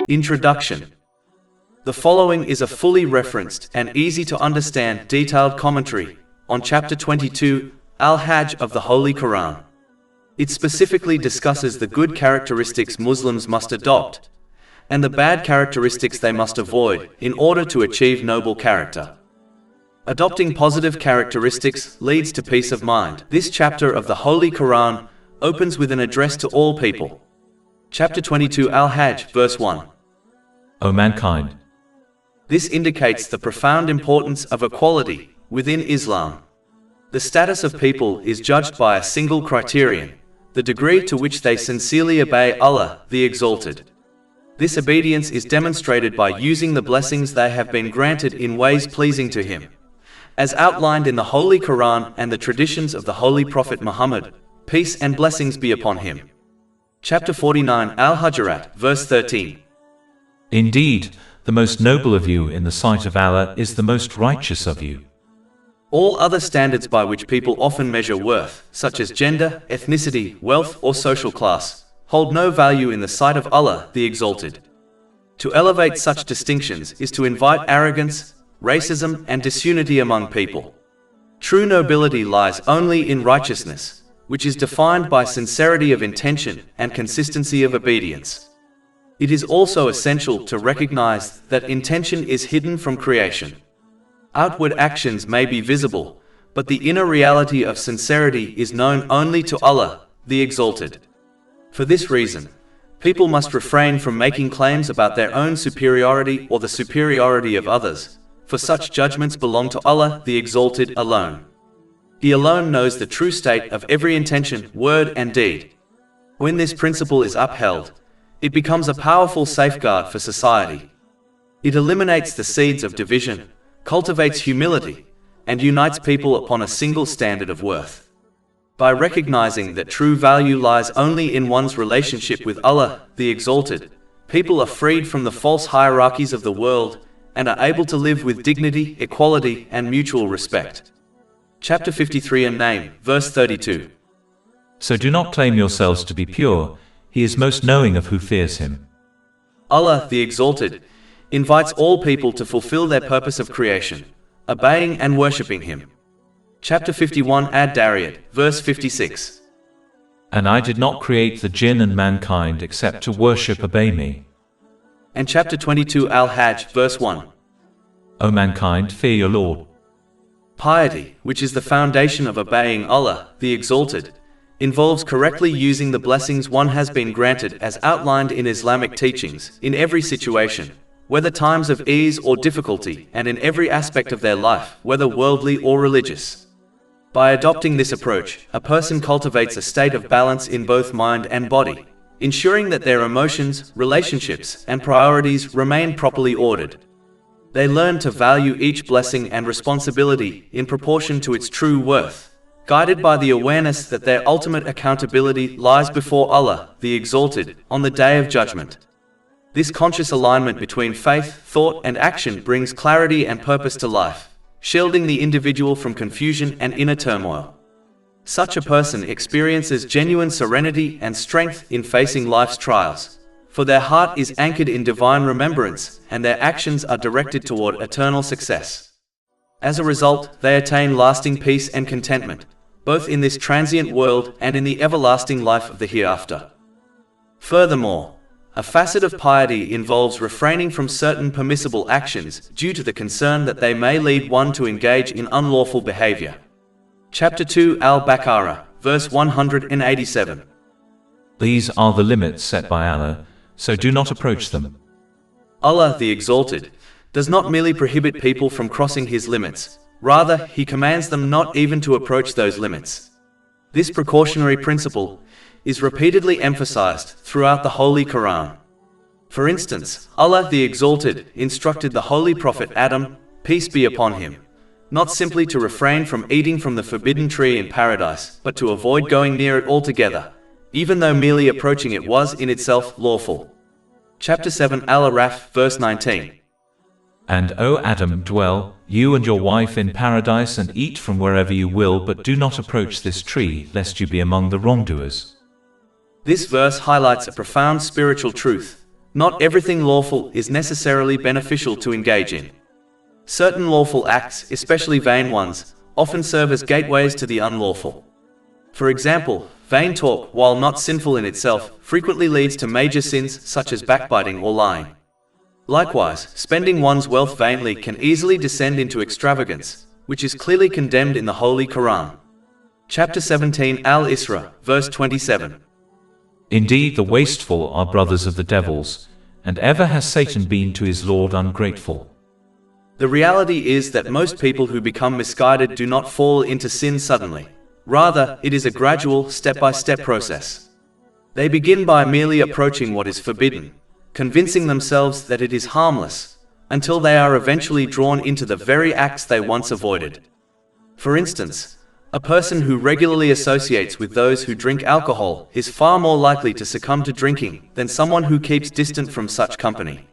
Introduction. The following is a fully referenced and easy to understand detailed commentary on Chapter 22, Al-Hajj of the Holy Quran. It specifically discusses the good characteristics Muslims must adopt and the bad characteristics they must avoid in order to achieve noble character. Adopting positive characteristics leads to peace of mind. This chapter of the Holy Quran opens with an address to all people. Chapter 22 Al-Hajj, verse 1. O mankind. This indicates the profound importance of equality within Islam. The status of people is judged by a single criterion: the degree to which they sincerely obey Allah, the Exalted. This obedience is demonstrated by using the blessings they have been granted in ways pleasing to Him, as outlined in the Holy Quran and the traditions of the Holy Prophet Muhammad, peace and blessings be upon him. Chapter 49 Al-Hujurat, verse 13. Indeed, the most noble of you in the sight of Allah is the most righteous of you. All other standards by which people often measure worth, such as gender, ethnicity, wealth, or social class, hold no value in the sight of Allah, the Exalted. To elevate such distinctions is to invite arrogance, racism, and disunity among people. True nobility lies only in righteousness, which is defined by sincerity of intention and consistency of obedience. It is also essential to recognize that intention is hidden from creation. Outward actions may be visible, but the inner reality of sincerity is known only to Allah, the Exalted. For this reason, people must refrain from making claims about their own superiority or the superiority of others, for such judgments belong to Allah, the Exalted, alone. He alone knows the true state of every intention, word, and deed. When this principle is upheld, it becomes a powerful safeguard for society. It eliminates the seeds of division, cultivates humility, and unites people upon a single standard of worth. By recognizing that true value lies only in one's relationship with Allah, the Exalted, people are freed from the false hierarchies of the world and are able to live with dignity, equality, and mutual respect. Chapter 53 and Name, verse 32. So do not claim yourselves to be pure, He is most knowing of who fears Him. Allah, the Exalted, invites all people to fulfill their purpose of creation, obeying and worshipping Him. Chapter 51 Ad-Dariyat, verse 56. And I did not create the jinn and mankind except to worship, obey me. And chapter 22 Al-Hajj, verse 1. O mankind, fear your Lord. Piety, which is the foundation of obeying Allah, the Exalted, involves correctly using the blessings one has been granted as outlined in Islamic teachings, in every situation, whether times of ease or difficulty, and in every aspect of their life, whether worldly or religious. By adopting this approach, a person cultivates a state of balance in both mind and body, ensuring that their emotions, relationships, and priorities remain properly ordered. They learn to value each blessing and responsibility in proportion to its true worth, guided by the awareness that their ultimate accountability lies before Allah, the Exalted, on the Day of Judgment. This conscious alignment between faith, thought, and action brings clarity and purpose to life, shielding the individual from confusion and inner turmoil. Such a person experiences genuine serenity and strength in facing life's trials, for their heart is anchored in divine remembrance, and their actions are directed toward eternal success. As a result, they attain lasting peace and contentment, both in this transient world and in the everlasting life of the hereafter. Furthermore, a facet of piety involves refraining from certain permissible actions due to the concern that they may lead one to engage in unlawful behavior. Chapter 2 Al-Baqarah, verse 187. These are the limits set by Allah, so do not approach them. Allah, the Exalted, does not merely prohibit people from crossing His limits, rather, He commands them not even to approach those limits. This precautionary principle is repeatedly emphasized throughout the Holy Quran. For instance, Allah the Exalted instructed the Holy Prophet Adam, peace be upon him, not simply to refrain from eating from the forbidden tree in paradise, but to avoid going near it altogether, even though merely approaching it was in itself lawful. Chapter 7 Al-Araf, verse 19. And O Adam, dwell, you and your wife in paradise and eat from wherever you will, but do not approach this tree, lest you be among the wrongdoers. This verse highlights a profound spiritual truth, Not everything lawful is necessarily beneficial to engage in. Certain lawful acts, especially vain ones, often serve as gateways to the unlawful. For example, vain talk, while not sinful in itself, frequently leads to major sins such as backbiting or lying. Likewise, spending one's wealth vainly can easily descend into extravagance, which is clearly condemned in the Holy Quran. Chapter 17 Al-Isra, verse 27. Indeed, the wasteful are brothers of the devils, and ever has Satan been to his Lord ungrateful. The reality is that most people who become misguided do not fall into sin suddenly. Rather, it is a gradual, step-by-step process. They begin by merely approaching what is forbidden, convincing themselves that it is harmless, until they are eventually drawn into the very acts they once avoided. For instance, a person who regularly associates with those who drink alcohol is far more likely to succumb to drinking than someone who keeps distant from such company.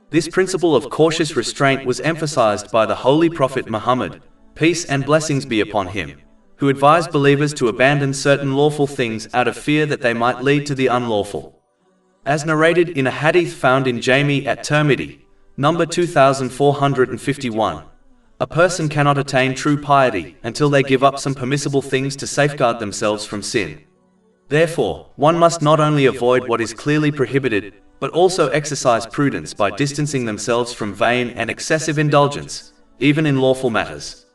This principle of cautious restraint was emphasized by the Holy Prophet Muhammad, peace and blessings be upon him, who advised believers to abandon certain lawful things out of fear that they might lead to the unlawful. As narrated in a hadith found in Jami at Tirmidhi, number 2451, a person cannot attain true piety until they give up some permissible things to safeguard themselves from sin. Therefore, one must not only avoid what is clearly prohibited, but also exercise prudence by distancing themselves from vain and excessive indulgence, even in lawful matters.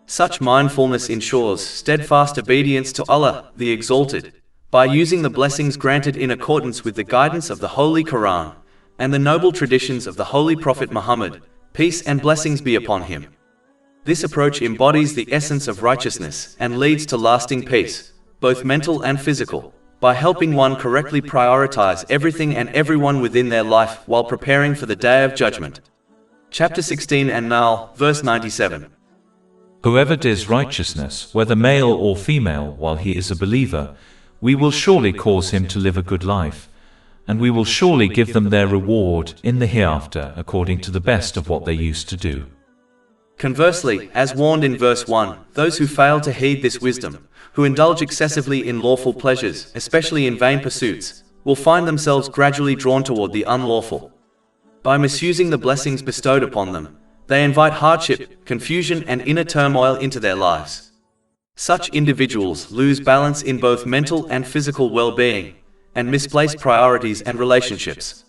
Such mindfulness ensures steadfast obedience to Allah, the Exalted, by using the blessings granted in accordance with the guidance of the Holy Quran and the noble traditions of the Holy Prophet Muhammad, peace and blessings be upon him. This approach embodies the essence of righteousness and leads to lasting peace, both mental and physical, by helping one correctly prioritize everything and everyone within their life while preparing for the Day of Judgment. Chapter 16 An-Nahl, verse 97. Whoever does righteousness, whether male or female, while he is a believer, we will surely cause him to live a good life, and we will surely give them their reward in the hereafter according to the best of what they used to do. Conversely, as warned in verse 1, those who fail to heed this wisdom, who indulge excessively in lawful pleasures, especially in vain pursuits, will find themselves gradually drawn toward the unlawful. By misusing the blessings bestowed upon them, they invite hardship, confusion and inner turmoil into their lives. Such individuals lose balance in both mental and physical well-being, and misplace priorities and relationships.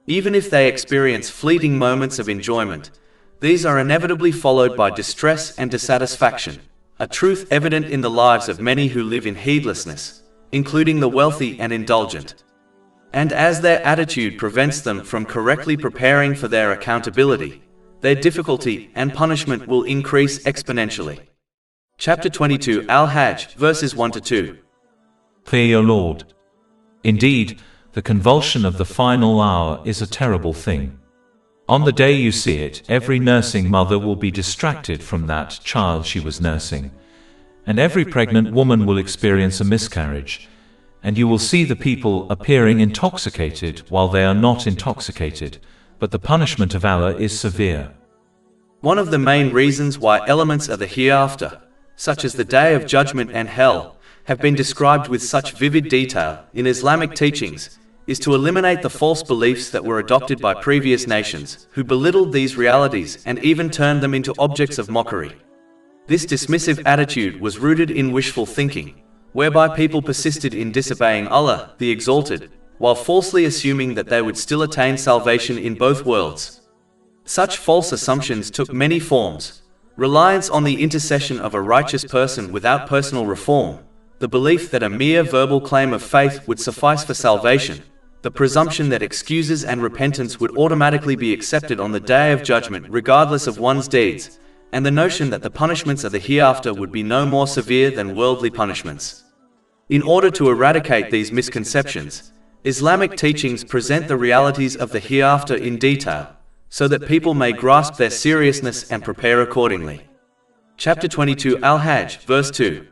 Even if they experience fleeting moments of enjoyment, these are inevitably followed by distress and dissatisfaction, a truth evident in the lives of many who live in heedlessness, including the wealthy and indulgent. And as their attitude prevents them from correctly preparing for their accountability, their difficulty and punishment will increase exponentially. Chapter 22 Al-Hajj, verses 1-2. Fear your Lord. Indeed, the convulsion of the final hour is a terrible thing. On the day you see it, every nursing mother will be distracted from that child she was nursing, and every pregnant woman will experience a miscarriage, and you will see the people appearing intoxicated while they are not intoxicated, but the punishment of Allah is severe. One of the main reasons why elements of the hereafter, such as the Day of Judgment and Hell, have been described with such vivid detail in Islamic teachings, is to eliminate the false beliefs that were adopted by previous nations, who belittled these realities and even turned them into objects of mockery. This dismissive attitude was rooted in wishful thinking, whereby people persisted in disobeying Allah, the Exalted, while falsely assuming that they would still attain salvation in both worlds. Such false assumptions took many forms: reliance on the intercession of a righteous person without personal reform, the belief that a mere verbal claim of faith would suffice for salvation, the presumption that excuses and repentance would automatically be accepted on the Day of Judgment regardless of one's deeds, and the notion that the punishments of the hereafter would be no more severe than worldly punishments. In order to eradicate these misconceptions, Islamic teachings present the realities of the hereafter in detail, so that people may grasp their seriousness and prepare accordingly. Chapter 22 Al-Hajj, verse 2.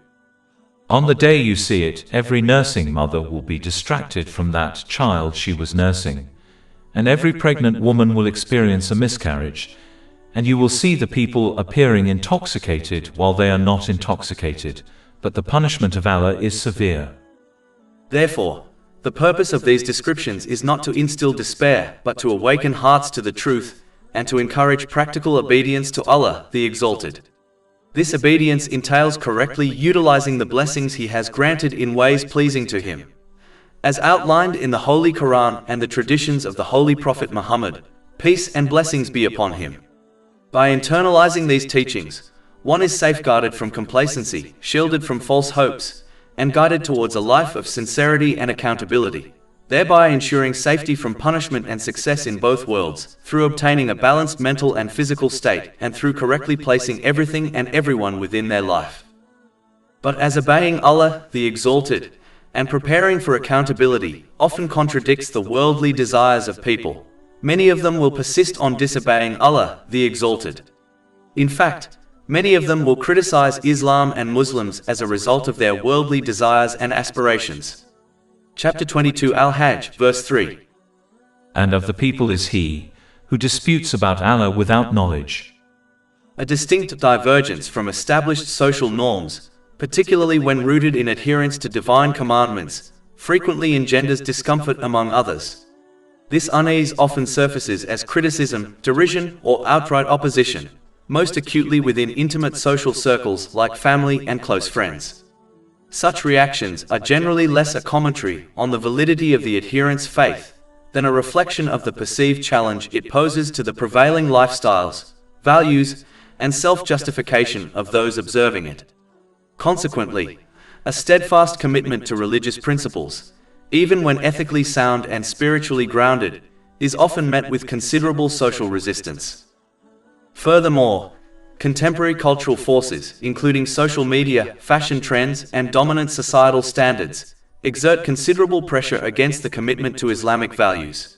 On the day you see it, every nursing mother will be distracted from that child she was nursing, and every pregnant woman will experience a miscarriage, and you will see the people appearing intoxicated while they are not intoxicated, but the punishment of Allah is severe. Therefore, The purpose of these descriptions is not to instill despair, but to awaken hearts to the truth, and to encourage practical obedience to Allah, the Exalted. This obedience entails correctly utilizing the blessings He has granted in ways pleasing to Him, as outlined in the Holy Quran and the traditions of the Holy Prophet Muhammad, peace and blessings be upon him. By internalizing these teachings, one is safeguarded from complacency, shielded from false hopes, and guided towards a life of sincerity and accountability, thereby ensuring safety from punishment and success in both worlds, through obtaining a balanced mental and physical state, and through correctly placing everything and everyone within their life. But as obeying Allah, the Exalted, and preparing for accountability often contradicts the worldly desires of people, many of them will persist on disobeying Allah, the Exalted. In fact, many of them will criticize Islam and Muslims as a result of their worldly desires and aspirations. Chapter 22 Al-Hajj, verse 3. And of the people is he who disputes about Allah without knowledge. A distinct divergence from established social norms, particularly when rooted in adherence to divine commandments, frequently engenders discomfort among others. This unease often surfaces as criticism, derision, or outright opposition, most acutely within intimate social circles like family and close friends. Such reactions are generally less a commentary on the validity of the adherent's faith than a reflection of the perceived challenge it poses to the prevailing lifestyles, values, and self-justification of those observing it. Consequently, a steadfast commitment to religious principles, even when ethically sound and spiritually grounded, is often met with considerable social resistance. Furthermore, contemporary cultural forces, including social media, fashion trends, and dominant societal standards, exert considerable pressure against the commitment to Islamic values.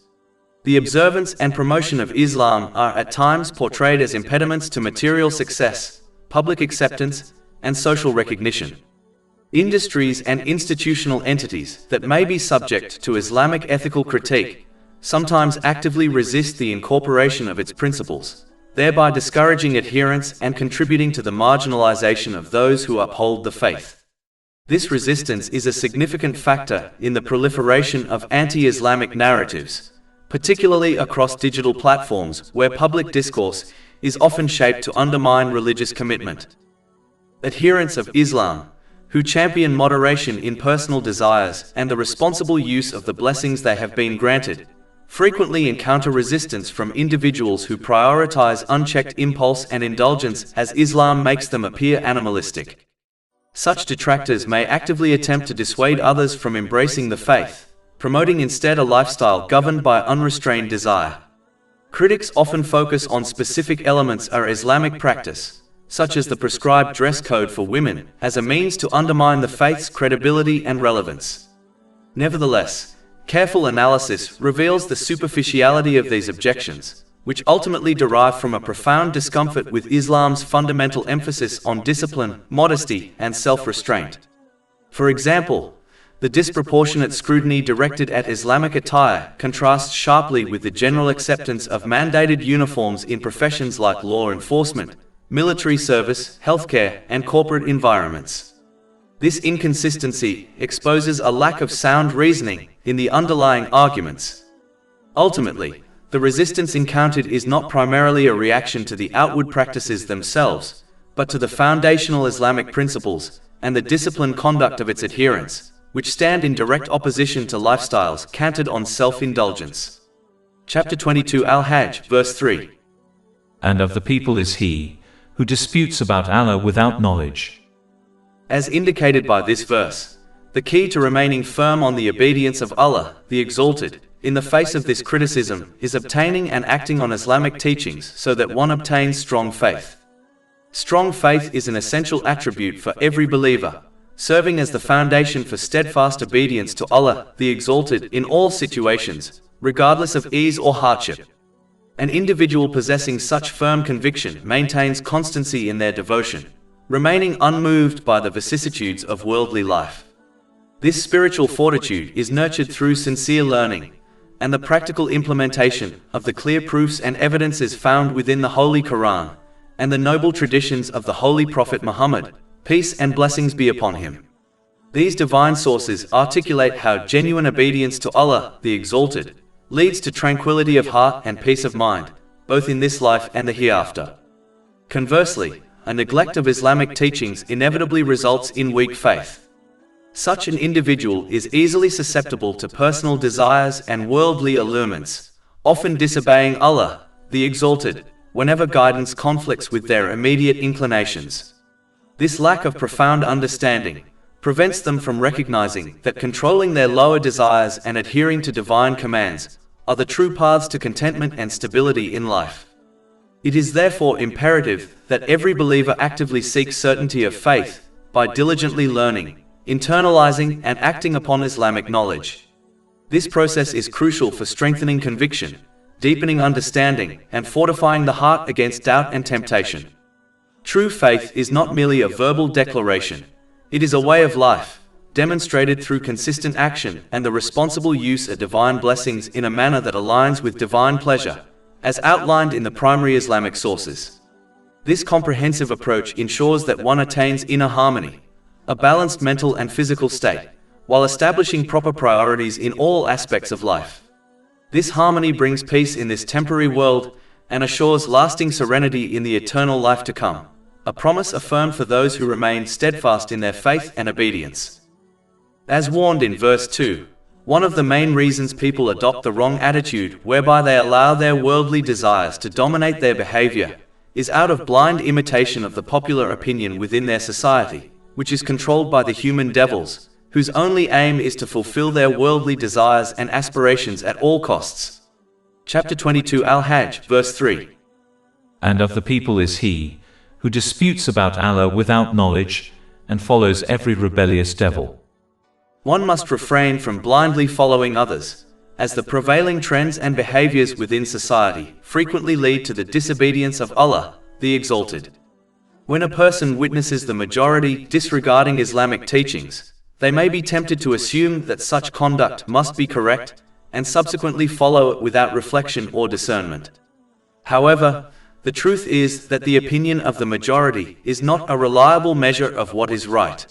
The observance and promotion of Islam are at times portrayed as impediments to material success, public acceptance, and social recognition. Industries and institutional entities that may be subject to Islamic ethical critique sometimes actively resist the incorporation of its principles, thereby discouraging adherence and contributing to the marginalization of those who uphold the faith. This resistance is a significant factor in the proliferation of anti-Islamic narratives, particularly across digital platforms where public discourse is often shaped to undermine religious commitment. Adherents of Islam, who champion moderation in personal desires and the responsible use of the blessings they have been granted, frequently encounter resistance from individuals who prioritize unchecked impulse and indulgence as Islam makes them appear animalistic. Such detractors may actively attempt to dissuade others from embracing the faith, promoting instead a lifestyle governed by unrestrained desire. Critics often focus on specific elements of Islamic practice, such as the prescribed dress code for women, as a means to undermine the faith's credibility and relevance. Nevertheless, careful analysis reveals the superficiality of these objections, which ultimately derive from a profound discomfort with Islam's fundamental emphasis on discipline, modesty, and self-restraint. For example, the disproportionate scrutiny directed at Islamic attire contrasts sharply with the general acceptance of mandated uniforms in professions like law enforcement, military service, healthcare, and corporate environments. This inconsistency exposes a lack of sound reasoning in the underlying arguments. Ultimately, the resistance encountered is not primarily a reaction to the outward practices themselves, but to the foundational Islamic principles and the disciplined conduct of its adherents, which stand in direct opposition to lifestyles canted on self-indulgence. Chapter 22 Al-Hajj, verse 3. And of the people is he who disputes about Allah without knowledge. As indicated by this verse, the key to remaining firm on the obedience of Allah, the Exalted, in the face of this criticism, is obtaining and acting on Islamic teachings so that one obtains strong faith. Strong faith is an essential attribute for every believer, serving as the foundation for steadfast obedience to Allah, the Exalted, in all situations, regardless of ease or hardship. An individual possessing such firm conviction maintains constancy in their devotion, remaining unmoved by the vicissitudes of worldly life. This spiritual fortitude is nurtured through sincere learning and the practical implementation of the clear proofs and evidences found within the Holy Quran and the noble traditions of the Holy Prophet Muhammad, peace and blessings be upon him. These divine sources articulate how genuine obedience to Allah, the Exalted, leads to tranquility of heart and peace of mind, both in this life and the hereafter. Conversely, a neglect of Islamic teachings inevitably results in weak faith. Such an individual is easily susceptible to personal desires and worldly allurements, often disobeying Allah, the Exalted, whenever guidance conflicts with their immediate inclinations. This lack of profound understanding prevents them from recognizing that controlling their lower desires and adhering to divine commands are the true paths to contentment and stability in life. It is therefore imperative that every believer actively seeks certainty of faith by diligently learning, internalizing, and acting upon Islamic knowledge. This process is crucial for strengthening conviction, deepening understanding, and fortifying the heart against doubt and temptation. True faith is not merely a verbal declaration. It is a way of life, demonstrated through consistent action and the responsible use of divine blessings in a manner that aligns with divine pleasure, as outlined in the primary Islamic sources. This comprehensive approach ensures that one attains inner harmony, a balanced mental and physical state, while establishing proper priorities in all aspects of life. This harmony brings peace in this temporary world and assures lasting serenity in the eternal life to come, a promise affirmed for those who remain steadfast in their faith and obedience. As warned in verse 2, one of the main reasons people adopt the wrong attitude whereby they allow their worldly desires to dominate their behavior is out of blind imitation of the popular opinion within their society, which is controlled by the human devils, whose only aim is to fulfill their worldly desires and aspirations at all costs. Chapter 22 Al-Hajj, verse 3. And of the people is he who disputes about Allah without knowledge and follows every rebellious devil. One must refrain from blindly following others, as the prevailing trends and behaviors within society frequently lead to the disobedience of Allah, the Exalted. When a person witnesses the majority disregarding Islamic teachings, they may be tempted to assume that such conduct must be correct and subsequently follow it without reflection or discernment. However, the truth is that the opinion of the majority is not a reliable measure of what is right.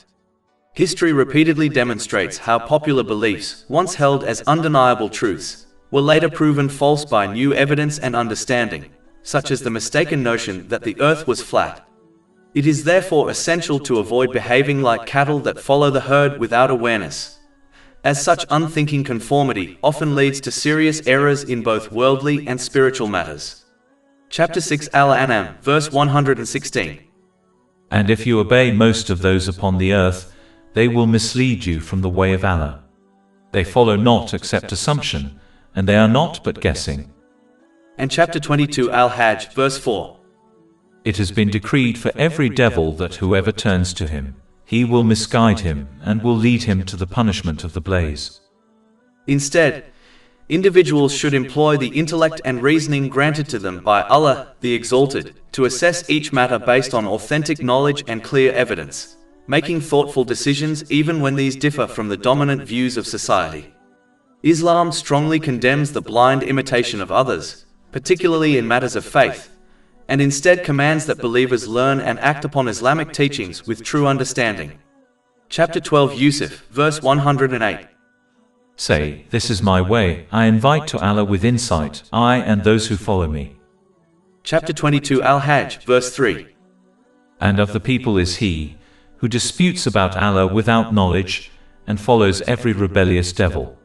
History repeatedly demonstrates how popular beliefs, once held as undeniable truths, were later proven false by new evidence and understanding, such as the mistaken notion that the earth was flat. It is therefore essential to avoid behaving like cattle that follow the herd without awareness, as such unthinking conformity often leads to serious errors in both worldly and spiritual matters. Chapter 6 Al-An'am, verse 116. And if you obey most of those upon the earth, they will mislead you from the way of Allah. They follow not except assumption, and they are not but guessing. And chapter 22 Al-Hajj, verse 4. It has been decreed for every devil that whoever turns to him, he will misguide him and will lead him to the punishment of the blaze. Instead, individuals should employ the intellect and reasoning granted to them by Allah, the Exalted, to assess each matter based on authentic knowledge and clear evidence, making thoughtful decisions even when these differ from the dominant views of society. Islam strongly condemns the blind imitation of others, particularly in matters of faith, and instead commands that believers learn and act upon Islamic teachings with true understanding. Chapter 12 Yusuf, verse 108. Say, this is my way, I invite to Allah with insight, I and those who follow me. Chapter 22 Al-Hajj, verse 3. And of the people is he who disputes about Allah without knowledge and follows every rebellious devil.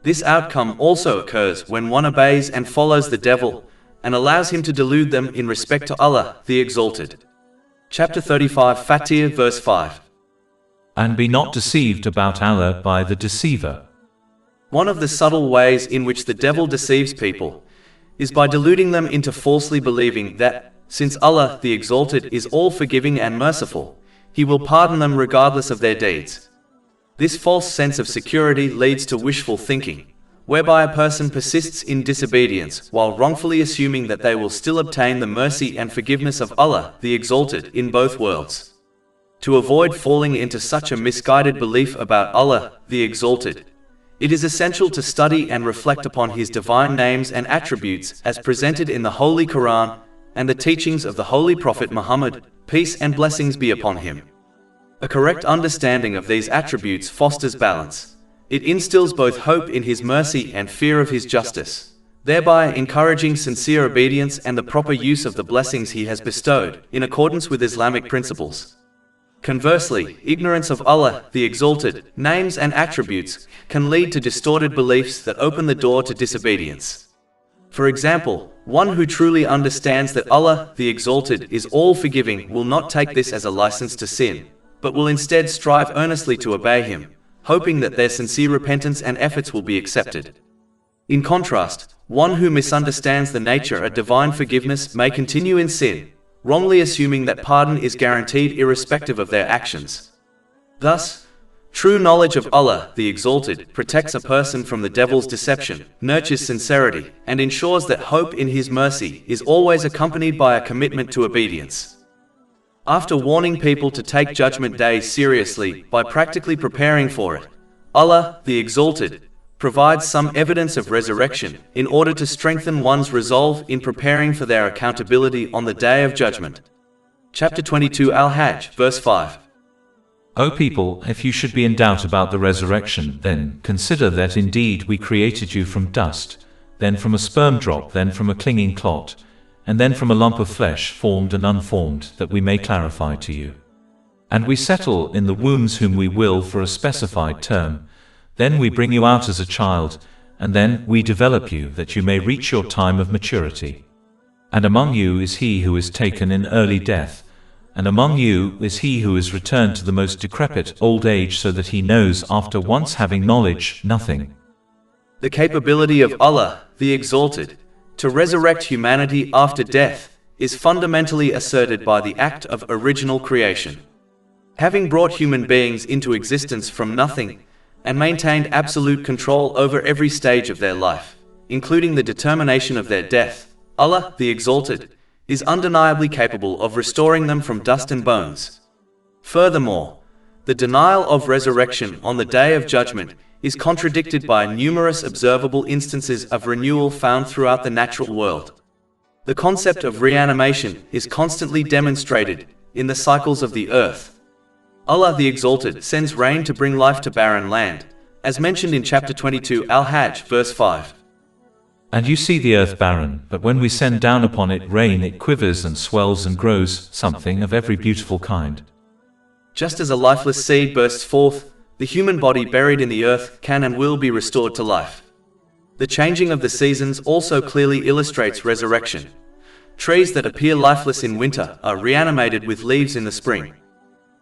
This outcome also occurs when one obeys and follows the devil and allows him to delude them in respect to Allah, the Exalted. Chapter 35 Fatir, verse 5. And be not deceived about Allah by the deceiver. One of the subtle ways in which the devil deceives people is by deluding them into falsely believing that, since Allah, the Exalted, is all-forgiving and merciful, He will pardon them regardless of their deeds. This false sense of security leads to wishful thinking, whereby a person persists in disobedience while wrongfully assuming that they will still obtain the mercy and forgiveness of Allah, the Exalted, in both worlds. To avoid falling into such a misguided belief about Allah, the Exalted, it is essential to study and reflect upon His divine names and attributes as presented in the Holy Quran and the teachings of the Holy Prophet Muhammad, peace and blessings be upon him. A correct understanding of these attributes fosters balance. It instills both hope in His mercy and fear of His justice, thereby encouraging sincere obedience and the proper use of the blessings He has bestowed, in accordance with Islamic principles. Conversely, ignorance of Allah, the Exalted, names and attributes, can lead to distorted beliefs that open the door to disobedience. For example, one who truly understands that Allah, the Exalted, is all-forgiving will not take this as a license to sin, but will instead strive earnestly to obey Him, hoping that their sincere repentance and efforts will be accepted. In contrast, one who misunderstands the nature of divine forgiveness may continue in sin, wrongly assuming that pardon is guaranteed irrespective of their actions. Thus, true knowledge of Allah, the Exalted, protects a person from the devil's deception, nurtures sincerity, and ensures that hope in His mercy is always accompanied by a commitment to obedience. After warning people to take Judgment Day seriously by practically preparing for it, Allah, the Exalted, provides some evidence of resurrection in order to strengthen one's resolve in preparing for their accountability on the Day of Judgment. Chapter 22 Al-Hajj, verse 5. O people, if you should be in doubt about the resurrection, then consider that indeed we created you from dust, then from a sperm drop, then from a clinging clot, and then from a lump of flesh formed and unformed, that we may clarify to you. And we settle in the wombs whom we will for a specified term. Then we bring you out as a child, and then we develop you that you may reach your time of maturity. And among you is he who is taken in early death, and among you is he who is returned to the most decrepit old age, so that he knows after once having knowledge nothing. The capability of Allah, the Exalted, to resurrect humanity after death is fundamentally asserted by the act of original creation. Having brought human beings into existence from nothing, and maintained absolute control over every stage of their life, including the determination of their death, Allah, the Exalted, is undeniably capable of restoring them from dust and bones. Furthermore, the denial of resurrection on the Day of Judgment is contradicted by numerous observable instances of renewal found throughout the natural world. The concept of reanimation is constantly demonstrated in the cycles of the earth. Allah the Exalted sends rain to bring life to barren land, as mentioned in chapter 22 Al-Hajj, verse 5. And you see the earth barren, but when we send down upon it rain, it quivers and swells and grows, something of every beautiful kind. Just as a lifeless seed bursts forth, the human body buried in the earth can and will be restored to life. The changing of the seasons also clearly illustrates resurrection. Trees that appear lifeless in winter are reanimated with leaves in the spring.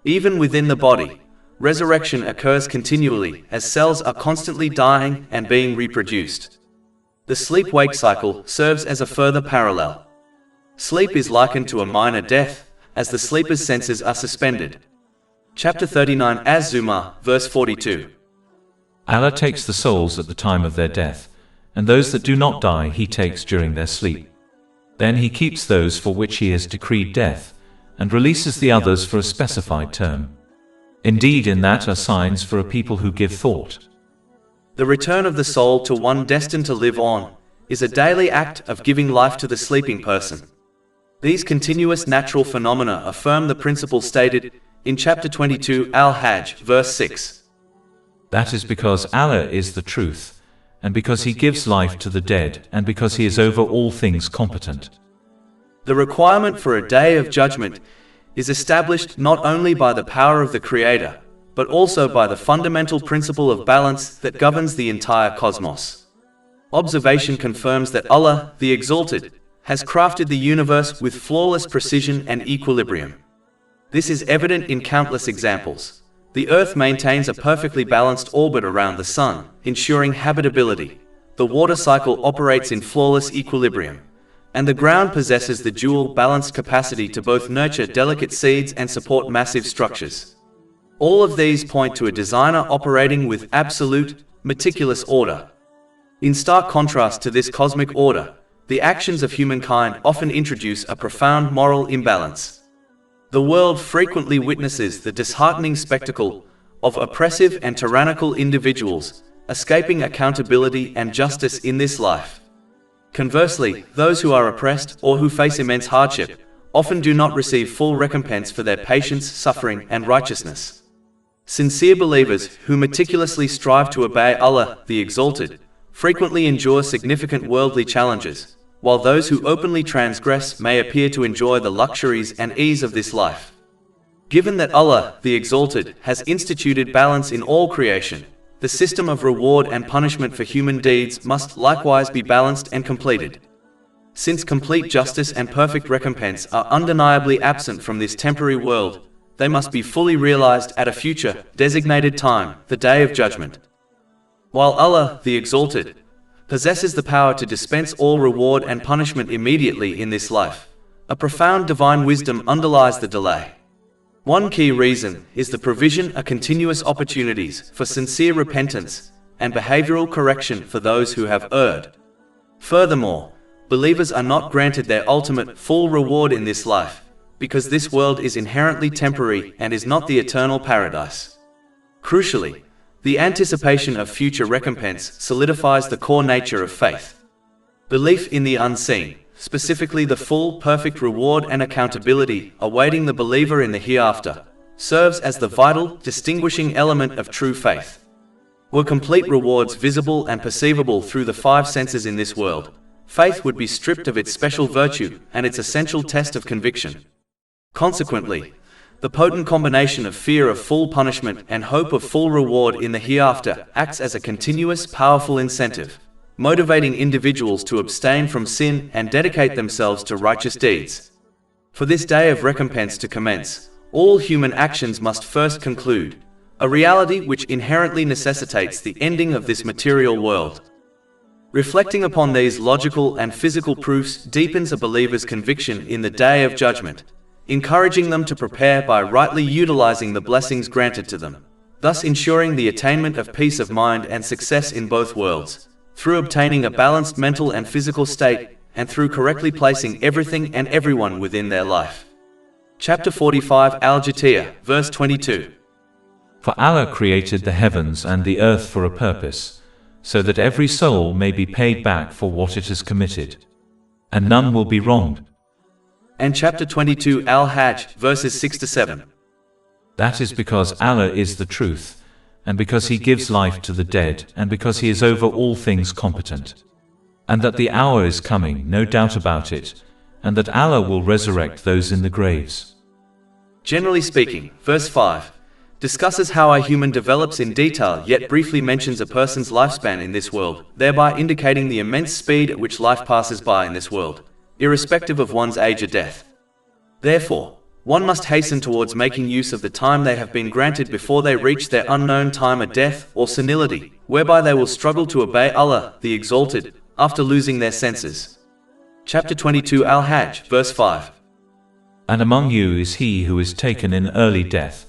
Even within the body, resurrection occurs continually as cells are constantly dying and being reproduced. The sleep-wake cycle serves as a further parallel. Sleep is likened to a minor death, as the sleeper's senses are suspended. Chapter 39 Az-Zumar, verse 42. Allah takes the souls at the time of their death, and those that do not die He takes during their sleep. Then He keeps those for which He has decreed death, and releases the others for a specified term. Indeed, in that are signs for a people who give thought. The return of the soul to one destined to live on is a daily act of giving life to the sleeping person. These continuous natural phenomena affirm the principle stated in chapter 22 Al-Hajj, verse 6. That is because Allah is the truth, and because He gives life to the dead, and because He is over all things competent. The requirement for a day of judgment is established not only by the power of the Creator, but also by the fundamental principle of balance that governs the entire cosmos. Observation confirms that Allah, the Exalted, has crafted the universe with flawless precision and equilibrium. This is evident in countless examples. The Earth maintains a perfectly balanced orbit around the Sun, ensuring habitability. The water cycle operates in flawless equilibrium, and the ground possesses the dual balanced capacity to both nurture delicate seeds and support massive structures. All of these point to a designer operating with absolute, meticulous order. In stark contrast to this cosmic order, the actions of humankind often introduce a profound moral imbalance. The world frequently witnesses the disheartening spectacle of oppressive and tyrannical individuals escaping accountability and justice in this life. Conversely, those who are oppressed or who face immense hardship often do not receive full recompense for their patience, suffering, and righteousness. Sincere believers, who meticulously strive to obey Allah, the Exalted, frequently endure significant worldly challenges, while those who openly transgress may appear to enjoy the luxuries and ease of this life. Given that Allah, the Exalted, has instituted balance in all creation, the system of reward and punishment for human deeds must likewise be balanced and completed. Since complete justice and perfect recompense are undeniably absent from this temporary world, they must be fully realized at a future, designated time, the Day of Judgment. While Allah, the Exalted, possesses the power to dispense all reward and punishment immediately in this life, a profound divine wisdom underlies the delay. One key reason is the provision of continuous opportunities for sincere repentance and behavioral correction for those who have erred. Furthermore, believers are not granted their ultimate, full reward in this life, because this world is inherently temporary and is not the eternal paradise. Crucially, the anticipation of future recompense solidifies the core nature of faith. Belief in the unseen, specifically the full, perfect reward and accountability awaiting the believer in the hereafter, serves as the vital, distinguishing element of true faith. Were complete rewards visible and perceivable through the five senses in this world, faith would be stripped of its special virtue and its essential test of conviction. Consequently, the potent combination of fear of full punishment and hope of full reward in the hereafter acts as a continuous, powerful incentive, motivating individuals to abstain from sin and dedicate themselves to righteous deeds. For this day of recompense to commence, all human actions must first conclude, a reality which inherently necessitates the ending of this material world. Reflecting upon these logical and physical proofs deepens a believer's conviction in the Day of Judgment, encouraging them to prepare by rightly utilizing the blessings granted to them, thus ensuring the attainment of peace of mind and success in both worlds, through obtaining a balanced mental and physical state, and through correctly placing everything and everyone within their life. Chapter 45 Al-Jatiyah, verse 22. For Allah created the heavens and the earth for a purpose, so that every soul may be paid back for what it has committed, and none will be wronged. And chapter 22 Al-Hajj, verses 6 to 7. That is because Allah is the truth, and because He gives life to the dead, and because He is over all things competent. And that the hour is coming, no doubt about it, and that Allah will resurrect those in the graves. Generally speaking, verse 5 discusses how a human develops in detail, yet briefly mentions a person's lifespan in this world, thereby indicating the immense speed at which life passes by in this world, irrespective of one's age or death. Therefore, one must hasten towards making use of the time they have been granted before they reach their unknown time of death or senility, whereby they will struggle to obey Allah, the Exalted, after losing their senses. Chapter 22 Al-Hajj, verse 5. And among you is he who is taken in early death,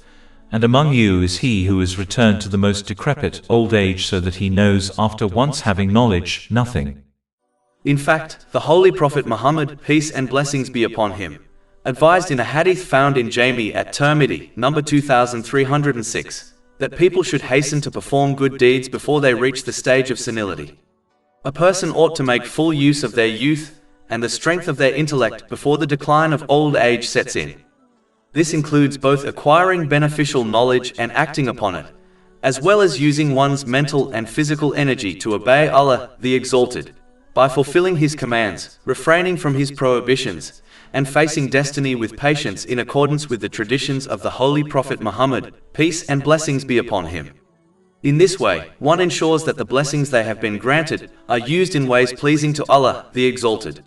and among you is he who is returned to the most decrepit old age, so that he knows, after once having knowledge, nothing. In fact, the Holy Prophet Muhammad, peace and blessings be upon him, advised in a hadith found in Jami at Tirmidhi, number 2306, that people should hasten to perform good deeds before they reach the stage of senility. A person ought to make full use of their youth and the strength of their intellect before the decline of old age sets in. This includes both acquiring beneficial knowledge and acting upon it, as well as using one's mental and physical energy to obey Allah, the Exalted, by fulfilling His commands, refraining from His prohibitions, and facing destiny with patience in accordance with the traditions of the Holy Prophet Muhammad, peace and blessings be upon him. In this way, one ensures that the blessings they have been granted are used in ways pleasing to Allah, the Exalted.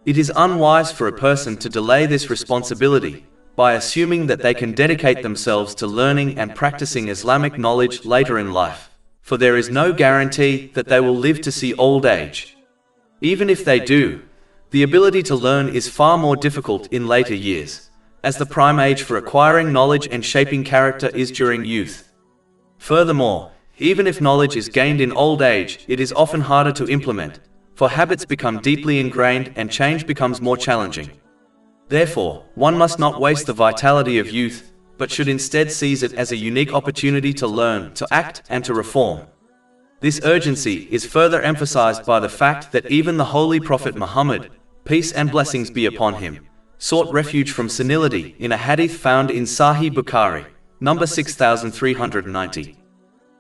It is unwise for a person to delay this responsibility by assuming that they can dedicate themselves to learning and practicing Islamic knowledge later in life, for there is no guarantee that they will live to see old age. Even if they do, the ability to learn is far more difficult in later years, as the prime age for acquiring knowledge and shaping character is during youth. Furthermore, even if knowledge is gained in old age, it is often harder to implement, for habits become deeply ingrained and change becomes more challenging. Therefore, one must not waste the vitality of youth, but should instead seize it as a unique opportunity to learn, to act, and to reform. This urgency is further emphasized by the fact that even the Holy Prophet Muhammad, peace and blessings be upon him, sought refuge from senility in a hadith found in Sahih Bukhari, number 6390.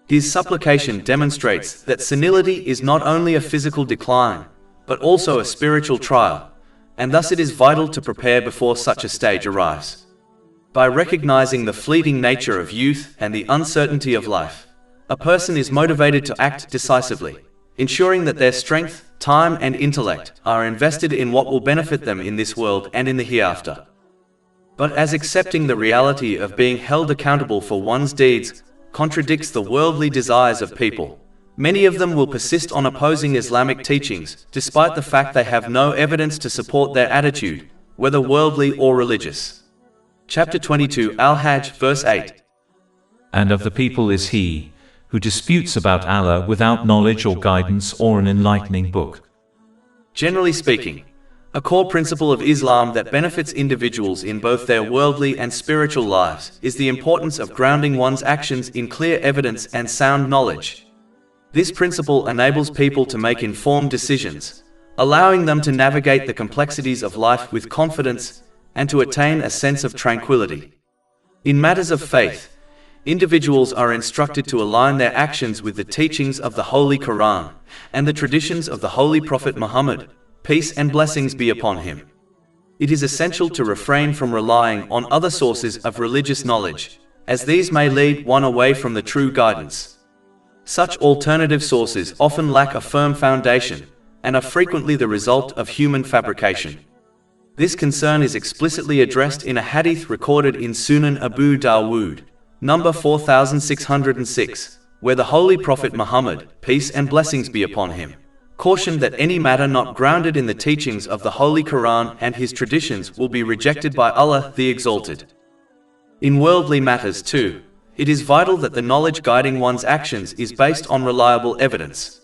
His supplication demonstrates that senility is not only a physical decline, but also a spiritual trial, and thus it is vital to prepare before such a stage arrives. By recognizing the fleeting nature of youth and the uncertainty of life, a person is motivated to act decisively, ensuring that their strength, time, and intellect are invested in what will benefit them in this world and in the hereafter. But as accepting the reality of being held accountable for one's deeds contradicts the worldly desires of people, many of them will persist on opposing Islamic teachings, despite the fact they have no evidence to support their attitude, whether worldly or religious. Chapter 22 Al-Hajj, verse 8. And of the people is he who disputes about Allah without knowledge or guidance or an enlightening book. Generally speaking, a core principle of Islam that benefits individuals in both their worldly and spiritual lives is the importance of grounding one's actions in clear evidence and sound knowledge. This principle enables people to make informed decisions, allowing them to navigate the complexities of life with confidence and to attain a sense of tranquility. In matters of faith, individuals are instructed to align their actions with the teachings of the Holy Quran and the traditions of the Holy Prophet Muhammad, peace and blessings be upon him. It is essential to refrain from relying on other sources of religious knowledge, as these may lead one away from the true guidance. Such alternative sources often lack a firm foundation and are frequently the result of human fabrication. This concern is explicitly addressed in a hadith recorded in Sunan Abu Dawood, number 4606, where the Holy Prophet Muhammad, peace and blessings be upon him, cautioned that any matter not grounded in the teachings of the Holy Quran and his traditions will be rejected by Allah the Exalted. In worldly matters too, it is vital that the knowledge guiding one's actions is based on reliable evidence.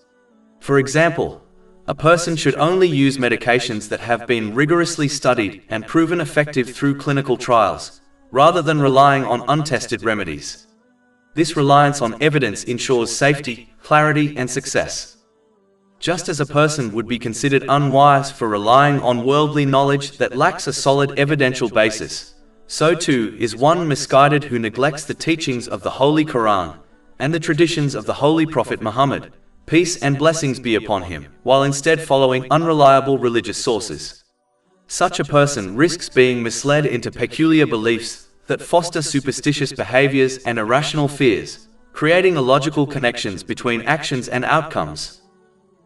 For example, a person should only use medications that have been rigorously studied and proven effective through clinical trials, rather than relying on untested remedies. This reliance on evidence ensures safety, clarity, and success. Just as a person would be considered unwise for relying on worldly knowledge that lacks a solid evidential basis, so too is one misguided who neglects the teachings of the Holy Quran and the traditions of the Holy Prophet Muhammad, peace and blessings be upon him, while instead following unreliable religious sources. Such a person risks being misled into peculiar beliefs that foster superstitious behaviors and irrational fears, creating illogical connections between actions and outcomes.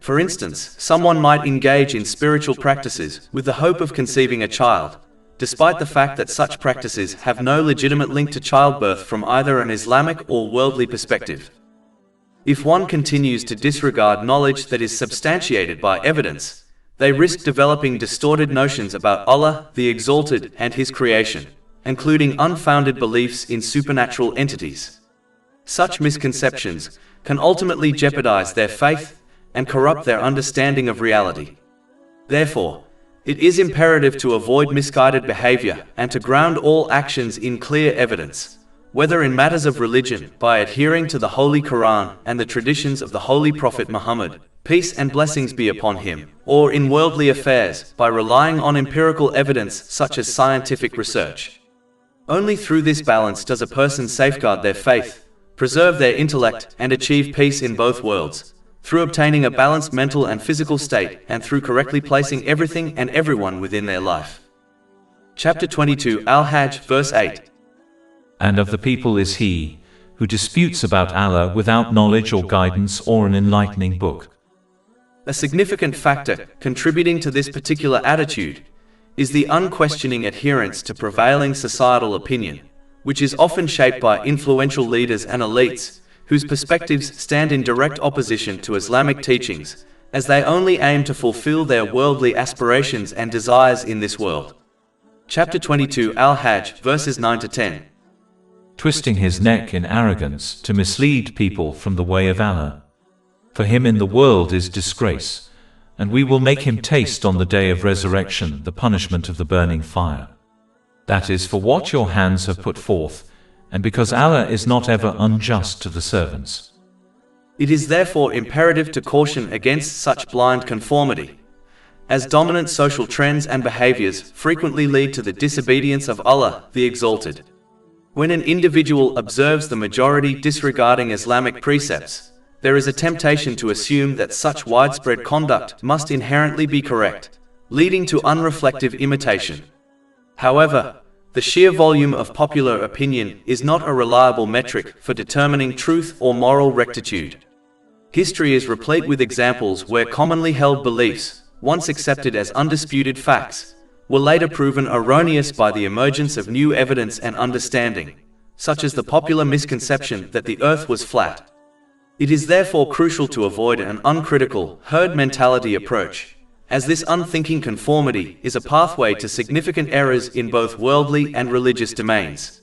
For instance, someone might engage in spiritual practices with the hope of conceiving a child, despite the fact that such practices have no legitimate link to childbirth from either an Islamic or worldly perspective. If one continues to disregard knowledge that is substantiated by evidence, they risk developing distorted notions about Allah the Exalted and His creation, including unfounded beliefs in supernatural entities. Such misconceptions can ultimately jeopardize their faith and corrupt their understanding of reality. Therefore, it is imperative to avoid misguided behavior and to ground all actions in clear evidence, whether in matters of religion by adhering to the Holy Quran and the traditions of the Holy Prophet Muhammad, peace and blessings be upon him, or in worldly affairs by relying on empirical evidence such as scientific research. Only through this balance does a person safeguard their faith, preserve their intellect, and achieve peace in both worlds, through obtaining a balanced mental and physical state, and through correctly placing everything and everyone within their life. Chapter 22 Al-Hajj, verse 8. And of the people is he who disputes about Allah without knowledge or guidance or an enlightening book. A significant factor contributing to this particular attitude is the unquestioning adherence to prevailing societal opinion, which is often shaped by influential leaders and elites whose perspectives stand in direct opposition to Islamic teachings, as they only aim to fulfill their worldly aspirations and desires in this world. Chapter 22 Al-Hajj, verses 9 to 10. Twisting his neck in arrogance to mislead people from the way of Allah. For him in the world is disgrace, and we will make him taste on the day of resurrection the punishment of the burning fire. That is for what your hands have put forth, and because Allah is not ever unjust to the servants. It is therefore imperative to caution against such blind conformity, as dominant social trends and behaviors frequently lead to the disobedience of Allah, the Exalted. When an individual observes the majority disregarding Islamic precepts, there is a temptation to assume that such widespread conduct must inherently be correct, leading to unreflective imitation. However, the sheer volume of popular opinion is not a reliable metric for determining truth or moral rectitude. History is replete with examples where commonly held beliefs, once accepted as undisputed facts, were later proven erroneous by the emergence of new evidence and understanding, such as the popular misconception that the earth was flat. It is therefore crucial to avoid an uncritical, herd mentality approach, as this unthinking conformity is a pathway to significant errors in both worldly and religious domains.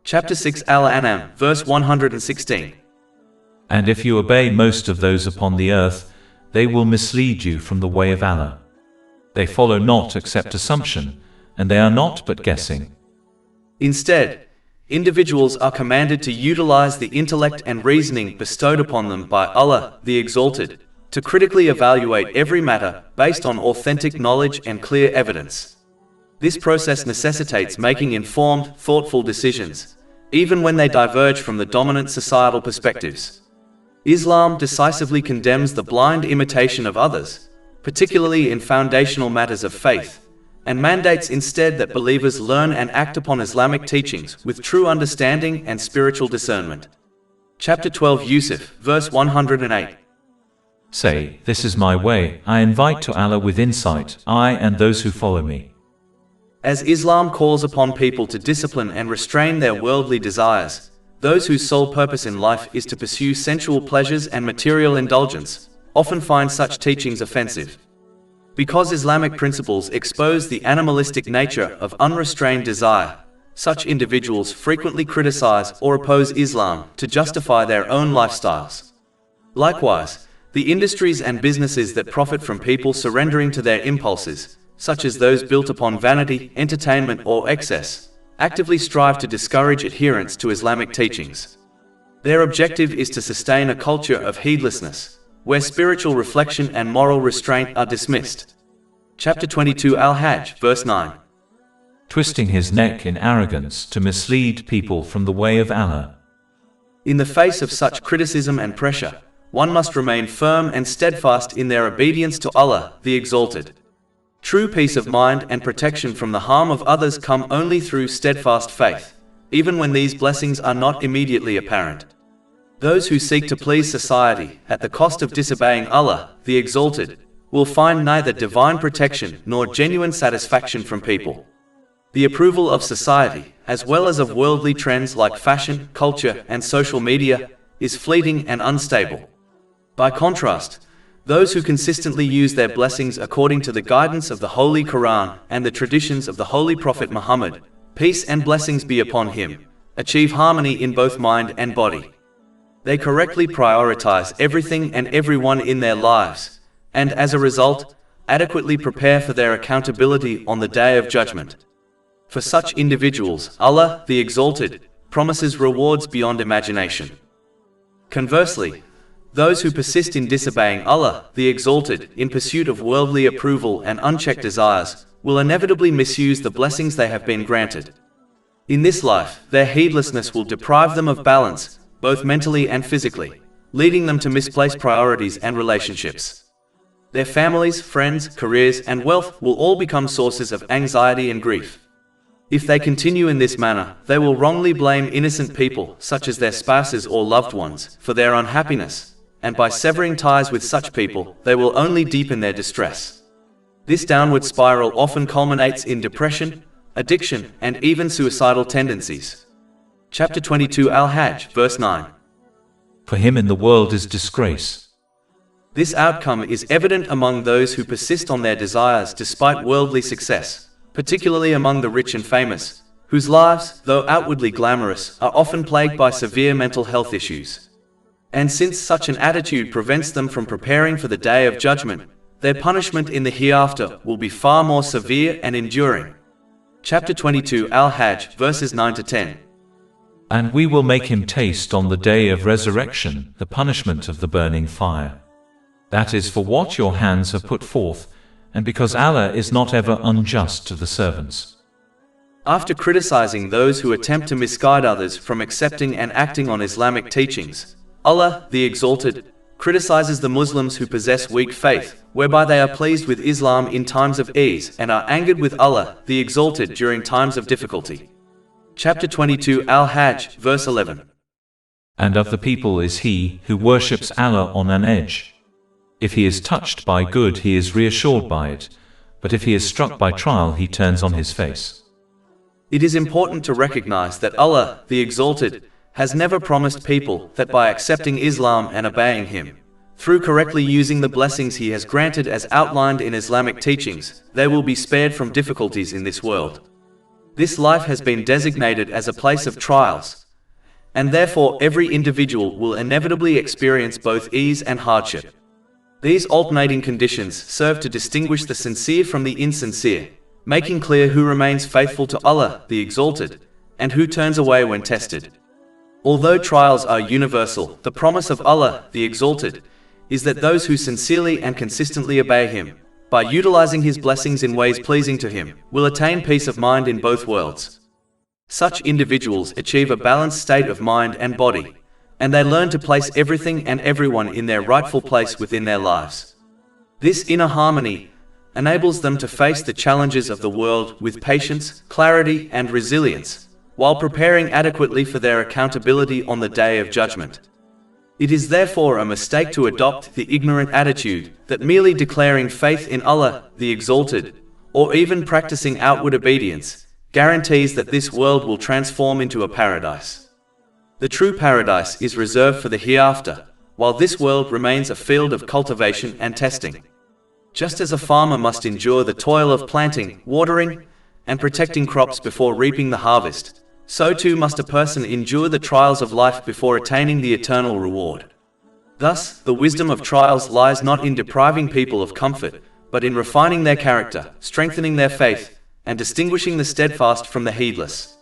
Chapter 6 Al-An'am, verse 116. And if you obey most of those upon the earth, they will mislead you from the way of Allah. They follow not except assumption, and they are not but guessing. Instead, individuals are commanded to utilize the intellect and reasoning bestowed upon them by Allah, the Exalted, to critically evaluate every matter based on authentic knowledge and clear evidence. This process necessitates making informed, thoughtful decisions, even when they diverge from the dominant societal perspectives. Islam decisively condemns the blind imitation of others, particularly in foundational matters of faith, and mandates instead that believers learn and act upon Islamic teachings with true understanding and spiritual discernment. Chapter 12 Yusuf, verse 108. Say, this is my way, I invite to Allah with insight, I and those who follow me. As Islam calls upon people to discipline and restrain their worldly desires, those whose sole purpose in life is to pursue sensual pleasures and material indulgence, often find such teachings offensive. Because Islamic principles expose the animalistic nature of unrestrained desire, such individuals frequently criticize or oppose Islam to justify their own lifestyles. Likewise, the industries and businesses that profit from people surrendering to their impulses, such as those built upon vanity, entertainment, or excess, actively strive to discourage adherence to Islamic teachings. Their objective is to sustain a culture of heedlessness, where spiritual reflection and moral restraint are dismissed. Chapter 22 Al-Hajj, verse 9. Twisting his neck in arrogance to mislead people from the way of Allah. In the face of such criticism and pressure, one must remain firm and steadfast in their obedience to Allah, the Exalted. True peace of mind and protection from the harm of others come only through steadfast faith, even when these blessings are not immediately apparent. Those who seek to please society at the cost of disobeying Allah, the Exalted, will find neither divine protection nor genuine satisfaction from people. The approval of society, as well as of worldly trends like fashion, culture, and social media, is fleeting and unstable. By contrast, those who consistently use their blessings according to the guidance of the Holy Quran and the traditions of the Holy Prophet Muhammad, peace and blessings be upon him, achieve harmony in both mind and body. They correctly prioritize everything and everyone in their lives, and as a result, adequately prepare for their accountability on the Day of Judgment. For such individuals, Allah, the Exalted, promises rewards beyond imagination. Conversely, those who persist in disobeying Allah, the Exalted, in pursuit of worldly approval and unchecked desires, will inevitably misuse the blessings they have been granted. In this life, their heedlessness will deprive them of balance, both mentally and physically, leading them to misplace priorities and relationships. Their families, friends, careers, and wealth will all become sources of anxiety and grief. If they continue in this manner, they will wrongly blame innocent people, such as their spouses or loved ones, for their unhappiness, and by severing ties with such people, they will only deepen their distress. This downward spiral often culminates in depression, addiction, and even suicidal tendencies. Chapter 22 Al-Hajj, verse 9. For him in the world is disgrace. This outcome is evident among those who persist on their desires despite worldly success, particularly among the rich and famous, whose lives, though outwardly glamorous, are often plagued by severe mental health issues. And since such an attitude prevents them from preparing for the Day of Judgment, their punishment in the hereafter will be far more severe and enduring. Chapter 22 Al-Hajj, verses 9 to 10. And we will make him taste on the day of resurrection the punishment of the burning fire. That is for what your hands have put forth, and because Allah is not ever unjust to the servants. After criticizing those who attempt to misguide others from accepting and acting on Islamic teachings, Allah, the Exalted, criticizes the Muslims who possess weak faith, whereby they are pleased with Islam in times of ease and are angered with Allah, the Exalted, during times of difficulty. Chapter 22 Al-Hajj, verse 11. And of the people is he who worships Allah on an edge. If he is touched by good, he is reassured by it, but if he is struck by trial, he turns on his face. It is important to recognize that Allah, the Exalted, has never promised people that by accepting Islam and obeying Him, through correctly using the blessings He has granted as outlined in Islamic teachings, they will be spared from difficulties in this world. This life has been designated as a place of trials, and therefore every individual will inevitably experience both ease and hardship. These alternating conditions serve to distinguish the sincere from the insincere, making clear who remains faithful to Allah, the Exalted, and who turns away when tested. Although trials are universal, the promise of Allah, the Exalted, is that those who sincerely and consistently obey Him, by utilizing His blessings in ways pleasing to Him, will attain peace of mind in both worlds. Such individuals achieve a balanced state of mind and body, and they learn to place everything and everyone in their rightful place within their lives. This inner harmony enables them to face the challenges of the world with patience, clarity, and resilience, while preparing adequately for their accountability on the Day of Judgment. It is therefore a mistake to adopt the ignorant attitude that merely declaring faith in Allah, the Exalted, or even practicing outward obedience, guarantees that this world will transform into a paradise. The true paradise is reserved for the hereafter, while this world remains a field of cultivation and testing. Just as a farmer must endure the toil of planting, watering, and protecting crops before reaping the harvest, so too must a person endure the trials of life before attaining the eternal reward. Thus, the wisdom of trials lies not in depriving people of comfort, but in refining their character, strengthening their faith, and distinguishing the steadfast from the heedless.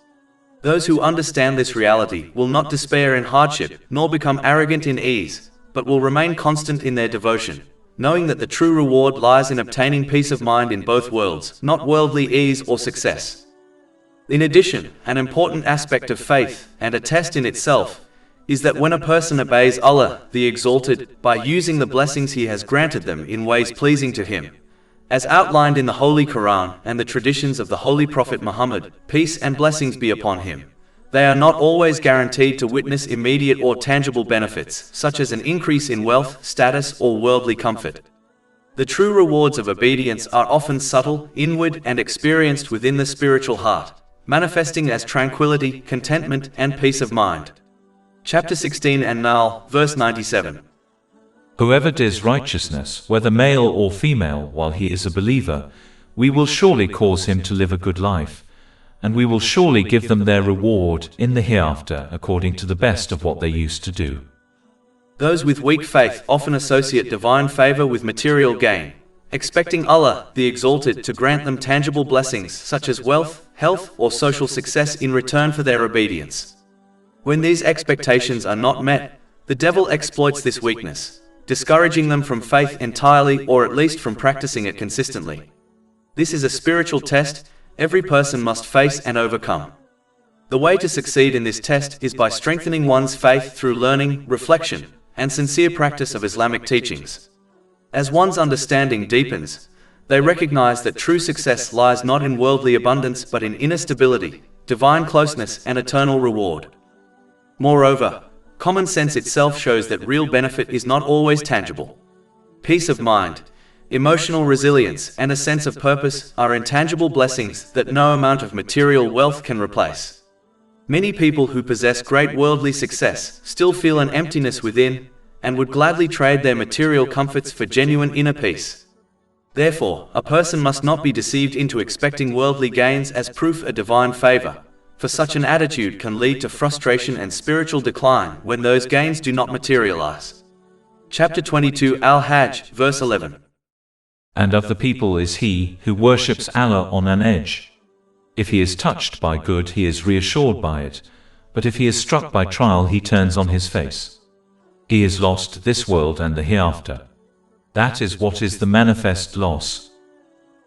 Those who understand this reality will not despair in hardship, nor become arrogant in ease, but will remain constant in their devotion, knowing that the true reward lies in obtaining peace of mind in both worlds, not worldly ease or success. In addition, an important aspect of faith, and a test in itself, is that when a person obeys Allah, the Exalted, by using the blessings He has granted them in ways pleasing to Him, as outlined in the Holy Quran and the traditions of the Holy Prophet Muhammad, peace and blessings be upon him, they are not always guaranteed to witness immediate or tangible benefits, such as an increase in wealth, status, or worldly comfort. The true rewards of obedience are often subtle, inward, and experienced within the spiritual heart, manifesting as tranquility, contentment, and peace of mind. Chapter 16 An-Nahl, verse 97. Whoever does righteousness, whether male or female, while he is a believer, we will surely cause him to live a good life, and we will surely give them their reward in the hereafter according to the best of what they used to do. Those with weak faith often associate divine favor with material gain, expecting Allah, the Exalted, to grant them tangible blessings such as wealth, health, or social success in return for their obedience. When these expectations are not met, the devil exploits this weakness, discouraging them from faith entirely or at least from practicing it consistently. This is a spiritual test every person must face and overcome. The way to succeed in this test is by strengthening one's faith through learning, reflection, and sincere practice of Islamic teachings. As one's understanding deepens, they recognize that true success lies not in worldly abundance but in inner stability, divine closeness, and eternal reward. Moreover, common sense itself shows that real benefit is not always tangible. Peace of mind, emotional resilience, and a sense of purpose are intangible blessings that no amount of material wealth can replace. Many people who possess great worldly success still feel an emptiness within, and would gladly trade their material comforts for genuine inner peace. Therefore, a person must not be deceived into expecting worldly gains as proof of divine favor, for such an attitude can lead to frustration and spiritual decline when those gains do not materialize. Chapter 22 Al-Hajj, verse 11. And of the people is he who worships Allah on an edge. If he is touched by good, he is reassured by it, but if he is struck by trial, he turns on his face. He is lost this world and the hereafter. That is what is the manifest loss.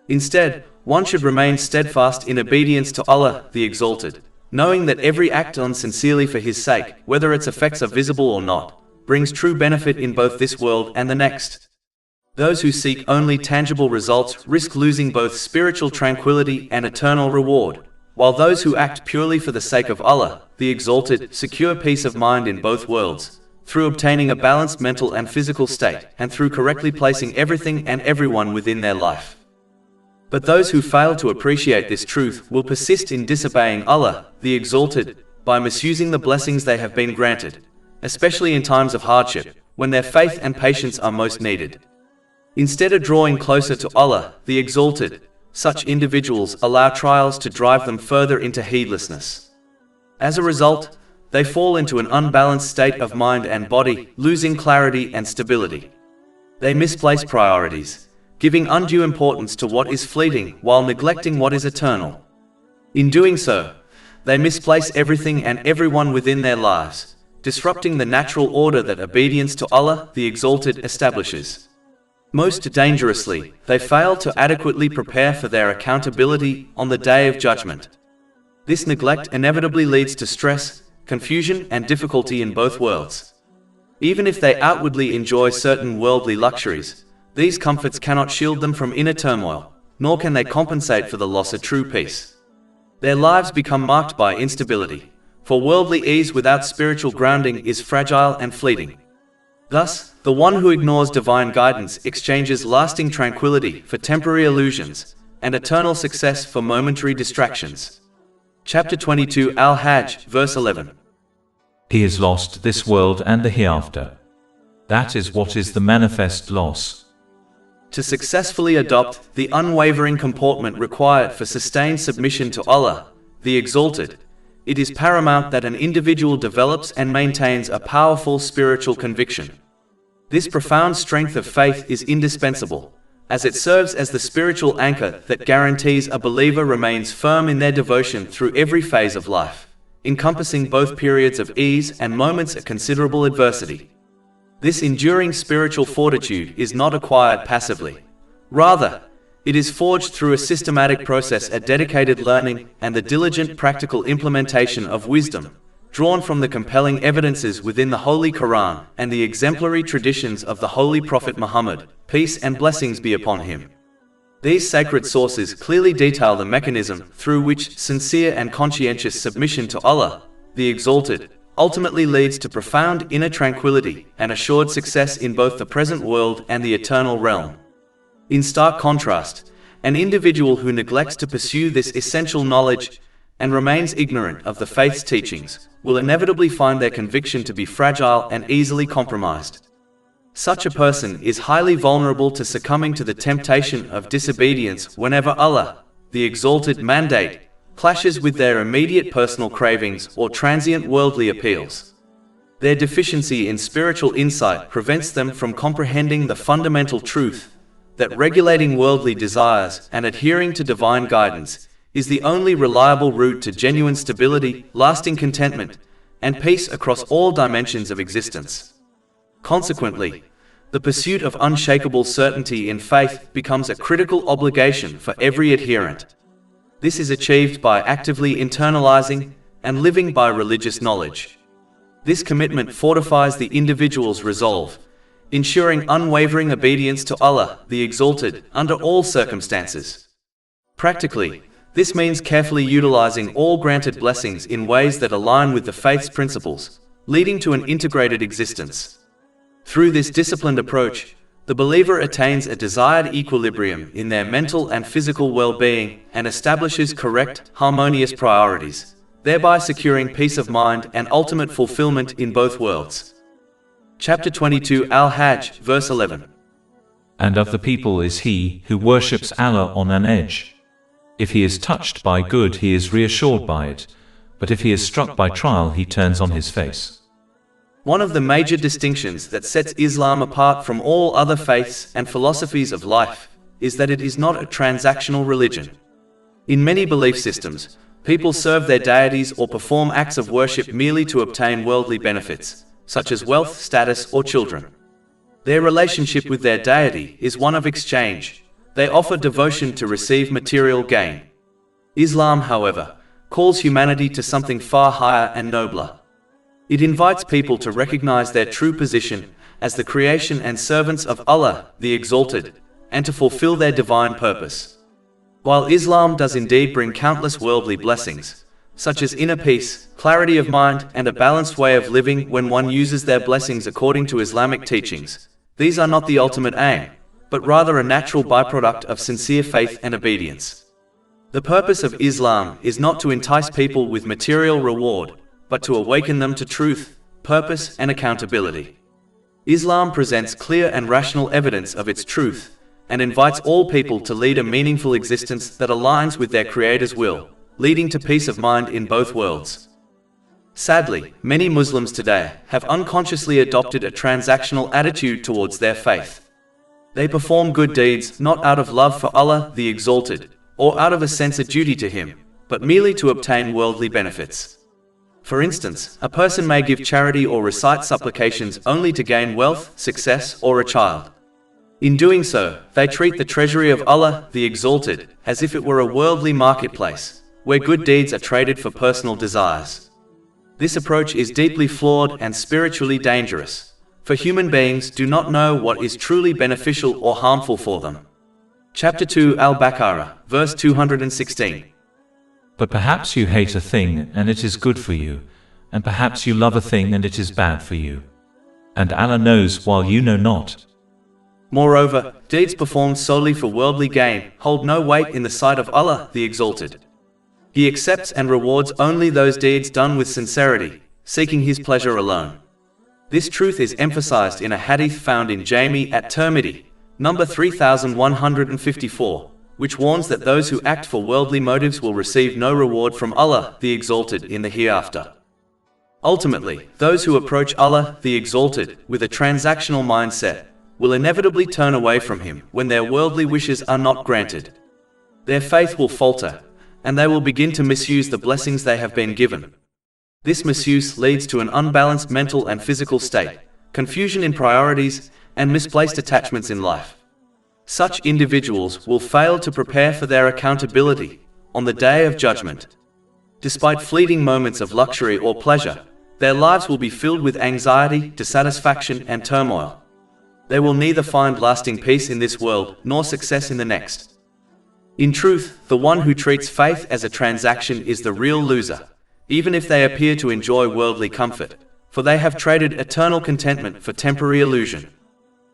Instead, one should remain steadfast in obedience to Allah, the Exalted, knowing that every act done sincerely for His sake, whether its effects are visible or not, brings true benefit in both this world and the next. Those who seek only tangible results risk losing both spiritual tranquility and eternal reward, while those who act purely for the sake of Allah, the Exalted, secure peace of mind in both worlds, through obtaining a balanced mental and physical state, and through correctly placing everything and everyone within their life. But those who fail to appreciate this truth will persist in disobeying Allah, the Exalted, by misusing the blessings they have been granted, especially in times of hardship, when their faith and patience are most needed. Instead of drawing closer to Allah, the Exalted, such individuals allow trials to drive them further into heedlessness. As a result, they fall into an unbalanced state of mind and body, losing clarity and stability. They misplace priorities, giving undue importance to what is fleeting while neglecting what is eternal. In doing so, they misplace everything and everyone within their lives, disrupting the natural order that obedience to Allah, the Exalted, establishes. Most dangerously, they fail to adequately prepare for their accountability on the Day of Judgment. This neglect inevitably leads to stress, confusion, and difficulty in both worlds. Even if they outwardly enjoy certain worldly luxuries, these comforts cannot shield them from inner turmoil, nor can they compensate for the loss of true peace. Their lives become marked by instability, for worldly ease without spiritual grounding is fragile and fleeting. Thus, the one who ignores divine guidance exchanges lasting tranquility for temporary illusions, and eternal success for momentary distractions. Chapter 22 Al-Hajj, verse 11. He has lost this world and the hereafter. That is what is the manifest loss. To successfully adopt the unwavering comportment required for sustained submission to Allah, the Exalted, it is paramount that an individual develops and maintains a powerful spiritual conviction. This profound strength of faith is indispensable, as it serves as the spiritual anchor that guarantees a believer remains firm in their devotion through every phase of life, encompassing both periods of ease and moments of considerable adversity. This enduring spiritual fortitude is not acquired passively. Rather, it is forged through a systematic process of dedicated learning and the diligent practical implementation of wisdom, drawn from the compelling evidences within the Holy Quran and the exemplary traditions of the Holy Prophet Muhammad, peace and blessings be upon him. These sacred sources clearly detail the mechanism through which sincere and conscientious submission to Allah, the Exalted, ultimately leads to profound inner tranquility and assured success in both the present world and the eternal realm. In stark contrast, an individual who neglects to pursue this essential knowledge and remains ignorant of the faith's teachings will inevitably find their conviction to be fragile and easily compromised. Such a person is highly vulnerable to succumbing to the temptation of disobedience whenever Allah, the Exalted, mandate clashes with their immediate personal cravings or transient worldly appeals. Their deficiency in spiritual insight prevents them from comprehending the fundamental truth that regulating worldly desires and adhering to divine guidance is the only reliable route to genuine stability, lasting contentment, and peace across all dimensions of existence. Consequently, the pursuit of unshakable certainty in faith becomes a critical obligation for every adherent. This is achieved by actively internalizing and living by religious knowledge. This commitment fortifies the individual's resolve, ensuring unwavering obedience to Allah, the Exalted, under all circumstances. Practically, this means carefully utilizing all granted blessings in ways that align with the faith's principles, leading to an integrated existence. Through this disciplined approach, the believer attains a desired equilibrium in their mental and physical well-being and establishes correct, harmonious priorities, thereby securing peace of mind and ultimate fulfillment in both worlds. Chapter 22 Al-Hajj, verse 11. And of the people is he who worships Allah on an edge. If he is touched by good, he is reassured by it, but if he is struck by trial, he turns on his face. One of the major distinctions that sets Islam apart from all other faiths and philosophies of life is that it is not a transactional religion. In many belief systems, people serve their deities or perform acts of worship merely to obtain worldly benefits, such as wealth, status, or children. Their relationship with their deity is one of exchange, They offer devotion to receive material gain. Islam, however, calls humanity to something far higher and nobler. It invites people to recognize their true position as the creation and servants of Allah, the Exalted, and to fulfill their divine purpose. While Islam does indeed bring countless worldly blessings, such as inner peace, clarity of mind, and a balanced way of living when one uses their blessings according to Islamic teachings, these are not the ultimate aim, but rather a natural byproduct of sincere faith and obedience. The purpose of Islam is not to entice people with material reward, but to awaken them to truth, purpose, and accountability. Islam presents clear and rational evidence of its truth, and invites all people to lead a meaningful existence that aligns with their Creator's will, leading to peace of mind in both worlds. Sadly, many Muslims today have unconsciously adopted a transactional attitude towards their faith. They perform good deeds not out of love for Allah, the Exalted, or out of a sense of duty to Him, but merely to obtain worldly benefits. For instance, a person may give charity or recite supplications only to gain wealth, success, or a child. In doing so, they treat the treasury of Allah, the Exalted, as if it were a worldly marketplace, where good deeds are traded for personal desires. This approach is deeply flawed and spiritually dangerous, for human beings do not know what is truly beneficial or harmful for them. Chapter 2 Al-Baqarah, verse 216. But perhaps you hate a thing and it is good for you, and perhaps you love a thing and it is bad for you. And Allah knows while you know not. Moreover, deeds performed solely for worldly gain hold no weight in the sight of Allah, the Exalted. He accepts and rewards only those deeds done with sincerity, seeking His pleasure alone. This truth is emphasized in a hadith found in Jami at Tirmidhi, number 3154, which warns that those who act for worldly motives will receive no reward from Allah, the Exalted, in the hereafter. Ultimately, those who approach Allah, the Exalted, with a transactional mindset, will inevitably turn away from Him when their worldly wishes are not granted. Their faith will falter, and they will begin to misuse the blessings they have been given. This misuse leads to an unbalanced mental and physical state, confusion in priorities, and misplaced attachments in life. Such individuals will fail to prepare for their accountability on the Day of Judgment. Despite fleeting moments of luxury or pleasure, their lives will be filled with anxiety, dissatisfaction, and turmoil. They will neither find lasting peace in this world nor success in the next. In truth, the one who treats faith as a transaction is the real loser, even if they appear to enjoy worldly comfort, for they have traded eternal contentment for temporary illusion.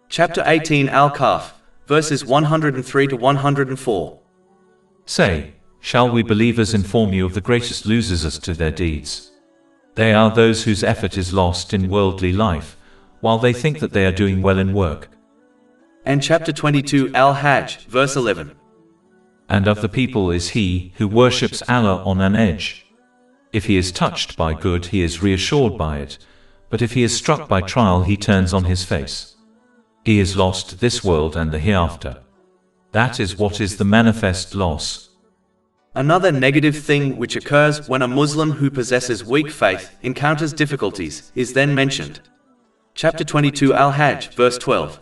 Chapter 18 Al-Kahf, verses 103 to 104. Say, shall we believers inform you of the greatest losers as to their deeds? They are those whose effort is lost in worldly life, while they think that they are doing well in work. And chapter 22 Al-Hajj, verse 11. And of the people is he who worships Allah on an edge. If he is touched by good, he is reassured by it, but if he is struck by trial, he turns on his face. He is lost this world and the hereafter. That is what is the manifest loss. Another negative thing which occurs when a Muslim who possesses weak faith encounters difficulties is then mentioned. Chapter 22 Al-Hajj, verse 12.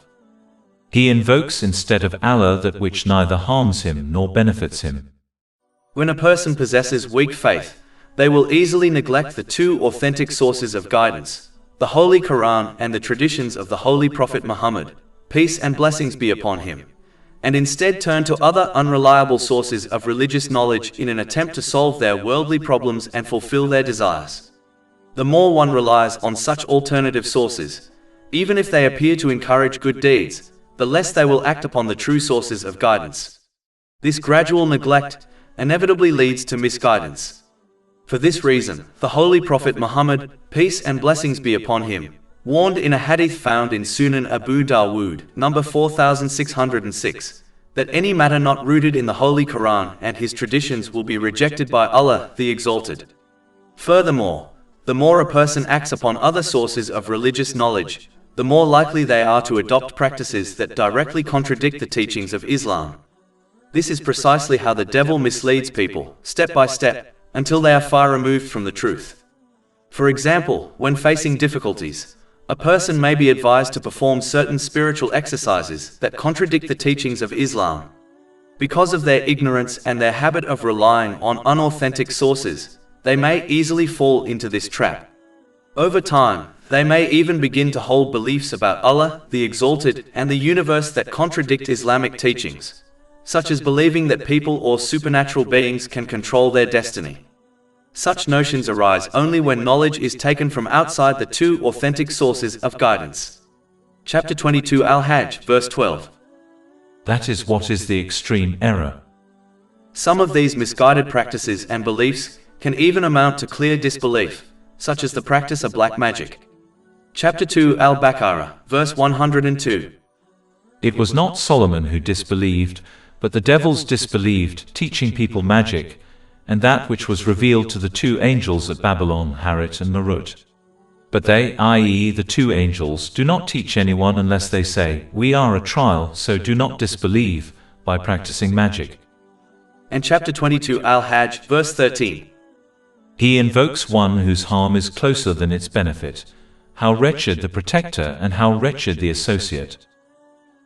He invokes instead of Allah that which neither harms him nor benefits him. When a person possesses weak faith, they will easily neglect the two authentic sources of guidance, the Holy Quran and the traditions of the Holy Prophet Muhammad, peace and blessings be upon him, and instead turn to other unreliable sources of religious knowledge in an attempt to solve their worldly problems and fulfill their desires. The more one relies on such alternative sources, even if they appear to encourage good deeds, the less they will act upon the true sources of guidance. This gradual neglect inevitably leads to misguidance. For this reason, the Holy Prophet Muhammad, peace and blessings be upon him, warned in a hadith found in Sunan Abu Dawood, number 4606, that any matter not rooted in the Holy Quran and his traditions will be rejected by Allah, the Exalted. Furthermore, the more a person acts upon other sources of religious knowledge, the more likely they are to adopt practices that directly contradict the teachings of Islam. This is precisely how the devil misleads people, step by step, until they are far removed from the truth. For example, when facing difficulties, a person may be advised to perform certain spiritual exercises that contradict the teachings of Islam, Because of their ignorance and their habit of relying on unauthentic sources, they may easily fall into this trap. Over time, they may even begin to hold beliefs about Allah, the Exalted, and the universe that contradict Islamic teachings, such as believing that people or supernatural beings can control their destiny. Such notions arise only when knowledge is taken from outside the two authentic sources of guidance. Chapter 22 Al-Hajj, verse 12. That is what is the extreme error. Some of these misguided practices and beliefs can even amount to clear disbelief, such as the practice of black magic. Chapter 2 Al-Baqarah, verse 102. It was not Solomon who disbelieved, but the devils disbelieved, teaching people magic, and that which was revealed to the two angels at Babylon, Harut and Marut. But they, i.e. the two angels, do not teach anyone unless they say, "We are a trial, so do not disbelieve," by practicing magic. And chapter 22 Al-Hajj, verse 13. He invokes one whose harm is closer than its benefit. How wretched the protector and how wretched the associate.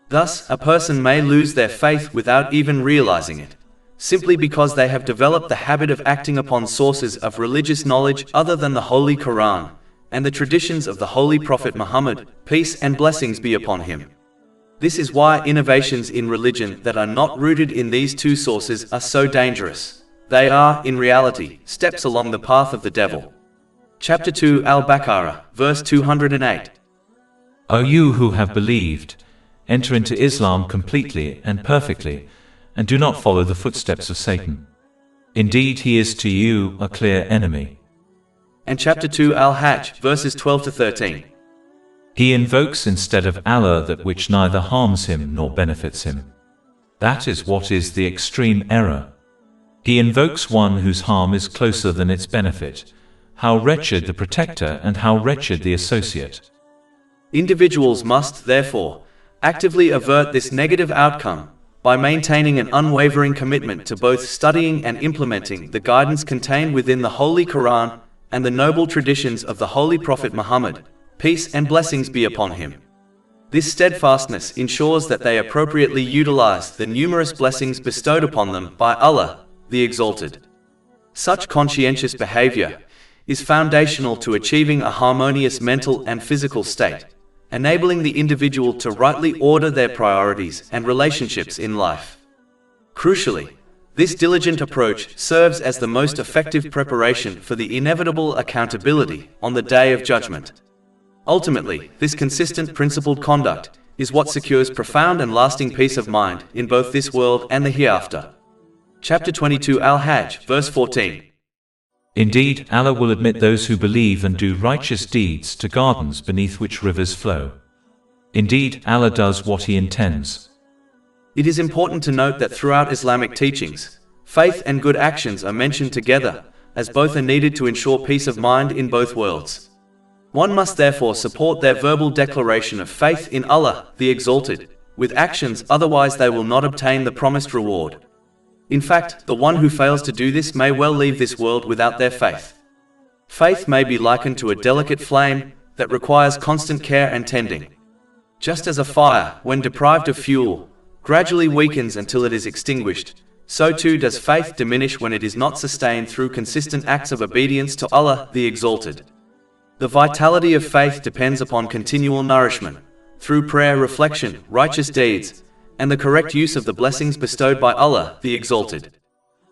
Thus, a person may lose their faith without even realizing it, simply because they have developed the habit of acting upon sources of religious knowledge other than the Holy Quran and the traditions of the Holy Prophet Muhammad, peace and blessings be upon him. This is why innovations in religion that are not rooted in these two sources are so dangerous. They are, in reality, steps along the path of the devil. Chapter 2 Al-Baqarah, verse 208. O you who have believed, enter into Islam completely and perfectly, and do not follow the footsteps of Satan. Indeed, he is to you a clear enemy. And chapter 2 Al-Hajj, verses 12 to 13. He invokes instead of Allah that which neither harms him nor benefits him. That is what is the extreme error. He invokes one whose harm is closer than its benefit. How wretched the protector and how wretched the associate. Individuals must, therefore, actively avert this negative outcome by maintaining an unwavering commitment to both studying and implementing the guidance contained within the Holy Quran and the noble traditions of the Holy Prophet Muhammad, peace and blessings be upon him. This steadfastness ensures that they appropriately utilize the numerous blessings bestowed upon them by Allah, the Exalted. Such conscientious behavior is foundational to achieving a harmonious mental and physical state, enabling the individual to rightly order their priorities and relationships in life. Crucially, this diligent approach serves as the most effective preparation for the inevitable accountability on the Day of Judgment. Ultimately, this consistent principled conduct is what secures profound and lasting peace of mind in both this world and the hereafter. Chapter 22 Al-Hajj, verse 14. Indeed, Allah will admit those who believe and do righteous deeds to gardens beneath which rivers flow. Indeed, Allah does what He intends. It is important to note that throughout Islamic teachings, faith and good actions are mentioned together, as both are needed to ensure peace of mind in both worlds. One must therefore support their verbal declaration of faith in Allah, the Exalted, with actions, otherwise they will not obtain the promised reward. In fact, the one who fails to do this may well leave this world without their faith. Faith may be likened to a delicate flame that requires constant care and tending. Just as a fire, when deprived of fuel, gradually weakens until it is extinguished, so too does faith diminish when it is not sustained through consistent acts of obedience to Allah, the Exalted. The vitality of faith depends upon continual nourishment, through prayer, reflection, righteous deeds, and the correct use of the blessings bestowed by Allah, the Exalted.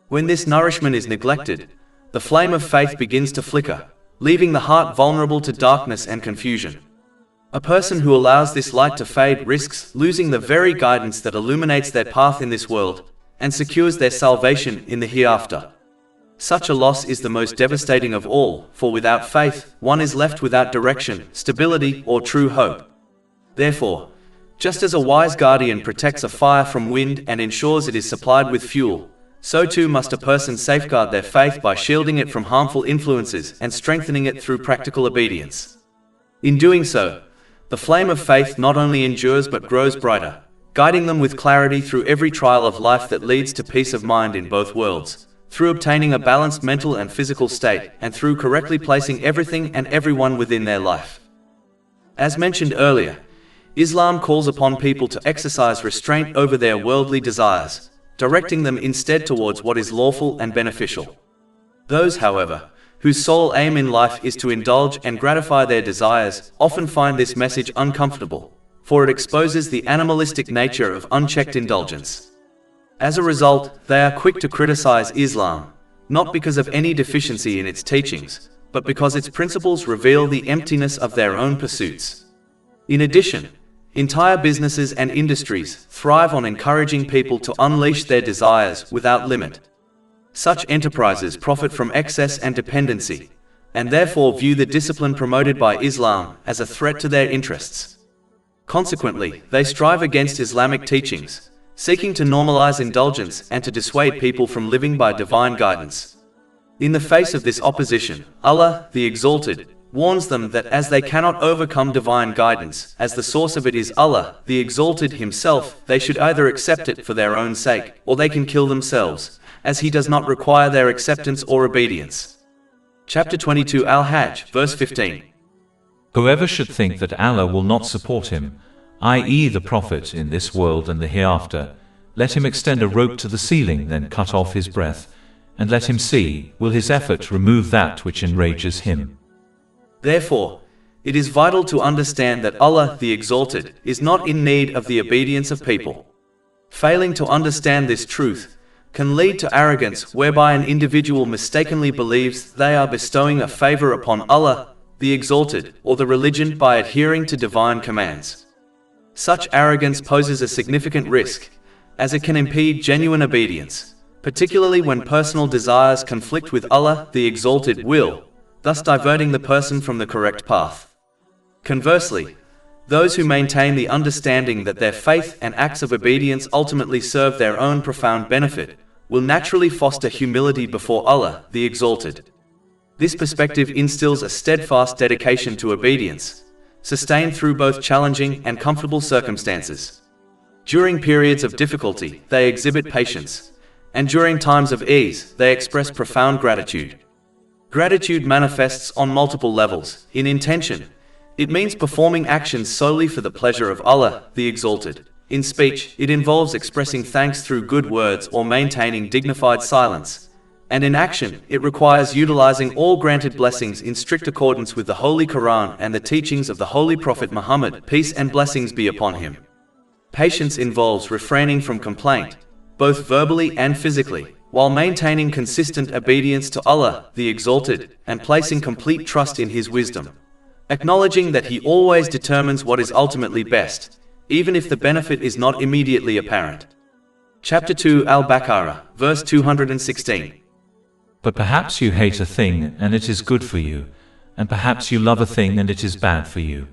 When this nourishment is neglected, the flame of faith begins to flicker, leaving the heart vulnerable to darkness and confusion. A person who allows this light to fade risks losing the very guidance that illuminates their path in this world and secures their salvation in the hereafter. Such a loss is the most devastating of all, for without faith, one is left without direction, stability, or true hope. Therefore, just as a wise guardian protects a fire from wind and ensures it is supplied with fuel, so too must a person safeguard their faith by shielding it from harmful influences and strengthening it through practical obedience. In doing so, the flame of faith not only endures but grows brighter, guiding them with clarity through every trial of life that leads to peace of mind in both worlds, through obtaining a balanced mental and physical state, and through correctly placing everything and everyone within their life. As mentioned earlier, Islam calls upon people to exercise restraint over their worldly desires, directing them instead towards what is lawful and beneficial. Those, however, whose sole aim in life is to indulge and gratify their desires, often find this message uncomfortable, for it exposes the animalistic nature of unchecked indulgence. As a result, they are quick to criticize Islam, not because of any deficiency in its teachings, but because its principles reveal the emptiness of their own pursuits. In addition, entire businesses and industries thrive on encouraging people to unleash their desires without limit. Such enterprises profit from excess and dependency, and therefore view the discipline promoted by Islam as a threat to their interests. Consequently, they strive against Islamic teachings, seeking to normalize indulgence and to dissuade people from living by divine guidance. In the face of this opposition, Allah, the Exalted, warns them that as they cannot overcome divine guidance, as the source of it is Allah, the Exalted Himself, they should either accept it for their own sake, or they can kill themselves, as He does not require their acceptance or obedience. Chapter 22 Al-Hajj, verse 15. Whoever should think that Allah will not support him, i.e. the Prophet in this world and the hereafter, let him extend a rope to the ceiling, then cut off his breath, and let him see, will his effort remove that which enrages him. Therefore, it is vital to understand that Allah, the Exalted, is not in need of the obedience of people. Failing to understand this truth can lead to arrogance, whereby an individual mistakenly believes they are bestowing a favor upon Allah, the Exalted, or the religion by adhering to divine commands. Such arrogance poses a significant risk, as it can impede genuine obedience, particularly when personal desires conflict with Allah, the Exalted will, thus diverting the person from the correct path. Conversely, those who maintain the understanding that their faith and acts of obedience ultimately serve their own profound benefit will naturally foster humility before Allah, the Exalted. This perspective instills a steadfast dedication to obedience, sustained through both challenging and comfortable circumstances. During periods of difficulty, they exhibit patience, and during times of ease, they express profound gratitude. Gratitude manifests on multiple levels. In intention, it means performing actions solely for the pleasure of Allah, the Exalted. In speech, it involves expressing thanks through good words or maintaining dignified silence. And in action, it requires utilizing all granted blessings in strict accordance with the Holy Quran and the teachings of the Holy Prophet Muhammad, peace and blessings be upon him. Patience involves refraining from complaint, both verbally and physically, while maintaining consistent obedience to Allah, the Exalted, and placing complete trust in His wisdom, acknowledging that He always determines what is ultimately best, even if the benefit is not immediately apparent. Chapter 2 Al-Baqarah, verse 216. But perhaps you hate a thing and it is good for you, and perhaps you love a thing and it is bad for you.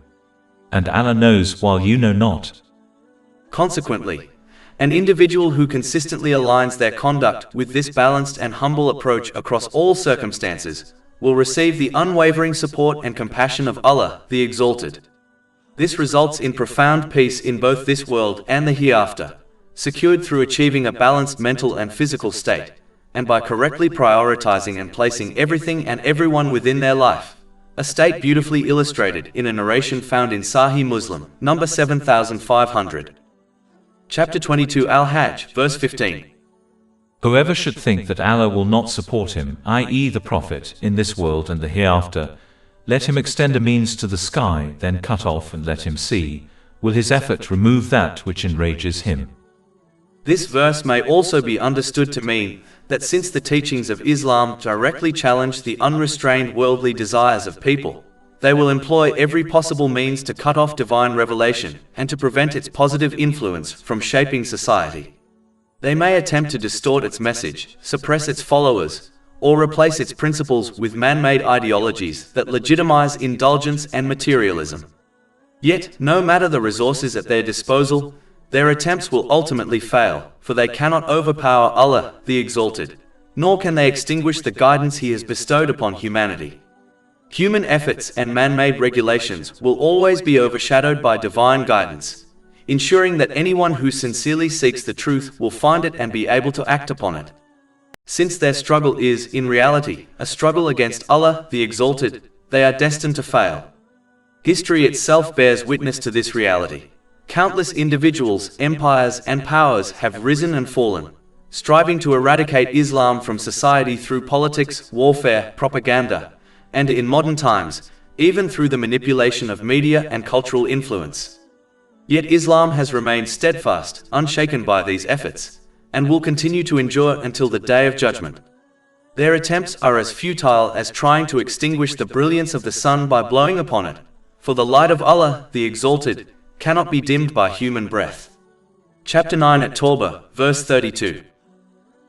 And Allah knows while you know not. Consequently, an individual who consistently aligns their conduct with this balanced and humble approach across all circumstances will receive the unwavering support and compassion of Allah, the Exalted. This results in profound peace in both this world and the hereafter, secured through achieving a balanced mental and physical state, and by correctly prioritizing and placing everything and everyone within their life, a state beautifully illustrated in a narration found in Sahih Muslim, number 7500. Chapter 22 Al-Hajj, verse 15. Whoever should think that Allah will not support him, i.e. the Prophet, in this world and the hereafter, let him extend a means to the sky, then cut off and let him see, will his effort remove that which enrages him. This verse may also be understood to mean that since the teachings of Islam directly challenge the unrestrained worldly desires of people, they will employ every possible means to cut off divine revelation and to prevent its positive influence from shaping society. They may attempt to distort its message, suppress its followers, or replace its principles with man-made ideologies that legitimize indulgence and materialism. Yet, no matter the resources at their disposal, their attempts will ultimately fail, for they cannot overpower Allah, the Exalted, nor can they extinguish the guidance He has bestowed upon humanity. Human efforts and man-made regulations will always be overshadowed by divine guidance, ensuring that anyone who sincerely seeks the truth will find it and be able to act upon it. Since their struggle is, in reality, a struggle against Allah, the Exalted, they are destined to fail. History itself bears witness to this reality. Countless individuals, empires, and powers have risen and fallen, striving to eradicate Islam from society through politics, warfare, propaganda, and in modern times, even through the manipulation of media and cultural influence. Yet Islam has remained steadfast, unshaken by these efforts, and will continue to endure until the Day of Judgment. Their attempts are as futile as trying to extinguish the brilliance of the sun by blowing upon it, for the light of Allah, the Exalted, cannot be dimmed by human breath. Chapter 9 at Tawbah, verse 32.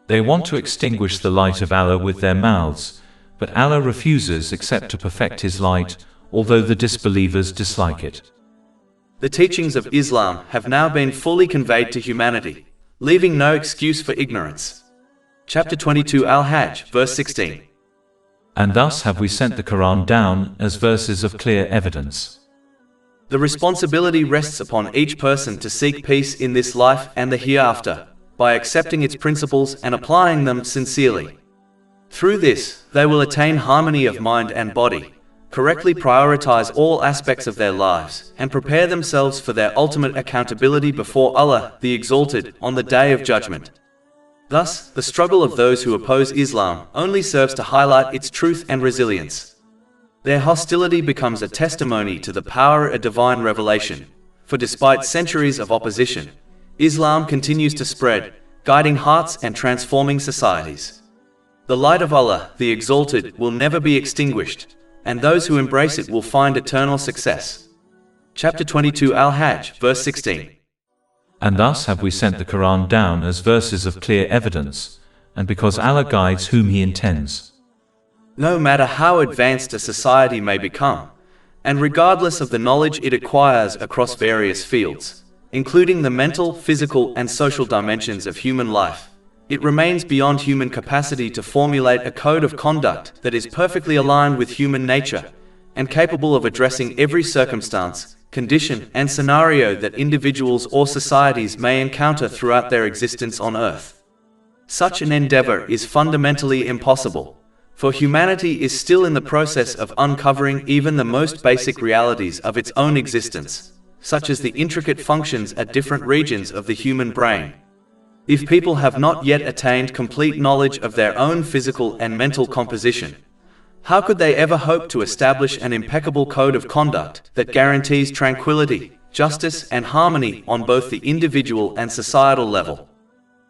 They want to extinguish the light of Allah with their mouths, but Allah refuses except to perfect His light, although the disbelievers dislike it. The teachings of Islam have now been fully conveyed to humanity, leaving no excuse for ignorance. Chapter 22 Al-Hajj, verse 16. And thus have we sent the Quran down as verses of clear evidence. The responsibility rests upon each person to seek peace in this life and the hereafter, by accepting its principles and applying them sincerely. Through this, they will attain harmony of mind and body, correctly prioritize all aspects of their lives, and prepare themselves for their ultimate accountability before Allah, the Exalted, on the Day of Judgment. Thus, the struggle of those who oppose Islam only serves to highlight its truth and resilience. Their hostility becomes a testimony to the power of divine revelation, for despite centuries of opposition, Islam continues to spread, guiding hearts and transforming societies. The light of Allah, the Exalted, will never be extinguished, and those who embrace it will find eternal success. Chapter 22 Al-Hajj, verse 16. And thus have we sent the Quran down as verses of clear evidence, and because Allah guides whom He intends. No matter how advanced a society may become, and regardless of the knowledge it acquires across various fields, including the mental, physical, and social dimensions of human life, it remains beyond human capacity to formulate a code of conduct that is perfectly aligned with human nature, and capable of addressing every circumstance, condition, and scenario that individuals or societies may encounter throughout their existence on Earth. Such an endeavor is fundamentally impossible, for humanity is still in the process of uncovering even the most basic realities of its own existence, such as the intricate functions at different regions of the human brain. If people have not yet attained complete knowledge of their own physical and mental composition, how could they ever hope to establish an impeccable code of conduct that guarantees tranquility, justice, and harmony on both the individual and societal level?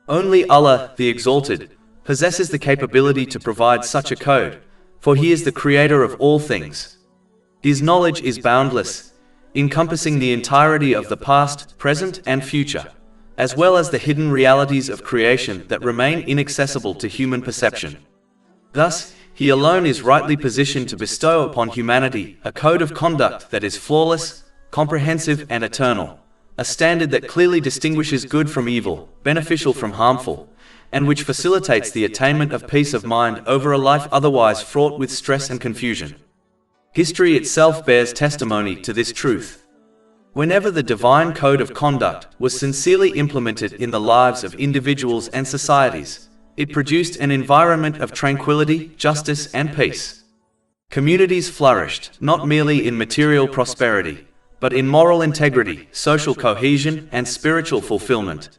Only Allah, the Exalted, possesses the capability to provide such a code, for He is the creator of all things. His knowledge is boundless, encompassing the entirety of the past, present, and future, as well as the hidden realities of creation that remain inaccessible to human perception. Thus, He alone is rightly positioned to bestow upon humanity a code of conduct that is flawless, comprehensive, and eternal, a standard that clearly distinguishes good from evil, beneficial from harmful, and which facilitates the attainment of peace of mind over a life otherwise fraught with stress and confusion. History itself bears testimony to this truth. Whenever the divine code of conduct was sincerely implemented in the lives of individuals and societies, it produced an environment of tranquility, justice, and peace. Communities flourished, not merely in material prosperity, but in moral integrity, social cohesion, and spiritual fulfillment.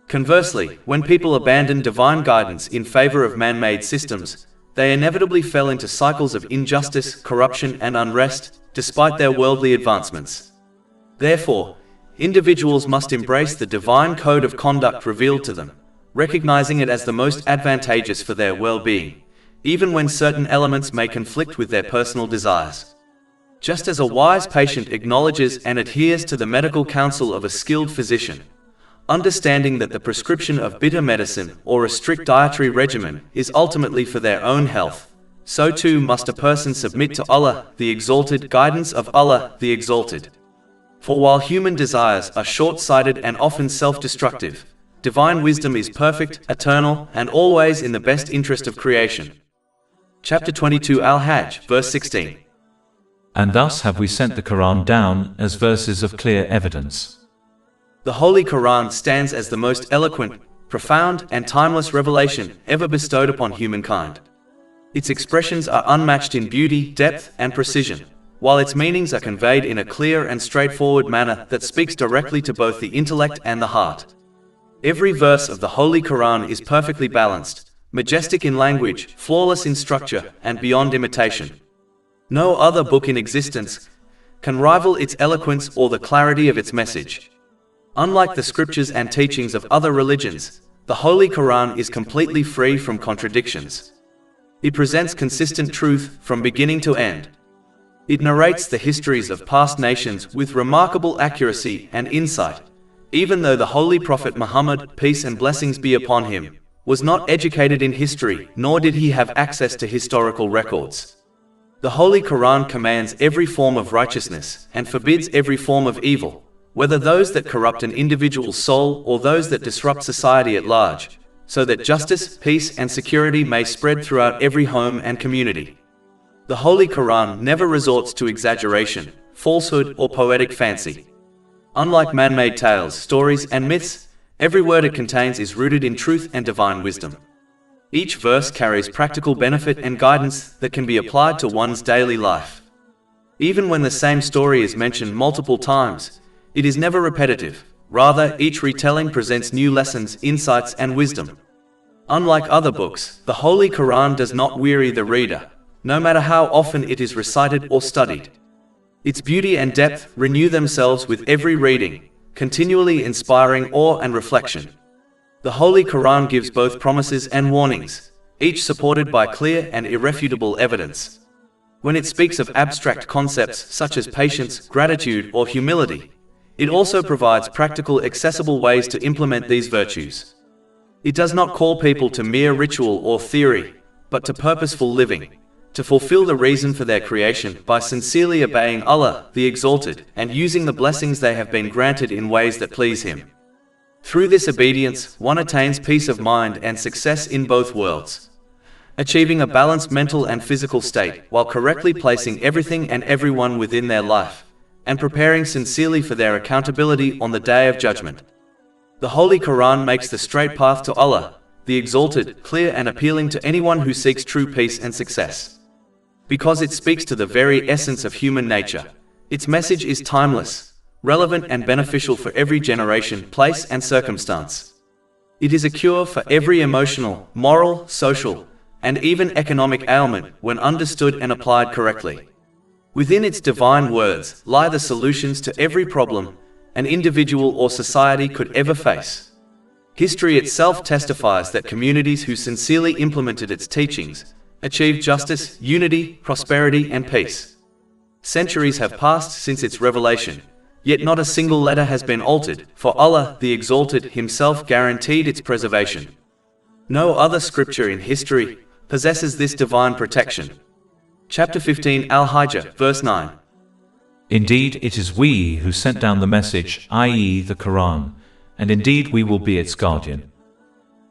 Conversely, when people abandoned divine guidance in favor of man-made systems, they inevitably fell into cycles of injustice, corruption, and unrest, despite their worldly advancements. Therefore, individuals must embrace the divine code of conduct revealed to them, recognizing it as the most advantageous for their well-being, even when certain elements may conflict with their personal desires. Just as a wise patient acknowledges and adheres to the medical counsel of a skilled physician, understanding that the prescription of bitter medicine or a strict dietary regimen is ultimately for their own health, so too must a person submit to Allah, the Exalted, guidance of Allah, the Exalted. For while human desires are short-sighted and often self-destructive, divine wisdom is perfect, eternal, and always in the best interest of creation. Chapter 22 Al-Hajj, verse 16. And thus have we sent the Quran down as verses of clear evidence. The Holy Quran stands as the most eloquent, profound, and timeless revelation ever bestowed upon humankind. Its expressions are unmatched in beauty, depth, and precision, while its meanings are conveyed in a clear and straightforward manner that speaks directly to both the intellect and the heart. Every verse of the Holy Quran is perfectly balanced, majestic in language, flawless in structure, and beyond imitation. No other book in existence can rival its eloquence or the clarity of its message. Unlike the scriptures and teachings of other religions, the Holy Quran is completely free from contradictions. It presents consistent truth from beginning to end. It narrates the histories of past nations with remarkable accuracy and insight, even though the Holy Prophet Muhammad, peace and blessings be upon him, was not educated in history, nor did he have access to historical records. The Holy Quran commands every form of righteousness and forbids every form of evil, whether those that corrupt an individual's soul or those that disrupt society at large, so that justice, peace and security may spread throughout every home and community. The Holy Quran never resorts to exaggeration, falsehood or poetic fancy. Unlike man-made tales, stories and myths, every word it contains is rooted in truth and divine wisdom. Each verse carries practical benefit and guidance that can be applied to one's daily life. Even when the same story is mentioned multiple times, it is never repetitive. Rather, each retelling presents new lessons, insights, and wisdom. Unlike other books, the Holy Quran does not weary the reader, no matter how often it is recited or studied. Its beauty and depth renew themselves with every reading, continually inspiring awe and reflection. The Holy Quran gives both promises and warnings, each supported by clear and irrefutable evidence. When it speaks of abstract concepts such as patience, gratitude, or humility, it also provides practical, accessible ways to implement these virtues. It does not call people to mere ritual or theory, but to purposeful living, to fulfill the reason for their creation by sincerely obeying Allah, the Exalted, and using the blessings they have been granted in ways that please Him. Through this obedience, one attains peace of mind and success in both worlds, achieving a balanced mental and physical state while correctly placing everything and everyone within their life, and preparing sincerely for their accountability on the Day of Judgment. The Holy Quran makes the straight path to Allah, the Exalted, clear and appealing to anyone who seeks true peace and success. Because it speaks to the very essence of human nature, its message is timeless, relevant and beneficial for every generation, place and circumstance. It is a cure for every emotional, moral, social, and even economic ailment when understood and applied correctly. Within its divine words lie the solutions to every problem an individual or society could ever face. History itself testifies that communities who sincerely implemented its teachings achieved justice, unity, prosperity, and peace. Centuries have passed since its revelation, yet not a single letter has been altered, for Allah, the Exalted, Himself guaranteed its preservation. No other scripture in history possesses this divine protection. Chapter 15 Al-Hajj, verse 9. Indeed, it is we who sent down the message, i.e. the Quran, and indeed we will be its guardian.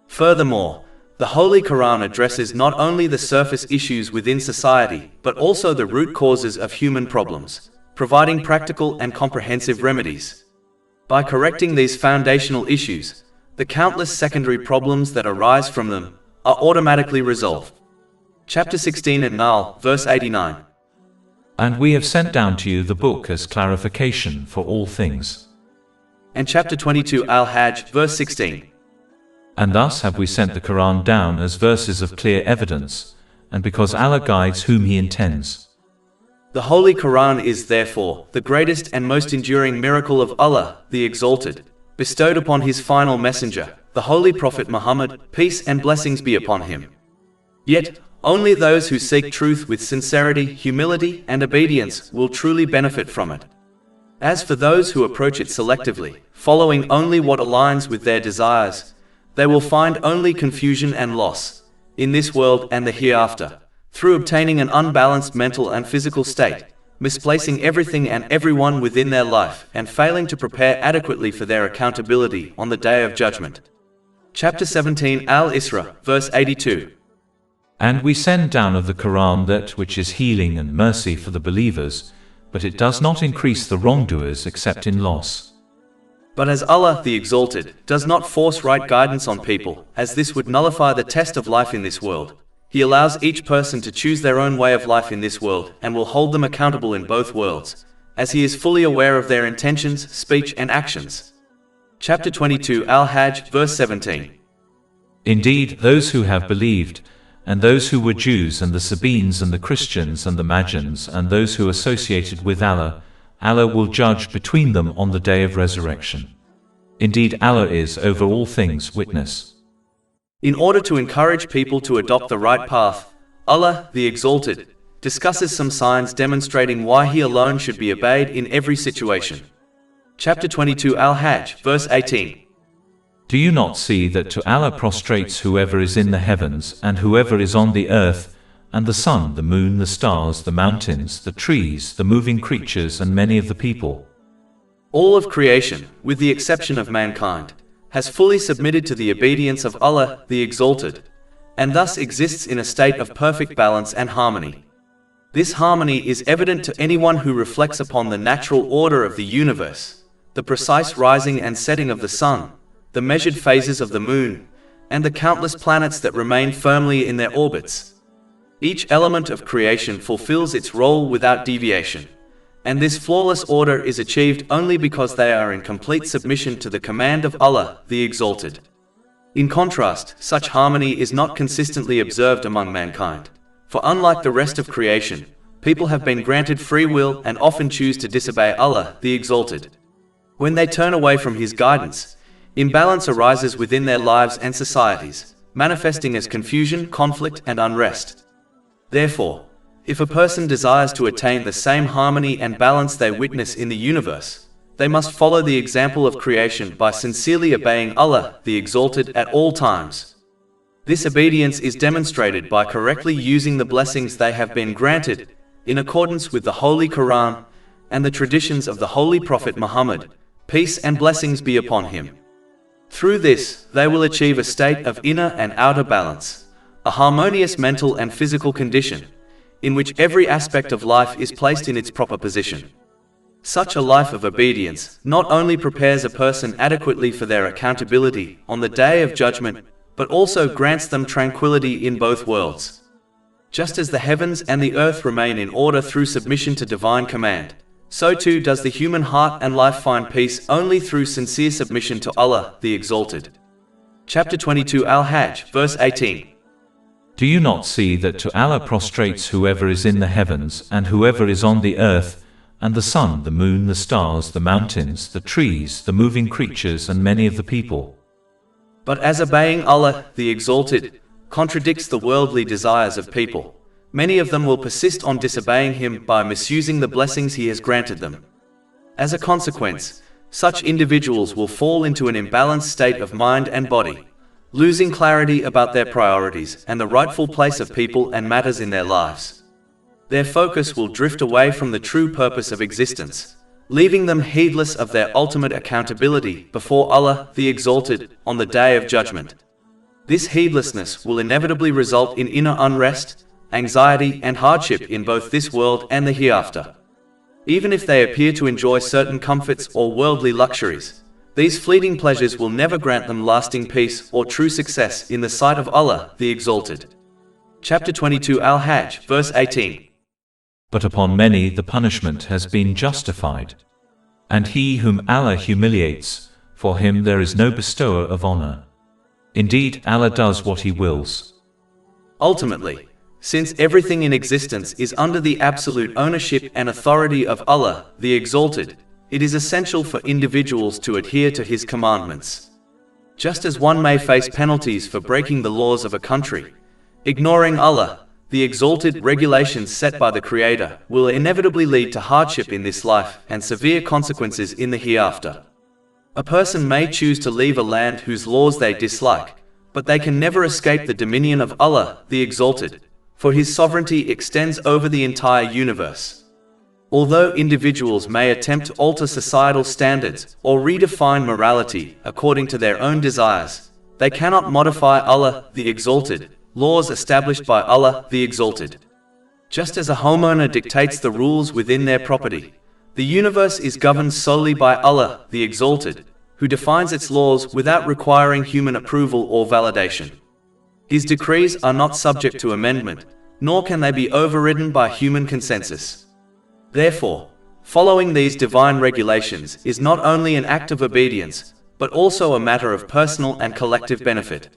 Furthermore, the Holy Quran addresses not only the surface issues within society, but also the root causes of human problems, providing practical and comprehensive remedies. By correcting these foundational issues, the countless secondary problems that arise from them are automatically resolved. Chapter 16 An-Nahl, verse 89. And we have sent down to you the book as clarification for all things. And chapter 22 Al-Hajj, verse 16. And thus have we sent the Quran down as verses of clear evidence, and because Allah guides whom He intends. The Holy Quran is therefore the greatest and most enduring miracle of Allah, the Exalted, bestowed upon His final messenger, the Holy Prophet Muhammad, peace and blessings be upon him. Yet, only those who seek truth with sincerity, humility, and obedience will truly benefit from it. As for those who approach it selectively, following only what aligns with their desires, they will find only confusion and loss, in this world and the hereafter, through obtaining an unbalanced mental and physical state, misplacing everything and everyone within their life, and failing to prepare adequately for their accountability on the Day of Judgment. Chapter 17 Al-Isra, verse 82. And we send down of the Quran that which is healing and mercy for the believers, but it does not increase the wrongdoers except in loss. But as Allah, the Exalted, does not force right guidance on people, as this would nullify the test of life in this world, He allows each person to choose their own way of life in this world and will hold them accountable in both worlds, as He is fully aware of their intentions, speech and actions. Chapter 22 Al-Hajj, verse 17. Indeed, those who have believed, and those who were Jews and the Sabines and the Christians and the Magians and those who associated with Allah, Allah will judge between them on the day of resurrection. Indeed, Allah is over all things witness. In order to encourage people to adopt the right path, Allah, the Exalted, discusses some signs demonstrating why He alone should be obeyed in every situation. Chapter 22 Al-Hajj, verse 18. Do you not see that to Allah prostrates whoever is in the heavens and whoever is on the earth, and the sun, the moon, the stars, the mountains, the trees, the moving creatures, and many of the people? All of creation, with the exception of mankind, has fully submitted to the obedience of Allah, the Exalted, and thus exists in a state of perfect balance and harmony. This harmony is evident to anyone who reflects upon the natural order of the universe, the precise rising and setting of the sun, the measured phases of the moon, and the countless planets that remain firmly in their orbits. Each element of creation fulfills its role without deviation, and this flawless order is achieved only because they are in complete submission to the command of Allah, the Exalted. In contrast, such harmony is not consistently observed among mankind, for unlike the rest of creation, people have been granted free will and often choose to disobey Allah, the Exalted. When they turn away from His guidance, imbalance arises within their lives and societies, manifesting as confusion, conflict, and unrest. Therefore, if a person desires to attain the same harmony and balance they witness in the universe, they must follow the example of creation by sincerely obeying Allah, the Exalted, at all times. This obedience is demonstrated by correctly using the blessings they have been granted, in accordance with the Holy Quran and the traditions of the Holy Prophet Muhammad, peace and blessings be upon him. Through this, they will achieve a state of inner and outer balance, a harmonious mental and physical condition, in which every aspect of life is placed in its proper position. Such a life of obedience not only prepares a person adequately for their accountability on the Day of Judgment, but also grants them tranquility in both worlds. Just as the heavens and the earth remain in order through submission to divine command, so too does the human heart and life find peace only through sincere submission to Allah, the Exalted. Chapter 22 Al-Hajj, verse 18. Do you not see that to Allah prostrates whoever is in the heavens and whoever is on the earth, and the sun, the moon, the stars, the mountains, the trees, the moving creatures, and many of the people? But as obeying Allah, the Exalted, contradicts the worldly desires of people, many of them will persist on disobeying Him by misusing the blessings He has granted them. As a consequence, such individuals will fall into an imbalanced state of mind and body, losing clarity about their priorities and the rightful place of people and matters in their lives. Their focus will drift away from the true purpose of existence, leaving them heedless of their ultimate accountability before Allah, the Exalted, on the Day of Judgment. This heedlessness will inevitably result in inner unrest, anxiety, and hardship in both this world and the hereafter. Even if they appear to enjoy certain comforts or worldly luxuries, these fleeting pleasures will never grant them lasting peace or true success in the sight of Allah, the Exalted. Chapter 22 Al-Hajj, verse 18. But upon many the punishment has been justified. And he whom Allah humiliates, for him there is no bestower of honor. Indeed, Allah does what He wills. Ultimately, since everything in existence is under the absolute ownership and authority of Allah, the Exalted, it is essential for individuals to adhere to His commandments. Just as one may face penalties for breaking the laws of a country, ignoring Allah, the Exalted, regulations set by the Creator will inevitably lead to hardship in this life and severe consequences in the hereafter. A person may choose to leave a land whose laws they dislike, but they can never escape the dominion of Allah, the Exalted, for His sovereignty extends over the entire universe. Although individuals may attempt to alter societal standards or redefine morality according to their own desires, they cannot modify Allah, the Exalted, laws established by Allah, the Exalted. Just as a homeowner dictates the rules within their property, the universe is governed solely by Allah, the Exalted, who defines its laws without requiring human approval or validation. His decrees are not subject to amendment, nor can they be overridden by human consensus. Therefore, following these divine regulations is not only an act of obedience, but also a matter of personal and collective benefit.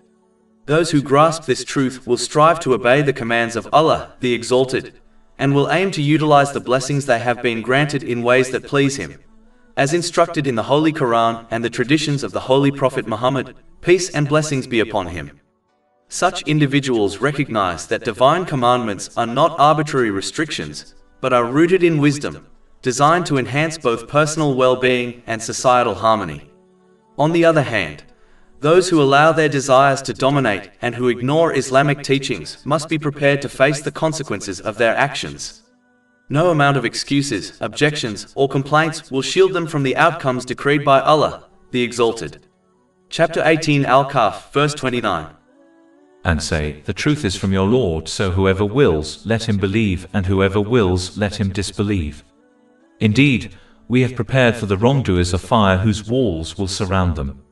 Those who grasp this truth will strive to obey the commands of Allah, the Exalted, and will aim to utilize the blessings they have been granted in ways that please Him, as instructed in the Holy Quran and the traditions of the Holy Prophet Muhammad, peace and blessings be upon him. Such individuals recognize that divine commandments are not arbitrary restrictions, but are rooted in wisdom, designed to enhance both personal well-being and societal harmony. On the other hand, those who allow their desires to dominate and who ignore Islamic teachings must be prepared to face the consequences of their actions. No amount of excuses, objections, or complaints will shield them from the outcomes decreed by Allah, the Exalted. Chapter 18 Al-Kahf, verse 29. And say, the truth is from your Lord, so whoever wills, let him believe, and whoever wills, let him disbelieve. Indeed, we have prepared for the wrongdoers a fire whose walls will surround them.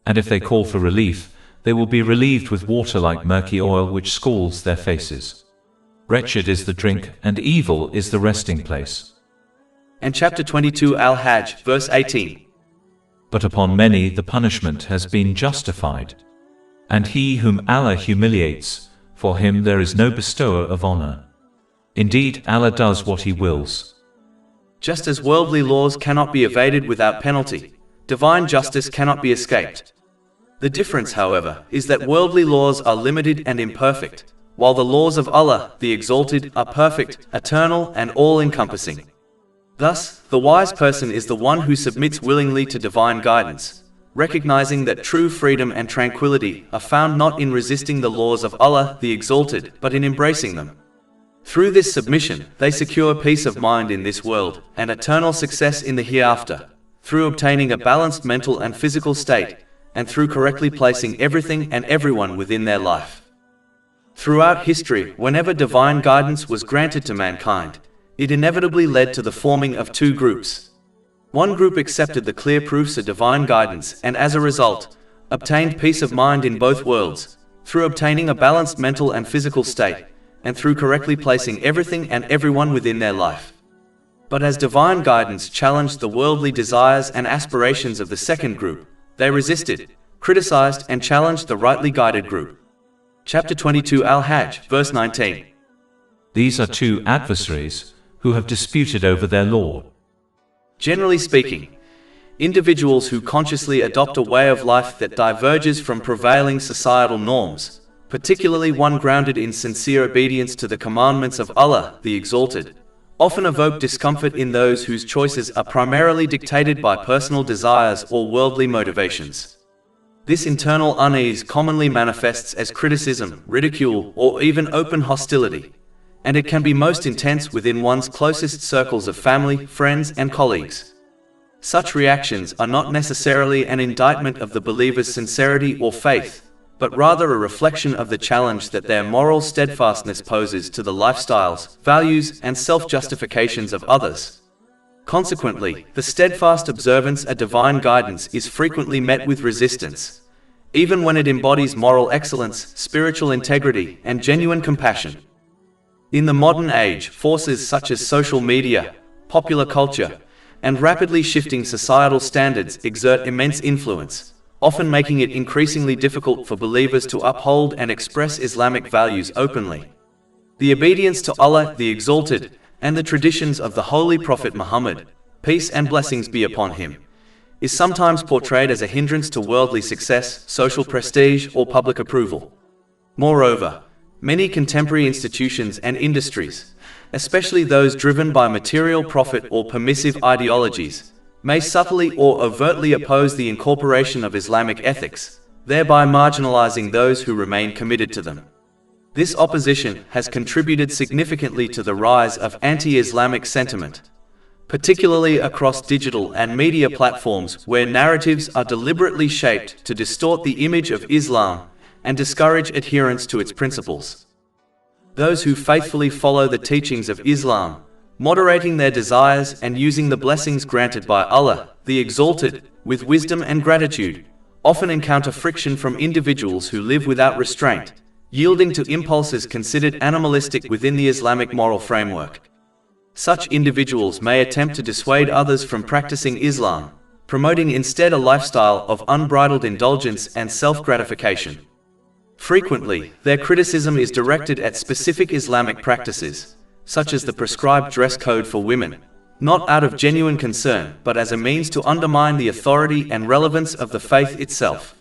And if they call for relief, they will be relieved with water like murky oil which scalds their faces. Wretched is the drink, and evil is the resting place. And chapter 22 Al-Hajj, verse 18. But upon many the punishment has been justified. And he whom Allah humiliates, for him there is no bestower of honor. Indeed, Allah does what He wills. Just as worldly laws cannot be evaded without penalty, divine justice cannot be escaped. The difference, however, is that worldly laws are limited and imperfect, while the laws of Allah, the Exalted, are perfect, eternal, and all-encompassing. Thus, the wise person is the one who submits willingly to divine guidance, recognizing that true freedom and tranquility are found not in resisting the laws of Allah, the Exalted, but in embracing them. Through this submission, they secure peace of mind in this world, and eternal success in the hereafter, through obtaining a balanced mental and physical state, and through correctly placing everything and everyone within their life. Throughout history, whenever divine guidance was granted to mankind, it inevitably led to the forming of two groups. One group accepted the clear proofs of divine guidance and as a result, obtained peace of mind in both worlds, through obtaining a balanced mental and physical state, and through correctly placing everything and everyone within their life. But as divine guidance challenged the worldly desires and aspirations of the second group, they resisted, criticized, and challenged the rightly guided group. Chapter 22 Al-Hajj, verse 19. These are two adversaries who have disputed over their law. Generally speaking, individuals who consciously adopt a way of life that diverges from prevailing societal norms, particularly one grounded in sincere obedience to the commandments of Allah, the Exalted, often evoke discomfort in those whose choices are primarily dictated by personal desires or worldly motivations. This internal unease commonly manifests as criticism, ridicule, or even open hostility, and it can be most intense within one's closest circles of family, friends, and colleagues. Such reactions are not necessarily an indictment of the believer's sincerity or faith, but rather a reflection of the challenge that their moral steadfastness poses to the lifestyles, values, and self-justifications of others. Consequently, the steadfast observance of divine guidance is frequently met with resistance, even when it embodies moral excellence, spiritual integrity, and genuine compassion. In the modern age, forces such as social media, popular culture, and rapidly shifting societal standards exert immense influence, often making it increasingly difficult for believers to uphold and express Islamic values openly. The obedience to Allah, the Exalted, and the traditions of the Holy Prophet Muhammad, peace and blessings be upon him, is sometimes portrayed as a hindrance to worldly success, social prestige, or public approval. Moreover, many contemporary institutions and industries, especially those driven by material profit or permissive ideologies, may subtly or overtly oppose the incorporation of Islamic ethics, thereby marginalizing those who remain committed to them. This opposition has contributed significantly to the rise of anti-Islamic sentiment, particularly across digital and media platforms where narratives are deliberately shaped to distort the image of Islam and discourage adherence to its principles. Those who faithfully follow the teachings of Islam, moderating their desires and using the blessings granted by Allah, the Exalted, with wisdom and gratitude, often encounter friction from individuals who live without restraint, yielding to impulses considered animalistic within the Islamic moral framework. Such individuals may attempt to dissuade others from practicing Islam, promoting instead a lifestyle of unbridled indulgence and self-gratification. Frequently, their criticism is directed at specific Islamic practices, such as the prescribed dress code for women, not out of genuine concern but as a means to undermine the authority and relevance of the faith itself.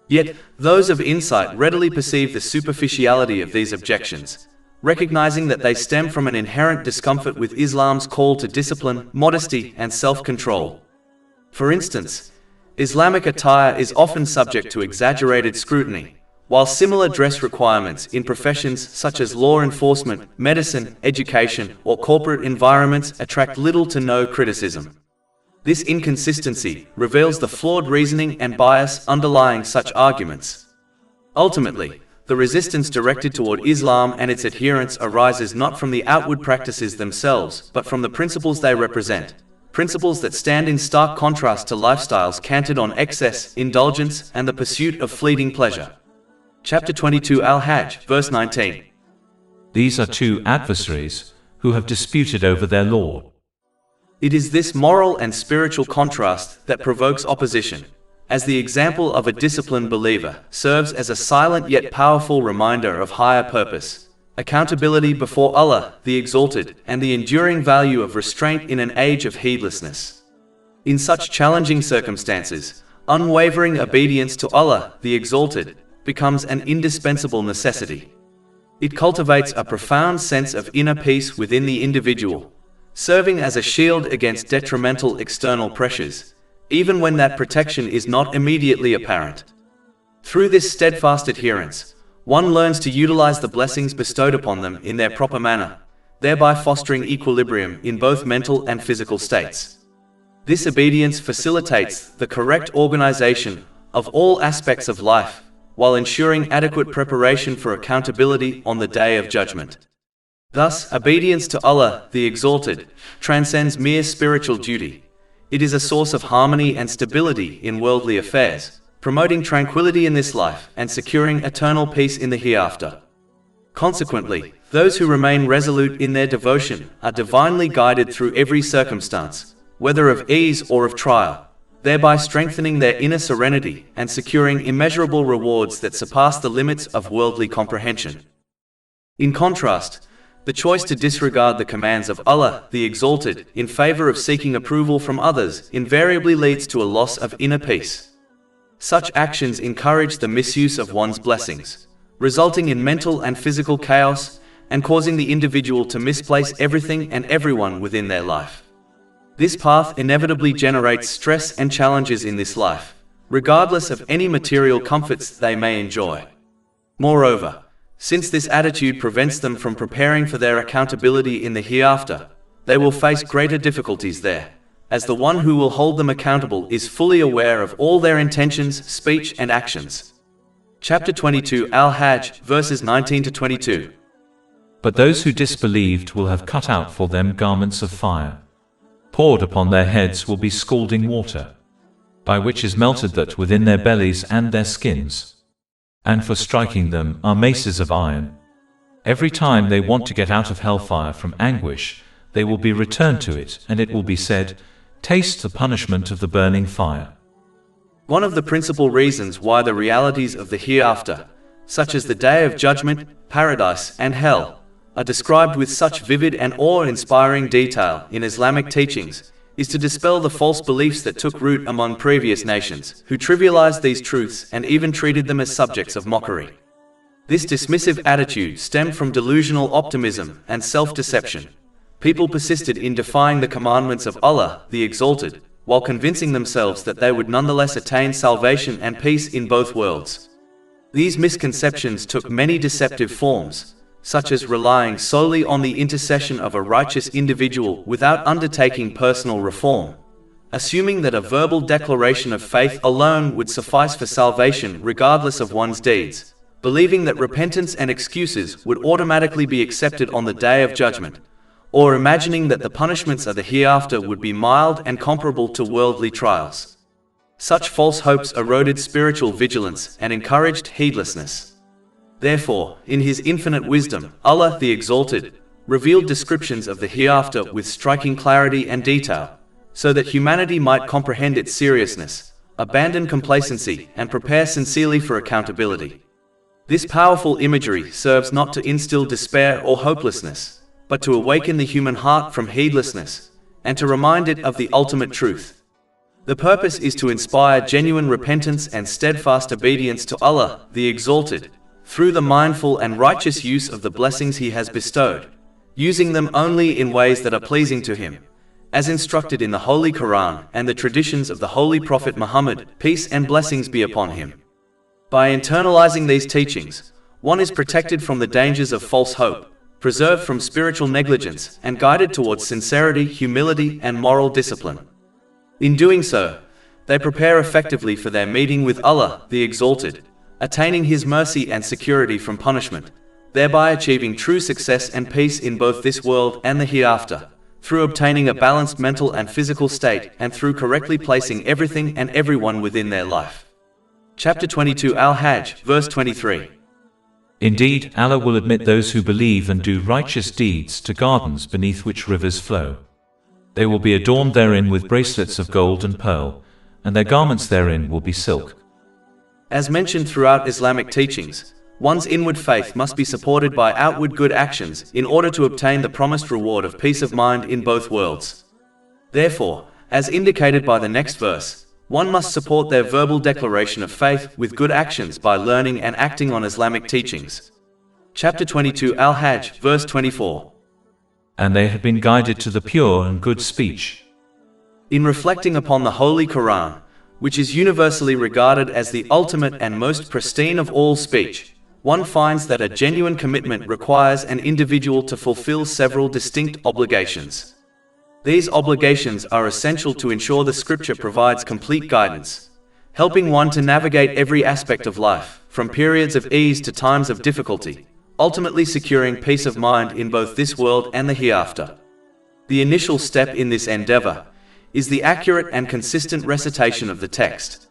Yet, those of insight readily perceive the superficiality of these objections, recognizing that they stem from an inherent discomfort with Islam's call to discipline, modesty, and self-control. For instance, Islamic attire is often subject to exaggerated scrutiny, while similar dress requirements in professions such as law enforcement, medicine, education, or corporate environments attract little to no criticism. This inconsistency reveals the flawed reasoning and bias underlying such arguments. Ultimately, the resistance directed toward Islam and its adherents arises not from the outward practices themselves, but from the principles they represent, principles that stand in stark contrast to lifestyles canted on excess, indulgence, and the pursuit of fleeting pleasure. Chapter 22 Al-Hajj, verse 19. These are two adversaries who have disputed over their Lord. It is this moral and spiritual contrast that provokes opposition, as the example of a disciplined believer serves as a silent yet powerful reminder of higher purpose, accountability before Allah, the Exalted, and the enduring value of restraint in an age of heedlessness. In such challenging circumstances, unwavering obedience to Allah, the Exalted, becomes an indispensable necessity. It cultivates a profound sense of inner peace within the individual, serving as a shield against detrimental external pressures, even when that protection is not immediately apparent. Through this steadfast adherence, one learns to utilize the blessings bestowed upon them in their proper manner, thereby fostering equilibrium in both mental and physical states. This obedience facilitates the correct organization of all aspects of life, while ensuring adequate preparation for accountability on the Day of Judgment. Thus, obedience to Allah, the Exalted, transcends mere spiritual duty. It is a source of harmony and stability in worldly affairs, promoting tranquility in this life and securing eternal peace in the hereafter. Consequently, those who remain resolute in their devotion are divinely guided through every circumstance, whether of ease or of trial, thereby strengthening their inner serenity and securing immeasurable rewards that surpass the limits of worldly comprehension. In contrast, the choice to disregard the commands of Allah, the Exalted, in favor of seeking approval from others invariably leads to a loss of inner peace. Such actions encourage the misuse of one's blessings, resulting in mental and physical chaos and causing the individual to misplace everything and everyone within their life. This path inevitably generates stress and challenges in this life, regardless of any material comforts they may enjoy. Moreover, since this attitude prevents them from preparing for their accountability in the hereafter, they will face greater difficulties there, as the one who will hold them accountable is fully aware of all their intentions, speech, and actions. Chapter 22 Al-Hajj, verses 19 to 22. But those who disbelieved will have cut out for them garments of fire. Poured upon their heads will be scalding water, by which is melted that within their bellies and their skins. And for striking them are maces of iron. Every time they want to get out of hellfire from anguish, they will be returned to it, and it will be said, "Taste the punishment of the burning fire." One of the principal reasons why the realities of the hereafter, such as the Day of Judgment, paradise, and hell, are described with such vivid and awe-inspiring detail in Islamic teachings, is to dispel the false beliefs that took root among previous nations, who trivialized these truths and even treated them as subjects of mockery. This dismissive attitude stemmed from delusional optimism and self-deception. People persisted in defying the commandments of Allah, the Exalted, while convincing themselves that they would nonetheless attain salvation and peace in both worlds. These misconceptions took many deceptive forms, such as relying solely on the intercession of a righteous individual without undertaking personal reform, assuming that a verbal declaration of faith alone would suffice for salvation regardless of one's deeds, believing that repentance and excuses would automatically be accepted on the Day of Judgment, or imagining that the punishments of the hereafter would be mild and comparable to worldly trials. Such false hopes eroded spiritual vigilance and encouraged heedlessness. Therefore, in His infinite wisdom, Allah, the Exalted, revealed descriptions of the hereafter with striking clarity and detail, so that humanity might comprehend its seriousness, abandon complacency, and prepare sincerely for accountability. This powerful imagery serves not to instill despair or hopelessness, but to awaken the human heart from heedlessness, and to remind it of the ultimate truth. The purpose is to inspire genuine repentance and steadfast obedience to Allah, the Exalted, through the mindful and righteous use of the blessings He has bestowed, using them only in ways that are pleasing to Him, as instructed in the Holy Quran and the traditions of the Holy Prophet Muhammad, peace and blessings be upon him. By internalizing these teachings, one is protected from the dangers of false hope, preserved from spiritual negligence, and guided towards sincerity, humility, and moral discipline. In doing so, they prepare effectively for their meeting with Allah, the Exalted, attaining His mercy and security from punishment, thereby achieving true success and peace in both this world and the hereafter, through obtaining a balanced mental and physical state and through correctly placing everything and everyone within their life. Chapter 22 Al-Hajj, verse 23. Indeed, Allah will admit those who believe and do righteous deeds to gardens beneath which rivers flow. They will be adorned therein with bracelets of gold and pearl, and their garments therein will be silk. As mentioned throughout Islamic teachings, one's inward faith must be supported by outward good actions in order to obtain the promised reward of peace of mind in both worlds. Therefore, as indicated by the next verse, one must support their verbal declaration of faith with good actions by learning and acting on Islamic teachings. Chapter 22 Al-Hajj, verse 24. And they had been guided to the pure and good speech. In reflecting upon the Holy Quran, which is universally regarded as the ultimate and most pristine of all speech, one finds that a genuine commitment requires an individual to fulfill several distinct obligations. These obligations are essential to ensure the scripture provides complete guidance, helping one to navigate every aspect of life, from periods of ease to times of difficulty, ultimately securing peace of mind in both this world and the hereafter. The initial step in this endeavor is the accurate and consistent recitation of the text.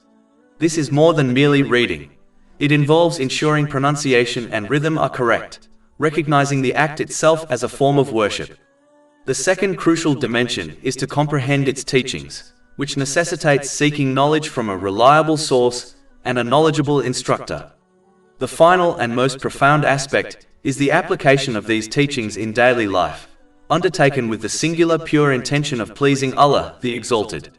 This is more than merely reading. It involves ensuring pronunciation and rhythm are correct, recognizing the act itself as a form of worship. The second crucial dimension is to comprehend its teachings, which necessitates seeking knowledge from a reliable source and a knowledgeable instructor. The final and most profound aspect is the application of these teachings in daily life, undertaken with the singular pure intention of pleasing Allah, the Exalted.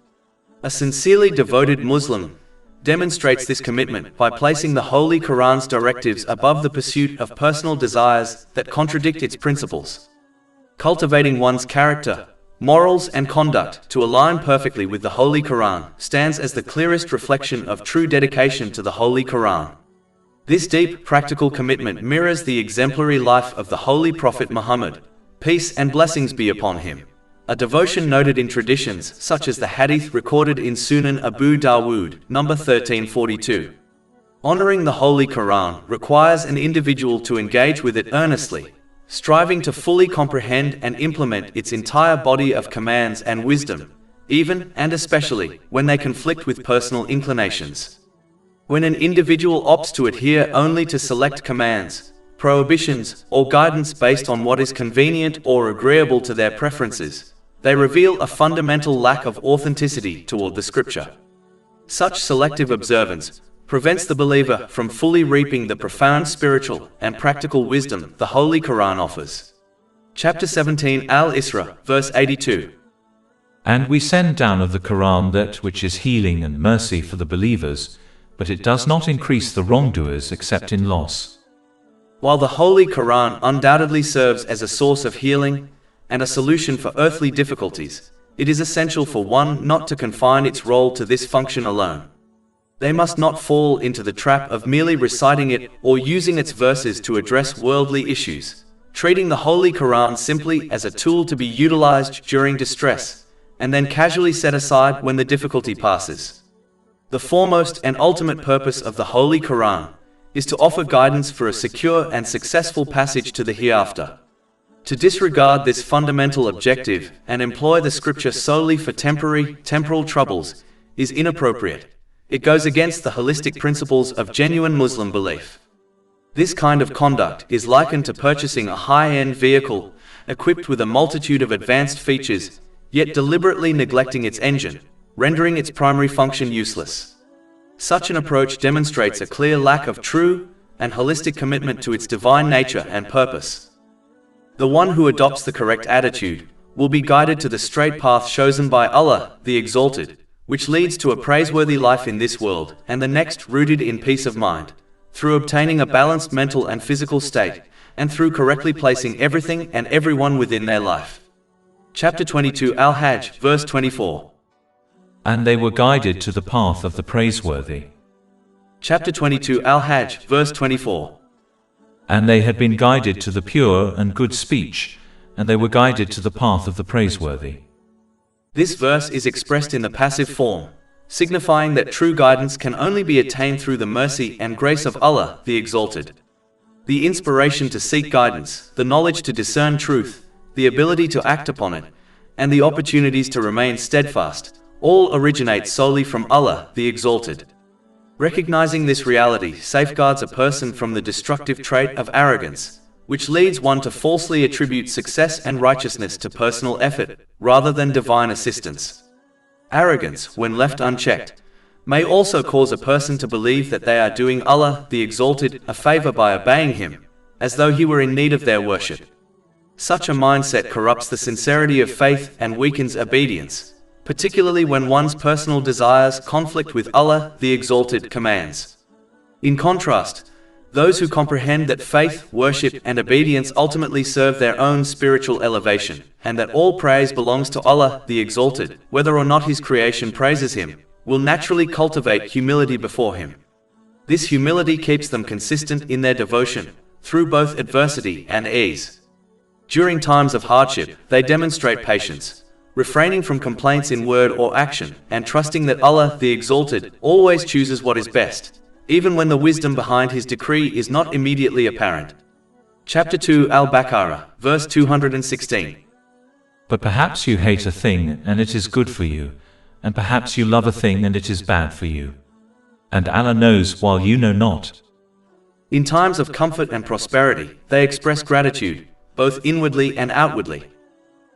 A sincerely devoted Muslim demonstrates this commitment by placing the Holy Quran's directives above the pursuit of personal desires that contradict its principles. Cultivating one's character, morals, and conduct to align perfectly with the Holy Quran stands as the clearest reflection of true dedication to the Holy Quran. This deep, practical commitment mirrors the exemplary life of the Holy Prophet Muhammad, peace and blessings be upon him, a devotion noted in traditions such as the hadith recorded in Sunan Abu Dawood, number 1342. Honoring the Holy Quran requires an individual to engage with it earnestly, striving to fully comprehend and implement its entire body of commands and wisdom, even and especially when they conflict with personal inclinations. When an individual opts to adhere only to select commands, prohibitions, or guidance based on what is convenient or agreeable to their preferences, they reveal a fundamental lack of authenticity toward the scripture. Such selective observance prevents the believer from fully reaping the profound spiritual and practical wisdom the Holy Quran offers. Chapter 17 Al-Isra, verse 82. And we send down of the Quran that which is healing and mercy for the believers, but it does not increase the wrongdoers except in loss. While the Holy Quran undoubtedly serves as a source of healing and a solution for earthly difficulties, it is essential for one not to confine its role to this function alone. They must not fall into the trap of merely reciting it or using its verses to address worldly issues, treating the Holy Quran simply as a tool to be utilized during distress, and then casually set aside when the difficulty passes. The foremost and ultimate purpose of the Holy Quran is to offer guidance for a secure and successful passage to the hereafter. To disregard this fundamental objective and employ the scripture solely for temporal troubles is inappropriate. It goes against the holistic principles of genuine Muslim belief. This kind of conduct is likened to purchasing a high-end vehicle equipped with a multitude of advanced features, yet deliberately neglecting its engine, rendering its primary function useless. Such an approach demonstrates a clear lack of true and holistic commitment to its divine nature and purpose. The one who adopts the correct attitude will be guided to the straight path chosen by Allah, the Exalted, which leads to a praiseworthy life in this world and the next, rooted in peace of mind, through obtaining a balanced mental and physical state, and through correctly placing everything and everyone within their life. Chapter 22 Al-Hajj, verse 24. And they were guided to the path of the praiseworthy. Chapter 22 Al-Hajj, verse 24. And they had been guided to the pure and good speech, and they were guided to the path of the praiseworthy. This verse is expressed in the passive form, signifying that true guidance can only be attained through the mercy and grace of Allah, the Exalted. The inspiration to seek guidance, the knowledge to discern truth, the ability to act upon it, and the opportunities to remain steadfast, all originate solely from Allah, the Exalted. Recognizing this reality safeguards a person from the destructive trait of arrogance, which leads one to falsely attribute success and righteousness to personal effort, rather than divine assistance. Arrogance, when left unchecked, may also cause a person to believe that they are doing Allah, the Exalted, a favor by obeying Him, as though He were in need of their worship. Such a mindset corrupts the sincerity of faith and weakens obedience, particularly when one's personal desires conflict with Allah, the Exalted, commands. In contrast, those who comprehend that faith, worship, and obedience ultimately serve their own spiritual elevation, and that all praise belongs to Allah, the Exalted, whether or not His creation praises Him, will naturally cultivate humility before Him. This humility keeps them consistent in their devotion, through both adversity and ease. During times of hardship, they demonstrate patience, refraining from complaints in word or action, and trusting that Allah, the Exalted, always chooses what is best, even when the wisdom behind His decree is not immediately apparent. Chapter 2 Al-Baqarah, verse 216. But perhaps you hate a thing and it is good for you, and perhaps you love a thing and it is bad for you. And Allah knows while you know not. In times of comfort and prosperity, they express gratitude, both inwardly and outwardly.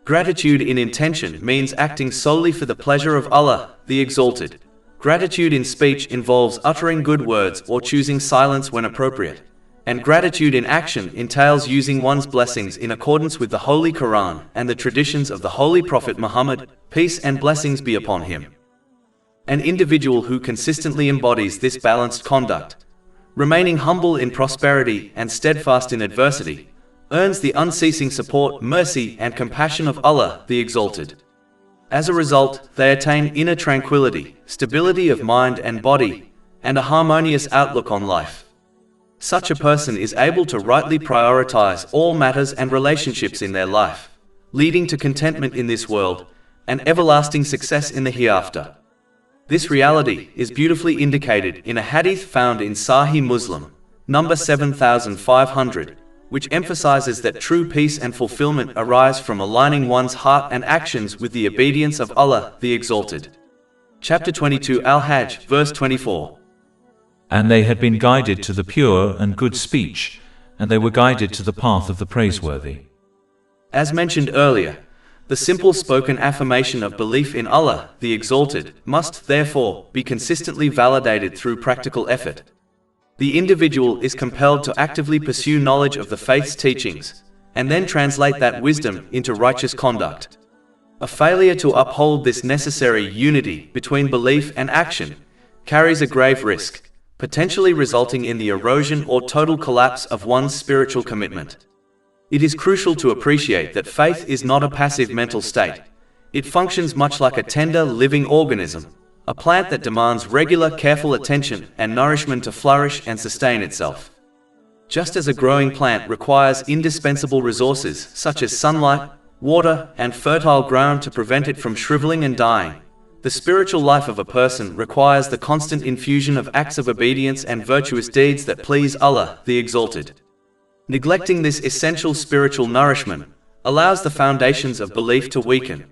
Gratitude in intention means acting solely for the pleasure of Allah, the Exalted. Gratitude in speech involves uttering good words or choosing silence when appropriate. And gratitude in action entails using one's blessings in accordance with the Holy Quran and the traditions of the Holy Prophet Muhammad, peace and blessings be upon him. An individual who consistently embodies this balanced conduct, remaining humble in prosperity and steadfast in adversity, earns the unceasing support, mercy, and compassion of Allah, the Exalted. As a result, they attain inner tranquility, stability of mind and body, and a harmonious outlook on life. Such a person is able to rightly prioritize all matters and relationships in their life, leading to contentment in this world and everlasting success in the hereafter. This reality is beautifully indicated in a hadith found in Sahih Muslim, number 7500, which emphasizes that true peace and fulfillment arise from aligning one's heart and actions with the obedience of Allah, the Exalted. Chapter 22 Al-Hajj, verse 24. And they had been guided to the pure and good speech, and they were guided to the path of the praiseworthy. As mentioned earlier, the simple spoken affirmation of belief in Allah, the Exalted, must, therefore, be consistently validated through practical effort. The individual is compelled to actively pursue knowledge of the faith's teachings, and then translate that wisdom into righteous conduct. A failure to uphold this necessary unity between belief and action carries a grave risk, potentially resulting in the erosion or total collapse of one's spiritual commitment. It is crucial to appreciate that faith is not a passive mental state. It functions much like a tender, living organism, a plant that demands regular, careful attention and nourishment to flourish and sustain itself. Just as a growing plant requires indispensable resources such as sunlight, water, and fertile ground to prevent it from shriveling and dying, the spiritual life of a person requires the constant infusion of acts of obedience and virtuous deeds that please Allah, the Exalted. Neglecting this essential spiritual nourishment allows the foundations of belief to weaken.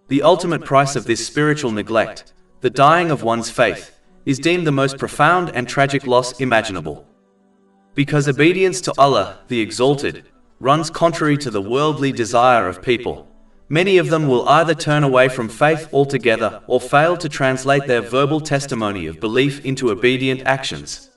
The ultimate price of this spiritual neglect, the dying of one's faith, is deemed the most profound and tragic loss imaginable. Because obedience to Allah, the Exalted, runs contrary to the worldly desire of people, Many of them will either turn away from faith altogether or fail to translate their verbal testimony of belief into obedient actions.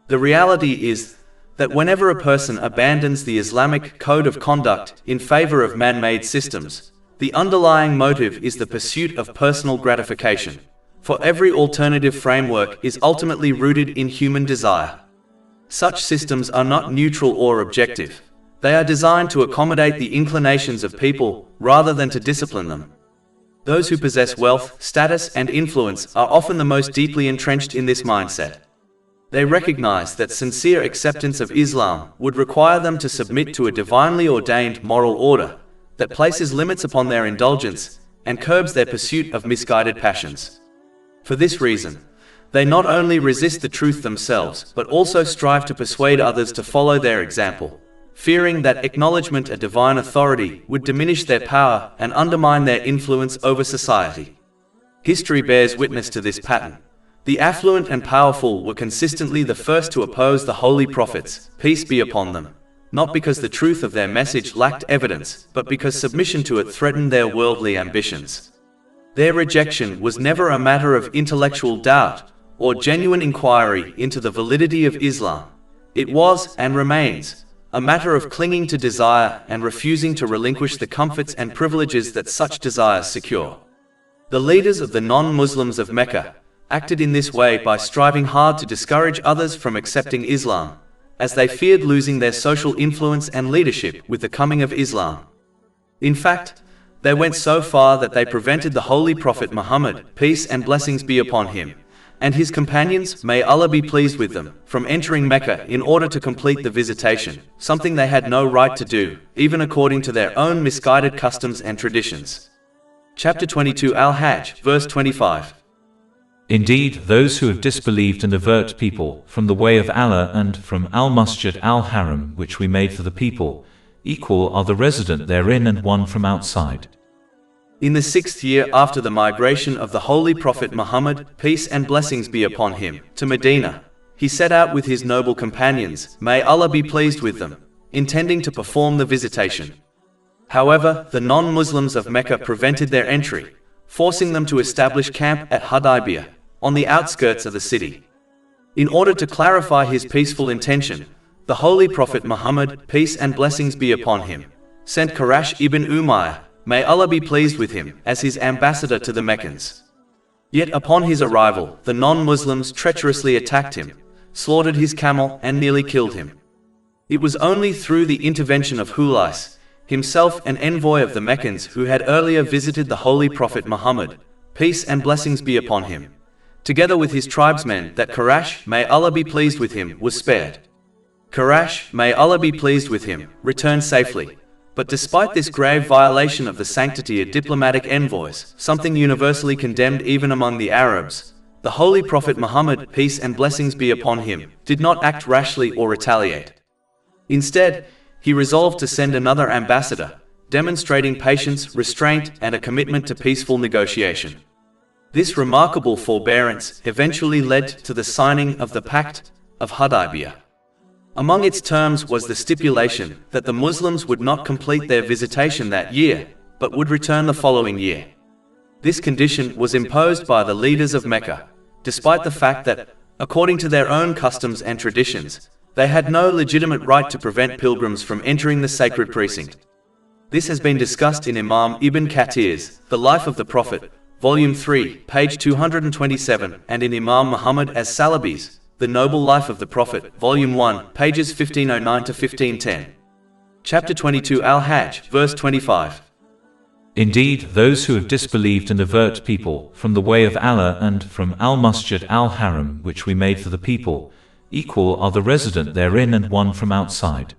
The reality is that whenever a person abandons the Islamic code of conduct in favor of man-made systems, the underlying motive is the pursuit of personal gratification, for every alternative framework is ultimately rooted in human desire. Such systems are not neutral or objective. They are designed to accommodate the inclinations of people rather than to discipline them. Those who possess wealth, status, and influence are often the most deeply entrenched in this mindset. They recognize that sincere acceptance of Islam would require them to submit to a divinely ordained moral order that places limits upon their indulgence and curbs their pursuit of misguided passions. For this reason, they not only resist the truth themselves but also strive to persuade others to follow their example, fearing that acknowledgement of divine authority would diminish their power and undermine their influence over society. History bears witness to this pattern. The affluent and powerful were consistently the first to oppose the holy prophets, peace be upon them, not because the truth of their message lacked evidence, but because submission to it threatened their worldly ambitions. Their rejection was never a matter of intellectual doubt or genuine inquiry into the validity of Islam. It was, and remains, a matter of clinging to desire and refusing to relinquish the comforts and privileges that such desires secure. The leaders of the non-Muslims of Mecca acted in this way by striving hard to discourage others from accepting Islam, as they feared losing their social influence and leadership with the coming of Islam. In fact, they went so far that they prevented the Holy Prophet Muhammad, peace and blessings be upon him, and his companions, may Allah be pleased with them, from entering Mecca in order to complete the visitation, something they had no right to do, even according to their own misguided customs and traditions. Chapter 22 Al-Hajj, verse 25. Indeed, those who have disbelieved and avert people from the way of Allah and from Al-Masjid Al-Haram, which we made for the people, equal are the resident therein and one from outside. In the 6th year after the migration of the Holy Prophet Muhammad, peace and blessings be upon him, to Medina, he set out with his noble companions, may Allah be pleased with them, intending to perform the visitation. However, the non-Muslims of Mecca prevented their entry, forcing them to establish camp at Hudaybiyah, on the outskirts of the city. In order to clarify his peaceful intention, the Holy Prophet Muhammad, peace and blessings be upon him, sent Qurash ibn Umayyah, may Allah be pleased with him, as his ambassador to the Meccans. Yet upon his arrival, the non-Muslims treacherously attacked him, slaughtered his camel and nearly killed him. It was only through the intervention of Hulais, himself an envoy of the Meccans who had earlier visited the Holy Prophet Muhammad, peace and blessings be upon him, together with his tribesmen, that Qurash, may Allah be pleased with him, was spared. Qurash, may Allah be pleased with him, returned safely. But despite this grave violation of the sanctity of diplomatic envoys, something universally condemned even among the Arabs, the Holy Prophet Muhammad, peace and blessings be upon him, did not act rashly or retaliate. Instead, he resolved to send another ambassador, demonstrating patience, restraint, and a commitment to peaceful negotiation. This remarkable forbearance eventually led to the signing of the Pact of Hudaybiyah. Among its terms was the stipulation that the Muslims would not complete their visitation that year, but would return the following year. This condition was imposed by the leaders of Mecca, despite the fact that, according to their own customs and traditions, they had no legitimate right to prevent pilgrims from entering the sacred precinct. This has been discussed in Imam Ibn Kathir's The Life of the Prophet, Volume 3, page 227, and in Imam Muhammad as-Salabi's The Noble Life of the Prophet, Volume 1, pages 1509 to 1510. Chapter 22 Al-Hajj, verse 25. Indeed, those who have disbelieved and avert people from the way of Allah and from Al-Masjid Al-Haram, which we made for the people, equal are the resident therein and one from outside.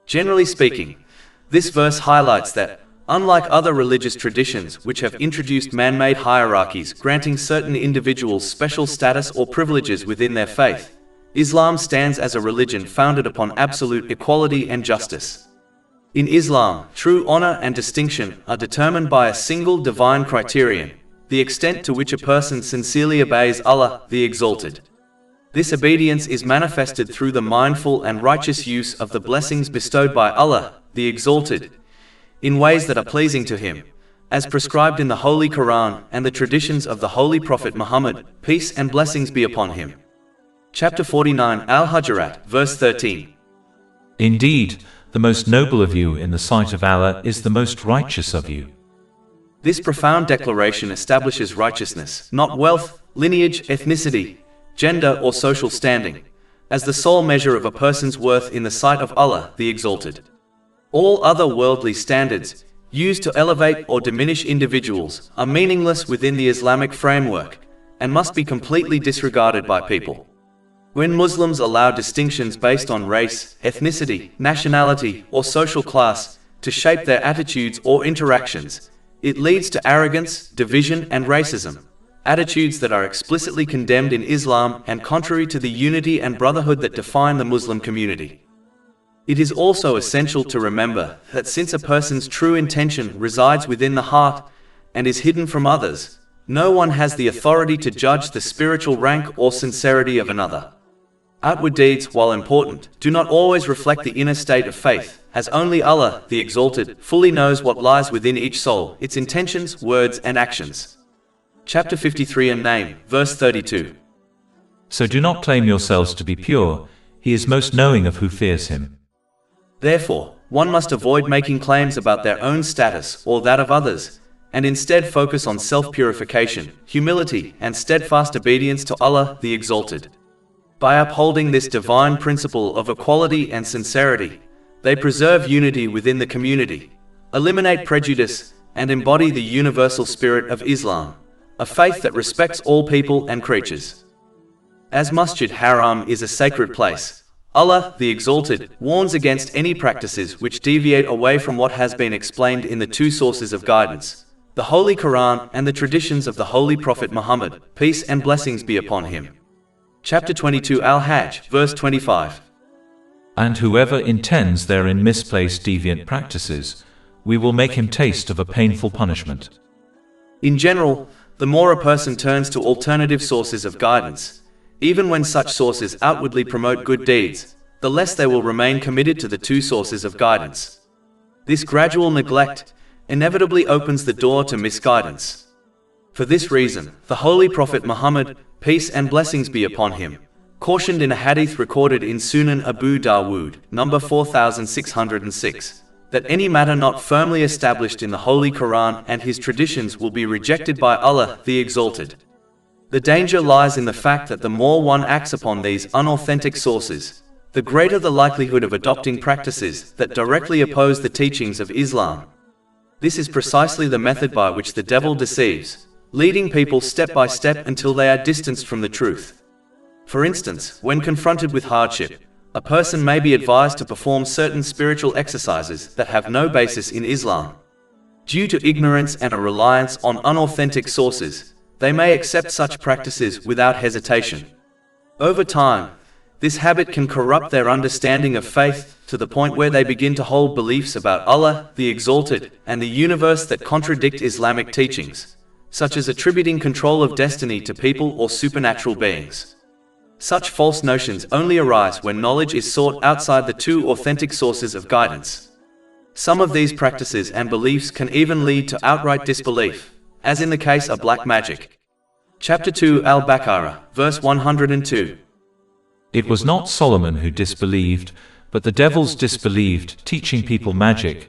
Generally speaking, this verse highlights that, unlike other religious traditions which have introduced man-made hierarchies granting certain individuals special status or privileges within their faith, Islam stands as a religion founded upon absolute equality and justice. In Islam, true honor and distinction are determined by a single divine criterion, the extent to which a person sincerely obeys Allah, the Exalted. This obedience is manifested through the mindful and righteous use of the blessings bestowed by Allah, the Exalted, in ways that are pleasing to him, as prescribed in the Holy Quran and the traditions of the Holy Prophet Muhammad, peace and blessings be upon him. Chapter 49 Al-Hujurat, verse 13. Indeed, the most noble of you in the sight of Allah is the most righteous of you. This profound declaration establishes righteousness, not wealth, lineage, ethnicity, gender or social standing, as the sole measure of a person's worth in the sight of Allah, the Exalted. All other worldly standards, used to elevate or diminish individuals, are meaningless within the Islamic framework, and must be completely disregarded by people. When Muslims allow distinctions based on race, ethnicity, nationality, or social class to shape their attitudes or interactions, it leads to arrogance, division, and racism, attitudes that are explicitly condemned in Islam and contrary to the unity and brotherhood that define the Muslim community. It is also essential to remember that since a person's true intention resides within the heart and is hidden from others, no one has the authority to judge the spiritual rank or sincerity of another. Outward deeds, while important, do not always reflect the inner state of faith, as only Allah, the Exalted, fully knows what lies within each soul, its intentions, words, and actions. Chapter 53 and Name, verse 32. So do not claim yourselves to be pure, He is most knowing of who fears Him. Therefore, one must avoid making claims about their own status or that of others, and instead focus on self-purification, humility, and steadfast obedience to Allah, the Exalted. By upholding this divine principle of equality and sincerity, they preserve unity within the community, eliminate prejudice, and embody the universal spirit of Islam, a faith that respects all people and creatures. As Masjid Haram is a sacred place, Allah, the Exalted, warns against any practices which deviate away from what has been explained in the two sources of guidance, the Holy Quran and the traditions of the Holy Prophet Muhammad, peace and blessings be upon him. Chapter 22 Al-Hajj, verse 25. And whoever intends therein misplaced deviant practices, we will make him taste of a painful punishment. In general, the more a person turns to alternative sources of guidance, even when such sources outwardly promote good deeds, the less they will remain committed to the two sources of guidance. This gradual neglect inevitably opens the door to misguidance. For this reason, the Holy Prophet Muhammad, peace and blessings be upon him, cautioned in a hadith recorded in Sunan Abu Dawood, number 4606, that any matter not firmly established in the Holy Quran and his traditions will be rejected by Allah, the Exalted. The danger lies in the fact that the more one acts upon these unauthentic sources, the greater the likelihood of adopting practices that directly oppose the teachings of Islam. This is precisely the method by which the devil deceives, leading people step by step until they are distanced from the truth. For instance, when confronted with hardship, a person may be advised to perform certain spiritual exercises that have no basis in Islam. Due to ignorance and a reliance on unauthentic sources, they may accept such practices without hesitation. Over time, this habit can corrupt their understanding of faith to the point where they begin to hold beliefs about Allah, the Exalted, and the universe that contradict Islamic teachings, such as attributing control of destiny to people or supernatural beings. Such false notions only arise when knowledge is sought outside the two authentic sources of guidance. Some of these practices and beliefs can even lead to outright disbelief, as in the case of black magic. Chapter 2 Al-Baqarah, verse 102. It was not Solomon who disbelieved, but the devils disbelieved, teaching people magic,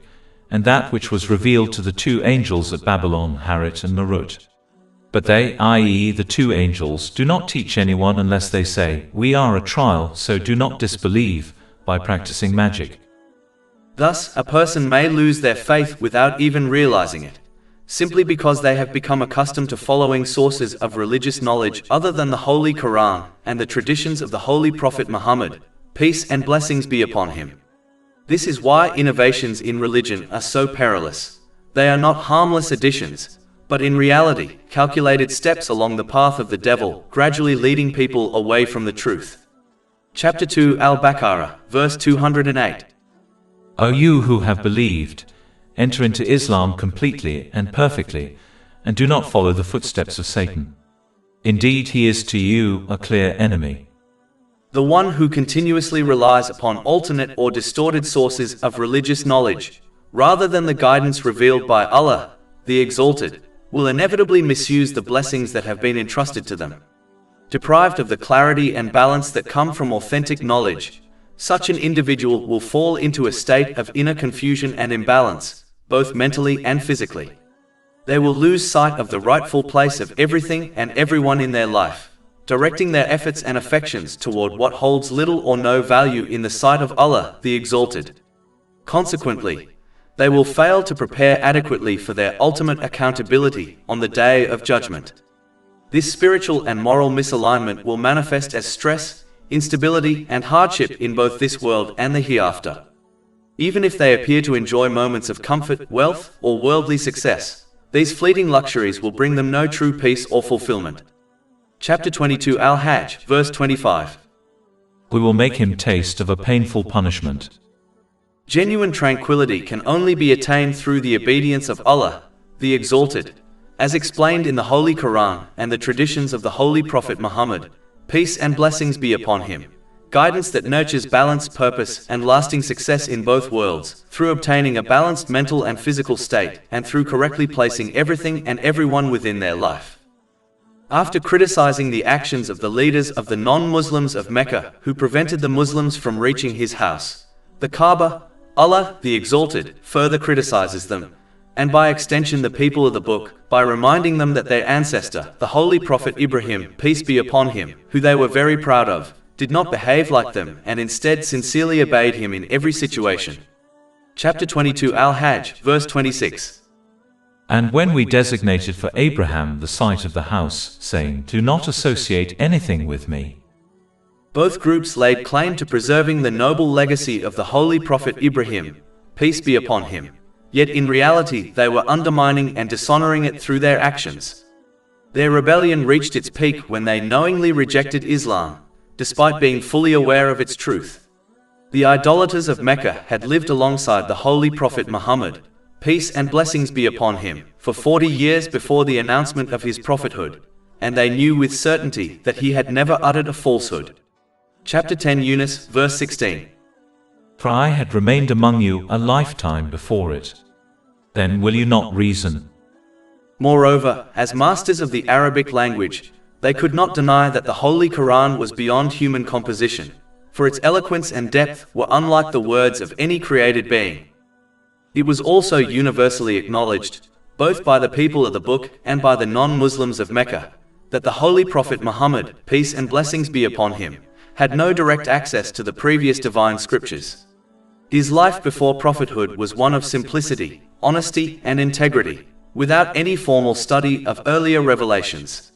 and that which was revealed to the two angels at Babylon, Harut and Marut. But they, i.e. the two angels, do not teach anyone unless they say, "We are a trial, so do not disbelieve," by practicing magic. Thus, a person may lose their faith without even realizing it, simply because they have become accustomed to following sources of religious knowledge other than the Holy Quran and the traditions of the Holy Prophet Muhammad, peace and blessings be upon him. This is why innovations in religion are so perilous. They are not harmless additions, but in reality, calculated steps along the path of the devil, gradually leading people away from the truth. Chapter 2 Al-Baqarah, verse 208. O you who have believed, enter into Islam completely and perfectly, and do not follow the footsteps of Satan. Indeed, he is to you a clear enemy. The one who continuously relies upon alternate or distorted sources of religious knowledge, rather than the guidance revealed by Allah, the Exalted, will inevitably misuse the blessings that have been entrusted to them. Deprived of the clarity and balance that come from authentic knowledge, such an individual will fall into a state of inner confusion and imbalance, both mentally and physically. They will lose sight of the rightful place of everything and everyone in their life, directing their efforts and affections toward what holds little or no value in the sight of Allah, the Exalted. Consequently, they will fail to prepare adequately for their ultimate accountability on the Day of Judgment. This spiritual and moral misalignment will manifest as stress, instability, and hardship in both this world and the hereafter. Even if they appear to enjoy moments of comfort, wealth, or worldly success, these fleeting luxuries will bring them no true peace or fulfillment. Chapter 22 Al-Hajj, verse 25. We will make him taste of a painful punishment. Genuine tranquility can only be attained through the obedience of Allah, the Exalted, as explained in the Holy Quran and the traditions of the Holy Prophet Muhammad, peace and blessings be upon him, guidance that nurtures balance, purpose, and lasting success in both worlds, through obtaining a balanced mental and physical state, and through correctly placing everything and everyone within their life. After criticizing the actions of the leaders of the non-Muslims of Mecca who prevented the Muslims from reaching his house, the Kaaba, Allah, the Exalted, further criticizes them, and by extension the people of the book, by reminding them that their ancestor, the Holy Prophet Ibrahim, peace be upon him, who they were very proud of, did not behave like them and instead sincerely obeyed him in every situation. Chapter 22 Al-Hajj, verse 26. And when we designated for Abraham the site of the house, saying, "Do not associate anything with me." Both groups laid claim to preserving the noble legacy of the Holy Prophet Ibrahim, peace be upon him, yet in reality they were undermining and dishonoring it through their actions. Their rebellion reached its peak when they knowingly rejected Islam, despite being fully aware of its truth. The idolaters of Mecca had lived alongside the Holy Prophet Muhammad, peace and blessings be upon him, for 40 years before the announcement of his prophethood, and they knew with certainty that he had never uttered a falsehood. Chapter 10 Yunus, verse 16. For I had remained among you a lifetime before it. Then will you not reason? Moreover, as masters of the Arabic language, they could not deny that the Holy Quran was beyond human composition, for its eloquence and depth were unlike the words of any created being. It was also universally acknowledged, both by the people of the book and by the non-Muslims of Mecca, that the Holy Prophet Muhammad, peace and blessings be upon him, had no direct access to the previous divine scriptures. His life before prophethood was one of simplicity, honesty, and integrity, without any formal study of earlier revelations.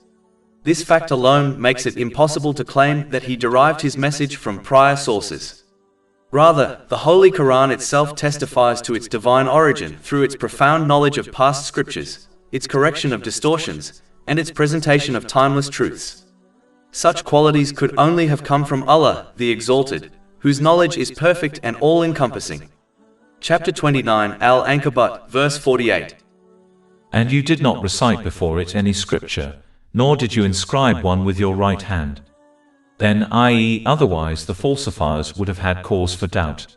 This fact alone makes it impossible to claim that he derived his message from prior sources. Rather, the Holy Quran itself testifies to its divine origin through its profound knowledge of past scriptures, its correction of distortions, and its presentation of timeless truths. Such qualities could only have come from Allah, the Exalted, whose knowledge is perfect and all-encompassing. Chapter 29 Al-Ankabut, verse 48. And you did not recite before it any scripture, nor did you inscribe one with your right hand. Then, i.e., otherwise the falsifiers would have had cause for doubt.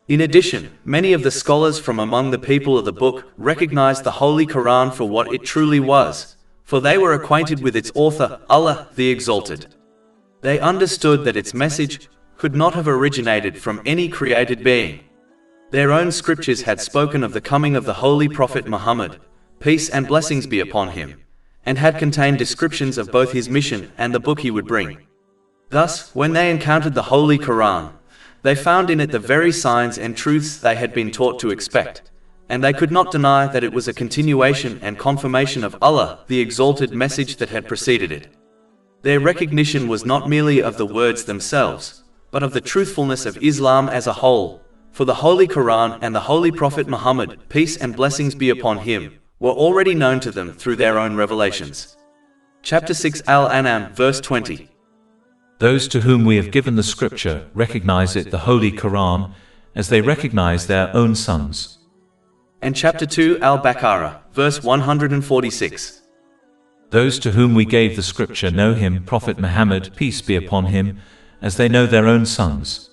In addition, many of the scholars from among the people of the book recognized the Holy Quran for what it truly was, for they were acquainted with its author, Allah, the Exalted. They understood that its message could not have originated from any created being. Their own scriptures had spoken of the coming of the Holy Prophet Muhammad, peace and blessings be upon him, and had contained descriptions of both his mission and the book he would bring. Thus, when they encountered the Holy Quran, they found in it the very signs and truths they had been taught to expect, and they could not deny that it was a continuation and confirmation of Allah, the Exalted message that had preceded it. Their recognition was not merely of the words themselves, but of the truthfulness of Islam as a whole, for the Holy Quran and the Holy Prophet Muhammad, peace and blessings be upon him, were already known to them through their own revelations. Chapter 6 Al-An'am, verse 20. Those to whom we have given the scripture recognize it, the Holy Quran, as they recognize their own sons. And chapter 2 Al-Baqarah, verse 146. Those to whom we gave the scripture know him, Prophet Muhammad, peace be upon him, as they know their own sons.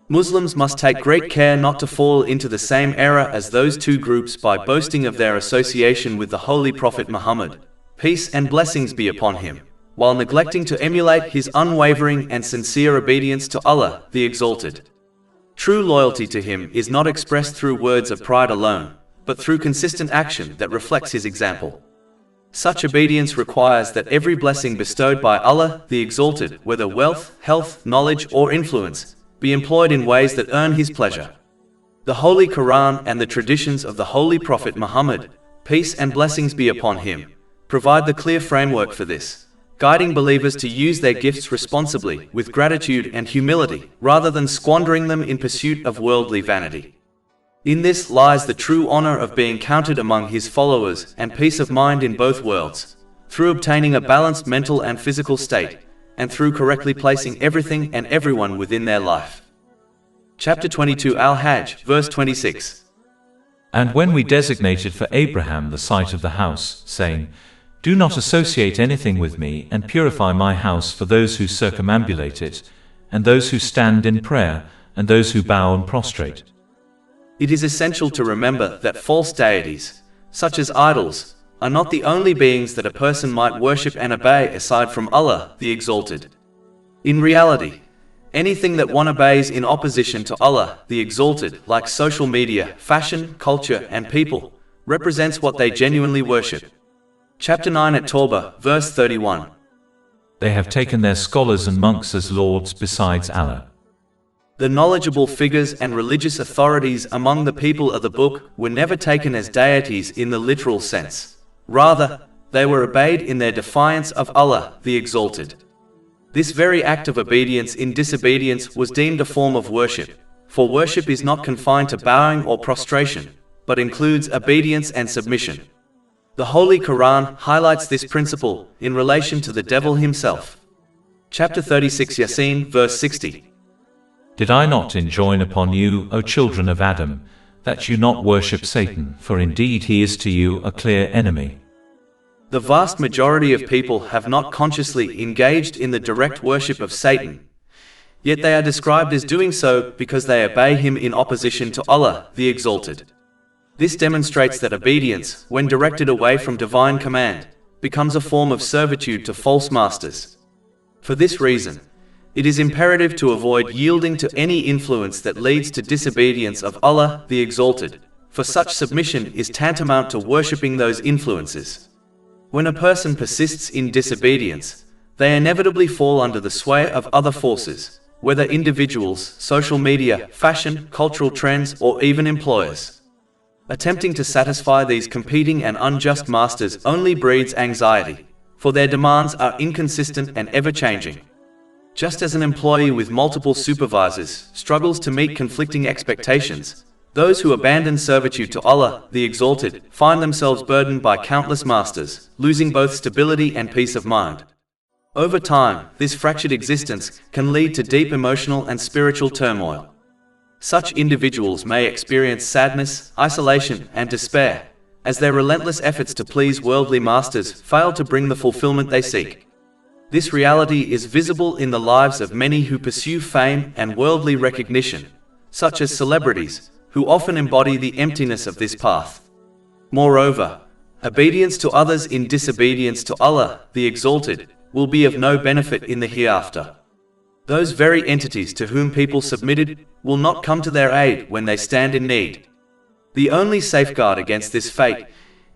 Muslims must take great care not to fall into the same error as those two groups by boasting of their association with the Holy Prophet Muhammad, peace and blessings be upon him, while neglecting to emulate his unwavering and sincere obedience to Allah, the Exalted. True loyalty to him is not expressed through words of pride alone, but through consistent action that reflects his example. Such obedience requires that every blessing bestowed by Allah, the Exalted, whether wealth, health, knowledge, or influence, be employed in ways that earn his pleasure. The Holy Quran and the traditions of the Holy Prophet Muhammad, peace and blessings be upon him, provide the clear framework for this, guiding believers to use their gifts responsibly, with gratitude and humility, rather than squandering them in pursuit of worldly vanity. In this lies the true honor of being counted among his followers and peace of mind in both worlds, through obtaining a balanced mental and physical state, and through correctly placing everything and everyone within their life. Chapter 22 Al-Hajj, verse 26. And when we designated for Abraham the site of the house, saying, "Do not associate anything with me, and purify my house for those who circumambulate it, and those who stand in prayer, and those who bow and prostrate." It is essential to remember that false deities, such as idols, are not the only beings that a person might worship and obey aside from Allah, the Exalted. In reality, anything that one obeys in opposition to Allah, the Exalted, like social media, fashion, culture, and people, represents what they genuinely worship. Chapter 9 at Tawbah, verse 31. They have taken their scholars and monks as lords besides Allah. The knowledgeable figures and religious authorities among the people of the book were never taken as deities in the literal sense. Rather, they were obeyed in their defiance of Allah, the Exalted. This very act of obedience in disobedience was deemed a form of worship, for worship is not confined to bowing or prostration, but includes obedience and submission. The Holy Quran highlights this principle in relation to the devil himself. Chapter 36 Yasin, verse 60. Did I not enjoin upon you, O children of Adam, that you not worship Satan, for indeed he is to you a clear enemy? The vast majority of people have not consciously engaged in the direct worship of Satan, yet they are described as doing so because they obey him in opposition to Allah, the Exalted. This demonstrates that obedience, when directed away from divine command, becomes a form of servitude to false masters. For this reason, it is imperative to avoid yielding to any influence that leads to disobedience of Allah, the Exalted, for such submission is tantamount to worshipping those influences. When a person persists in disobedience, they inevitably fall under the sway of other forces, whether individuals, social media, fashion, cultural trends, or even employers. Attempting to satisfy these competing and unjust masters only breeds anxiety, for their demands are inconsistent and ever-changing. Just as an employee with multiple supervisors struggles to meet conflicting expectations, those who abandon servitude to Allah, the Exalted, find themselves burdened by countless masters, losing both stability and peace of mind. Over time, this fractured existence can lead to deep emotional and spiritual turmoil. Such individuals may experience sadness, isolation, and despair, as their relentless efforts to please worldly masters fail to bring the fulfillment they seek. This reality is visible in the lives of many who pursue fame and worldly recognition, such as celebrities, who often embody the emptiness of this path. Moreover, obedience to others in disobedience to Allah, the Exalted, will be of no benefit in the hereafter. Those very entities to whom people submitted will not come to their aid when they stand in need. The only safeguard against this fate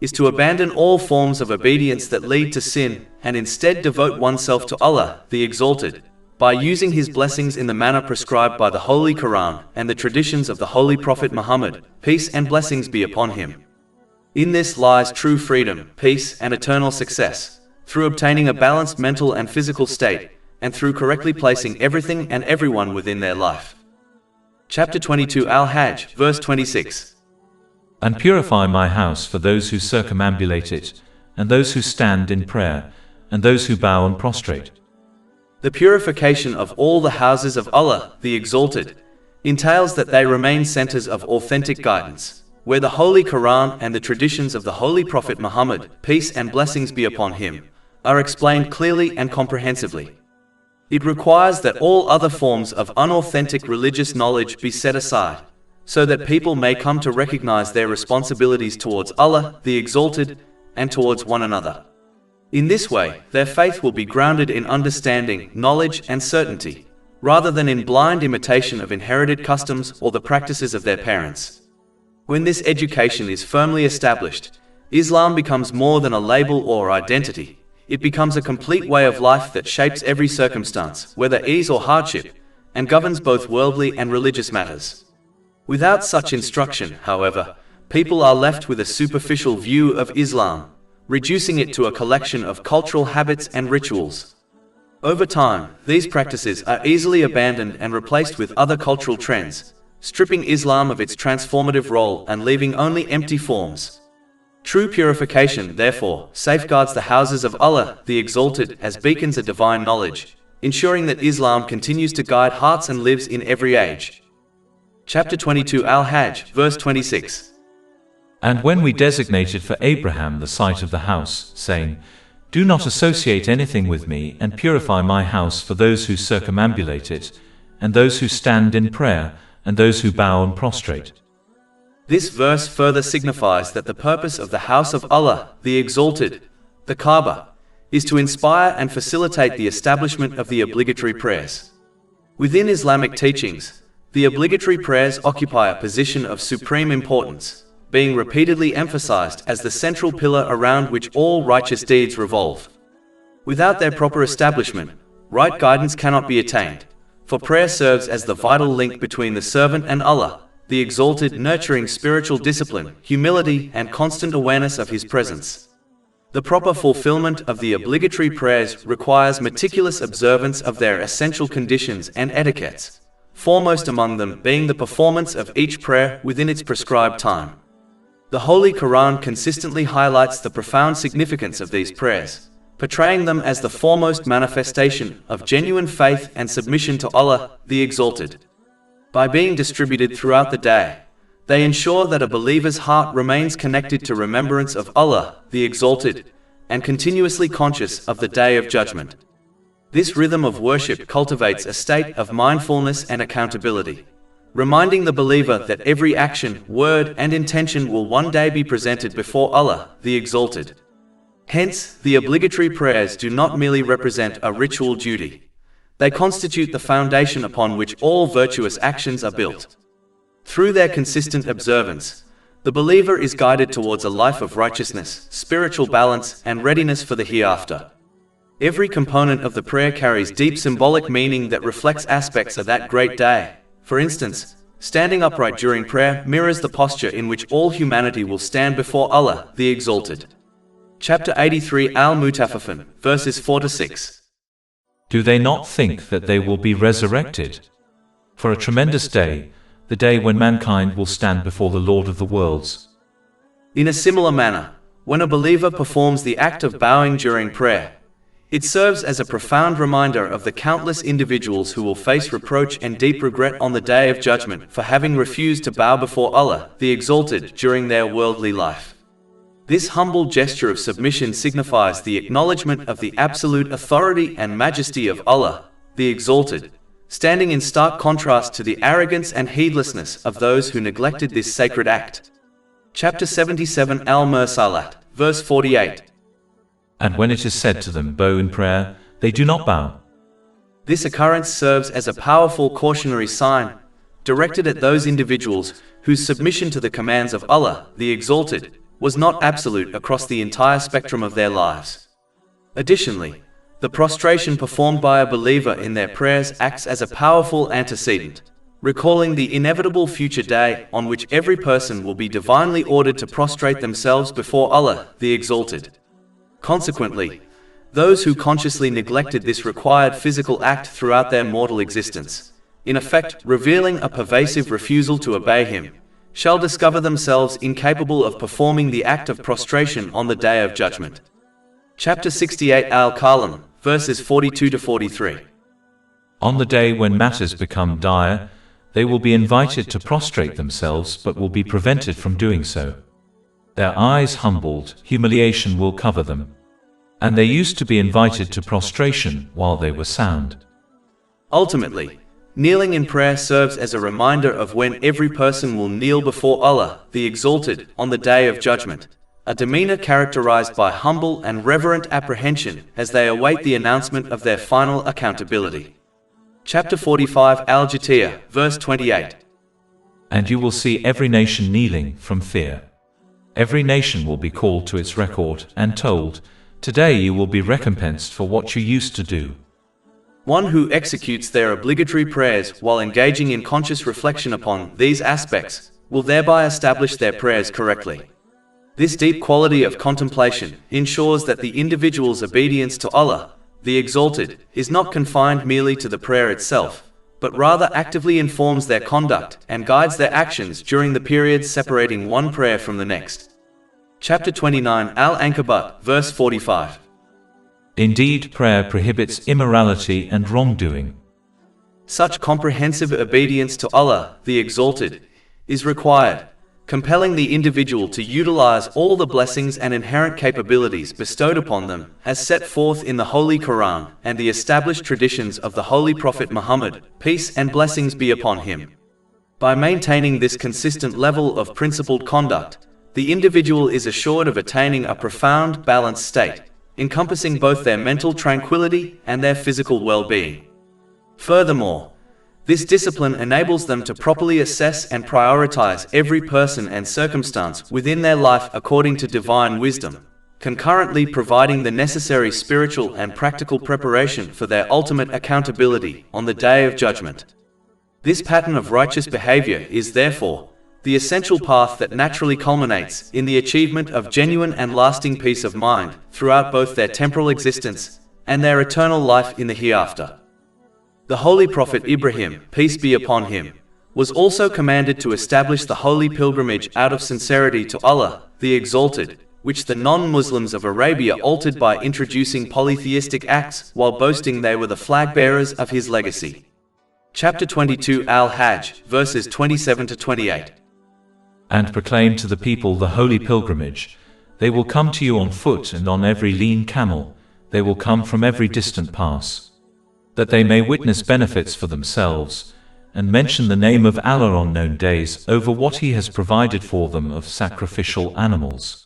is to abandon all forms of obedience that lead to sin and instead devote oneself to Allah, the Exalted, by using His blessings in the manner prescribed by the Holy Quran and the traditions of the Holy Prophet Muhammad, peace and blessings be upon him. In this lies true freedom, peace, and eternal success, through obtaining a balanced mental and physical state, and through correctly placing everything and everyone within their life. Chapter 22 Al-Hajj, verse 26. And purify my house for those who circumambulate it, and those who stand in prayer, and those who bow and prostrate. The purification of all the houses of Allah, the Exalted, entails that they remain centers of authentic guidance, where the Holy Quran and the traditions of the Holy Prophet Muhammad, peace and blessings be upon him, are explained clearly and comprehensively. It requires that all other forms of unauthentic religious knowledge be set aside, so that people may come to recognize their responsibilities towards Allah, the Exalted, and towards one another. In this way, their faith will be grounded in understanding, knowledge, and certainty, rather than in blind imitation of inherited customs or the practices of their parents. When this education is firmly established, Islam becomes more than a label or identity. It becomes a complete way of life that shapes every circumstance, whether ease or hardship, and governs both worldly and religious matters. Without such instruction, however, people are left with a superficial view of Islam, reducing it to a collection of cultural habits and rituals. Over time, these practices are easily abandoned and replaced with other cultural trends, stripping Islam of its transformative role and leaving only empty forms. True purification, therefore, safeguards the houses of Allah, the Exalted, as beacons of divine knowledge, ensuring that Islam continues to guide hearts and lives in every age. Chapter 22 Al-Hajj, verse 26. And when we designated for Abraham the site of the house, saying, "Do not associate anything with me, and purify my house for those who circumambulate it, and those who stand in prayer, and those who bow and prostrate." This verse further signifies that the purpose of the house of Allah, the Exalted, the Kaaba, is to inspire and facilitate the establishment of the obligatory prayers. Within Islamic teachings, the obligatory prayers occupy a position of supreme importance, being repeatedly emphasized as the central pillar around which all righteous deeds revolve. Without their proper establishment, right guidance cannot be attained, for prayer serves as the vital link between the servant and Allah, the Exalted, nurturing spiritual discipline, humility, and constant awareness of His presence. The proper fulfillment of the obligatory prayers requires meticulous observance of their essential conditions and etiquettes, foremost among them being the performance of each prayer within its prescribed time. The Holy Quran consistently highlights the profound significance of these prayers, portraying them as the foremost manifestation of genuine faith and submission to Allah, the Exalted. By being distributed throughout the day, they ensure that a believer's heart remains connected to remembrance of Allah, the Exalted, and continuously conscious of the Day of Judgment. This rhythm of worship cultivates a state of mindfulness and accountability, reminding the believer that every action, word, and intention will one day be presented before Allah, the Exalted. Hence, the obligatory prayers do not merely represent a ritual duty. They constitute the foundation upon which all virtuous actions are built. Through their consistent observance, the believer is guided towards a life of righteousness, spiritual balance, and readiness for the hereafter. Every component of the prayer carries deep symbolic meaning that reflects aspects of that great day. For instance, standing upright during prayer mirrors the posture in which all humanity will stand before Allah, the Exalted. Chapter 83 Al-Mutaffifin, verses 4-6. Do they not think that they will be resurrected? For a tremendous day, the day when mankind will stand before the Lord of the worlds. In a similar manner, when a believer performs the act of bowing during prayer, it serves as a profound reminder of the countless individuals who will face reproach and deep regret on the Day of Judgment for having refused to bow before Allah, the Exalted, during their worldly life. This humble gesture of submission signifies the acknowledgement of the absolute authority and majesty of Allah, the Exalted, standing in stark contrast to the arrogance and heedlessness of those who neglected this sacred act. Chapter 77 Al-Mursalat, verse 48. And when it is said to them, bow in prayer, they do not bow. This occurrence serves as a powerful cautionary sign, directed at those individuals whose submission to the commands of Allah, the Exalted, was not absolute across the entire spectrum of their lives. Additionally, the prostration performed by a believer in their prayers acts as a powerful antecedent, recalling the inevitable future day on which every person will be divinely ordered to prostrate themselves before Allah, the Exalted. Consequently, those who consciously neglected this required physical act throughout their mortal existence, in effect revealing a pervasive refusal to obey Him, shall discover themselves incapable of performing the act of prostration on the Day of Judgment. Chapter 68 Al-Kalam, verses 42-43. On the day when matters become dire, they will be invited to prostrate themselves but will be prevented from doing so. Their eyes humbled, humiliation will cover them. And they used to be invited to prostration while they were sound. Ultimately, kneeling in prayer serves as a reminder of when every person will kneel before Allah, the Exalted, on the Day of Judgment, a demeanor characterized by humble and reverent apprehension as they await the announcement of their final accountability. Chapter 45 Al-Jatiyah, verse 28. And you will see every nation kneeling from fear. Every nation will be called to its record and told, "Today you will be recompensed for what you used to do." One who executes their obligatory prayers while engaging in conscious reflection upon these aspects will thereby establish their prayers correctly. This deep quality of contemplation ensures that the individual's obedience to Allah, the Exalted, is not confined merely to the prayer itself, but rather actively informs their conduct and guides their actions during the periods separating one prayer from the next. Chapter 29 Al-Ankabut, verse 45. Indeed, prayer prohibits immorality and wrongdoing. Such comprehensive obedience to Allah, the Exalted, is required, compelling the individual to utilize all the blessings and inherent capabilities bestowed upon them, as set forth in the Holy Quran and the established traditions of the Holy Prophet Muhammad, peace and blessings be upon him. By maintaining this consistent level of principled conduct, the individual is assured of attaining a profound, balanced state, encompassing both their mental tranquility and their physical well-being. Furthermore, this discipline enables them to properly assess and prioritize every person and circumstance within their life according to divine wisdom, concurrently providing the necessary spiritual and practical preparation for their ultimate accountability on the Day of Judgment. This pattern of righteous behavior is therefore the essential path that naturally culminates in the achievement of genuine and lasting peace of mind throughout both their temporal existence and their eternal life in the hereafter. The Holy Prophet Ibrahim, peace be upon him, was also commanded to establish the holy pilgrimage out of sincerity to Allah, the Exalted, which the non-Muslims of Arabia altered by introducing polytheistic acts while boasting they were the flag-bearers of his legacy. Chapter 22 Al-Hajj, verses 27 to 28. And proclaim to the people the holy pilgrimage. They will come to you on foot and on every lean camel. They will come from every distant pass, that they may witness benefits for themselves, and mention the name of Allah on known days over what He has provided for them of sacrificial animals.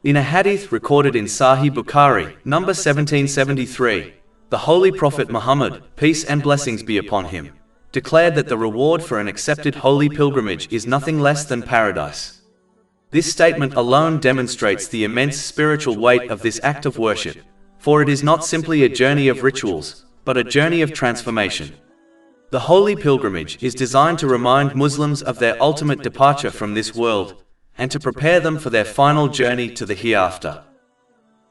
In a hadith recorded in Sahih Bukhari, number 1773, the Holy Prophet Muhammad, peace and blessings be upon him, declared that the reward for an accepted holy pilgrimage is nothing less than paradise. This statement alone demonstrates the immense spiritual weight of this act of worship, for it is not simply a journey of rituals, but a journey of transformation. The holy pilgrimage is designed to remind Muslims of their ultimate departure from this world, and to prepare them for their final journey to the hereafter.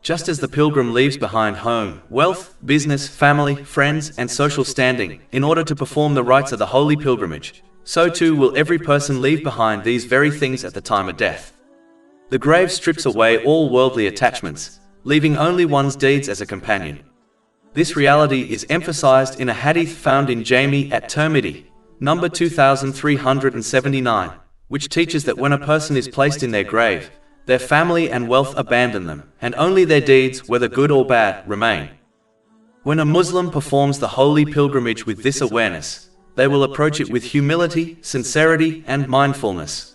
Just as the pilgrim leaves behind home, wealth, business, family, friends, and social standing in order to perform the rites of the holy pilgrimage, so too will every person leave behind these very things at the time of death. The grave strips away all worldly attachments, leaving only one's deeds as a companion. This reality is emphasized in a hadith found in Jami at Tirmidhi, number 2379, which teaches that when a person is placed in their grave, their family and wealth abandon them, and only their deeds, whether good or bad, remain. When a Muslim performs the holy pilgrimage with this awareness, they will approach it with humility, sincerity, and mindfulness.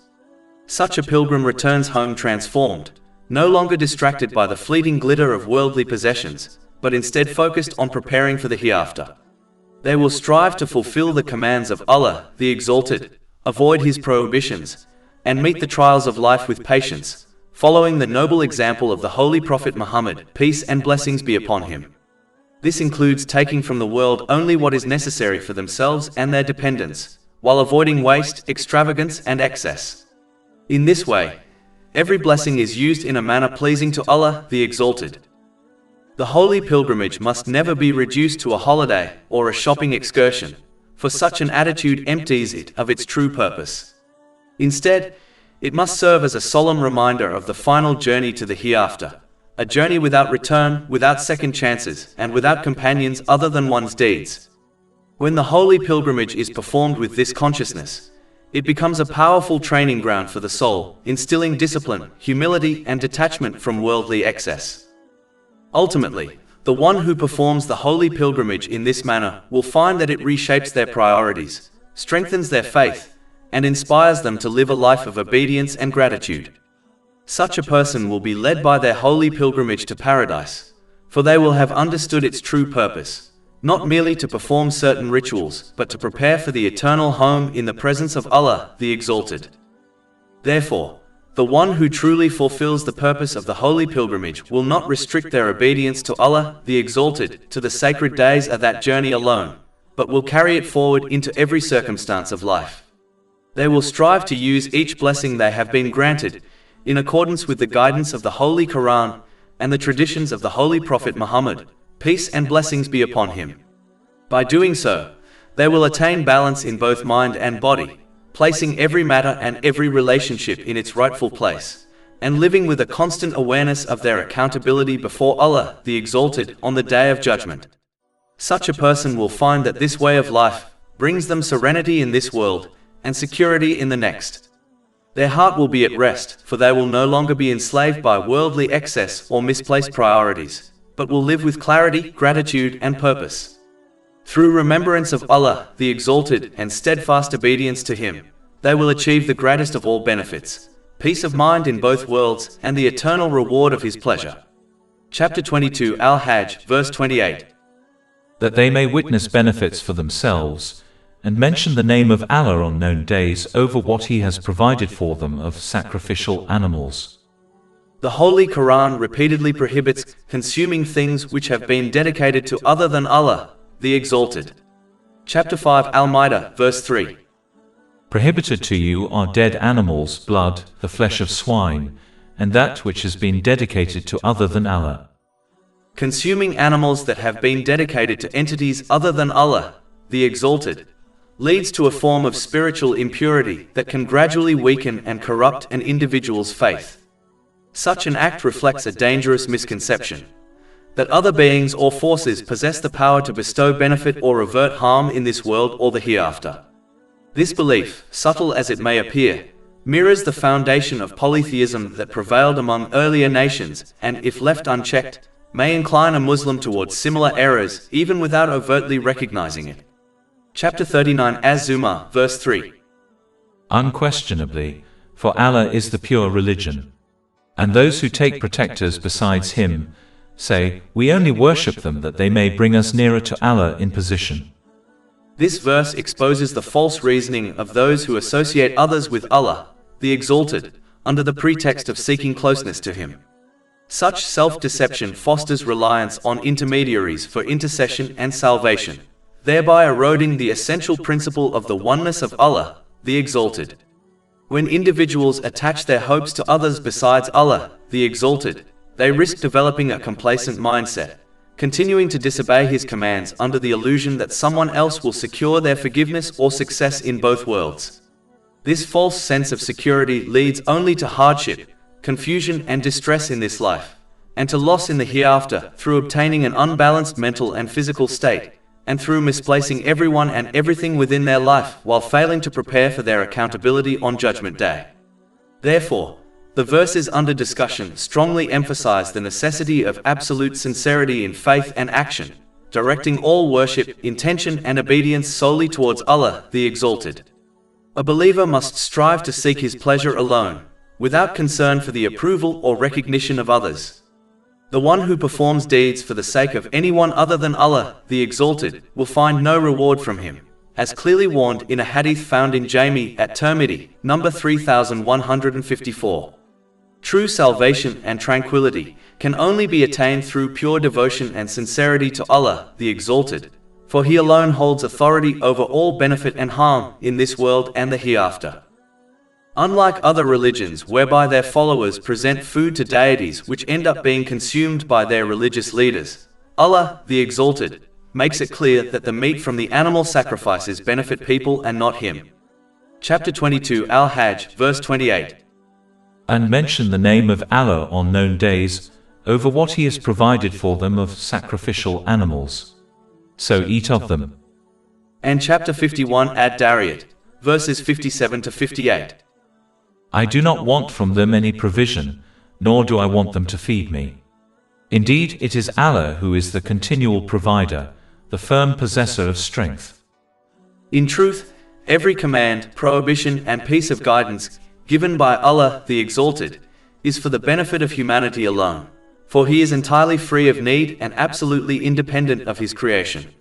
Such a pilgrim returns home transformed, no longer distracted by the fleeting glitter of worldly possessions, but instead focused on preparing for the hereafter. They will strive to fulfill the commands of Allah, the Exalted, avoid His prohibitions, and meet the trials of life with patience, following the noble example of the Holy Prophet Muhammad, peace and blessings be upon him. This includes taking from the world only what is necessary for themselves and their dependents, while avoiding waste, extravagance, and excess. In this way, every blessing is used in a manner pleasing to Allah, the Exalted. The holy pilgrimage must never be reduced to a holiday or a shopping excursion, for such an attitude empties it of its true purpose. Instead, it must serve as a solemn reminder of the final journey to the hereafter, a journey without return, without second chances, and without companions other than one's deeds. When the holy pilgrimage is performed with this consciousness, it becomes a powerful training ground for the soul, instilling discipline, humility, and detachment from worldly excess. Ultimately, The one who performs the holy pilgrimage in this manner will find that it reshapes their priorities, strengthens their faith, and inspires them to live a life of obedience and gratitude. Such a person will be led by their holy pilgrimage to paradise, for they will have understood its true purpose, not merely to perform certain rituals, but to prepare for the eternal home in the presence of Allah, the Exalted. Therefore, the one who truly fulfills the purpose of the holy pilgrimage will not restrict their obedience to Allah, the Exalted, to the sacred days of that journey alone, but will carry it forward into every circumstance of life. They will strive to use each blessing they have been granted, in accordance with the guidance of the Holy Quran and the traditions of the Holy Prophet Muhammad, peace and blessings be upon him. By doing so, they will attain balance in both mind and body, placing every matter and every relationship in its rightful place, and living with a constant awareness of their accountability before Allah, the Exalted, on the Day of Judgment. Such a person will find that this way of life brings them serenity in this world and security in the next. Their heart will be at rest, for they will no longer be enslaved by worldly excess or misplaced priorities, but will live with clarity, gratitude, and purpose. Through remembrance of Allah, the Exalted, and steadfast obedience to Him, they will achieve the greatest of all benefits, peace of mind in both worlds, and the eternal reward of His pleasure. Chapter 22 Al-Hajj, verse 28. That they may witness benefits for themselves, and mention the name of Allah on known days over what He has provided for them of sacrificial animals. The Holy Quran repeatedly prohibits consuming things which have been dedicated to other than Allah, the Exalted. Chapter 5 Al-Ma'idah, verse 3. Prohibited to you are dead animals' blood, the flesh of swine, and that which has been dedicated to other than Allah. Consuming animals that have been dedicated to entities other than Allah, the Exalted, leads to a form of spiritual impurity that can gradually weaken and corrupt an individual's faith. Such an act reflects a dangerous misconception that other beings or forces possess the power to bestow benefit or avert harm in this world or the hereafter. This belief, subtle as it may appear, mirrors the foundation of polytheism that prevailed among earlier nations and, if left unchecked, may incline a Muslim towards similar errors even without overtly recognizing it. Chapter 39 Az-Zumar, verse 3. Unquestionably, for Allah is the pure religion. And those who take protectors besides Him say, we only worship them that they may bring us nearer to Allah in position. This verse exposes the false reasoning of those who associate others with Allah, the Exalted, under the pretext of seeking closeness to Him. Such self-deception fosters reliance on intermediaries for intercession and salvation, thereby eroding the essential principle of the oneness of Allah, the Exalted. When individuals attach their hopes to others besides Allah, the Exalted, they risk developing a complacent mindset, continuing to disobey His commands under the illusion that someone else will secure their forgiveness or success in both worlds. This false sense of security leads only to hardship, confusion and distress in this life, and to loss in the hereafter through obtaining an unbalanced mental and physical state, and through misplacing everyone and everything within their life while failing to prepare for their accountability on Judgment Day. Therefore, the verses under discussion strongly emphasize the necessity of absolute sincerity in faith and action, directing all worship, intention and obedience solely towards Allah, the Exalted. A believer must strive to seek His pleasure alone, without concern for the approval or recognition of others. The one who performs deeds for the sake of anyone other than Allah, the Exalted, will find no reward from Him, as clearly warned in a hadith found in Jami at Tirmidhi, number 3154. True salvation and tranquility can only be attained through pure devotion and sincerity to Allah, the Exalted, for He alone holds authority over all benefit and harm in this world and the hereafter. Unlike other religions whereby their followers present food to deities which end up being consumed by their religious leaders, Allah, the Exalted, makes it clear that the meat from the animal sacrifices benefit people and not Him. Chapter 22 Al-Hajj, verse 28. And mention the name of Allah on known days, over what He has provided for them of sacrificial animals. So eat of them. And chapter 51 Ad-Dariyat, verses 57 to 58. I do not want from them any provision, nor do I want them to feed me. Indeed, it is Allah who is the continual provider, the firm possessor of strength. In truth, every command, prohibition, and piece of guidance given by Allah the Exalted is for the benefit of humanity alone, for He is entirely free of need and absolutely independent of His creation.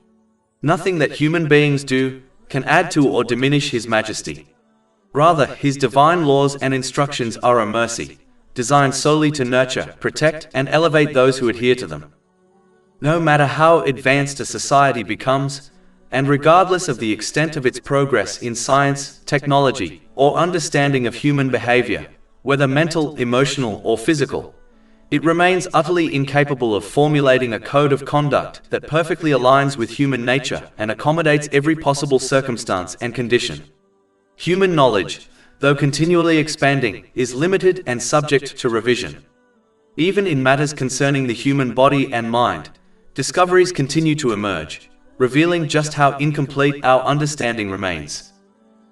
Nothing that human beings do can add to or diminish His majesty. Rather, His divine laws and instructions are a mercy, designed solely to nurture, protect, and elevate those who adhere to them. No matter how advanced a society becomes, and regardless of the extent of its progress in science, technology, or understanding of human behavior, whether mental, emotional, or physical, it remains utterly incapable of formulating a code of conduct that perfectly aligns with human nature and accommodates every possible circumstance and condition. Human knowledge, though continually expanding, is limited and subject to revision. Even in matters concerning the human body and mind, discoveries continue to emerge, revealing just how incomplete our understanding remains.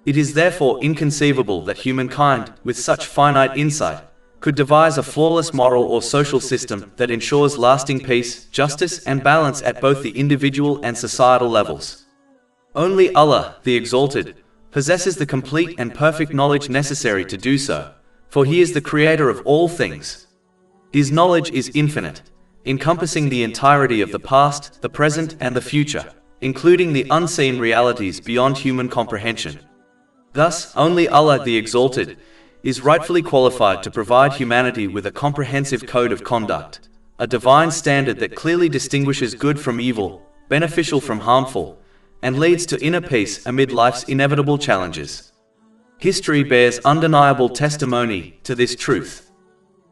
It is therefore inconceivable that humankind, with such finite insight, could devise a flawless moral or social system that ensures lasting peace, justice, and balance at both the individual and societal levels. Only Allah, the Exalted, possesses the complete and perfect knowledge necessary to do so, for He is the creator of all things. His knowledge is infinite, encompassing the entirety of the past, the present, and the future, including the unseen realities beyond human comprehension. Thus, only Allah the Exalted is rightfully qualified to provide humanity with a comprehensive code of conduct, a divine standard that clearly distinguishes good from evil, beneficial from harmful, and leads to inner peace amid life's inevitable challenges. History bears undeniable testimony to this truth.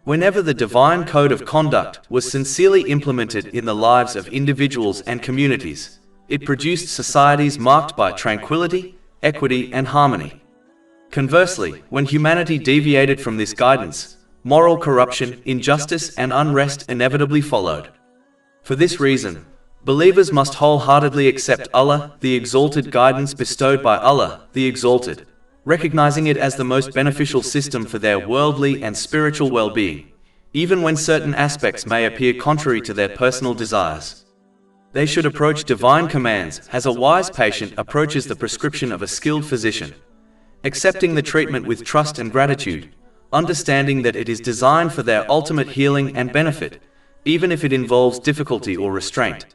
Whenever the divine code of conduct was sincerely implemented in the lives of individuals and communities, it produced societies marked by tranquility, equity, and harmony. Conversely, when humanity deviated from this guidance, moral corruption, injustice, and unrest inevitably followed. For this reason, believers must wholeheartedly accept Allah, the Exalted guidance bestowed by Allah, the Exalted, recognizing it as the most beneficial system for their worldly and spiritual well-being, even when certain aspects may appear contrary to their personal desires. They should approach divine commands as a wise patient approaches the prescription of a skilled physician, accepting the treatment with trust and gratitude, understanding that it is designed for their ultimate healing and benefit, even if it involves difficulty or restraint.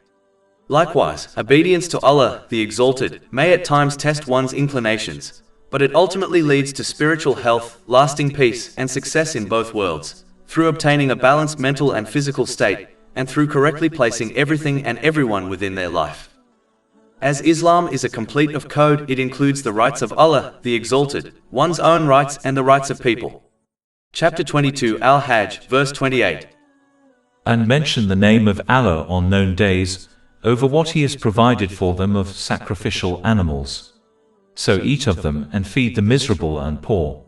Likewise, obedience to Allah, the Exalted, may at times test one's inclinations, but it ultimately leads to spiritual health, lasting peace, and success in both worlds, through obtaining a balanced mental and physical state, and through correctly placing everything and everyone within their life. As Islam is a complete of code, it includes the rights of Allah, the Exalted, one's own rights, and the rights of people. Chapter 22 Al-Hajj, verse 28. And mention the name of Allah on known days, over what He has provided for them of sacrificial animals. So eat of them and feed the miserable and poor.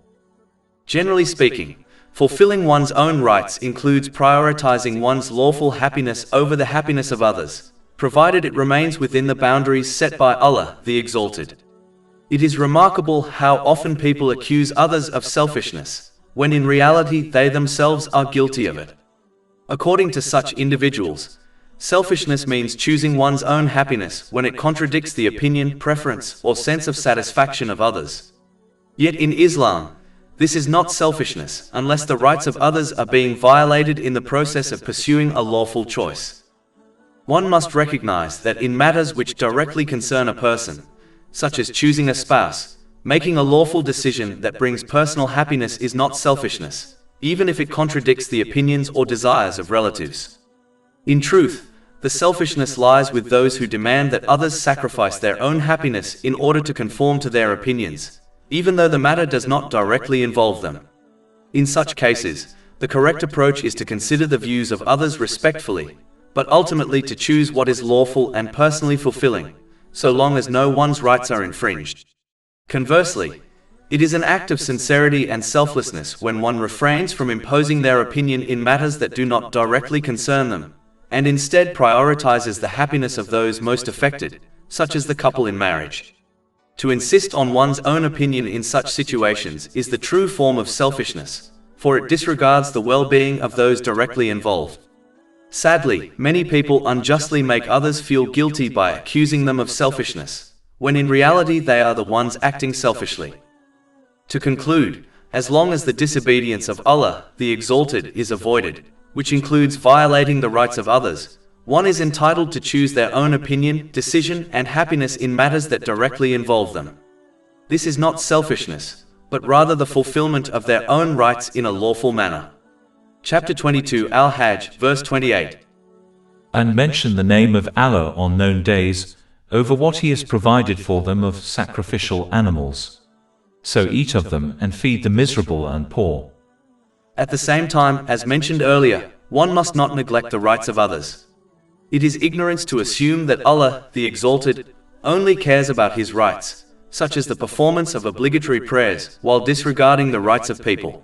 Generally speaking, fulfilling one's own rights includes prioritizing one's lawful happiness over the happiness of others, provided it remains within the boundaries set by Allah, the Exalted. It is remarkable how often people accuse others of selfishness, when in reality they themselves are guilty of it. According to such individuals, selfishness means choosing one's own happiness when it contradicts the opinion, preference, or sense of satisfaction of others. Yet in Islam, this is not selfishness unless the rights of others are being violated in the process of pursuing a lawful choice. One must recognize that in matters which directly concern a person, such as choosing a spouse, making a lawful decision that brings personal happiness is not selfishness, even if it contradicts the opinions or desires of relatives. In truth, the selfishness lies with those who demand that others sacrifice their own happiness in order to conform to their opinions, even though the matter does not directly involve them. In such cases, the correct approach is to consider the views of others respectfully, but ultimately to choose what is lawful and personally fulfilling, so long as no one's rights are infringed. Conversely, it is an act of sincerity and selflessness when one refrains from imposing their opinion in matters that do not directly concern them, and instead prioritizes the happiness of those most affected, such as the couple in marriage. To insist on one's own opinion in such situations is the true form of selfishness, for it disregards the well-being of those directly involved. Sadly, many people unjustly make others feel guilty by accusing them of selfishness, when in reality they are the ones acting selfishly. To conclude, as long as the disobedience of Allah, the Exalted, is avoided, which includes violating the rights of others, one is entitled to choose their own opinion, decision, and happiness in matters that directly involve them. This is not selfishness, but rather the fulfillment of their own rights in a lawful manner. Chapter 22 Al-Hajj, verse 28. And mention the name of Allah on known days, over what He has provided for them of sacrificial animals. So eat of them and feed the miserable and poor. At the same time, as mentioned earlier, one must not neglect the rights of others. It is ignorance to assume that Allah, the Exalted, only cares about His rights, such as the performance of obligatory prayers, while disregarding the rights of people.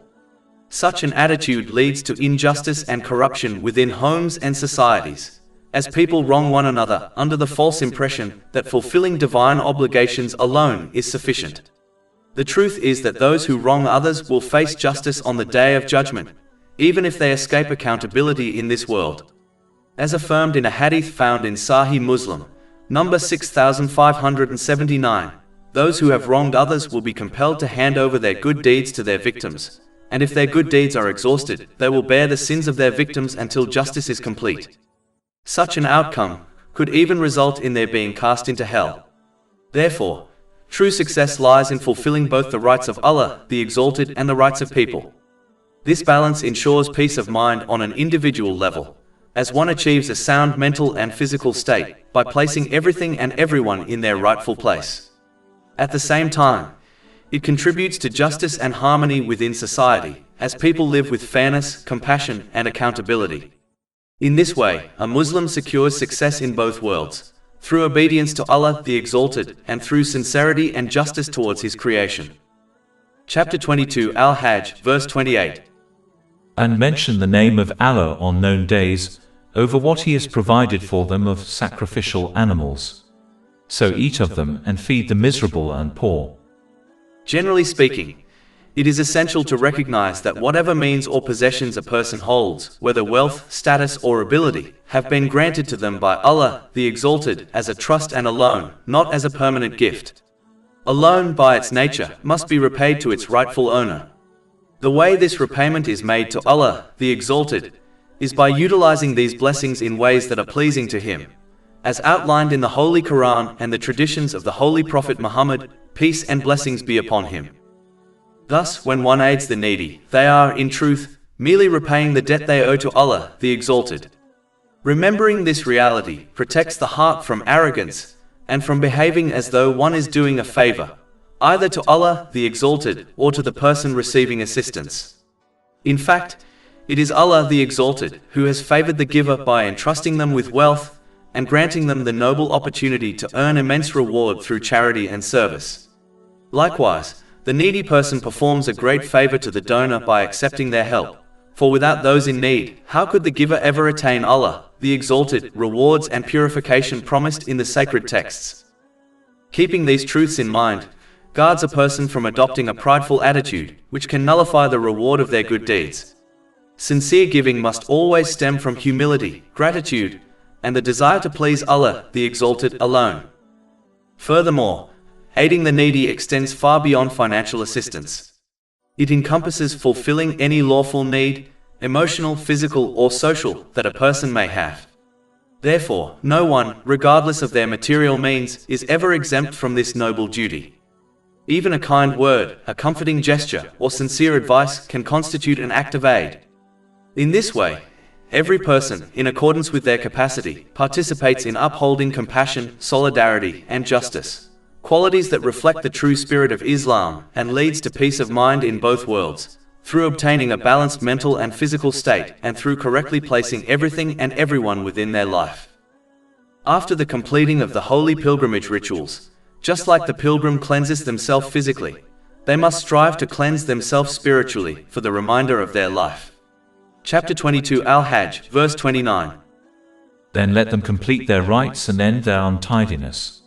Such an attitude leads to injustice and corruption within homes and societies, as people wrong one another under the false impression that fulfilling divine obligations alone is sufficient. The truth is that those who wrong others will face justice on the Day of Judgment, even if they escape accountability in this world. As affirmed in a hadith found in Sahih Muslim, number 6579, those who have wronged others will be compelled to hand over their good deeds to their victims, and if their good deeds are exhausted, they will bear the sins of their victims until justice is complete. Such an outcome could even result in their being cast into hell. Therefore, true success lies in fulfilling both the rights of Allah, the Exalted, and the rights of people. This balance ensures peace of mind on an individual level, as one achieves a sound mental and physical state by placing everything and everyone in their rightful place. At the same time, it contributes to justice and harmony within society, as people live with fairness, compassion, and accountability. In this way, a Muslim secures success in both worlds, through obedience to Allah, the Exalted, and through sincerity and justice towards His creation. Chapter 22 Al-Hajj, verse 28. And mention the name of Allah on known days, over what He has provided for them of sacrificial animals. So eat of them and feed the miserable and poor. Generally speaking, it is essential to recognize that whatever means or possessions a person holds, whether wealth, status, or ability, have been granted to them by Allah, the Exalted, as a trust and a loan, not as a permanent gift. A loan, by its nature, must be repaid to its rightful owner. The way this repayment is made to Allah, the Exalted, is by utilizing these blessings in ways that are pleasing to Him, as outlined in the Holy Quran and the traditions of the Holy Prophet Muhammad, peace and blessings be upon him. Thus, when one aids the needy, they are, in truth, merely repaying the debt they owe to Allah, the Exalted. Remembering this reality protects the heart from arrogance and from behaving as though one is doing a favor, either to Allah, the Exalted, or to the person receiving assistance. In fact, it is Allah, the Exalted, who has favored the giver by entrusting them with wealth and granting them the noble opportunity to earn immense reward through charity and service. Likewise, the needy person performs a great favor to the donor by accepting their help, for without those in need, how could the giver ever attain Allah, the Exalted, rewards and purification promised in the sacred texts? Keeping these truths in mind guards a person from adopting a prideful attitude, which can nullify the reward of their good deeds. Sincere giving must always stem from humility, gratitude, and the desire to please Allah, the Exalted, alone. Furthermore, aiding the needy extends far beyond financial assistance. It encompasses fulfilling any lawful need, emotional, physical, or social, that a person may have. Therefore, no one, regardless of their material means, is ever exempt from this noble duty. Even a kind word, a comforting gesture, or sincere advice can constitute an act of aid. In this way, every person, in accordance with their capacity, participates in upholding compassion, solidarity, and justice, qualities that reflect the true spirit of Islam and leads to peace of mind in both worlds, through obtaining a balanced mental and physical state and through correctly placing everything and everyone within their life. After the completing of the holy pilgrimage rituals, just like the pilgrim cleanses themselves physically, they must strive to cleanse themselves spiritually for the remainder of their life. Chapter 22 Al-Hajj, verse 29. Then let them complete their rites and end their untidiness.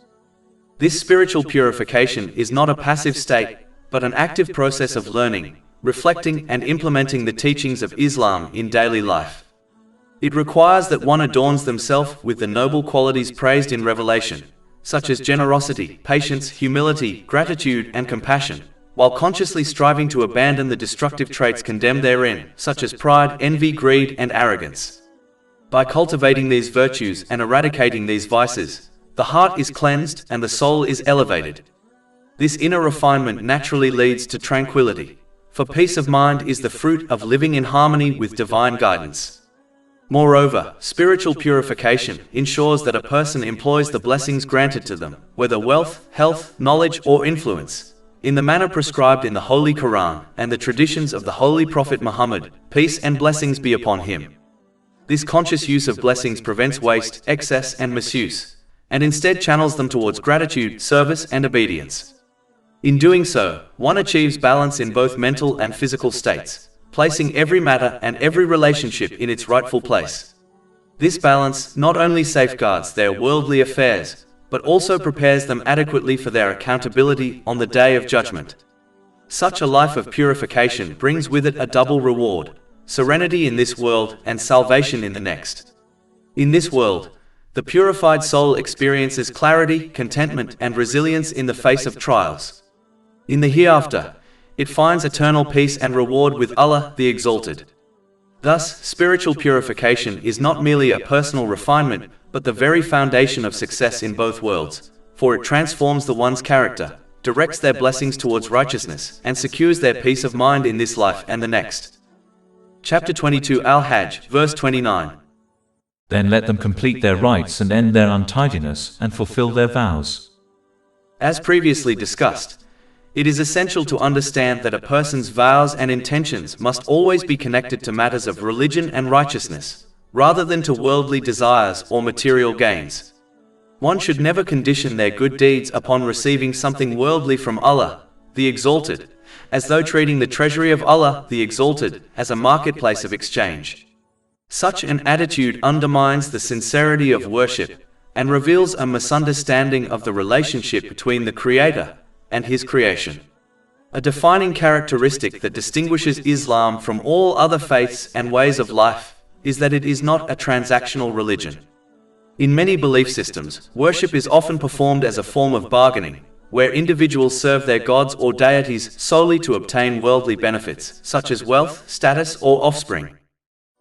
This spiritual purification is not a passive state, but an active process of learning, reflecting, and implementing the teachings of Islam in daily life. It requires that one adorns themselves with the noble qualities praised in Revelation, such as generosity, patience, humility, gratitude, and compassion, while consciously striving to abandon the destructive traits condemned therein, such as pride, envy, greed, and arrogance. By cultivating these virtues and eradicating these vices, the heart is cleansed and the soul is elevated. This inner refinement naturally leads to tranquility, for peace of mind is the fruit of living in harmony with divine guidance. Moreover, spiritual purification ensures that a person employs the blessings granted to them, whether wealth, health, knowledge, or influence, in the manner prescribed in the Holy Quran and the traditions of the Holy Prophet Muhammad, peace and blessings be upon him. This conscious use of blessings prevents waste, excess, and misuse, and instead channels them towards gratitude, service, and obedience. In doing so, one achieves balance in both mental and physical states, placing every matter and every relationship in its rightful place. This balance not only safeguards their worldly affairs, but also prepares them adequately for their accountability on the Day of Judgment. Such a life of purification brings with it a double reward: serenity in this world and salvation in the next. In this world, the purified soul experiences clarity, contentment, and resilience in the face of trials. In the hereafter, it finds eternal peace and reward with Allah the Exalted. Thus, spiritual purification is not merely a personal refinement, but the very foundation of success in both worlds, for it transforms the one's character, directs their blessings towards righteousness, and secures their peace of mind in this life and the next. Chapter 22 Al-Hajj, verse 29. Then let them complete their rites and end their untidiness and fulfill their vows. As previously discussed, it is essential to understand that a person's vows and intentions must always be connected to matters of religion and righteousness, rather than to worldly desires or material gains. One should never condition their good deeds upon receiving something worldly from Allah, the Exalted, as though treating the treasury of Allah, the Exalted, as a marketplace of exchange. Such an attitude undermines the sincerity of worship and reveals a misunderstanding of the relationship between the Creator and His creation. A defining characteristic that distinguishes Islam from all other faiths and ways of life is that it is not a transactional religion. In many belief systems, worship is often performed as a form of bargaining, where individuals serve their gods or deities solely to obtain worldly benefits, such as wealth, status, or offspring.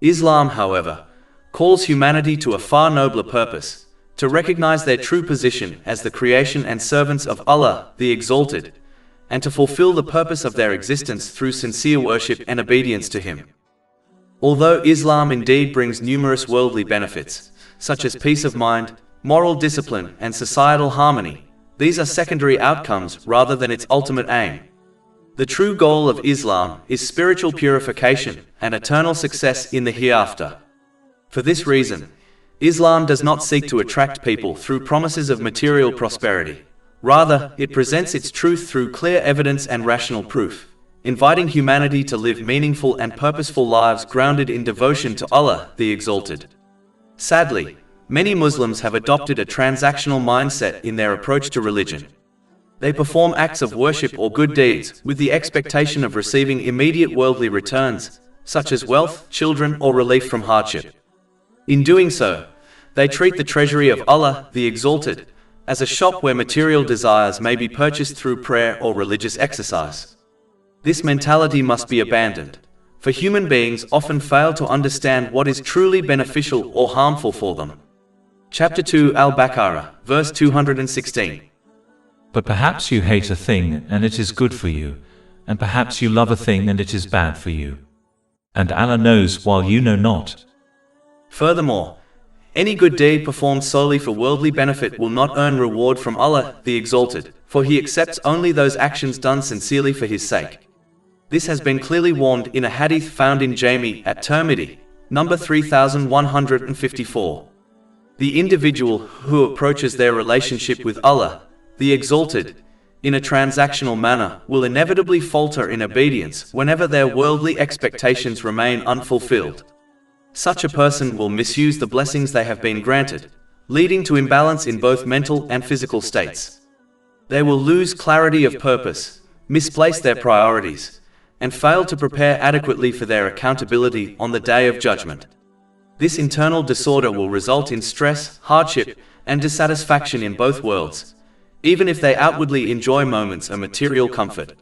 Islam, however, calls humanity to a far nobler purpose: to recognize their true position as the creation and servants of Allah, the Exalted, and to fulfill the purpose of their existence through sincere worship and obedience to Him. Although Islam indeed brings numerous worldly benefits, such as peace of mind, moral discipline, and societal harmony, these are secondary outcomes rather than its ultimate aim. The true goal of Islam is spiritual purification and eternal success in the hereafter. For this reason, Islam does not seek to attract people through promises of material prosperity. Rather, it presents its truth through clear evidence and rational proof, inviting humanity to live meaningful and purposeful lives grounded in devotion to Allah, the Exalted. Sadly, many Muslims have adopted a transactional mindset in their approach to religion. They perform acts of worship or good deeds with the expectation of receiving immediate worldly returns, such as wealth, children, or relief from hardship. In doing so, they treat the treasury of Allah, the Exalted, as a shop where material desires may be purchased through prayer or religious exercise. This mentality must be abandoned, for human beings often fail to understand what is truly beneficial or harmful for them. Chapter 2 Al-Baqarah, verse 216. But perhaps you hate a thing and it is good for you, and perhaps you love a thing and it is bad for you. And Allah knows while you know not. Furthermore, any good deed performed solely for worldly benefit will not earn reward from Allah, the Exalted, for He accepts only those actions done sincerely for His sake. This has been clearly warned in a hadith found in Jami at Tirmidhi, number 3154. The individual who approaches their relationship with Allah, the Exalted, in a transactional manner will inevitably falter in obedience whenever their worldly expectations remain unfulfilled. Such a person will misuse the blessings they have been granted, leading to imbalance in both mental and physical states. They will lose clarity of purpose, misplace their priorities, and fail to prepare adequately for their accountability on the Day of Judgment. This internal disorder will result in stress, hardship, and dissatisfaction in both worlds, even if they outwardly enjoy moments of material comfort.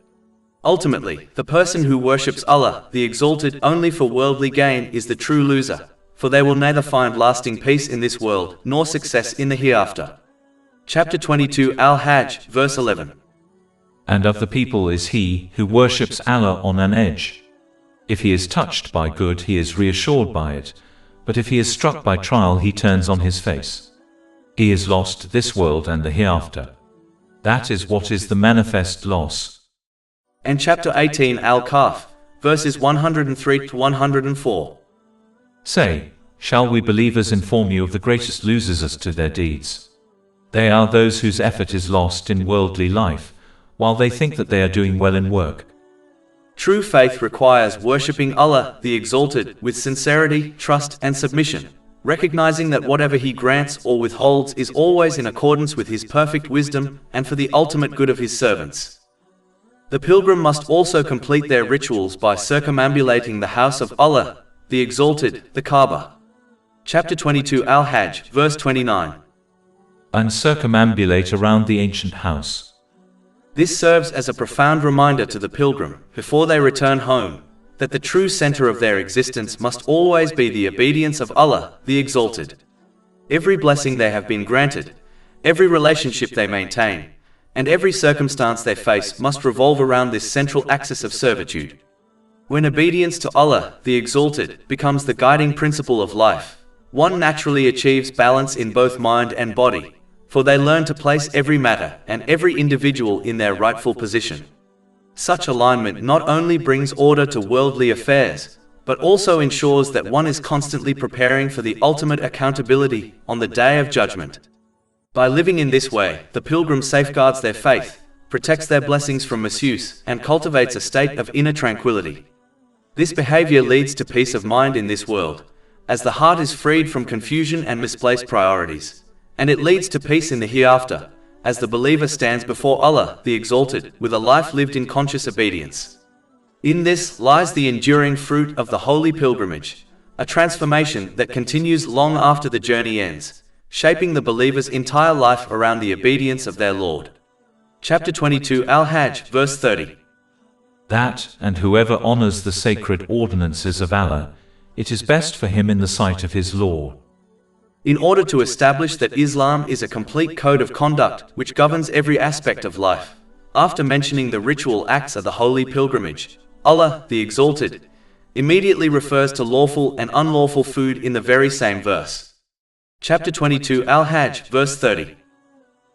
Ultimately, the person who worships Allah, the Exalted, only for worldly gain is the true loser, for they will neither find lasting peace in this world, nor success in the hereafter. Chapter 22 Al-Hajj, verse 11. And of the people is he who worships Allah on an edge. If he is touched by good, he is reassured by it, but if he is struck by trial, he turns on his face. He is lost this world and the hereafter. That is what is the manifest loss. And chapter 18 Al-Kahf, verses 103 to 104. Say, shall we believers inform you of the greatest losers as to their deeds? They are those whose effort is lost in worldly life, while they think that they are doing well in work. True faith requires worshipping Allah, the Exalted, with sincerity, trust, and submission, recognizing that whatever He grants or withholds is always in accordance with His perfect wisdom and for the ultimate good of His servants. The pilgrim must also complete their rituals by circumambulating the house of Allah, the Exalted, the Kaaba. Chapter 22 Al-Hajj, verse 29. And circumambulate around the ancient house. This serves as a profound reminder to the pilgrim, before they return home, that the true center of their existence must always be the obedience of Allah, the Exalted. Every blessing they have been granted, every relationship they maintain, and every circumstance they face must revolve around this central axis of servitude. When obedience to Allah, the Exalted, becomes the guiding principle of life, one naturally achieves balance in both mind and body, for they learn to place every matter and every individual in their rightful position. Such alignment not only brings order to worldly affairs, but also ensures that one is constantly preparing for the ultimate accountability on the Day of Judgment. By living in this way, the pilgrim safeguards their faith, protects their blessings from misuse, and cultivates a state of inner tranquility. This behavior leads to peace of mind in this world, as the heart is freed from confusion and misplaced priorities. And it leads to peace in the hereafter, as the believer stands before Allah, the Exalted, with a life lived in conscious obedience. In this lies the enduring fruit of the holy pilgrimage, a transformation that continues long after the journey ends, shaping the believer's entire life around the obedience of their Lord. Chapter 22 Al-Hajj, verse 30. That, and whoever honors the sacred ordinances of Allah, it is best for him in the sight of his Lord. In order to establish that Islam is a complete code of conduct which governs every aspect of life, after mentioning the ritual acts of the holy pilgrimage, Allah, the Exalted, immediately refers to lawful and unlawful food in the very same verse. Chapter 22 Al-Hajj, verse 30.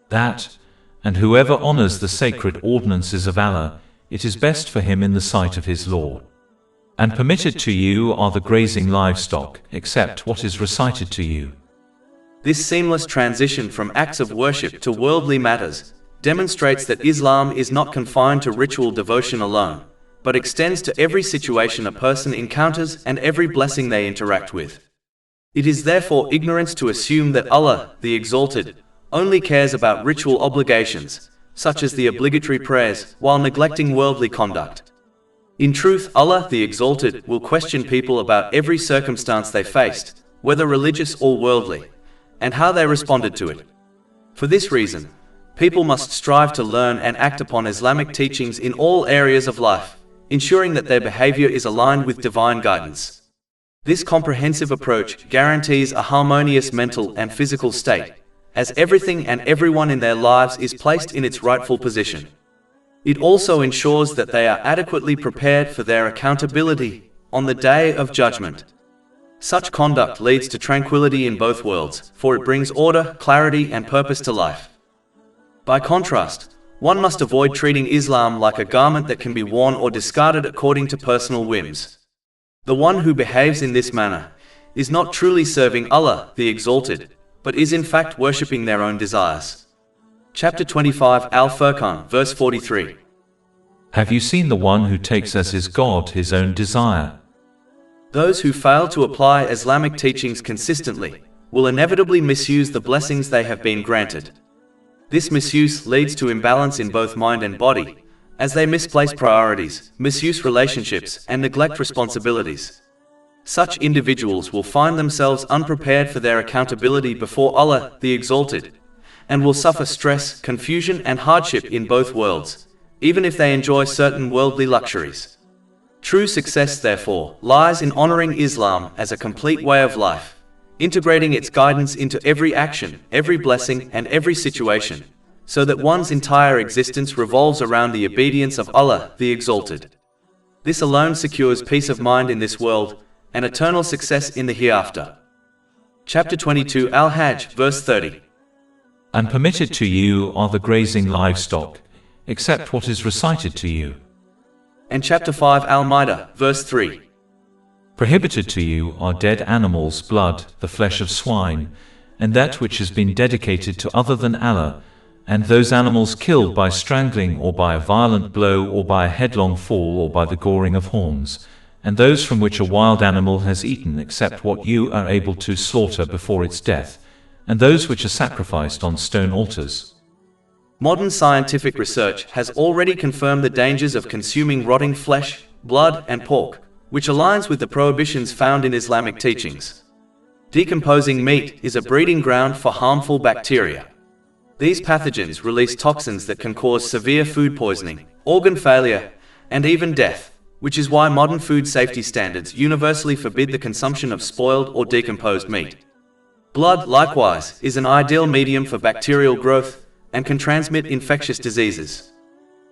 That, and whoever honors the sacred ordinances of Allah, it is best for him in the sight of his Lord. And permitted to you are the grazing livestock, except what is recited to you. This seamless transition from acts of worship to worldly matters demonstrates that Islam is not confined to ritual devotion alone, but extends to every situation a person encounters and every blessing they interact with. It is therefore ignorance to assume that Allah, the Exalted, only cares about ritual obligations, such as the obligatory prayers, while neglecting worldly conduct. In truth, Allah, the Exalted, will question people about every circumstance they faced, whether religious or worldly, and how they responded to it. For this reason, people must strive to learn and act upon Islamic teachings in all areas of life, ensuring that their behavior is aligned with divine guidance. This comprehensive approach guarantees a harmonious mental and physical state, as everything and everyone in their lives is placed in its rightful position. It also ensures that they are adequately prepared for their accountability on the Day of Judgment. Such conduct leads to tranquility in both worlds, for it brings order, clarity, and purpose to life. By contrast, one must avoid treating Islam like a garment that can be worn or discarded according to personal whims. The one who behaves in this manner is not truly serving Allah, the Exalted, but is in fact worshipping their own desires. Chapter 25 Al-Furqan, verse 43. Have you seen the one who takes as his God his own desire? Those who fail to apply Islamic teachings consistently will inevitably misuse the blessings they have been granted. This misuse leads to imbalance in both mind and body, as they misplace priorities, misuse relationships, and neglect responsibilities. such individuals will find themselves unprepared for their accountability before Allah, the Exalted, and will suffer stress, confusion and hardship in both worlds, even if they enjoy certain worldly luxuries. True success, therefore, lies in honoring Islam as a complete way of life, integrating its guidance into every action, every blessing and every situation, so that one's entire existence revolves around the obedience of Allah, the Exalted. This alone secures peace of mind in this world and eternal success in the hereafter. Chapter 22 Al-Hajj, verse 30. And permitted to you are the grazing livestock, except what is recited to you. And chapter 5 Al-Maidah, verse 3. Prohibited to you are dead animals' blood, the flesh of swine, and that which has been dedicated to other than Allah, and those animals killed by strangling or by a violent blow or by a headlong fall or by the goring of horns, and those from which a wild animal has eaten except what you are able to slaughter before its death, and those which are sacrificed on stone altars. Modern scientific research has already confirmed the dangers of consuming rotting flesh, blood and pork, which aligns with the prohibitions found in Islamic teachings. Decomposing meat is a breeding ground for harmful bacteria. These pathogens release toxins that can cause severe food poisoning, organ failure, and even death, which is why modern food safety standards universally forbid the consumption of spoiled or decomposed meat. Blood, likewise, is an ideal medium for bacterial growth and can transmit infectious diseases.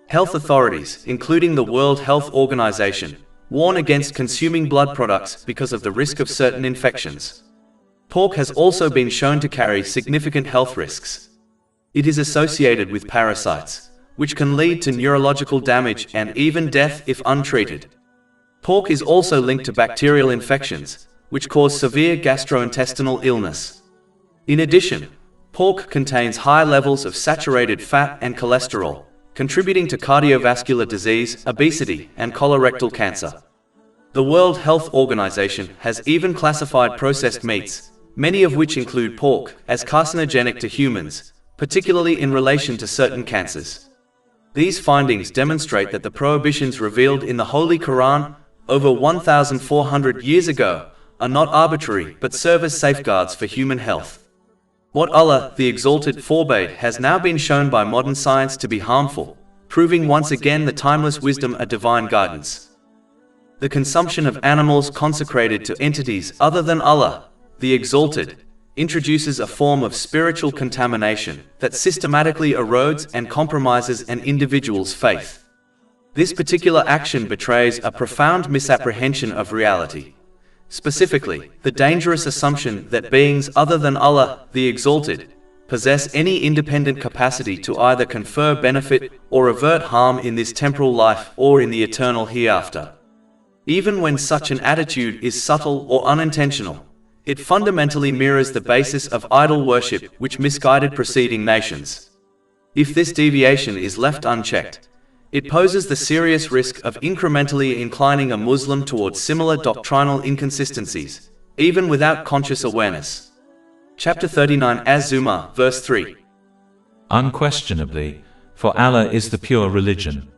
Health authorities, including the World Health Organization, warn against consuming blood products because of the risk of certain infections. Pork has also been shown to carry significant health risks. It is associated with parasites, which can lead to neurological damage and even death if untreated. Pork is also linked to bacterial infections, which cause severe gastrointestinal illness. In addition, pork contains high levels of saturated fat and cholesterol, contributing to cardiovascular disease, obesity, and colorectal cancer. The World Health Organization has even classified processed meats, many of which include pork, as carcinogenic to humans, particularly in relation to certain cancers. These findings demonstrate that the prohibitions revealed in the Holy Quran over 1,400 years ago are not arbitrary but serve as safeguards for human health. What Allah, the Exalted, forbade has now been shown by modern science to be harmful, proving once again the timeless wisdom of divine guidance. The consumption of animals consecrated to entities other than Allah, the Exalted, introduces a form of spiritual contamination that systematically erodes and compromises an individual's faith. This particular action betrays a profound misapprehension of reality. Specifically, the dangerous assumption that beings other than Allah, the Exalted, possess any independent capacity to either confer benefit or avert harm in this temporal life or in the eternal hereafter. Even when such an attitude is subtle or unintentional, it fundamentally mirrors the basis of idol worship which misguided preceding nations. If this deviation is left unchecked, it poses the serious risk of incrementally inclining a Muslim towards similar doctrinal inconsistencies, even without conscious awareness. Chapter 39 Az-Zumar, verse 3. Unquestionably, for Allah is the pure religion.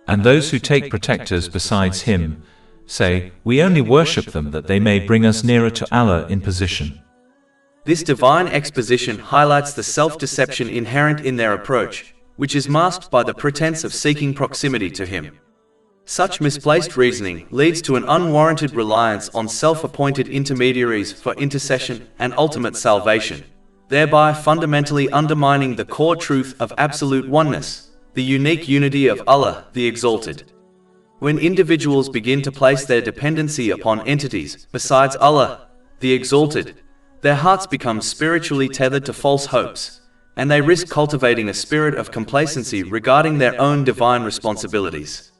And those who take protectors besides Him say, we only worship them that they may bring us nearer to Allah in position. This divine exposition highlights the self-deception inherent in their approach, which is masked by the pretense of seeking proximity to Him. Such misplaced reasoning leads to an unwarranted reliance on self-appointed intermediaries for intercession and ultimate salvation, thereby fundamentally undermining the core truth of absolute oneness, the unique unity of Allah, the Exalted. When individuals begin to place their dependency upon entities besides Allah, the Exalted, their hearts become spiritually tethered to false hopes, and they risk cultivating a spirit of complacency regarding their own divine responsibilities.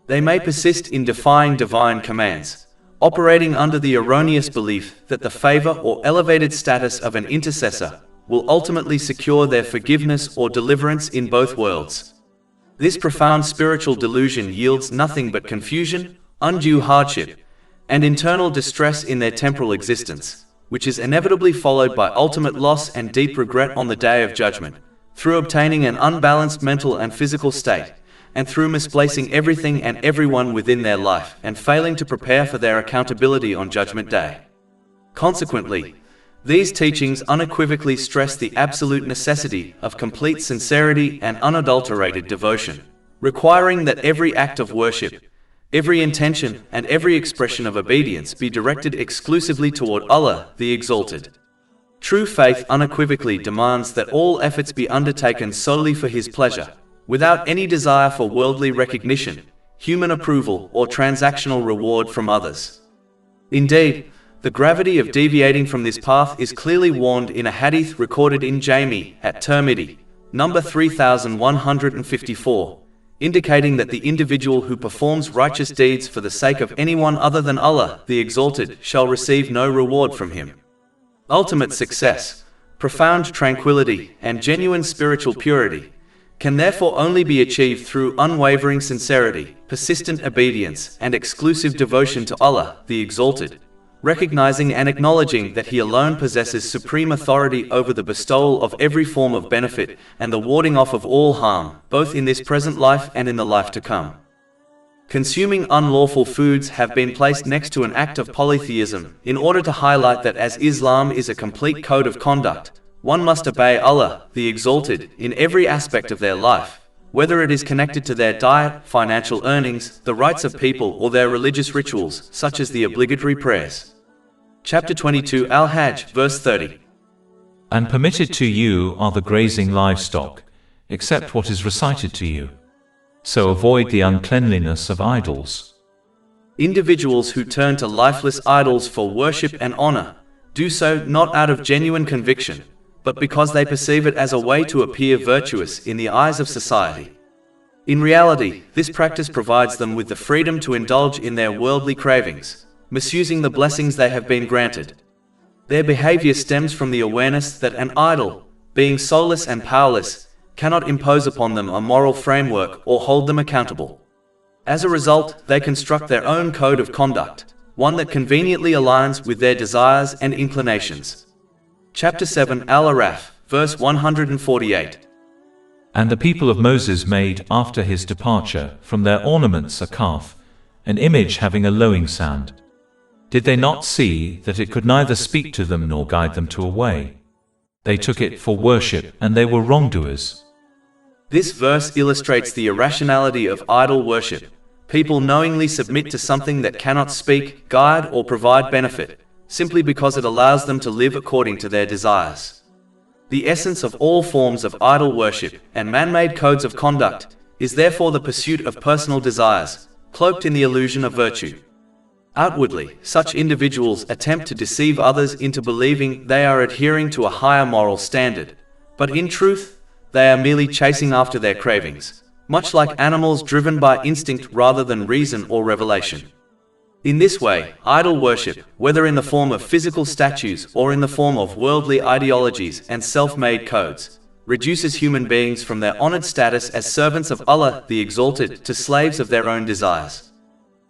They may persist in defying divine commands, operating under the erroneous belief that the favor or elevated status of an intercessor will ultimately secure their forgiveness or deliverance in both worlds. This profound spiritual delusion yields nothing but confusion, undue hardship, and internal distress in their temporal existence, which is inevitably followed by ultimate loss and deep regret on the Day of Judgment, through obtaining an unbalanced mental and physical state, and through misplacing everything and everyone within their life and failing to prepare for their accountability on Judgment Day. Consequently, these teachings unequivocally stress the absolute necessity of complete sincerity and unadulterated devotion, requiring that every act of worship, every intention, and every expression of obedience be directed exclusively toward Allah, the Exalted. True faith unequivocally demands that all efforts be undertaken solely for His pleasure, without any desire for worldly recognition, human approval, or transactional reward from others. Indeed, the gravity of deviating from this path is clearly warned in a hadith recorded in Jami at Tirmidhi, number 3154, indicating that the individual who performs righteous deeds for the sake of anyone other than Allah, the Exalted, shall receive no reward from Him. Ultimate success, profound tranquility, and genuine spiritual purity can therefore only be achieved through unwavering sincerity, persistent obedience, and exclusive devotion to Allah, the Exalted, recognizing and acknowledging that He alone possesses supreme authority over the bestowal of every form of benefit and the warding off of all harm, both in this present life and in the life to come. Consuming unlawful foods have been placed next to an act of polytheism in order to highlight that as Islam is a complete code of conduct, one must obey Allah, the Exalted, in every aspect of their life, whether it is connected to their diet, financial earnings, the rights of people, or their religious rituals, such as the obligatory prayers. Chapter 22 Al-Hajj, verse 30. And permitted to you are the grazing livestock, except what is recited to you. So avoid the uncleanliness of idols. Individuals who turn to lifeless idols for worship and honor do so not out of genuine conviction, but because they perceive it as a way to appear virtuous in the eyes of society. In reality, this practice provides them with the freedom to indulge in their worldly cravings, misusing the blessings they have been granted. Their behavior stems from the awareness that an idol, being soulless and powerless, cannot impose upon them a moral framework or hold them accountable. As a result, they construct their own code of conduct, one that conveniently aligns with their desires and inclinations. Chapter 7 Al-Araf, verse 148. And the people of Moses made, after his departure, from their ornaments a calf, an image having a lowing sound. Did they not see that it could neither speak to them nor guide them to a way? They took it for worship, and they were wrongdoers. This verse illustrates the irrationality of idol worship. People knowingly submit to something that cannot speak, guide, or provide benefit, simply because it allows them to live according to their desires. The essence of all forms of idol worship and man-made codes of conduct is therefore the pursuit of personal desires, cloaked in the illusion of virtue. Outwardly, such individuals attempt to deceive others into believing they are adhering to a higher moral standard, but in truth, they are merely chasing after their cravings, much like animals driven by instinct rather than reason or revelation. In this way, idol worship, whether in the form of physical statues or in the form of worldly ideologies and self-made codes, reduces human beings from their honored status as servants of Allah, the Exalted, to slaves of their own desires.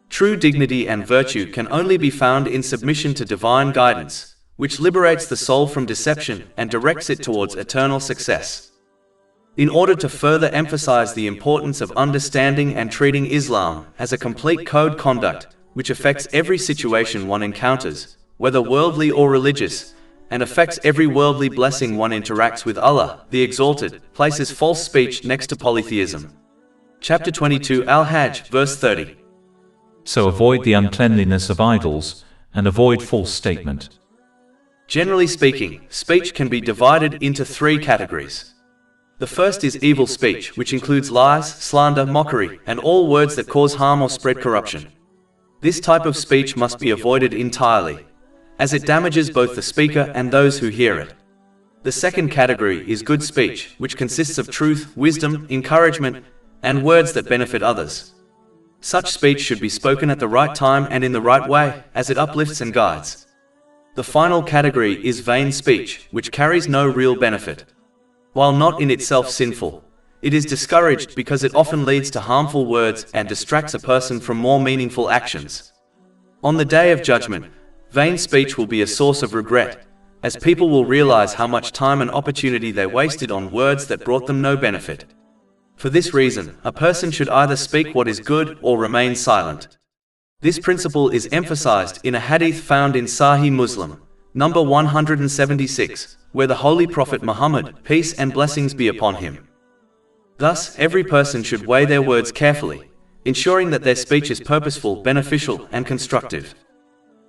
True dignity and virtue can only be found in submission to divine guidance, which liberates the soul from deception and directs it towards eternal success. In order to further emphasize the importance of understanding and treating Islam as a complete code conduct, which affects every situation one encounters, whether worldly or religious, and affects every worldly blessing one interacts with Allah, the Exalted, places false speech next to polytheism. Chapter 22 Al-Hajj, verse 30. So avoid the uncleanliness of idols, and avoid false statement. Generally speaking, speech can be divided into three categories. The first is evil speech, which includes lies, slander, mockery, and all words that cause harm or spread corruption. This type of speech must be avoided entirely, as it damages both the speaker and those who hear it. The second category is good speech, which consists of truth, wisdom, encouragement, and words that benefit others. Such speech should be spoken at the right time and in the right way, as it uplifts and guides. The final category is vain speech, which carries no real benefit. While not in itself sinful, it is discouraged because it often leads to harmful words and distracts a person from more meaningful actions. On the Day of Judgment, vain speech will be a source of regret, as people will realize how much time and opportunity they wasted on words that brought them no benefit. For this reason, a person should either speak what is good or remain silent. This principle is emphasized in a hadith found in Sahih Muslim, number 176, where the Holy Prophet Muhammad, peace and blessings be upon him. Thus, every person should weigh their words carefully, ensuring that their speech is purposeful, beneficial, and constructive.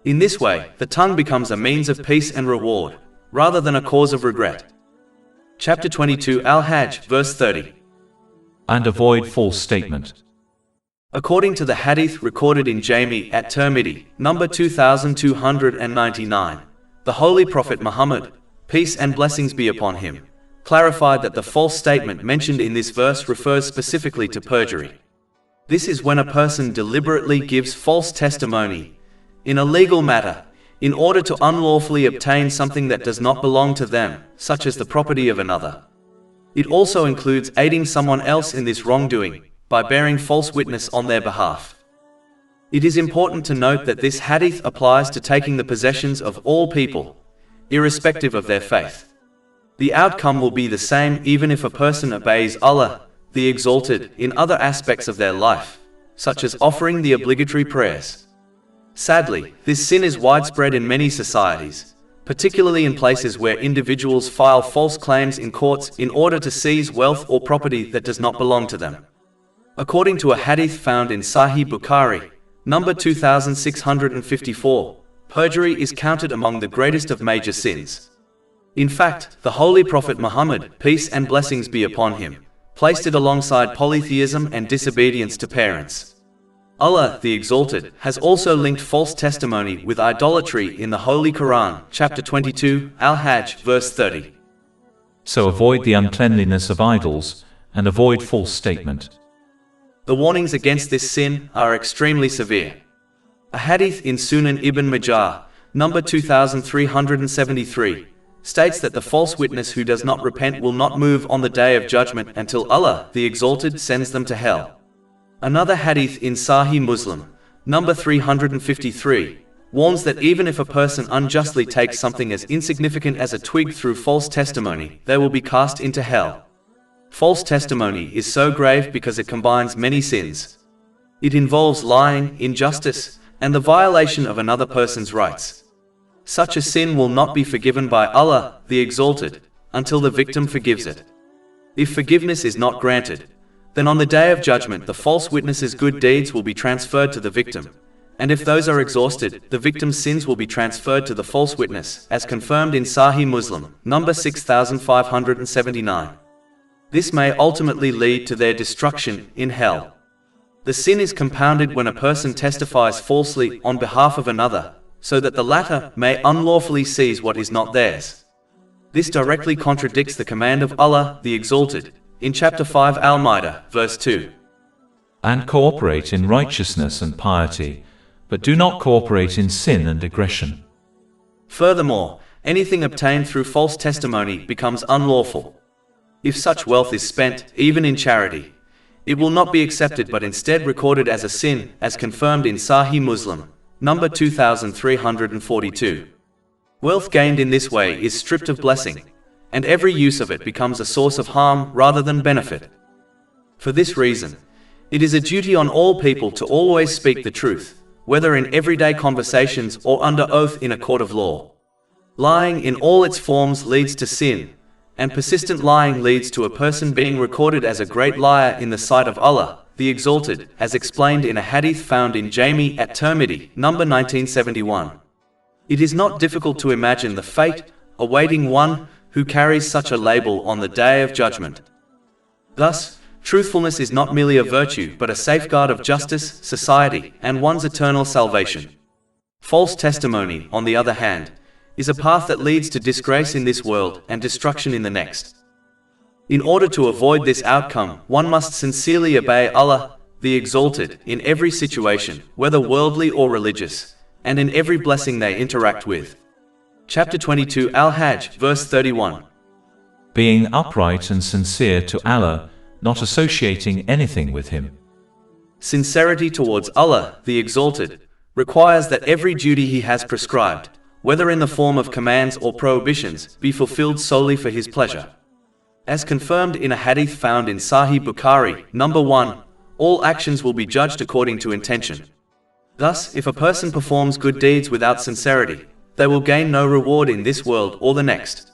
In this way, the tongue becomes a means of peace and reward, rather than a cause of regret. Chapter 22 Al-Hajj, verse 30. And avoid false statement. According to the hadith recorded in Jami at Tirmidhi, number 2299, the Holy Prophet Muhammad, peace and blessings be upon him, clarified that the false statement mentioned in this verse refers specifically to perjury. This is when a person deliberately gives false testimony in a legal matter in order to unlawfully obtain something that does not belong to them, such as the property of another. It also includes aiding someone else in this wrongdoing by bearing false witness on their behalf. It is important to note that this hadith applies to taking the possessions of all people, irrespective of their faith. The outcome will be the same even if a person obeys Allah, the Exalted, in other aspects of their life, such as offering the obligatory prayers. Sadly, this sin is widespread in many societies, particularly in places where individuals file false claims in courts in order to seize wealth or property that does not belong to them. According to a hadith found in Sahih Bukhari, number 2654, perjury is counted among the greatest of major sins. In fact, the Holy Prophet Muhammad, peace and blessings be upon him, placed it alongside polytheism and disobedience to parents. Allah, the Exalted, has also linked false testimony with idolatry in the Holy Quran, chapter 22, Al-Hajj, verse 30. So avoid the uncleanliness of idols, and avoid false statement. The warnings against this sin are extremely severe. A hadith in Sunan ibn Majah, number 2373, states that the false witness who does not repent will not move on the day of judgment until Allah, the Exalted, sends them to hell. Another hadith in Sahih Muslim, number 353, warns that even if a person unjustly takes something as insignificant as a twig through false testimony, they will be cast into hell. False testimony is so grave because it combines many sins. It involves lying, injustice, and the violation of another person's rights. Such a sin will not be forgiven by Allah, the Exalted, until the victim forgives it. If forgiveness is not granted, then on the day of judgment the false witness's good deeds will be transferred to the victim, and if those are exhausted, the victim's sins will be transferred to the false witness, as confirmed in Sahih Muslim, number 6579. This may ultimately lead to their destruction in hell. The sin is compounded when a person testifies falsely on behalf of another, so that the latter may unlawfully seize what is not theirs. This directly contradicts the command of Allah, the Exalted, in chapter 5 Al-Ma'idah, verse 2. And cooperate in righteousness and piety, but do not cooperate in sin and aggression. Furthermore, anything obtained through false testimony becomes unlawful. If such wealth is spent, even in charity, it will not be accepted but instead recorded as a sin, as confirmed in Sahih Muslim, number 2342. Wealth gained in this way is stripped of blessing, and every use of it becomes a source of harm rather than benefit. For this reason, it is a duty on all people to always speak the truth, whether in everyday conversations or under oath in a court of law. Lying in all its forms leads to sin, and persistent lying leads to a person being recorded as a great liar in the sight of Allah, the Exalted, as explained in a hadith found in Jami at Tirmidhi, number 1971. It is not difficult to imagine the fate awaiting one who carries such a label on the day of judgment. Thus, truthfulness is not merely a virtue but a safeguard of justice, society, and one's eternal salvation. False testimony, on the other hand, is a path that leads to disgrace in this world and destruction in the next. In order to avoid this outcome, one must sincerely obey Allah, the Exalted, in every situation, whether worldly or religious, and in every blessing they interact with. Chapter 22 Al-Hajj, verse 31. Being upright and sincere to Allah, not associating anything with Him. Sincerity towards Allah, the Exalted, requires that every duty He has prescribed, whether in the form of commands or prohibitions, be fulfilled solely for His pleasure. As confirmed in a hadith found in Sahih Bukhari, number 1, all actions will be judged according to intention. Thus, if a person performs good deeds without sincerity, they will gain no reward in this world or the next.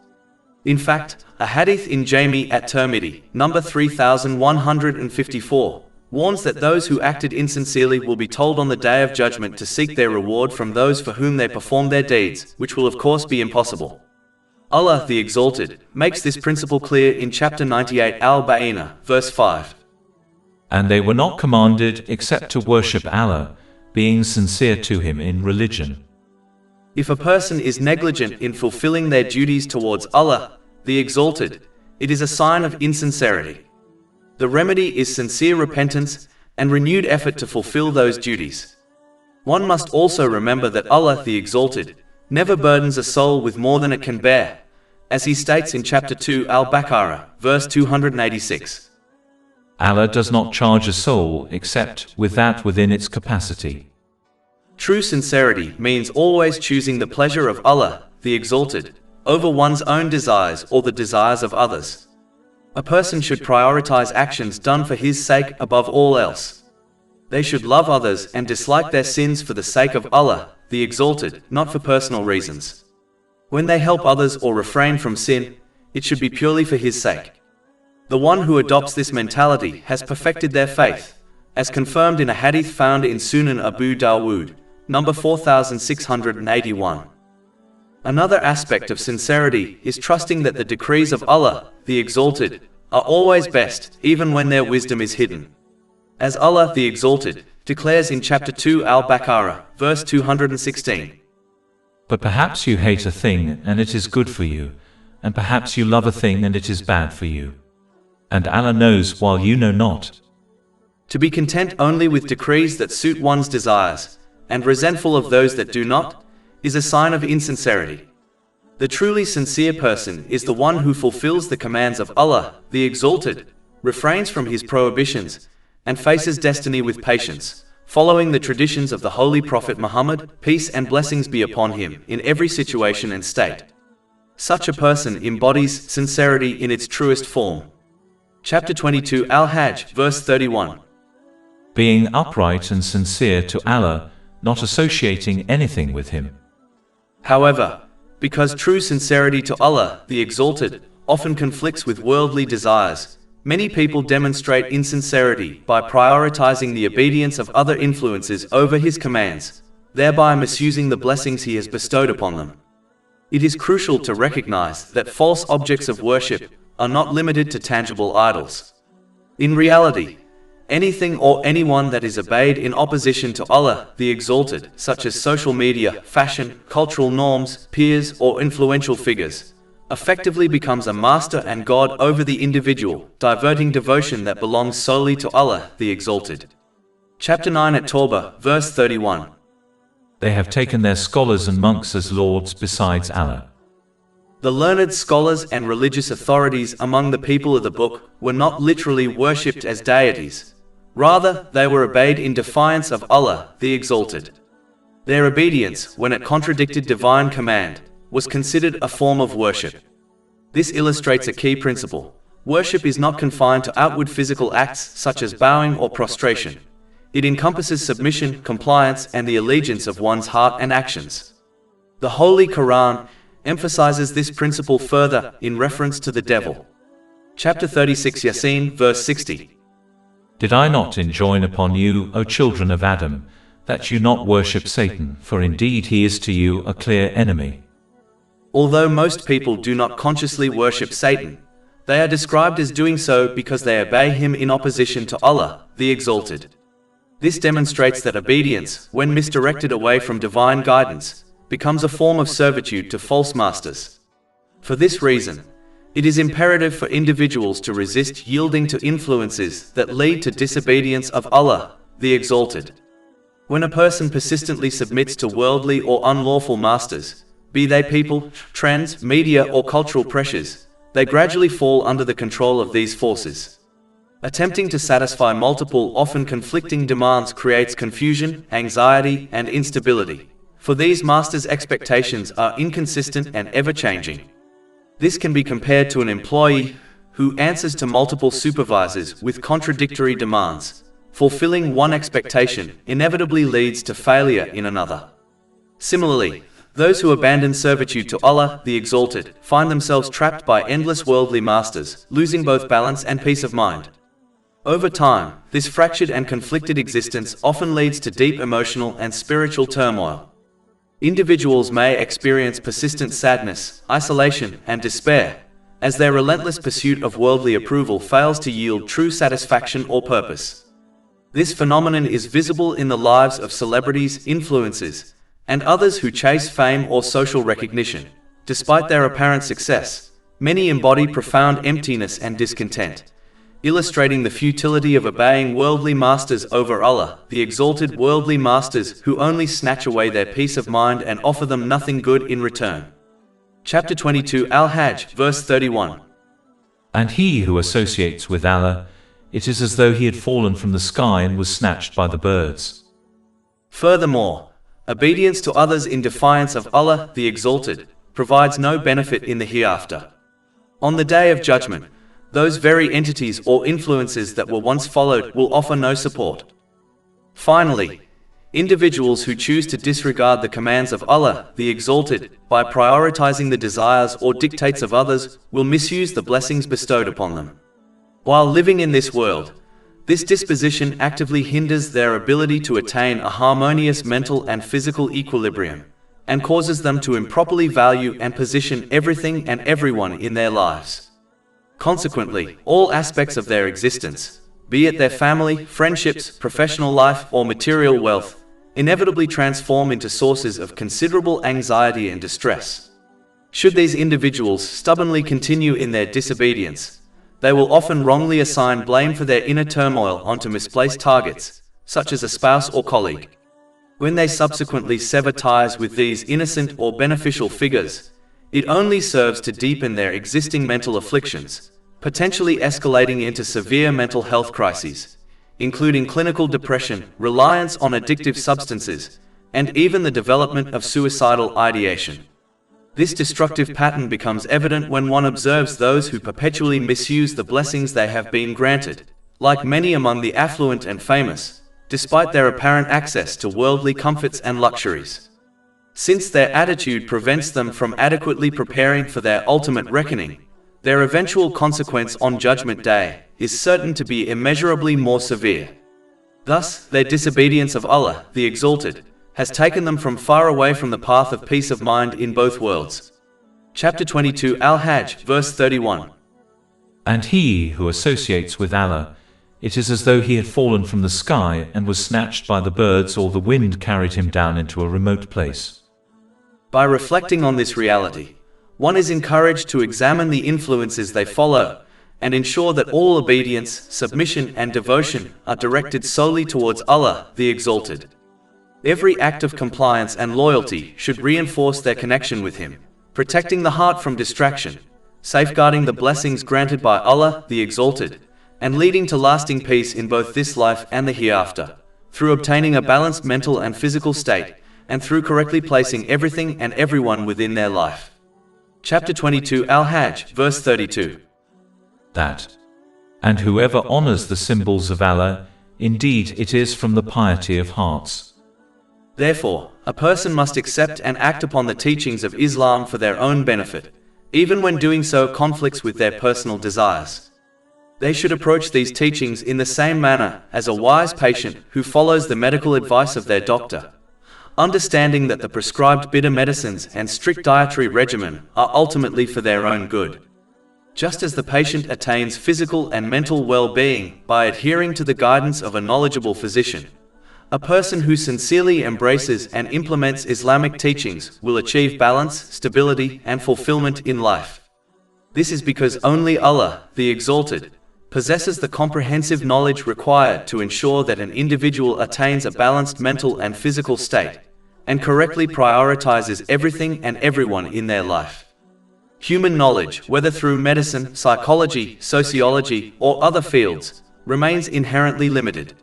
In fact, a hadith in Jami at-Tirmidhi, number 3154, warns that those who acted insincerely will be told on the Day of Judgment to seek their reward from those for whom they performed their deeds, which will of course be impossible. Allah the Exalted makes this principle clear in chapter 98 Al-Baqarah, verse 5. And they were not commanded except to worship Allah, being sincere to Him in religion. If a person is negligent in fulfilling their duties towards Allah, the Exalted, it is a sign of insincerity. The remedy is sincere repentance and renewed effort to fulfill those duties. One must also remember that Allah the Exalted never burdens a soul with more than it can bear, as He states in chapter 2 Al-Baqarah, verse 286. Allah does not charge a soul except with that within its capacity. True sincerity means always choosing the pleasure of Allah, the Exalted, over one's own desires or the desires of others. A person should prioritize actions done for His sake above all else. They should love others and dislike their sins for the sake of Allah, the Exalted, not for personal reasons. When they help others or refrain from sin, it should be purely for His sake. The one who adopts this mentality has perfected their faith, as confirmed in a hadith found in Sunan Abu Dawood, number 4681. Another aspect of sincerity is trusting that the decrees of Allah, the Exalted, are always best, even when their wisdom is hidden. As Allah, the Exalted, declares in chapter 2 Al-Baqarah, verse 216. But perhaps you hate a thing and it is good for you, and perhaps you love a thing and it is bad for you. And Allah knows while you know not. To be content only with decrees that suit one's desires, and resentful of those that do not, is a sign of insincerity. The truly sincere person is the one who fulfills the commands of Allah, the Exalted, refrains from His prohibitions, and faces destiny with patience, following the traditions of the Holy Prophet Muhammad, peace and blessings be upon him, in every situation and state. Such a person embodies sincerity in its truest form. Chapter 22 Al-Hajj, verse 31. Being upright and sincere to Allah, not associating anything with Him. However, because true sincerity to Allah, the Exalted, often conflicts with worldly desires, many people demonstrate insincerity by prioritizing the obedience of other influences over His commands, thereby misusing the blessings He has bestowed upon them. It is crucial to recognize that false objects of worship are not limited to tangible idols. In reality, anything or anyone that is obeyed in opposition to Allah, the Exalted, such as social media, fashion, cultural norms, peers, or influential figures, effectively becomes a master and god over the individual, diverting devotion that belongs solely to Allah, the Exalted. Chapter 9 at Tawbah, verse 31. They have taken their scholars and monks as lords besides Allah. The learned scholars and religious authorities among the people of the book were not literally worshipped as deities. Rather, they were obeyed in defiance of Allah, the Exalted. Their obedience, when it contradicted divine command, was considered a form of worship. This illustrates a key principle. Worship is not confined to outward physical acts such as bowing or prostration. It encompasses submission, compliance, and the allegiance of one's heart and actions. The Holy Quran emphasizes this principle further in reference to the devil. Chapter 36 Yasin, verse 60. Did I not enjoin upon you, O children of Adam, that you not worship Satan, for indeed he is to you a clear enemy? Although most people do not consciously worship Satan, they are described as doing so because they obey him in opposition to Allah, the Exalted. This demonstrates that obedience, when misdirected away from divine guidance, becomes a form of servitude to false masters. For this reason, it is imperative for individuals to resist yielding to influences that lead to disobedience of Allah, the Exalted. When a person persistently submits to worldly or unlawful masters, be they people, trends, media, or cultural pressures, they gradually fall under the control of these forces. Attempting to satisfy multiple, often conflicting demands creates confusion, anxiety, and instability, for these masters' expectations are inconsistent and ever-changing. This can be compared to an employee who answers to multiple supervisors with contradictory demands. Fulfilling one expectation inevitably leads to failure in another. Similarly, those who abandon servitude to Allah, the Exalted, find themselves trapped by endless worldly masters, losing both balance and peace of mind. Over time, this fractured and conflicted existence often leads to deep emotional and spiritual turmoil. Individuals may experience persistent sadness, isolation, and despair, as their relentless pursuit of worldly approval fails to yield true satisfaction or purpose. This phenomenon is visible in the lives of celebrities, influencers, and others who chase fame or social recognition. Despite their apparent success, many embody profound emptiness and discontent, illustrating the futility of obeying worldly masters over Allah, the Exalted. Worldly masters who only snatch away their peace of mind and offer them nothing good in return. Chapter 22 Al-Hajj, verse 31. And he who associates with Allah, it is as though he had fallen from the sky and was snatched by the birds. Furthermore, obedience to others in defiance of Allah, the Exalted, provides no benefit in the hereafter. On the Day of Judgment, those very entities or influences that were once followed will offer no support. Finally, individuals who choose to disregard the commands of Allah, the Exalted, by prioritizing the desires or dictates of others, will misuse the blessings bestowed upon them. While living in this world, this disposition actively hinders their ability to attain a harmonious mental and physical equilibrium, and causes them to improperly value and position everything and everyone in their lives. Consequently, all aspects of their existence, be it their family, friendships, professional life, or material wealth, inevitably transform into sources of considerable anxiety and distress. Should these individuals stubbornly continue in their disobedience, they will often wrongly assign blame for their inner turmoil onto misplaced targets, such as a spouse or colleague. When they subsequently sever ties with these innocent or beneficial figures, it only serves to deepen their existing mental afflictions, potentially escalating into severe mental health crises, including clinical depression, reliance on addictive substances, and even the development of suicidal ideation. This destructive pattern becomes evident when one observes those who perpetually misuse the blessings they have been granted, like many among the affluent and famous, despite their apparent access to worldly comforts and luxuries. Since their attitude prevents them from adequately preparing for their ultimate reckoning, their eventual consequence on Judgment Day is certain to be immeasurably more severe. Thus, their disobedience of Allah, the Exalted, has taken them from far away from the path of peace of mind in both worlds. Chapter 22 Al-Hajj, verse 31. And he who associates with Allah, it is as though he had fallen from the sky and was snatched by the birds, or the wind carried him down into a remote place. By reflecting on this reality, one is encouraged to examine the influences they follow, and ensure that all obedience, submission, and devotion are directed solely towards Allah, the Exalted. Every act of compliance and loyalty should reinforce their connection with Him, protecting the heart from distraction, safeguarding the blessings granted by Allah, the Exalted, and leading to lasting peace in both this life and the hereafter, through obtaining a balanced mental and physical state, and through correctly placing everything and everyone within their life. Chapter 22 Al-Hajj, verse 32. That, and whoever honors the symbols of Allah, indeed it is from the piety of hearts. Therefore, a person must accept and act upon the teachings of Islam for their own benefit, even when doing so conflicts with their personal desires. They should approach these teachings in the same manner as a wise patient who follows the medical advice of their doctor, understanding that the prescribed bitter medicines and strict dietary regimen are ultimately for their own good. Just as the patient attains physical and mental well-being by adhering to the guidance of a knowledgeable physician, a person who sincerely embraces and implements Islamic teachings will achieve balance, stability, and fulfillment in life. This is because only Allah, the Exalted, possesses the comprehensive knowledge required to ensure that an individual attains a balanced mental and physical state, and correctly prioritizes everything and everyone in their life. Human knowledge, whether through medicine, psychology, sociology, or other fields, remains inherently limited.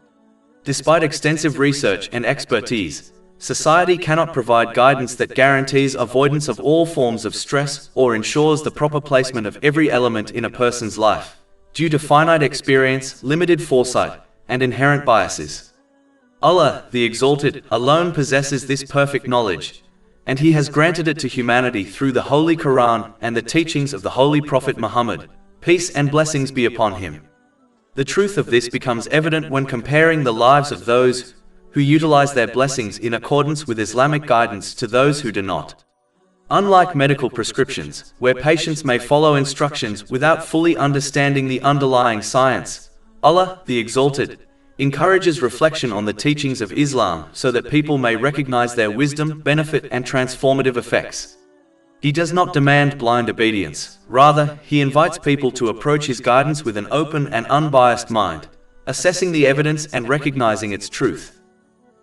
Despite extensive research and expertise, society cannot provide guidance that guarantees avoidance of all forms of stress or ensures the proper placement of every element in a person's life, due to finite experience, limited foresight, and inherent biases. Allah, the Exalted, alone possesses this perfect knowledge, and He has granted it to humanity through the Holy Quran and the teachings of the Holy Prophet Muhammad, peace and blessings be upon him. The truth of this becomes evident when comparing the lives of those who utilize their blessings in accordance with Islamic guidance to those who do not. Unlike medical prescriptions, where patients may follow instructions without fully understanding the underlying science, Allah, the Exalted, encourages reflection on the teachings of Islam so that people may recognize their wisdom, benefit, and transformative effects. He does not demand blind obedience, rather, He invites people to approach His guidance with an open and unbiased mind, assessing the evidence and recognizing its truth.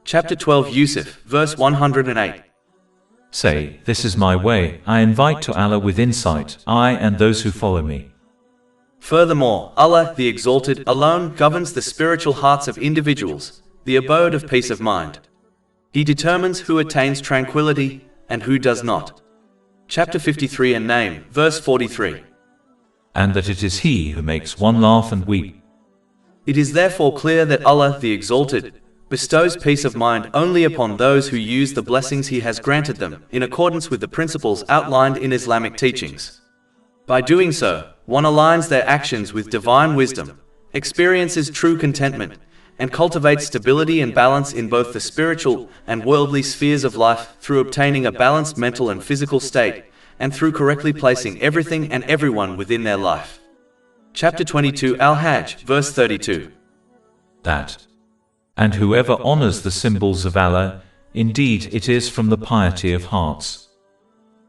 Chapter 12 Yusuf, verse 108. Say, this is my way, I invite to Allah with insight, I and those who follow me. Furthermore, Allah, the Exalted, alone governs the spiritual hearts of individuals, the abode of peace of mind. He determines who attains tranquility and who does not. Chapter 53 and name, verse 43. And that it is He who makes one laugh and weep. It is therefore clear that Allah, the Exalted, bestows peace of mind only upon those who use the blessings He has granted them, in accordance with the principles outlined in Islamic teachings. By doing so, one aligns their actions with divine wisdom, experiences true contentment, and cultivates stability and balance in both the spiritual and worldly spheres of life through obtaining a balanced mental and physical state, and through correctly placing everything and everyone within their life. Chapter 22 Al-Hajj, verse 32. That. And whoever honors the symbols of Allah, indeed it is from the piety of hearts.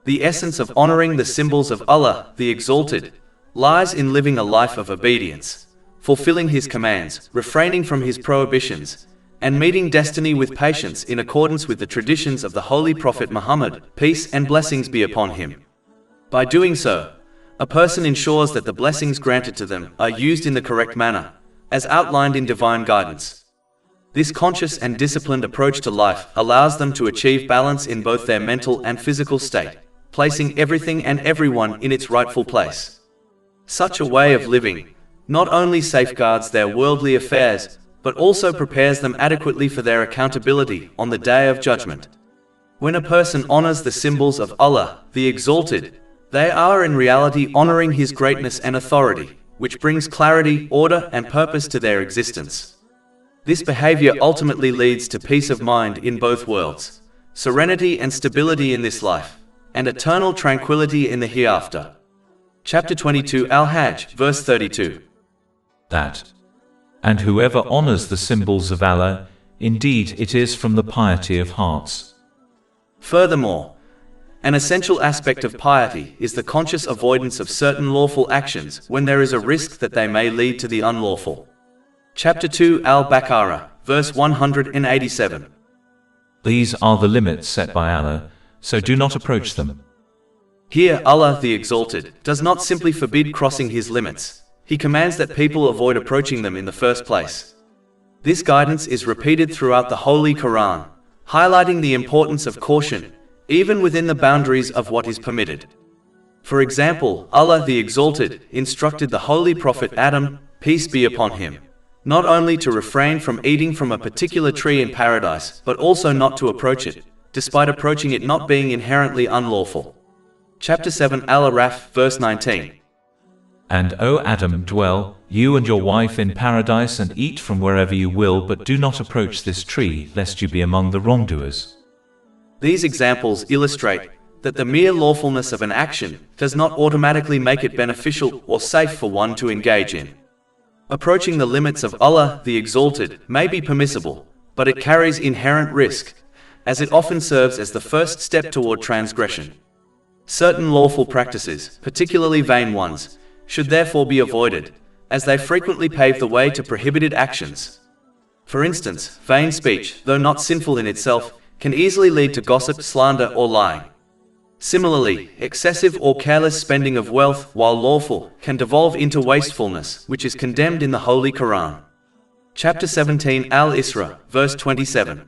The essence of honoring the symbols of Allah, the Exalted, lies in living a life of obedience, fulfilling His commands, refraining from His prohibitions, and meeting destiny with patience in accordance with the traditions of the Holy Prophet Muhammad, peace and blessings be upon him. By doing so, a person ensures that the blessings granted to them are used in the correct manner, as outlined in divine guidance. This conscious and disciplined approach to life allows them to achieve balance in both their mental and physical state, placing everything and everyone in its rightful place. Such a way of living not only safeguards their worldly affairs, but also prepares them adequately for their accountability on the Day of Judgment. When a person honors the symbols of Allah, the Exalted, they are in reality honoring His greatness and authority, which brings clarity, order, and purpose to their existence. This behavior ultimately leads to peace of mind in both worlds, serenity and stability in this life, and eternal tranquility in the hereafter. Chapter 22 Al-Hajj, verse 32. That. And whoever honors the symbols of Allah, indeed it is from the piety of hearts. Furthermore, an essential aspect of piety is the conscious avoidance of certain lawful actions when there is a risk that they may lead to the unlawful. Chapter 2 Al-Baqarah, verse 187. These are the limits set by Allah, so do not approach them. Here Allah the Exalted does not simply forbid crossing His limits, He commands that people avoid approaching them in the first place. This guidance is repeated throughout the Holy Quran, highlighting the importance of caution, even within the boundaries of what is permitted. For example, Allah the Exalted instructed the Holy Prophet Adam, peace be upon him, not only to refrain from eating from a particular tree in paradise, but also not to approach it, despite approaching it not being inherently unlawful. Chapter 7 Al-Araf, verse 19. And O Adam, dwell, you and your wife in paradise and eat from wherever you will, but do not approach this tree, lest you be among the wrongdoers. These examples illustrate that the mere lawfulness of an action does not automatically make it beneficial or safe for one to engage in. Approaching the limits of Allah the Exalted may be permissible, but it carries inherent risk, as it often serves as the first step toward transgression. Certain lawful practices, particularly vain ones, should therefore be avoided, as they frequently pave the way to prohibited actions. For instance, vain speech, though not sinful in itself, can easily lead to gossip, slander, or lying. Similarly, excessive or careless spending of wealth, while lawful, can devolve into wastefulness, which is condemned in the Holy Quran. Chapter 17 Al-Isra, verse 27.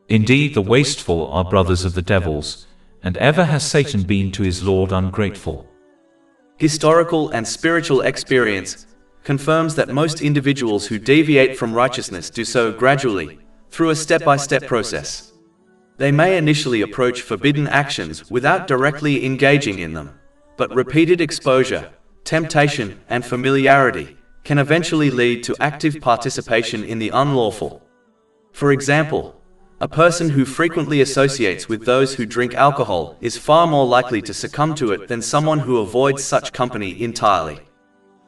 Indeed, the wasteful are brothers of the devils, and ever has Satan been to his Lord ungrateful. Historical and spiritual experience confirms that most individuals who deviate from righteousness do so gradually, through a step-by-step process. They may initially approach forbidden actions without directly engaging in them, but repeated exposure, temptation, and familiarity can eventually lead to active participation in the unlawful. For example, a person who frequently associates with those who drink alcohol is far more likely to succumb to it than someone who avoids such company entirely.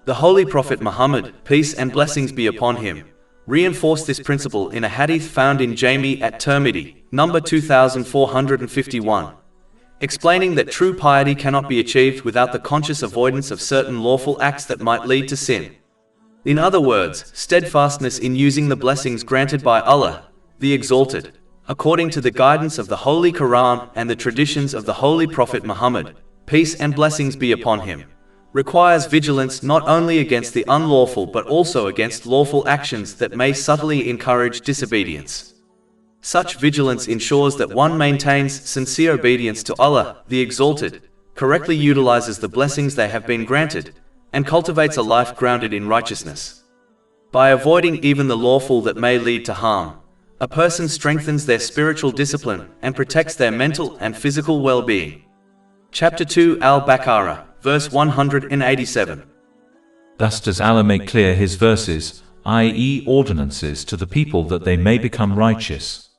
The Holy Prophet Muhammad, peace and blessings be upon him, reinforced this principle in a hadith found in Jami at Tirmidhi, number 2451, explaining that true piety cannot be achieved without the conscious avoidance of certain lawful acts that might lead to sin. In other words, steadfastness in using the blessings granted by Allah, the Exalted, according to the guidance of the Holy Quran and the traditions of the Holy Prophet Muhammad, peace and blessings be upon him, requires vigilance not only against the unlawful but also against lawful actions that may subtly encourage disobedience. Such vigilance ensures that one maintains sincere obedience to Allah, the Exalted, correctly utilizes the blessings they have been granted, and cultivates a life grounded in righteousness. By avoiding even the lawful that may lead to harm, a person strengthens their spiritual discipline and protects their mental and physical well-being. Chapter 2 Al-Baqarah, verse 187. Thus does Allah make clear his verses, i.e. ordinances to the people that they may become righteous.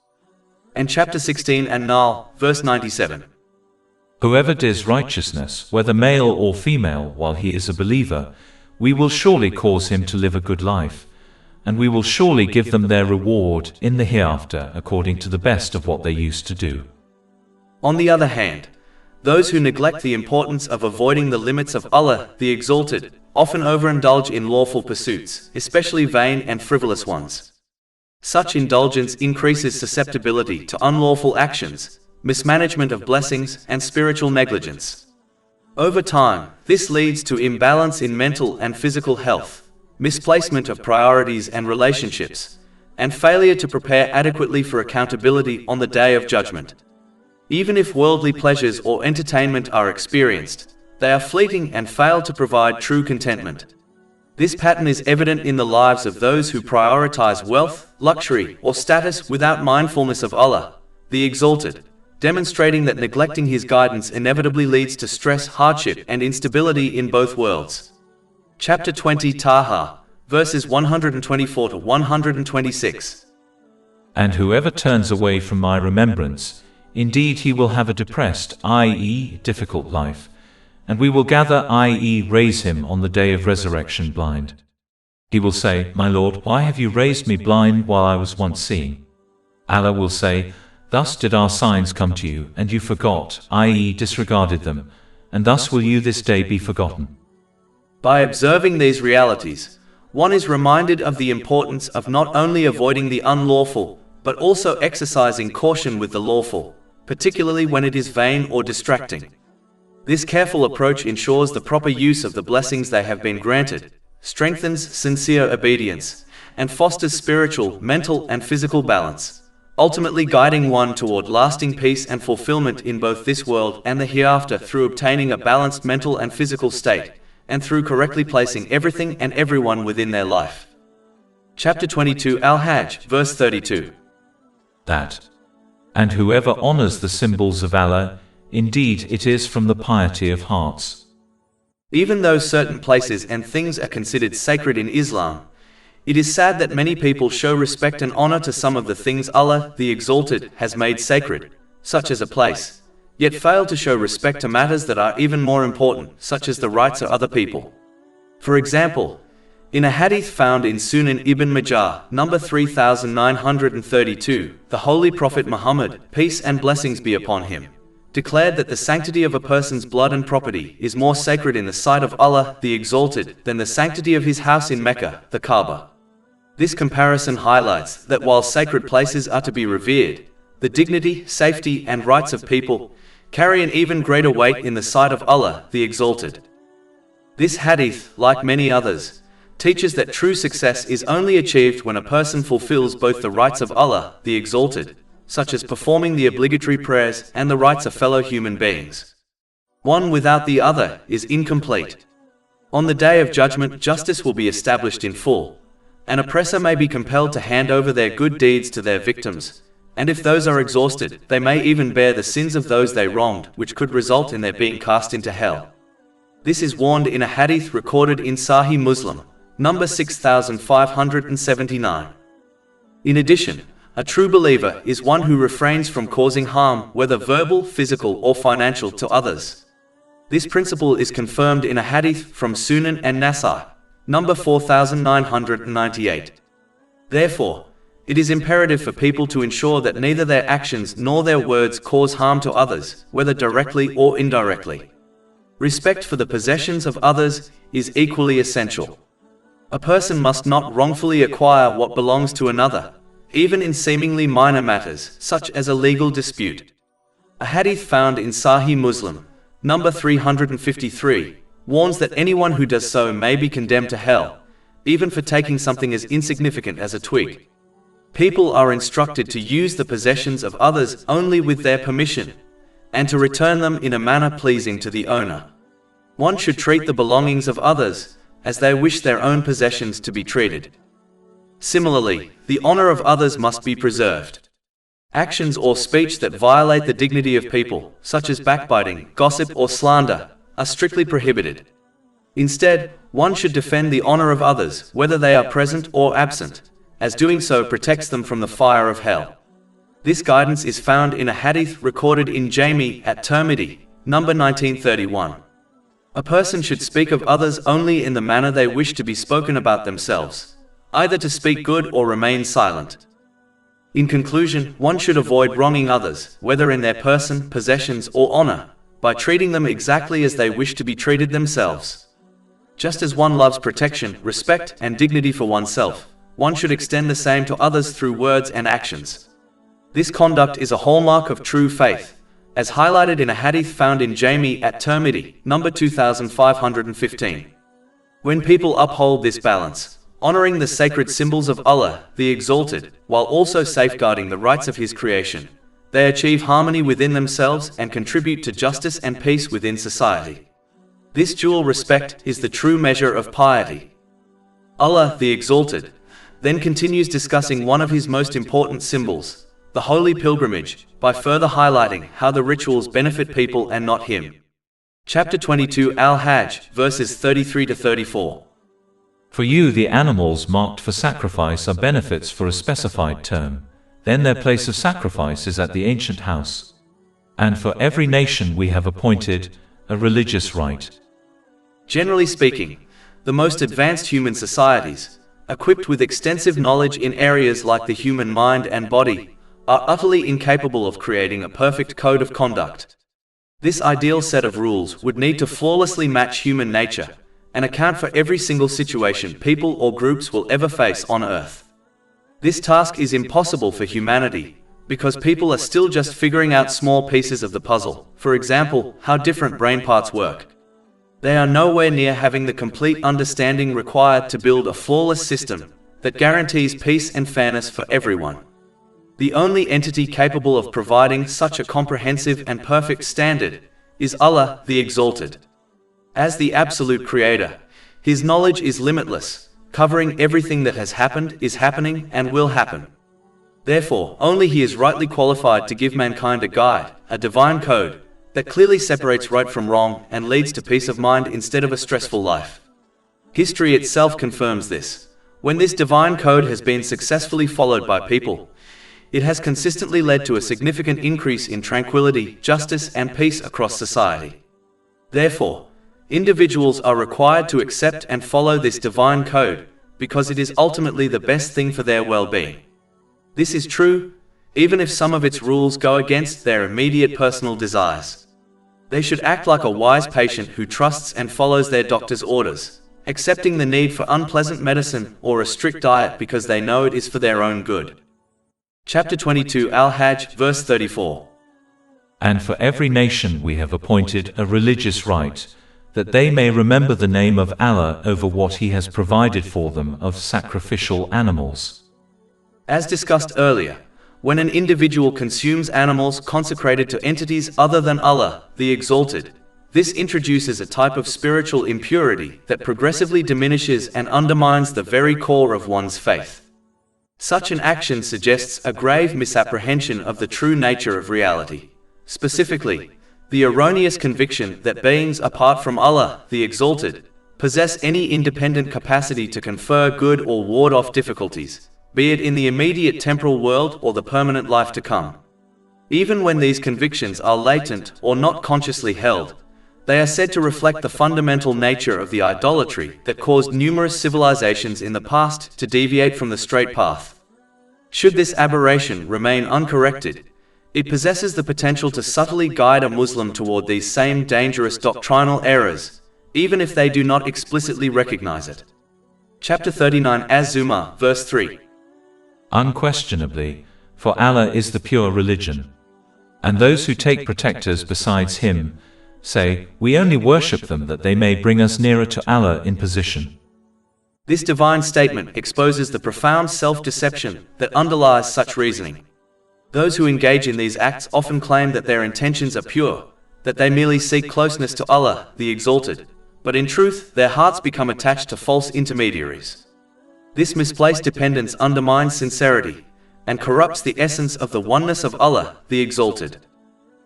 And chapter 16 An-Nahl, verse 97. Whoever does righteousness, whether male or female, while he is a believer, we will surely cause him to live a good life, and we will surely give them their reward in the hereafter according to the best of what they used to do. On the other hand, those who neglect the importance of avoiding the limits of Allah, the Exalted, often overindulge in lawful pursuits, especially vain and frivolous ones. Such indulgence increases susceptibility to unlawful actions, mismanagement of blessings, and spiritual negligence. Over time, this leads to imbalance in mental and physical health, misplacement of priorities and relationships, and failure to prepare adequately for accountability on the Day of Judgment. Even if worldly pleasures or entertainment are experienced, they are fleeting and fail to provide true contentment. This pattern is evident in the lives of those who prioritize wealth, luxury, or status without mindfulness of Allah, the Exalted, demonstrating that neglecting His guidance inevitably leads to stress, hardship, and instability in both worlds. Chapter 20 Taha, verses 124 to 126. And whoever turns away from my remembrance, indeed he will have a depressed, i.e. difficult life, and we will gather, i.e. raise him on the day of resurrection blind. He will say, My Lord, why have you raised me blind while I was once seeing? Allah will say, Thus did our signs come to you, and you forgot, i.e. disregarded them, and thus will you this day be forgotten. By observing these realities, one is reminded of the importance of not only avoiding the unlawful, but also exercising caution with the lawful, particularly when it is vain or distracting. This careful approach ensures the proper use of the blessings they have been granted, strengthens sincere obedience, and fosters spiritual, mental, and physical balance, ultimately guiding one toward lasting peace and fulfillment in both this world and the hereafter through obtaining a balanced mental and physical state, and through correctly placing everything and everyone within their life. Chapter 22 Al-Hajj, verse 32. That. And whoever honors the symbols of Allah, indeed it is from the piety of hearts. Even though certain places and things are considered sacred in Islam, it is sad that many people show respect and honor to some of the things Allah, the Exalted, has made sacred, such as a place, yet fail to show respect to matters that are even more important, such as the rights of other people. For example, in a hadith found in Sunan Ibn Majah, number 3932, the Holy Prophet Muhammad, peace and blessings be upon him, declared that the sanctity of a person's blood and property is more sacred in the sight of Allah, the Exalted, than the sanctity of his house in Mecca, the Kaaba. This comparison highlights that while sacred places are to be revered, the dignity, safety, and rights of people carry an even greater weight in the sight of Allah, the Exalted. This hadith, like many others, teaches that true success is only achieved when a person fulfills both the rights of Allah, the Exalted, such as performing the obligatory prayers and the rights of fellow human beings. One without the other is incomplete. On the day of judgment, justice will be established in full. An oppressor may be compelled to hand over their good deeds to their victims, and if those are exhausted, they may even bear the sins of those they wronged, which could result in their being cast into hell. This is warned in a hadith recorded in Sahih Muslim, number 6579. In addition, a true believer is one who refrains from causing harm, whether verbal, physical, or financial, to others. This principle is confirmed in a hadith from Sunan and Nasai, number 4998. Therefore, it is imperative for people to ensure that neither their actions nor their words cause harm to others, whether directly or indirectly. Respect for the possessions of others is equally essential. A person must not wrongfully acquire what belongs to another, even in seemingly minor matters, such as a legal dispute. A hadith found in Sahih Muslim, number 353, warns that anyone who does so may be condemned to hell, even for taking something as insignificant as a twig. People are instructed to use the possessions of others only with their permission, and to return them in a manner pleasing to the owner. One should treat the belongings of others as they wish their own possessions to be treated. Similarly, the honor of others must be preserved. Actions or speech that violate the dignity of people, such as backbiting, gossip, or slander, are strictly prohibited. Instead, one should defend the honor of others, whether they are present or absent, as doing so protects them from the fire of hell. This guidance is found in a hadith recorded in Jami at Tirmidhi, number 1931. A person should speak of others only in the manner they wish to be spoken about themselves, either to speak good or remain silent. In conclusion, one should avoid wronging others, whether in their person, possessions, or honor, by treating them exactly as they wish to be treated themselves. Just as one loves protection, respect, and dignity for oneself, one should extend the same to others through words and actions. This conduct is a hallmark of true faith, as highlighted in a hadith found in Jami at Tirmidhi, number 2515. When people uphold this balance, honoring the sacred symbols of Allah, the Exalted, while also safeguarding the rights of His creation, they achieve harmony within themselves and contribute to justice and peace within society. This dual respect is the true measure of piety. Allah, the Exalted, then continues discussing one of His most important symbols, the holy pilgrimage, by further highlighting how the rituals benefit people and not Him. Chapter 22 Al-Hajj, verses 33 to 34. For you the animals marked for sacrifice are benefits for a specified term, then their place of sacrifice is at the ancient house. And for every nation we have appointed a religious rite. Generally speaking, the most advanced human societies, equipped with extensive knowledge in areas like the human mind and body, are utterly incapable of creating a perfect code of conduct. This ideal set of rules would need to flawlessly match human nature and account for every single situation people or groups will ever face on Earth. This task is impossible for humanity, because people are still just figuring out small pieces of the puzzle, for example, how different brain parts work. They are nowhere near having the complete understanding required to build a flawless system that guarantees peace and fairness for everyone. The only entity capable of providing such a comprehensive and perfect standard is Allah, the Exalted. As the absolute creator, His knowledge is limitless, covering everything that has happened, is happening, and will happen. Therefore, only He is rightly qualified to give mankind a guide, a divine code, that clearly separates right from wrong and leads to peace of mind instead of a stressful life. History itself confirms this. When this divine code has been successfully followed by people, it has consistently led to a significant increase in tranquility, justice, and peace across society. Therefore, individuals are required to accept and follow this divine code, because it is ultimately the best thing for their well-being. This is true, even if some of its rules go against their immediate personal desires. They should act like a wise patient who trusts and follows their doctor's orders, accepting the need for unpleasant medicine or a strict diet because they know it is for their own good. Chapter 22 Al-Hajj, verse 34. And for every nation we have appointed a religious rite, that they may remember the name of Allah over what He has provided for them of sacrificial animals. As discussed earlier, When an individual consumes animals consecrated to entities other than Allah, the Exalted, this introduces a type of spiritual impurity that progressively diminishes and undermines the very core of one's faith. Such an action suggests a grave misapprehension of the true nature of reality. Specifically, the erroneous conviction that beings apart from Allah, the Exalted, possess any independent capacity to confer good or ward off difficulties, be it in the immediate temporal world or the permanent life to come. Even when these convictions are latent or not consciously held, they are said to reflect the fundamental nature of the idolatry that caused numerous civilizations in the past to deviate from the straight path. Should this aberration remain uncorrected, it possesses the potential to subtly guide a Muslim toward these same dangerous doctrinal errors, even if they do not explicitly recognize it. Chapter 39 Az-Zumar, verse 3. Unquestionably, for Allah is the pure religion. And those who take protectors besides Him say, we only worship them that they may bring us nearer to Allah in position. This divine statement exposes the profound self-deception that underlies such reasoning. Those who engage in these acts often claim that their intentions are pure, that they merely seek closeness to Allah, the Exalted, but in truth, their hearts become attached to false intermediaries. This misplaced dependence undermines sincerity and corrupts the essence of the oneness of Allah, the Exalted.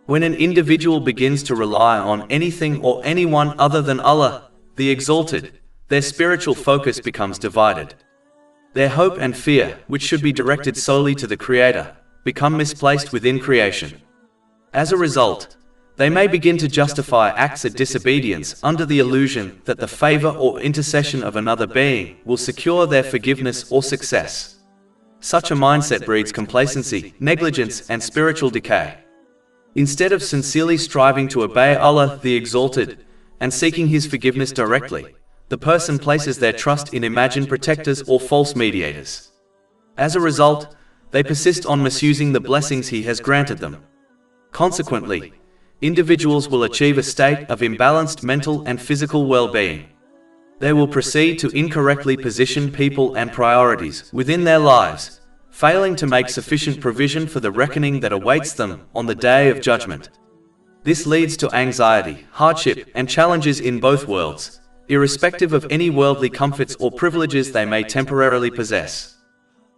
When an individual begins to rely on anything or anyone other than Allah, the Exalted, their spiritual focus becomes divided. Their hope and fear, which should be directed solely to the Creator, become misplaced within creation. As a result, they may begin to justify acts of disobedience under the illusion that the favor or intercession of another being will secure their forgiveness or success. Such a mindset breeds complacency, negligence, and spiritual decay. Instead of sincerely striving to obey Allah, the Exalted, and seeking His forgiveness directly, the person places their trust in imagined protectors or false mediators. As a result, they persist on misusing the blessings He has granted them. Consequently, individuals will achieve a state of imbalanced mental and physical well-being. They will proceed to incorrectly position people and priorities within their lives, failing to make sufficient provision for the reckoning that awaits them on the Day of Judgment. This leads to anxiety, hardship, and challenges in both worlds, irrespective of any worldly comforts or privileges they may temporarily possess.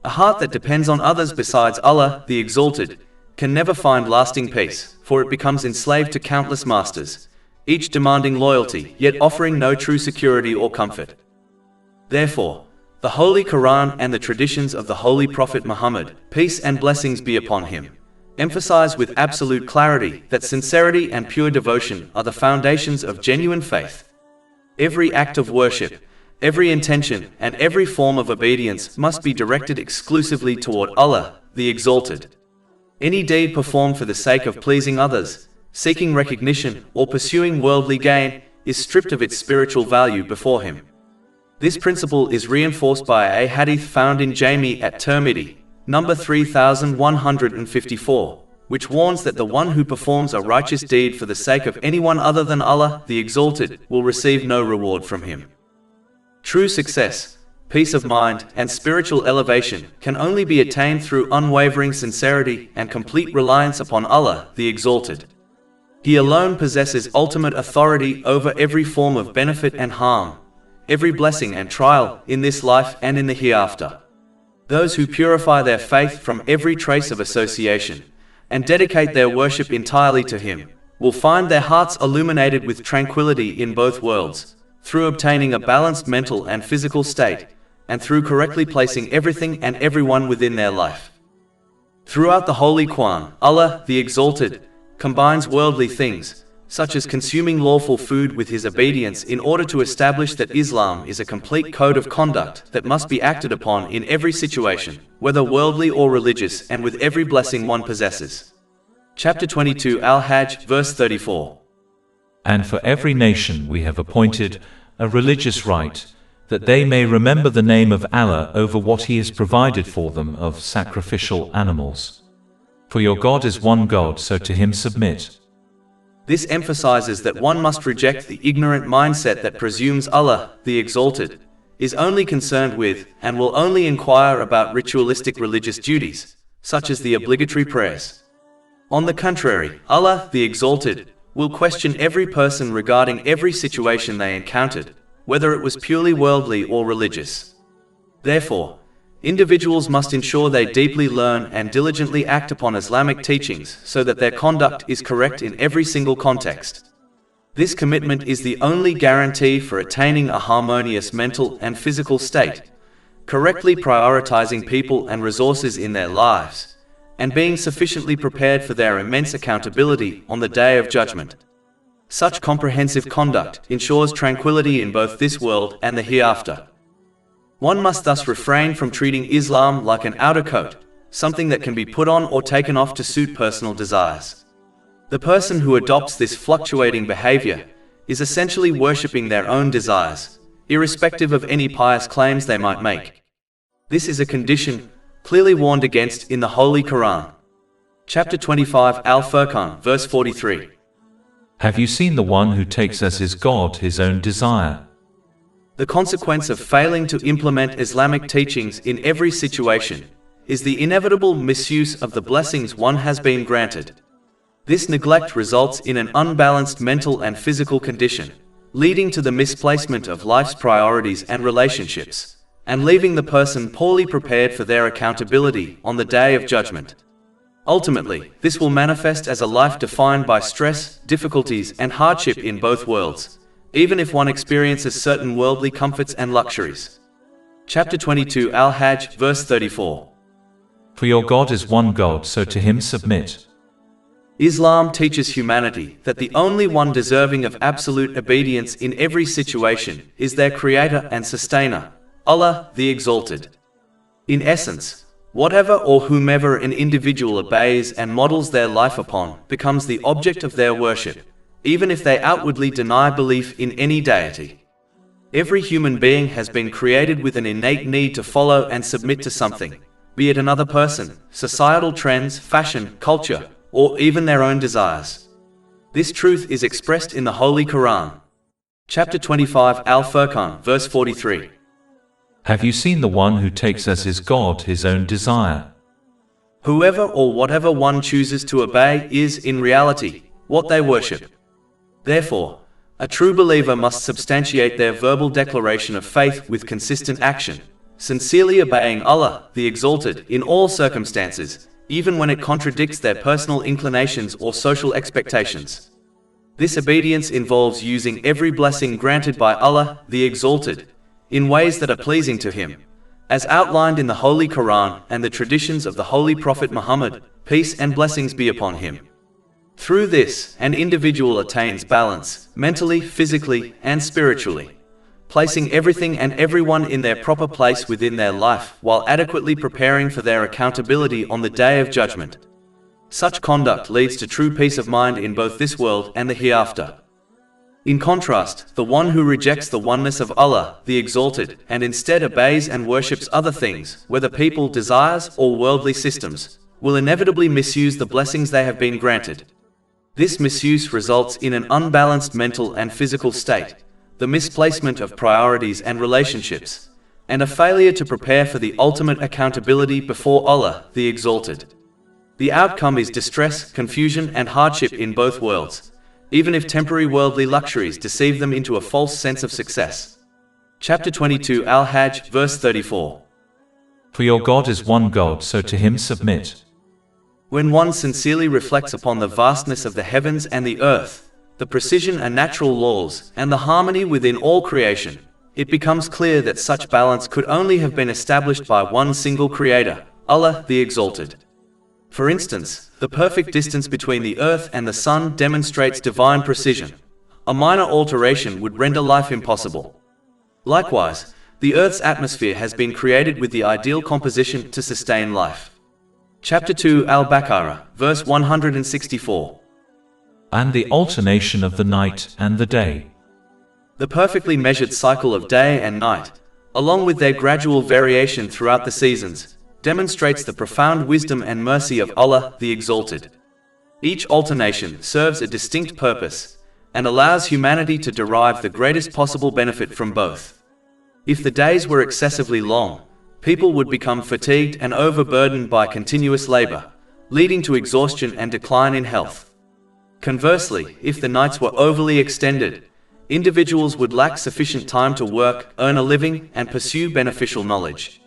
A heart that depends on others besides Allah, the Exalted, can never find lasting peace, for it becomes enslaved to countless masters, each demanding loyalty, yet offering no true security or comfort. Therefore, the Holy Quran and the traditions of the Holy Prophet Muhammad, peace and blessings be upon him, emphasize with absolute clarity that sincerity and pure devotion are the foundations of genuine faith. Every act of worship, every intention, and every form of obedience must be directed exclusively toward Allah, the Exalted. Any deed performed for the sake of pleasing others, seeking recognition, or pursuing worldly gain is stripped of its spiritual value before Him. This principle is reinforced by a hadith found in Jami at Tirmidhi, number 3154, which warns that the one who performs a righteous deed for the sake of anyone other than Allah, the Exalted, will receive no reward from Him. True success, peace of mind, and spiritual elevation can only be attained through unwavering sincerity and complete reliance upon Allah, the Exalted. He alone possesses ultimate authority over every form of benefit and harm, every blessing and trial in this life and in the hereafter. Those who purify their faith from every trace of association and dedicate their worship entirely to Him will find their hearts illuminated with tranquility in both worlds, through obtaining a balanced mental and physical state, and through correctly placing everything and everyone within their life. Throughout the Holy Quran, Allah, the Exalted, combines worldly things, such as consuming lawful food, with His obedience in order to establish that Islam is a complete code of conduct that must be acted upon in every situation, whether worldly or religious, and with every blessing one possesses. Chapter 22 Al-Hajj, verse 34. And for every nation we have appointed a religious rite, that they may remember the name of Allah over what He has provided for them of sacrificial animals. For your God is one God, so to Him submit. This emphasizes that one must reject the ignorant mindset that presumes Allah, the Exalted, is only concerned with, and will only inquire about ritualistic religious duties, such as the obligatory prayers. On the contrary, Allah, the Exalted, will question every person regarding every situation they encountered, whether it was purely worldly or religious. Therefore, individuals must ensure they deeply learn and diligently act upon Islamic teachings so that their conduct is correct in every single context. This commitment is the only guarantee for attaining a harmonious mental and physical state, correctly prioritizing people and resources in their lives, and being sufficiently prepared for their immense accountability on the Day of Judgment. Such comprehensive conduct ensures tranquility in both this world and the hereafter. One must thus refrain from treating Islam like an outer coat, something that can be put on or taken off to suit personal desires. The person who adopts this fluctuating behavior is essentially worshipping their own desires, irrespective of any pious claims they might make. This is a condition clearly warned against in the Holy Quran. Chapter 25 Al-Furqan, verse 43. Have you seen the one who takes as his God his own desire? The consequence of failing to implement Islamic teachings in every situation is the inevitable misuse of the blessings one has been granted. This neglect results in an unbalanced mental and physical condition, leading to the misplacement of life's priorities and relationships, and leaving the person poorly prepared for their accountability on the Day of Judgment. Ultimately, this will manifest as a life defined by stress, difficulties, and hardship in both worlds, even if one experiences certain worldly comforts and luxuries. Chapter 22 Al-Hajj, verse 34. For your God is one God, so to him submit. Islam teaches humanity that the only one deserving of absolute obedience in every situation is their creator and sustainer, Allah, the Exalted. In essence, whatever or whomever an individual obeys and models their life upon becomes the object of their worship, even if they outwardly deny belief in any deity. Every human being has been created with an innate need to follow and submit to something, be it another person, societal trends, fashion, culture, or even their own desires. This truth is expressed in the Holy Quran. Chapter 25 Al-Furqan, verse 43. Have you seen the one who takes as his God his own desire? Whoever or whatever one chooses to obey is, in reality, what they worship. Therefore, a true believer must substantiate their verbal declaration of faith with consistent action, sincerely obeying Allah, the Exalted, in all circumstances, even when it contradicts their personal inclinations or social expectations. This obedience involves using every blessing granted by Allah, the Exalted, in ways that are pleasing to Him, as outlined in the Holy Quran and the traditions of the Holy Prophet Muhammad, peace and blessings be upon him. Through this, an individual attains balance, mentally, physically, and spiritually, placing everything and everyone in their proper place within their life while adequately preparing for their accountability on the Day of Judgment. Such conduct leads to true peace of mind in both this world and the hereafter. In contrast, the one who rejects the oneness of Allah, the Exalted, and instead obeys and worships other things, whether people, desires, or worldly systems, will inevitably misuse the blessings they have been granted. This misuse results in an unbalanced mental and physical state, the misplacement of priorities and relationships, and a failure to prepare for the ultimate accountability before Allah, the Exalted. The outcome is distress, confusion, and hardship in both worlds, even if temporary worldly luxuries deceive them into a false sense of success. Chapter 22 Al-Hajj, verse 34. For your God is one God, so to him submit. When one sincerely reflects upon the vastness of the heavens and the earth, the precision and natural laws, and the harmony within all creation, it becomes clear that such balance could only have been established by one single Creator, Allah the Exalted. For instance, the perfect distance between the earth and the sun demonstrates divine precision. A minor alteration would render life impossible. Likewise, the earth's atmosphere has been created with the ideal composition to sustain life. Chapter 2 Al-Baqarah, verse 164. And the alternation of the night and the day. The perfectly measured cycle of day and night, along with their gradual variation throughout the seasons, demonstrates the profound wisdom and mercy of Allah the Exalted. Each alternation serves a distinct purpose, and allows humanity to derive the greatest possible benefit from both. If the days were excessively long, people would become fatigued and overburdened by continuous labor, leading to exhaustion and decline in health. Conversely, if the nights were overly extended, individuals would lack sufficient time to work, earn a living, and pursue beneficial knowledge.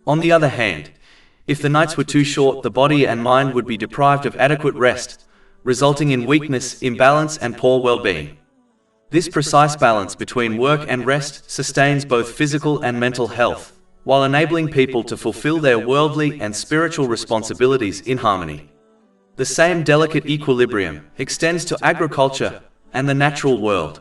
On the other hand, if the nights were too short, the body and mind would be deprived of adequate rest, resulting in weakness, imbalance, and poor well-being. This precise balance between work and rest sustains both physical and mental health, while enabling people to fulfill their worldly and spiritual responsibilities in harmony. The same delicate equilibrium extends to agriculture and the natural world.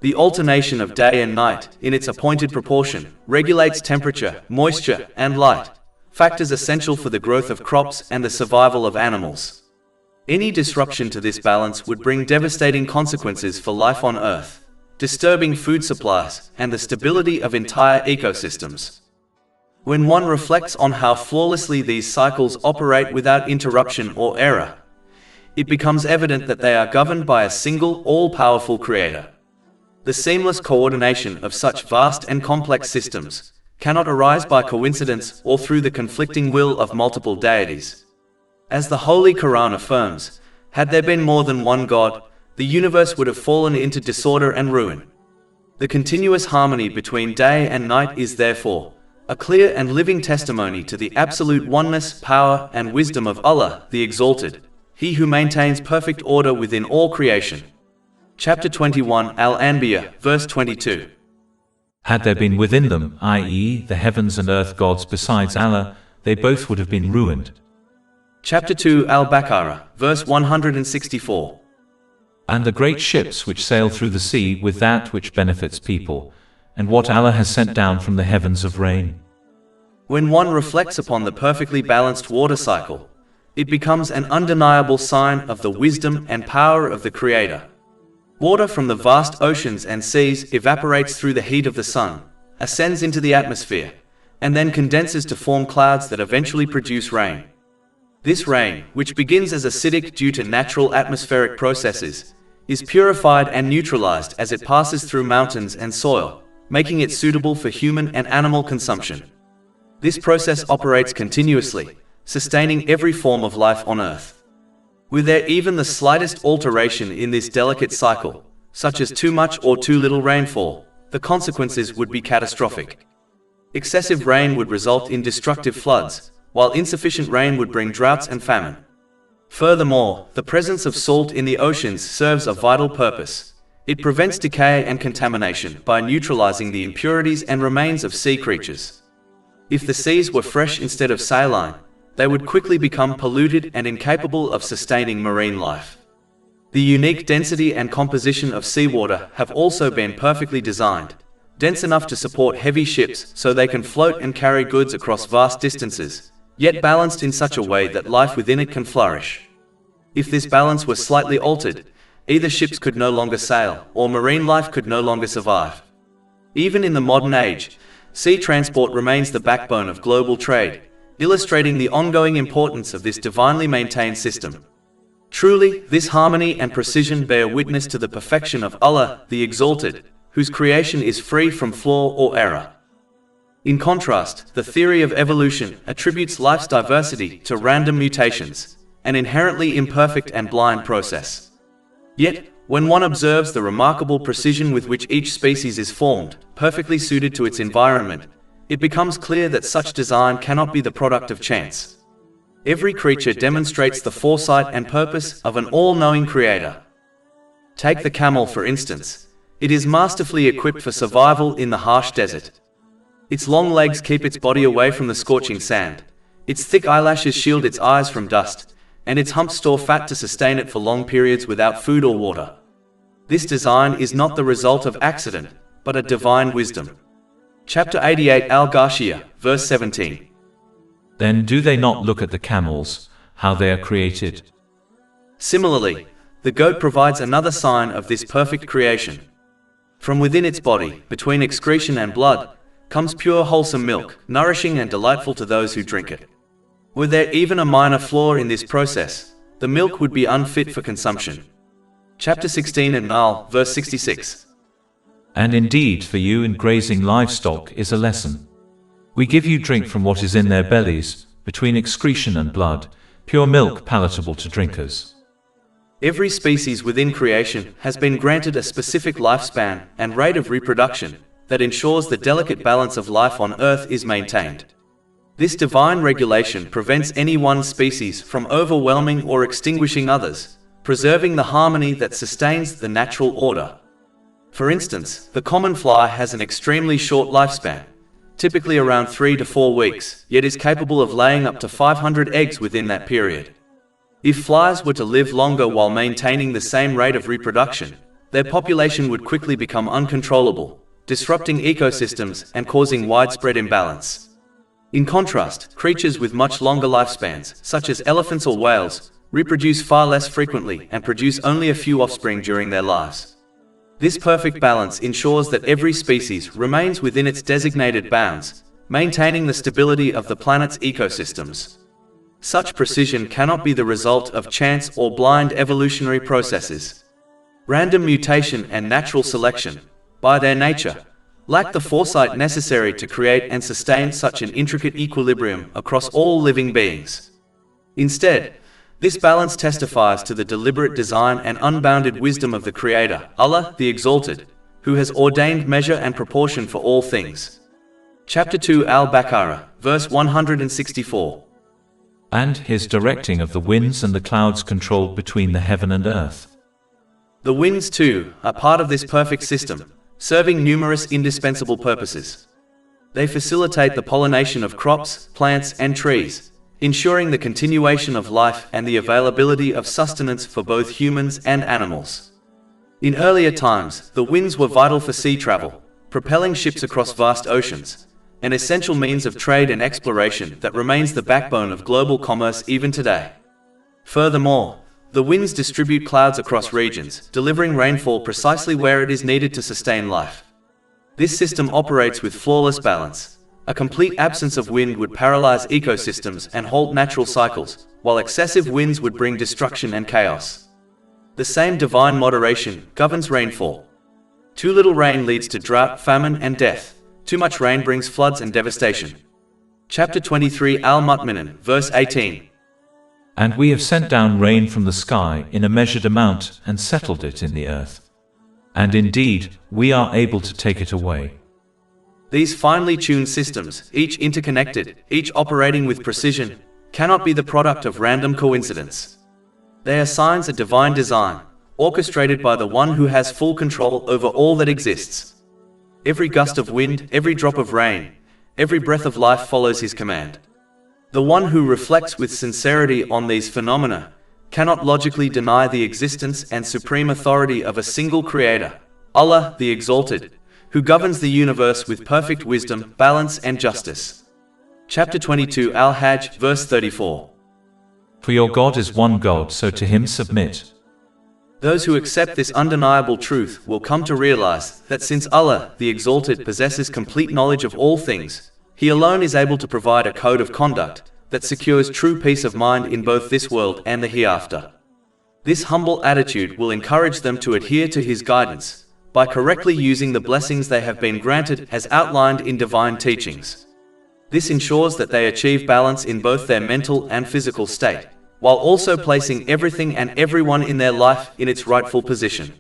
The alternation of day and night, in its appointed proportion, regulates temperature, moisture, and light, factors essential for the growth of crops and the survival of animals. Any disruption to this balance would bring devastating consequences for life on Earth, disturbing food supplies and the stability of entire ecosystems. When one reflects on how flawlessly these cycles operate without interruption or error, it becomes evident that they are governed by a single, all-powerful creator. The seamless coordination of such vast and complex systems cannot arise by coincidence or through the conflicting will of multiple deities. As the Holy Quran affirms, had there been more than one God, the universe would have fallen into disorder and ruin. The continuous harmony between day and night is therefore a clear and living testimony to the absolute oneness, power, and wisdom of Allah, the Exalted, He who maintains perfect order within all creation. Chapter 21 Al-Anbiya, verse 22. Had there been within them, i.e., the heavens and earth gods besides Allah, they both would have been ruined. Chapter 2 Al-Baqarah, verse 164. And the great ships which sail through the sea with that which benefits people, and what Allah has sent down from the heavens of rain. When one reflects upon the perfectly balanced water cycle, it becomes an undeniable sign of the wisdom and power of the Creator. Water from the vast oceans and seas evaporates through the heat of the sun, ascends into the atmosphere, and then condenses to form clouds that eventually produce rain. This rain, which begins as acidic due to natural atmospheric processes, is purified and neutralized as it passes through mountains and soil, making it suitable for human and animal consumption. This process operates continuously, sustaining every form of life on Earth. Were there even the slightest alteration in this delicate cycle, such as too much or too little rainfall, the consequences would be catastrophic. Excessive rain would result in destructive floods, while insufficient rain would bring droughts and famine. Furthermore, the presence of salt in the oceans serves a vital purpose. It prevents decay and contamination by neutralizing the impurities and remains of sea creatures. If the seas were fresh instead of saline, they would quickly become polluted and incapable of sustaining marine life. The unique density and composition of seawater have also been perfectly designed, dense enough to support heavy ships so they can float and carry goods across vast distances, yet balanced in such a way that life within it can flourish. If this balance was slightly altered, either ships could no longer sail, or marine life could no longer survive. Even in the modern age, sea transport remains the backbone of global trade, illustrating the ongoing importance of this divinely maintained system. Truly, this harmony and precision bear witness to the perfection of Allah, the Exalted, whose creation is free from flaw or error. In contrast, the theory of evolution attributes life's diversity to random mutations, an inherently imperfect and blind process. Yet, when one observes the remarkable precision with which each species is formed, perfectly suited to its environment, it becomes clear that such design cannot be the product of chance. Every creature demonstrates the foresight and purpose of an all-knowing creator. Take the camel for instance. It is masterfully equipped for survival in the harsh desert. Its long legs keep its body away from the scorching sand, its thick eyelashes shield its eyes from dust, and its humps store fat to sustain it for long periods without food or water. This design is not the result of accident, but a divine wisdom. Chapter 88 Al-Ghashiyah, verse 17. Then do they not look at the camels, how they are created? Similarly, the goat provides another sign of this perfect creation. From within its body, between excretion and blood, comes pure wholesome milk, nourishing and delightful to those who drink it. Were there even a minor flaw in this process, the milk would be unfit for consumption. Chapter 16 An-Nahl, verse 66. And indeed for you in grazing livestock is a lesson. We give you drink from what is in their bellies, between excretion and blood, pure milk palatable to drinkers. Every species within creation has been granted a specific lifespan and rate of reproduction that ensures the delicate balance of life on Earth is maintained. This divine regulation prevents any one species from overwhelming or extinguishing others, preserving the harmony that sustains the natural order. For instance, the common fly has an extremely short lifespan, typically around 3 to 4 weeks, yet is capable of laying up to 500 eggs within that period. If flies were to live longer while maintaining the same rate of reproduction, their population would quickly become uncontrollable, disrupting ecosystems and causing widespread imbalance. In contrast, creatures with much longer lifespans, such as elephants or whales, reproduce far less frequently and produce only a few offspring during their lives. This perfect balance ensures that every species remains within its designated bounds, maintaining the stability of the planet's ecosystems. Such precision cannot be the result of chance or blind evolutionary processes. Random mutation and natural selection, by their nature, lack the foresight necessary to create and sustain such an intricate equilibrium across all living beings. Instead, this balance testifies to the deliberate design and unbounded wisdom of the Creator, Allah the Exalted, who has ordained measure and proportion for all things. Chapter 2 Al-Baqarah, verse 164. And his directing of the winds and the clouds controlled between the heaven and earth. The winds, too, are part of this perfect system, serving numerous indispensable purposes. They facilitate the pollination of crops, plants, and trees, ensuring the continuation of life and the availability of sustenance for both humans and animals. In earlier times, the winds were vital for sea travel, propelling ships across vast oceans, an essential means of trade and exploration that remains the backbone of global commerce even today. Furthermore, the winds distribute clouds across regions, delivering rainfall precisely where it is needed to sustain life. This system operates with flawless balance. A complete absence of wind would paralyze ecosystems and halt natural cycles, while excessive winds would bring destruction and chaos. The same divine moderation governs rainfall. Too little rain leads to drought, famine, and death. Too much rain brings floods and devastation. Chapter 23 Al-Mu'minun, verse 18. And we have sent down rain from the sky in a measured amount and settled it in the earth. And indeed, we are able to take it away. These finely tuned systems, each interconnected, each operating with precision, cannot be the product of random coincidence. They are signs of divine design, orchestrated by the one who has full control over all that exists. Every gust of wind, every drop of rain, every breath of life follows his command. The one who reflects with sincerity on these phenomena cannot logically deny the existence and supreme authority of a single creator, Allah the Exalted, who governs the universe with perfect wisdom, balance, and justice. Chapter 22 Al-Hajj, verse 34. For your God is one God, so to him submit. Those who accept this undeniable truth will come to realize that since Allah the Exalted possesses complete knowledge of all things, He alone is able to provide a code of conduct that secures true peace of mind in both this world and the hereafter. This humble attitude will encourage them to adhere to His guidance by correctly using the blessings they have been granted as outlined in divine teachings. This ensures that they achieve balance in both their mental and physical state, while also placing everything and everyone in their life in its rightful position.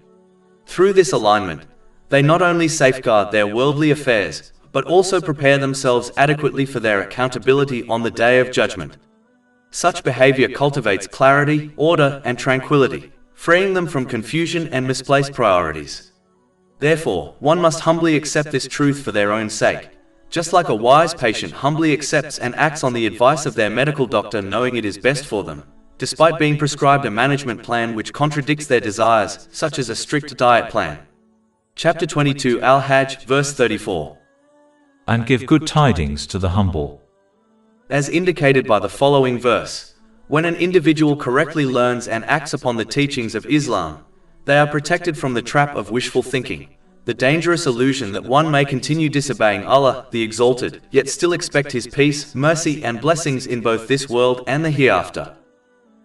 Through this alignment, they not only safeguard their worldly affairs, but also prepare themselves adequately for their accountability on the Day of Judgment. Such behavior cultivates clarity, order, and tranquility, freeing them from confusion and misplaced priorities. Therefore, one must humbly accept this truth for their own sake, just like a wise patient humbly accepts and acts on the advice of their medical doctor knowing it is best for them, despite being prescribed a management plan which contradicts their desires, such as a strict diet plan. Chapter 22 Al-Hajj, verse 34. And give good tidings to the humble. As indicated by the following verse, when an individual correctly learns and acts upon the teachings of Islam, they are protected from the trap of wishful thinking, the dangerous illusion that one may continue disobeying Allah, the Exalted, yet still expect His peace, mercy, and blessings in both this world and the hereafter.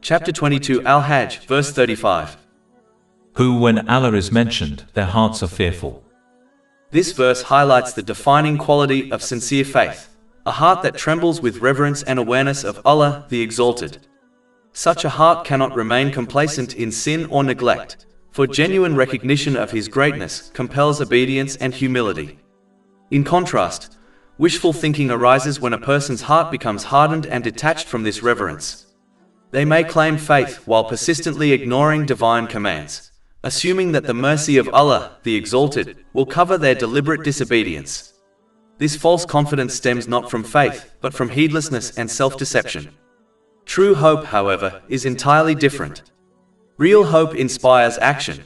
Chapter 22 Al-Hajj, verse 35. Who, when Allah is mentioned, their hearts are fearful. This verse highlights the defining quality of sincere faith. a heart that trembles with reverence and awareness of Allah the Exalted. Such a heart cannot remain complacent in sin or neglect, for genuine recognition of His greatness compels obedience and humility. In contrast, wishful thinking arises when a person's heart becomes hardened and detached from this reverence. They may claim faith while persistently ignoring divine commands, assuming that the mercy of Allah, the Exalted, will cover their deliberate disobedience. This false confidence stems not from faith, but from heedlessness and self-deception. True hope, however, is entirely different. Real hope inspires action.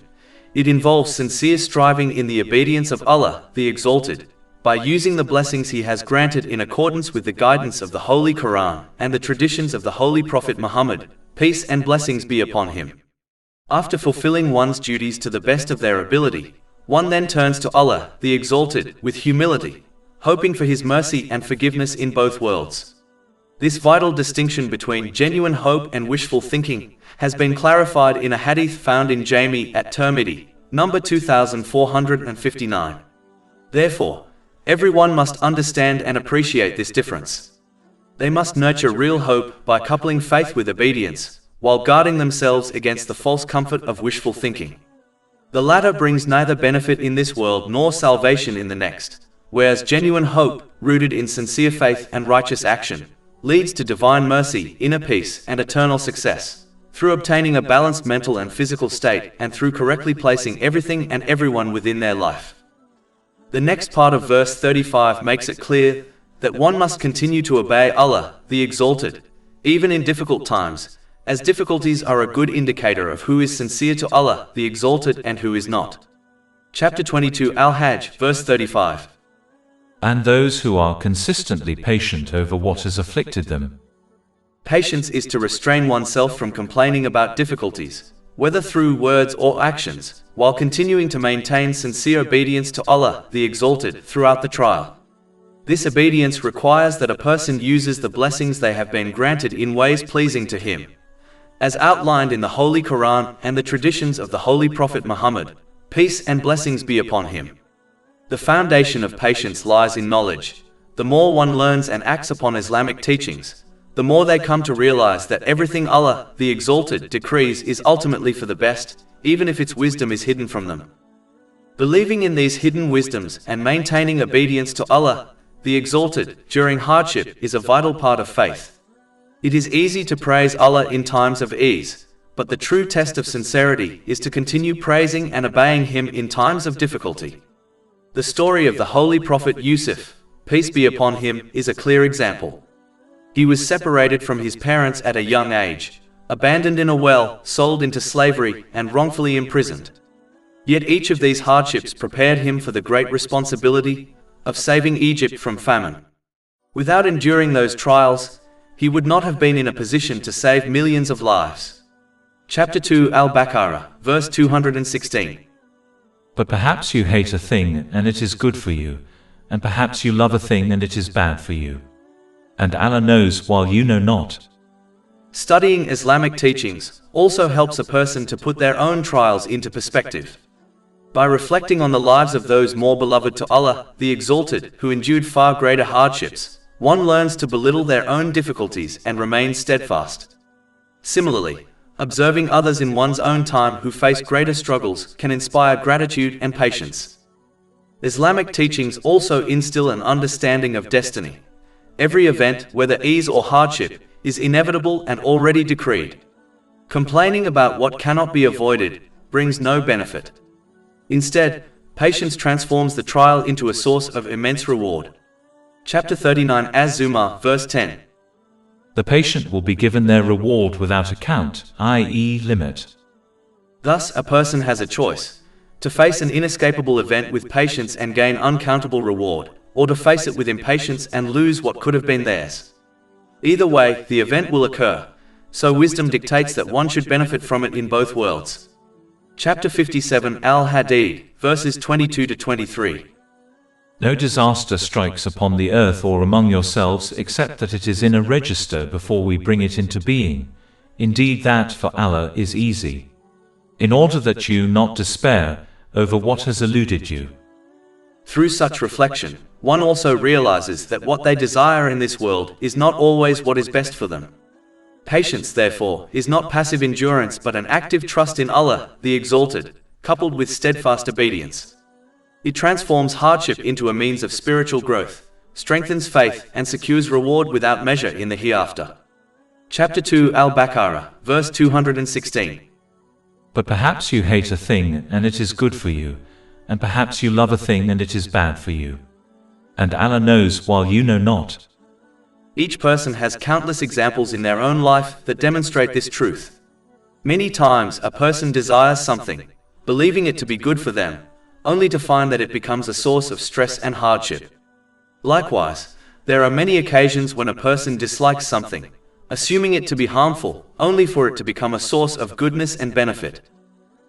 It involves sincere striving in the obedience of Allah, the Exalted, by using the blessings He has granted in accordance with the guidance of the Holy Quran and the traditions of the Holy Prophet Muhammad, peace and blessings be upon him. After fulfilling one's duties to the best of their ability, one then turns to Allah, the Exalted, with humility, hoping for His mercy and forgiveness in both worlds. This vital distinction between genuine hope and wishful thinking has been clarified in a hadith found in Jami at Tirmidhi, number 2459. Therefore, everyone must understand and appreciate this difference. They must nurture real hope by coupling faith with obedience, while guarding themselves against the false comfort of wishful thinking. The latter brings neither benefit in this world nor salvation in the next, whereas genuine hope, rooted in sincere faith and righteous action, leads to divine mercy, inner peace, and eternal success, through obtaining a balanced mental and physical state and through correctly placing everything and everyone within their life. The next part of verse 35 makes it clear that one must continue to obey Allah, the Exalted, even in difficult times, as difficulties are a good indicator of who is sincere to Allah, the Exalted, and who is not. Chapter 22 Al-Hajj, verse 35. And those who are consistently patient over what has afflicted them. Patience is to restrain oneself from complaining about difficulties, whether through words or actions, while continuing to maintain sincere obedience to Allah, the Exalted, throughout the trial. This obedience requires that a person uses the blessings they have been granted in ways pleasing to Him, as outlined in the Holy Quran and the traditions of the Holy Prophet Muhammad, peace and blessings be upon him. The foundation of patience lies in knowledge. The more one learns and acts upon Islamic teachings, the more they come to realize that everything Allah, the Exalted, decrees is ultimately for the best, even if its wisdom is hidden from them. Believing in these hidden wisdoms and maintaining obedience to Allah, the Exalted, during hardship is a vital part of faith. It is easy to praise Allah in times of ease, but the true test of sincerity is to continue praising and obeying Him in times of difficulty. The story of the Holy Prophet Yusuf, peace be upon him, is a clear example. He was separated from his parents at a young age, abandoned in a well, sold into slavery, and wrongfully imprisoned. Yet each of these hardships prepared him for the great responsibility of saving Egypt from famine. Without enduring those trials, he would not have been in a position to save millions of lives. Chapter 2 Al-Baqarah, verse 216. But perhaps you hate a thing and it is good for you, and perhaps you love a thing and it is bad for you. And Allah knows while you know not. Studying Islamic teachings also helps a person to put their own trials into perspective. By reflecting on the lives of those more beloved to Allah, the Exalted, who endured far greater hardships, one learns to belittle their own difficulties and remain steadfast. Similarly, observing others in one's own time who face greater struggles can inspire gratitude and patience. Islamic teachings also instill an understanding of destiny. Every event, whether ease or hardship, is inevitable and already decreed. Complaining about what cannot be avoided brings no benefit. Instead, patience transforms the trial into a source of immense reward. Chapter 39 Az-Zumar, verse 10. The patient will be given their reward without account, i.e., limit. Thus, a person has a choice: to face an inescapable event with patience and gain uncountable reward, or to face it with impatience and lose what could have been theirs. Either way, the event will occur, so wisdom dictates that one should benefit from it in both worlds. Chapter 57 Al-Hadid, verses 22 to 23. No disaster strikes upon the earth or among yourselves except that it is in a register before we bring it into being. Indeed, that for Allah is easy. In order that you not despair over what has eluded you. Through such reflection, one also realizes that what they desire in this world is not always what is best for them. Patience, therefore, is not passive endurance but an active trust in Allah, the Exalted, coupled with steadfast obedience. It transforms hardship into a means of spiritual growth, strengthens faith, and secures reward without measure in the hereafter. Chapter 2 Al-Baqarah, verse 216. But perhaps you hate a thing and it is good for you, and perhaps you love a thing and it is bad for you. And Allah knows while you know not. Each person has countless examples in their own life that demonstrate this truth. Many times a person desires something, believing it to be good for them, only to find that it becomes a source of stress and hardship. Likewise, there are many occasions when a person dislikes something, assuming it to be harmful, only for it to become a source of goodness and benefit.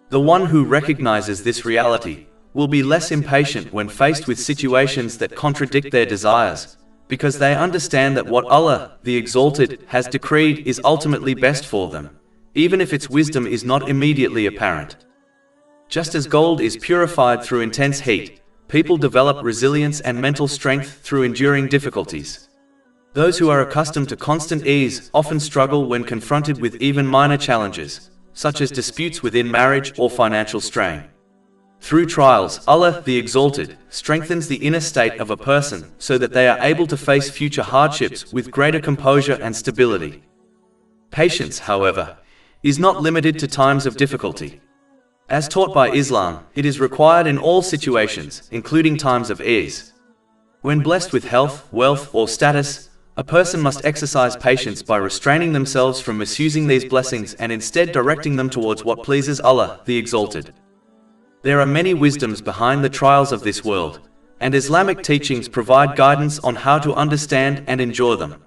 The one who recognizes this reality will be less impatient when faced with situations that contradict their desires, because they understand that what Allah, the Exalted, has decreed is ultimately best for them, even if its wisdom is not immediately apparent. Just as gold is purified through intense heat, people develop resilience and mental strength through enduring difficulties. Those who are accustomed to constant ease often struggle when confronted with even minor challenges, such as disputes within marriage or financial strain. Through trials, Allah, the Exalted, strengthens the inner state of a person so that they are able to face future hardships with greater composure and stability. Patience, however, is not limited to times of difficulty. As taught by Islam, it is required in all situations, including times of ease. When blessed with health, wealth, or status, a person must exercise patience by restraining themselves from misusing these blessings and instead directing them towards what pleases Allah, the Exalted. There are many wisdoms behind the trials of this world, and Islamic teachings provide guidance on how to understand and endure them.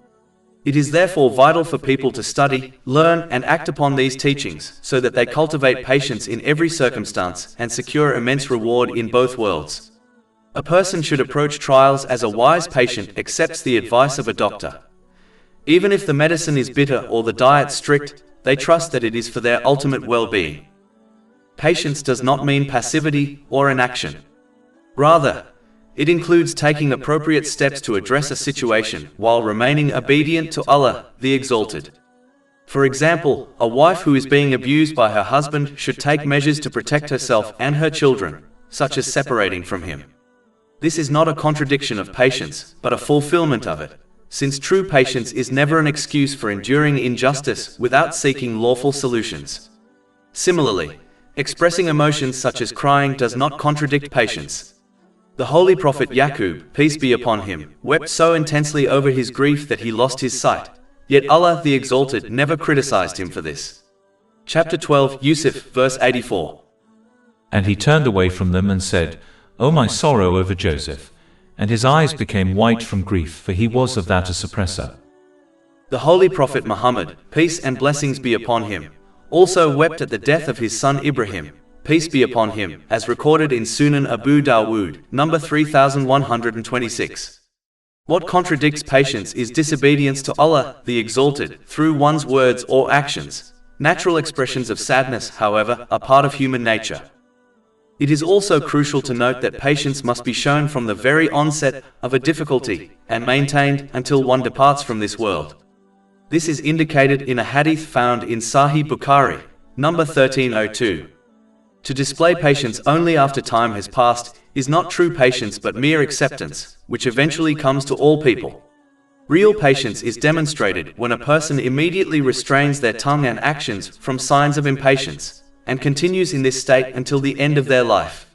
It is therefore vital for people to study, learn, and act upon these teachings so that they cultivate patience in every circumstance and secure immense reward in both worlds. A person should approach trials as a wise patient accepts the advice of a doctor. Even if the medicine is bitter or the diet strict, they trust that it is for their ultimate well-being. Patience does not mean passivity or inaction. Rather, it includes taking appropriate steps to address a situation while remaining obedient to Allah, the Exalted. For example, a wife who is being abused by her husband should take measures to protect herself and her children, such as separating from him. This is not a contradiction of patience, but a fulfillment of it, since true patience is never an excuse for enduring injustice without seeking lawful solutions. Similarly, expressing emotions such as crying does not contradict patience. The Holy Prophet Yaqub, peace be upon him, wept so intensely over his grief that he lost his sight, yet Allah the Exalted never criticized him for this. Chapter 12 Yusuf, verse 84. And he turned away from them and said, O my sorrow over Joseph! And his eyes became white from grief, for he was of that a suppressor. The Holy Prophet Muhammad, peace and blessings be upon him, also wept at the death of his son Ibrahim, peace be upon him, as recorded in Sunan Abu Dawood, number 3126. What contradicts patience is disobedience to Allah, the Exalted, through one's words or actions. Natural expressions of sadness, however, are part of human nature. It is also crucial to note that patience must be shown from the very onset of a difficulty, and maintained until one departs from this world. This is indicated in a hadith found in Sahih Bukhari, number 1302. To display patience only after time has passed is not true patience but mere acceptance, which eventually comes to all people. Real patience is demonstrated when a person immediately restrains their tongue and actions from signs of impatience, and continues in this state until the end of their life.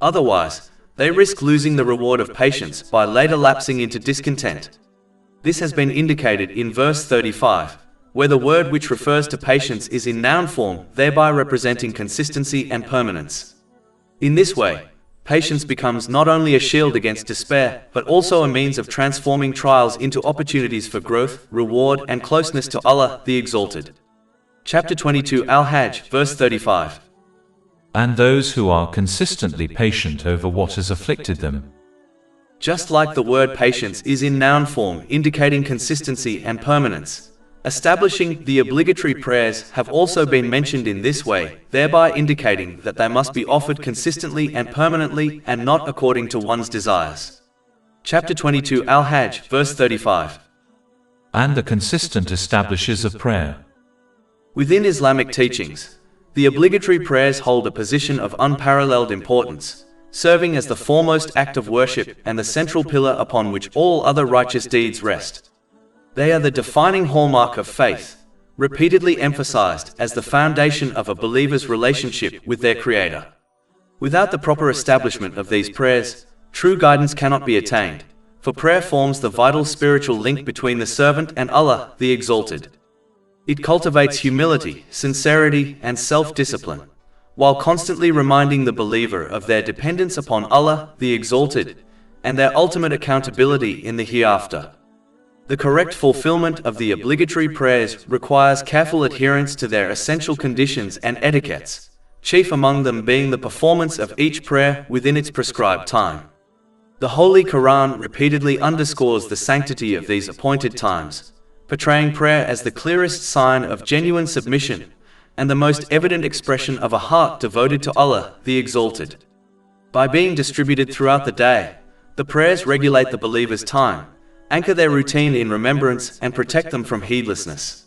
Otherwise, they risk losing the reward of patience by later lapsing into discontent. This has been indicated in verse 35, where the word which refers to patience is in noun form, thereby representing consistency and permanence. In this way, patience becomes not only a shield against despair, but also a means of transforming trials into opportunities for growth, reward, and closeness to Allah, the Exalted. Chapter 22 Al-Hajj, verse 35. And those who are consistently patient over what has afflicted them. Just like the word patience is in noun form, indicating consistency and permanence, establishing the obligatory prayers have also been mentioned in this way, thereby indicating that they must be offered consistently and permanently and not according to one's desires. Chapter 22 Al-Hajj, verse 35. And the consistent establishes of prayer. Within Islamic teachings, the obligatory prayers hold a position of unparalleled importance, serving as the foremost act of worship and the central pillar upon which all other righteous deeds rest. They are the defining hallmark of faith, repeatedly emphasized as the foundation of a believer's relationship with their Creator. Without the proper establishment of these prayers, true guidance cannot be attained, for prayer forms the vital spiritual link between the servant and Allah, the Exalted. It cultivates humility, sincerity, and self-discipline, while constantly reminding the believer of their dependence upon Allah, the Exalted, and their ultimate accountability in the hereafter. The correct fulfillment of the obligatory prayers requires careful adherence to their essential conditions and etiquettes, chief among them being the performance of each prayer within its prescribed time. The Holy Quran repeatedly underscores the sanctity of these appointed times, portraying prayer as the clearest sign of genuine submission and the most evident expression of a heart devoted to Allah, the Exalted. By being distributed throughout the day, the prayers regulate the believer's time, anchor their routine in remembrance, and protect them from heedlessness.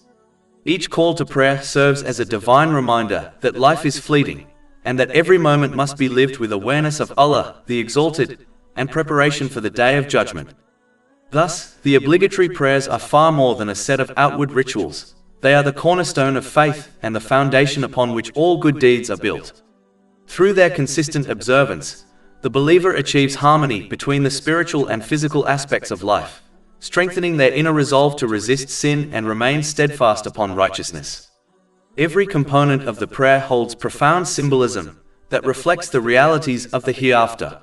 Each call to prayer serves as a divine reminder that life is fleeting, and that every moment must be lived with awareness of Allah, the Exalted, and preparation for the Day of Judgment. Thus, the obligatory prayers are far more than a set of outward rituals. They are the cornerstone of faith and the foundation upon which all good deeds are built. Through their consistent observance, the believer achieves harmony between the spiritual and physical aspects of life, strengthening their inner resolve to resist sin and remain steadfast upon righteousness. Every component of the prayer holds profound symbolism that reflects the realities of the hereafter.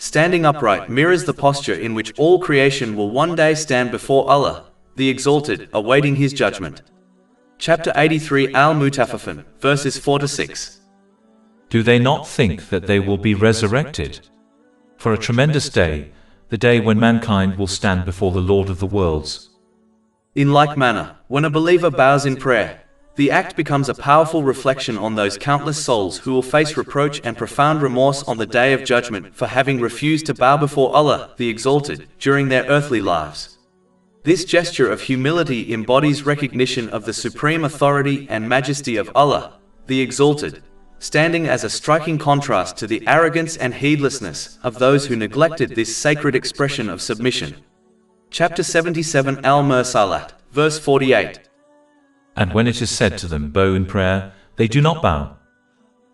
Standing upright mirrors the posture in which all creation will one day stand before Allah, the Exalted, awaiting His judgment. Chapter 83 Al-Mutaffifin, verses 4-6. Do they not think that they will be resurrected? For a tremendous day, the day when mankind will stand before the Lord of the worlds. In like manner, when a believer bows in prayer, the act becomes a powerful reflection on those countless souls who will face reproach and profound remorse on the Day of Judgment for having refused to bow before Allah, the Exalted, during their earthly lives. This gesture of humility embodies recognition of the supreme authority and majesty of Allah, the Exalted, standing as a striking contrast to the arrogance and heedlessness of those who neglected this sacred expression of submission. Chapter 77 Al-Mursalat, verse 48. And when it is said to them, bow in prayer, they do not bow.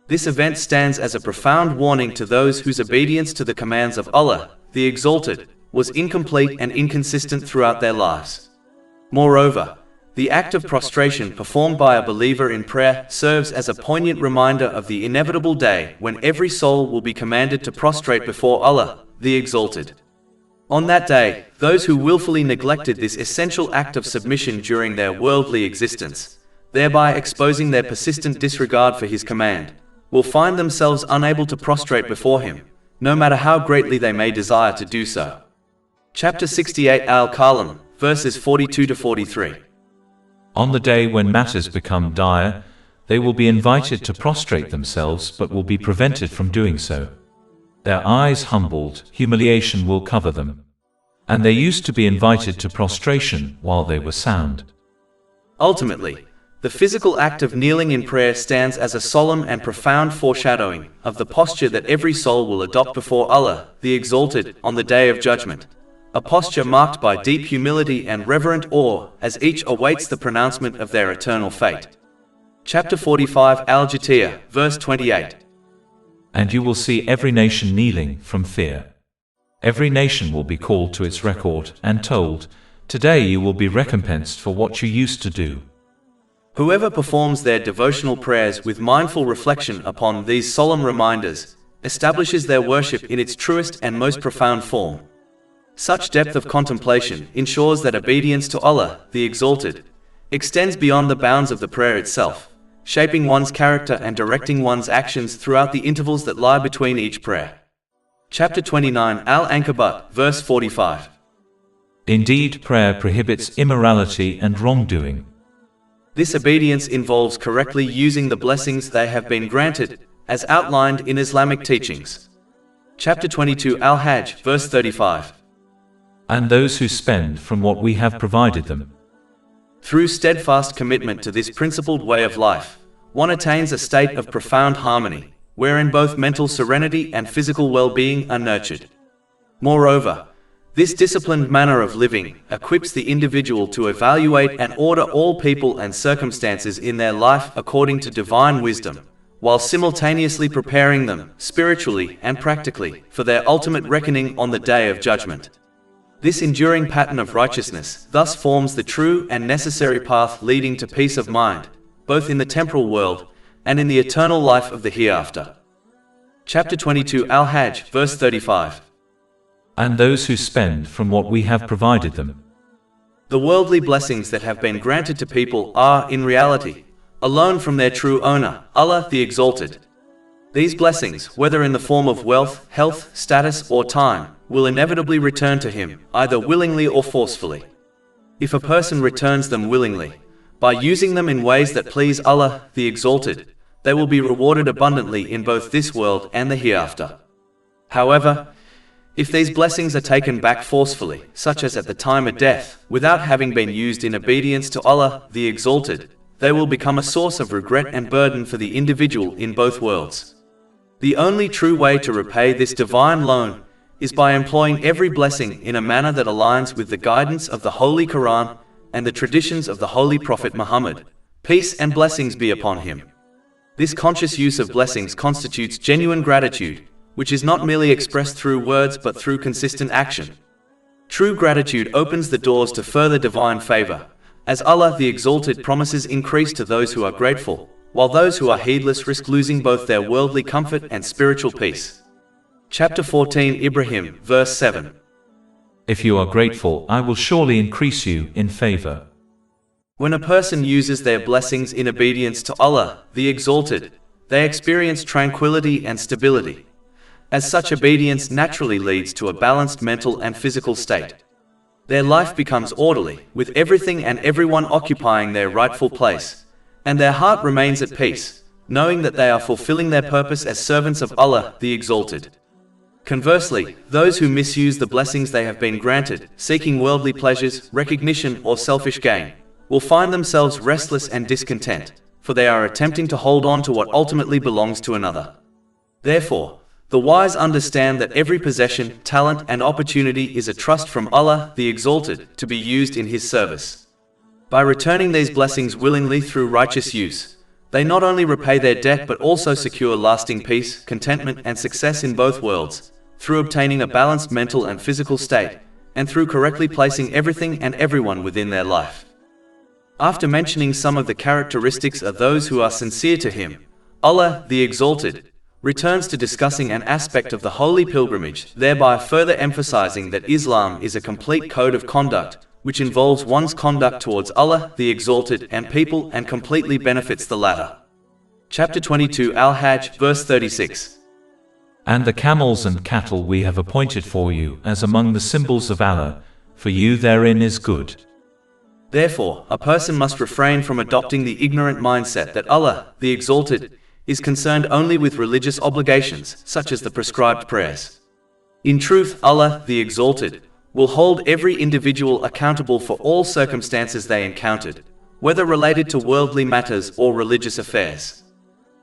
This event stands as a profound warning to those whose obedience to the commands of Allah, the Exalted, was incomplete and inconsistent throughout their lives. Moreover, the act of prostration performed by a believer in prayer serves as a poignant reminder of the inevitable day when every soul will be commanded to prostrate before Allah, the Exalted. On that day, those who willfully neglected this essential act of submission during their worldly existence, thereby exposing their persistent disregard for His command, will find themselves unable to prostrate before Him, no matter how greatly they may desire to do so. Chapter 68 Al-Kalam, verses 42-43. On the day when matters become dire, they will be invited to prostrate themselves but will be prevented from doing so. Their eyes humbled, humiliation will cover them. And they used to be invited to prostration while they were sound. Ultimately, the physical act of kneeling in prayer stands as a solemn and profound foreshadowing of the posture that every soul will adopt before Allah, the Exalted, on the Day of Judgment. A posture marked by deep humility and reverent awe as each awaits the pronouncement of their eternal fate. Chapter 45 Al-Jatiyah, verse 28. And you will see every nation kneeling from fear. Every nation will be called to its record and told, today you will be recompensed for what you used to do. Whoever performs their devotional prayers with mindful reflection upon these solemn reminders establishes their worship in its truest and most profound form. Such depth of contemplation ensures that obedience to Allah, the Exalted, extends beyond the bounds of the prayer itself, shaping one's character and directing one's actions throughout the intervals that lie between each prayer. Chapter 29 Al-Ankabut, verse 45. Indeed, prayer prohibits immorality and wrongdoing. This obedience involves correctly using the blessings they have been granted, as outlined in Islamic teachings. Chapter 22 Al-Hajj, verse 35. and those who spend from what we have provided them. Through steadfast commitment to this principled way of life, one attains a state of profound harmony, wherein both mental serenity and physical well-being are nurtured. Moreover, this disciplined manner of living equips the individual to evaluate and order all people and circumstances in their life according to divine wisdom, while simultaneously preparing them, spiritually and practically, for their ultimate reckoning on the Day of Judgment. This enduring pattern of righteousness thus forms the true and necessary path leading to peace of mind, both in the temporal world and in the eternal life of the hereafter. Chapter 22 Al-Hajj, verse 35. And those who spend from what we have provided them. The worldly blessings that have been granted to people are, in reality, a loan from their true owner, Allah the Exalted. These blessings, whether in the form of wealth, health, status, or time, will inevitably return to him, either willingly or forcefully. If a person returns them willingly, by using them in ways that please Allah the Exalted, they will be rewarded abundantly in both this world and the hereafter. However, if these blessings are taken back forcefully, such as at the time of death, without having been used in obedience to Allah the Exalted, they will become a source of regret and burden for the individual in both worlds. The only true way to repay this divine loan is by employing every blessing in a manner that aligns with the guidance of the Holy Quran and the traditions of the Holy Prophet Muhammad, peace and blessings be upon him. This conscious use of blessings constitutes genuine gratitude, which is not merely expressed through words but through consistent action. True gratitude opens the doors to further divine favor, as Allah the Exalted promises increase to those who are grateful, while those who are heedless risk losing both their worldly comfort and spiritual peace. Chapter 14 Ibrahim, verse 7. If you are grateful, I will surely increase you in favor. When a person uses their blessings in obedience to Allah the Exalted, they experience tranquility and stability, as such obedience naturally leads to a balanced mental and physical state. Their life becomes orderly, with everything and everyone occupying their rightful place, and their heart remains at peace, knowing that they are fulfilling their purpose as servants of Allah the Exalted. Conversely, those who misuse the blessings they have been granted, seeking worldly pleasures, recognition, or selfish gain, will find themselves restless and discontent, for they are attempting to hold on to what ultimately belongs to another. Therefore, the wise understand that every possession, talent, and opportunity is a trust from Allah the Exalted to be used in His service. By returning these blessings willingly through righteous use, they not only repay their debt but also secure lasting peace, contentment, and success in both worlds, through obtaining a balanced mental and physical state, and through correctly placing everything and everyone within their life. After mentioning some of the characteristics of those who are sincere to Him, Allah the Exalted returns to discussing an aspect of the holy pilgrimage, thereby further emphasizing that Islam is a complete code of conduct, which involves one's conduct towards Allah the Exalted and people and completely benefits the latter. Chapter 22 Al-Hajj, verse 36. And the camels and cattle we have appointed for you as among the symbols of Allah, for you therein is good. Therefore, a person must refrain from adopting the ignorant mindset that Allah the Exalted is concerned only with religious obligations, such as the prescribed prayers. In truth, Allah the Exalted will hold every individual accountable for all circumstances they encountered, whether related to worldly matters or religious affairs.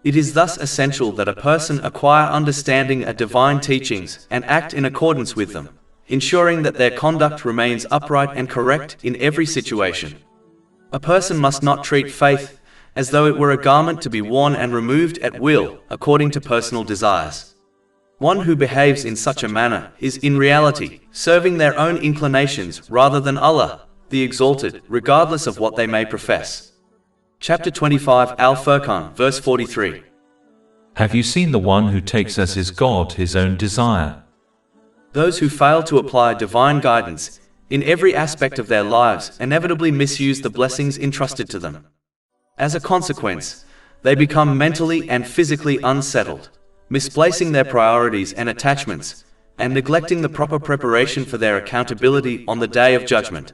It is thus essential that a person acquire understanding of divine teachings and act in accordance with them, ensuring that their conduct remains upright and correct in every situation. A person must not treat faith as though it were a garment to be worn and removed at will, according to personal desires. One who behaves in such a manner is, in reality, serving their own inclinations rather than Allah the Exalted, regardless of what they may profess. Chapter 25 Al-Furqan, verse 43. Have you seen the one who takes as his God his own desire? Those who fail to apply divine guidance in every aspect of their lives inevitably misuse the blessings entrusted to them. As a consequence, they become mentally and physically unsettled, misplacing their priorities and attachments, and neglecting the proper preparation for their accountability on the Day of Judgment.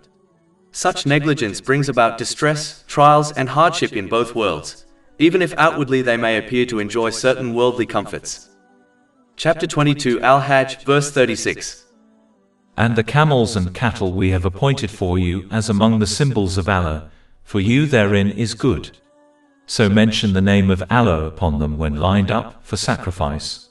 Such negligence brings about distress, trials, and hardship in both worlds, even if outwardly they may appear to enjoy certain worldly comforts. Chapter 22 Al-Hajj, verse 36. And the camels and cattle we have appointed for you as among the symbols of Allah, for you therein is good. So mention the name of Allah upon them when lined up for sacrifice.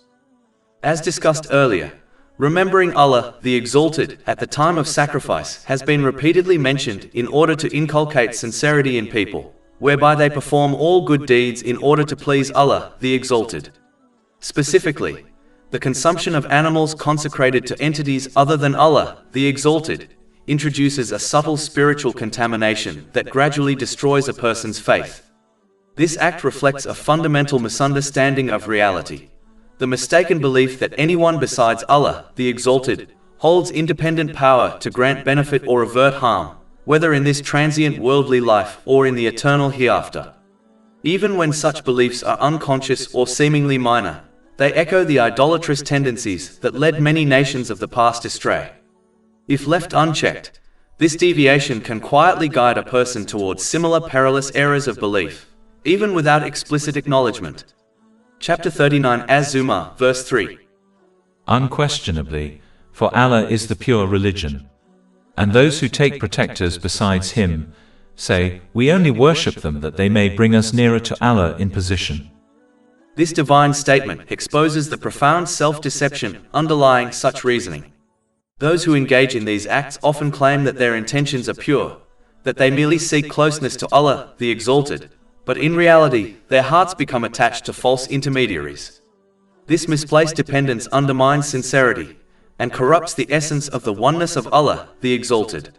As discussed earlier, remembering Allah, the Exalted, at the time of sacrifice has been repeatedly mentioned in order to inculcate sincerity in people, whereby they perform all good deeds in order to please Allah, the Exalted. Specifically, the consumption of animals consecrated to entities other than Allah, the Exalted, introduces a subtle spiritual contamination that gradually destroys a person's faith. This act reflects a fundamental misunderstanding of reality, the mistaken belief that anyone besides Allah, the Exalted, holds independent power to grant benefit or avert harm, whether in this transient worldly life or in the eternal hereafter. Even when such beliefs are unconscious or seemingly minor, they echo the idolatrous tendencies that led many nations of the past astray. If left unchecked, this deviation can quietly guide a person towards similar perilous errors of belief, even without explicit acknowledgement. Chapter 39 Az-Zumar, verse 3. Unquestionably, for Allah is the pure religion. And those who take protectors besides Him, say, we only worship them that they may bring us nearer to Allah in position. This divine statement exposes the profound self-deception underlying such reasoning. Those who engage in these acts often claim that their intentions are pure, that they merely seek closeness to Allah, the Exalted, but in reality, their hearts become attached to false intermediaries. This misplaced dependence undermines sincerity and corrupts the essence of the oneness of Allah, the Exalted.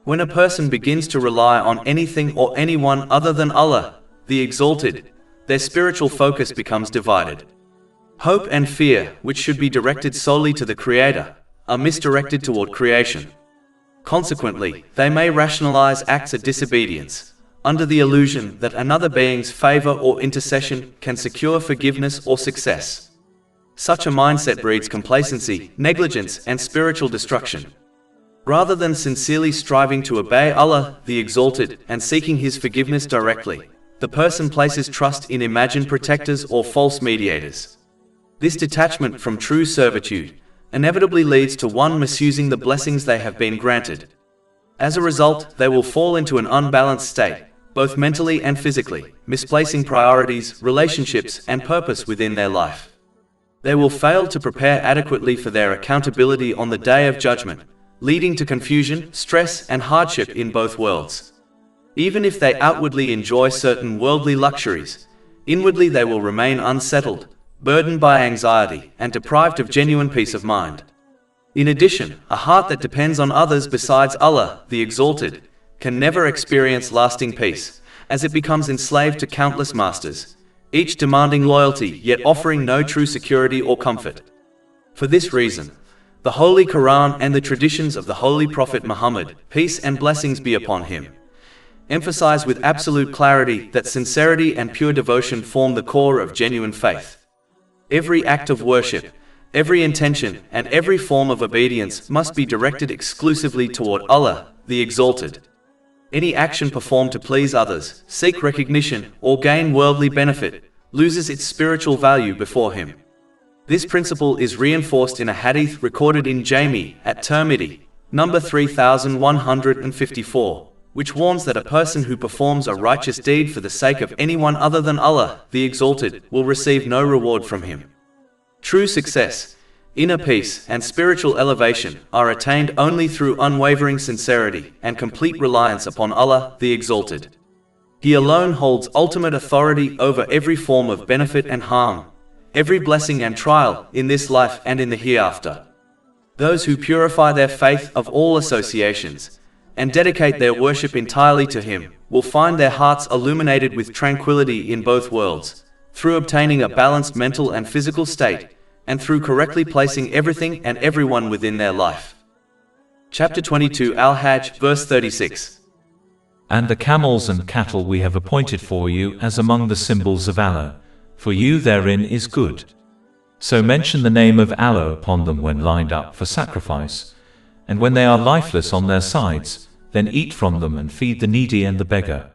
When a person begins to rely on anything or anyone other than Allah, the Exalted, their spiritual focus becomes divided. Hope and fear, which should be directed solely to the Creator, are misdirected toward creation. Consequently, they may rationalize acts of disobedience, under the illusion that another being's favor or intercession can secure forgiveness or success. Such a mindset breeds complacency, negligence, and spiritual destruction. Rather than sincerely striving to obey Allah, the Exalted, and seeking His forgiveness directly, the person places trust in imagined protectors or false mediators. This detachment from true servitude inevitably leads to one misusing the blessings they have been granted. As a result, they will fall into an unbalanced state, both mentally and physically, misplacing priorities, relationships, and purpose within their life. They will fail to prepare adequately for their accountability on the Day of Judgment, leading to confusion, stress, and hardship in both worlds. Even if they outwardly enjoy certain worldly luxuries, inwardly they will remain unsettled, burdened by anxiety, and deprived of genuine peace of mind. In addition, a heart that depends on others besides Allah, the Exalted, can never experience lasting peace, as it becomes enslaved to countless masters, each demanding loyalty yet offering no true security or comfort. For this reason, the Holy Quran and the traditions of the Holy Prophet Muhammad, peace and blessings be upon him, emphasize with absolute clarity that sincerity and pure devotion form the core of genuine faith. Every act of worship, every intention, and every form of obedience must be directed exclusively toward Allah, the Exalted. Any action performed to please others, seek recognition, or gain worldly benefit loses its spiritual value before Him. This principle is reinforced in a hadith recorded in Jami at Tirmidhi, number 3154, which warns that a person who performs a righteous deed for the sake of anyone other than Allah, the Exalted, will receive no reward from Him. True success, inner peace, and spiritual elevation are attained only through unwavering sincerity and complete reliance upon Allah, the Exalted. He alone holds ultimate authority over every form of benefit and harm, every blessing and trial in this life and in the hereafter. Those who purify their faith of all associations and dedicate their worship entirely to Him will find their hearts illuminated with tranquility in both worlds, through obtaining a balanced mental and physical state, and through correctly placing everything and everyone within their life. Chapter 22 Al-Hajj, verse 36. And the camels and cattle we have appointed for you as among the symbols of Allah, for you therein is good. So mention the name of Allah upon them when lined up for sacrifice, and when they are lifeless on their sides, then eat from them and feed the needy and the beggar.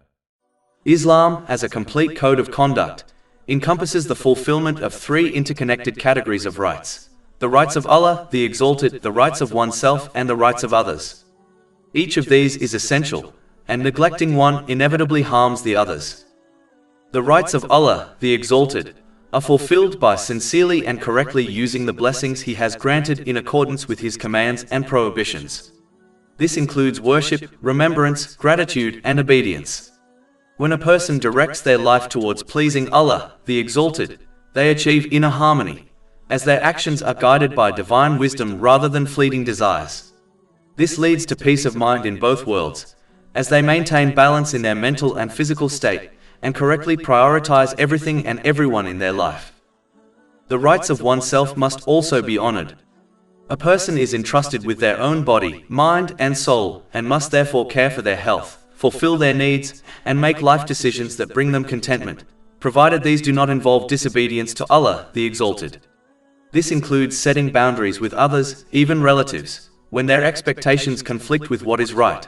Islam, as a complete code of conduct, encompasses the fulfillment of three interconnected categories of rights: the rights of Allah, the Exalted, the rights of oneself, and the rights of others. Each of these is essential, and neglecting one inevitably harms the others. The rights of Allah, the Exalted, are fulfilled by sincerely and correctly using the blessings He has granted in accordance with His commands and prohibitions. This includes worship, remembrance, gratitude, and obedience. When a person directs their life towards pleasing Allah, the Exalted, they achieve inner harmony, as their actions are guided by divine wisdom rather than fleeting desires. This leads to peace of mind in both worlds, as they maintain balance in their mental and physical state, and correctly prioritize everything and everyone in their life. The rights of oneself must also be honored. A person is entrusted with their own body, mind, and soul, and must therefore care for their health, fulfill their needs, and make life decisions that bring them contentment, provided these do not involve disobedience to Allah, the Exalted. This includes setting boundaries with others, even relatives, when their expectations conflict with what is right.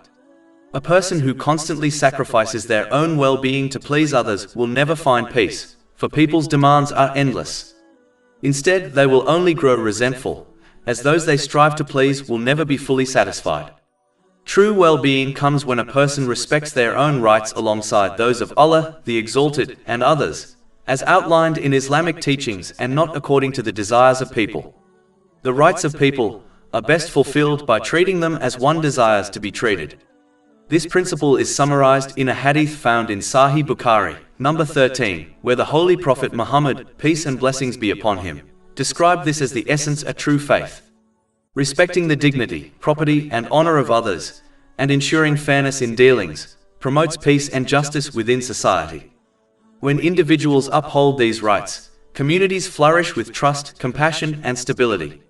A person who constantly sacrifices their own well-being to please others will never find peace, for people's demands are endless. Instead, they will only grow resentful, as those they strive to please will never be fully satisfied. True well-being comes when a person respects their own rights alongside those of Allah, the Exalted, and others, as outlined in Islamic teachings, and not according to the desires of people. The rights of people are best fulfilled by treating them as one desires to be treated. This principle is summarized in a hadith found in Sahih Bukhari, number 13, where the Holy Prophet Muhammad, peace and blessings be upon him, described this as the essence of true faith. Respecting the dignity, property, and honor of others, and ensuring fairness in dealings, promotes peace and justice within society. When individuals uphold these rights, communities flourish with trust, compassion, and stability.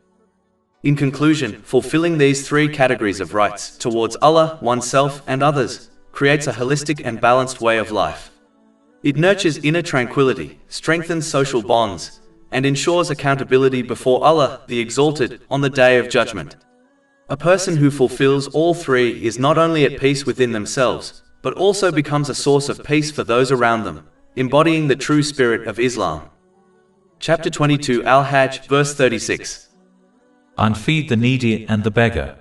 In conclusion, fulfilling these three categories of rights towards Allah, oneself, and others creates a holistic and balanced way of life. It nurtures inner tranquility, strengthens social bonds, and ensures accountability before Allah, the Exalted, on the Day of Judgment. A person who fulfills all three is not only at peace within themselves, but also becomes a source of peace for those around them, embodying the true spirit of Islam. Chapter 22 Al-Hajj, verse 36. And feed the needy and the beggar.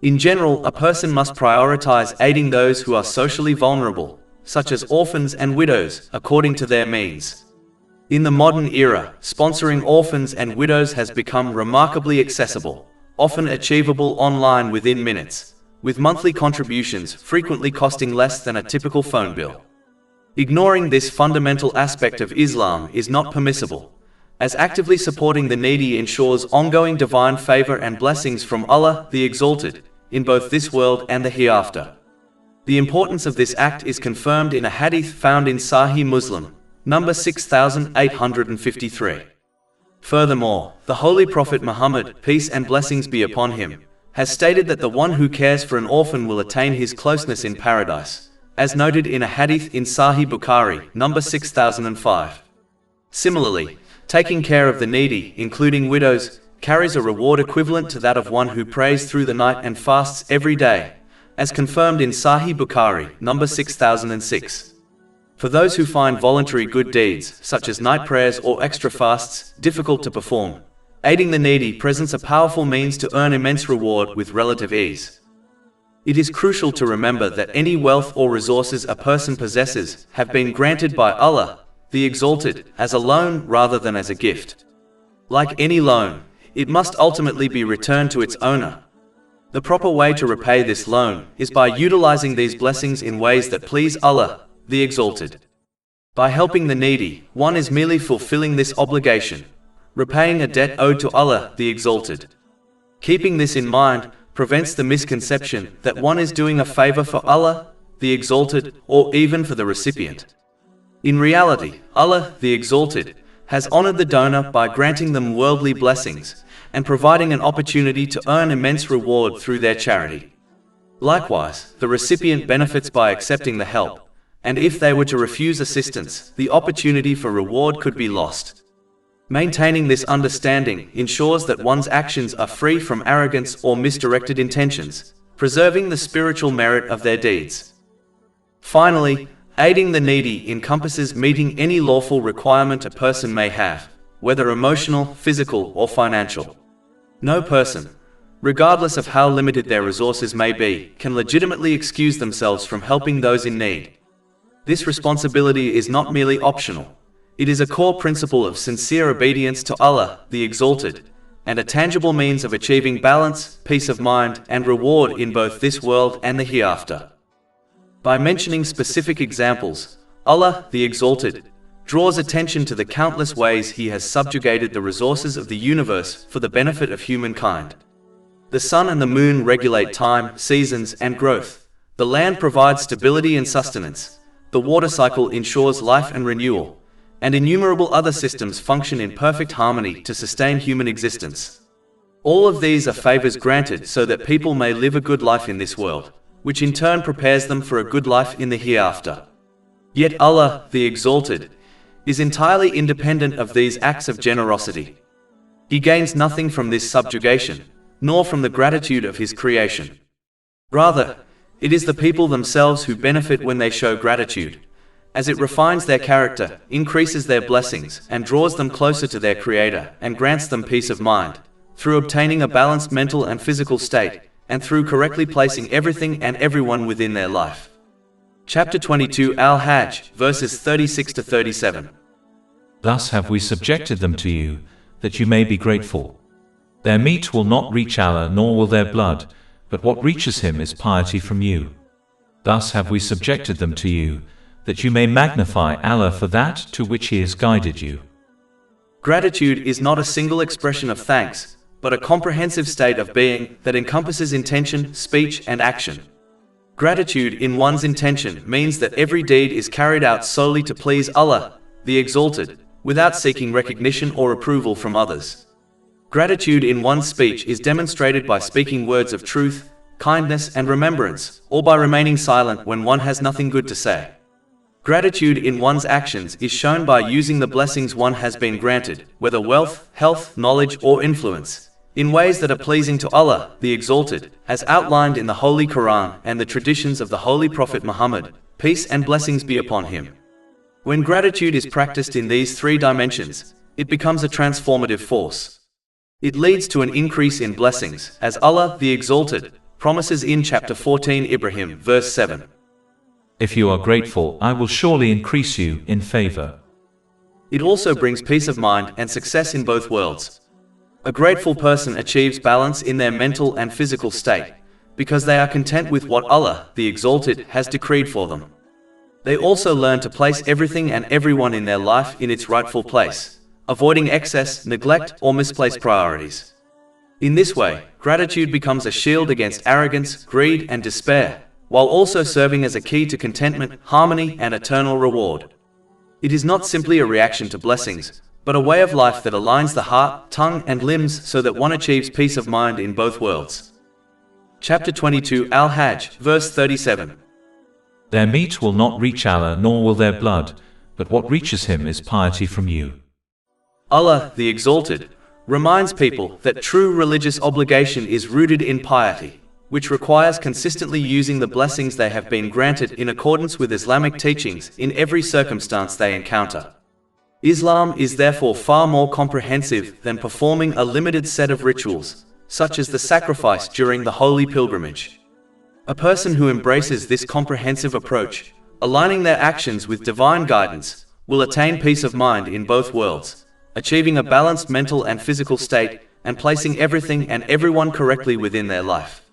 In general, a person must prioritize aiding those who are socially vulnerable, such as orphans and widows, according to their means. In the modern era, sponsoring orphans and widows has become remarkably accessible, often achievable online within minutes, with monthly contributions frequently costing less than a typical phone bill. Ignoring this fundamental aspect of Islam is not permissible, as actively supporting the needy ensures ongoing divine favor and blessings from Allah, the Exalted, in both this world and the hereafter. The importance of this act is confirmed in a hadith found in Sahih Muslim, number 6853. Furthermore, the Holy Prophet Muhammad, peace and blessings be upon him, has stated that the one who cares for an orphan will attain his closeness in paradise, as noted in a hadith in Sahih Bukhari, number 6005. Similarly, taking care of the needy, including widows, carries a reward equivalent to that of one who prays through the night and fasts every day, as confirmed in Sahih Bukhari, number 6006. For those who find voluntary good deeds, such as night prayers or extra fasts, difficult to perform, aiding the needy presents a powerful means to earn immense reward with relative ease. It is crucial to remember that any wealth or resources a person possesses have been granted by Allah, the Exalted, as a loan rather than as a gift. Like any loan, it must ultimately be returned to its owner. The proper way to repay this loan is by utilizing these blessings in ways that please Allah, the Exalted. By helping the needy, one is merely fulfilling this obligation, repaying a debt owed to Allah, the Exalted. Keeping this in mind prevents the misconception that one is doing a favor for Allah, the Exalted, or even for the recipient. In reality, Allah, the Exalted, has honored the donor by granting them worldly blessings and providing an opportunity to earn immense reward through their charity. Likewise, the recipient benefits by accepting the help, and if they were to refuse assistance, the opportunity for reward could be lost. Maintaining this understanding ensures that one's actions are free from arrogance or misdirected intentions, preserving the spiritual merit of their deeds. Finally, aiding the needy encompasses meeting any lawful requirement a person may have, whether emotional, physical, or financial. No person, regardless of how limited their resources may be, can legitimately excuse themselves from helping those in need. This responsibility is not merely optional. It is a core principle of sincere obedience to Allah, the Exalted, and a tangible means of achieving balance, peace of mind, and reward in both this world and the hereafter. By mentioning specific examples, Allah, the Exalted, draws attention to the countless ways He has subjugated the resources of the universe for the benefit of humankind. The sun and the moon regulate time, seasons, and growth. The land provides stability and sustenance. The water cycle ensures life and renewal, and innumerable other systems function in perfect harmony to sustain human existence. All of these are favors granted so that people may live a good life in this world, which in turn prepares them for a good life in the hereafter. Yet Allah, the Exalted, is entirely independent of these acts of generosity. He gains nothing from this subjugation, nor from the gratitude of His creation. Rather, it is the people themselves who benefit when they show gratitude, as it refines their character, increases their blessings, and draws them closer to their Creator, and grants them peace of mind, through obtaining a balanced mental and physical state, and through correctly placing everything and everyone within their life. Chapter 22 Al-Hajj, verses 36 to 37. Thus have we subjected them to you, that you may be grateful. Their meat will not reach Allah, nor will their blood, but what reaches Him is piety from you. Thus have we subjected them to you, that you may magnify Allah for that to which He has guided you. Gratitude is not a single expression of thanks, but a comprehensive state of being that encompasses intention, speech, and action. Gratitude in one's intention means that every deed is carried out solely to please Allah, the Exalted, without seeking recognition or approval from others. Gratitude in one's speech is demonstrated by speaking words of truth, kindness, and remembrance, or by remaining silent when one has nothing good to say. Gratitude in one's actions is shown by using the blessings one has been granted, whether wealth, health, knowledge, or influence, in ways that are pleasing to Allah, the Exalted, as outlined in the Holy Quran and the traditions of the Holy Prophet Muhammad, peace and blessings be upon him. When gratitude is practiced in these three dimensions, it becomes a transformative force. It leads to an increase in blessings, as Allah, the Exalted, promises in chapter 14 Ibrahim, verse 7. If you are grateful, I will surely increase you in favor. It also brings peace of mind and success in both worlds. A grateful person achieves balance in their mental and physical state, because they are content with what Allah, the Exalted, has decreed for them. They also learn to place everything and everyone in their life in its rightful place, avoiding excess, neglect, or misplaced priorities. In this way, gratitude becomes a shield against arrogance, greed, and despair, while also serving as a key to contentment, harmony, and eternal reward. It is not simply a reaction to blessings, but a way of life that aligns the heart, tongue, and limbs so that one achieves peace of mind in both worlds. Chapter 22 Al-Hajj, verse 37. Their meat will not reach Allah, nor will their blood, but what reaches Him is piety from you. Allah, the Exalted, reminds people that true religious obligation is rooted in piety, which requires consistently using the blessings they have been granted in accordance with Islamic teachings in every circumstance they encounter. Islam is therefore far more comprehensive than performing a limited set of rituals, such as the sacrifice during the holy pilgrimage. A person who embraces this comprehensive approach, aligning their actions with divine guidance, will attain peace of mind in both worlds, achieving a balanced mental and physical state, and placing everything and everyone correctly within their life.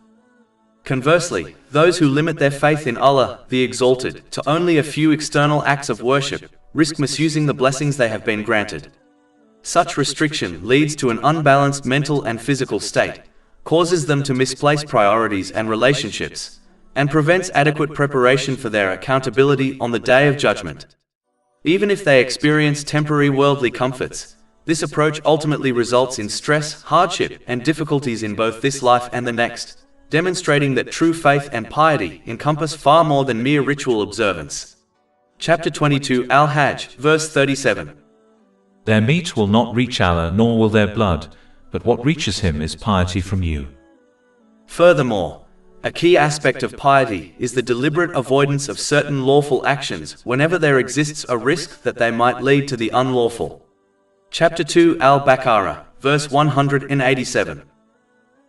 Conversely, those who limit their faith in Allah, the Exalted, to only a few external acts of worship, risk misusing the blessings they have been granted. Such restriction leads to an unbalanced mental and physical state, causes them to misplace priorities and relationships, and prevents adequate preparation for their accountability on the Day of Judgment. Even if they experience temporary worldly comforts, this approach ultimately results in stress, hardship, and difficulties in both this life and the next, demonstrating that true faith and piety encompass far more than mere ritual observance. Chapter 22 Al-Hajj, verse 37. Their meat will not reach Allah, nor will their blood, but what reaches Him is piety from you. Furthermore, a key aspect of piety is the deliberate avoidance of certain lawful actions whenever there exists a risk that they might lead to the unlawful. Chapter 2 Al-Baqarah, verse 187.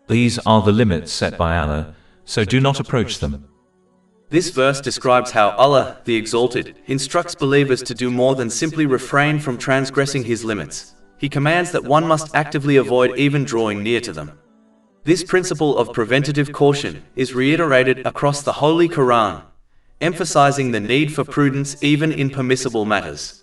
These are the limits set by Allah, so do not approach them. This verse describes how Allah, the Exalted, instructs believers to do more than simply refrain from transgressing His limits. He commands that one must actively avoid even drawing near to them. This principle of preventative caution is reiterated across the Holy Quran, emphasizing the need for prudence even in permissible matters.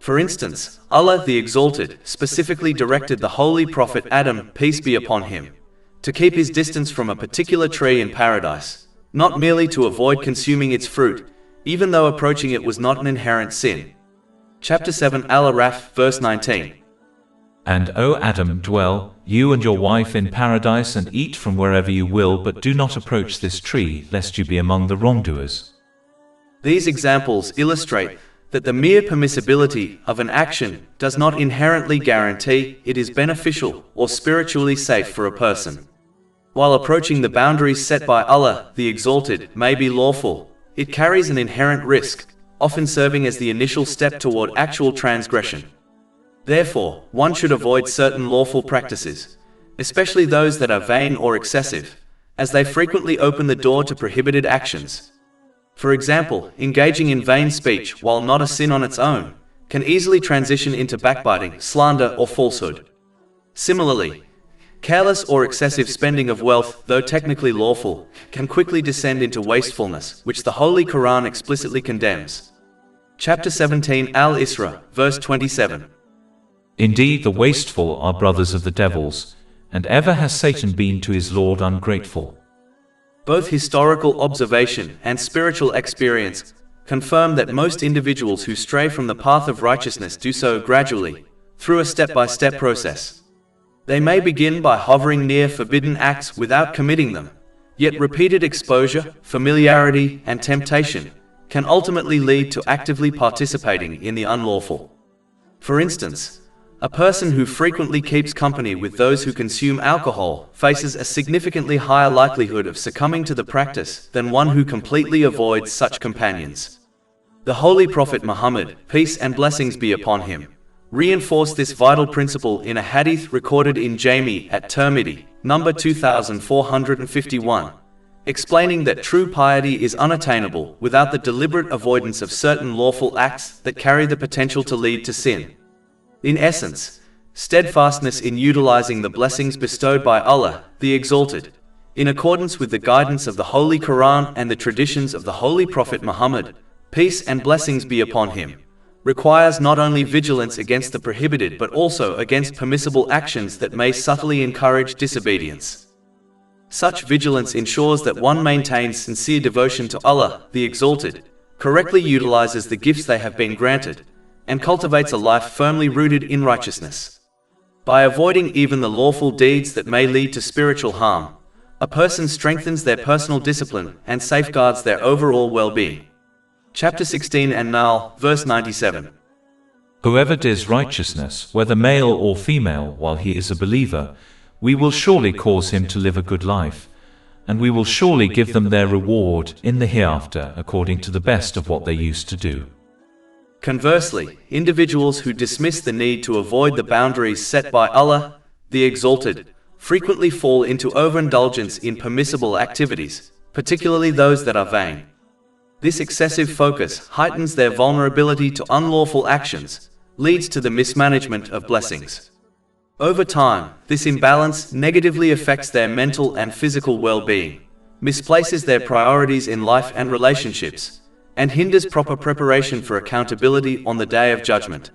For instance, Allah the Exalted specifically directed the Holy Prophet Adam, peace be upon him, to keep his distance from a particular tree in paradise, not merely to avoid consuming its fruit, even though approaching it was not an inherent sin. Chapter 7 Al-Araf, verse 19. And O Adam, dwell, you and your wife in paradise and eat from wherever you will, but do not approach this tree, lest you be among the wrongdoers. These examples illustrate that the mere permissibility of an action does not inherently guarantee it is beneficial or spiritually safe for a person. While approaching the boundaries set by Allah, the Exalted, may be lawful, it carries an inherent risk, often serving as the initial step toward actual transgression. Therefore, one should avoid certain lawful practices, especially those that are vain or excessive, as they frequently open the door to prohibited actions. For example, engaging in vain speech, while not a sin on its own, can easily transition into backbiting, slander, or falsehood. Similarly, careless or excessive spending of wealth, though technically lawful, can quickly descend into wastefulness, which the Holy Quran explicitly condemns. Chapter 17 Al-Isra, verse 27. Indeed, the wasteful are brothers of the devils, and ever has Satan been to his Lord ungrateful. Both historical observation and spiritual experience confirm that most individuals who stray from the path of righteousness do so gradually, through a step-by-step process. They may begin by hovering near forbidden acts without committing them, yet repeated exposure, familiarity, and temptation can ultimately lead to actively participating in the unlawful. For instance, a person who frequently keeps company with those who consume alcohol faces a significantly higher likelihood of succumbing to the practice than one who completely avoids such companions. The Holy Prophet Muhammad, peace and blessings be upon him, reinforced this vital principle in a hadith recorded in Jami at Tirmidhi, number 2451, explaining that true piety is unattainable without the deliberate avoidance of certain lawful acts that carry the potential to lead to sin. In essence, steadfastness in utilizing the blessings bestowed by Allah, the Exalted, in accordance with the guidance of the Holy Quran and the traditions of the Holy Prophet Muhammad, peace and blessings be upon him, requires not only vigilance against the prohibited but also against permissible actions that may subtly encourage disobedience. Such vigilance ensures that one maintains sincere devotion to Allah, the Exalted, correctly utilizes the gifts they have been granted, and cultivates a life firmly rooted in righteousness. By avoiding even the lawful deeds that may lead to spiritual harm, a person strengthens their personal discipline and safeguards their overall well-being. Chapter 16 An-Nahl, verse 97. Whoever does righteousness, whether male or female, while he is a believer, we will surely cause him to live a good life, and we will surely give them their reward in the hereafter according to the best of what they used to do. Conversely, individuals who dismiss the need to avoid the boundaries set by Allah, the Exalted, frequently fall into overindulgence in permissible activities, particularly those that are vain. This excessive focus heightens their vulnerability to unlawful actions, leads to the mismanagement of blessings. Over time, this imbalance negatively affects their mental and physical well-being, misplaces their priorities in life and relationships, and hinders proper preparation for accountability on the Day of Judgment.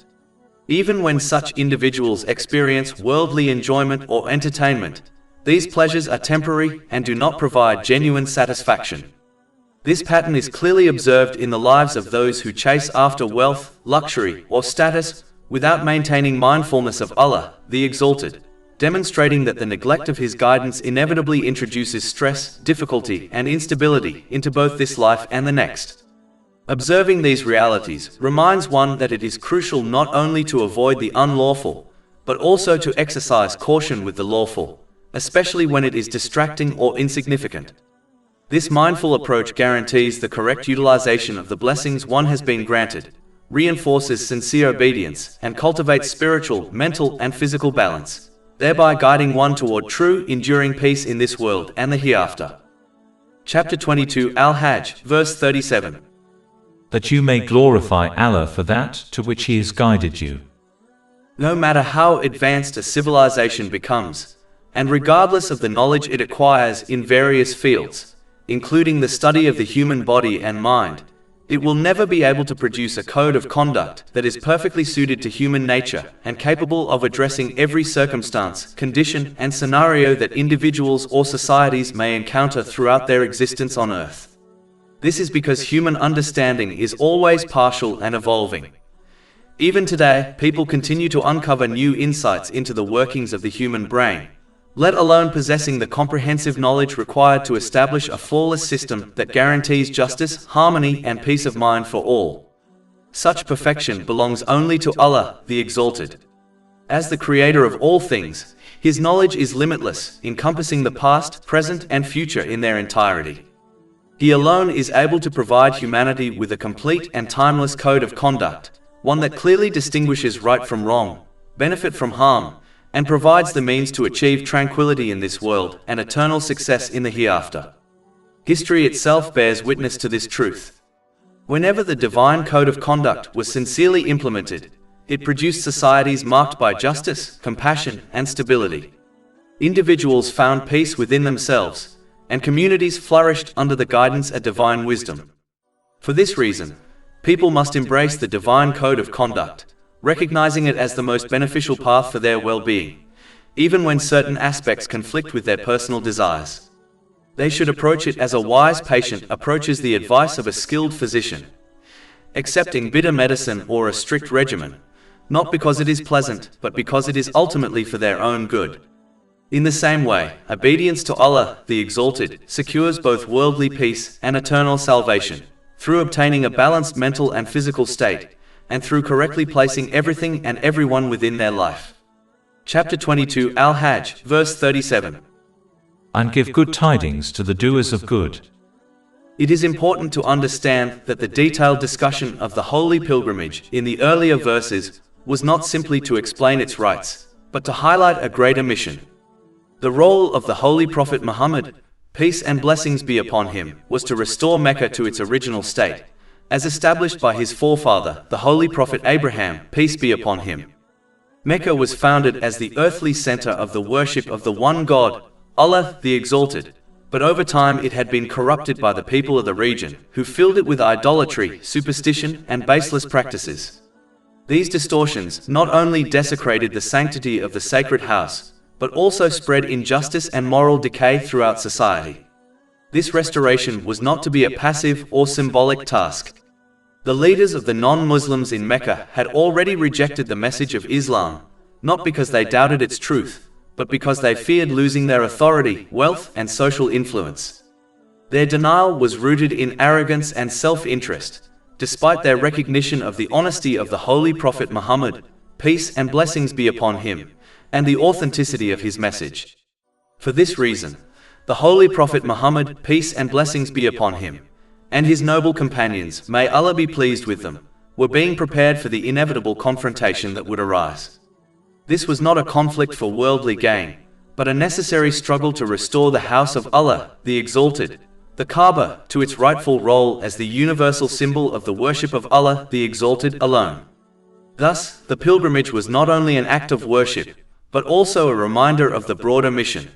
Even when such individuals experience worldly enjoyment or entertainment, these pleasures are temporary and do not provide genuine satisfaction. This pattern is clearly observed in the lives of those who chase after wealth, luxury, or status without maintaining mindfulness of Allah, the Exalted, demonstrating that the neglect of His guidance inevitably introduces stress, difficulty, and instability into both this life and the next. Observing these realities reminds one that it is crucial not only to avoid the unlawful, but also to exercise caution with the lawful, especially when it is distracting or insignificant. This mindful approach guarantees the correct utilization of the blessings one has been granted, reinforces sincere obedience, and cultivates spiritual, mental, and physical balance, thereby guiding one toward true, enduring peace in this world and the hereafter. Chapter 22 Al-Hajj, verse 37. That you may glorify Allah for that to which He has guided you. No matter how advanced a civilization becomes, and regardless of the knowledge it acquires in various fields, including the study of the human body and mind, it will never be able to produce a code of conduct that is perfectly suited to human nature and capable of addressing every circumstance, condition, and scenario that individuals or societies may encounter throughout their existence on Earth. This is because human understanding is always partial and evolving. Even today, people continue to uncover new insights into the workings of the human brain, let alone possessing the comprehensive knowledge required to establish a flawless system that guarantees justice, harmony, and peace of mind for all. Such perfection belongs only to Allah, the Exalted. As the Creator of all things, His knowledge is limitless, encompassing the past, present, and future in their entirety. He alone is able to provide humanity with a complete and timeless code of conduct, one that clearly distinguishes right from wrong, benefit from harm, and provides the means to achieve tranquility in this world and eternal success in the hereafter. History itself bears witness to this truth. Whenever the divine code of conduct was sincerely implemented, it produced societies marked by justice, compassion, and stability. Individuals found peace within themselves, and communities flourished under the guidance of divine wisdom. For this reason, people must embrace the divine code of conduct, recognizing it as the most beneficial path for their well-being, even when certain aspects conflict with their personal desires. They should approach it as a wise patient approaches the advice of a skilled physician, accepting bitter medicine or a strict regimen, not because it is pleasant, but because it is ultimately for their own good. In the same way, obedience to Allah, the Exalted, secures both worldly peace and eternal salvation, through obtaining a balanced mental and physical state, and through correctly placing everything and everyone within their life. Chapter 22 Al-Hajj, verse 37. And give good tidings to the doers of good. It is important to understand that the detailed discussion of the holy pilgrimage in the earlier verses was not simply to explain its rites, but to highlight a greater mission. The role of the Holy Prophet Muhammad, peace and blessings be upon him, was to restore Mecca to its original state, as established by his forefather, the Holy Prophet Abraham, peace be upon him. Mecca was founded as the earthly center of the worship of the one God, Allah the Exalted, but over time it had been corrupted by the people of the region, who filled it with idolatry, superstition, and baseless practices. These distortions not only desecrated the sanctity of the sacred house, but also spread injustice and moral decay throughout society. This restoration was not to be a passive or symbolic task. The leaders of the non-Muslims in Mecca had already rejected the message of Islam, not because they doubted its truth, but because they feared losing their authority, wealth, and social influence. Their denial was rooted in arrogance and self-interest, despite their recognition of the honesty of the Holy Prophet Muhammad, peace and blessings be upon him, and the authenticity of his message. For this reason, the Holy Prophet Muhammad, peace and blessings be upon him, and his noble companions, may Allah be pleased with them, were being prepared for the inevitable confrontation that would arise. This was not a conflict for worldly gain, but a necessary struggle to restore the house of Allah, the Exalted, the Kaaba, to its rightful role as the universal symbol of the worship of Allah, the Exalted, alone. Thus, the pilgrimage was not only an act of worship, but also a reminder of the broader mission: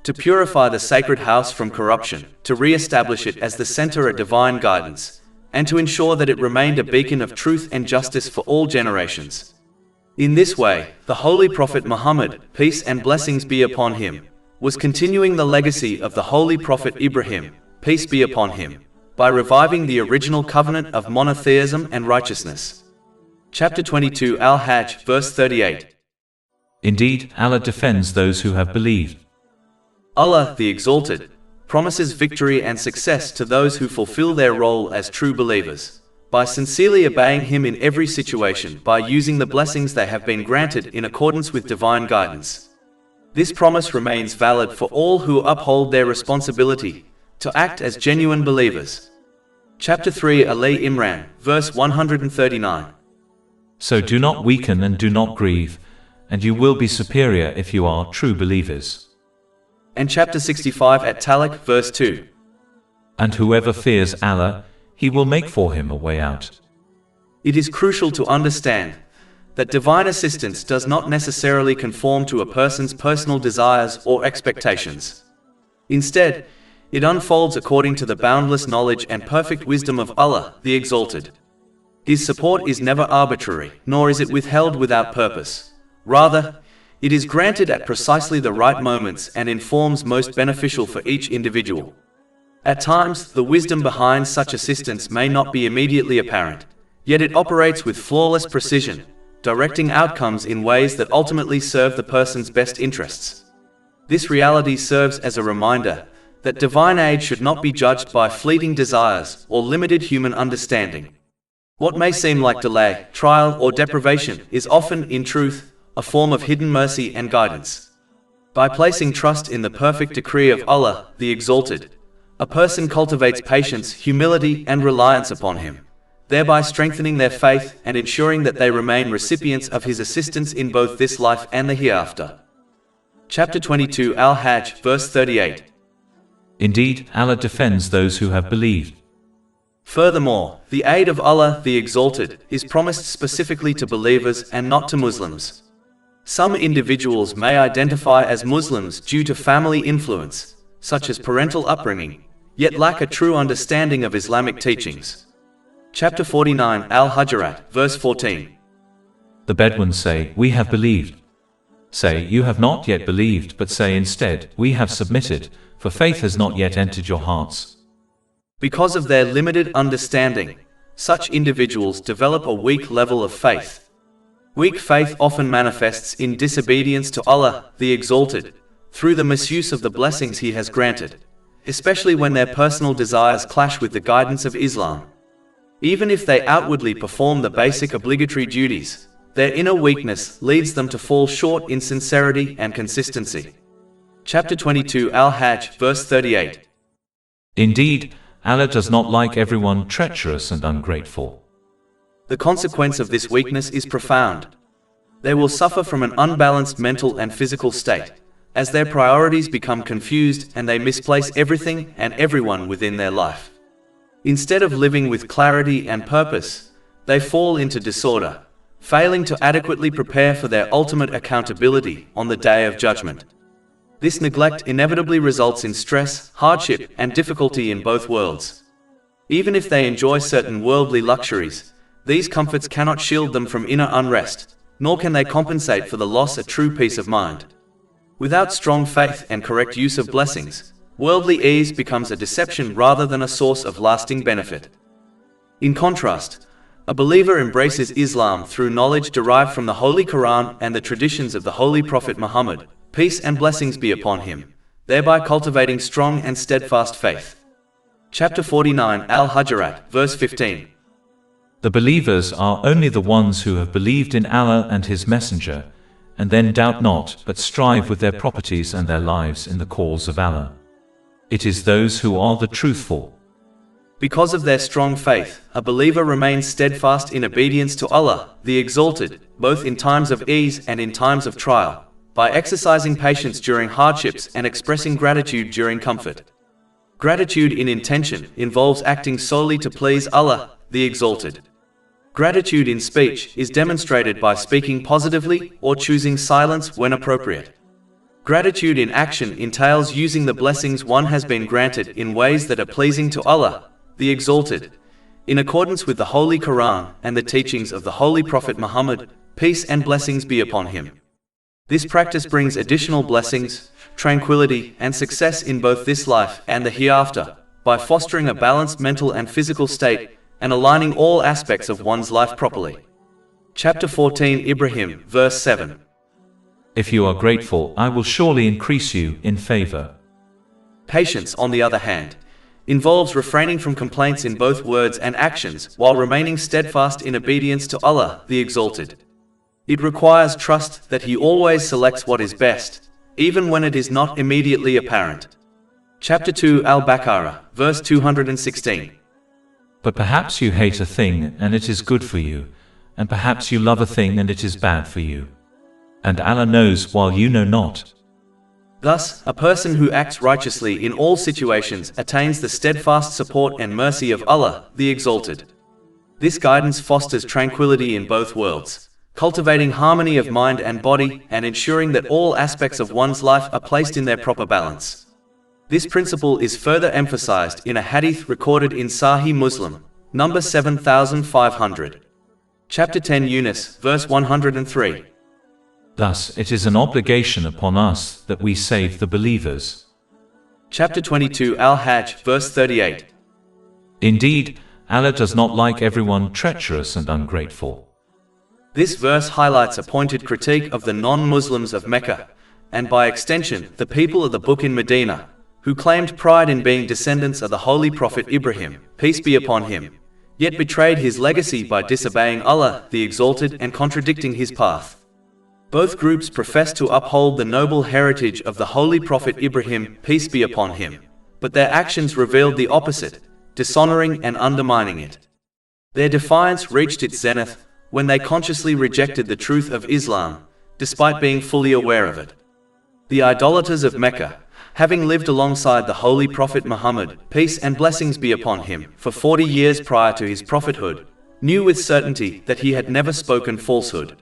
to purify the sacred house from corruption, to re-establish it as the center of divine guidance, and to ensure that it remained a beacon of truth and justice for all generations. In this way, the Holy Prophet Muhammad, peace and blessings be upon him, was continuing the legacy of the Holy Prophet Ibrahim, peace be upon him, by reviving the original covenant of monotheism and righteousness. Chapter 22 Al-Hajj, verse 38. Indeed, Allah defends those who have believed. Allah, the Exalted, promises victory and success to those who fulfill their role as true believers, by sincerely obeying Him in every situation, by using the blessings they have been granted in accordance with divine guidance. This promise remains valid for all who uphold their responsibility to act as genuine believers. Chapter 3 Ali Imran, verse 139. So do not weaken and do not grieve, and you will be superior if you are true believers. And chapter 65 at Talaq, verse 2. And whoever fears Allah, He will make for him a way out. It is crucial to understand that divine assistance does not necessarily conform to a person's personal desires or expectations. Instead, it unfolds according to the boundless knowledge and perfect wisdom of Allah, the Exalted. His support is never arbitrary, nor is it withheld without purpose. Rather, it is granted at precisely the right moments and in forms most beneficial for each individual. At times, the wisdom behind such assistance may not be immediately apparent, yet it operates with flawless precision, directing outcomes in ways that ultimately serve the person's best interests. This reality serves as a reminder that divine aid should not be judged by fleeting desires or limited human understanding. What may seem like delay, trial, or deprivation is often, in truth, a form of hidden mercy and guidance. By placing trust in the perfect decree of Allah, the Exalted, a person cultivates patience, humility, and reliance upon Him, thereby strengthening their faith and ensuring that they remain recipients of His assistance in both this life and the hereafter. Chapter 22 Al-Hajj, verse 38. Indeed, Allah defends those who have believed. Furthermore, the aid of Allah, the Exalted, is promised specifically to believers and not to Muslims. Some individuals may identify as Muslims due to family influence, such as parental upbringing, yet lack a true understanding of Islamic teachings. Chapter 49 Al-Hujurat, verse 14. The Bedouins say, "We have believed." Say, "You have not yet believed," but say instead, "We have submitted, for faith has not yet entered your hearts." Because of their limited understanding, such individuals develop a weak level of faith. Weak faith often manifests in disobedience to Allah, the Exalted, through the misuse of the blessings He has granted, especially when their personal desires clash with the guidance of Islam. Even if they outwardly perform the basic obligatory duties, their inner weakness leads them to fall short in sincerity and consistency. Chapter 22 Al-Hajj, verse 38. Indeed, Allah does not like everyone treacherous and ungrateful. The consequence of this weakness is profound. They will suffer from an unbalanced mental and physical state, as their priorities become confused and they misplace everything and everyone within their life. Instead of living with clarity and purpose, they fall into disorder, failing to adequately prepare for their ultimate accountability on the Day of Judgment. This neglect inevitably results in stress, hardship, and difficulty in both worlds. Even if they enjoy certain worldly luxuries, these comforts cannot shield them from inner unrest, nor can they compensate for the loss of true peace of mind. Without strong faith and correct use of blessings, worldly ease becomes a deception rather than a source of lasting benefit. In contrast, a believer embraces Islam through knowledge derived from the Holy Quran and the traditions of the Holy Prophet Muhammad, peace and blessings be upon him, thereby cultivating strong and steadfast faith. Chapter 49 Al-Hujurat, verse 15. The believers are only the ones who have believed in Allah and His Messenger, and then doubt not, but strive with their properties and their lives in the cause of Allah. It is those who are the truthful. Because of their strong faith, a believer remains steadfast in obedience to Allah, the Exalted, both in times of ease and in times of trial, by exercising patience during hardships and expressing gratitude during comfort. Gratitude in intention involves acting solely to please Allah, the Exalted. Gratitude in speech is demonstrated by speaking positively or choosing silence when appropriate. Gratitude in action entails using the blessings one has been granted in ways that are pleasing to Allah, the Exalted, in accordance with the Holy Quran and the teachings of the Holy Prophet Muhammad, peace and blessings be upon him. This practice brings additional blessings, tranquility, and success in both this life and the hereafter, by fostering a balanced mental and physical state and aligning all aspects of one's life properly. Chapter 14 Ibrahim, verse 7. If you are grateful, I will surely increase you in favor. Patience, on the other hand, involves refraining from complaints in both words and actions while remaining steadfast in obedience to Allah, the Exalted. It requires trust that He always selects what is best, even when it is not immediately apparent. Chapter 2 Al-Baqarah, verse 216. But perhaps you hate a thing and it is good for you, and perhaps you love a thing and it is bad for you. And Allah knows while you know not. Thus, a person who acts righteously in all situations attains the steadfast support and mercy of Allah, the Exalted. This guidance fosters tranquility in both worlds, cultivating harmony of mind and body, and ensuring that all aspects of one's life are placed in their proper balance. This principle is further emphasized in a hadith recorded in Sahih Muslim, number 7500. Chapter 10 Yunus, verse 103. Thus, it is an obligation upon us that we save the believers. Chapter 22 Al-Hajj, verse 38. Indeed, Allah does not like everyone treacherous and ungrateful. This verse highlights a pointed critique of the non-Muslims of Mecca, and by extension, the people of the book in Medina, who claimed pride in being descendants of the Holy Prophet Ibrahim, peace be upon him, yet betrayed his legacy by disobeying Allah, the Exalted, and contradicting his path. Both groups profess to uphold the noble heritage of the Holy Prophet Ibrahim, peace be upon him, but their actions revealed the opposite, dishonoring and undermining it. Their defiance reached its zenith when they consciously rejected the truth of Islam, despite being fully aware of it. The idolaters of Mecca, having lived alongside the Holy Prophet Muhammad, peace and blessings be upon him, for 40 years prior to his prophethood, knew with certainty that he had never spoken falsehood.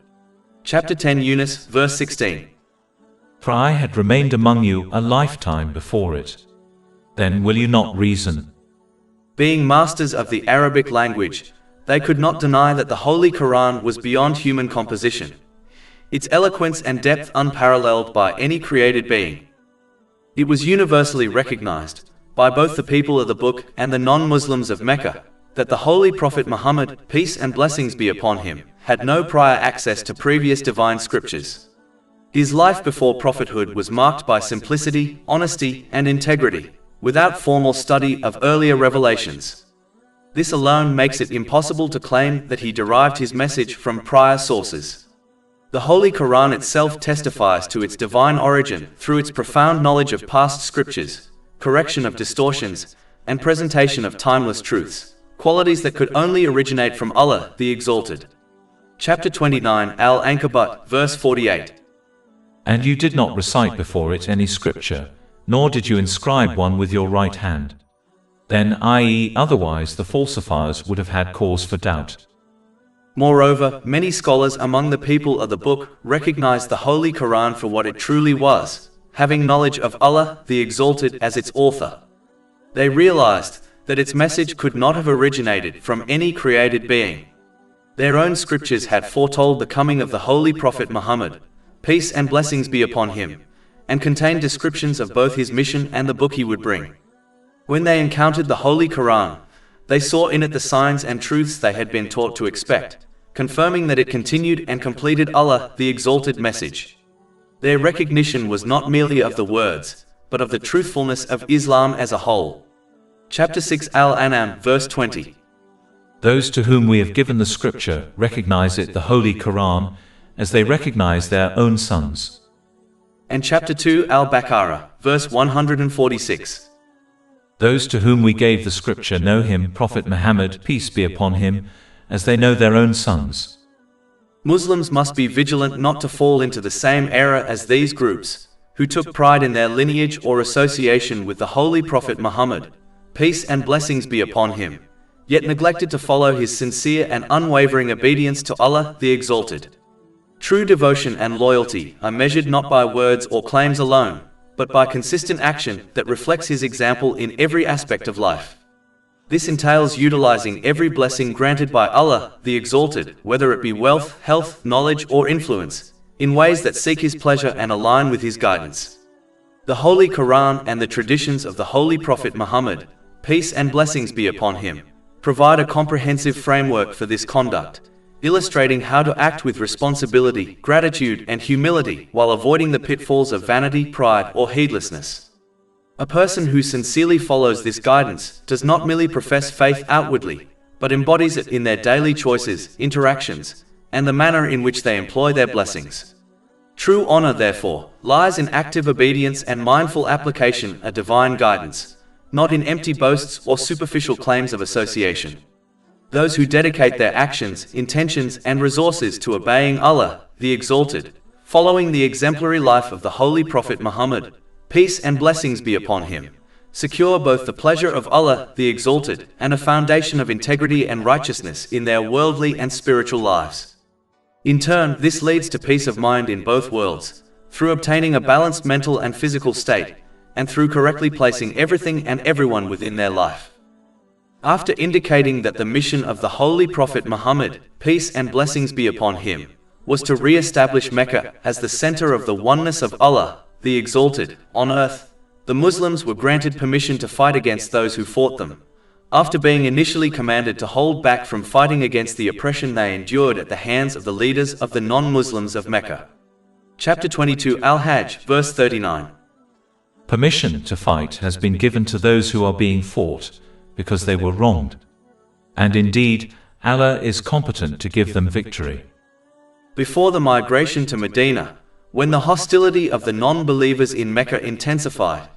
Chapter 10 Yunus, verse 16. For I had remained among you a lifetime before it. Then will you not reason? Being masters of the Arabic language, they could not deny that the Holy Quran was beyond human composition, its eloquence and depth unparalleled by any created being. It was universally recognized, by both the people of the book and the non-Muslims of Mecca, that the Holy Prophet Muhammad, peace and blessings be upon him, had no prior access to previous divine scriptures. His life before prophethood was marked by simplicity, honesty, and integrity, without formal study of earlier revelations. This alone makes it impossible to claim that he derived his message from prior sources. The Holy Quran itself testifies to its divine origin through its profound knowledge of past scriptures, correction of distortions, and presentation of timeless truths, qualities that could only originate from Allah, the Exalted. Chapter 29 Al-Ankabut, verse 48. And you did not recite before it any scripture, nor did you inscribe one with your right hand. Then, i.e., otherwise the falsifiers would have had cause for doubt. Moreover, many scholars among the people of the book recognized the Holy Quran for what it truly was, having knowledge of Allah, the Exalted, as its author. They realized that its message could not have originated from any created being. Their own scriptures had foretold the coming of the Holy Prophet Muhammad, peace and blessings be upon him, and contained descriptions of both his mission and the book he would bring. When they encountered the Holy Quran, they saw in it the signs and truths they had been taught to expect, confirming that it continued and completed Allah, the Exalted message. Their recognition was not merely of the words, but of the truthfulness of Islam as a whole. Chapter 6 Al-An'am, verse 20. Those to whom we have given the scripture recognize it, the Holy Quran, as they recognize their own sons. And chapter 2 Al-Baqarah, verse 146. Those to whom we gave the scripture know him, Prophet Muhammad, peace be upon him, as they know their own sons. Muslims must be vigilant not to fall into the same error as these groups, who took pride in their lineage or association with the Holy Prophet Muhammad, peace and blessings be upon him, yet neglected to follow his sincere and unwavering obedience to Allah, the Exalted. True devotion and loyalty are measured not by words or claims alone, but by consistent action that reflects his example in every aspect of life. This entails utilizing every blessing granted by Allah, the Exalted, whether it be wealth, health, knowledge, or influence, in ways that seek his pleasure and align with his guidance. The Holy Quran and the traditions of the Holy Prophet Muhammad, peace and blessings be upon him, provide a comprehensive framework for this conduct, illustrating how to act with responsibility, gratitude, and humility while avoiding the pitfalls of vanity, pride, or heedlessness. A person who sincerely follows this guidance does not merely profess faith outwardly, but embodies it in their daily choices, interactions, and the manner in which they employ their blessings. True honor, therefore, lies in active obedience and mindful application of divine guidance, not in empty boasts or superficial claims of association. Those who dedicate their actions, intentions, and resources to obeying Allah, the Exalted, following the exemplary life of the Holy Prophet Muhammad, peace and blessings be upon him, secure both the pleasure of Allah, the Exalted, and a foundation of integrity and righteousness in their worldly and spiritual lives. In turn, this leads to peace of mind in both worlds, through obtaining a balanced mental and physical state, and through correctly placing everything and everyone within their life. After indicating that the mission of the Holy Prophet Muhammad, peace and blessings be upon him, was to re-establish Mecca as the center of the oneness of Allah, the Exalted, on earth, the Muslims were granted permission to fight against those who fought them, after being initially commanded to hold back from fighting against the oppression they endured at the hands of the leaders of the non-Muslims of Mecca. Chapter 22 Al-Hajj, verse 39. Permission to fight has been given to those who are being fought, because they were wronged. And indeed, Allah is competent to give them victory. Before the migration to Medina, when the hostility of the non-believers in Mecca intensified,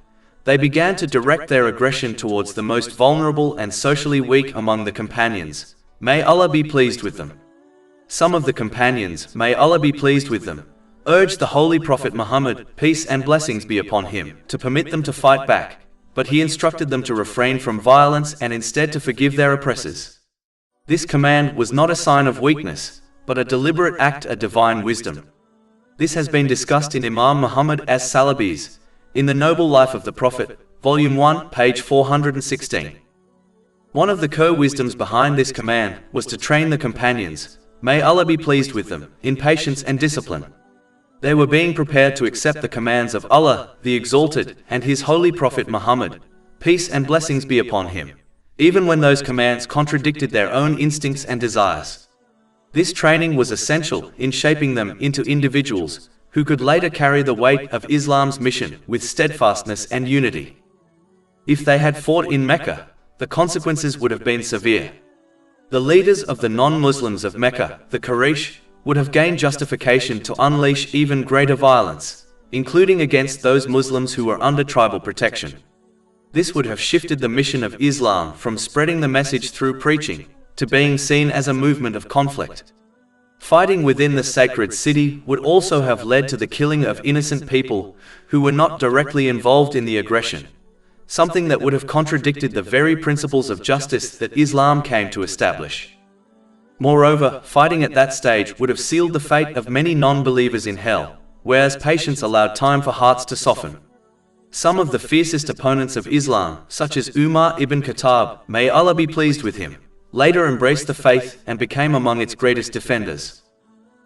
they began to direct their aggression towards the most vulnerable and socially weak among the companions. May Allah be pleased with them. Some of the companions, may Allah be pleased with them, urged the Holy Prophet Muhammad, peace and blessings be upon him, to permit them to fight back, but he instructed them to refrain from violence and instead to forgive their oppressors. This command was not a sign of weakness, but a deliberate act of divine wisdom. This has been discussed in Imam Muhammad as-Salabi's, in The Noble Life of the Prophet, Volume 1, page 416. One of the co-wisdoms behind this command was to train the companions, may Allah be pleased with them, in patience and discipline. They were being prepared to accept the commands of Allah, the Exalted, and His Holy Prophet Muhammad, peace and blessings be upon him, even when those commands contradicted their own instincts and desires. This training was essential in shaping them into individuals who could later carry the weight of Islam's mission with steadfastness and unity. If they had fought in Mecca, the consequences would have been severe. The leaders of the non-Muslims of Mecca, the Quraysh, would have gained justification to unleash even greater violence, including against those Muslims who were under tribal protection. This would have shifted the mission of Islam from spreading the message through preaching to being seen as a movement of conflict. Fighting within the sacred city would also have led to the killing of innocent people who were not directly involved in the aggression, something that would have contradicted the very principles of justice that Islam came to establish. Moreover, fighting at that stage would have sealed the fate of many non-believers in hell, whereas patience allowed time for hearts to soften. Some of the fiercest opponents of Islam, such as Umar ibn Khattab, may Allah be pleased with him, later embraced the faith and became among its greatest defenders.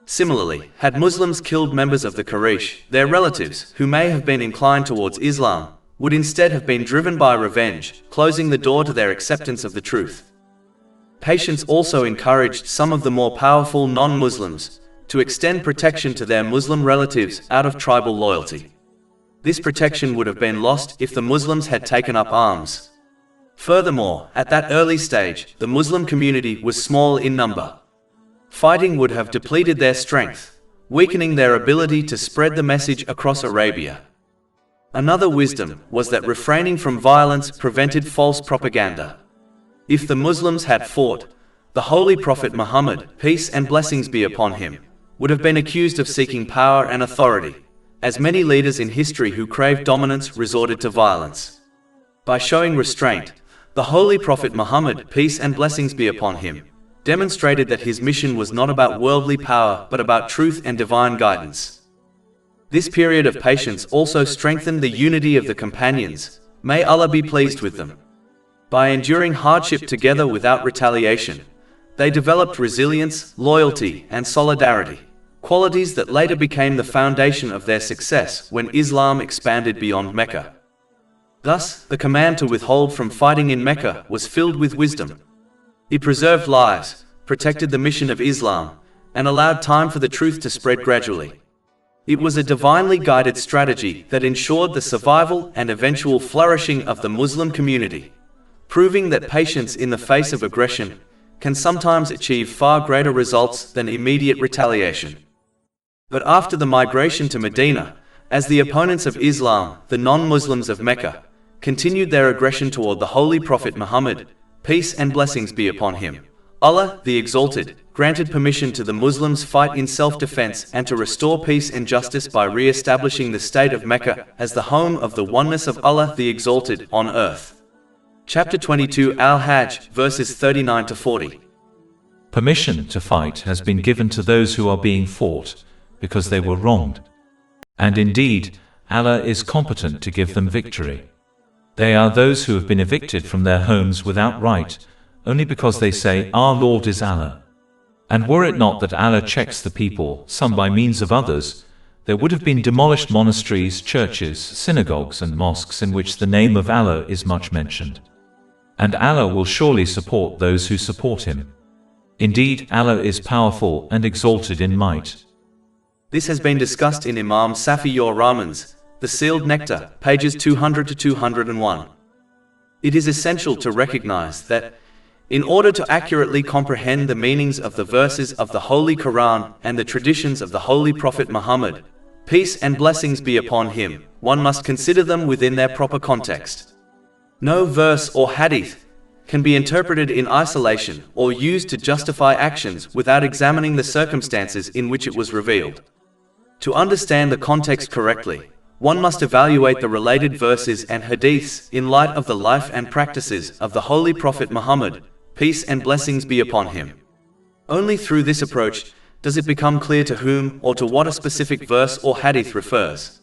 Similarly, had Muslims killed members of the Quraysh, their relatives, who may have been inclined towards Islam, would instead have been driven by revenge, closing the door to their acceptance of the truth. Patience also encouraged some of the more powerful non-Muslims to extend protection to their Muslim relatives out of tribal loyalty. This protection would have been lost if the Muslims had taken up arms. Furthermore, at that early stage, the Muslim community was small in number. Fighting would have depleted their strength, weakening their ability to spread the message across Arabia. Another wisdom was that refraining from violence prevented false propaganda. If the Muslims had fought, the Holy Prophet Muhammad, peace and blessings be upon him, would have been accused of seeking power and authority, as many leaders in history who craved dominance resorted to violence. By showing restraint, the Holy Prophet Muhammad, peace and blessings be upon him, demonstrated that his mission was not about worldly power but about truth and divine guidance. This period of patience also strengthened the unity of the companions, may Allah be pleased with them. By enduring hardship together without retaliation, they developed resilience, loyalty, and solidarity, qualities that later became the foundation of their success when Islam expanded beyond Mecca. Thus, the command to withhold from fighting in Mecca was filled with wisdom. It preserved lives, protected the mission of Islam, and allowed time for the truth to spread gradually. It was a divinely guided strategy that ensured the survival and eventual flourishing of the Muslim community, proving that patience in the face of aggression can sometimes achieve far greater results than immediate retaliation. But after the migration to Medina, as the opponents of Islam, the non-Muslims of Mecca, continued their aggression toward the Holy Prophet Muhammad, peace and blessings be upon him, Allah, the Exalted, granted permission to the Muslims fight in self-defense and to restore peace and justice by re-establishing the state of Mecca as the home of the oneness of Allah, the Exalted, on earth. Chapter 22 Al-Hajj, verses 39 to 40. Permission to fight has been given to those who are being fought, because they were wronged. And indeed, Allah is competent to give them victory. They are those who have been evicted from their homes without right, only because they say, "Our Lord is Allah." And were it not that Allah checks the people, some by means of others, there would have been demolished monasteries, churches, synagogues and mosques in which the name of Allah is much mentioned. And Allah will surely support those who support Him. Indeed, Allah is powerful and exalted in might. This has been discussed in Imam Safi Rahman's The Sealed Nectar, pages 200 to 201. It is essential to recognize that, in order to accurately comprehend the meanings of the verses of the Holy Quran and the traditions of the Holy Prophet Muhammad, peace and blessings be upon him, one must consider them within their proper context. No verse or hadith can be interpreted in isolation or used to justify actions without examining the circumstances in which it was revealed. To understand the context correctly, one must evaluate the related verses and hadiths in light of the life and practices of the Holy Prophet Muhammad, peace and blessings be upon him. Only through this approach does it become clear to whom or to what a specific verse or hadith refers.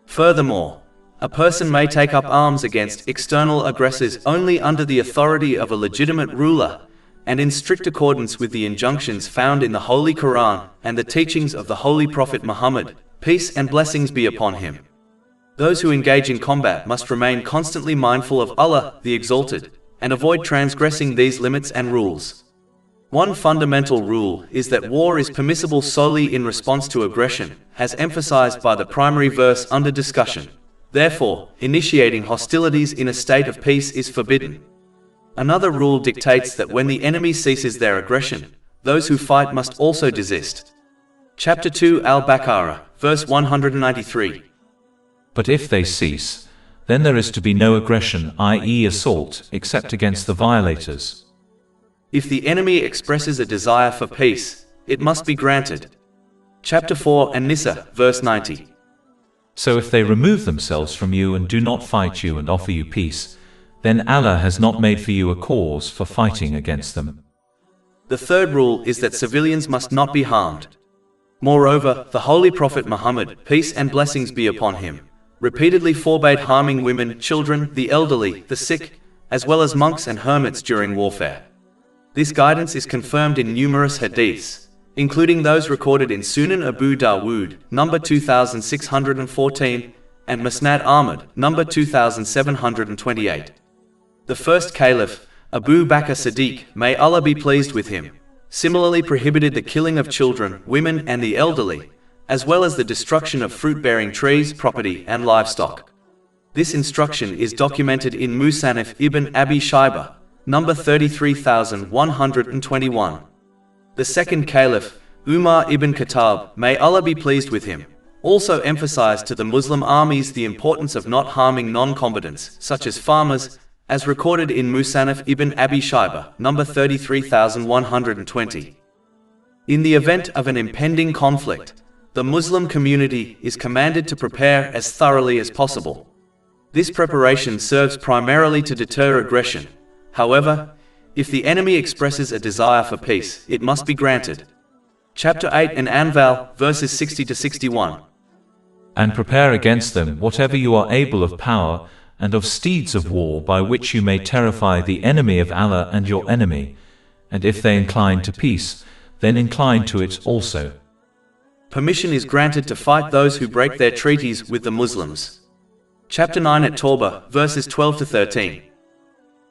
Furthermore, a person may take up arms against external aggressors only under the authority of a legitimate ruler and in strict accordance with the injunctions found in the Holy Quran and the teachings of the Holy Prophet Muhammad, peace and blessings be upon him. Those who engage in combat must remain constantly mindful of Allah, the Exalted, and avoid transgressing these limits and rules. One fundamental rule is that war is permissible solely in response to aggression, as emphasized by the primary verse under discussion. Therefore, initiating hostilities in a state of peace is forbidden. Another rule dictates that when the enemy ceases their aggression, those who fight must also desist. Chapter 2 Al-Baqarah, verse 193. But if they cease, then there is to be no aggression, i.e. assault, except against the violators. If the enemy expresses a desire for peace, it must be granted. Chapter 4 An-Nisa, verse 90. So if they remove themselves from you and do not fight you and offer you peace, then Allah has not made for you a cause for fighting against them. The third rule is that civilians must not be harmed. Moreover, the Holy Prophet Muhammad, peace and blessings be upon him, repeatedly forbade harming women, children, the elderly, the sick, as well as monks and hermits during warfare. This guidance is confirmed in numerous hadiths, including those recorded in Sunan Abu Dawood, number 2614, and Musnad Ahmad, number 2728. The first caliph, Abu Bakr Siddiq, may Allah be pleased with him, similarly prohibited the killing of children, women and the elderly, as well as the destruction of fruit-bearing trees, property and livestock. This instruction is documented in Musannaf ibn Abi Shayba, number 33121. The second caliph, Umar ibn Khattab, may Allah be pleased with him, also emphasized to the Muslim armies the importance of not harming non-combatants, such as farmers, as recorded in Musannaf ibn Abi Shayba, number 33120. In the event of an impending conflict, the Muslim community is commanded to prepare as thoroughly as possible. This preparation serves primarily to deter aggression. However, if the enemy expresses a desire for peace, it must be granted. Chapter 8 An-Anfal, verses 60 to 61. And prepare against them whatever you are able of power, and of steeds of war by which you may terrify the enemy of Allah and your enemy, and if they incline to peace, then incline to it also. Permission is granted to fight those who break their treaties with the Muslims. Chapter 9 At-Tawbah, verses 12 to 13.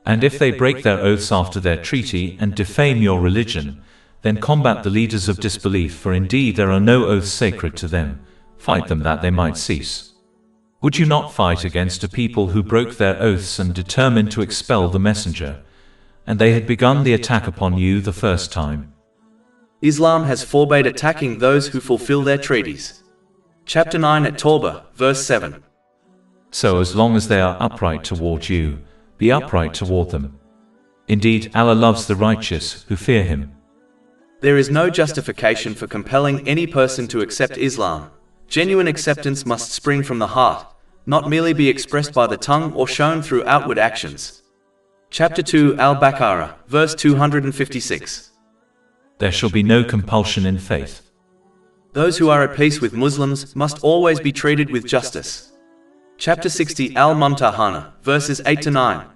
And if they break their oaths after their treaty and defame your religion, then combat the leaders of disbelief, for indeed there are no oaths sacred to them. Fight them that they might cease. Would you not fight against a people who broke their oaths and determined to expel the messenger, and they had begun the attack upon you the first time? Islam has forbade attacking those who fulfill their treaties. Chapter 9 At-Tawbah, verse 7. So as long as they are upright toward you, be upright toward them. Indeed, Allah loves the righteous who fear Him. There is no justification for compelling any person to accept Islam. Genuine acceptance must spring from the heart, not merely be expressed by the tongue or shown through outward actions. Chapter 2 Al-Baqarah, verse 256. There shall be no compulsion in faith. Those who are at peace with Muslims must always be treated with justice. Chapter 60 Al-Mumtahana, verses 8 to 9.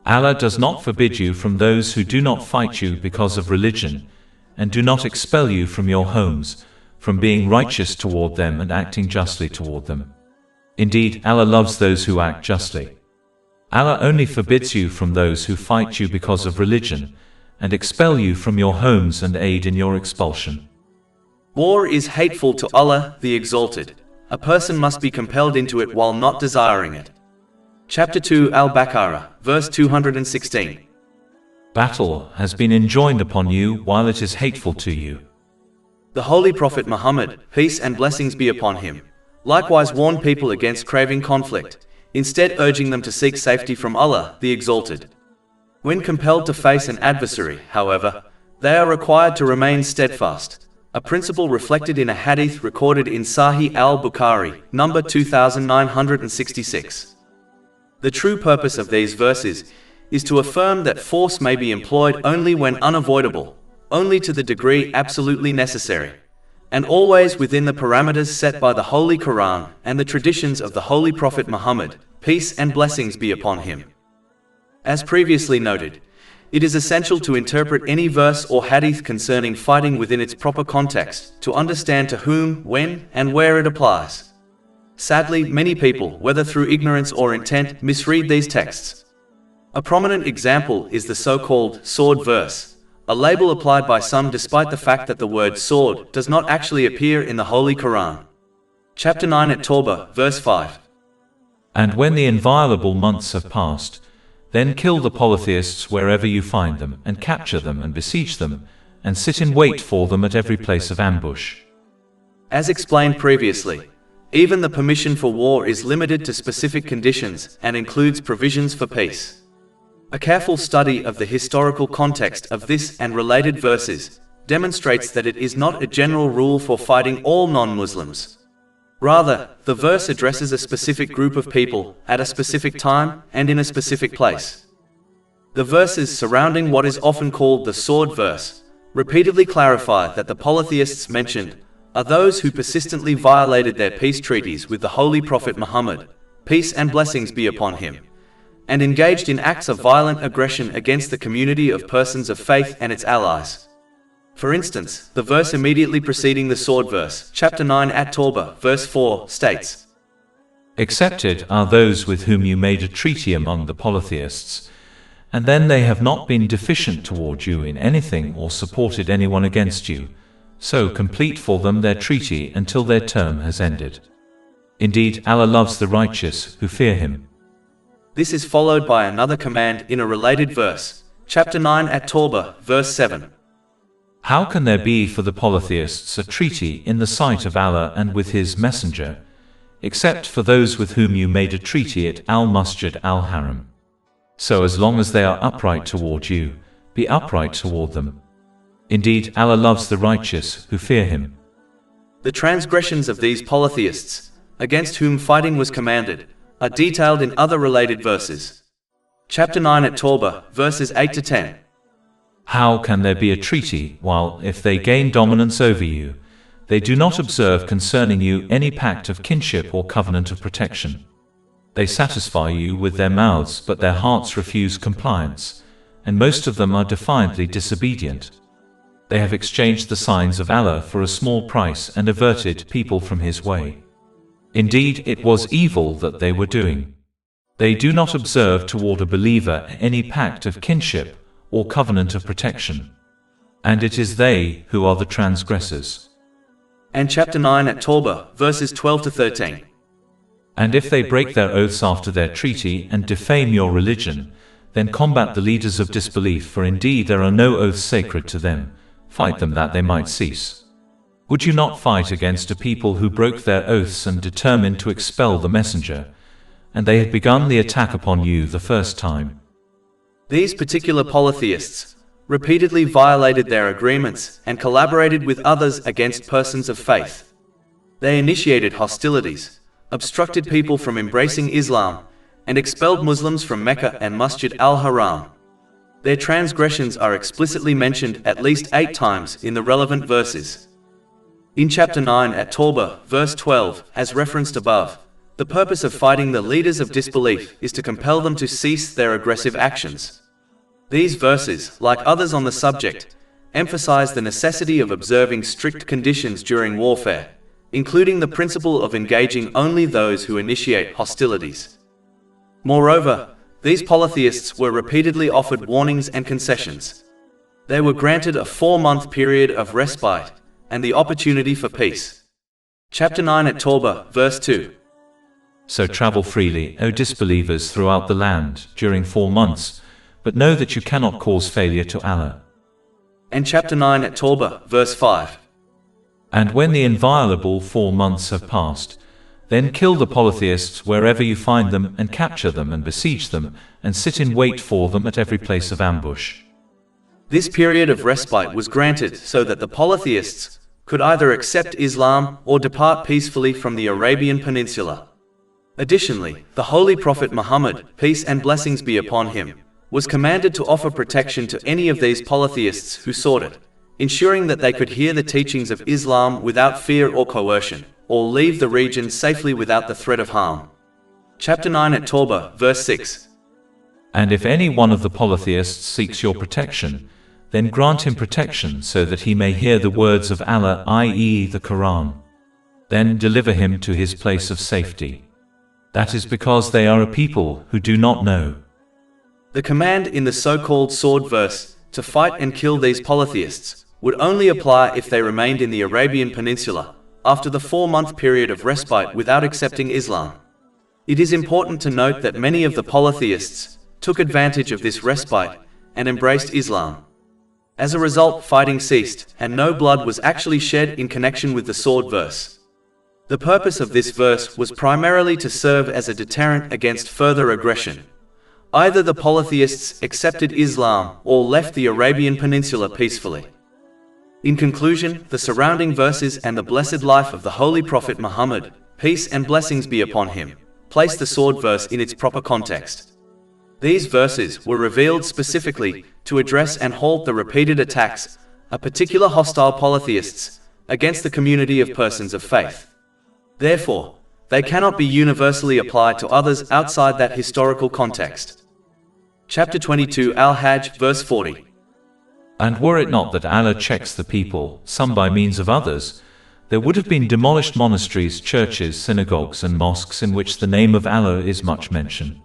Allah does not forbid you from those who do not fight you because of religion, and do not expel you from your homes, from being righteous toward them and acting justly toward them. Indeed, Allah loves those who act justly. Allah only forbids you from those who fight you because of religion, and expel you from your homes and aid in your expulsion. War is hateful to Allah, the Exalted. A person must be compelled into it while not desiring it. Chapter 2 Al-Baqarah, verse 216. Battle has been enjoined upon you while it is hateful to you. The Holy Prophet Muhammad, peace and blessings be upon him, likewise warned people against craving conflict, instead urging them to seek safety from Allah, the Exalted. When compelled to face an adversary, however, they are required to remain steadfast, a principle reflected in a hadith recorded in Sahih al-Bukhari, number 2966. The true purpose of these verses is to affirm that force may be employed only when unavoidable, only to the degree absolutely necessary, and always within the parameters set by the Holy Quran and the traditions of the Holy Prophet Muhammad, peace and blessings be upon him. As previously noted, it is essential to interpret any verse or hadith concerning fighting within its proper context, to understand to whom, when, and where it applies. Sadly, many people, whether through ignorance or intent, misread these texts. A prominent example is the so-called sword verse, a label applied by some despite the fact that the word sword does not actually appear in the Holy Quran. Chapter 9 at Tawbah, verse 5. And when the inviolable months have passed, then kill the polytheists wherever you find them, and capture them and besiege them, and sit in wait for them at every place of ambush. As explained previously, even the permission for war is limited to specific conditions and includes provisions for peace. A careful study of the historical context of this and related verses demonstrates that it is not a general rule for fighting all non-Muslims. Rather, the verse addresses a specific group of people at a specific time and in a specific place. The verses surrounding what is often called the sword verse repeatedly clarify that the polytheists mentioned are those who persistently violated their peace treaties with the Holy Prophet Muhammad, peace and blessings be upon him, and engaged in acts of violent aggression against the community of persons of faith and its allies. For instance, the verse immediately preceding the sword verse, chapter 9 at Tawbah, verse 4, states, Accepted are those with whom you made a treaty among the polytheists, and then they have not been deficient toward you in anything or supported anyone against you, so complete for them their treaty until their term has ended. Indeed, Allah loves the righteous who fear Him. This is followed by another command in a related verse, chapter 9 at Tawbah, verse 7. How can there be for the polytheists a treaty in the sight of Allah and with His Messenger, except for those with whom you made a treaty at Al-Masjid Al-Haram? So as long as they are upright toward you, be upright toward them. Indeed, Allah loves the righteous who fear Him. The transgressions of these polytheists, against whom fighting was commanded, are detailed in other related verses. Chapter 9 at Tawbah, verses 8 to 10. How can there be a treaty, while, if they gain dominance over you, they do not observe concerning you any pact of kinship or covenant of protection? They satisfy you with their mouths, but their hearts refuse compliance, and most of them are defiantly disobedient. They have exchanged the signs of Allah for a small price and averted people from His way. Indeed, it was evil that they were doing. They do not observe toward a believer any pact of kinship or covenant of protection. And it is they who are the transgressors. And chapter 9 at Tawbah, verses 12 to 13. And if they break their oaths after their treaty and defame your religion, then combat the leaders of disbelief, for indeed there are no oaths sacred to them. Fight them that they might cease. Would you not fight against a people who broke their oaths and determined to expel the messenger, and they had begun the attack upon you the first time? These particular polytheists repeatedly violated their agreements and collaborated with others against persons of faith. They initiated hostilities, obstructed people from embracing Islam, and expelled Muslims from Mecca and Masjid al-Haram. Their transgressions are explicitly mentioned at least 8 times in the relevant verses. In chapter 9 at Tawbah, verse 12, as referenced above, the purpose of fighting the leaders of disbelief is to compel them to cease their aggressive actions. These verses, like others on the subject, emphasize the necessity of observing strict conditions during warfare, including the principle of engaging only those who initiate hostilities. Moreover, these polytheists were repeatedly offered warnings and concessions. They were granted a 4-month period of respite and the opportunity for peace. Chapter 9 at Tawbah, verse 2. So travel freely, O disbelievers, throughout the land during 4 months, but know that you cannot cause failure to Allah. And chapter 9 at Tawbah, verse 5. And when the inviolable 4 months have passed, then kill the polytheists wherever you find them and capture them and besiege them and sit in wait for them at every place of ambush. This period of respite was granted so that the polytheists could either accept Islam or depart peacefully from the Arabian Peninsula. Additionally, the Holy Prophet Muhammad, peace and blessings be upon him, was commanded to offer protection to any of these polytheists who sought it, ensuring that they could hear the teachings of Islam without fear or coercion, or leave the region safely without the threat of harm. Chapter 9 at Tawbah, verse 6. And if any one of the polytheists seeks your protection, then grant him protection so that he may hear the words of Allah, i.e. the Quran. Then deliver him to his place of safety. That is because they are a people who do not know. The command in the so-called sword verse to fight and kill these polytheists would only apply if they remained in the Arabian Peninsula after the 4-month period of respite without accepting Islam. It is important to note that many of the polytheists took advantage of this respite and embraced Islam. As a result, fighting ceased, and no blood was actually shed in connection with the sword verse. The purpose of this verse was primarily to serve as a deterrent against further aggression. Either the polytheists accepted Islam or left the Arabian Peninsula peacefully. In conclusion, the surrounding verses and the blessed life of the Holy Prophet Muhammad, peace and blessings be upon him, place the sword verse in its proper context. These verses were revealed specifically to address and halt the repeated attacks of particular hostile polytheists against the community of persons of faith. Therefore, they cannot be universally applied to others outside that historical context. Chapter 22 Al-Hajj, verse 40. And were it not that Allah checks the people, some by means of others, there would have been demolished monasteries, churches, synagogues and mosques in which the name of Allah is much mentioned.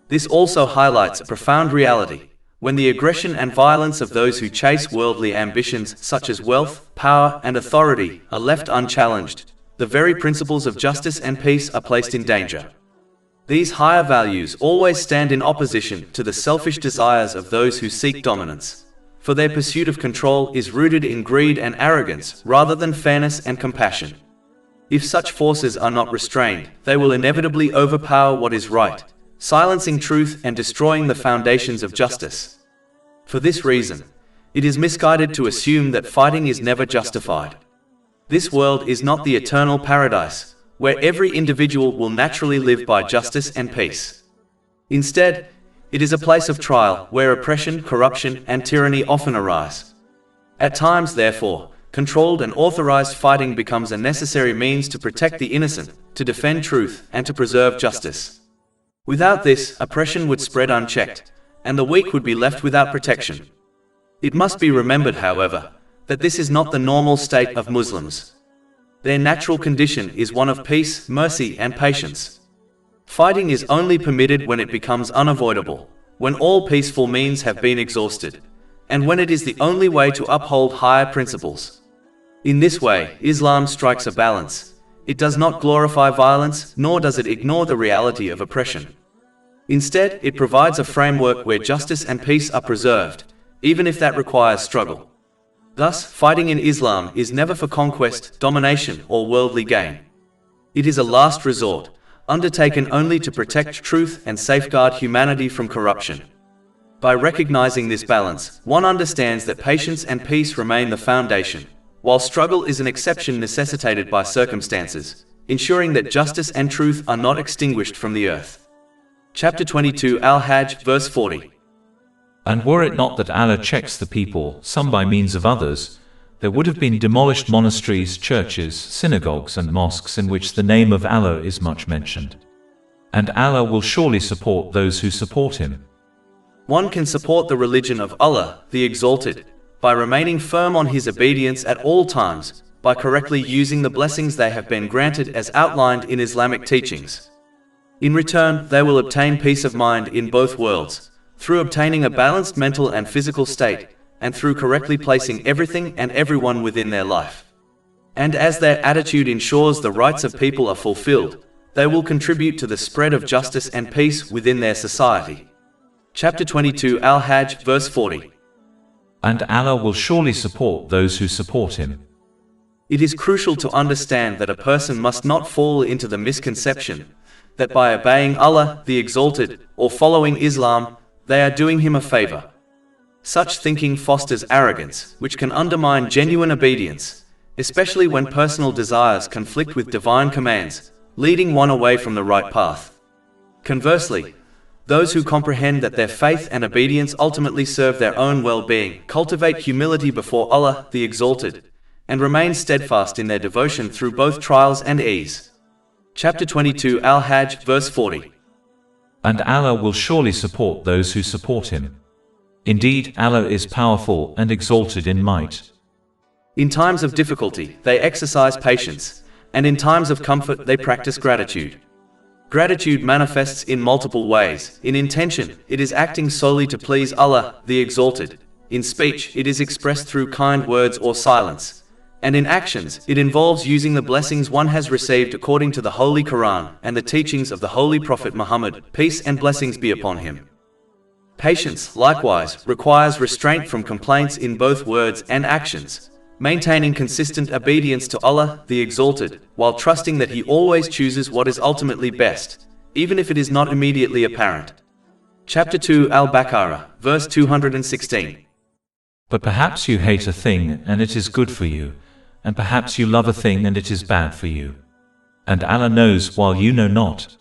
This also highlights a profound reality. When the aggression and violence of those who chase worldly ambitions such as wealth, power and authority are left unchallenged, the very principles of justice and peace are placed in danger. These higher values always stand in opposition to the selfish desires of those who seek dominance, for their pursuit of control is rooted in greed and arrogance rather than fairness and compassion. If such forces are not restrained, they will inevitably overpower what is right, silencing truth and destroying the foundations of justice. For this reason, it is misguided to assume that fighting is never justified. This world is not the eternal paradise, where every individual will naturally live by justice and peace. Instead, it is a place of trial where oppression, corruption, and tyranny often arise. At times, therefore, controlled and authorized fighting becomes a necessary means to protect the innocent, to defend truth, and to preserve justice. Without this, oppression would spread unchecked, and the weak would be left without protection. It must be remembered, however, that this is not the normal state of Muslims. Their natural condition is one of peace, mercy, and patience. Fighting is only permitted when it becomes unavoidable, when all peaceful means have been exhausted, and when it is the only way to uphold higher principles. In this way, Islam strikes a balance. It does not glorify violence, nor does it ignore the reality of oppression. Instead, it provides a framework where justice and peace are preserved, even if that requires struggle. Thus, fighting in Islam is never for conquest, domination, or worldly gain. It is a last resort, undertaken only to protect truth and safeguard humanity from corruption. By recognizing this balance, one understands that patience and peace remain the foundation, while struggle is an exception necessitated by circumstances, ensuring that justice and truth are not extinguished from the earth. Chapter 22 Al-Hajj, verse 40. And were it not that Allah checks the people, some by means of others, there would have been demolished monasteries, churches, synagogues and mosques in which the name of Allah is much mentioned. And Allah will surely support those who support Him. One can support the religion of Allah, the Exalted, by remaining firm on His obedience at all times, by correctly using the blessings they have been granted as outlined in Islamic teachings. In return, they will obtain peace of mind in both worlds, through obtaining a balanced mental and physical state, and through correctly placing everything and everyone within their life. And as their attitude ensures the rights of people are fulfilled, they will contribute to the spread of justice and peace within their society. Chapter 22 Al-Hajj, verse 40. And Allah will surely support those who support Him. It is crucial to understand that a person must not fall into the misconception that by obeying Allah, the Exalted, or following Islam, they are doing Him a favor. Such thinking fosters arrogance, which can undermine genuine obedience, especially when personal desires conflict with divine commands, leading one away from the right path. Conversely, those who comprehend that their faith and obedience ultimately serve their own well-being cultivate humility before Allah, the Exalted, and remain steadfast in their devotion through both trials and ease. Chapter 22 Al-Hajj, verse 40. And Allah will surely support those who support Him. Indeed, Allah is powerful and exalted in might. In times of difficulty, they exercise patience, and in times of comfort, they practice gratitude. Gratitude manifests in multiple ways. In intention, it is acting solely to please Allah, the Exalted. In speech, it is expressed through kind words or silence. And in actions, it involves using the blessings one has received according to the Holy Quran and the teachings of the Holy Prophet Muhammad, peace and blessings be upon him. Patience, likewise, requires restraint from complaints in both words and actions, maintaining consistent obedience to Allah, the Exalted, while trusting that He always chooses what is ultimately best, even if it is not immediately apparent. Chapter 2 Al-Baqarah, verse 216. But perhaps you hate a thing and it is good for you, and perhaps you love a thing and it is bad for you. And Allah knows while you know not.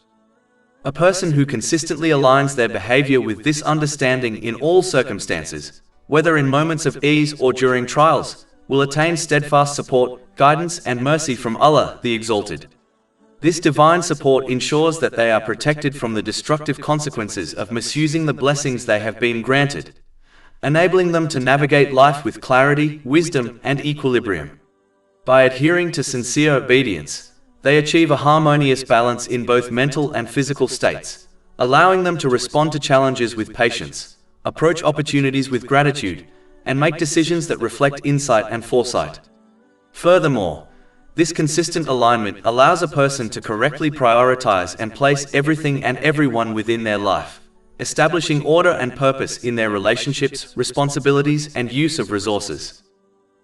A person who consistently aligns their behavior with this understanding in all circumstances, whether in moments of ease or during trials, will attain steadfast support, guidance and mercy from Allah, the Exalted. This divine support ensures that they are protected from the destructive consequences of misusing the blessings they have been granted, enabling them to navigate life with clarity, wisdom and equilibrium. By adhering to sincere obedience, they achieve a harmonious balance in both mental and physical states, allowing them to respond to challenges with patience, approach opportunities with gratitude, and make decisions that reflect insight and foresight. Furthermore, this consistent alignment allows a person to correctly prioritize and place everything and everyone within their life, establishing order and purpose in their relationships, responsibilities, and use of resources.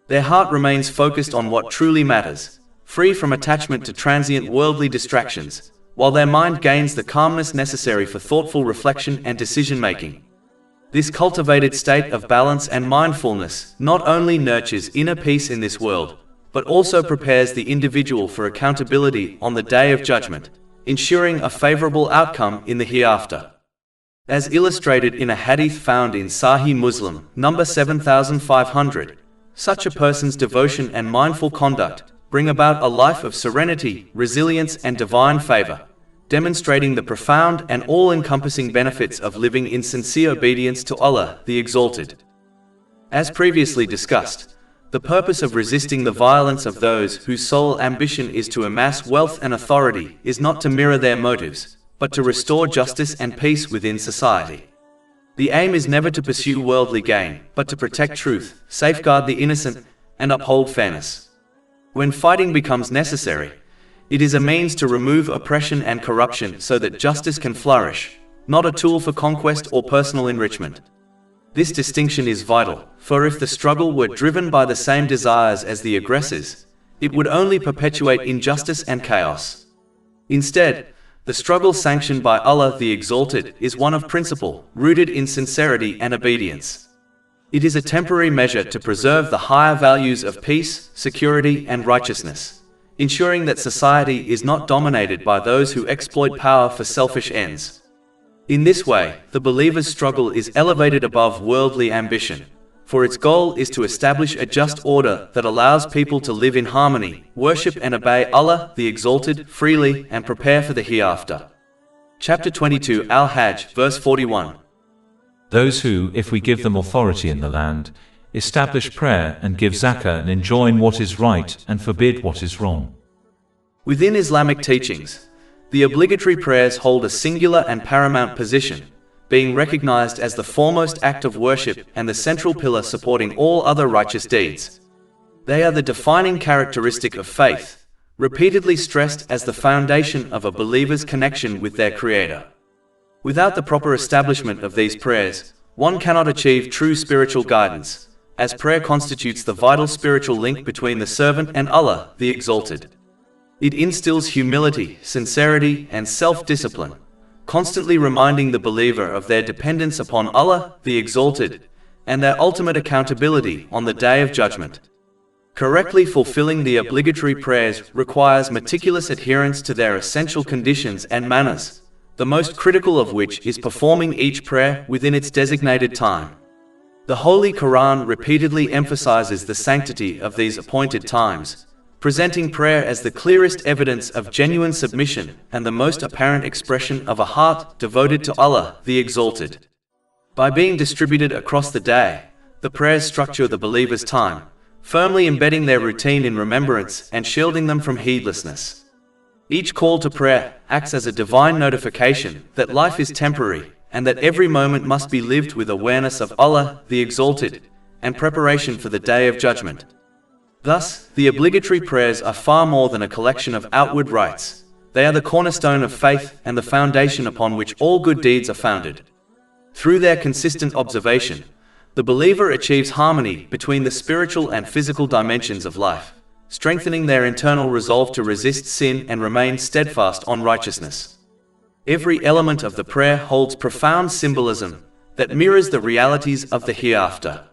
Their heart remains focused on what truly matters, free from attachment to transient worldly distractions, while their mind gains the calmness necessary for thoughtful reflection and decision-making. This cultivated state of balance and mindfulness not only nurtures inner peace in this world, but also prepares the individual for accountability on the Day of Judgment, ensuring a favorable outcome in the hereafter. As illustrated in a hadith found in Sahih Muslim, number 7500, such a person's devotion and mindful conduct bring about a life of serenity, resilience and divine favor, demonstrating the profound and all-encompassing benefits of living in sincere obedience to Allah, the Exalted. As previously discussed, the purpose of resisting the violence of those whose sole ambition is to amass wealth and authority is not to mirror their motives, but to restore justice and peace within society. The aim is never to pursue worldly gain, but to protect truth, safeguard the innocent, and uphold fairness. When fighting becomes necessary, it is a means to remove oppression and corruption so that justice can flourish, not a tool for conquest or personal enrichment. This distinction is vital, for if the struggle were driven by the same desires as the aggressors, it would only perpetuate injustice and chaos. Instead, The struggle sanctioned by Allah the Exalted is one of principle, rooted in sincerity and obedience. It is a temporary measure to preserve the higher values of peace, security, and righteousness, ensuring that society is not dominated by those who exploit power for selfish ends. In this way, the believer's struggle is elevated above worldly ambition, for its goal is to establish a just order that allows people to live in harmony, worship and obey Allah the Exalted freely, and prepare for the hereafter. Chapter 22 Al-Hajj, verse 41. Those who, if we give them authority in the land, establish prayer and give zakah and enjoin what is right and forbid what is wrong. Within Islamic teachings, the obligatory prayers hold a singular and paramount position, being recognized as the foremost act of worship and the central pillar supporting all other righteous deeds. They are the defining characteristic of faith, repeatedly stressed as the foundation of a believer's connection with their Creator. Without the proper establishment of these prayers, one cannot achieve true spiritual guidance, as prayer constitutes the vital spiritual link between the servant and Allah, the Exalted. It instills humility, sincerity, and self-discipline, constantly reminding the believer of their dependence upon Allah, the Exalted, and their ultimate accountability on the Day of Judgment. Correctly fulfilling the obligatory prayers requires meticulous adherence to their essential conditions and manners, the most critical of which is performing each prayer within its designated time. The Holy Quran repeatedly emphasizes the sanctity of these appointed times, presenting prayer as the clearest evidence of genuine submission and the most apparent expression of a heart devoted to Allah, the Exalted. By being distributed across the day, the prayers structure the believer's time, firmly embedding their routine in remembrance and shielding them from heedlessness. Each call to prayer acts as a divine notification that life is temporary and that every moment must be lived with awareness of Allah, the Exalted, and preparation for the Day of Judgment. Thus, the obligatory prayers are far more than a collection of outward rites. They are the cornerstone of faith and the foundation upon which all good deeds are founded. Through their consistent observation, the believer achieves harmony between the spiritual and physical dimensions of life, strengthening their internal resolve to resist sin and remain steadfast on righteousness. Every element of the prayer holds profound symbolism that mirrors the realities of the hereafter.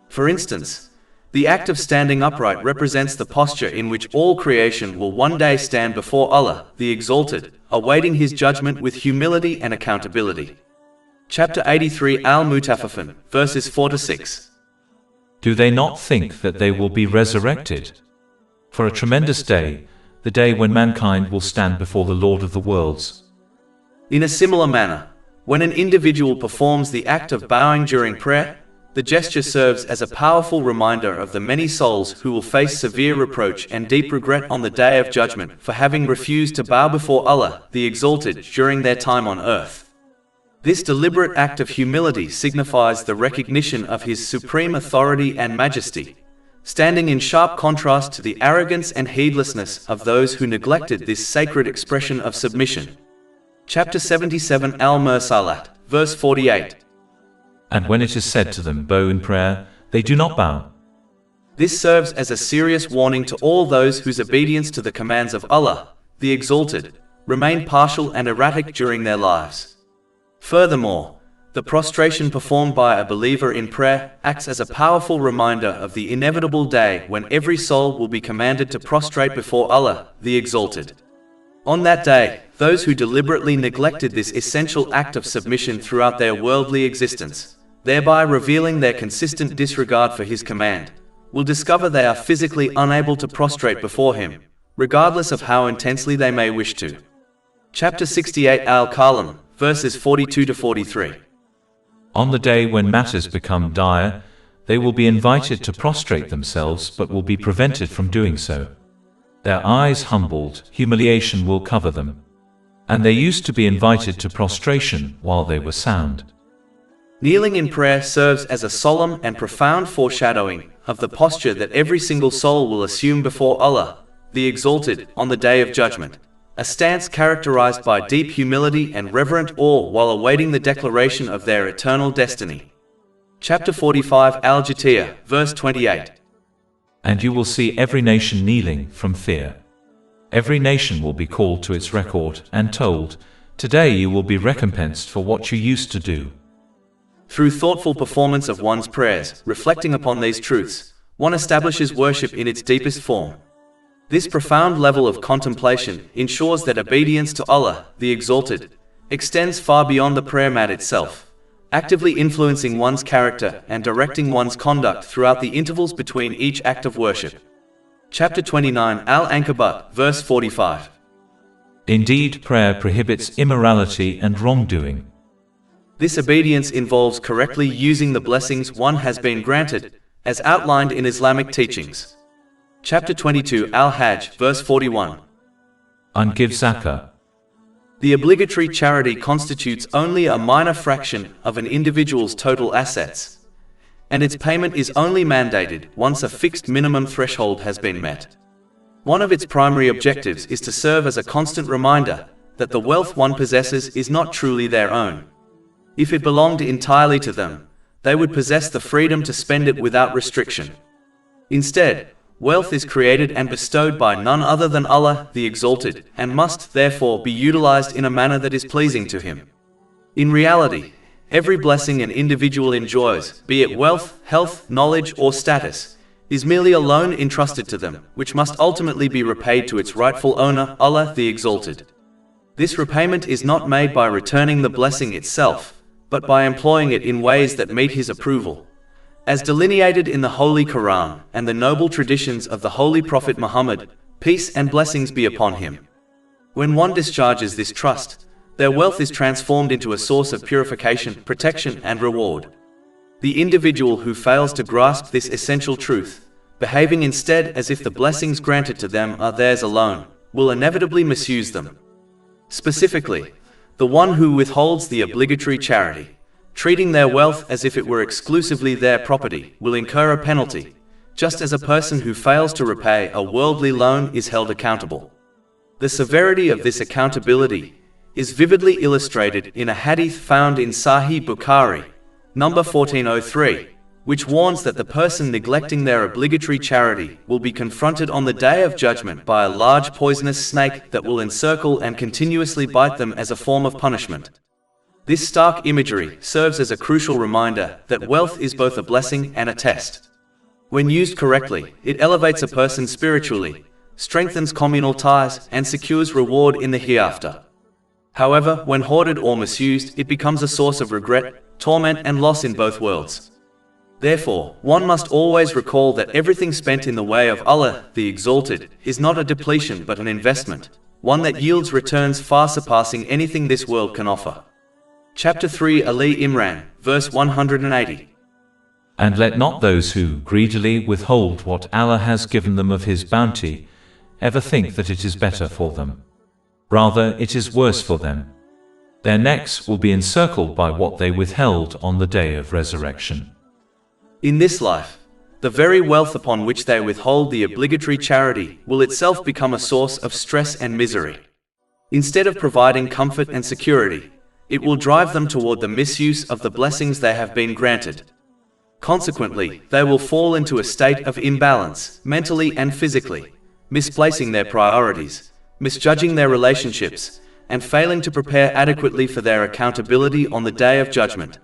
For instance, the act of standing upright represents the posture in which all creation will one day stand before Allah, the Exalted, awaiting His judgment with humility and accountability. Chapter 83 Al-Mutaffifin, verses 4-6. Do they not think that they will be resurrected? For a tremendous day, the day when mankind will stand before the Lord of the worlds. In a similar manner, when an individual performs the act of bowing during prayer, the gesture serves as a powerful reminder of the many souls who will face severe reproach and deep regret on the Day of Judgment for having refused to bow before Allah, the Exalted, during their time on earth. This deliberate act of humility signifies the recognition of His supreme authority and majesty, standing in sharp contrast to the arrogance and heedlessness of those who neglected this sacred expression of submission. Chapter 77 Al-Mursalat, verse 48. And when it is said to them, bow in prayer, they do not bow. This serves as a serious warning to all those whose obedience to the commands of Allah, the Exalted, remain partial and erratic during their lives. Furthermore, the prostration performed by a believer in prayer acts as a powerful reminder of the inevitable day when every soul will be commanded to prostrate before Allah, the Exalted. On that day, those who deliberately neglected this essential act of submission throughout their worldly existence, thereby revealing their consistent disregard for His command, will discover they are physically unable to prostrate before Him, regardless of how intensely they may wish to. Chapter 68 Al-Kalam, verses 42-43. On the day when matters become dire, they will be invited to prostrate themselves but will be prevented from doing so. Their eyes humbled, humiliation will cover them. And they used to be invited to prostration while they were sound. Kneeling in prayer serves as a solemn and profound foreshadowing of the posture that every single soul will assume before Allah, the Exalted, on the Day of Judgment, a stance characterized by deep humility and reverent awe while awaiting the declaration of their eternal destiny. Chapter 45 Al-Jatiyah, verse 28. And you will see every nation kneeling from fear. Every nation will be called to its record and told, "Today you will be recompensed for what you used to do." Through thoughtful performance of one's prayers, reflecting upon these truths, one establishes worship in its deepest form. This profound level of contemplation ensures that obedience to Allah, the Exalted, extends far beyond the prayer mat itself, actively influencing one's character and directing one's conduct throughout the intervals between each act of worship. Chapter 29 Al-Ankabut, verse 45. Indeed, prayer prohibits immorality and wrongdoing. This obedience involves correctly using the blessings one has been granted, as outlined in Islamic teachings. Chapter 22 Al-Hajj, verse 41. And give zakah. The obligatory charity constitutes only a minor fraction of an individual's total assets, and its payment is only mandated once a fixed minimum threshold has been met. One of its primary objectives is to serve as a constant reminder that the wealth one possesses is not truly their own. If it belonged entirely to them, they would possess the freedom to spend it without restriction. Instead, wealth is created and bestowed by none other than Allah, the Exalted, and must, therefore, be utilized in a manner that is pleasing to Him. In reality, every blessing an individual enjoys, be it wealth, health, knowledge, or status, is merely a loan entrusted to them, which must ultimately be repaid to its rightful owner, Allah, the Exalted. This repayment is not made by returning the blessing itself, but by employing it in ways that meet His approval, as delineated in the Holy Quran and the noble traditions of the Holy Prophet Muhammad, peace and blessings be upon him. When one discharges this trust, their wealth is transformed into a source of purification, protection, and reward. The individual who fails to grasp this essential truth, behaving instead as if the blessings granted to them are theirs alone, will inevitably misuse them. Specifically, the one who withholds the obligatory charity, treating their wealth as if it were exclusively their property, will incur a penalty, just as a person who fails to repay a worldly loan is held accountable. The severity of this accountability is vividly illustrated in a hadith found in Sahih Bukhari, number 1403, which warns that the person neglecting their obligatory charity will be confronted on the Day of Judgment by a large poisonous snake that will encircle and continuously bite them as a form of punishment. This stark imagery serves as a crucial reminder that wealth is both a blessing and a test. When used correctly, it elevates a person spiritually, strengthens communal ties, and secures reward in the hereafter. However, when hoarded or misused, it becomes a source of regret, torment, and loss in both worlds. Therefore, one must always recall that everything spent in the way of Allah, the Exalted, is not a depletion but an investment, one that yields returns far surpassing anything this world can offer. Chapter 3 Ali Imran, verse 180. And let not those who greedily withhold what Allah has given them of His bounty ever think that it is better for them. Rather, it is worse for them. Their necks will be encircled by what they withheld on the day of resurrection. In this life, the very wealth upon which they withhold the obligatory charity will itself become a source of stress and misery. Instead of providing comfort and security, it will drive them toward the misuse of the blessings they have been granted. Consequently, they will fall into a state of imbalance, mentally and physically, misplacing their priorities, misjudging their relationships, and failing to prepare adequately for their accountability on the Day of Judgment.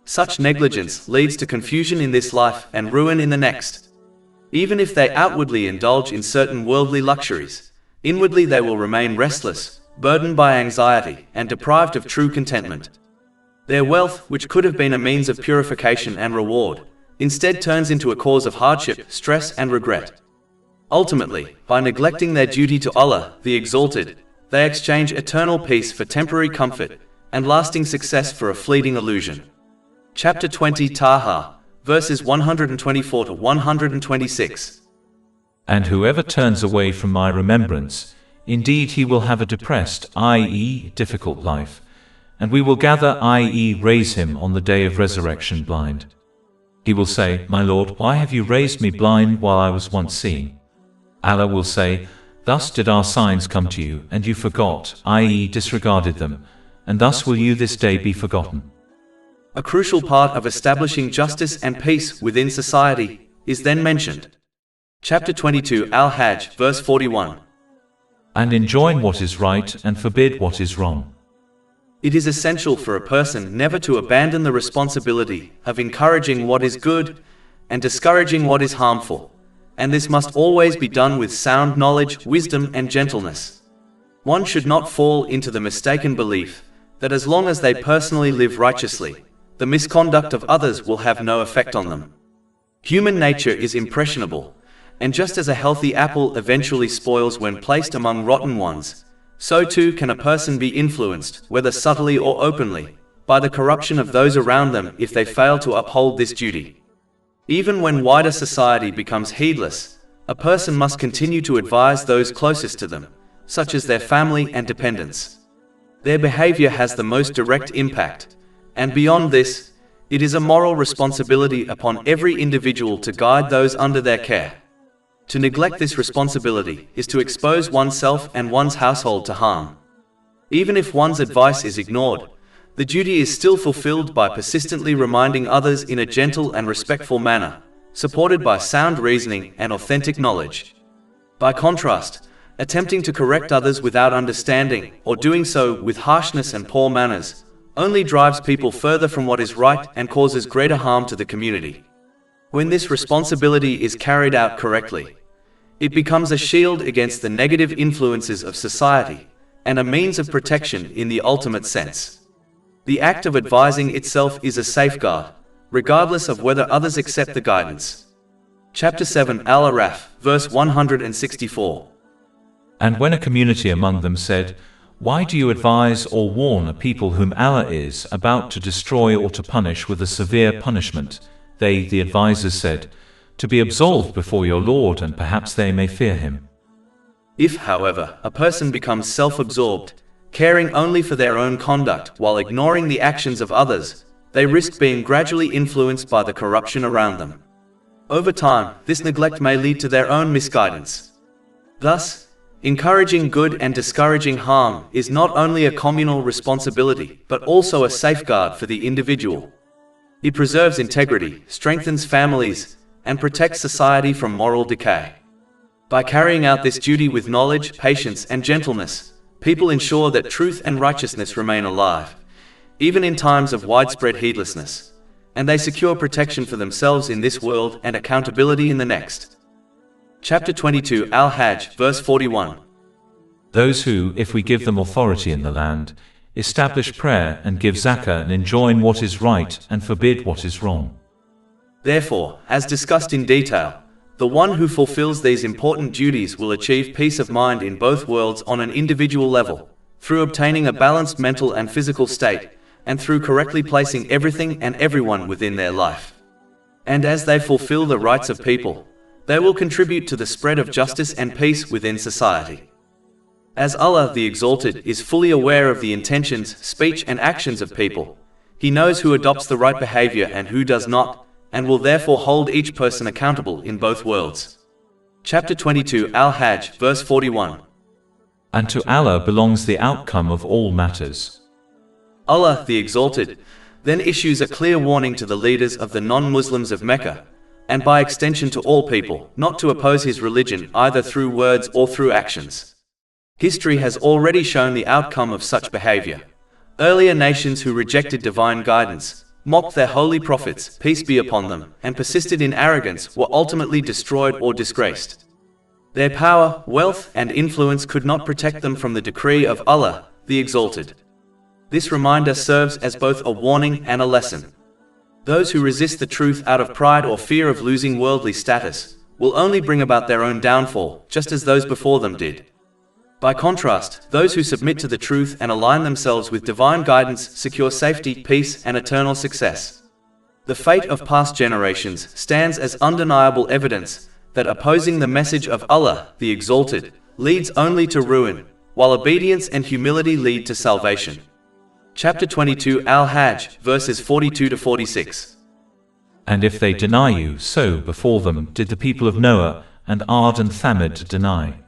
Such negligence leads to confusion in this life and ruin in the next. Even if they outwardly indulge in certain worldly luxuries, inwardly they will remain restless, burdened by anxiety, and deprived of true contentment. Their wealth, which could have been a means of purification and reward, instead turns into a cause of hardship, stress, and regret. Ultimately, by neglecting their duty to Allah, the Exalted, they exchange eternal peace for temporary comfort, and lasting success for a fleeting illusion. Chapter 20 Taha, verses 124 to 126. And whoever turns away from my remembrance, indeed he will have a depressed, i.e., difficult life, and we will gather, i.e., raise him on the day of resurrection blind. He will say, My Lord, why have you raised me blind while I was once seeing? Allah will say, Thus did our signs come to you, and you forgot, i.e., disregarded them, and thus will you this day be forgotten. A crucial part of establishing justice and peace within society is then mentioned. Chapter 22 Al-Hajj, verse 41. and enjoin what is right and forbid what is wrong. It is essential for a person never to abandon the responsibility of encouraging what is good and discouraging what is harmful, and this must always be done with sound knowledge, wisdom, and gentleness. One should not fall into the mistaken belief that as long as they personally live righteously, the misconduct of others will have no effect on them. Human nature is impressionable, and just as a healthy apple eventually spoils when placed among rotten ones, so too can a person be influenced, whether subtly or openly, by the corruption of those around them if they fail to uphold this duty. Even when wider society becomes heedless, a person must continue to advise those closest to them, such as their family and dependents. Their behavior has the most direct impact, and beyond this, it is a moral responsibility upon every individual to guide those under their care. To neglect this responsibility is to expose oneself and one's household to harm. Even if one's advice is ignored, the duty is still fulfilled by persistently reminding others in a gentle and respectful manner, supported by sound reasoning and authentic knowledge. By contrast, attempting to correct others without understanding, or doing so with harshness and poor manners, only drives people further from what is right and causes greater harm to the community. When this responsibility is carried out correctly, it becomes a shield against the negative influences of society and a means of protection in the ultimate sense. The act of advising itself is a safeguard, regardless of whether others accept the guidance. Chapter 7 Al-Araf, verse 164. And when a community among them said, "Why do you advise or warn a people whom Allah is about to destroy or to punish with a severe punishment?" They, the advisers, said, "To be absolved before your Lord, and perhaps they may fear him." If, however, a person becomes self-absorbed, caring only for their own conduct while ignoring the actions of others, they risk being gradually influenced by the corruption around them. Over time, this neglect may lead to their own misguidance. Thus, encouraging good and discouraging harm is not only a communal responsibility, but also a safeguard for the individual. It preserves integrity, strengthens families, and protects society from moral decay. By carrying out this duty with knowledge, patience, and gentleness, people ensure that truth and righteousness remain alive, even in times of widespread heedlessness, and they secure protection for themselves in this world and accountability in the next. Chapter 22 Al-Hajj, verse 41. Those who, if we give them authority in the land, establish prayer and give zakah and enjoin what is right and forbid what is wrong. Therefore, as discussed in detail, the one who fulfills these important duties will achieve peace of mind in both worlds on an individual level, through obtaining a balanced mental and physical state, and through correctly placing everything and everyone within their life. And as they fulfill the rights of people, they will contribute to the spread of justice and peace within society. As Allah the Exalted is fully aware of the intentions, speech, and actions of people, He knows who adopts the right behavior and who does not, and will therefore hold each person accountable in both worlds. Chapter 22 Al-Hajj, verse 41. And to Allah belongs the outcome of all matters. Allah the Exalted then issues a clear warning to the leaders of the non-Muslims of Mecca, and by extension to all people, not to oppose His religion either through words or through actions. History has already shown the outcome of such behavior. Earlier nations who rejected divine guidance, mocked their holy prophets, peace be upon them, and persisted in arrogance were ultimately destroyed or disgraced. Their power, wealth, and influence could not protect them from the decree of Allah, the Exalted. This reminder serves as both a warning and a lesson. Those who resist the truth out of pride or fear of losing worldly status will only bring about their own downfall, just as those before them did. By contrast, those who submit to the truth and align themselves with divine guidance secure safety, peace, and eternal success. The fate of past generations stands as undeniable evidence that opposing the message of Allah, the Exalted, leads only to ruin, while obedience and humility lead to salvation. Chapter 22 Al-Hajj, verses 42 to 46. And if they deny you, so before them did the people of Noah and Ad and Thamud deny,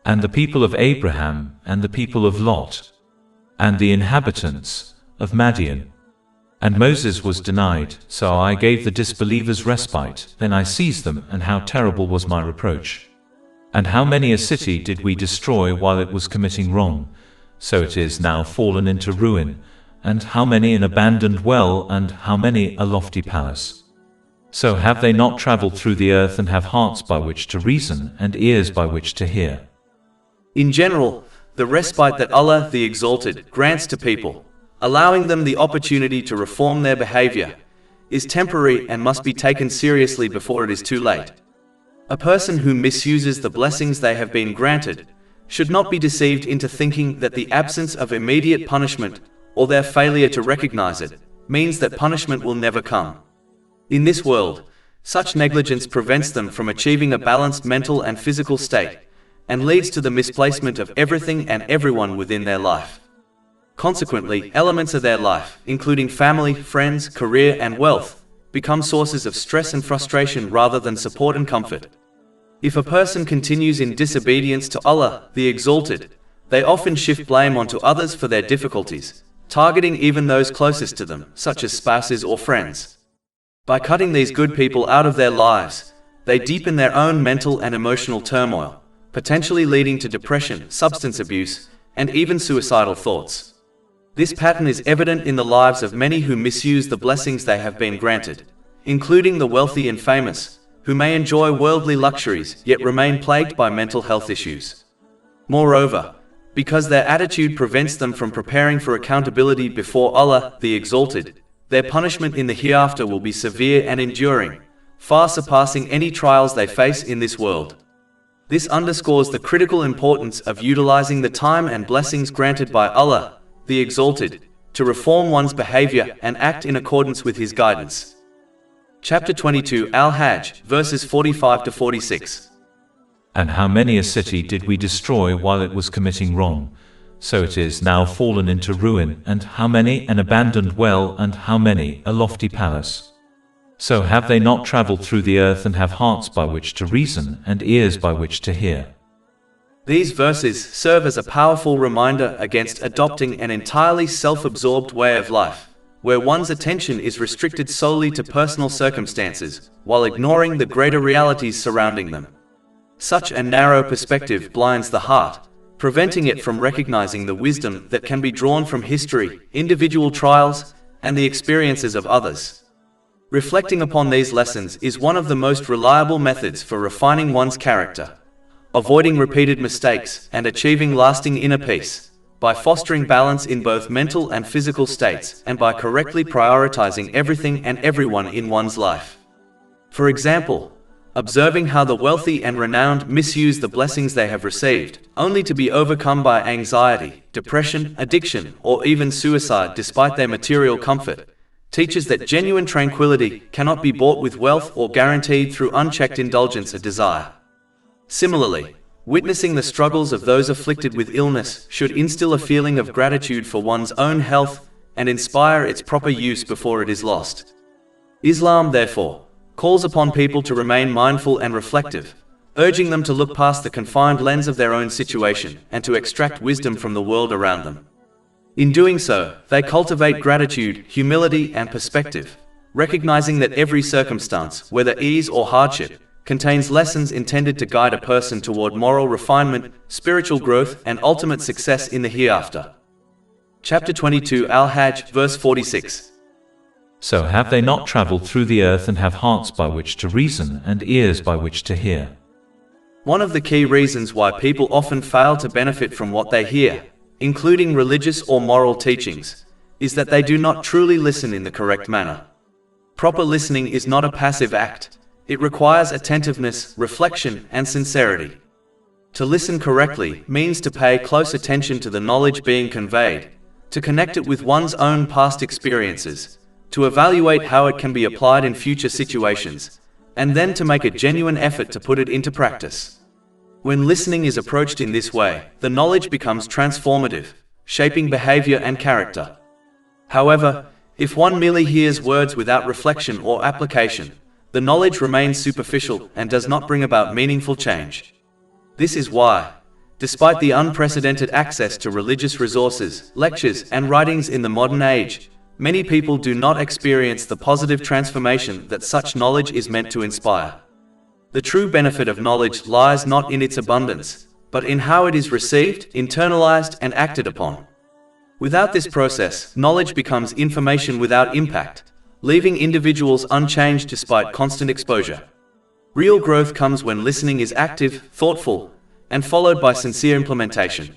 and the people of Abraham and the people of Lot, and the inhabitants of Madian. And Moses was denied, so I gave the disbelievers respite, then I seized them, and how terrible was my reproach. And how many a city did we destroy while it was committing wrong, so it is now fallen into ruin, and how many an abandoned well, and how many a lofty palace. So have they not traveled through the earth and have hearts by which to reason and ears by which to hear? In general, the respite that Allah the Exalted grants to people, allowing them the opportunity to reform their behavior, is temporary and must be taken seriously before it is too late. A person who misuses the blessings they have been granted should not be deceived into thinking that the absence of immediate punishment or their failure to recognize it means that punishment will never come. In this world, such negligence prevents them from achieving a balanced mental and physical state and leads to the misplacement of everything and everyone within their life. Consequently, elements of their life, including family, friends, career, and wealth, become sources of stress and frustration rather than support and comfort. If a person continues in disobedience to Allah, the Exalted, they often shift blame onto others for their difficulties, targeting even those closest to them, such as spouses or friends. By cutting these good people out of their lives, they deepen their own mental and emotional turmoil, potentially leading to depression, substance abuse, and even suicidal thoughts. This pattern is evident in the lives of many who misuse the blessings they have been granted, including the wealthy and famous, who may enjoy worldly luxuries yet remain plagued by mental health issues. Moreover, because their attitude prevents them from preparing for accountability before Allah, the Exalted, their punishment in the hereafter will be severe and enduring, far surpassing any trials they face in this world. This underscores the critical importance of utilizing the time and blessings granted by Allah, the Exalted, to reform one's behavior and act in accordance with His guidance. Chapter 22 Al-Hajj, verses 45 to 46. And how many a city did we destroy while it was committing wrong, so it is now fallen into ruin, and how many an abandoned well, and how many a lofty palace. So have they not traveled through the earth and have hearts by which to reason and ears by which to hear? These verses serve as a powerful reminder against adopting an entirely self-absorbed way of life, where one's attention is restricted solely to personal circumstances, while ignoring the greater realities surrounding them. Such a narrow perspective blinds the heart, preventing it from recognizing the wisdom that can be drawn from history, individual trials, and the experiences of others. Reflecting upon these lessons is one of the most reliable methods for refining one's character, avoiding repeated mistakes, and achieving lasting inner peace, by fostering balance in both mental and physical states, and by correctly prioritizing everything and everyone in one's life. For example, observing how the wealthy and renowned misuse the blessings they have received, only to be overcome by anxiety, depression, addiction, or even suicide despite their material comfort, teaches that genuine tranquility cannot be bought with wealth or guaranteed through unchecked indulgence or desire. Similarly, witnessing the struggles of those afflicted with illness should instill a feeling of gratitude for one's own health and inspire its proper use before it is lost. Islam, therefore, calls upon people to remain mindful and reflective, urging them to look past the confined lens of their own situation and to extract wisdom from the world around them. In doing so, they cultivate gratitude, humility, and perspective, recognizing that every circumstance, whether ease or hardship, contains lessons intended to guide a person toward moral refinement, spiritual growth, and ultimate success in the hereafter. Chapter 22 Al-Hajj, verse 46. So have they not traveled through the earth and have hearts by which to reason and ears by which to hear? One of the key reasons why people often fail to benefit from what they hear, including religious or moral teachings, is that they do not truly listen in the correct manner. Proper listening is not a passive act. It requires attentiveness, reflection, and sincerity. To listen correctly means to pay close attention to the knowledge being conveyed, to connect it with one's own past experiences, to evaluate how it can be applied in future situations, and then to make a genuine effort to put it into practice. When listening is approached in this way, the knowledge becomes transformative, shaping behavior and character. However, if one merely hears words without reflection or application, the knowledge remains superficial and does not bring about meaningful change. This is why, despite the unprecedented access to religious resources, lectures, and writings in the modern age, many people do not experience the positive transformation that such knowledge is meant to inspire. The true benefit of knowledge lies not in its abundance, but in how it is received, internalized, and acted upon. Without this process, knowledge becomes information without impact, leaving individuals unchanged despite constant exposure. Real growth comes when listening is active, thoughtful, and followed by sincere implementation.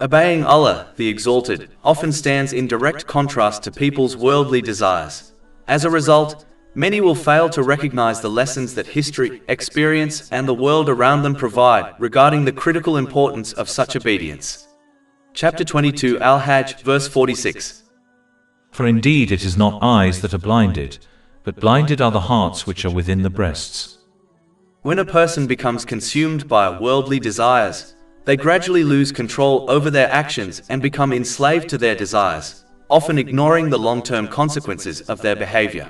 Obeying Allah, the Exalted, often stands in direct contrast to people's worldly desires. As a result, many will fail to recognize the lessons that history, experience, and the world around them provide regarding the critical importance of such obedience. Chapter 22 Al-Hajj, verse 46. For indeed it is not eyes that are blinded, but blinded are the hearts which are within the breasts. When a person becomes consumed by worldly desires, they gradually lose control over their actions and become enslaved to their desires, often ignoring the long-term consequences of their behavior.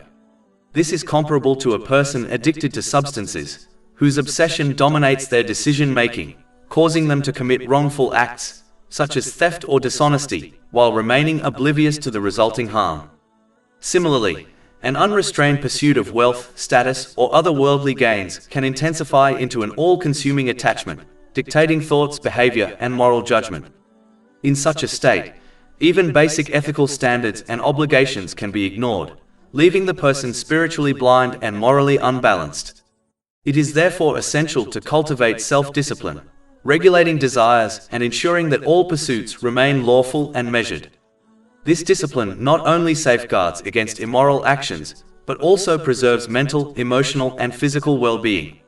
This is comparable to a person addicted to substances, whose obsession dominates their decision-making, causing them to commit wrongful acts, such as theft or dishonesty, while remaining oblivious to the resulting harm. Similarly, an unrestrained pursuit of wealth, status, or other worldly gains can intensify into an all-consuming attachment, dictating thoughts, behavior, and moral judgment. In such a state, even basic ethical standards and obligations can be ignored, leaving the person spiritually blind and morally unbalanced. It is therefore essential to cultivate self-discipline, regulating desires and ensuring that all pursuits remain lawful and measured. This discipline not only safeguards against immoral actions, but also preserves mental, emotional, and physical well-being.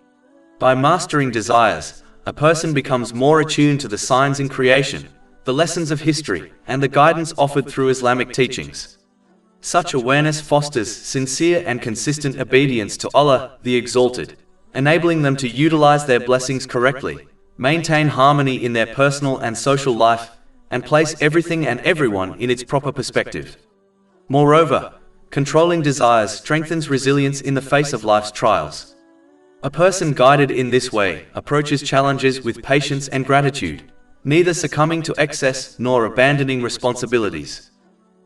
By mastering desires, a person becomes more attuned to the signs in creation, the lessons of history, and the guidance offered through Islamic teachings. Such awareness fosters sincere and consistent obedience to Allah, the Exalted, enabling them to utilize their blessings correctly, maintain harmony in their personal and social life, and place everything and everyone in its proper perspective. Moreover, controlling desires strengthens resilience in the face of life's trials. A person guided in this way approaches challenges with patience and gratitude, neither succumbing to excess nor abandoning responsibilities.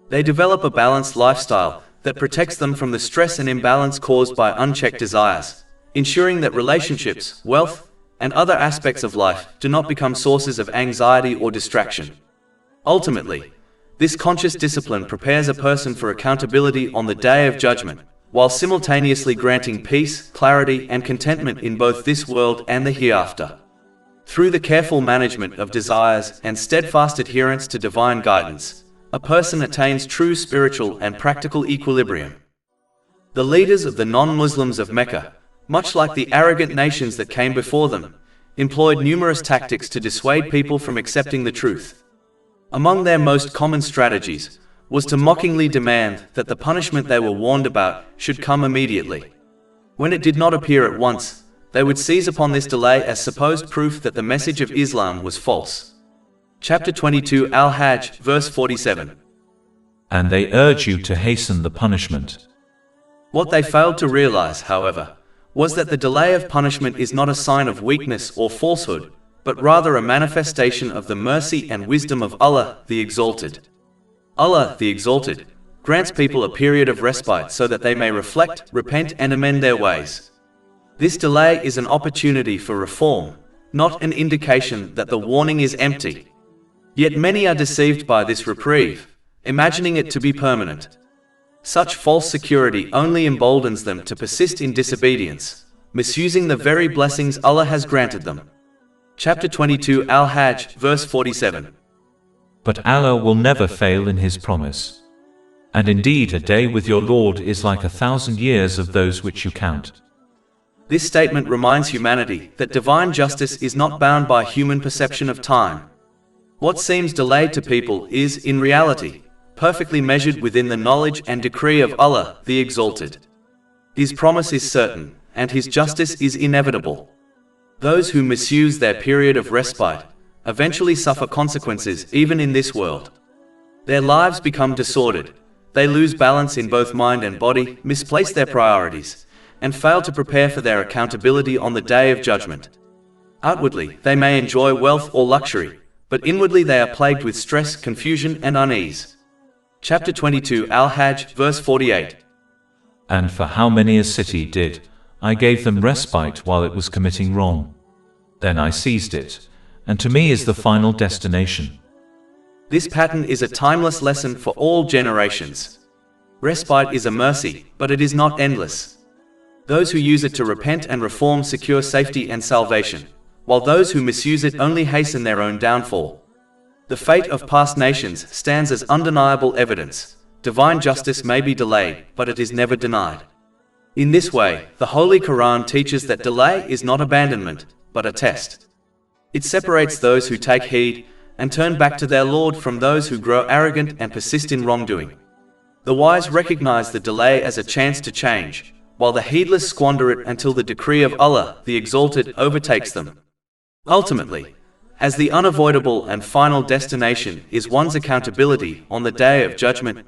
They develop a balanced lifestyle that protects them from the stress and imbalance caused by unchecked desires, ensuring that relationships, wealth, and other aspects of life do not become sources of anxiety or distraction. Ultimately, this conscious discipline prepares a person for accountability on the Day of Judgment, while simultaneously granting peace, clarity, and contentment in both this world and the hereafter. Through the careful management of desires and steadfast adherence to divine guidance, a person attains true spiritual and practical equilibrium. The leaders of the non-Muslims of Mecca, much like the arrogant nations that came before them, employed numerous tactics to dissuade people from accepting the truth. Among their most common strategies was to mockingly demand that the punishment they were warned about should come immediately. When it did not appear at once, they would seize upon this delay as supposed proof that the message of Islam was false. Chapter 22 Al-Hajj, verse 47. And they urge you to hasten the punishment. What they failed to realize, however, was that the delay of punishment is not a sign of weakness or falsehood, but rather a manifestation of the mercy and wisdom of Allah, the Exalted. Allah, the Exalted, grants people a period of respite so that they may reflect, repent, and amend their ways. This delay is an opportunity for reform, not an indication that the warning is empty. Yet many are deceived by this reprieve, imagining it to be permanent. Such false security only emboldens them to persist in disobedience, misusing the very blessings Allah has granted them. Chapter 22 Al-Hajj, verse 47. But Allah will never fail in His promise. And indeed a day with your Lord is like 1,000 years of those which you count. This statement reminds humanity that divine justice is not bound by human perception of time. What seems delayed to people is, in reality, perfectly measured within the knowledge and decree of Allah, the Exalted. His promise is certain, and His justice is inevitable. Those who misuse their period of respite eventually suffer consequences even in this world. Their lives become disordered, they lose balance in both mind and body, misplace their priorities, and fail to prepare for their accountability on the Day of Judgment. Outwardly, they may enjoy wealth or luxury, but inwardly they are plagued with stress, confusion, and unease. Chapter 22 Al-Hajj, verse 48. And for how many a city did I gave them respite while it was committing wrong. Then I seized it, and to me is the final destination. This pattern is a timeless lesson for all generations. Respite is a mercy, but it is not endless. Those who use it to repent and reform secure safety and salvation, while those who misuse it only hasten their own downfall. The fate of past nations stands as undeniable evidence. Divine justice may be delayed, but it is never denied. In this way, the Holy Quran teaches that delay is not abandonment, but a test. It separates those who take heed and turn back to their Lord from those who grow arrogant and persist in wrongdoing. The wise recognize the delay as a chance to change, while the heedless squander it until the decree of Allah, the Exalted, overtakes them. Ultimately, as the unavoidable and final destination is one's accountability on the Day of Judgment,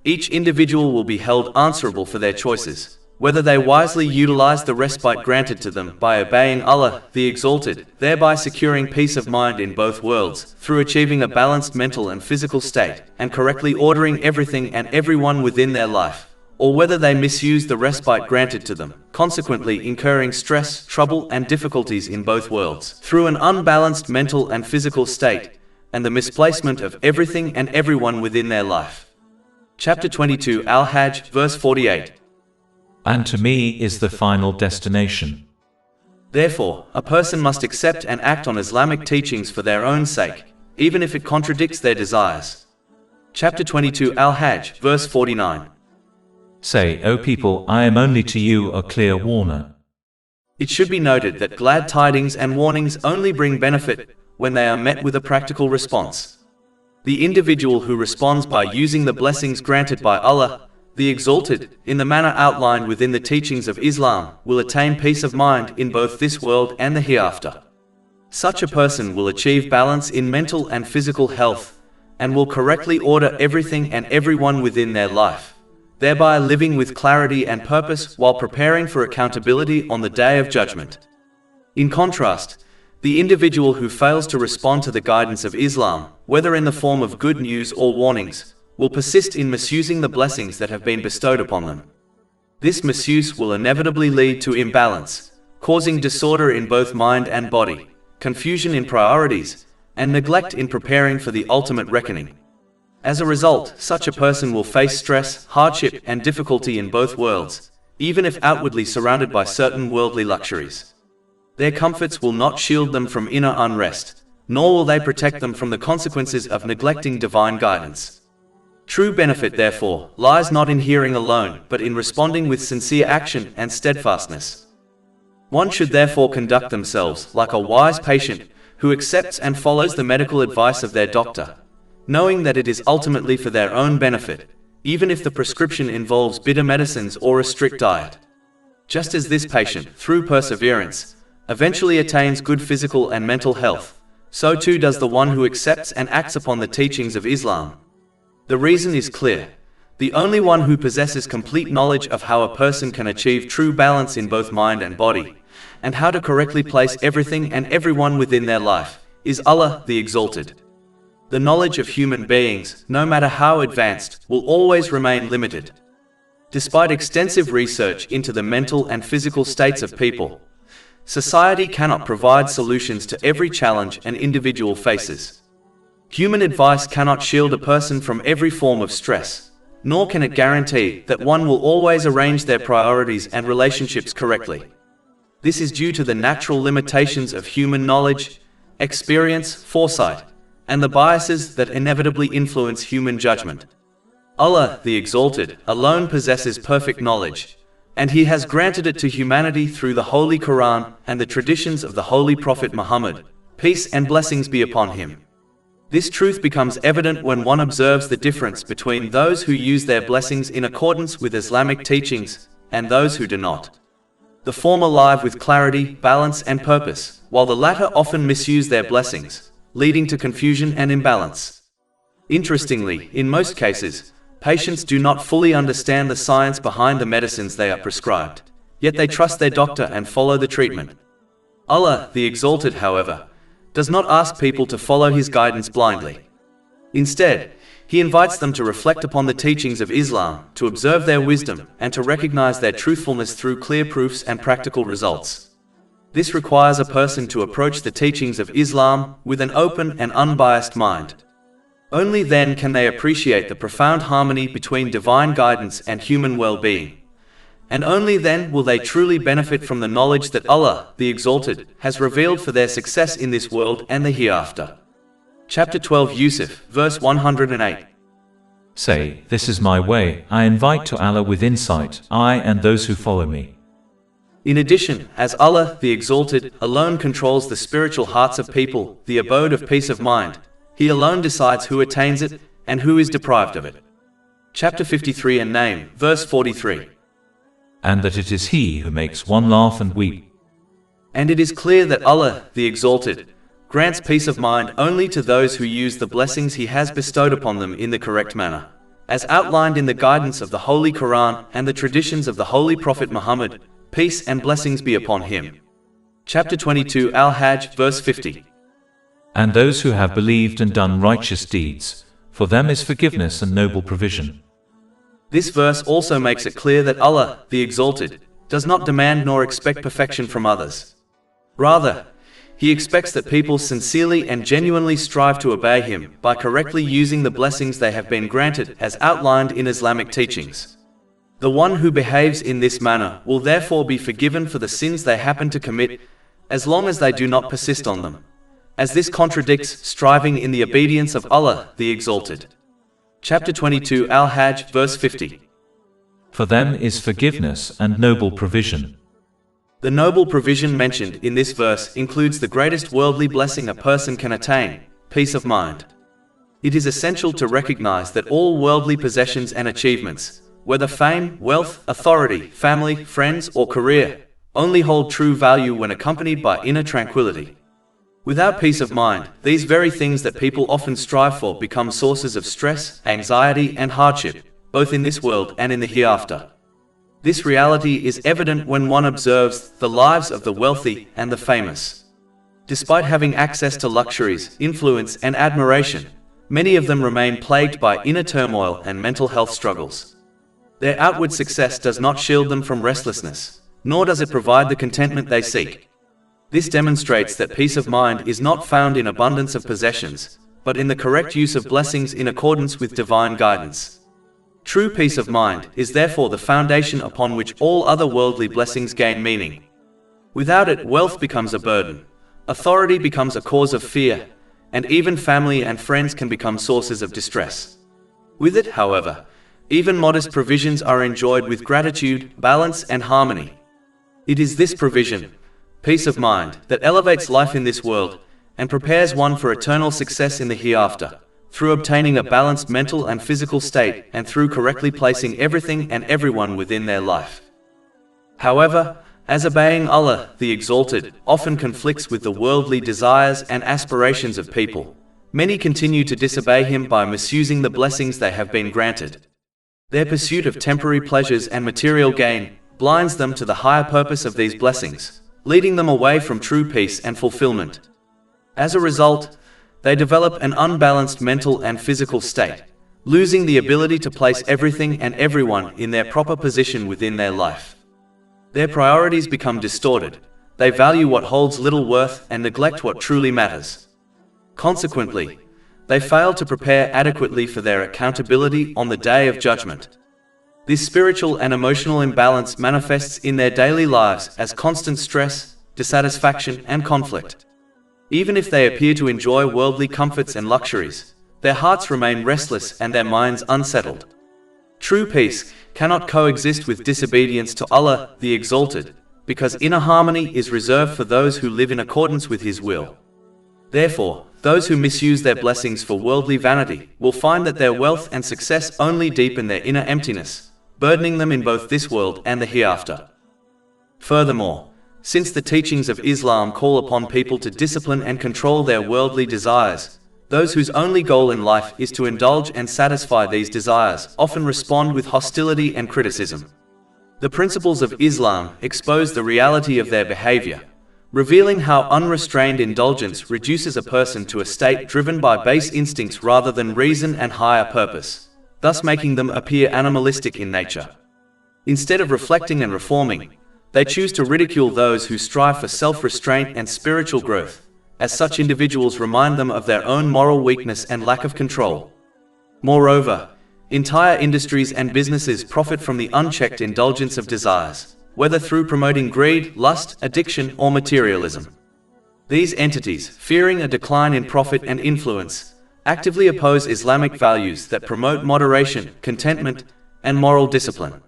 each individual will be held answerable for their choices, whether they wisely utilize the respite granted to them by obeying Allah, the Exalted, thereby securing peace of mind in both worlds, through achieving a balanced mental and physical state, and correctly ordering everything and everyone within their life, or whether they misuse the respite granted to them, consequently incurring stress, trouble, and difficulties in both worlds, through an unbalanced mental and physical state, and the misplacement of everything and everyone within their life. Chapter 22 Al-Hajj, verse 48. And to me is the final destination. Therefore, a person must accept and act on Islamic teachings for their own sake, even if it contradicts their desires. Chapter 22 Al-Hajj, verse 49. Say, O people, I am only to you a clear warner. It should be noted that glad tidings and warnings only bring benefit when they are met with a practical response. The individual who responds by using the blessings granted by Allah, the Exalted, in the manner outlined within the teachings of Islam, will attain peace of mind in both this world and the hereafter. Such a person will achieve balance in mental and physical health, and will correctly order everything and everyone within their life, thereby living with clarity and purpose while preparing for accountability on the Day of Judgment. In contrast, the individual who fails to respond to the guidance of Islam, whether in the form of good news or warnings, will persist in misusing the blessings that have been bestowed upon them. This misuse will inevitably lead to imbalance, causing disorder in both mind and body, confusion in priorities, and neglect in preparing for the ultimate reckoning. As a result, such a person will face stress, hardship, and difficulty in both worlds, even if outwardly surrounded by certain worldly luxuries. Their comforts will not shield them from inner unrest, nor will they protect them from the consequences of neglecting divine guidance. True benefit, therefore, lies not in hearing alone, but in responding with sincere action and steadfastness. One should therefore conduct themselves like a wise patient who accepts and follows the medical advice of their doctor, knowing that it is ultimately for their own benefit, even if the prescription involves bitter medicines or a strict diet. Just as this patient, through perseverance, eventually attains good physical and mental health, so too does the one who accepts and acts upon the teachings of Islam. The reason is clear. The only one who possesses complete knowledge of how a person can achieve true balance in both mind and body, and how to correctly place everything and everyone within their life, is Allah, the Exalted. The knowledge of human beings, no matter how advanced, will always remain limited. Despite extensive research into the mental and physical states of people, society cannot provide solutions to every challenge an individual faces. Human advice cannot shield a person from every form of stress, nor can it guarantee that one will always arrange their priorities and relationships correctly. This is due to the natural limitations of human knowledge, experience, foresight, and the biases that inevitably influence human judgment. Allah, the Exalted, alone possesses perfect knowledge, and He has granted it to humanity through the Holy Quran and the traditions of the Holy Prophet Muhammad, peace and blessings be upon him. This truth becomes evident when one observes the difference between those who use their blessings in accordance with Islamic teachings and those who do not. The former live with clarity, balance, and purpose, while the latter often misuse their blessings, leading to confusion and imbalance. Interestingly, in most cases, patients do not fully understand the science behind the medicines they are prescribed, yet they trust their doctor and follow the treatment. Allah, the Exalted, however, does not ask people to follow His guidance blindly. Instead, he invites them to reflect upon the teachings of Islam, to observe their wisdom, and to recognize their truthfulness through clear proofs and practical results. This requires a person to approach the teachings of Islam with an open and unbiased mind. Only then can they appreciate the profound harmony between divine guidance and human well-being. And only then will they truly benefit from the knowledge that Allah, the Exalted, has revealed for their success in this world and the hereafter. Chapter 12 Yusuf, verse 108. Say, this is my way, I invite to Allah with insight, I and those who follow me. In addition, as Allah, the Exalted, alone controls the spiritual hearts of people, the abode of peace of mind, He alone decides who attains it and who is deprived of it. Chapter 53 and name, verse 43. And that it is He who makes one laugh and weep. And it is clear that Allah, the Exalted, grants peace of mind only to those who use the blessings He has bestowed upon them in the correct manner, as outlined in the guidance of the Holy Quran and the traditions of the Holy Prophet Muhammad, peace and blessings be upon him. Chapter 22 Al-Hajj, verse 50. And those who have believed and done righteous deeds, for them is forgiveness and noble provision. This verse also makes it clear that Allah, the Exalted, does not demand nor expect perfection from others. Rather, He expects that people sincerely and genuinely strive to obey Him by correctly using the blessings they have been granted as outlined in Islamic teachings. The one who behaves in this manner will therefore be forgiven for the sins they happen to commit, as long as they do not persist on them, as this contradicts striving in the obedience of Allah, the Exalted. Chapter 22 Al-Hajj, verse 50. For them is forgiveness and noble provision. The noble provision mentioned in this verse includes the greatest worldly blessing a person can attain, peace of mind. It is essential to recognize that all worldly possessions and achievements, whether fame, wealth, authority, family, friends, or career, only hold true value when accompanied by inner tranquility. Without peace of mind, these very things that people often strive for become sources of stress, anxiety, and hardship, both in this world and in the hereafter. This reality is evident when one observes the lives of the wealthy and the famous. Despite having access to luxuries, influence, and admiration, many of them remain plagued by inner turmoil and mental health struggles. Their outward success does not shield them from restlessness, nor does it provide the contentment they seek. This demonstrates that peace of mind is not found in abundance of possessions, but in the correct use of blessings in accordance with divine guidance. True peace of mind is therefore the foundation upon which all other worldly blessings gain meaning. Without it, wealth becomes a burden, authority becomes a cause of fear, and even family and friends can become sources of distress. With it, however, even modest provisions are enjoyed with gratitude, balance, and harmony. It is this provision, peace of mind, that elevates life in this world and prepares one for eternal success in the hereafter, through obtaining a balanced mental and physical state and through correctly placing everything and everyone within their life. However, as obeying Allah, the Exalted, often conflicts with the worldly desires and aspirations of people, many continue to disobey Him by misusing the blessings they have been granted. Their pursuit of temporary pleasures and material gain blinds them to the higher purpose of these blessings, leading them away from true peace and fulfillment. As a result, they develop an unbalanced mental and physical state, losing the ability to place everything and everyone in their proper position within their life. Their priorities become distorted, they value what holds little worth and neglect what truly matters. Consequently, they fail to prepare adequately for their accountability on the Day of Judgment. This spiritual and emotional imbalance manifests in their daily lives as constant stress, dissatisfaction, and conflict. Even if they appear to enjoy worldly comforts and luxuries, their hearts remain restless and their minds unsettled. True peace cannot coexist with disobedience to Allah, the Exalted, because inner harmony is reserved for those who live in accordance with His will. Therefore, those who misuse their blessings for worldly vanity will find that their wealth and success only deepen their inner emptiness, burdening them in both this world and the hereafter. Furthermore, since the teachings of Islam call upon people to discipline and control their worldly desires, those whose only goal in life is to indulge and satisfy these desires often respond with hostility and criticism. The principles of Islam expose the reality of their behavior, revealing how unrestrained indulgence reduces a person to a state driven by base instincts rather than reason and higher purpose, thus making them appear animalistic in nature. Instead of reflecting and reforming, they choose to ridicule those who strive for self-restraint and spiritual growth, as such individuals remind them of their own moral weakness and lack of control. Moreover, entire industries and businesses profit from the unchecked indulgence of desires, whether through promoting greed, lust, addiction, or materialism. These entities, fearing a decline in profit and influence, actively oppose Islamic values that promote moderation, contentment, and moral discipline.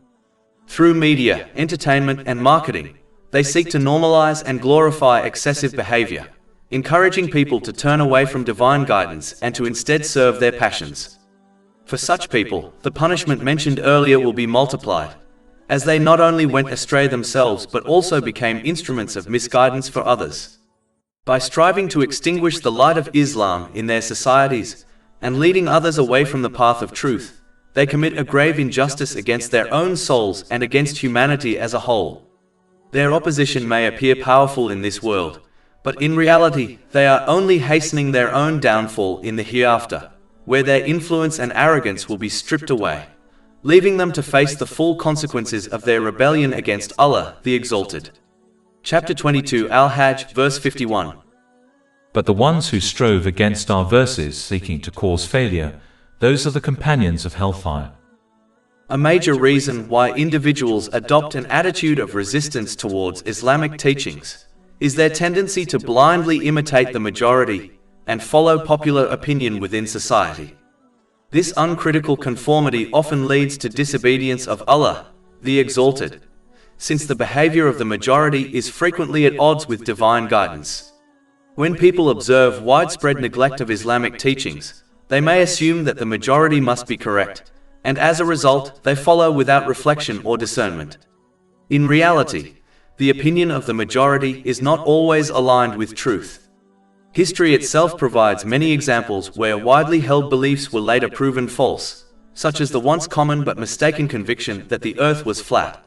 Through media, entertainment, and marketing, they seek to normalize and glorify excessive behavior, encouraging people to turn away from divine guidance and to instead serve their passions. For such people, the punishment mentioned earlier will be multiplied, as they not only went astray themselves but also became instruments of misguidance for others. By striving to extinguish the light of Islam in their societies and leading others away from the path of truth, they commit a grave injustice against their own souls and against humanity as a whole. Their opposition may appear powerful in this world, but in reality, they are only hastening their own downfall in the hereafter, where their influence and arrogance will be stripped away, leaving them to face the full consequences of their rebellion against Allah, the Exalted. Chapter 22 Al-Hajj, verse 51. But the ones who strove against our verses seeking to cause failure, those are the companions of hellfire. A major reason why individuals adopt an attitude of resistance towards Islamic teachings is their tendency to blindly imitate the majority and follow popular opinion within society. This uncritical conformity often leads to disobedience of Allah, the Exalted, since the behavior of the majority is frequently at odds with divine guidance. When people observe widespread neglect of Islamic teachings, they may assume that the majority must be correct, and as a result, they follow without reflection or discernment. In reality, the opinion of the majority is not always aligned with truth. History itself provides many examples where widely held beliefs were later proven false, such as the once common but mistaken conviction that the earth was flat.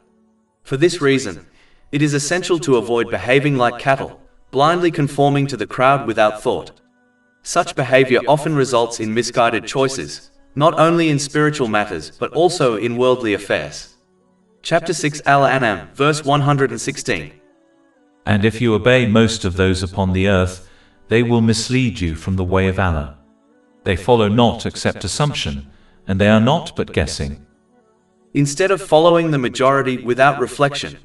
For this reason, it is essential to avoid behaving like cattle, blindly conforming to the crowd without thought. Such behavior often results in misguided choices, not only in spiritual matters but also in worldly affairs. Chapter 6 Al-An'am, verse 116. And if you obey most of those upon the earth, they will mislead you from the way of Allah. They follow not except assumption, and they are not but guessing. Instead of following the majority without reflection,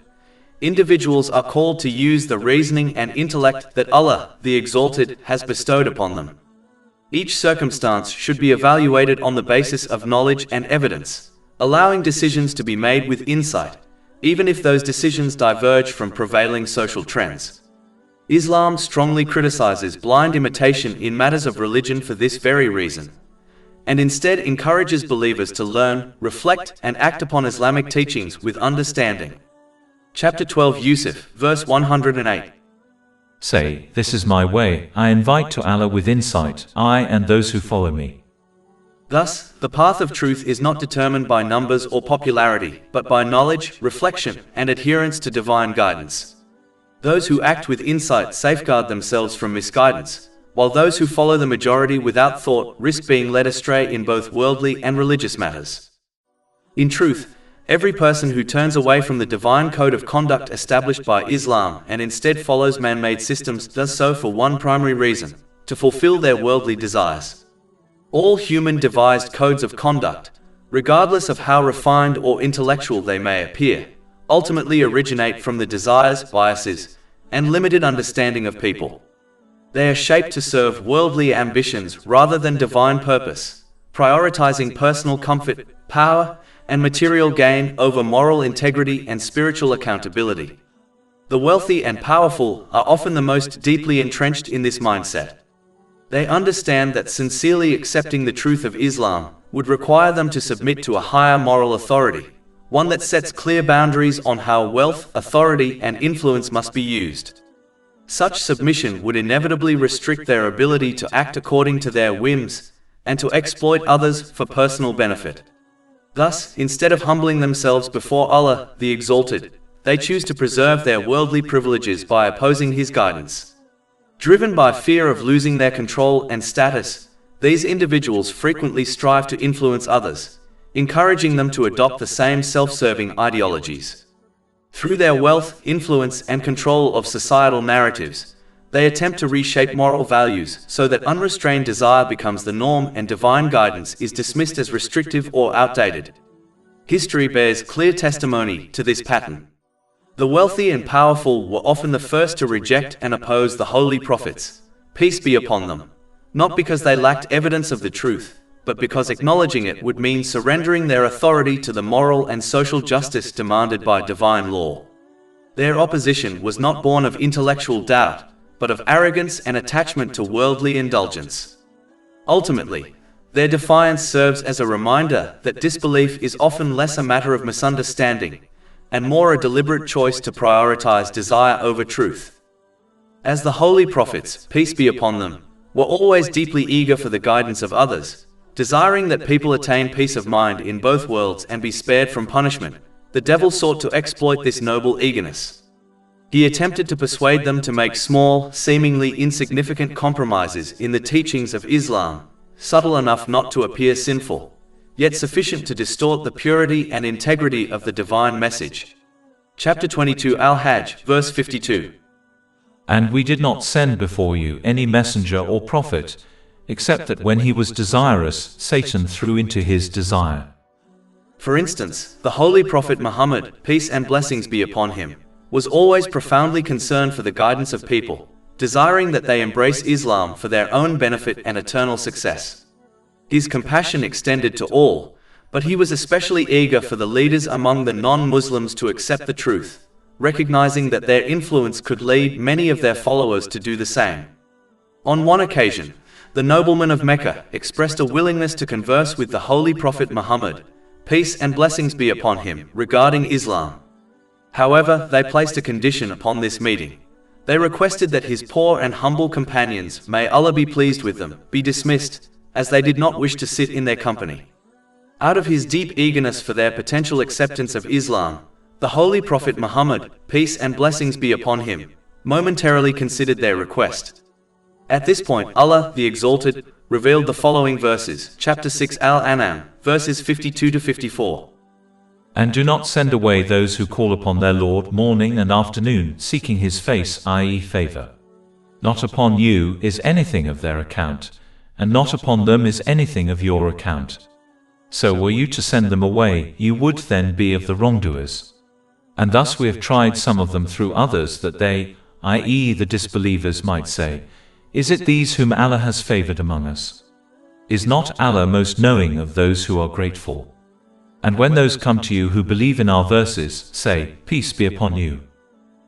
individuals are called to use the reasoning and intellect that Allah, the Exalted, has bestowed upon them. Each circumstance should be evaluated on the basis of knowledge and evidence, allowing decisions to be made with insight, even if those decisions diverge from prevailing social trends. Islam strongly criticizes blind imitation in matters of religion for this very reason, and instead encourages believers to learn, reflect, and act upon Islamic teachings with understanding. Chapter 12 Yusuf, verse 108. Say, this is my way, I invite to Allah with insight, I and those who follow me. Thus, the path of truth is not determined by numbers or popularity, but by knowledge, reflection, and adherence to divine guidance. Those who act with insight safeguard themselves from misguidance, while those who follow the majority without thought risk being led astray in both worldly and religious matters. In truth, every person who turns away from the divine code of conduct established by Islam and instead follows man-made systems does so for one primary reason: to fulfill their worldly desires. All human-devised codes of conduct, regardless of how refined or intellectual they may appear, ultimately originate from the desires, biases, and limited understanding of people. They are shaped to serve worldly ambitions rather than divine purpose, prioritizing personal comfort, power, and material gain over moral integrity and spiritual accountability. The wealthy and powerful are often the most deeply entrenched in this mindset. They understand that sincerely accepting the truth of Islam would require them to submit to a higher moral authority, one that sets clear boundaries on how wealth, authority, and influence must be used. Such submission would inevitably restrict their ability to act according to their whims and to exploit others for personal benefit. Thus, instead of humbling themselves before Allah, the Exalted, they choose to preserve their worldly privileges by opposing his guidance. Driven by fear of losing their control and status, these individuals frequently strive to influence others, encouraging them to adopt the same self-serving ideologies. Through their wealth, influence, and control of societal narratives, they attempt to reshape moral values so that unrestrained desire becomes the norm and divine guidance is dismissed as restrictive or outdated. History bears clear testimony to this pattern. The wealthy and powerful were often the first to reject and oppose the holy prophets, peace be upon them, not because they lacked evidence of the truth, but because acknowledging it would mean surrendering their authority to the moral and social justice demanded by divine law. Their opposition was not born of intellectual doubt, but of arrogance and attachment to worldly indulgence. Ultimately, their defiance serves as a reminder that disbelief is often less a matter of misunderstanding, and more a deliberate choice to prioritize desire over truth. As the holy prophets, peace be upon them, were always deeply eager for the guidance of others, desiring that people attain peace of mind in both worlds and be spared from punishment, the devil sought to exploit this noble eagerness. He attempted to persuade them to make small, seemingly insignificant compromises in the teachings of Islam, subtle enough not to appear sinful, yet sufficient to distort the purity and integrity of the divine message. Chapter 22 Al-Hajj, verse 52. And we did not send before you any messenger or prophet, except that when he was desirous, Satan threw into his desire. For instance, the Holy Prophet Muhammad, peace and blessings be upon him, was always profoundly concerned for the guidance of people, desiring that they embrace Islam for their own benefit and eternal success. His compassion extended to all, but he was especially eager for the leaders among the non-Muslims to accept the truth, recognizing that their influence could lead many of their followers to do the same. On one occasion, the noblemen of Mecca expressed a willingness to converse with the Holy Prophet Muhammad, peace and blessings be upon him, regarding Islam. However, they placed a condition upon this meeting. They requested that his poor and humble companions, may Allah be pleased with them, be dismissed, as they did not wish to sit in their company. Out of his deep eagerness for their potential acceptance of Islam, the Holy Prophet Muhammad, peace and blessings be upon him, momentarily considered their request. At this point, Allah, the Exalted, revealed the following verses, chapter 6 Al-An'am, verses 52 to 54. And do not send away those who call upon their Lord morning and afternoon, seeking his face, i.e. favor. Not upon you is anything of their account, and not upon them is anything of your account. So were you to send them away, you would then be of the wrongdoers. And thus we have tried some of them through others, that they, i.e. the disbelievers, might say, is it these whom Allah has favored among us? Is not Allah most knowing of those who are grateful? And when those come to you who believe in our verses, say, peace be upon you.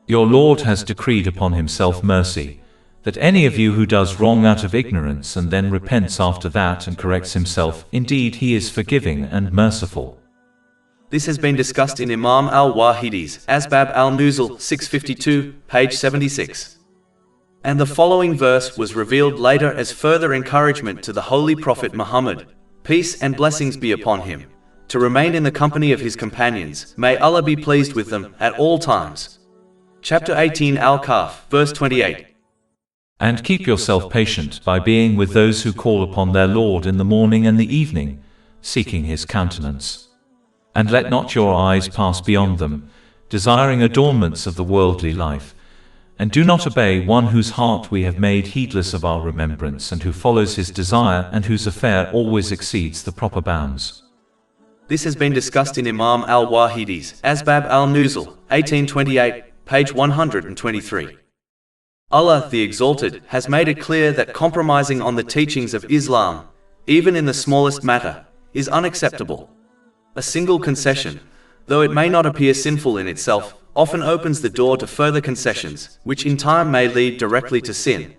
Your Lord has decreed upon himself mercy, that any of you who does wrong out of ignorance and then repents after that and corrects himself, indeed he is forgiving and merciful. This has been discussed in Imam al-Wahidi's Asbab al-Nuzul 652, page 76. And the following verse was revealed later as further encouragement to the Holy Prophet Muhammad, peace and blessings be upon him, to remain in the company of his companions, may Allah be pleased with them, at all times. Chapter 18 Al-Kahf, verse 28. And keep yourself patient by being with those who call upon their Lord in the morning and the evening, seeking his countenance. And let not your eyes pass beyond them, desiring adornments of the worldly life. And do not obey one whose heart we have made heedless of our remembrance, and who follows his desire, and whose affair always exceeds the proper bounds. This has been discussed in Imam al-Wahidi's Asbab al-Nuzul, 1828, page 123. Allah, the Exalted, has made it clear that compromising on the teachings of Islam, even in the smallest matter, is unacceptable. A single concession, though it may not appear sinful in itself, often opens the door to further concessions, which in time may lead directly to sin.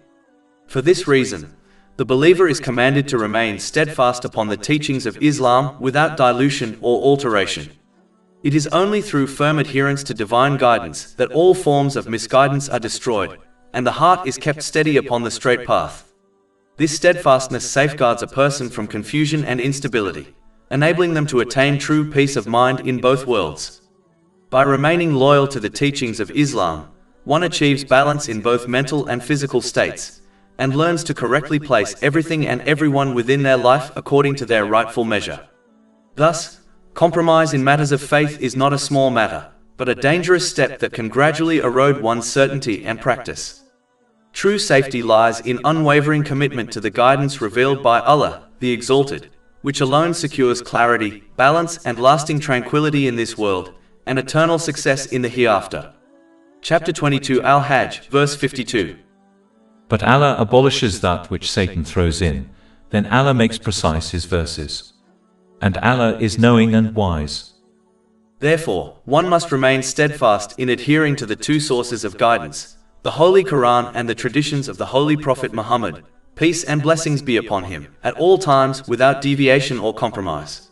For this reason, the believer is commanded to remain steadfast upon the teachings of Islam without dilution or alteration. It is only through firm adherence to divine guidance that all forms of misguidance are destroyed, and the heart is kept steady upon the straight path. This steadfastness safeguards a person from confusion and instability, enabling them to attain true peace of mind in both worlds. By remaining loyal to the teachings of Islam, one achieves balance in both mental and physical states, and learns to correctly place everything and everyone within their life according to their rightful measure. Thus, compromise in matters of faith is not a small matter, but a dangerous step that can gradually erode one's certainty and practice. True safety lies in unwavering commitment to the guidance revealed by Allah, the Exalted, which alone secures clarity, balance, and lasting tranquility in this world, and eternal success in the hereafter. Chapter 22 Al-Hajj, verse 52. But Allah abolishes that which Satan throws in, then Allah makes precise his verses. And Allah is knowing and wise. Therefore, one must remain steadfast in adhering to the two sources of guidance, the Holy Quran and the traditions of the Holy Prophet Muhammad, peace and blessings be upon him, at all times without deviation or compromise.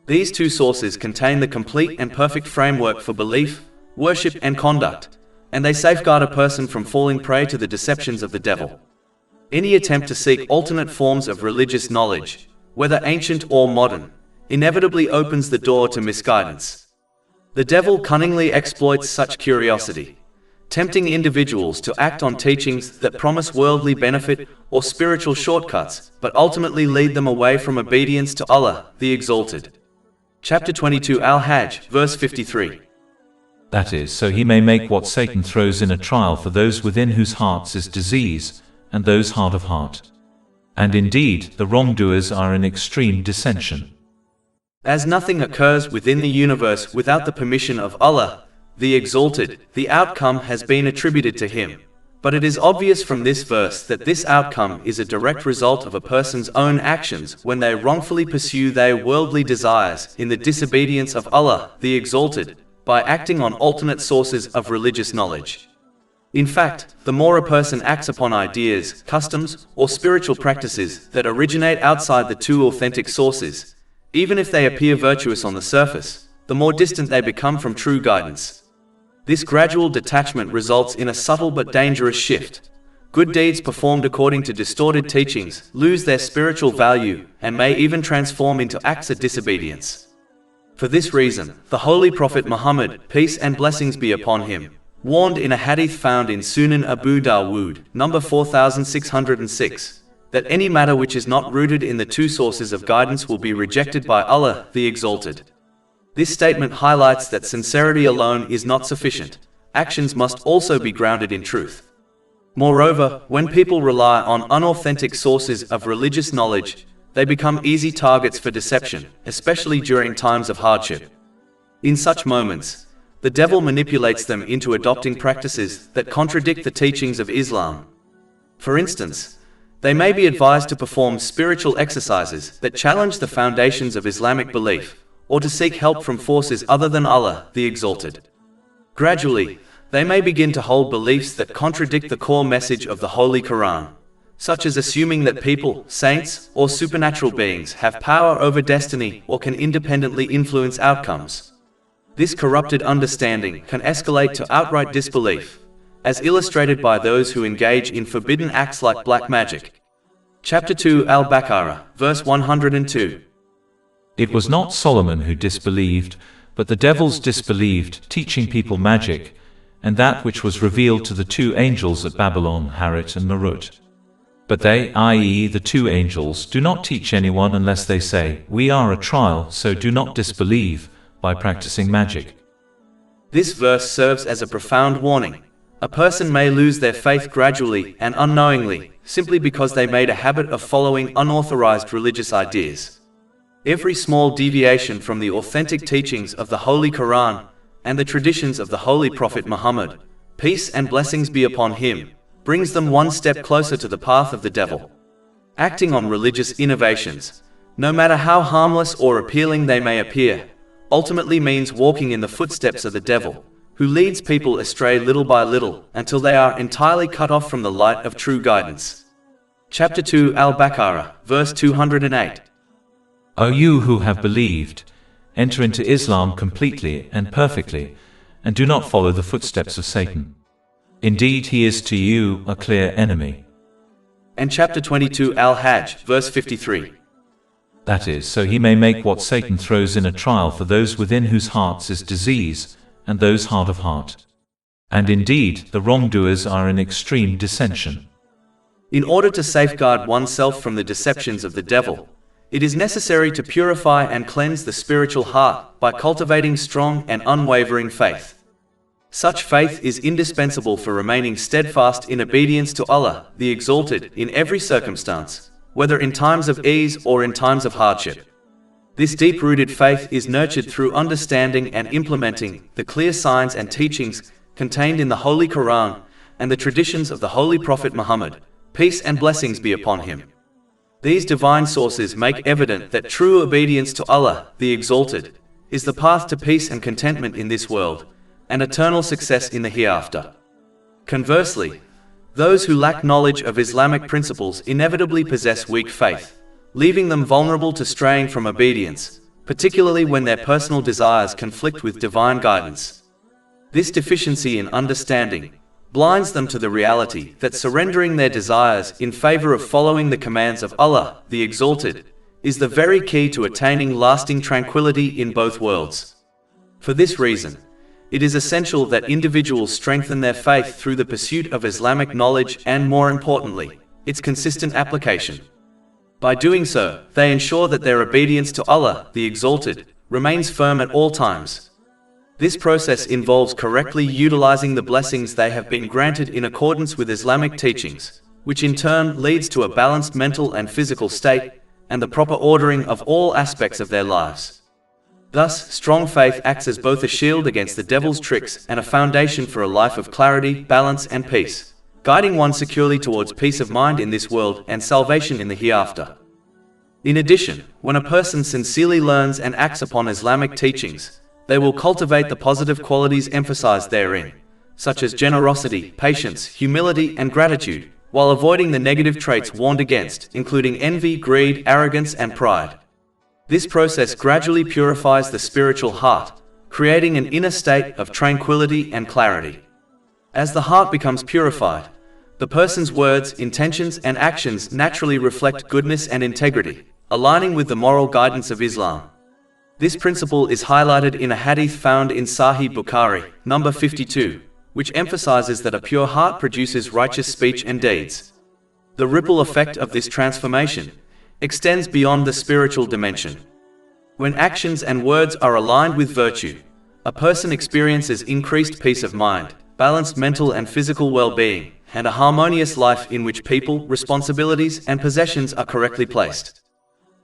These two sources contain the complete and perfect framework for belief, worship and conduct, and they safeguard a person from falling prey to the deceptions of the devil. Any attempt to seek alternate forms of religious knowledge, whether ancient or modern, inevitably opens the door to misguidance. The devil cunningly exploits such curiosity, tempting individuals to act on teachings that promise worldly benefit or spiritual shortcuts, but ultimately lead them away from obedience to Allah, the Exalted. Chapter 22 Al-Hajj, verse 53. That is, so he may make what Satan throws in a trial for those within whose hearts is disease, and those hard of heart. And indeed, the wrongdoers are in extreme dissension. As nothing occurs within the universe without the permission of Allah, the Exalted, the outcome has been attributed to him. But it is obvious from this verse that this outcome is a direct result of a person's own actions when they wrongfully pursue their worldly desires in the disobedience of Allah, the Exalted, by acting on alternate sources of religious knowledge. In fact, the more a person acts upon ideas, customs, or spiritual practices that originate outside the two authentic sources, even if they appear virtuous on the surface, the more distant they become from true guidance. This gradual detachment results in a subtle but dangerous shift. Good deeds performed according to distorted teachings lose their spiritual value and may even transform into acts of disobedience. For this reason, the Holy Prophet Muhammad, peace and blessings be upon him, warned in a hadith found in Sunan Abu Dawood, number 4606, that any matter which is not rooted in the two sources of guidance will be rejected by Allah, the Exalted. This statement highlights that sincerity alone is not sufficient. Actions must also be grounded in truth. Moreover, when people rely on unauthentic sources of religious knowledge, they become easy targets for deception, especially during times of hardship. In such moments, the devil manipulates them into adopting practices that contradict the teachings of Islam. For instance, they may be advised to perform spiritual exercises that challenge the foundations of Islamic belief, or to seek help from forces other than Allah, the Exalted. Gradually, they may begin to hold beliefs that contradict the core message of the Holy Quran, such as assuming that people, saints, or supernatural beings have power over destiny or can independently influence outcomes. This corrupted understanding can escalate to outright disbelief, as illustrated by those who engage in forbidden acts like black magic. Chapter 2 Al-Baqarah, verse 102. It was not Solomon who disbelieved, but the devils disbelieved, teaching people magic, and that which was revealed to the two angels at Babylon, Harut and Marut. But they, i.e. the two angels, do not teach anyone unless they say, "We are a trial, so do not disbelieve," by practicing magic. This verse serves as a profound warning. A person may lose their faith gradually and unknowingly, simply because they made a habit of following unauthorized religious ideas. Every small deviation from the authentic teachings of the Holy Quran and the traditions of the Holy Prophet Muhammad, peace and blessings be upon him, brings them one step closer to the path of the devil. Acting on religious innovations, no matter how harmless or appealing they may appear, ultimately means walking in the footsteps of the devil, who leads people astray little by little until they are entirely cut off from the light of true guidance. Chapter 2 Al-Baqarah, verse 208. O you who have believed, enter into Islam completely and perfectly, and do not follow the footsteps of Satan. Indeed, he is to you a clear enemy. And chapter 22 Al-Hajj, verse 53. That is, so he may make what Satan throws in a trial for those within whose hearts is disease, and those hard of heart. And indeed, the wrongdoers are in extreme dissension. In order to safeguard oneself from the deceptions of the devil, it is necessary to purify and cleanse the spiritual heart by cultivating strong and unwavering faith. Such faith is indispensable for remaining steadfast in obedience to Allah, the Exalted, in every circumstance, whether in times of ease or in times of hardship. This deep-rooted faith is nurtured through understanding and implementing the clear signs and teachings contained in the Holy Quran and the traditions of the Holy Prophet Muhammad, peace and blessings be upon him. These divine sources make evident that true obedience to Allah, the Exalted, is the path to peace and contentment in this world, and eternal success in the hereafter. Conversely, those who lack knowledge of Islamic principles inevitably possess weak faith, leaving them vulnerable to straying from obedience, particularly when their personal desires conflict with divine guidance. This deficiency in understanding blinds them to the reality that surrendering their desires in favor of following the commands of Allah, the Exalted, is the very key to attaining lasting tranquility in both worlds. For this reason, it is essential that individuals strengthen their faith through the pursuit of Islamic knowledge and, more importantly, its consistent application. By doing so, they ensure that their obedience to Allah, the Exalted, remains firm at all times. This process involves correctly utilizing the blessings they have been granted in accordance with Islamic teachings, which in turn leads to a balanced mental and physical state, and the proper ordering of all aspects of their lives. Thus, strong faith acts as both a shield against the devil's tricks and a foundation for a life of clarity, balance, and peace, guiding one securely towards peace of mind in this world and salvation in the hereafter. In addition, when a person sincerely learns and acts upon Islamic teachings, they will cultivate the positive qualities emphasized therein, such as generosity, patience, humility, and gratitude, while avoiding the negative traits warned against, including envy, greed, arrogance, and pride. This process gradually purifies the spiritual heart, creating an inner state of tranquility and clarity. As the heart becomes purified, the person's words, intentions, and actions naturally reflect goodness and integrity, aligning with the moral guidance of Islam. This principle is highlighted in a hadith found in Sahih Bukhari, number 52, which emphasizes that a pure heart produces righteous speech and deeds. The ripple effect of this transformation extends beyond the spiritual dimension. When actions and words are aligned with virtue, a person experiences increased peace of mind, balanced mental and physical well-being, and a harmonious life in which people, responsibilities, and possessions are correctly placed.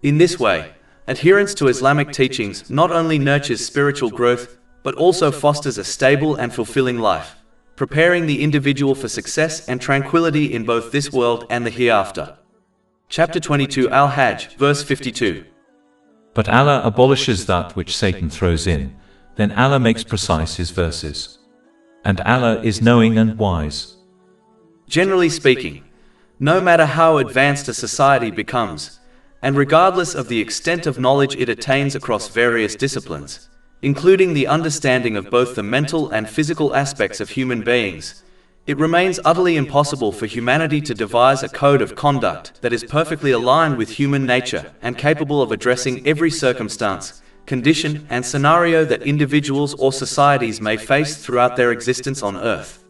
In this way, adherence to Islamic teachings not only nurtures spiritual growth, but also fosters a stable and fulfilling life, preparing the individual for success and tranquility in both this world and the hereafter. Chapter 22 Al-Hajj, verse 52. But Allah abolishes that which Satan throws in, then Allah makes precise his verses. And Allah is knowing and wise. Generally speaking, no matter how advanced a society becomes, and regardless of the extent of knowledge it attains across various disciplines, including the understanding of both the mental and physical aspects of human beings, it remains utterly impossible for humanity to devise a code of conduct that is perfectly aligned with human nature and capable of addressing every circumstance, condition, and scenario that individuals or societies may face throughout their existence on Earth.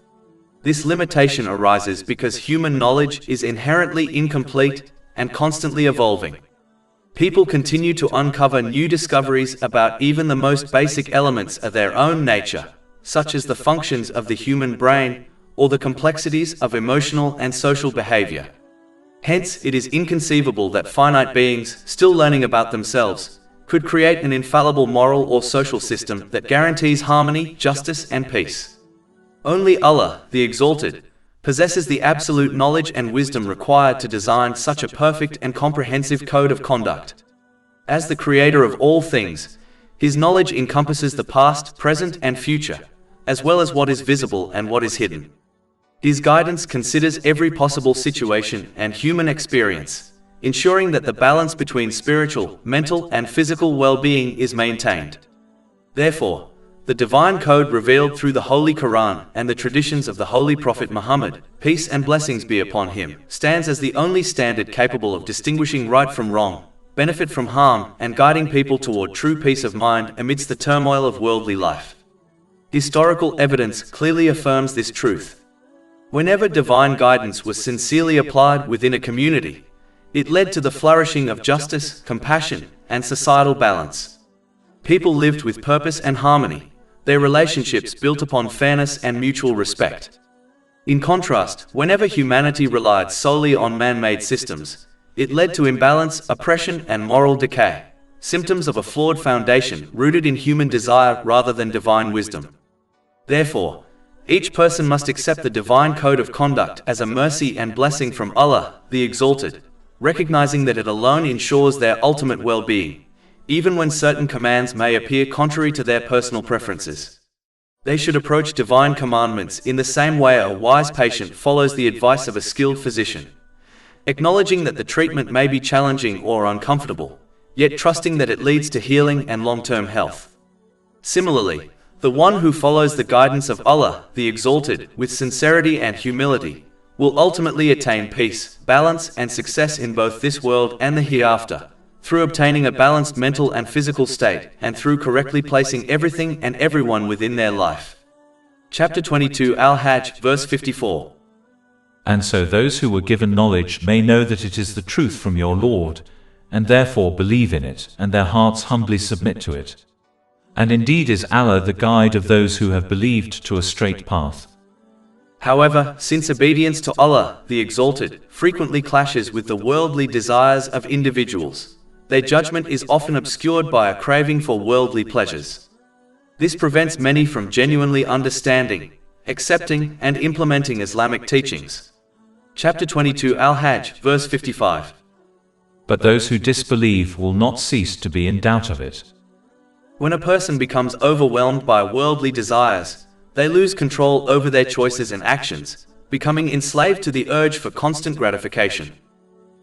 This limitation arises because human knowledge is inherently incomplete and constantly evolving. People continue to uncover new discoveries about even the most basic elements of their own nature, such as the functions of the human brain, or the complexities of emotional and social behavior. Hence, it is inconceivable that finite beings, still learning about themselves, could create an infallible moral or social system that guarantees harmony, justice, and peace. Only Allah, the Exalted, possesses the absolute knowledge and wisdom required to design such a perfect and comprehensive code of conduct. As the creator of all things, his knowledge encompasses the past, present, and future, as well as what is visible and what is hidden. His guidance considers every possible situation and human experience, ensuring that the balance between spiritual, mental, and physical well-being is maintained. Therefore, the divine code revealed through the Holy Quran and the traditions of the Holy Prophet Muhammad, peace and blessings be upon him, stands as the only standard capable of distinguishing right from wrong, benefit from harm, and guiding people toward true peace of mind amidst the turmoil of worldly life. Historical evidence clearly affirms this truth. Whenever divine guidance was sincerely applied within a community, it led to the flourishing of justice, compassion, and societal balance. People lived with purpose and harmony, their relationships built upon fairness and mutual respect. In contrast, whenever humanity relied solely on man-made systems, it led to imbalance, oppression, and moral decay, symptoms of a flawed foundation rooted in human desire rather than divine wisdom. Therefore, each person must accept the divine code of conduct as a mercy and blessing from Allah, the Exalted, recognizing that it alone ensures their ultimate well-being, even when certain commands may appear contrary to their personal preferences. They should approach divine commandments in the same way a wise patient follows the advice of a skilled physician, acknowledging that the treatment may be challenging or uncomfortable, yet trusting that it leads to healing and long-term health. Similarly, the one who follows the guidance of Allah, the Exalted, with sincerity and humility, will ultimately attain peace, balance, and success in both this world and the hereafter, through obtaining a balanced mental and physical state, and through correctly placing everything and everyone within their life. Chapter 22 Al-Hajj, verse 54. And so those who were given knowledge may know that it is the truth from your Lord, and therefore believe in it, and their hearts humbly submit to it. And indeed is Allah the guide of those who have believed to a straight path. However, since obedience to Allah, the Exalted, frequently clashes with the worldly desires of individuals, their judgment is often obscured by a craving for worldly pleasures. This prevents many from genuinely understanding, accepting, and implementing Islamic teachings. Chapter 22 Al-Hajj, verse 55. But those who disbelieve will not cease to be in doubt of it. When a person becomes overwhelmed by worldly desires, they lose control over their choices and actions, becoming enslaved to the urge for constant gratification.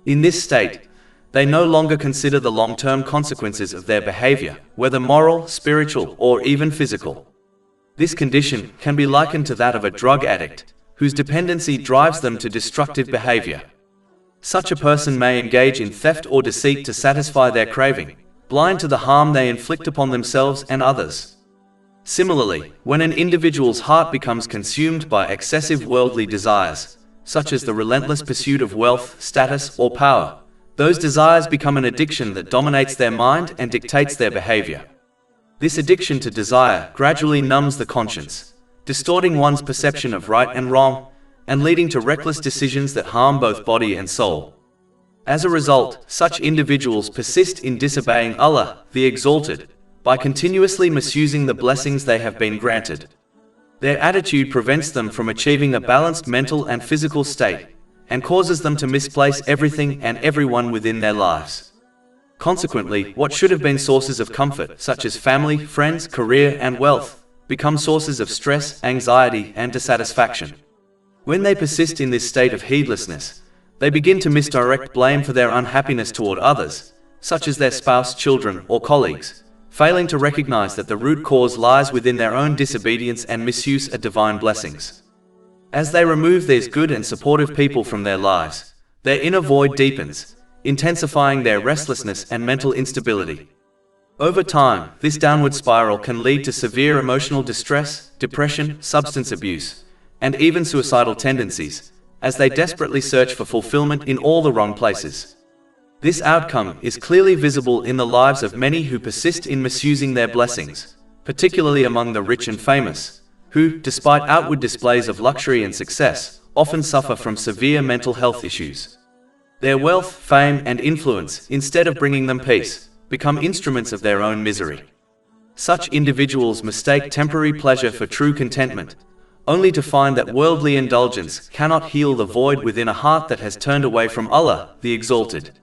In this state, they no longer consider the long-term consequences of their behavior, whether moral, spiritual, or even physical. This condition can be likened to that of a drug addict, whose dependency drives them to destructive behavior. Such a person may engage in theft or deceit to satisfy their craving, blind to the harm they inflict upon themselves and others. Similarly, when an individual's heart becomes consumed by excessive worldly desires, such as the relentless pursuit of wealth, status, or power, those desires become an addiction that dominates their mind and dictates their behavior. This addiction to desire gradually numbs the conscience, distorting one's perception of right and wrong, and leading to reckless decisions that harm both body and soul. As a result, such individuals persist in disobeying Allah, the Exalted, by continuously misusing the blessings they have been granted. Their attitude prevents them from achieving a balanced mental and physical state, and causes them to misplace everything and everyone within their lives. Consequently, what should have been sources of comfort, such as family, friends, career, and wealth, become sources of stress, anxiety, and dissatisfaction. When they persist in this state of heedlessness, they begin to misdirect blame for their unhappiness toward others, such as their spouse, children, or colleagues, failing to recognize that the root cause lies within their own disobedience and misuse of divine blessings. As they remove these good and supportive people from their lives, their inner void deepens, intensifying their restlessness and mental instability. Over time, this downward spiral can lead to severe emotional distress, depression, substance abuse, and even suicidal tendencies, as they desperately search for fulfillment in all the wrong places. This outcome is clearly visible in the lives of many who persist in misusing their blessings, particularly among the rich and famous, who, despite outward displays of luxury and success, often suffer from severe mental health issues. Their wealth, fame, and influence, instead of bringing them peace, become instruments of their own misery. Such individuals mistake temporary pleasure for true contentment, only to find that worldly indulgence cannot heal the void within a heart that has turned away from Allah, the Exalted.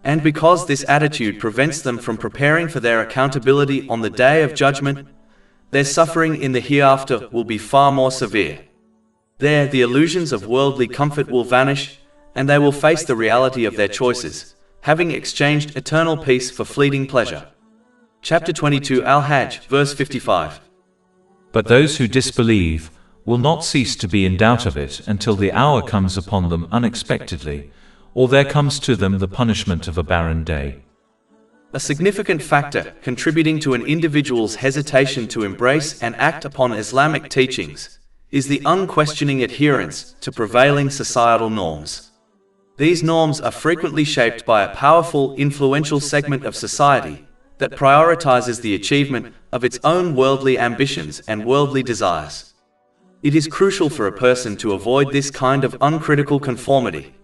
And because this attitude prevents them from preparing for their accountability on the Day of Judgment, their suffering in the hereafter will be far more severe. There, the illusions of worldly comfort will vanish, and they will face the reality of their choices, having exchanged eternal peace for fleeting pleasure. Chapter 22 Al-Hajj, verse 55. But those who disbelieve will not cease to be in doubt of it until the hour comes upon them unexpectedly, or there comes to them the punishment of a barren day. A significant factor contributing to an individual's hesitation to embrace and act upon Islamic teachings is the unquestioning adherence to prevailing societal norms. These norms are frequently shaped by a powerful, influential segment of society that prioritizes the achievement of its own worldly ambitions and worldly desires. It is crucial for a person to avoid this kind of uncritical conformity,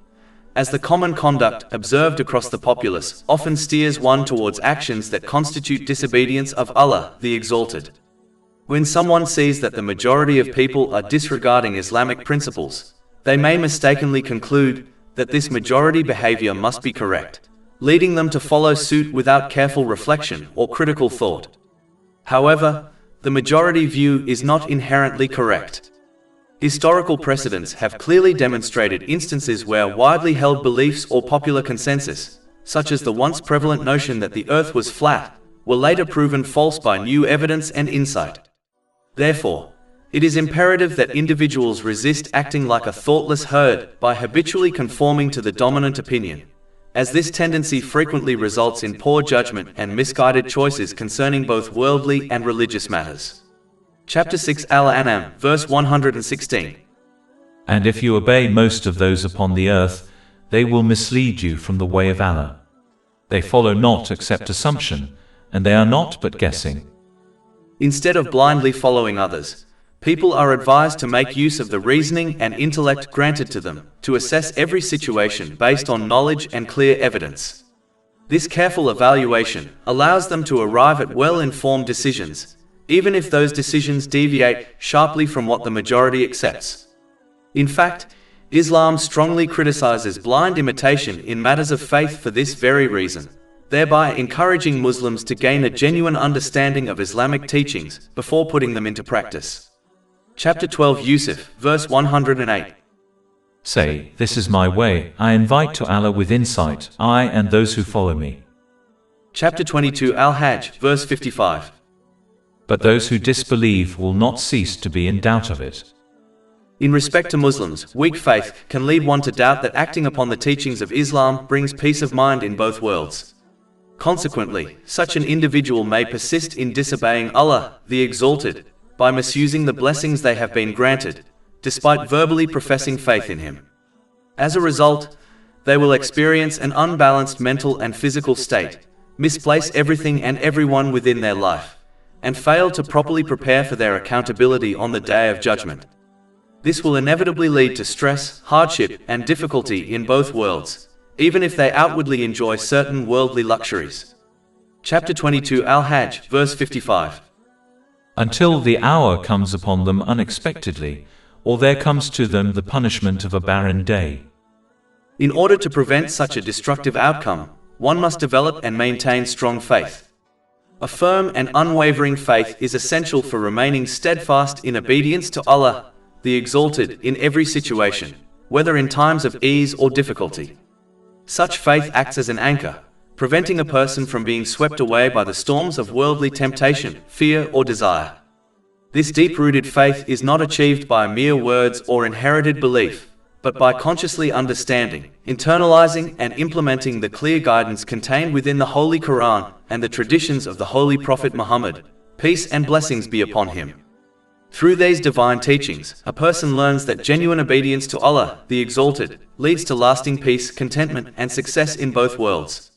as the common conduct observed across the populace often steers one towards actions that constitute disobedience of Allah the Exalted. When someone sees that the majority of people are disregarding Islamic principles, they may mistakenly conclude that this majority behavior must be correct, leading them to follow suit without careful reflection or critical thought. However, the majority view is not inherently correct. Historical precedents have clearly demonstrated instances where widely held beliefs or popular consensus, such as the once prevalent notion that the earth was flat, were later proven false by new evidence and insight. Therefore, it is imperative that individuals resist acting like a thoughtless herd by habitually conforming to the dominant opinion, as this tendency frequently results in poor judgment and misguided choices concerning both worldly and religious matters. Chapter 6 Al-An'am, verse 116. And if you obey most of those upon the earth, they will mislead you from the way of Allah. They follow not except assumption, and they are not but guessing. Instead of blindly following others, people are advised to make use of the reasoning and intellect granted to them, to assess every situation based on knowledge and clear evidence. This careful evaluation allows them to arrive at well-informed decisions, even if those decisions deviate sharply from what the majority accepts. In fact, Islam strongly criticizes blind imitation in matters of faith for this very reason, thereby encouraging Muslims to gain a genuine understanding of Islamic teachings before putting them into practice. Chapter 12 Yusuf, verse 108. Say, this is my way, I invite to Allah with insight, I and those who follow me. Chapter 22 Al-Hajj, verse 55. But those who disbelieve will not cease to be in doubt of it. In respect to Muslims, weak faith can lead one to doubt that acting upon the teachings of Islam brings peace of mind in both worlds. Consequently, such an individual may persist in disobeying Allah, the Exalted, by misusing the blessings they have been granted, despite verbally professing faith in Him. As a result, they will experience an unbalanced mental and physical state, misplace everything and everyone within their life, and fail to properly prepare for their accountability on the Day of Judgment. This will inevitably lead to stress, hardship, and difficulty in both worlds, even if they outwardly enjoy certain worldly luxuries. Chapter 22 Al-Hajj, verse 55. Until the hour comes upon them unexpectedly, or there comes to them the punishment of a barren day. In order to prevent such a destructive outcome, one must develop and maintain strong faith. A firm and unwavering faith is essential for remaining steadfast in obedience to Allah, the Exalted, in every situation, whether in times of ease or difficulty. Such faith acts as an anchor, preventing a person from being swept away by the storms of worldly temptation, fear, or desire. This deep-rooted faith is not achieved by mere words or inherited belief, but by consciously understanding, internalizing, and implementing the clear guidance contained within the Holy Quran and the traditions of the Holy Prophet Muhammad, peace and blessings be upon him. Through these divine teachings, a person learns that genuine obedience to Allah, the Exalted, leads to lasting peace, contentment, and success in both worlds.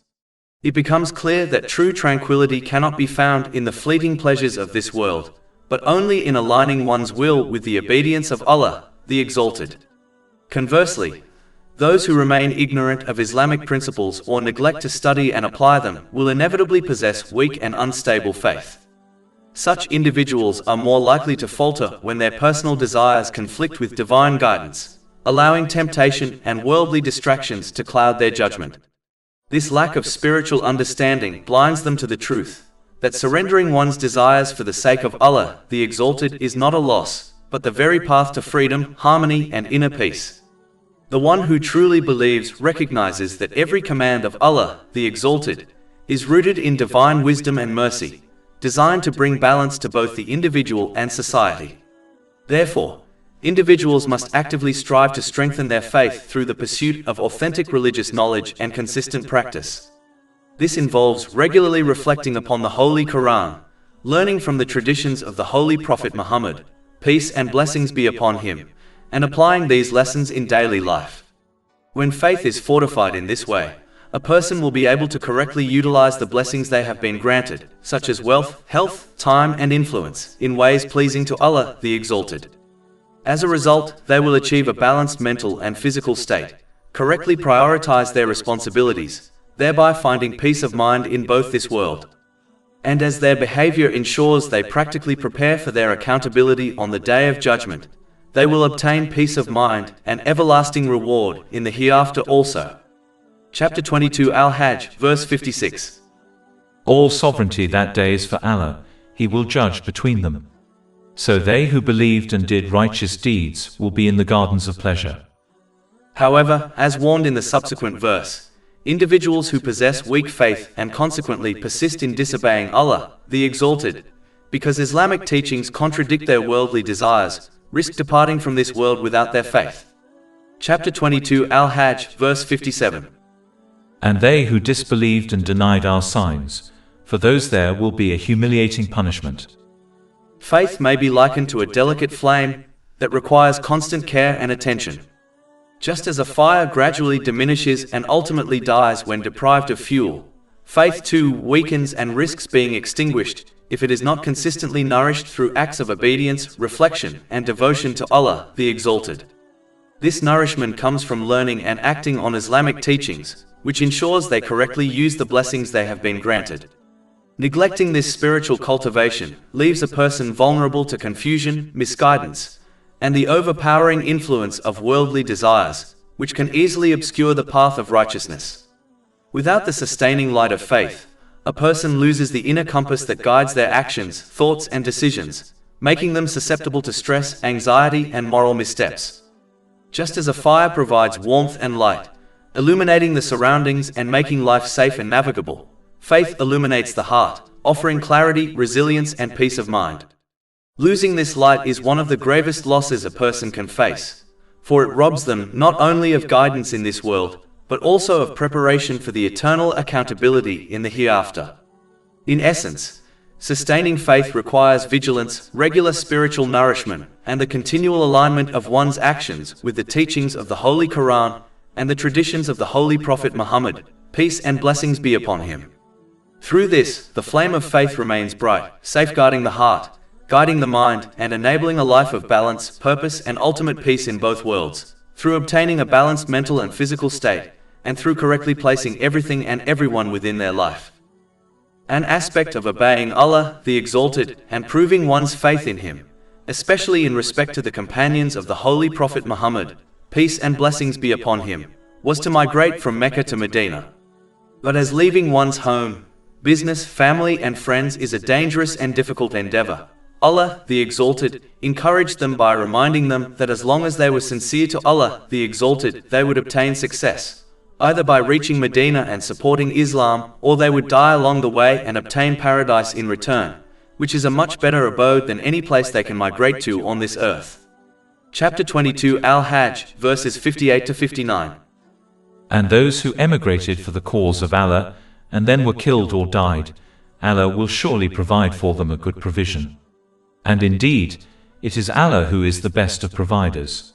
It becomes clear that true tranquility cannot be found in the fleeting pleasures of this world, but only in aligning one's will with the obedience of Allah, the Exalted. Conversely, those who remain ignorant of Islamic principles or neglect to study and apply them will inevitably possess weak and unstable faith. Such individuals are more likely to falter when their personal desires conflict with divine guidance, allowing temptation and worldly distractions to cloud their judgment. This lack of spiritual understanding blinds them to the truth that surrendering one's desires for the sake of Allah, the Exalted, is not a loss, but the very path to freedom, harmony, and inner peace. The one who truly believes recognizes that every command of Allah, the Exalted, is rooted in divine wisdom and mercy, designed to bring balance to both the individual and society. Therefore, individuals must actively strive to strengthen their faith through the pursuit of authentic religious knowledge and consistent practice. This involves regularly reflecting upon the Holy Quran, learning from the traditions of the Holy Prophet Muhammad, peace and blessings be upon him, and applying these lessons in daily life. When faith is fortified in this way, a person will be able to correctly utilize the blessings they have been granted, such as wealth, health, time and influence, in ways pleasing to Allah the Exalted. As a result, they will achieve a balanced mental and physical state, correctly prioritize their responsibilities, thereby finding peace of mind in both this world. And as their behavior ensures they practically prepare for their accountability on the Day of Judgment, they will obtain peace of mind and everlasting reward in the hereafter also. Chapter 22 Al-Hajj, verse 56. All sovereignty that day is for Allah, He will judge between them. So they who believed and did righteous deeds will be in the gardens of pleasure. However, as warned in the subsequent verse, individuals who possess weak faith and consequently persist in disobeying Allah, the Exalted, because Islamic teachings contradict their worldly desires, risk departing from this world without their faith. Chapter 22 Al-Hajj, verse 57. And they who disbelieved and denied our signs, for those there will be a humiliating punishment. Faith may be likened to a delicate flame that requires constant care and attention. Just as a fire gradually diminishes and ultimately dies when deprived of fuel, faith too weakens and risks being extinguished if it is not consistently nourished through acts of obedience, reflection, and devotion to Allah, the Exalted. This nourishment comes from learning and acting on Islamic teachings, which ensures they correctly use the blessings they have been granted. Neglecting this spiritual cultivation leaves a person vulnerable to confusion, misguidance, and the overpowering influence of worldly desires, which can easily obscure the path of righteousness. Without the sustaining light of faith, a person loses the inner compass that guides their actions, thoughts, and decisions, making them susceptible to stress, anxiety, and moral missteps. Just as a fire provides warmth and light, illuminating the surroundings and making life safe and navigable, faith illuminates the heart, offering clarity, resilience, and peace of mind. Losing this light is one of the gravest losses a person can face, for it robs them not only of guidance in this world, but also of preparation for the eternal accountability in the hereafter. In essence, sustaining faith requires vigilance, regular spiritual nourishment, and the continual alignment of one's actions with the teachings of the Holy Quran and the traditions of the Holy Prophet Muhammad, peace and blessings be upon him. Through this, the flame of faith remains bright, safeguarding the heart, guiding the mind, and enabling a life of balance, purpose, and ultimate peace in both worlds, through obtaining a balanced mental and physical state, and through correctly placing everything and everyone within their life. An aspect of obeying Allah, the Exalted, and proving one's faith in Him, especially in respect to the companions of the Holy Prophet Muhammad, peace and blessings be upon him, was to migrate from Mecca to Medina. But as leaving one's home, business, family, and friends is a dangerous and difficult endeavor, Allah, the Exalted, encouraged them by reminding them that as long as they were sincere to Allah, the Exalted, they would obtain success, either by reaching Medina and supporting Islam, or they would die along the way and obtain paradise in return, which is a much better abode than any place they can migrate to on this earth. Chapter 22 Al-Hajj, verses 58 to 59. And those who emigrated for the cause of Allah, and then were killed or died, Allah will surely provide for them a good provision. And indeed, it is Allah who is the best of providers.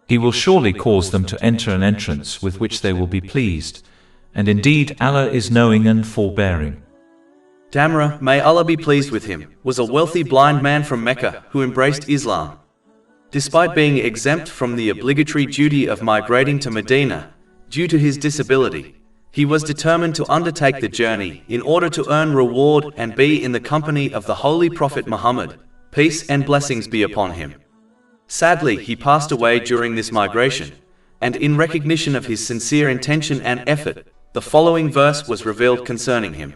He will surely cause them to enter an entrance with which they will be pleased, and indeed Allah is knowing and forbearing. Damra, may Allah be pleased with him, was a wealthy blind man from Mecca who embraced Islam. Despite being exempt from the obligatory duty of migrating to Medina, due to his disability, he was determined to undertake the journey in order to earn reward and be in the company of the Holy Prophet Muhammad, peace and blessings be upon him. Sadly, he passed away during this migration, and in recognition of his sincere intention and effort, the following verse was revealed concerning him.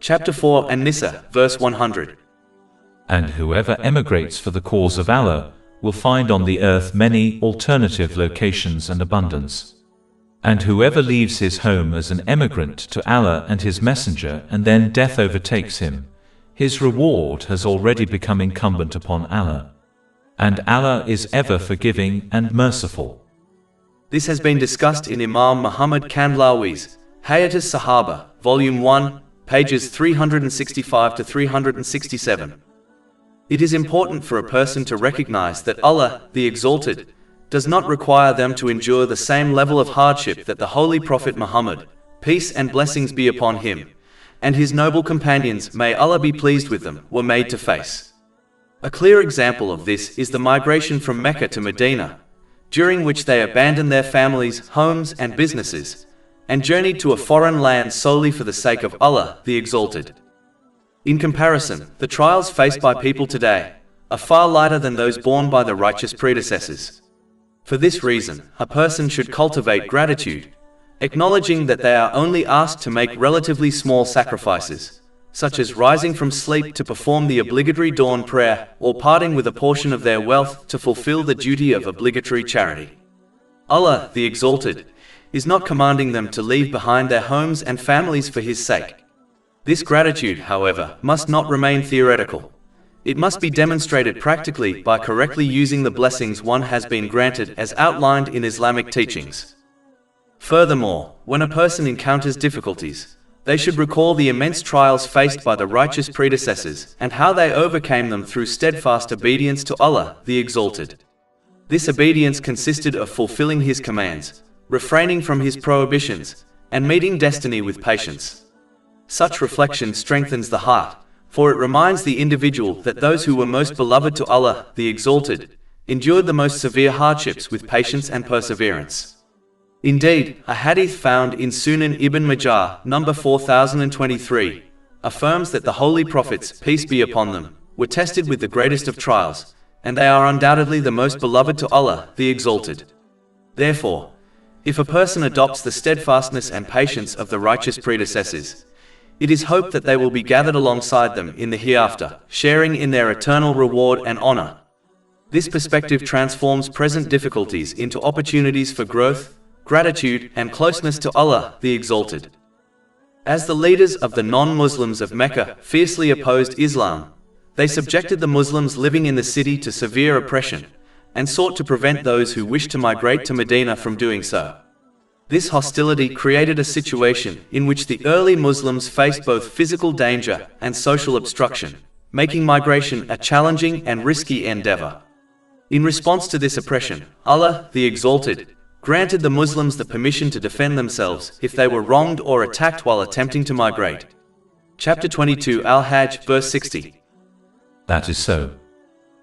Chapter 4 An-Nisa, verse 100. And whoever emigrates for the cause of Allah will find on the earth many alternative locations and abundance. And whoever leaves his home as an emigrant to Allah and His Messenger and then death overtakes him, his reward has already become incumbent upon Allah. And Allah is ever forgiving and merciful. This has been discussed in Imam Muhammad Kandlawi's Hayatus Sahaba, Volume 1, pages 365 to 367. It is important for a person to recognize that Allah, the Exalted, does not require them to endure the same level of hardship that the Holy Prophet Muhammad, peace and blessings be upon him, and his noble companions, may Allah be pleased with them, were made to face. A clear example of this is the migration from Mecca to Medina, during which they abandoned their families, homes and businesses, and journeyed to a foreign land solely for the sake of Allah, the Exalted. In comparison, the trials faced by people today are far lighter than those borne by the righteous predecessors. For this reason, a person should cultivate gratitude, acknowledging that they are only asked to make relatively small sacrifices, such as rising from sleep to perform the obligatory dawn prayer, or parting with a portion of their wealth to fulfill the duty of obligatory charity. Allah, the Exalted, is not commanding them to leave behind their homes and families for His sake. This gratitude, however, must not remain theoretical. It must be demonstrated practically by correctly using the blessings one has been granted as outlined in Islamic teachings. Furthermore, when a person encounters difficulties, they should recall the immense trials faced by the righteous predecessors and how they overcame them through steadfast obedience to Allah, the Exalted. This obedience consisted of fulfilling His commands, refraining from His prohibitions, and meeting destiny with patience. Such reflection strengthens the heart, for it reminds the individual that those who were most beloved to Allah, the Exalted, endured the most severe hardships with patience and perseverance. Indeed, a hadith found in Sunan Ibn Majah, number 4023, affirms that the Holy Prophets, peace be upon them, were tested with the greatest of trials, and they are undoubtedly the most beloved to Allah, the Exalted. Therefore, if a person adopts the steadfastness and patience of the righteous predecessors, it is hoped that they will be gathered alongside them in the hereafter, sharing in their eternal reward and honor. This perspective transforms present difficulties into opportunities for growth, gratitude, and closeness to Allah, the Exalted. As the leaders of the non-Muslims of Mecca fiercely opposed Islam, they subjected the Muslims living in the city to severe oppression, and sought to prevent those who wished to migrate to Medina from doing so. This hostility created a situation in which the early Muslims faced both physical danger and social obstruction, making migration a challenging and risky endeavor. In response to this oppression, Allah, the Exalted, granted the Muslims the permission to defend themselves if they were wronged or attacked while attempting to migrate. Chapter 22 Al-Hajj, verse 60. That is so.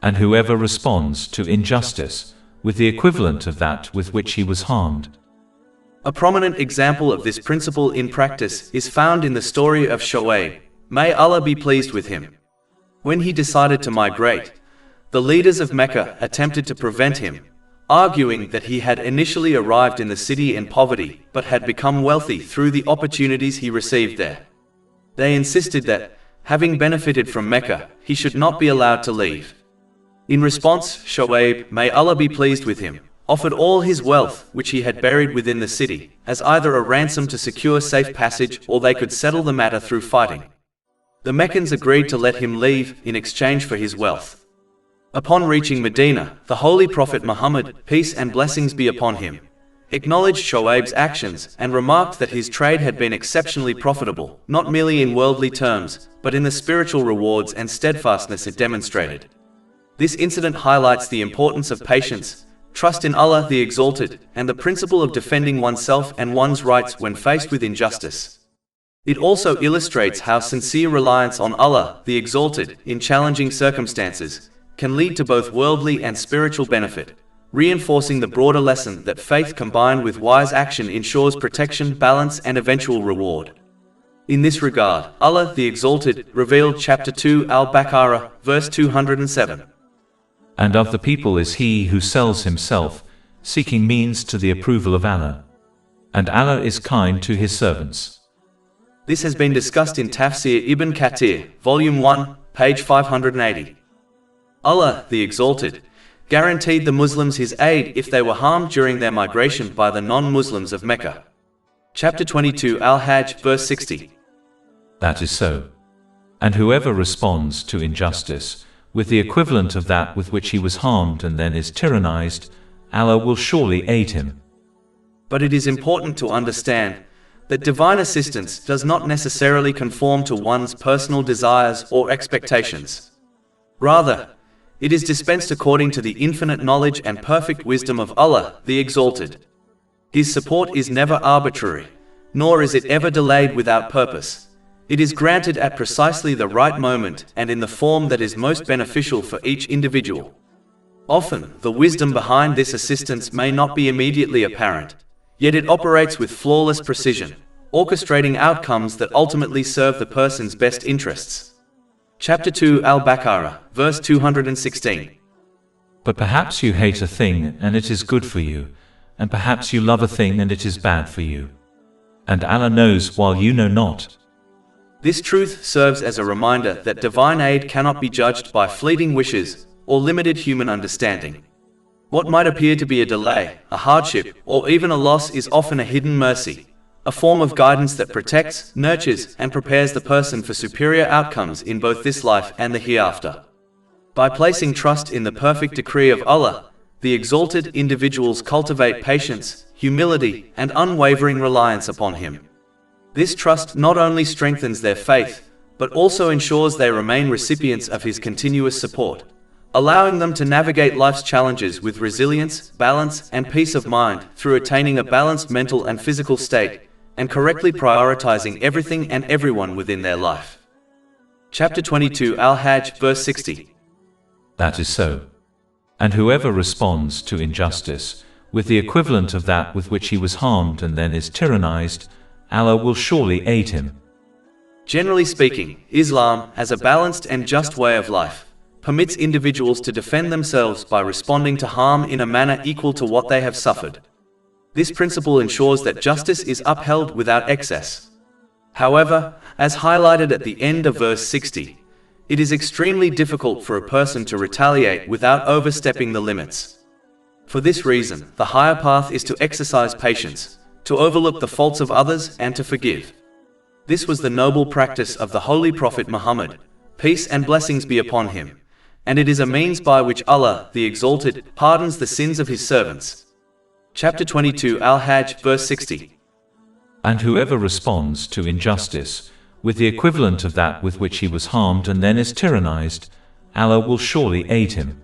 And whoever responds to injustice with the equivalent of that with which he was harmed. A prominent example of this principle in practice is found in the story of Shu'aib, may Allah be pleased with him. When he decided to migrate, the leaders of Mecca attempted to prevent him, arguing that he had initially arrived in the city in poverty but had become wealthy through the opportunities he received there. They insisted that, having benefited from Mecca, he should not be allowed to leave. In response, Shu'aib, may Allah be pleased with him, offered all his wealth, which he had buried within the city, as either a ransom to secure safe passage or they could settle the matter through fighting. The Meccans agreed to let him leave in exchange for his wealth. Upon reaching Medina, the Holy Prophet Muhammad, peace and blessings be upon him, acknowledged Shu'aib's actions and remarked that his trade had been exceptionally profitable, not merely in worldly terms, but in the spiritual rewards and steadfastness it demonstrated. This incident highlights the importance of patience, trust in Allah the Exalted, and the principle of defending oneself and one's rights when faced with injustice. It also illustrates how sincere reliance on Allah the Exalted in challenging circumstances can lead to both worldly and spiritual benefit, reinforcing the broader lesson that faith combined with wise action ensures protection, balance, and eventual reward. In this regard, Allah the Exalted revealed chapter 2 Al-Baqarah, verse 207. And of the people is he who sells himself, seeking means to the approval of Allah. And Allah is kind to His servants. This has been discussed in Tafsir Ibn Kathir, Volume 1, page 580. Allah, the Exalted, guaranteed the Muslims His aid if they were harmed during their migration by the non-Muslims of Mecca. Chapter 22 Al-Hajj, verse 60. That is so. And whoever responds to injustice with the equivalent of that with which he was harmed and then is tyrannized, Allah will surely aid him. But it is important to understand that divine assistance does not necessarily conform to one's personal desires or expectations. Rather, it is dispensed according to the infinite knowledge and perfect wisdom of Allah, the Exalted. His support is never arbitrary, nor is it ever delayed without purpose. It is granted at precisely the right moment and in the form that is most beneficial for each individual. Often, the wisdom behind this assistance may not be immediately apparent, yet it operates with flawless precision, orchestrating outcomes that ultimately serve the person's best interests. Chapter 2 Al-Baqarah, verse 216. But perhaps you hate a thing and it is good for you, and perhaps you love a thing and it is bad for you. And Allah knows while you know not. This truth serves as a reminder that divine aid cannot be judged by fleeting wishes or limited human understanding. What might appear to be a delay, a hardship, or even a loss is often a hidden mercy, a form of guidance that protects, nurtures, and prepares the person for superior outcomes in both this life and the hereafter. By placing trust in the perfect decree of Allah, the exalted individuals cultivate patience, humility, and unwavering reliance upon Him. This trust not only strengthens their faith, but also ensures they remain recipients of His continuous support, allowing them to navigate life's challenges with resilience, balance, and peace of mind through attaining a balanced mental and physical state, and correctly prioritizing everything and everyone within their life. Chapter 22 Al-Hajj, verse 60. That is so. And whoever responds to injustice with the equivalent of that with which he was harmed and then is tyrannized, Allah will surely aid him. Generally speaking, Islam, as a balanced and just way of life, permits individuals to defend themselves by responding to harm in a manner equal to what they have suffered. This principle ensures that justice is upheld without excess. However, as highlighted at the end of verse 60, it is extremely difficult for a person to retaliate without overstepping the limits. For this reason, the higher path is to exercise patience, to overlook the faults of others, and to forgive. This was the noble practice of the Holy Prophet Muhammad, peace and blessings be upon him, and it is a means by which Allah, the Exalted, pardons the sins of His servants. Chapter 22 Al-Hajj, verse 60. And whoever responds to injustice with the equivalent of that with which he was harmed and then is tyrannized, Allah will surely aid him.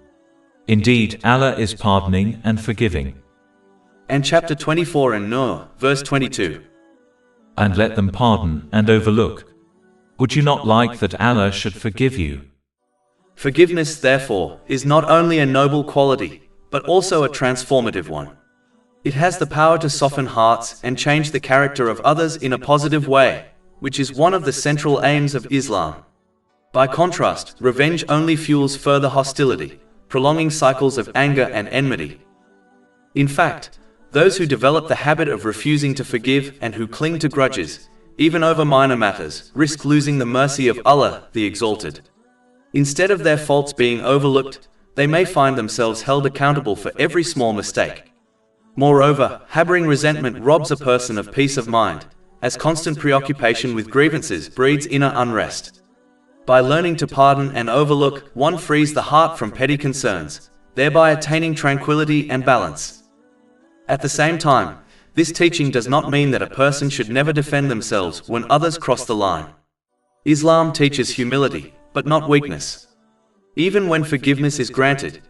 Indeed, Allah is pardoning and forgiving. And chapter 24 An-Nur, verse 22. And let them pardon and overlook. Would you not like that Allah should forgive you? Forgiveness, therefore, is not only a noble quality, but also a transformative one. It has the power to soften hearts and change the character of others in a positive way, which is one of the central aims of Islam. By contrast, revenge only fuels further hostility, prolonging cycles of anger and enmity. In fact, those who develop the habit of refusing to forgive and who cling to grudges, even over minor matters, risk losing the mercy of Allah, the Exalted. Instead of their faults being overlooked, they may find themselves held accountable for every small mistake. Moreover, harboring resentment robs a person of peace of mind, as constant preoccupation with grievances breeds inner unrest. By learning to pardon and overlook, one frees the heart from petty concerns, thereby attaining tranquility and balance. At the same time, this teaching does not mean that a person should never defend themselves when others cross the line. Islam teaches humility, but not weakness. Even when forgiveness is granted,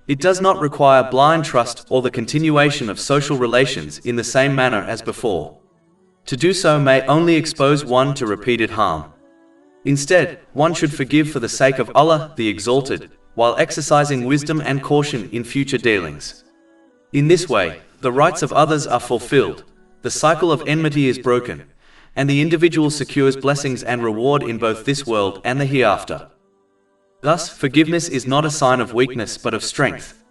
it does not require blind trust or the continuation of social relations in the same manner as before. To do so may only expose one to repeated harm. Instead, one should forgive for the sake of Allah, the Exalted, while exercising wisdom and caution in future dealings. In this way, the rights of others are fulfilled, the cycle of enmity is broken, and the individual secures blessings and reward in both this world and the hereafter. Thus, forgiveness is not a sign of weakness but of strength.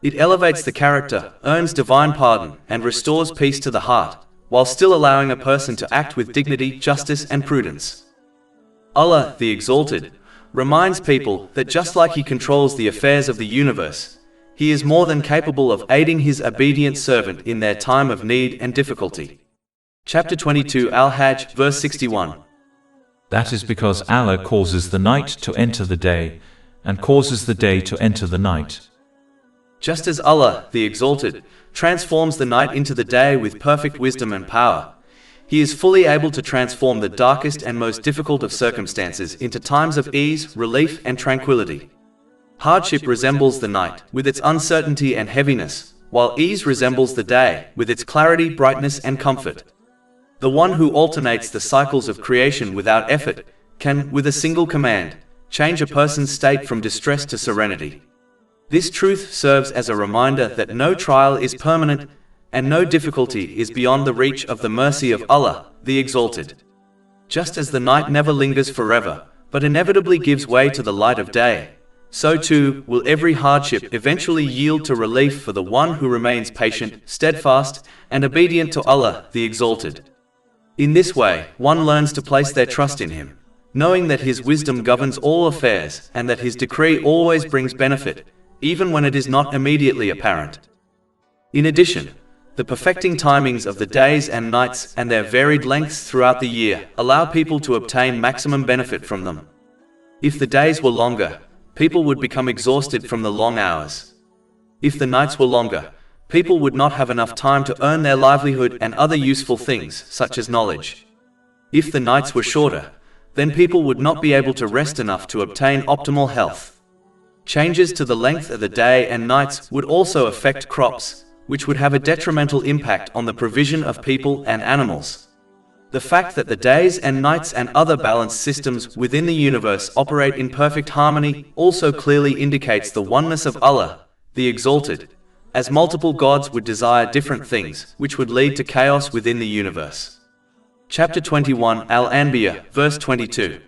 It elevates the character, earns divine pardon, and restores peace to the heart, while still allowing a person to act with dignity, justice, and prudence. Allah, the Exalted, reminds people that just like He controls the affairs of the universe, He is more than capable of aiding His obedient servant in their time of need and difficulty. Chapter 22 Al-Hajj, verse 61. That is because Allah causes the night to enter the day, and causes the day to enter the night. Just as Allah, the Exalted, transforms the night into the day with perfect wisdom and power, He is fully able to transform the darkest and most difficult of circumstances into times of ease, relief, and tranquility. Hardship resembles the night, with its uncertainty and heaviness, while ease resembles the day, with its clarity, brightness, and comfort. The one who alternates the cycles of creation without effort can, with a single command, change a person's state from distress to serenity. This truth serves as a reminder that no trial is permanent, and no difficulty is beyond the reach of the mercy of Allah, the Exalted. Just as the night never lingers forever, but inevitably gives way to the light of day, so too will every hardship eventually yield to relief for the one who remains patient, steadfast, and obedient to Allah, the Exalted. In this way, one learns to place their trust in Him, knowing that His wisdom governs all affairs and that His decree always brings benefit, even when it is not immediately apparent. In addition, the perfecting timings of the days and nights and their varied lengths throughout the year allow people to obtain maximum benefit from them. If the days were longer, people would become exhausted from the long hours. If the nights were longer, people would not have enough time to earn their livelihood and other useful things, such as knowledge. If the nights were shorter, then people would not be able to rest enough to obtain optimal health. Changes to the length of the day and nights would also affect crops, which would have a detrimental impact on the provision of people and animals. The fact that the days and nights and other balanced systems within the universe operate in perfect harmony also clearly indicates the oneness of Allah, the Exalted, as multiple gods would desire different things, which would lead to chaos within the universe. Chapter 21, Al-Anbiya, verse 22.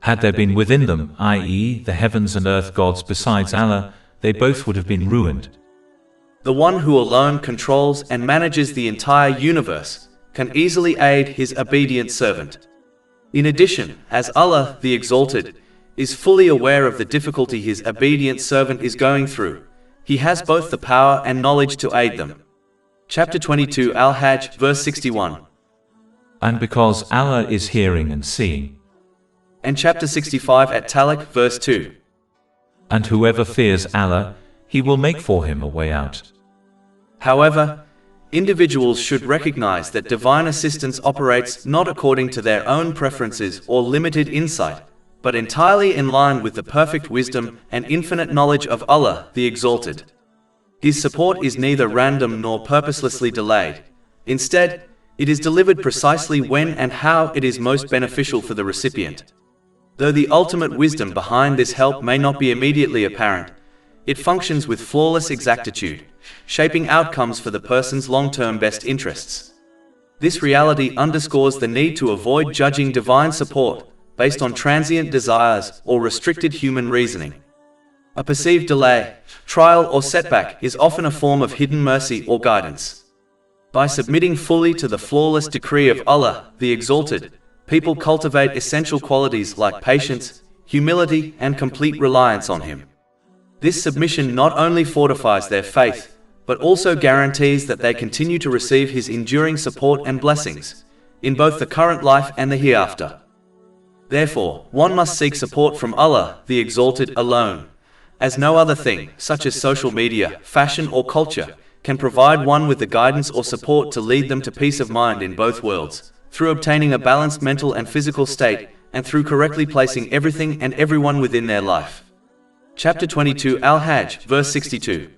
Had there been within them, i.e., the heavens and earth gods besides Allah, they both would have been ruined. The one who alone controls and manages the entire universe can easily aid His obedient servant. In addition, as Allah, the Exalted, is fully aware of the difficulty His obedient servant is going through, He has both the power and knowledge to aid them. Chapter 22, Al-Hajj, verse 61. And because Allah is hearing and seeing. And chapter 65 at Talaq, verse 2. And whoever fears Allah, He will make for him a way out. However, individuals should recognize that divine assistance operates not according to their own preferences or limited insight, but entirely in line with the perfect wisdom and infinite knowledge of Allah, the Exalted. His support is neither random nor purposelessly delayed. Instead, it is delivered precisely when and how it is most beneficial for the recipient. Though the ultimate wisdom behind this help may not be immediately apparent, it functions with flawless exactitude, shaping outcomes for the person's long-term best interests. This reality underscores the need to avoid judging divine support based on transient desires or restricted human reasoning. A perceived delay, trial, or setback is often a form of hidden mercy or guidance. By submitting fully to the flawless decree of Allah, the Exalted, people cultivate essential qualities like patience, humility, and complete reliance on Him. This submission not only fortifies their faith, but also guarantees that they continue to receive His enduring support and blessings, in both the current life and the hereafter. Therefore, one must seek support from Allah, the Exalted, alone, as no other thing, such as social media, fashion, or culture, can provide one with the guidance or support to lead them to peace of mind in both worlds, through obtaining a balanced mental and physical state, and through correctly placing everything and everyone within their life. Chapter 22, Al-Hajj, verse 62.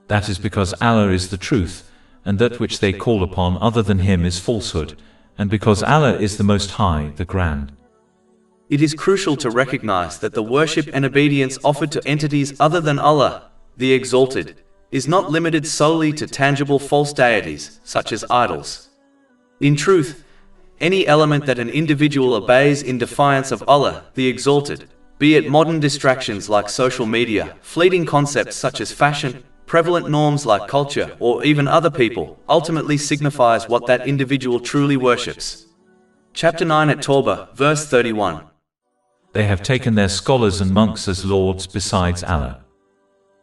That is because Allah is the truth, and that which they call upon other than Him is falsehood, and because Allah is the Most High, the Grand. It is crucial to recognize that the worship and obedience offered to entities other than Allah, the Exalted, is not limited solely to tangible false deities, such as idols. In truth, any element that an individual obeys in defiance of Allah, the Exalted, be it modern distractions like social media, fleeting concepts such as fashion, prevalent norms like culture, or even other people, ultimately signifies what that individual truly worships. Chapter 9 at Tawbah, verse 31. They have taken their scholars and monks as lords besides Allah.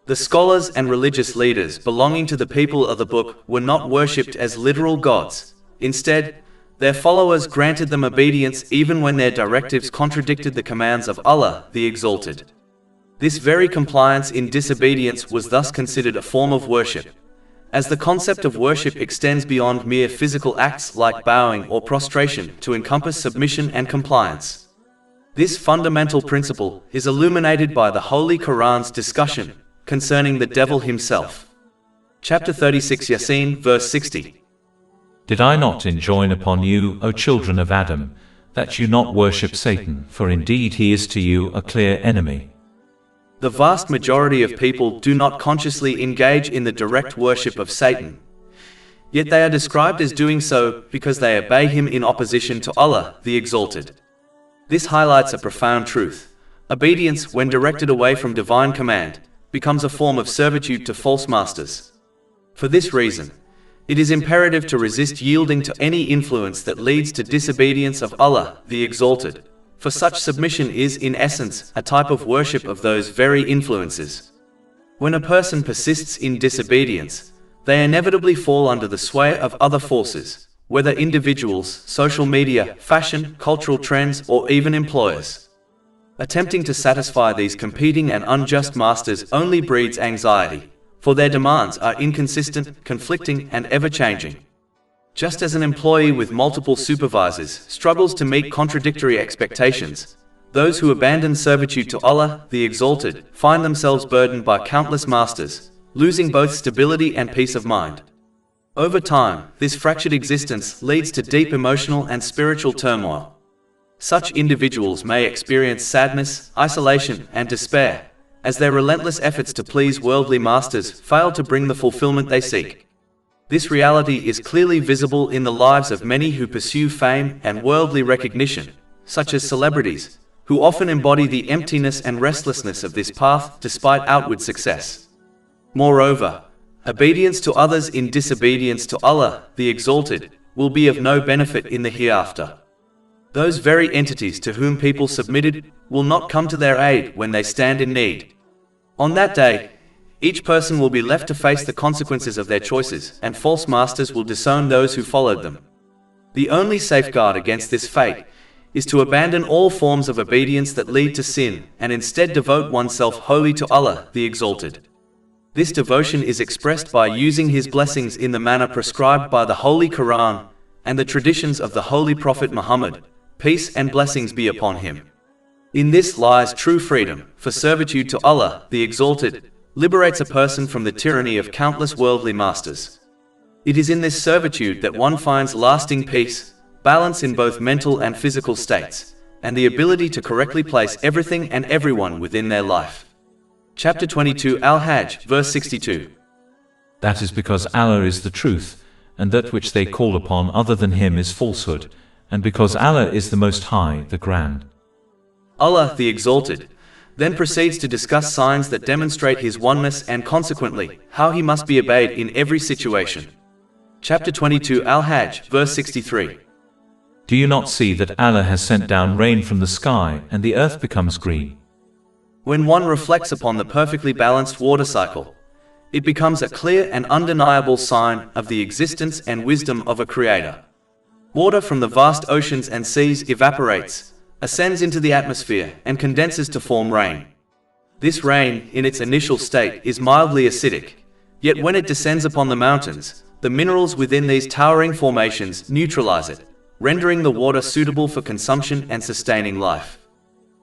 The scholars and religious leaders belonging to the people of the book were not worshipped as literal gods. Instead, their followers granted them obedience even when their directives contradicted the commands of Allah, the Exalted. This very compliance in disobedience was thus considered a form of worship, as the concept of worship extends beyond mere physical acts like bowing or prostration to encompass submission and compliance. This fundamental principle is illuminated by the Holy Quran's discussion concerning the devil himself. Chapter 36 Yasin, verse 60. Did I not enjoin upon you, O children of Adam, that you not worship Satan, for indeed he is to you a clear enemy? The vast majority of people do not consciously engage in the direct worship of Satan, yet they are described as doing so because they obey him in opposition to Allah, the Exalted. This highlights a profound truth. Obedience, when directed away from divine command, becomes a form of servitude to false masters. For this reason, it is imperative to resist yielding to any influence that leads to disobedience of Allah, the Exalted, for such submission is in essence a type of worship of those very influences. When a person persists in disobedience, they inevitably fall under the sway of other forces, whether individuals, social media, fashion, cultural trends, or even employers. Attempting to satisfy these competing and unjust masters only breeds anxiety, for their demands are inconsistent, conflicting, and ever-changing. Just as an employee with multiple supervisors struggles to meet contradictory expectations, those who abandon servitude to Allah, the Exalted, find themselves burdened by countless masters, losing both stability and peace of mind. Over time, this fractured existence leads to deep emotional and spiritual turmoil. Such individuals may experience sadness, isolation, and despair, as their relentless efforts to please worldly masters fail to bring the fulfillment they seek. This reality is clearly visible in the lives of many who pursue fame and worldly recognition, such as celebrities, who often embody the emptiness and restlessness of this path despite outward success. Moreover, obedience to others in disobedience to Allah, the Exalted, will be of no benefit in the hereafter. Those very entities to whom people submitted will not come to their aid when they stand in need. On that day, each person will be left to face the consequences of their choices, and false masters will disown those who followed them. The only safeguard against this fate is to abandon all forms of obedience that lead to sin, and instead devote oneself wholly to Allah, the Exalted. This devotion is expressed by using His blessings in the manner prescribed by the Holy Quran and the traditions of the Holy Prophet Muhammad, peace and blessings be upon him. In this lies true freedom, for servitude to Allah, the Exalted, liberates a person from the tyranny of countless worldly masters. It is in this servitude that one finds lasting peace, balance in both mental and physical states, and the ability to correctly place everything and everyone within their life. Chapter 22 Al-Hajj, verse 62. That is because Allah is the truth, and that which they call upon other than Him is falsehood, and because Allah is the Most High, the Grand. Allah, the Exalted, then proceeds to discuss signs that demonstrate His oneness and consequently, how He must be obeyed in every situation. Chapter 22 Al-Hajj, verse 63. Do you not see that Allah has sent down rain from the sky, and the earth becomes green? When one reflects upon the perfectly balanced water cycle, it becomes a clear and undeniable sign of the existence and wisdom of a Creator. Water from the vast oceans and seas evaporates, ascends into the atmosphere, and condenses to form rain. This rain, in its initial state, is mildly acidic, yet when it descends upon the mountains, the minerals within these towering formations neutralize it, rendering the water suitable for consumption and sustaining life.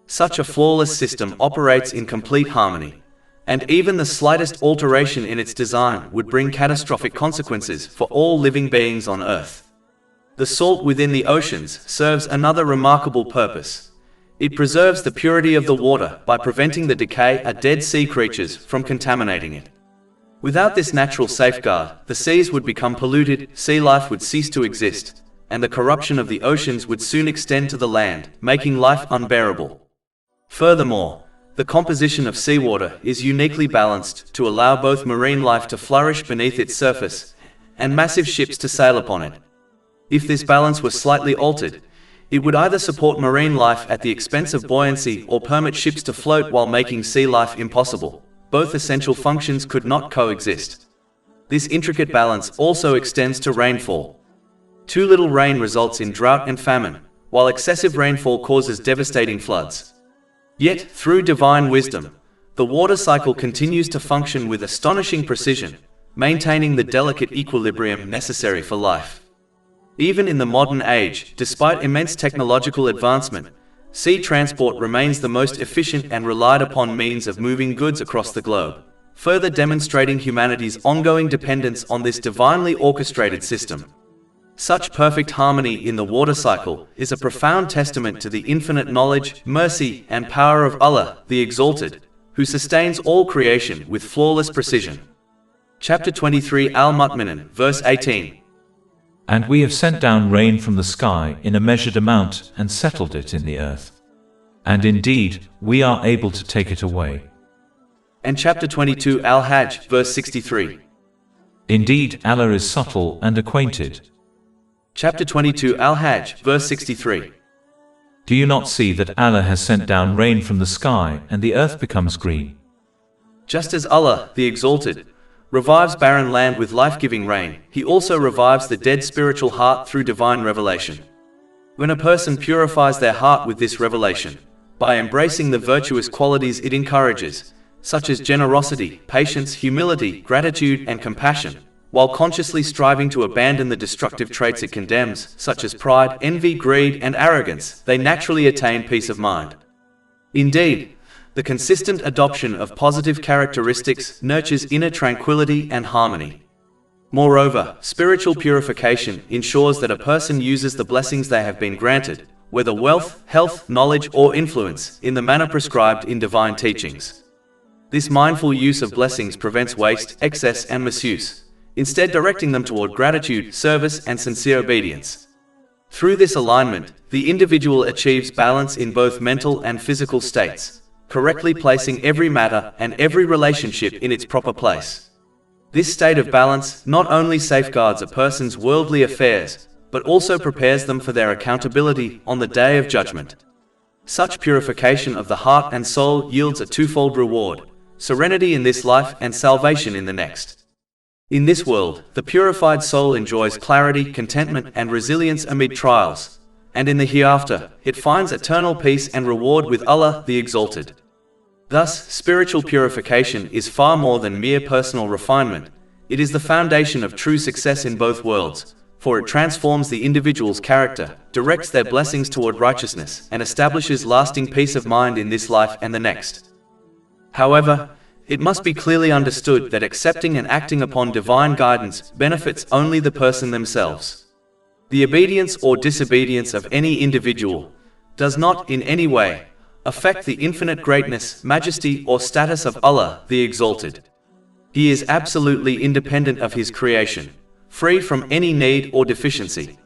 Such a flawless system operates in complete harmony, and even the slightest alteration in its design would bring catastrophic consequences for all living beings on Earth. The salt within the oceans serves another remarkable purpose. It preserves the purity of the water by preventing the decay of dead sea creatures from contaminating it. Without this natural safeguard, the seas would become polluted, sea life would cease to exist, and the corruption of the oceans would soon extend to the land, making life unbearable. Furthermore, the composition of seawater is uniquely balanced to allow both marine life to flourish beneath its surface and massive ships to sail upon it. If this balance was slightly altered, it would either support marine life at the expense of buoyancy or permit ships to float while making sea life impossible. Both essential functions could not coexist. This intricate balance also extends to rainfall. Too little rain results in drought and famine, while excessive rainfall causes devastating floods. Yet, through divine wisdom, the water cycle continues to function with astonishing precision, maintaining the delicate equilibrium necessary for life. Even in the modern age, despite immense technological advancement, sea transport remains the most efficient and relied upon means of moving goods across the globe, further demonstrating humanity's ongoing dependence on this divinely orchestrated system. Such perfect harmony in the water cycle is a profound testament to the infinite knowledge, mercy, and power of Allah, the Exalted, who sustains all creation with flawless precision. Chapter 23 Al-Mu'minun, verse 18. And we have sent down rain from the sky in a measured amount and settled it in the earth. And indeed, we are able to take it away. And chapter 22 Al-Hajj, verse 63. Indeed, Allah is subtle and acquainted. Chapter 22 Al-Hajj, verse 63. Do you not see that Allah has sent down rain from the sky and the earth becomes green? Just as Allah, the Exalted, revives barren land with life-giving rain, He also revives the dead spiritual heart through divine revelation. When a person purifies their heart with this revelation, by embracing the virtuous qualities it encourages, such as generosity, patience, humility, gratitude, and compassion, while consciously striving to abandon the destructive traits it condemns, such as pride, envy, greed, and arrogance, they naturally attain peace of mind. Indeed, the consistent adoption of positive characteristics nurtures inner tranquility and harmony. Moreover, spiritual purification ensures that a person uses the blessings they have been granted, whether wealth, health, knowledge, or influence, in the manner prescribed in divine teachings. This mindful use of blessings prevents waste, excess, and misuse, instead directing them toward gratitude, service, and sincere obedience. Through this alignment, the individual achieves balance in both mental and physical states, correctly placing every matter and every relationship in its proper place. This state of balance not only safeguards a person's worldly affairs, but also prepares them for their accountability on the Day of Judgment. Such purification of the heart and soul yields a twofold reward: serenity in this life and salvation in the next. In this world, the purified soul enjoys clarity, contentment, and resilience amid trials, and in the hereafter, it finds eternal peace and reward with Allah, the Exalted. Thus, spiritual purification is far more than mere personal refinement. It is the foundation of true success in both worlds, for it transforms the individual's character, directs their blessings toward righteousness, and establishes lasting peace of mind in this life and the next. However, it must be clearly understood that accepting and acting upon divine guidance benefits only the person themselves. The obedience or disobedience of any individual does not, in any way, affect the infinite greatness, majesty, or status of Allah, the Exalted. He is absolutely independent of His creation, free from any need or deficiency.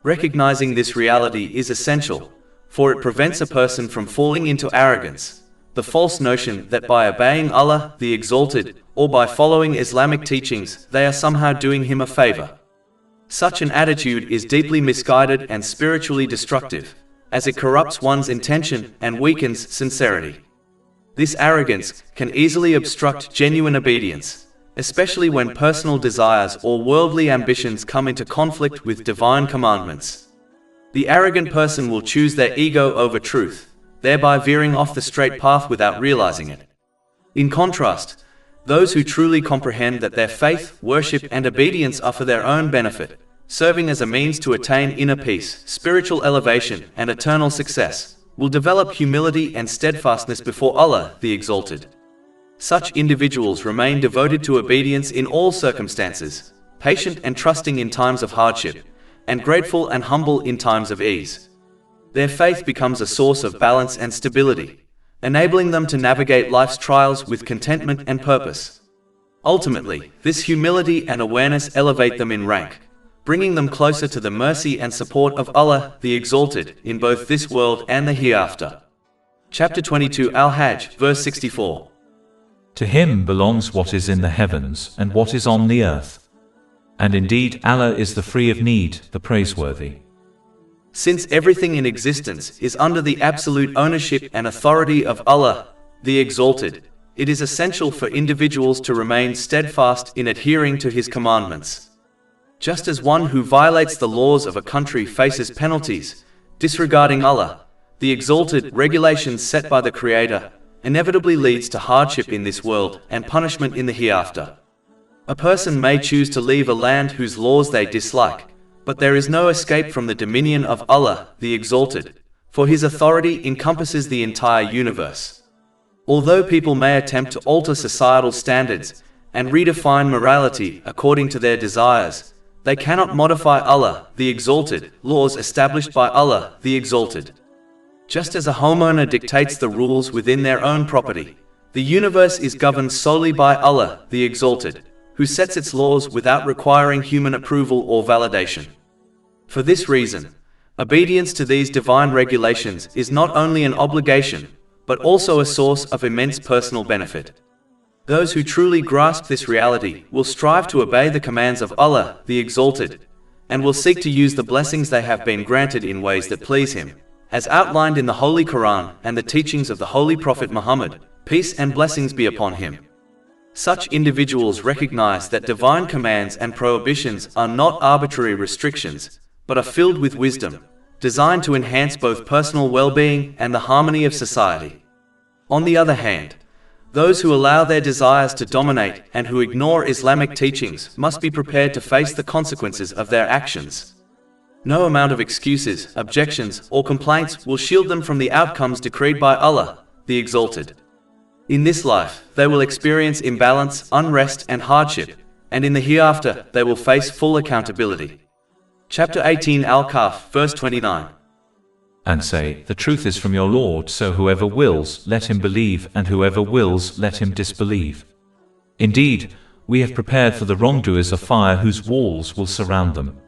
Recognizing this reality is essential, for it prevents a person from falling into arrogance, the false notion that by obeying Allah, the Exalted, or by following Islamic teachings, they are somehow doing Him a favor. Such an attitude is deeply misguided and spiritually destructive, as it corrupts one's intention and weakens sincerity. This arrogance can easily obstruct genuine obedience, especially when personal desires or worldly ambitions come into conflict with divine commandments. The arrogant person will choose their ego over truth, thereby veering off the straight path without realizing it. In contrast, those who truly comprehend that their faith, worship, and obedience are for their own benefit, serving as a means to attain inner peace, spiritual elevation, and eternal success, will develop humility and steadfastness before Allah, the Exalted. Such individuals remain devoted to obedience in all circumstances, patient and trusting in times of hardship, and grateful and humble in times of ease. Their faith becomes a source of balance and stability, enabling them to navigate life's trials with contentment and purpose. Ultimately, this humility and awareness elevate them in rank, bringing them closer to the mercy and support of Allah, the Exalted, in both this world and the hereafter. Chapter 22 Al-Hajj, verse 64. To Him belongs what is in the heavens and what is on the earth. And indeed, Allah is the free of need, the praiseworthy. Since everything in existence is under the absolute ownership and authority of Allah, the Exalted, it is essential for individuals to remain steadfast in adhering to His commandments. Just as one who violates the laws of a country faces penalties, disregarding Allah, the Exalted, regulations set by the Creator, inevitably leads to hardship in this world and punishment in the hereafter. A person may choose to leave a land whose laws they dislike, but there is no escape from the dominion of Allah, the Exalted, for His authority encompasses the entire universe. Although people may attempt to alter societal standards and redefine morality according to their desires, they cannot modify Allah, the Exalted, laws established by Allah, the Exalted. Just as a homeowner dictates the rules within their own property, the universe is governed solely by Allah, the Exalted, who sets its laws without requiring human approval or validation. For this reason, obedience to these divine regulations is not only an obligation, but also a source of immense personal benefit. Those who truly grasp this reality will strive to obey the commands of Allah, the Exalted, and will seek to use the blessings they have been granted in ways that please Him, as outlined in the Holy Quran and the teachings of the Holy Prophet Muhammad, peace and blessings be upon him. Such individuals recognize that divine commands and prohibitions are not arbitrary restrictions, but are filled with wisdom, designed to enhance both personal well-being and the harmony of society. On the other hand, those who allow their desires to dominate and who ignore Islamic teachings must be prepared to face the consequences of their actions. No amount of excuses, objections, or complaints will shield them from the outcomes decreed by Allah, the Exalted. In this life, they will experience imbalance, unrest, and hardship, and in the hereafter, they will face full accountability. Chapter 18 Al-Kahf, verse 29. And say, the truth is from your Lord, so whoever wills, let him believe, and whoever wills, let him disbelieve. Indeed, we have prepared for the wrongdoers a fire whose walls will surround them.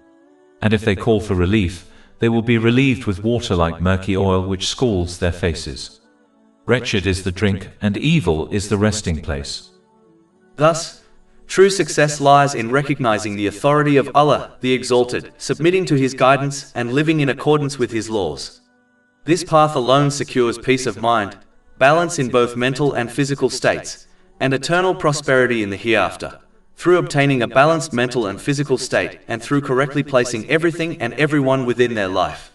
And if they call for relief, they will be relieved with water like murky oil which scalds their faces. Wretched is the drink, and evil is the resting place. Thus, true success lies in recognizing the authority of Allah, the Exalted, submitting to His guidance, and living in accordance with His laws. This path alone secures peace of mind, balance in both mental and physical states, and eternal prosperity in the hereafter, through obtaining a balanced mental and physical state and through correctly placing everything and everyone within their life.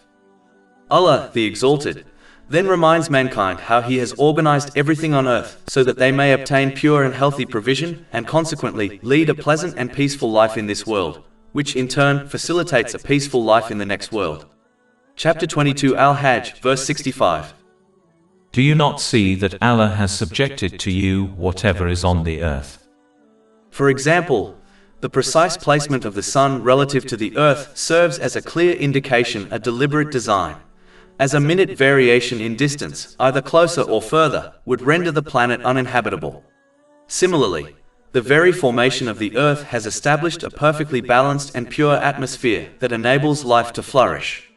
Allah, the Exalted, then reminds mankind how He has organized everything on earth so that they may obtain pure and healthy provision and consequently lead a pleasant and peaceful life in this world, which in turn facilitates a peaceful life in the next world. Chapter 22 Al-Hajj, verse 65. Do you not see that Allah has subjected to you whatever is on the earth? For example, the precise placement of the sun relative to the earth serves as a clear indication of deliberate design, as a minute variation in distance, either closer or further, would render the planet uninhabitable. Similarly, the very formation of the earth has established a perfectly balanced and pure atmosphere that enables life to flourish.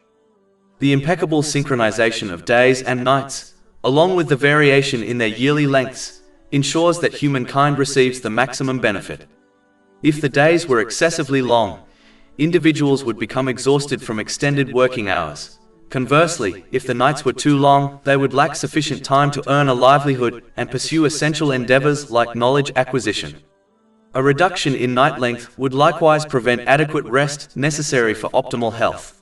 The impeccable synchronization of days and nights, along with the variation in their yearly lengths, ensures that humankind receives the maximum benefit. If the days were excessively long, individuals would become exhausted from extended working hours. Conversely, if the nights were too long, they would lack sufficient time to earn a livelihood and pursue essential endeavors like knowledge acquisition. A reduction in night length would likewise prevent adequate rest necessary for optimal health.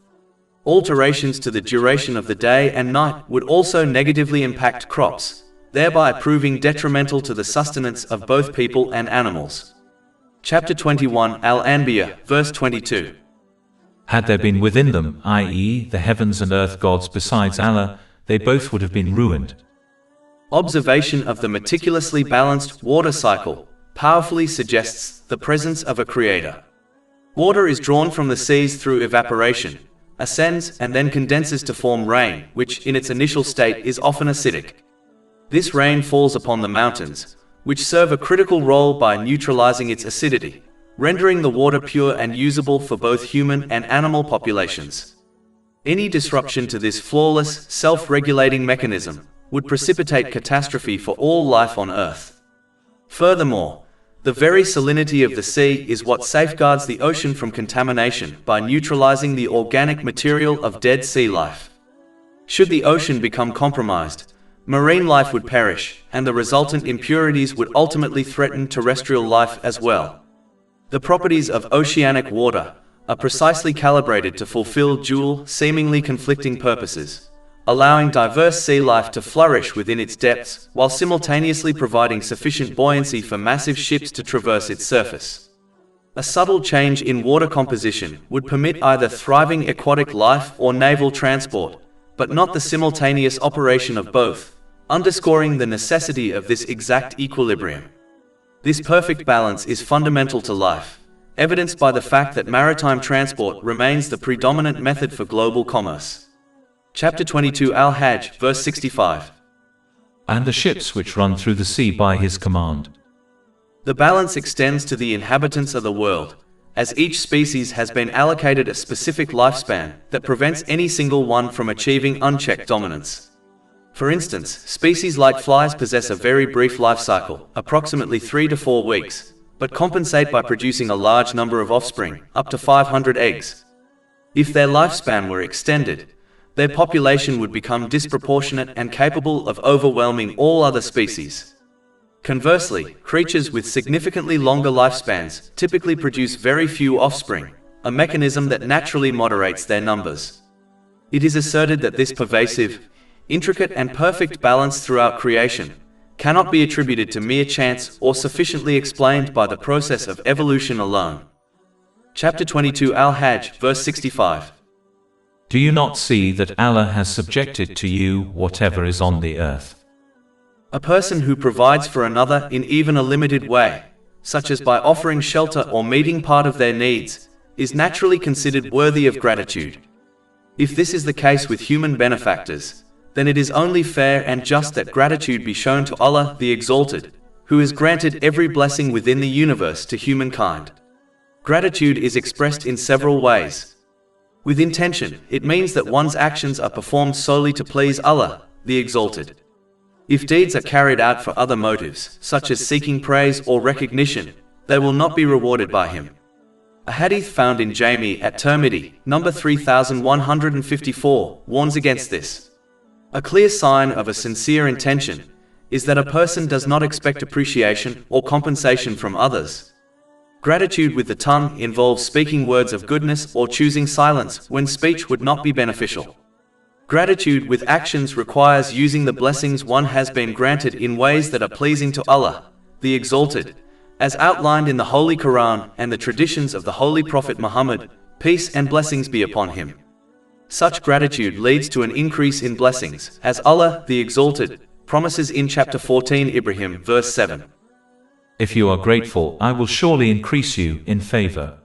Alterations to the duration of the day and night would also negatively impact crops, thereby proving detrimental to the sustenance of both people and animals. Chapter 21 Al-Anbiya, verse 22. Had there been within them, i.e., the heavens and earth gods besides Allah, they both would have been ruined. Observation of the meticulously balanced water cycle powerfully suggests the presence of a creator. Water is drawn from the seas through evaporation, ascends and then condenses to form rain, which in its initial state is often acidic. This rain falls upon the mountains, which serve a critical role by neutralizing its acidity, rendering the water pure and usable for both human and animal populations. Any disruption to this flawless, self-regulating mechanism would precipitate catastrophe for all life on Earth. Furthermore, the very salinity of the sea is what safeguards the ocean from contamination by neutralizing the organic material of dead sea life. Should the ocean become compromised, marine life would perish, and the resultant impurities would ultimately threaten terrestrial life as well. The properties of oceanic water are precisely calibrated to fulfill dual, seemingly conflicting purposes, allowing diverse sea life to flourish within its depths, while simultaneously providing sufficient buoyancy for massive ships to traverse its surface. A subtle change in water composition would permit either thriving aquatic life or naval transport, but not the simultaneous operation of both, underscoring the necessity of this exact equilibrium. This perfect balance is fundamental to life, evidenced by the fact that maritime transport remains the predominant method for global commerce. Chapter 22 Al-Hajj, verse 65. And the ships which run through the sea by his command. The balance extends to the inhabitants of the world, as each species has been allocated a specific lifespan that prevents any single one from achieving unchecked dominance. For instance, species like flies possess a very brief life cycle, approximately 3 to 4 weeks, but compensate by producing a large number of offspring, up to 500 eggs. If their lifespan were extended, their population would become disproportionate and capable of overwhelming all other species. Conversely, creatures with significantly longer lifespans typically produce very few offspring, a mechanism that naturally moderates their numbers. It is asserted that this pervasive, intricate and perfect balance throughout creation cannot be attributed to mere chance or sufficiently explained by the process of evolution alone. Chapter 22 Al-Hajj, verse 65. Do you not see that Allah has subjected to you whatever is on the earth? A person who provides for another in even a limited way, such as by offering shelter or meeting part of their needs, is naturally considered worthy of gratitude. If this is the case with human benefactors, then it is only fair and just that gratitude be shown to Allah the Exalted, who has granted every blessing within the universe to humankind. Gratitude is expressed in several ways. With intention, it means that one's actions are performed solely to please Allah, the Exalted. If deeds are carried out for other motives, such as seeking praise or recognition, they will not be rewarded by Him. A hadith found in Jami at Tirmidhi, number 3154, warns against this. A clear sign of a sincere intention is that a person does not expect appreciation or compensation from others. Gratitude with the tongue involves speaking words of goodness or choosing silence when speech would not be beneficial. Gratitude with actions requires using the blessings one has been granted in ways that are pleasing to Allah, the Exalted, as outlined in the Holy Quran and the traditions of the Holy Prophet Muhammad, peace and blessings be upon him. Such gratitude leads to an increase in blessings, as Allah, the Exalted, promises in chapter 14 Ibrahim, verse 7. If you are grateful, I will surely increase you in favor.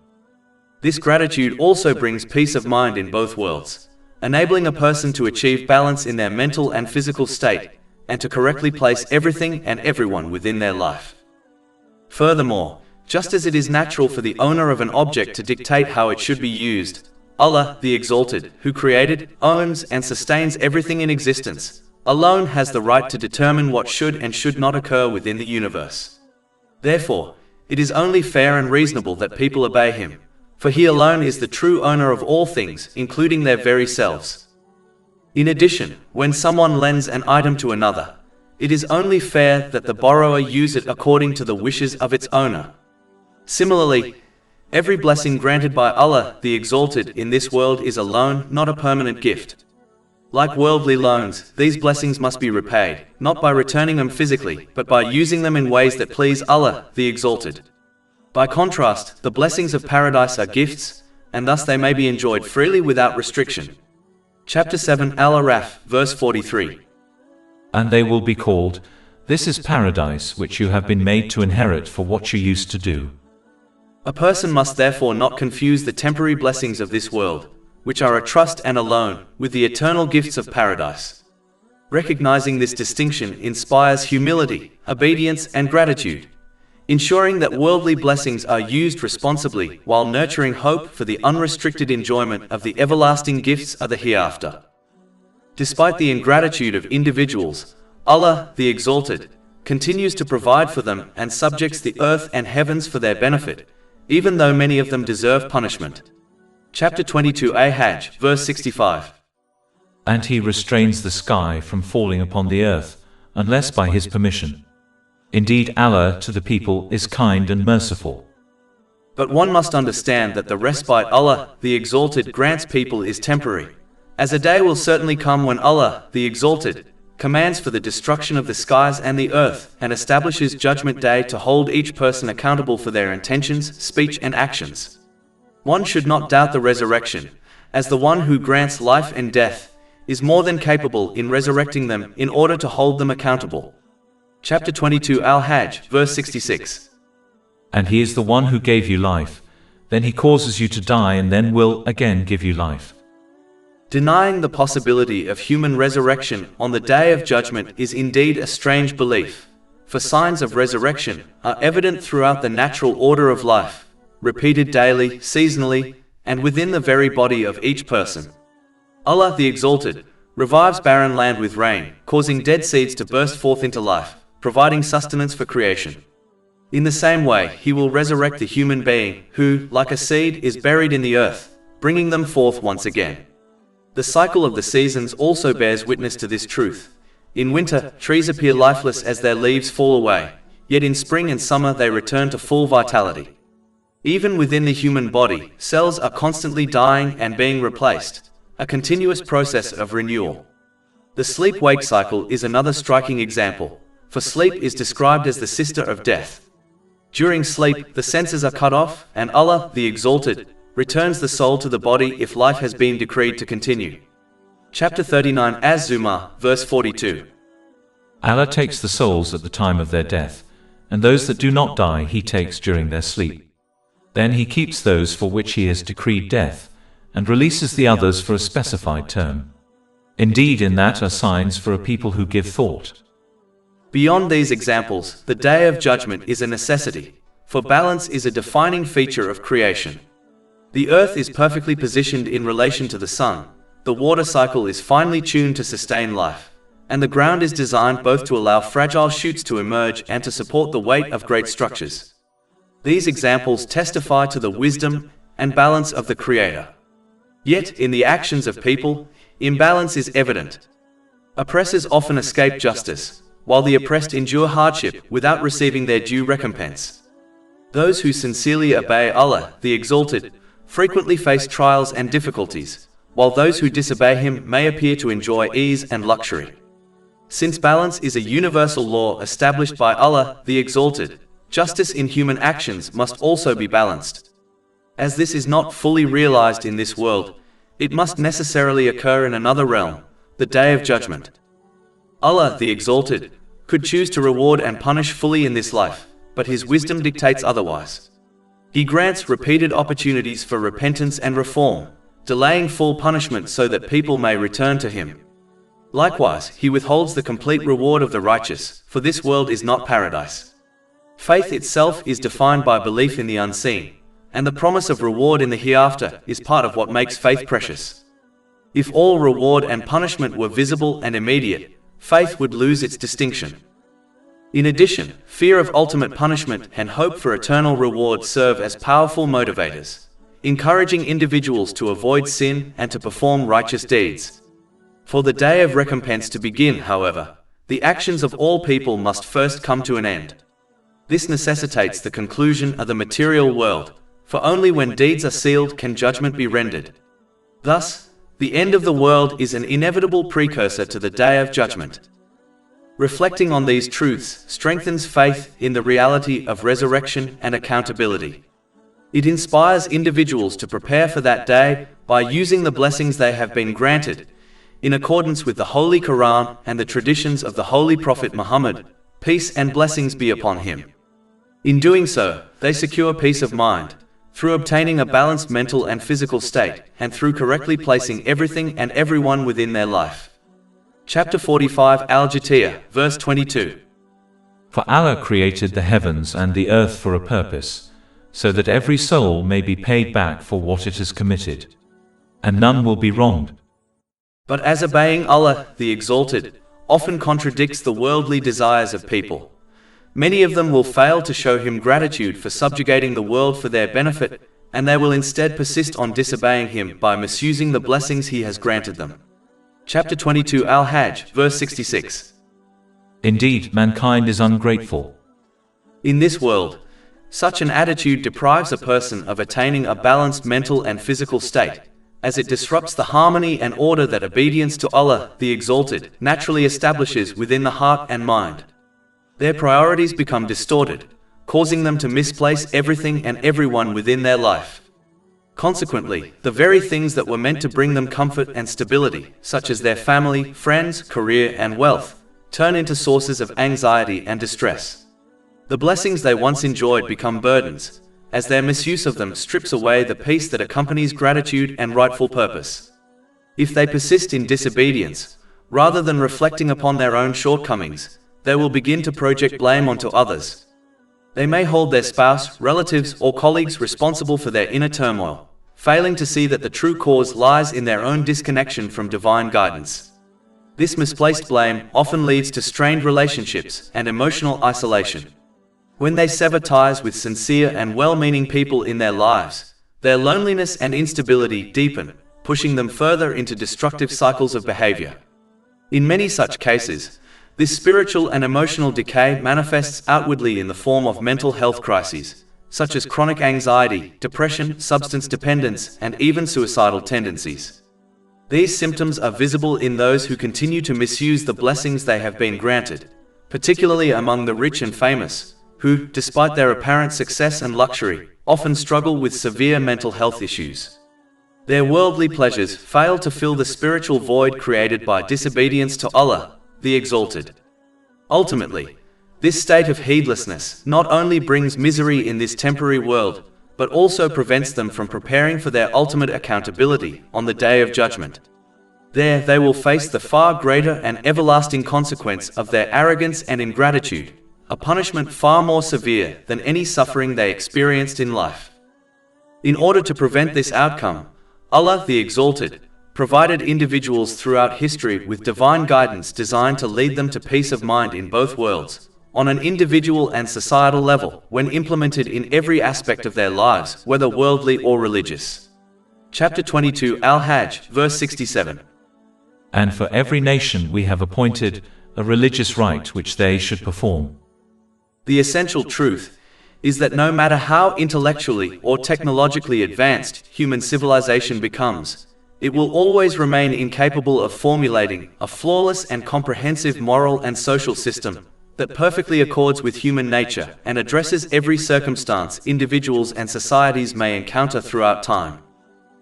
This gratitude also brings peace of mind in both worlds, enabling a person to achieve balance in their mental and physical state, and to correctly place everything and everyone within their life. Furthermore, just as it is natural for the owner of an object to dictate how it should be used, Allah, the Exalted, who created, owns and sustains everything in existence, alone has the right to determine what should and should not occur within the universe. Therefore, it is only fair and reasonable that people obey Him, for He alone is the true owner of all things, including their very selves. In addition, when someone lends an item to another, it is only fair that the borrower use it according to the wishes of its owner. Similarly, every blessing granted by Allah, the Exalted, in this world is a loan, not a permanent gift. Like worldly loans, these blessings must be repaid, not by returning them physically, but by using them in ways that please Allah, the Exalted. By contrast, the blessings of paradise are gifts, and thus they may be enjoyed freely without restriction. Chapter 7 Al-Araf, verse 43. And they will be called, "This is paradise which you have been made to inherit for what you used to do." A person must therefore not confuse the temporary blessings of this world, which are a trust and a loan, with the eternal gifts of paradise. Recognizing this distinction inspires humility, obedience, and gratitude, ensuring that worldly blessings are used responsibly while nurturing hope for the unrestricted enjoyment of the everlasting gifts of the hereafter. Despite the ingratitude of individuals, Allah, the Exalted, continues to provide for them and subjects the earth and heavens for their benefit, even though many of them deserve punishment. Chapter 22 Hajj, verse 65. And He restrains the sky from falling upon the earth, unless by His permission. Indeed, Allah to the people is kind and merciful. But one must understand that the respite Allah, the Exalted, grants people is temporary, as a day will certainly come when Allah, the Exalted, commands for the destruction of the skies and the earth, and establishes Judgment Day to hold each person accountable for their intentions, speech and actions. One should not doubt the resurrection, as the one who grants life and death is more than capable in resurrecting them in order to hold them accountable. Chapter 22 Al-Hajj, verse 66. And he is the one who gave you life, then he causes you to die and then will again give you life. Denying the possibility of human resurrection on the Day of Judgment is indeed a strange belief, for signs of resurrection are evident throughout the natural order of life, repeated daily, seasonally, and within the very body of each person. Allah the Exalted revives barren land with rain, causing dead seeds to burst forth into life, providing sustenance for creation. In the same way, He will resurrect the human being who, like a seed, is buried in the earth, bringing them forth once again. The cycle of the seasons also bears witness to this truth. In winter, trees appear lifeless as their leaves fall away, yet in spring and summer they return to full vitality. Even within the human body, cells are constantly dying and being replaced, a continuous process of renewal. The sleep-wake cycle is another striking example, for sleep is described as the sister of death. During sleep, the senses are cut off, and Allah, the Exalted, returns the soul to the body if life has been decreed to continue. Chapter 39 Az-Zumar, verse 42. Allah takes the souls at the time of their death, and those that do not die He takes during their sleep. Then He keeps those for which He has decreed death, and releases the others for a specified term. Indeed, in that are signs for a people who give thought. Beyond these examples, the Day of Judgment is a necessity, for balance is a defining feature of creation. The earth is perfectly positioned in relation to the sun, the water cycle is finely tuned to sustain life, and the ground is designed both to allow fragile shoots to emerge and to support the weight of great structures. These examples testify to the wisdom and balance of the Creator. Yet, in the actions of people, imbalance is evident. Oppressors often escape justice, while the oppressed endure hardship without receiving their due recompense. Those who sincerely obey Allah, the Exalted, frequently face trials and difficulties, while those who disobey Him may appear to enjoy ease and luxury. Since balance is a universal law established by Allah, the Exalted, justice in human actions must also be balanced. As this is not fully realized in this world, it must necessarily occur in another realm, the Day of Judgment. Allah, the Exalted, could choose to reward and punish fully in this life, but His wisdom dictates otherwise. He grants repeated opportunities for repentance and reform, delaying full punishment so that people may return to Him. Likewise, He withholds the complete reward of the righteous, for this world is not paradise. Faith itself is defined by belief in the unseen, and the promise of reward in the hereafter is part of what makes faith precious. If all reward and punishment were visible and immediate, faith would lose its distinction. In addition, fear of ultimate punishment and hope for eternal reward serve as powerful motivators, encouraging individuals to avoid sin and to perform righteous deeds. For the day of recompense to begin, however, the actions of all people must first come to an end. This necessitates the conclusion of the material world, for only when deeds are sealed can judgment be rendered. Thus, the end of the world is an inevitable precursor to the Day of Judgment. Reflecting on these truths strengthens faith in the reality of resurrection and accountability. It inspires individuals to prepare for that day by using the blessings they have been granted, in accordance with the Holy Quran and the traditions of the Holy Prophet Muhammad, peace and blessings be upon him. In doing so, they secure peace of mind, through obtaining a balanced mental and physical state, and through correctly placing everything and everyone within their life. Chapter 45 Al-Jatiyah, verse 22. For Allah created the heavens and the earth for a purpose, so that every soul may be paid back for what it has committed, and none will be wronged. But as obeying Allah, the Exalted, often contradicts the worldly desires of people, many of them will fail to show Him gratitude for subjugating the world for their benefit, and they will instead persist on disobeying Him by misusing the blessings He has granted them. Chapter 22 Al-Hajj, verse 66. Indeed, mankind is ungrateful. In this world, such an attitude deprives a person of attaining a balanced mental and physical state, as it disrupts the harmony and order that obedience to Allah, the Exalted, naturally establishes within the heart and mind. Their priorities become distorted, causing them to misplace everything and everyone within their life. Consequently, the very things that were meant to bring them comfort and stability, such as their family, friends, career, and wealth, turn into sources of anxiety and distress. The blessings they once enjoyed become burdens, as their misuse of them strips away the peace that accompanies gratitude and rightful purpose. If they persist in disobedience, rather than reflecting upon their own shortcomings, they will begin to project blame onto others. They may hold their spouse, relatives, or colleagues responsible for their inner turmoil, failing to see that the true cause lies in their own disconnection from divine guidance. This misplaced blame often leads to strained relationships and emotional isolation. When they sever ties with sincere and well-meaning people in their lives, their loneliness and instability deepen, pushing them further into destructive cycles of behavior. In many such cases, this spiritual and emotional decay manifests outwardly in the form of mental health crises, such as chronic anxiety, depression, substance dependence, and even suicidal tendencies. These symptoms are visible in those who continue to misuse the blessings they have been granted, particularly among the rich and famous, who, despite their apparent success and luxury, often struggle with severe mental health issues. Their worldly pleasures fail to fill the spiritual void created by disobedience to Allah, the Exalted. Ultimately, this state of heedlessness not only brings misery in this temporary world, but also prevents them from preparing for their ultimate accountability on the Day of Judgment. There they will face the far greater and everlasting consequence of their arrogance and ingratitude, a punishment far more severe than any suffering they experienced in life. In order to prevent this outcome, Allah, the Exalted, provided individuals throughout history with divine guidance designed to lead them to peace of mind in both worlds, on an individual and societal level, when implemented in every aspect of their lives, whether worldly or religious. Chapter 22 Al-Hajj, verse 67. And for every nation we have appointed a religious rite which they should perform. The essential truth is that no matter how intellectually or technologically advanced human civilization becomes, it will always remain incapable of formulating a flawless and comprehensive moral and social system that perfectly accords with human nature and addresses every circumstance individuals and societies may encounter throughout time.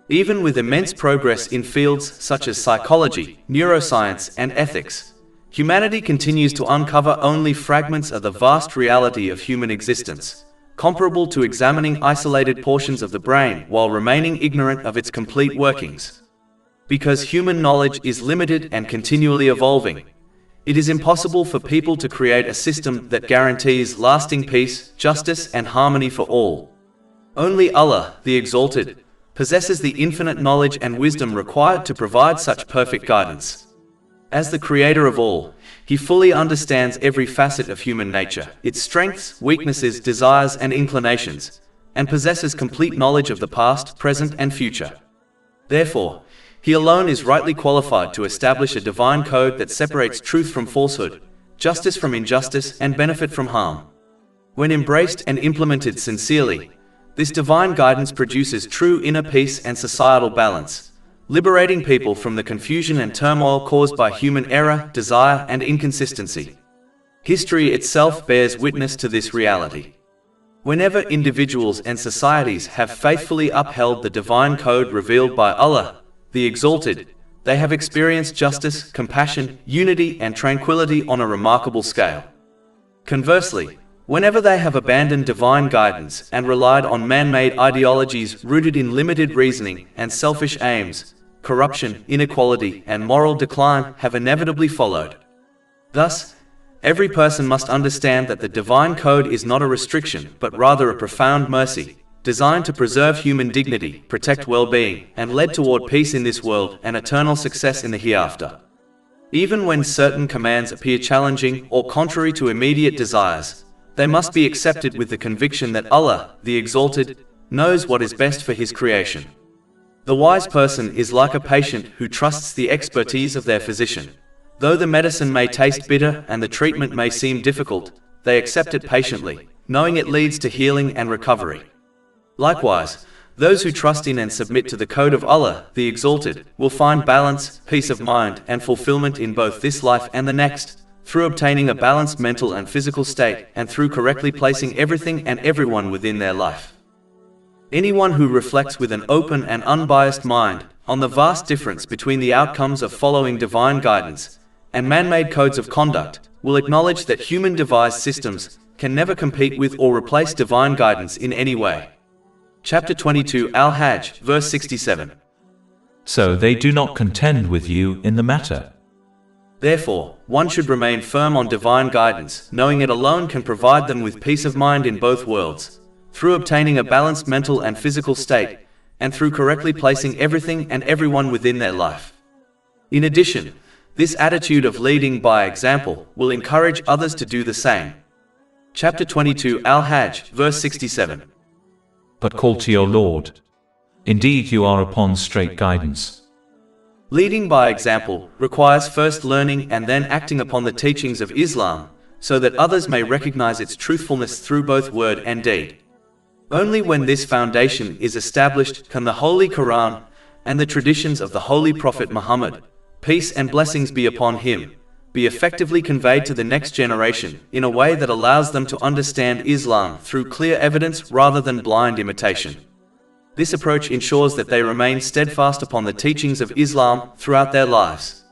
Even with immense progress in fields such as psychology, neuroscience, and ethics, humanity continues to uncover only fragments of the vast reality of human existence, comparable to examining isolated portions of the brain while remaining ignorant of its complete workings. Because human knowledge is limited and continually evolving, it is impossible for people to create a system that guarantees lasting peace, justice, and harmony for all. Only Allah, the Exalted, possesses the infinite knowledge and wisdom required to provide such perfect guidance. As the Creator of all, He fully understands every facet of human nature, its strengths, weaknesses, desires, and inclinations, and possesses complete knowledge of the past, present, and future. Therefore, He alone is rightly qualified to establish a divine code that separates truth from falsehood, justice from injustice, and benefit from harm. When embraced and implemented sincerely, this divine guidance produces true inner peace and societal balance, liberating people from the confusion and turmoil caused by human error, desire, and inconsistency. History itself bears witness to this reality. Whenever individuals and societies have faithfully upheld the divine code revealed by Allah, the Exalted, they have experienced justice, compassion, unity, and tranquility on a remarkable scale. Conversely, whenever they have abandoned divine guidance and relied on man-made ideologies rooted in limited reasoning and selfish aims, corruption, inequality, and moral decline have inevitably followed. Thus, every person must understand that the divine code is not a restriction but rather a profound mercy, designed to preserve human dignity, protect well-being, and lead toward peace in this world and eternal success in the hereafter. Even when certain commands appear challenging or contrary to immediate desires, they must be accepted with the conviction that Allah, the Exalted, knows what is best for His creation. The wise person is like a patient who trusts the expertise of their physician. Though the medicine may taste bitter and the treatment may seem difficult, they accept it patiently, knowing it leads to healing and recovery. Likewise, those who trust in and submit to the code of Allah, the Exalted, will find balance, peace of mind, and fulfillment in both this life and the next, through obtaining a balanced mental and physical state, and through correctly placing everything and everyone within their life. Anyone who reflects with an open and unbiased mind on the vast difference between the outcomes of following divine guidance and man-made codes of conduct will acknowledge that human-devised systems can never compete with or replace divine guidance in any way. Chapter 22 Al-Hajj, verse 67. So they do not contend with you in the matter. Therefore, one should remain firm on divine guidance, knowing it alone can provide them with peace of mind in both worlds, through obtaining a balanced mental and physical state, and through correctly placing everything and everyone within their life. In addition, this attitude of leading by example will encourage others to do the same. Chapter 22 Al-Hajj, verse 67. But call to your Lord. Indeed you are upon straight guidance. Leading by example requires first learning and then acting upon the teachings of Islam, so that others may recognize its truthfulness through both word and deed. Only when this foundation is established can the Holy Quran and the traditions of the Holy Prophet Muhammad, peace and blessings be upon him, be effectively conveyed to the next generation in a way that allows them to understand Islam through clear evidence rather than blind imitation. This approach ensures that they remain steadfast upon the teachings of Islam throughout their lives.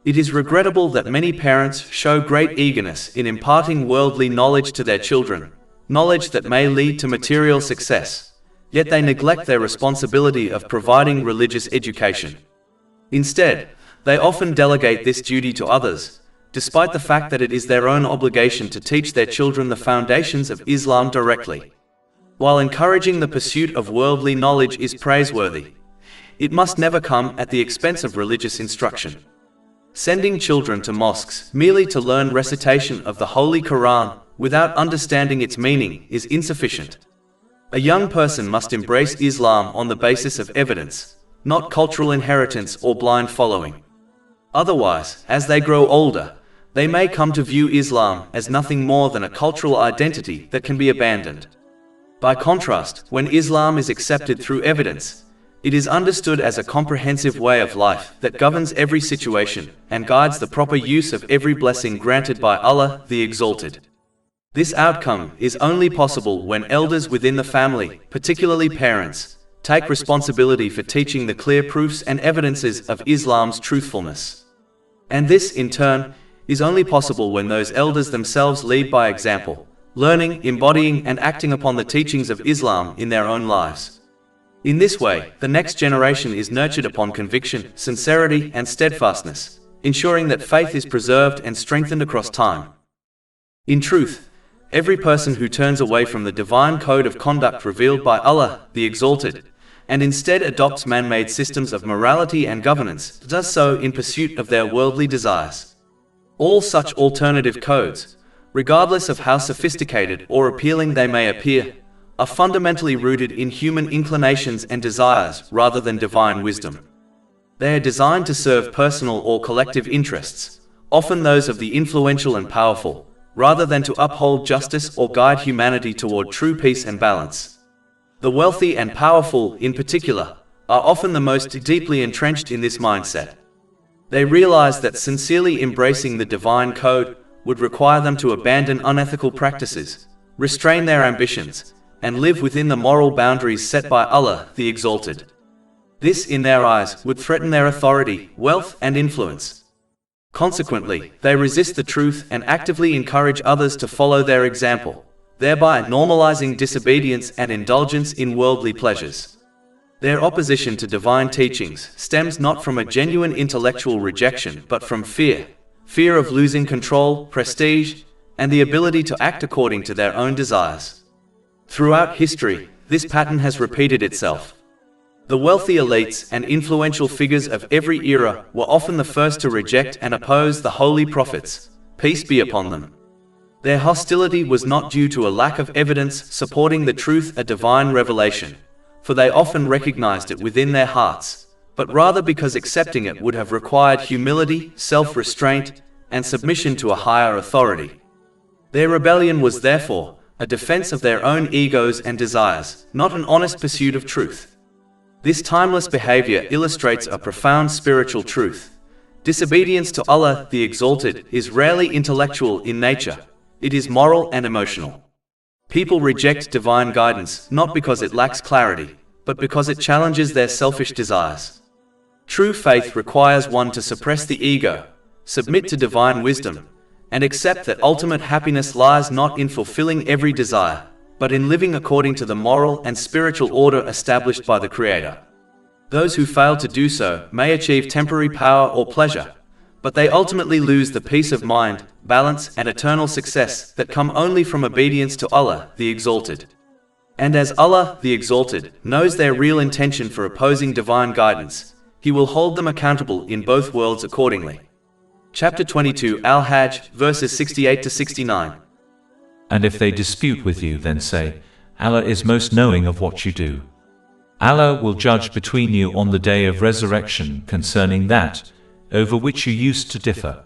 It is regrettable that many parents show great eagerness in imparting worldly knowledge to their children, knowledge that may lead to material success, yet they neglect their responsibility of providing religious education. Instead, they often delegate this duty to others, despite the fact that it is their own obligation to teach their children the foundations of Islam directly. While encouraging the pursuit of worldly knowledge is praiseworthy, it must never come at the expense of religious instruction. Sending children to mosques merely to learn recitation of the Holy Quran without understanding its meaning is insufficient. A young person must embrace Islam on the basis of evidence, not cultural inheritance or blind following. Otherwise, as they grow older, they may come to view Islam as nothing more than a cultural identity that can be abandoned. By contrast, when Islam is accepted through evidence, it is understood as a comprehensive way of life that governs every situation and guides the proper use of every blessing granted by Allah the Exalted. This outcome is only possible when elders within the family, particularly parents, take responsibility for teaching the clear proofs and evidences of Islam's truthfulness. And this, in turn, is only possible when those elders themselves lead by example, learning, embodying, and acting upon the teachings of Islam in their own lives. In this way, the next generation is nurtured upon conviction, sincerity, and steadfastness, ensuring that faith is preserved and strengthened across time. In truth, every person who turns away from the divine code of conduct revealed by Allah, the Exalted, and instead adopts man-made systems of morality and governance, does so in pursuit of their worldly desires. All such alternative codes, regardless of how sophisticated or appealing they may appear, are fundamentally rooted in human inclinations and desires rather than divine wisdom. They are designed to serve personal or collective interests, often those of the influential and powerful, rather than to uphold justice or guide humanity toward true peace and balance. The wealthy and powerful, in particular, are often the most deeply entrenched in this mindset. They realize that sincerely embracing the divine code would require them to abandon unethical practices, restrain their ambitions, and live within the moral boundaries set by Allah the Exalted. This, in their eyes, would threaten their authority, wealth, and influence. Consequently, they resist the truth and actively encourage others to follow their example, thereby normalizing disobedience and indulgence in worldly pleasures. Their opposition to divine teachings stems not from a genuine intellectual rejection but from fear of losing control, prestige, and the ability to act according to their own desires. Throughout history, this pattern has repeated itself. The wealthy elites and influential figures of every era were often the first to reject and oppose the holy prophets, peace be upon them. Their hostility was not due to a lack of evidence supporting the truth of divine revelation, for they often recognized it within their hearts, but rather because accepting it would have required humility, self-restraint, and submission to a higher authority. Their rebellion was therefore a defense of their own egos and desires, not an honest pursuit of truth. This timeless behavior illustrates a profound spiritual truth. Disobedience to Allah, the Exalted, is rarely intellectual in nature. It is moral and emotional. People reject divine guidance not because it lacks clarity, but because it challenges their selfish desires. True faith requires one to suppress the ego, submit to divine wisdom, and accept that ultimate happiness lies not in fulfilling every desire, but in living according to the moral and spiritual order established by the Creator. Those who fail to do so may achieve temporary power or pleasure, but they ultimately lose the peace of mind, balance, and eternal success that come only from obedience to Allah, the Exalted. And as Allah, the Exalted, knows their real intention for opposing divine guidance, He will hold them accountable in both worlds accordingly. Chapter 22 Al-Hajj, verses 68 to 69. And if they dispute with you, then say, Allah is most knowing of what you do. Allah will judge between you on the day of resurrection concerning that over which you used to differ.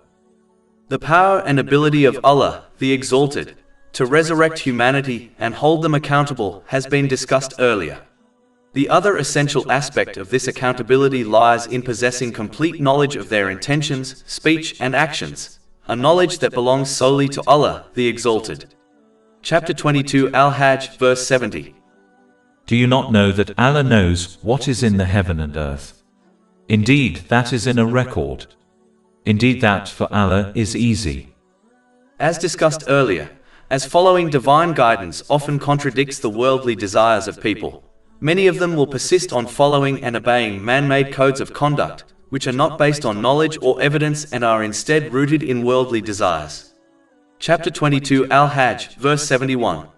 The power and ability of Allah, the Exalted, to resurrect humanity and hold them accountable has been discussed earlier. The other essential aspect of this accountability lies in possessing complete knowledge of their intentions, speech, and actions, a knowledge that belongs solely to Allah, the Exalted. Chapter 22 Al-Hajj, verse 70. Do you not know that Allah knows what is in the heaven and earth? Indeed, that is in a record. Indeed, that for Allah is easy. As discussed earlier, as following divine guidance often contradicts the worldly desires of people, many of them will persist on following and obeying man-made codes of conduct, which are not based on knowledge or evidence and are instead rooted in worldly desires. Chapter 22 Al-Hajj, verse 71.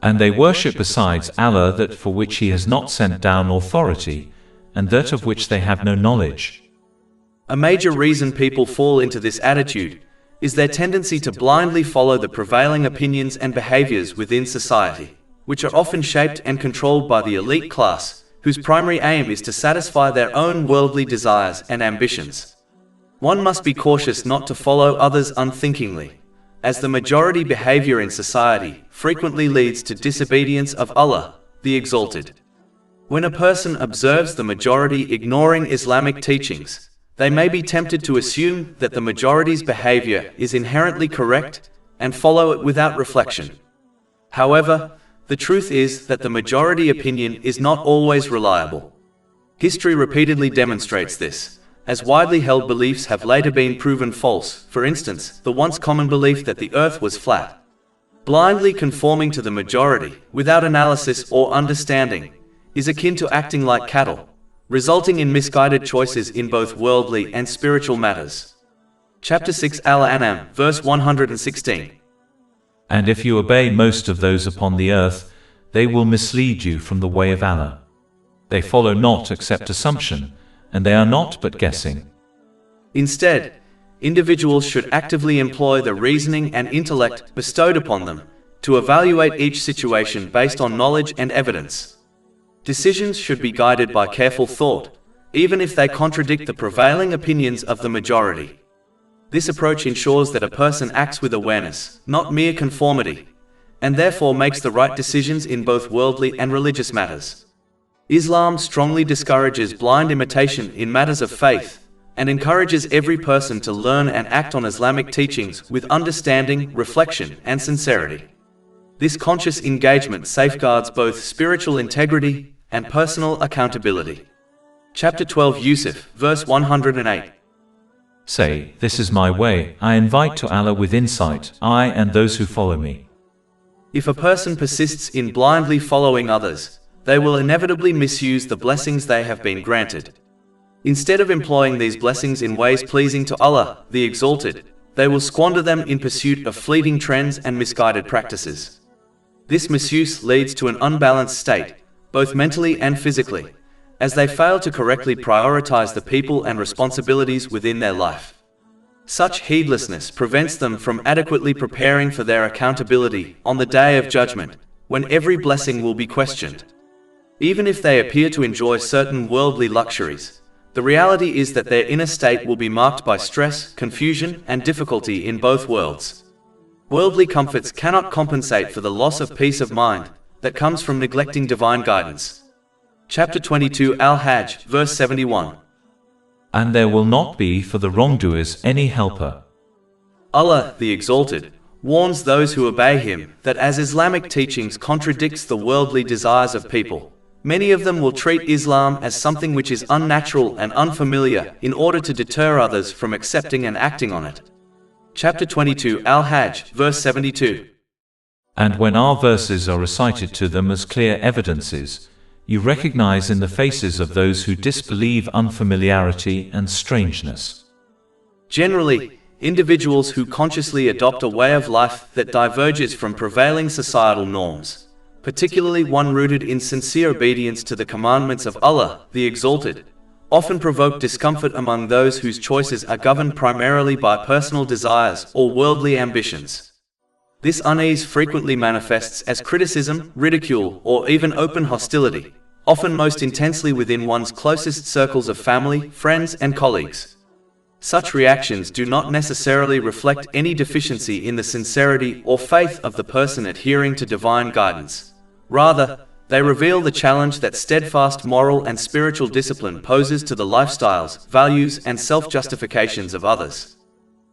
And they worship besides Allah that for which He has not sent down authority, and that of which they have no knowledge. A major reason people fall into this attitude is their tendency to blindly follow the prevailing opinions and behaviors within society, which are often shaped and controlled by the elite class, whose primary aim is to satisfy their own worldly desires and ambitions. One must be cautious not to follow others unthinkingly, as the majority behavior in society frequently leads to disobedience of Allah, the Exalted. When a person observes the majority ignoring Islamic teachings, they may be tempted to assume that the majority's behavior is inherently correct and follow it without reflection. However, the truth is that the majority opinion is not always reliable. History repeatedly demonstrates this, as widely held beliefs have later been proven false. For instance, the once common belief that the earth was flat. Blindly conforming to the majority, without analysis or understanding, is akin to acting like cattle, resulting in misguided choices in both worldly and spiritual matters. Chapter 6 Al-An'am, verse 116. And if you obey most of those upon the earth, they will mislead you from the way of Allah. They follow not except assumption, and they are not but guessing. Instead, individuals should actively employ the reasoning and intellect bestowed upon them to evaluate each situation based on knowledge and evidence. Decisions should be guided by careful thought, even if they contradict the prevailing opinions of the majority. This approach ensures that a person acts with awareness, not mere conformity, and therefore makes the right decisions in both worldly and religious matters. Islam strongly discourages blind imitation in matters of faith, and encourages every person to learn and act on Islamic teachings with understanding, reflection, and sincerity. This conscious engagement safeguards both spiritual integrity and personal accountability. Chapter 12 Yusuf, verse 108. Say, this is my way, I invite to Allah with insight, I and those who follow me. If a person persists in blindly following others, they will inevitably misuse the blessings they have been granted. Instead of employing these blessings in ways pleasing to Allah, the Exalted, they will squander them in pursuit of fleeting trends and misguided practices. This misuse leads to an unbalanced state, both mentally and physically, as they fail to correctly prioritize the people and responsibilities within their life. Such heedlessness prevents them from adequately preparing for their accountability on the Day of Judgment, when every blessing will be questioned. Even if they appear to enjoy certain worldly luxuries, the reality is that their inner state will be marked by stress, confusion, and difficulty in both worlds. Worldly comforts cannot compensate for the loss of peace of mind that comes from neglecting divine guidance. Chapter 22 Al-Hajj, verse 71. And there will not be for the wrongdoers any helper. Allah, the Exalted, warns those who obey Him that as Islamic teachings contradicts the worldly desires of people, many of them will treat Islam as something which is unnatural and unfamiliar in order to deter others from accepting and acting on it. Chapter 22 Al-Hajj, verse 72. And when our verses are recited to them as clear evidences, you recognize in the faces of those who disbelieve unfamiliarity and strangeness. Generally, individuals who consciously adopt a way of life that diverges from prevailing societal norms, particularly one rooted in sincere obedience to the commandments of Allah, the Exalted, often provoke discomfort among those whose choices are governed primarily by personal desires or worldly ambitions. This unease frequently manifests as criticism, ridicule, or even open hostility, often most intensely within one's closest circles of family, friends, and colleagues. Such reactions do not necessarily reflect any deficiency in the sincerity or faith of the person adhering to divine guidance. Rather, they reveal the challenge that steadfast moral and spiritual discipline poses to the lifestyles, values, and self-justifications of others.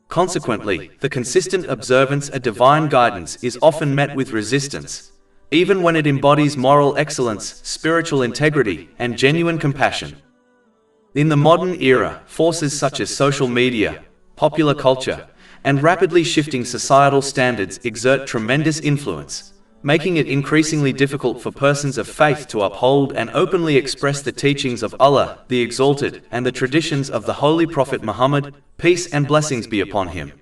Consequently, the consistent observance of divine guidance is often met with resistance, even when it embodies moral excellence, spiritual integrity, and genuine compassion. In the modern era, forces such as social media, popular culture, and rapidly shifting societal standards exert tremendous influence, making it increasingly difficult for persons of faith to uphold and openly express the teachings of Allah, the Exalted, and the traditions of the Holy Prophet Muhammad, peace and blessings be upon him.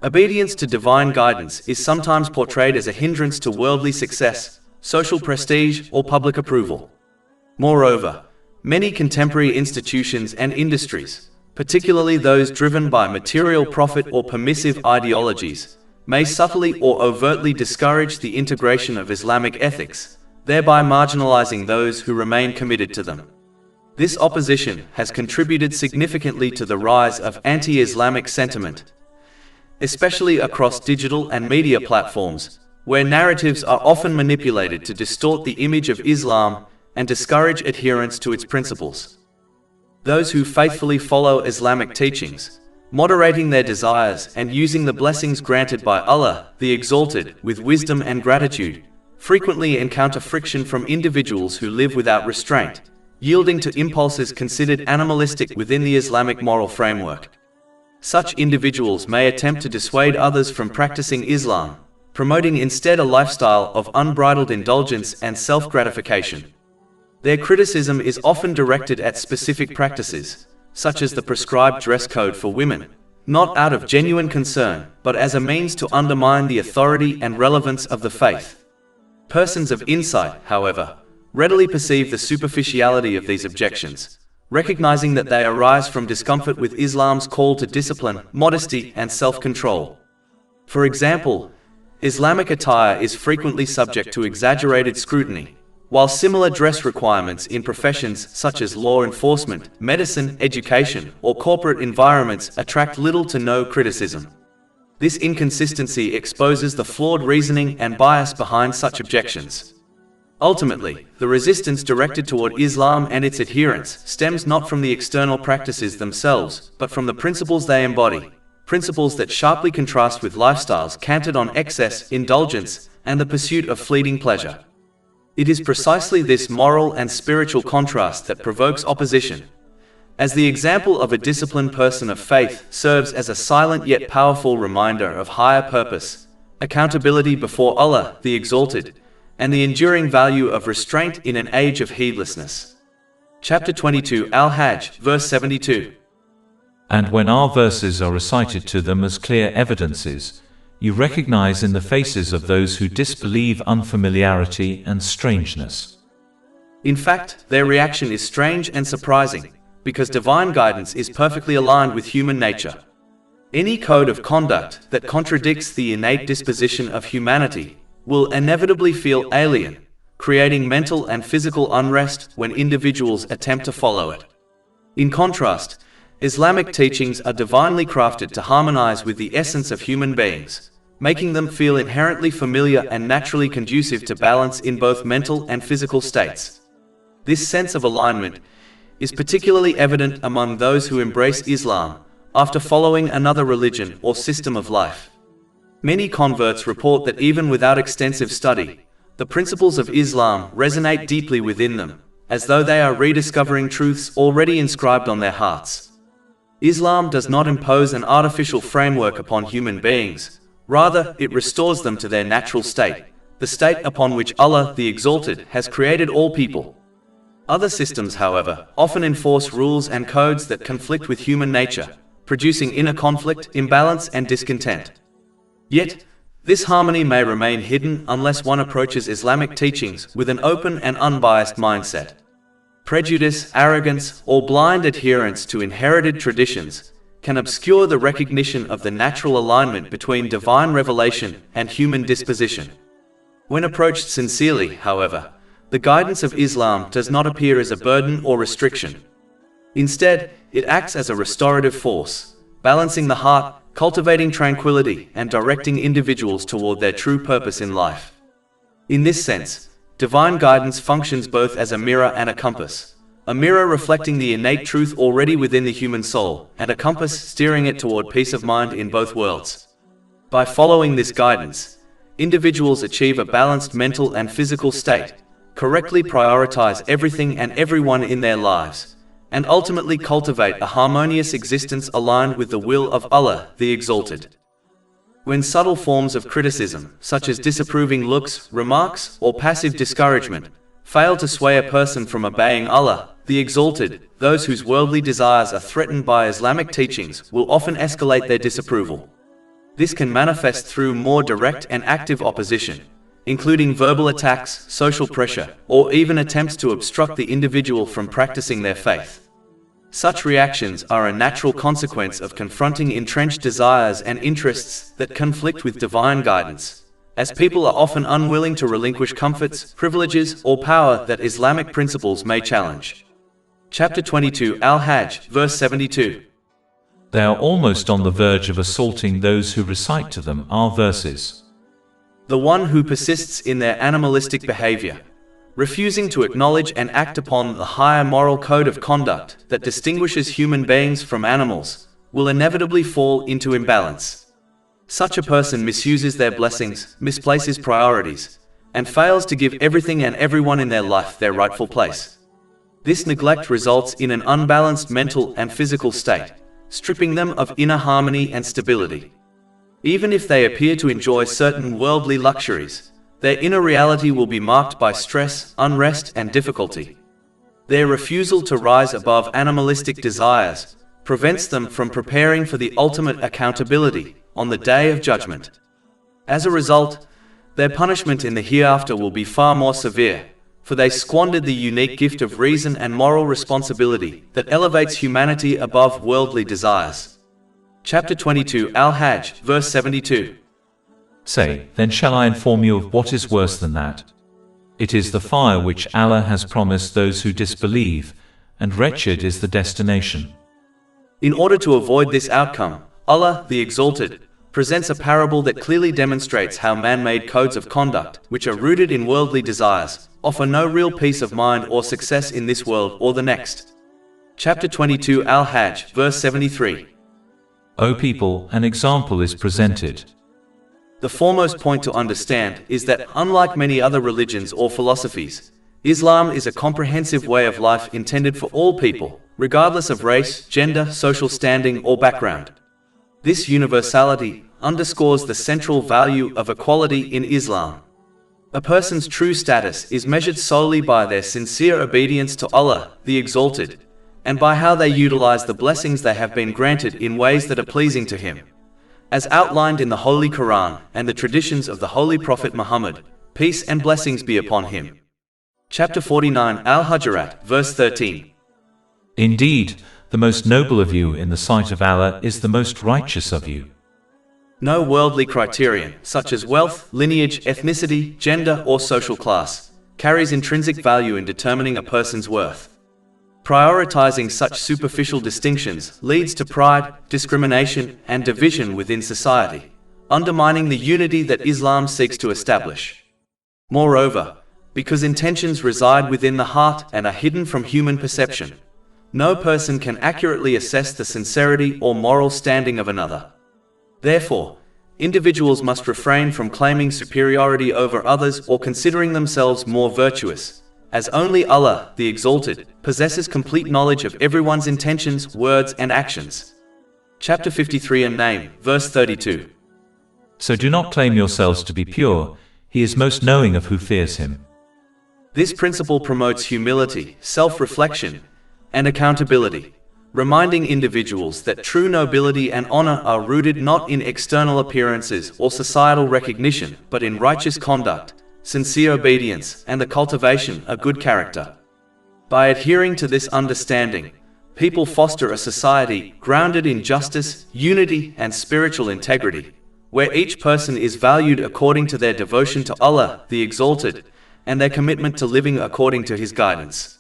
Obedience to divine guidance is sometimes portrayed as a hindrance to worldly success, social prestige, or public approval. Moreover, many contemporary institutions and industries, particularly those driven by material profit or permissive ideologies, may subtly or overtly discourage the integration of Islamic ethics, thereby marginalizing those who remain committed to them. This opposition has contributed significantly to the rise of anti-Islamic sentiment, especially across digital and media platforms, where narratives are often manipulated to distort the image of Islam and discourage adherence to its principles. Those who faithfully follow Islamic teachings, moderating their desires and using the blessings granted by Allah, the Exalted, with wisdom and gratitude, frequently encounter friction from individuals who live without restraint, yielding to impulses considered animalistic within the Islamic moral framework. Such individuals may attempt to dissuade others from practicing Islam, promoting instead a lifestyle of unbridled indulgence and self-gratification. Their criticism is often directed at specific practices, such as the prescribed dress code for women, not out of genuine concern, but as a means to undermine the authority and relevance of the faith. Persons of insight, however, readily perceive the superficiality of these objections, recognizing that they arise from discomfort with Islam's call to discipline, modesty, and self-control. For example, Islamic attire is frequently subject to exaggerated scrutiny, while similar dress requirements in professions such as law enforcement, medicine, education, or corporate environments attract little to no criticism. This inconsistency exposes the flawed reasoning and bias behind such objections. Ultimately, the resistance directed toward Islam and its adherents stems not from the external practices themselves, but from the principles they embody, principles that sharply contrast with lifestyles canted on excess, indulgence, and the pursuit of fleeting pleasure. It is precisely this moral and spiritual contrast that provokes opposition, as the example of a disciplined person of faith serves as a silent yet powerful reminder of higher purpose, accountability before Allah, the Exalted, and the enduring value of restraint in an age of heedlessness. Chapter 22 Al-Hajj, verse 72. And when our verses are recited to them as clear evidences, you recognize in the faces of those who disbelieve unfamiliarity and strangeness. In fact, their reaction is strange and surprising, because divine guidance is perfectly aligned with human nature. Any code of conduct that contradicts the innate disposition of humanity will inevitably feel alien, creating mental and physical unrest when individuals attempt to follow it. In contrast, Islamic teachings are divinely crafted to harmonize with the essence of human beings, making them feel inherently familiar and naturally conducive to balance in both mental and physical states. This sense of alignment is particularly evident among those who embrace Islam after following another religion or system of life. Many converts report that even without extensive study, the principles of Islam resonate deeply within them, as though they are rediscovering truths already inscribed on their hearts. Islam does not impose an artificial framework upon human beings, rather it restores them to their natural state, the state upon which Allah the Exalted has created all people. Other systems, however, often enforce rules and codes that conflict with human nature, producing inner conflict, imbalance, and discontent. Yet, this harmony may remain hidden unless one approaches Islamic teachings with an open and unbiased mindset. Prejudice, arrogance, or blind adherence to inherited traditions can obscure the recognition of the natural alignment between divine revelation and human disposition. When approached sincerely, however, the guidance of Islam does not appear as a burden or restriction. Instead, it acts as a restorative force, balancing the heart, cultivating tranquility, and directing individuals toward their true purpose in life. In this sense, divine guidance functions both as a mirror and a compass. A mirror reflecting the innate truth already within the human soul, and a compass steering it toward peace of mind in both worlds. By following this guidance, individuals achieve a balanced mental and physical state, correctly prioritize everything and everyone in their lives, and ultimately cultivate a harmonious existence aligned with the will of Allah the Exalted. When subtle forms of criticism, such as disapproving looks, remarks, or passive discouragement, fail to sway a person from obeying Allah the Exalted, those whose worldly desires are threatened by Islamic teachings will often escalate their disapproval. This can manifest through more direct and active opposition, including verbal attacks, social pressure, or even attempts to obstruct the individual from practicing their faith. Such reactions are a natural consequence of confronting entrenched desires and interests that conflict with divine guidance, as people are often unwilling to relinquish comforts, privileges, or power that Islamic principles may challenge. Chapter 22, Al-Hajj, verse 72. They are almost on the verge of assaulting those who recite to them our verses. The one who persists in their animalistic behavior, refusing to acknowledge and act upon the higher moral code of conduct that distinguishes human beings from animals, will inevitably fall into imbalance. Such a person misuses their blessings, misplaces priorities, and fails to give everything and everyone in their life their rightful place. This neglect results in an unbalanced mental and physical state, stripping them of inner harmony and stability. Even if they appear to enjoy certain worldly luxuries, their inner reality will be marked by stress, unrest, and difficulty. Their refusal to rise above animalistic desires prevents them from preparing for the ultimate accountability on the Day of Judgment. As a result, their punishment in the hereafter will be far more severe, for they squandered the unique gift of reason and moral responsibility that elevates humanity above worldly desires. Chapter 22, Al-Hajj, verse 72. Say, then shall I inform you of what is worse than that? It is the fire which Allah has promised those who disbelieve, and wretched is the destination. In order to avoid this outcome, Allah, the Exalted, presents a parable that clearly demonstrates how man-made codes of conduct, which are rooted in worldly desires, offer no real peace of mind or success in this world or the next. Chapter 22, Al-Hajj, verse 73. O people, an example is presented. The foremost point to understand is that, unlike many other religions or philosophies, Islam is a comprehensive way of life intended for all people, regardless of race, gender, social standing, or background. This universality underscores the central value of equality in Islam. A person's true status is measured solely by their sincere obedience to Allah, the Exalted, and by how they utilize the blessings they have been granted in ways that are pleasing to Him, as outlined in the Holy Quran and the traditions of the Holy Prophet Muhammad, peace and blessings be upon him. Chapter 49, Al-Hujurat, verse 13. Indeed, the most noble of you in the sight of Allah is the most righteous of you. No worldly criterion, such as wealth, lineage, ethnicity, gender, or social class, carries intrinsic value in determining a person's worth. Prioritizing such superficial distinctions leads to pride, discrimination, and division within society, undermining the unity that Islam seeks to establish. Moreover, because intentions reside within the heart and are hidden from human perception, no person can accurately assess the sincerity or moral standing of another. Therefore, individuals must refrain from claiming superiority over others or considering themselves more virtuous, as only Allah, the Exalted, possesses complete knowledge of everyone's intentions, words, and actions. Chapter 53 and Name, verse 32. So do not claim yourselves to be pure, He is most knowing of who fears Him. This principle promotes humility, self-reflection, and accountability, reminding individuals that true nobility and honor are rooted not in external appearances or societal recognition, but in righteous conduct, sincere obedience, and the cultivation of good character. By adhering to this understanding, people foster a society grounded in justice, unity, and spiritual integrity, where each person is valued according to their devotion to Allah, the Exalted, and their commitment to living according to His guidance.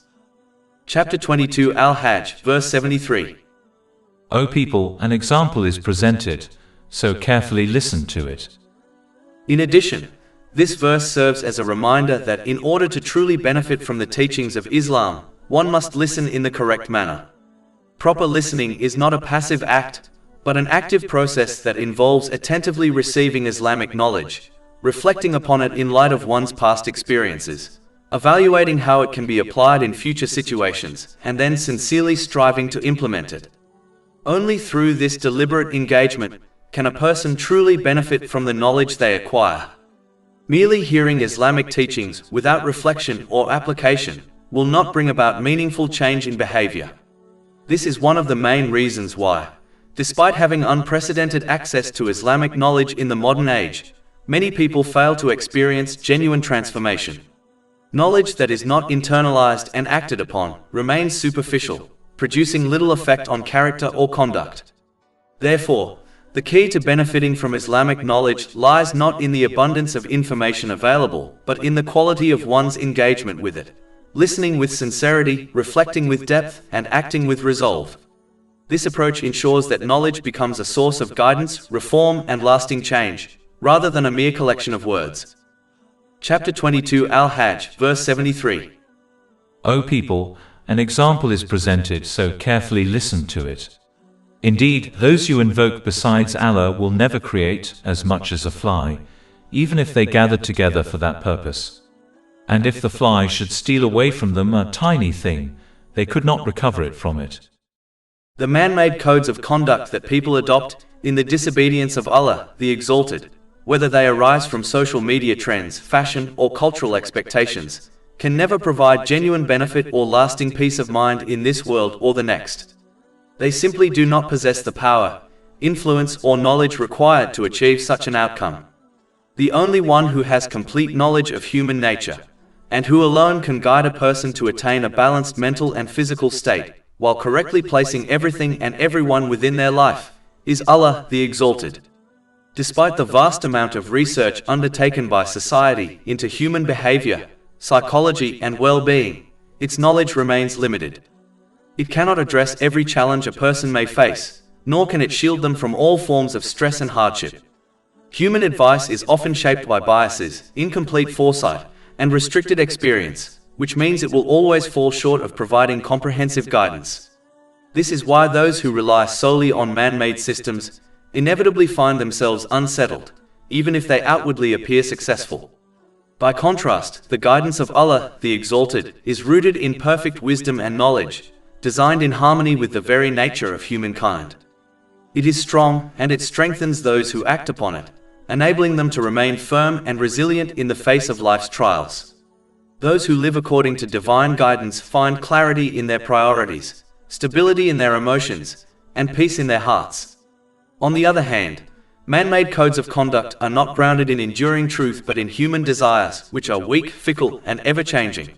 Chapter 22 Al-Hajj, verse 73. O people, an example is presented, so carefully listen to it. In addition, this verse serves as a reminder that in order to truly benefit from the teachings of Islam, one must listen in the correct manner. Proper listening is not a passive act, but an active process that involves attentively receiving Islamic knowledge, reflecting upon it in light of one's past experiences, evaluating how it can be applied in future situations, and then sincerely striving to implement it. Only through this deliberate engagement can a person truly benefit from the knowledge they acquire. Merely hearing Islamic teachings without reflection or application will not bring about meaningful change in behavior. This is one of the main reasons why, despite having unprecedented access to Islamic knowledge in the modern age, many people fail to experience genuine transformation. Knowledge that is not internalized and acted upon remains superficial, producing little effect on character or conduct. Therefore, the key to benefiting from Islamic knowledge lies not in the abundance of information available, but in the quality of one's engagement with it, listening with sincerity, reflecting with depth, and acting with resolve. This approach ensures that knowledge becomes a source of guidance, reform, and lasting change, rather than a mere collection of words. Chapter 22 Al-Hajj, verse 73. O people, an example is presented, so carefully listen to it. Indeed, those you invoke besides Allah will never create as much as a fly, even if they gathered together for that purpose. And if the fly should steal away from them a tiny thing, they could not recover it from it. The man-made codes of conduct that people adopt in the disobedience of Allah, the Exalted, whether they arise from social media trends, fashion, or cultural expectations, can never provide genuine benefit or lasting peace of mind in this world or the next. They simply do not possess the power, influence, or knowledge required to achieve such an outcome. The only one who has complete knowledge of human nature, and who alone can guide a person to attain a balanced mental and physical state, while correctly placing everything and everyone within their life, is Allah, the Exalted. Despite the vast amount of research undertaken by society into human behavior, psychology, and well-being, its knowledge remains limited. It cannot address every challenge a person may face, nor can it shield them from all forms of stress and hardship. Human advice is often shaped by biases, incomplete foresight, and restricted experience, which means it will always fall short of providing comprehensive guidance. This is why those who rely solely on man-made systems inevitably find themselves unsettled, even if they outwardly appear successful. By contrast, the guidance of Allah, the Exalted, is rooted in perfect wisdom and knowledge, designed in harmony with the very nature of humankind. It is strong, and it strengthens those who act upon it, enabling them to remain firm and resilient in the face of life's trials. Those who live according to divine guidance find clarity in their priorities, stability in their emotions, and peace in their hearts. On the other hand, man-made codes of conduct are not grounded in enduring truth but in human desires, which are weak, fickle, and ever-changing.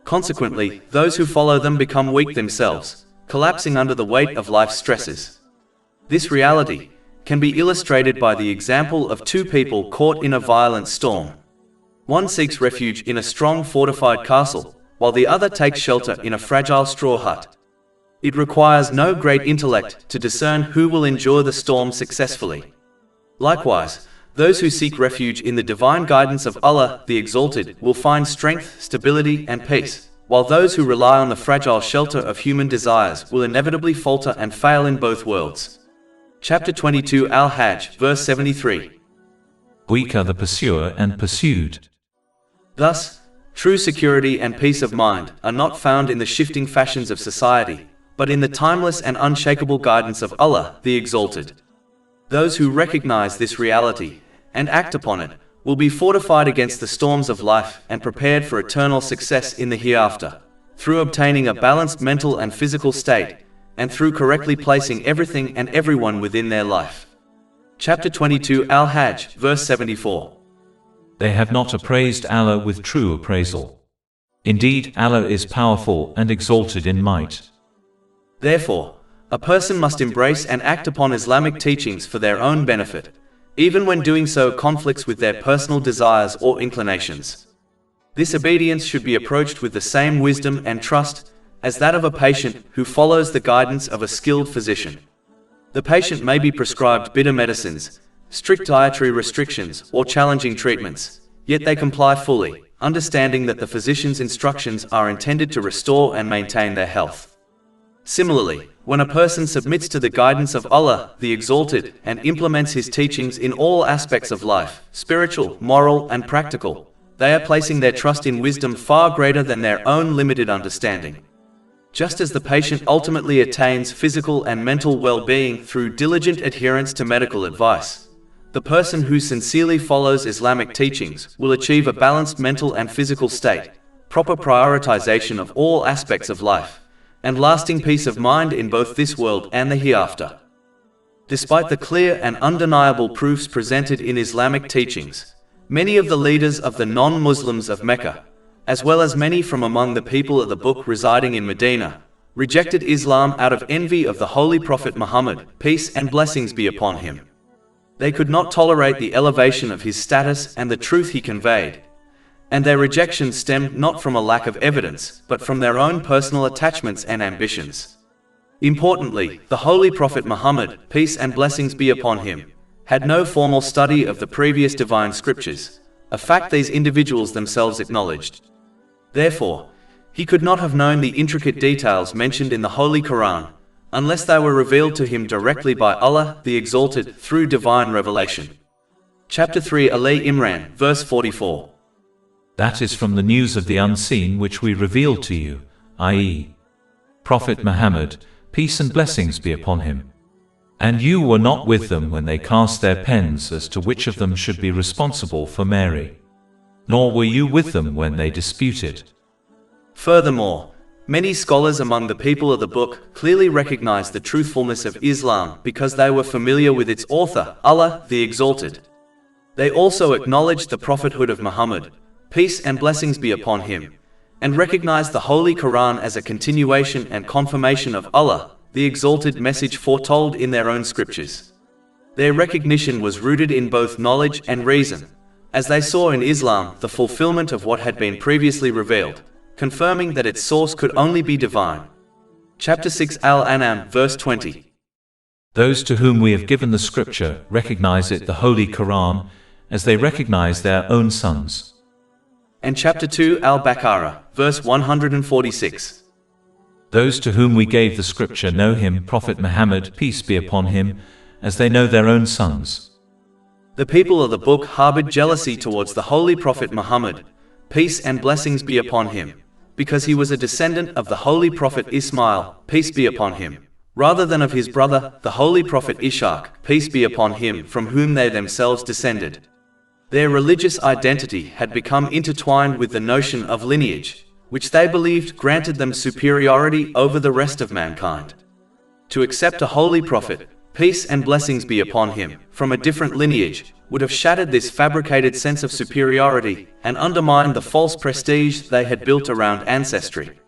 Consequently, those who follow them become weak themselves, collapsing under the weight of life's stresses. This reality can be illustrated by the example of two people caught in a violent storm. One seeks refuge in a strong fortified castle, while the other takes shelter in a fragile straw hut. It requires no great intellect to discern who will endure the storm successfully. Likewise, those who seek refuge in the divine guidance of Allah, the Exalted, will find strength, stability, and peace, while those who rely on the fragile shelter of human desires will inevitably falter and fail in both worlds. Chapter 22 Al-Hajj, verse 73. Weak are the pursuer and pursued. Thus, true security and peace of mind are not found in the shifting fashions of society, but in the timeless and unshakable guidance of Allah, the Exalted. Those who recognize this reality and act upon it will be fortified against the storms of life and prepared for eternal success in the hereafter, through obtaining a balanced mental and physical state, and through correctly placing everything and everyone within their life. Chapter 22 Al-Hajj, verse 74. They have not appraised Allah with true appraisal. Indeed, Allah is powerful and exalted in might. Therefore, a person must embrace and act upon Islamic teachings for their own benefit, even when doing so conflicts with their personal desires or inclinations. This obedience should be approached with the same wisdom and trust as that of a patient who follows the guidance of a skilled physician. The patient may be prescribed bitter medicines, strict dietary restrictions, or challenging treatments, yet they comply fully, understanding that the physician's instructions are intended to restore and maintain their health. Similarly, when a person submits to the guidance of Allah, the Exalted, and implements His teachings in all aspects of life, spiritual, moral, and practical, they are placing their trust in wisdom far greater than their own limited understanding. Just as the patient ultimately attains physical and mental well-being through diligent adherence to medical advice, the person who sincerely follows Islamic teachings will achieve a balanced mental and physical state, proper prioritization of all aspects of life, and lasting peace of mind in both this world and the hereafter. Despite the clear and undeniable proofs presented in Islamic teachings, many of the leaders of the non-Muslims of Mecca, as well as many from among the people of the book residing in Medina, rejected Islam out of envy of the Holy Prophet Muhammad, peace and blessings be upon him. They could not tolerate the elevation of his status and the truth he conveyed, and their rejection stemmed not from a lack of evidence, but from their own personal attachments and ambitions. Importantly, the Holy Prophet Muhammad, peace and blessings be upon him, had no formal study of the previous divine scriptures, a fact these individuals themselves acknowledged. Therefore, he could not have known the intricate details mentioned in the Holy Quran, unless they were revealed to him directly by Allah, the Exalted, through divine revelation. Chapter 3 Ali Imran, verse 44. That is from the news of the unseen which we revealed to you, i.e., Prophet Muhammad, peace and blessings be upon him. And you were not with them when they cast their pens as to which of them should be responsible for Mary. Nor were you with them when they disputed. Furthermore, many scholars among the people of the book clearly recognized the truthfulness of Islam because they were familiar with its author, Allah, the Exalted. They also acknowledged the prophethood of Muhammad, peace and blessings be upon him, and recognized the Holy Quran as a continuation and confirmation of Allah, the Exalted message foretold in their own scriptures. Their recognition was rooted in both knowledge and reason, as they saw in Islam the fulfillment of what had been previously revealed, confirming that its source could only be divine. Chapter 6 Al-An'am, verse 20. Those to whom we have given the scripture recognize it, the Holy Quran, as they recognize their own sons. And chapter 2 Al-Baqarah, verse 146. Those to whom we gave the scripture know him, Prophet Muhammad, peace be upon him, as they know their own sons. The people of the book harbored jealousy towards the Holy Prophet Muhammad, peace and blessings be upon him, because he was a descendant of the Holy Prophet Ismail, peace be upon him, rather than of his brother, the Holy Prophet Ishaq, peace be upon him, from whom they themselves descended. Their religious identity had become intertwined with the notion of lineage, which they believed granted them superiority over the rest of mankind. To accept a holy prophet, peace and blessings be upon him, from a different lineage, would have shattered this fabricated sense of superiority and undermined the false prestige they had built around ancestry.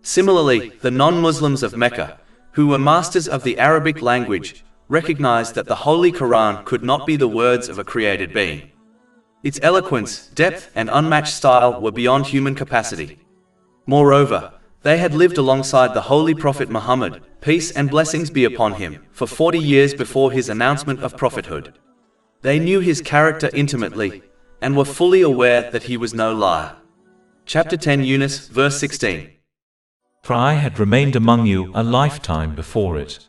Similarly, the non-Muslims of Mecca, who were masters of the Arabic language, recognized that the Holy Quran could not be the words of a created being. Its eloquence, depth, and unmatched style were beyond human capacity. Moreover, they had lived alongside the Holy Prophet Muhammad, peace and blessings be upon him, for 40 years before his announcement of prophethood. They knew his character intimately, and were fully aware that he was no liar. Chapter 10 Yunus, verse 16. For I had remained among you a lifetime before it.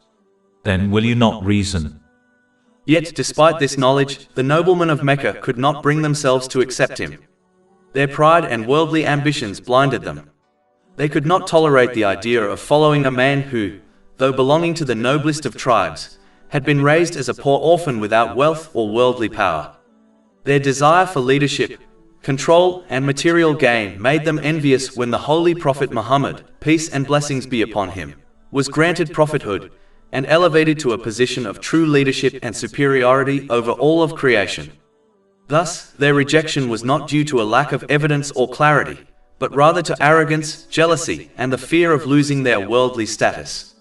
Then will you not reason? Yet, despite this knowledge, the noblemen of Mecca could not bring themselves to accept him. Their pride and worldly ambitions blinded them. They could not tolerate the idea of following a man who, though belonging to the noblest of tribes, had been raised as a poor orphan without wealth or worldly power. Their desire for leadership, control, and material gain made them envious when the Holy Prophet Muhammad, peace and blessings be upon him, was granted prophethood and elevated to a position of true leadership and superiority over all of creation. Thus, their rejection was not due to a lack of evidence or clarity, but rather to arrogance, jealousy, and the fear of losing their worldly status.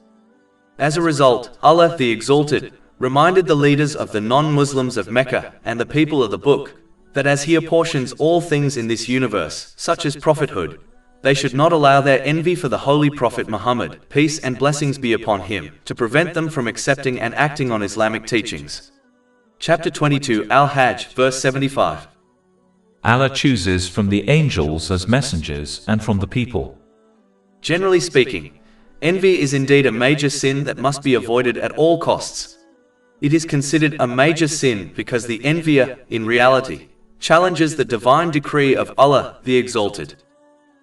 As a result, Allah the Exalted reminded the leaders of the non-Muslims of Mecca and the people of the Book that as He apportions all things in this universe, such as prophethood, they should not allow their envy for the Holy Prophet Muhammad, peace and blessings be upon him, to prevent them from accepting and acting on Islamic teachings. Chapter 22 Al-Hajj, verse 75. Allah chooses from the angels as messengers and from the people. Generally speaking, envy is indeed a major sin that must be avoided at all costs. It is considered a major sin because the envier, in reality, challenges the divine decree of Allah the Exalted.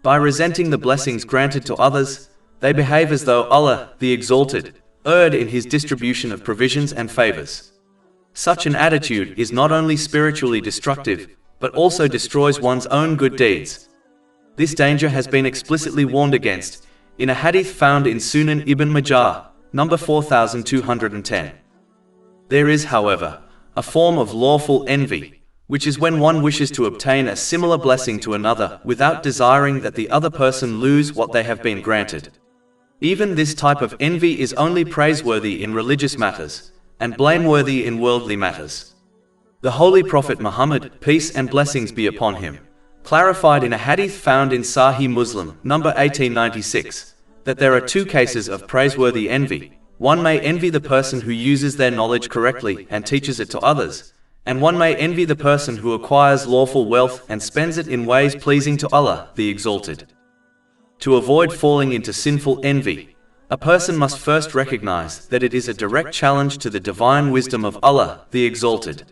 By resenting the blessings granted to others, they behave as though Allah the Exalted erred in His distribution of provisions and favors. Such an attitude is not only spiritually destructive, but also destroys one's own good deeds. This danger has been explicitly warned against in a hadith found in Sunan Ibn Majah, number 4210. There is, however, a form of lawful envy, which is when one wishes to obtain a similar blessing to another without desiring that the other person lose what they have been granted. Even this type of envy is only praiseworthy in religious matters, and blameworthy in worldly matters. The Holy Prophet Muhammad, peace and blessings be upon him, clarified in a hadith found in Sahih Muslim, number 1896, that there are two cases of praiseworthy envy. One may envy the person who uses their knowledge correctly and teaches it to others, and one may envy the person who acquires lawful wealth and spends it in ways pleasing to Allah the Exalted. To avoid falling into sinful envy, a person must first recognize that it is a direct challenge to the divine wisdom of Allah the Exalted.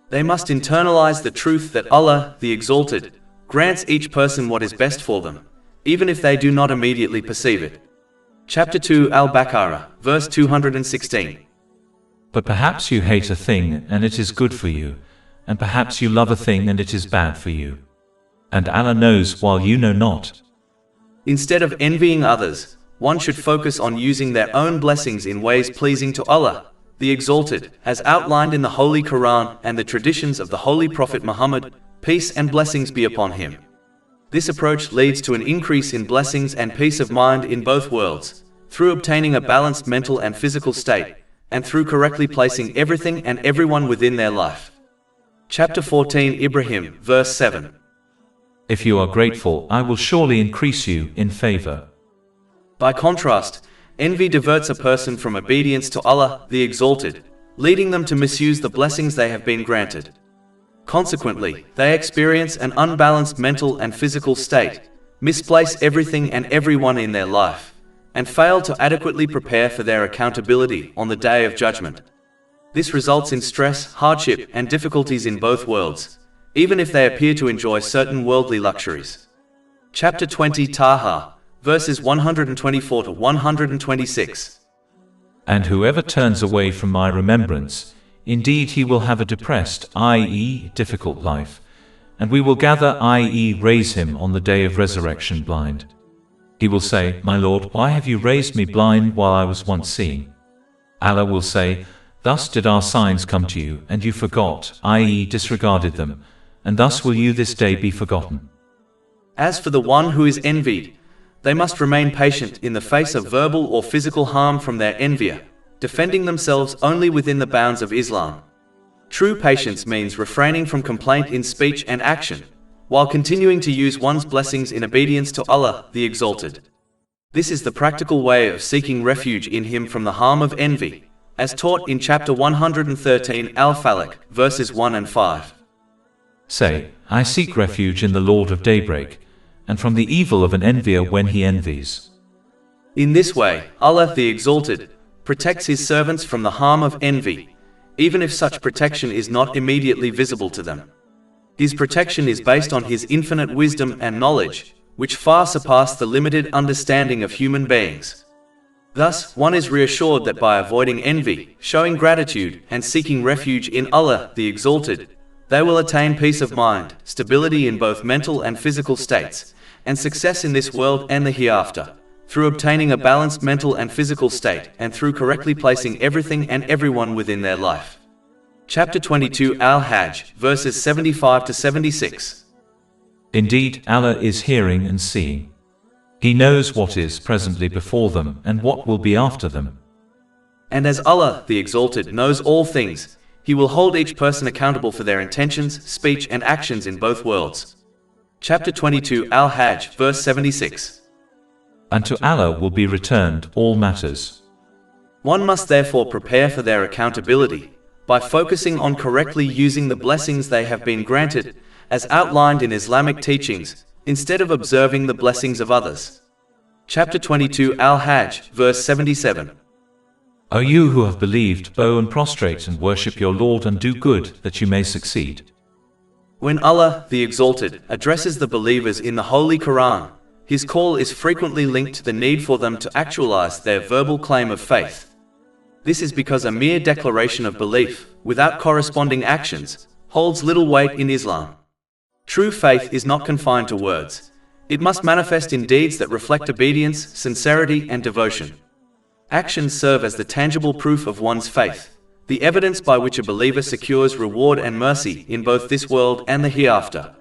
They must internalize the truth that Allah the Exalted grants each person what is best for them, even if they do not immediately perceive it. Chapter 2 Al-Baqarah, verse 216. But perhaps you hate a thing and it is good for you, and perhaps you love a thing and it is bad for you. And Allah knows while you know not. Instead of envying others, one should focus on using their own blessings in ways pleasing to Allah the Exalted, as outlined in the Holy Quran and the traditions of the Holy Prophet Muhammad, peace and blessings be upon him. This approach leads to an increase in blessings and peace of mind in both worlds, through obtaining a balanced mental and physical state, and through correctly placing everything and everyone within their life. Chapter 14 Ibrahim, verse 7. If you are grateful, I will surely increase you in favor. By contrast, envy diverts a person from obedience to Allah the Exalted, leading them to misuse the blessings they have been granted. Consequently, they experience an unbalanced mental and physical state, misplace everything and everyone in their life, and fail to adequately prepare for their accountability on the Day of Judgment. This results in stress, hardship, and difficulties in both worlds, even if they appear to enjoy certain worldly luxuries. Chapter 20 Taha, verses 124 to 126. And whoever turns away from my remembrance, indeed he will have a depressed, i.e., difficult life, and we will gather, i.e., raise him on the day of resurrection blind. He will say, My Lord, why have you raised me blind while I was once seeing? Allah will say, Thus did our signs come to you, and you forgot, i.e., disregarded them, and thus will you this day be forgotten. As for the one who is envied, they must remain patient in the face of verbal or physical harm from their envier, defending themselves only within the bounds of Islam. True patience means refraining from complaint in speech and action, while continuing to use one's blessings in obedience to Allah the Exalted. This is the practical way of seeking refuge in Him from the harm of envy, as taught in chapter 113 Al-Falaq, verses 1 and 5. Say, I seek refuge in the Lord of daybreak, and from the evil of an envier when he envies. In this way, Allah the Exalted protects His servants from the harm of envy, even if such protection is not immediately visible to them. His protection is based on His infinite wisdom and knowledge, which far surpass the limited understanding of human beings. Thus, one is reassured that by avoiding envy, showing gratitude, and seeking refuge in Allah the Exalted, they will attain peace of mind, stability in both mental and physical states, and success in this world and the hereafter, through obtaining a balanced mental and physical state, and through correctly placing everything and everyone within their life. Chapter 22 Al-Hajj, verses 75 to 76. Indeed, Allah is hearing and seeing. He knows what is presently before them and what will be after them. And as Allah the Exalted knows all things, He will hold each person accountable for their intentions, speech and actions in both worlds. Chapter 22 Al-Hajj, verse 76. Unto Allah will be returned all matters. One must therefore prepare for their accountability by focusing on correctly using the blessings they have been granted, as outlined in Islamic teachings, instead of observing the blessings of others. Chapter 22 Al-Hajj, verse 77. O you who have believed, bow and prostrate and worship your Lord and do good, that you may succeed. When Allah, the Exalted, addresses the believers in the Holy Quran, His call is frequently linked to the need for them to actualize their verbal claim of faith. This is because a mere declaration of belief, without corresponding actions, holds little weight in Islam. True faith is not confined to words. It must manifest in deeds that reflect obedience, sincerity, and devotion. Actions serve as the tangible proof of one's faith, the evidence by which a believer secures reward and mercy in both this world and the hereafter.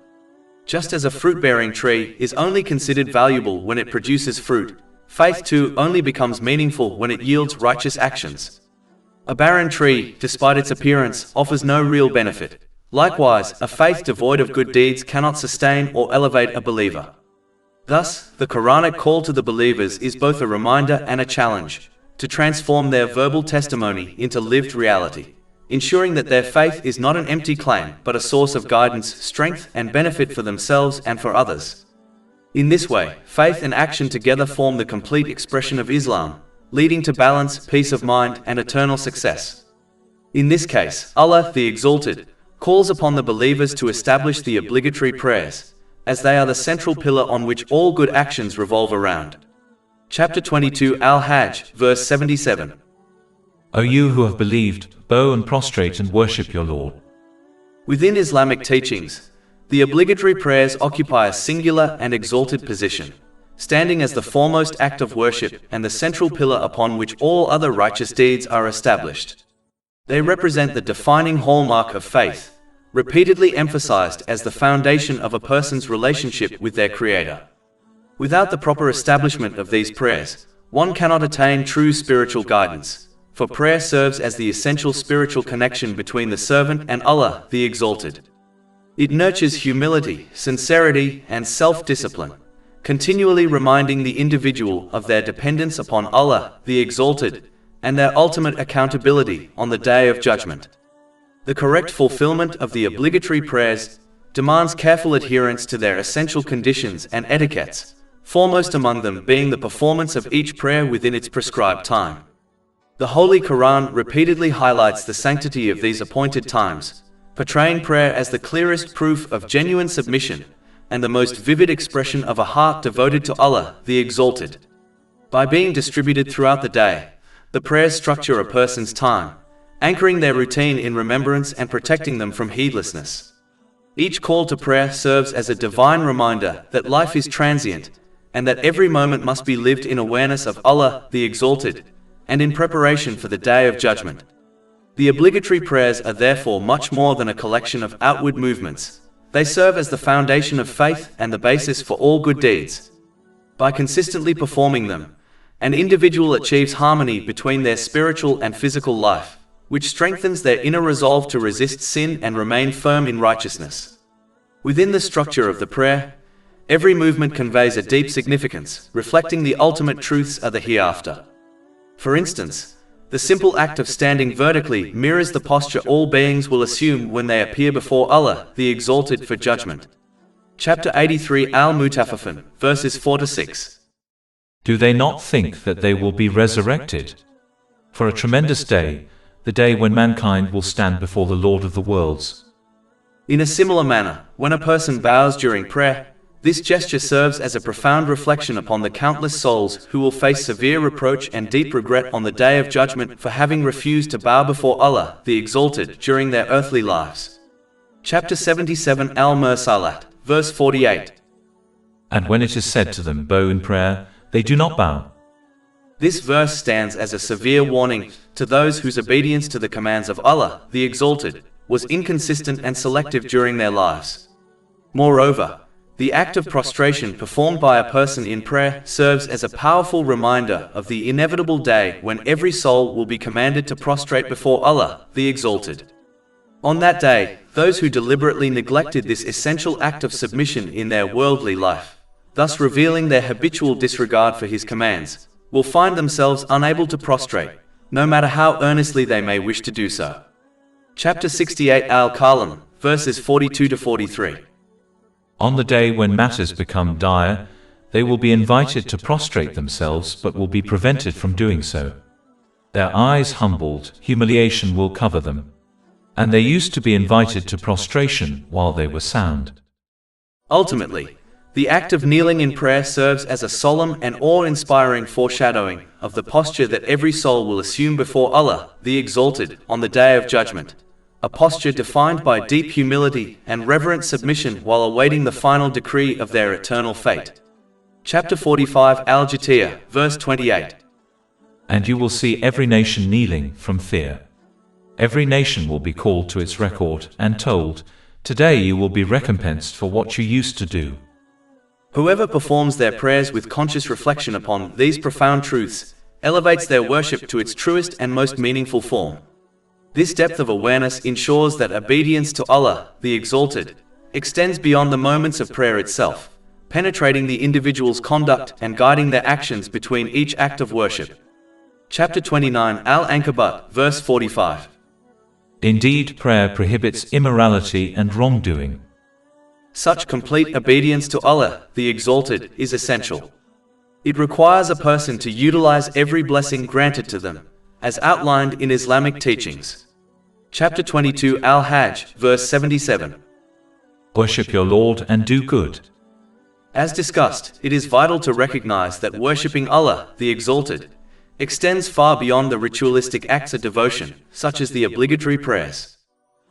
Just as a fruit-bearing tree is only considered valuable when it produces fruit, faith too only becomes meaningful when it yields righteous actions. A barren tree, despite its appearance, offers no real benefit. Likewise, a faith devoid of good deeds cannot sustain or elevate a believer. Thus, the Quranic call to the believers is both a reminder and a challenge to transform their verbal testimony into lived reality, ensuring that their faith is not an empty claim but a source of guidance, strength, and benefit for themselves and for others. In this way, faith and action together form the complete expression of Islam, leading to balance, peace of mind, and eternal success. In this case, Allah the Exalted calls upon the believers to establish the obligatory prayers, as they are the central pillar on which all good actions revolve around. Chapter 22 Al-Hajj, verse 77. O you who have believed, bow and prostrate and worship your Lord. Within Islamic teachings, the obligatory prayers occupy a singular and exalted position, standing as the foremost act of worship and the central pillar upon which all other righteous deeds are established. They represent the defining hallmark of faith, repeatedly emphasized as the foundation of a person's relationship with their Creator. Without the proper establishment of these prayers, one cannot attain true spiritual guidance, for prayer serves as the essential spiritual connection between the servant and Allah the Exalted. It nurtures humility, sincerity, and self-discipline, continually reminding the individual of their dependence upon Allah the Exalted and their ultimate accountability on the Day of Judgment. The correct fulfillment of the obligatory prayers demands careful adherence to their essential conditions and etiquettes, foremost among them being the performance of each prayer within its prescribed time. The Holy Quran repeatedly highlights the sanctity of these appointed times, portraying prayer as the clearest proof of genuine submission and the most vivid expression of a heart devoted to Allah the Exalted. By being distributed throughout the day, the prayers structure a person's time, anchoring their routine in remembrance and protecting them from heedlessness. Each call to prayer serves as a divine reminder that life is transient and that every moment must be lived in awareness of Allah the Exalted and in preparation for the Day of Judgment. The obligatory prayers are therefore much more than a collection of outward movements. They serve as the foundation of faith and the basis for all good deeds. By consistently performing them, an individual achieves harmony between their spiritual and physical life, which strengthens their inner resolve to resist sin and remain firm in righteousness. Within the structure of the prayer, every movement conveys a deep significance, reflecting the ultimate truths of the hereafter. For instance, The simple act of standing vertically mirrors the posture all beings will assume when they appear before Allah, the Exalted, for judgment. Chapter 83 Al-Mutaffifin, verses 4-6. Do they not think that they will be resurrected? For a tremendous day, the day when mankind will stand before the Lord of the worlds. In a similar manner, when a person bows during prayer, this gesture serves as a profound reflection upon the countless souls who will face severe reproach and deep regret on the Day of Judgment for having refused to bow before Allah, the Exalted, during their earthly lives. Chapter 77 Al-Mursalat, verse 48. And when it is said to them, bow in prayer, they do not bow. This verse stands as a severe warning to those whose obedience to the commands of Allah, the Exalted, was inconsistent and selective during their lives. Moreover, the act of prostration performed by a person in prayer serves as a powerful reminder of the inevitable day when every soul will be commanded to prostrate before Allah, the Exalted. On that day, those who deliberately neglected this essential act of submission in their worldly life, thus revealing their habitual disregard for His commands, will find themselves unable to prostrate, no matter how earnestly they may wish to do so. Chapter 68 Al-Kalam, verses 42-43. On the day when matters become dire, they will be invited to prostrate themselves but will be prevented from doing so. Their eyes humbled, humiliation will cover them. And they used to be invited to prostration while they were sound. Ultimately, the act of kneeling in prayer serves as a solemn and awe-inspiring foreshadowing of the posture that every soul will assume before Allah, the Exalted, on the Day of Judgment. A posture defined by deep humility and reverent submission while awaiting the final decree of their eternal fate. Chapter 45 Al-Jatiyah, verse 28. And you will see every nation kneeling from fear. Every nation will be called to its record and told, today you will be recompensed for what you used to do. Whoever performs their prayers with conscious reflection upon these profound truths elevates their worship to its truest and most meaningful form. This depth of awareness ensures that obedience to Allah, the Exalted, extends beyond the moments of prayer itself, penetrating the individual's conduct and guiding their actions between each act of worship. Chapter 29 Al-Ankabut, verse 45. Indeed, prayer prohibits immorality and wrongdoing. Such complete obedience to Allah, the Exalted, is essential. It requires a person to utilize every blessing granted to them, as outlined in Islamic teachings. Chapter 22 Al-Hajj, verse 77. Worship your Lord and do good. As discussed, it is vital to recognize that worshipping Allah, the Exalted, extends far beyond the ritualistic acts of devotion, such as the obligatory prayers.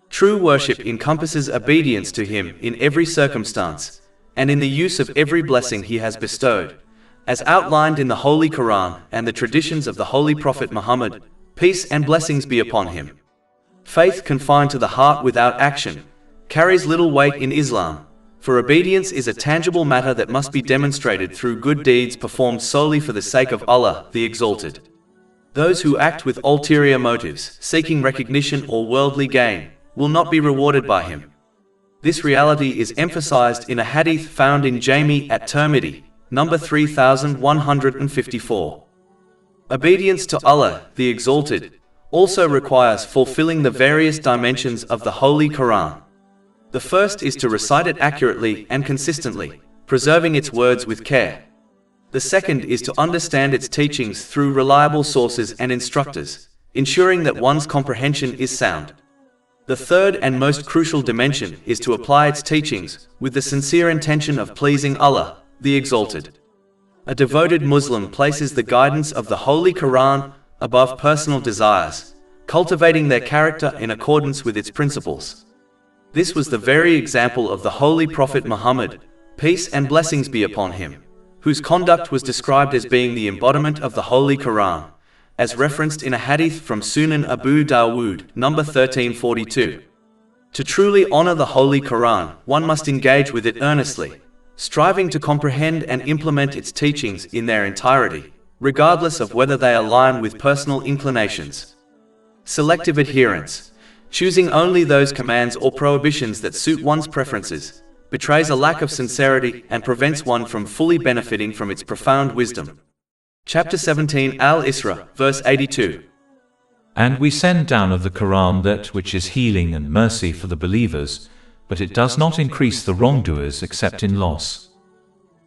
True worship encompasses obedience to Him in every circumstance, and in the use of every blessing He has bestowed, as outlined in the Holy Quran and the traditions of the Holy Prophet Muhammad, peace and blessings be upon him. Faith confined to the heart without action carries little weight in Islam, for obedience is a tangible matter that must be demonstrated through good deeds performed solely for the sake of Allah, the Exalted. Those who act with ulterior motives, seeking recognition or worldly gain, will not be rewarded by Him. This reality is emphasized in a hadith found in Jami at Tirmidhi, number 3154. Obedience to Allah, the Exalted, also requires fulfilling the various dimensions of the Holy Quran. The first is to recite it accurately and consistently, preserving its words with care. The second is to understand its teachings through reliable sources and instructors, ensuring that one's comprehension is sound. The third and most crucial dimension is to apply its teachings with the sincere intention of pleasing Allah, the Exalted. A devoted Muslim places the guidance of the Holy Quran above personal desires, cultivating their character in accordance with its principles. This was the very example of the Holy Prophet Muhammad, peace and blessings be upon him, whose conduct was described as being the embodiment of the Holy Quran, as referenced in a hadith from Sunan Abu Dawood, number 1342. To truly honor the Holy Quran, one must engage with it earnestly, striving to comprehend and implement its teachings in their entirety, regardless of whether they align with personal inclinations. Selective adherence, choosing only those commands or prohibitions that suit one's preferences, betrays a lack of sincerity and prevents one from fully benefiting from its profound wisdom. Chapter 17 Al-Isra, verse 82. And we send down of the Quran that which is healing and mercy for the believers, but it does not increase the wrongdoers except in loss.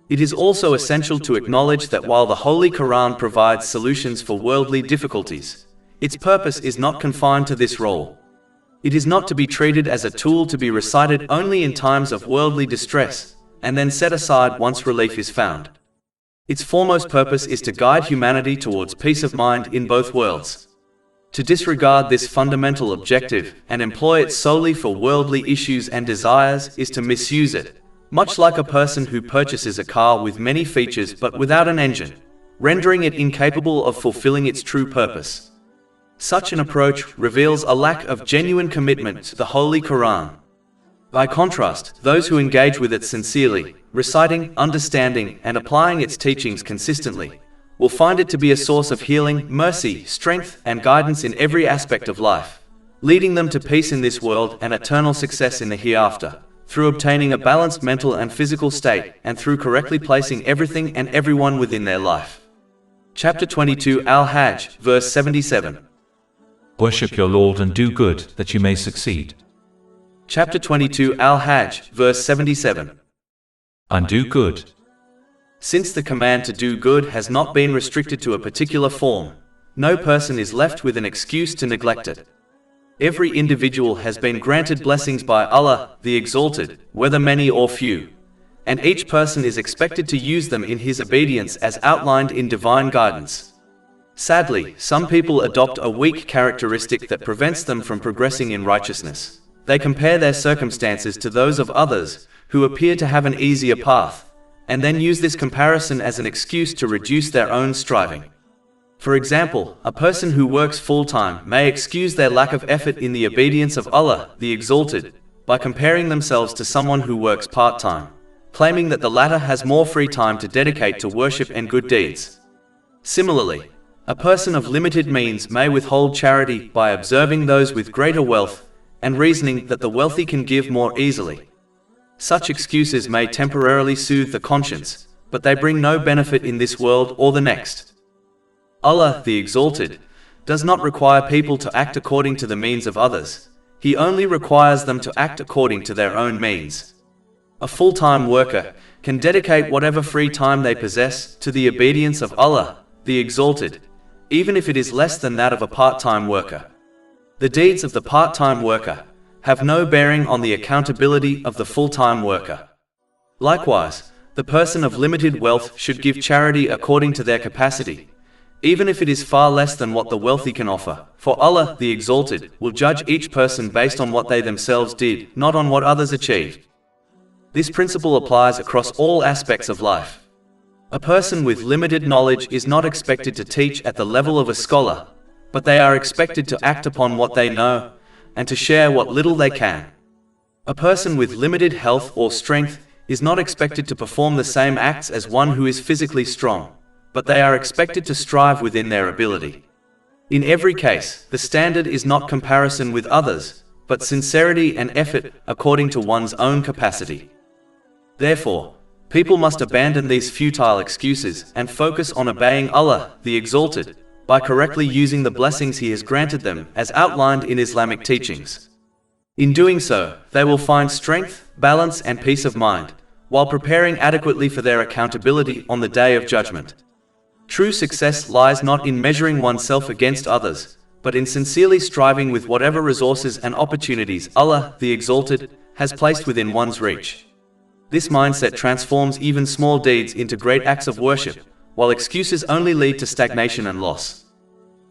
It is also essential to acknowledge that while the Holy Quran provides solutions for worldly difficulties, its purpose is not confined to this role. It is not to be treated as a tool to be recited only in times of worldly distress, and then set aside once relief is found. Its foremost purpose is to guide humanity towards peace of mind in both worlds. To disregard this fundamental objective and employ it solely for worldly issues and desires is to misuse it, much like a person who purchases a car with many features but without an engine, rendering it incapable of fulfilling its true purpose. Such an approach reveals a lack of genuine commitment to the Holy Quran. By contrast, those who engage with it sincerely, reciting, understanding, and applying its teachings consistently, will find it to be a source of healing, mercy, strength, and guidance in every aspect of life, leading them to peace in this world and eternal success in the hereafter, through obtaining a balanced mental and physical state, and through correctly placing everything and everyone within their life. Chapter 22 Al-Hajj, verse 77. Worship your Lord and do good, that you may succeed. Chapter 22 Al-Hajj, verse 77. And do good. Since the command to do good has not been restricted to a particular form, no person is left with an excuse to neglect it. Every individual has been granted blessings by Allah, the Exalted, whether many or few, and each person is expected to use them in his obedience as outlined in divine guidance. Sadly, some people adopt a weak characteristic that prevents them from progressing in righteousness. They compare their circumstances to those of others, who appear to have an easier path, and then use this comparison as an excuse to reduce their own striving. For example, a person who works full-time may excuse their lack of effort in the obedience of Allah, the Exalted, by comparing themselves to someone who works part-time, claiming that the latter has more free time to dedicate to worship and good deeds. Similarly, a person of limited means may withhold charity by observing those with greater wealth, and reasoning that the wealthy can give more easily. Such excuses may temporarily soothe the conscience, but they bring no benefit in this world or the next. Allah, the Exalted, does not require people to act according to the means of others. He only requires them to act according to their own means. A full-time worker can dedicate whatever free time they possess to the obedience of Allah, the Exalted, even if it is less than that of a part-time worker. The deeds of the part-time worker have no bearing on the accountability of the full-time worker. Likewise, the person of limited wealth should give charity according to their capacity, even if it is far less than what the wealthy can offer, for Allah, the Exalted, will judge each person based on what they themselves did, not on what others achieved. This principle applies across all aspects of life. A person with limited knowledge is not expected to teach at the level of a scholar, but they are expected to act upon what they know, and to share what little they can. A person with limited health or strength is not expected to perform the same acts as one who is physically strong, but they are expected to strive within their ability. In every case, the standard is not comparison with others, but sincerity and effort according to one's own capacity. Therefore, people must abandon these futile excuses and focus on obeying Allah, the Exalted, by correctly using the blessings He has granted them as outlined in Islamic teachings. In doing so, they will find strength, balance, and peace of mind, while preparing adequately for their accountability on the Day of Judgment. True success lies not in measuring oneself against others, but in sincerely striving with whatever resources and opportunities Allah, the Exalted, has placed within one's reach. This mindset transforms even small deeds into great acts of worship, while excuses only lead to stagnation and loss.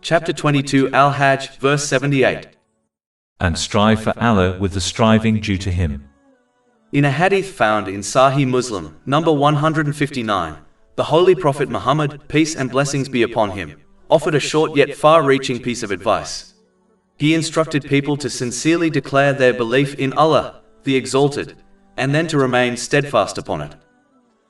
Chapter 22 Al-Hajj, verse 78. And strive for Allah with the striving due to Him. In a hadith found in Sahih Muslim, number 159, the Holy Prophet Muhammad, peace and blessings be upon him, offered a short yet far-reaching piece of advice. He instructed people to sincerely declare their belief in Allah, the Exalted, and then to remain steadfast upon it.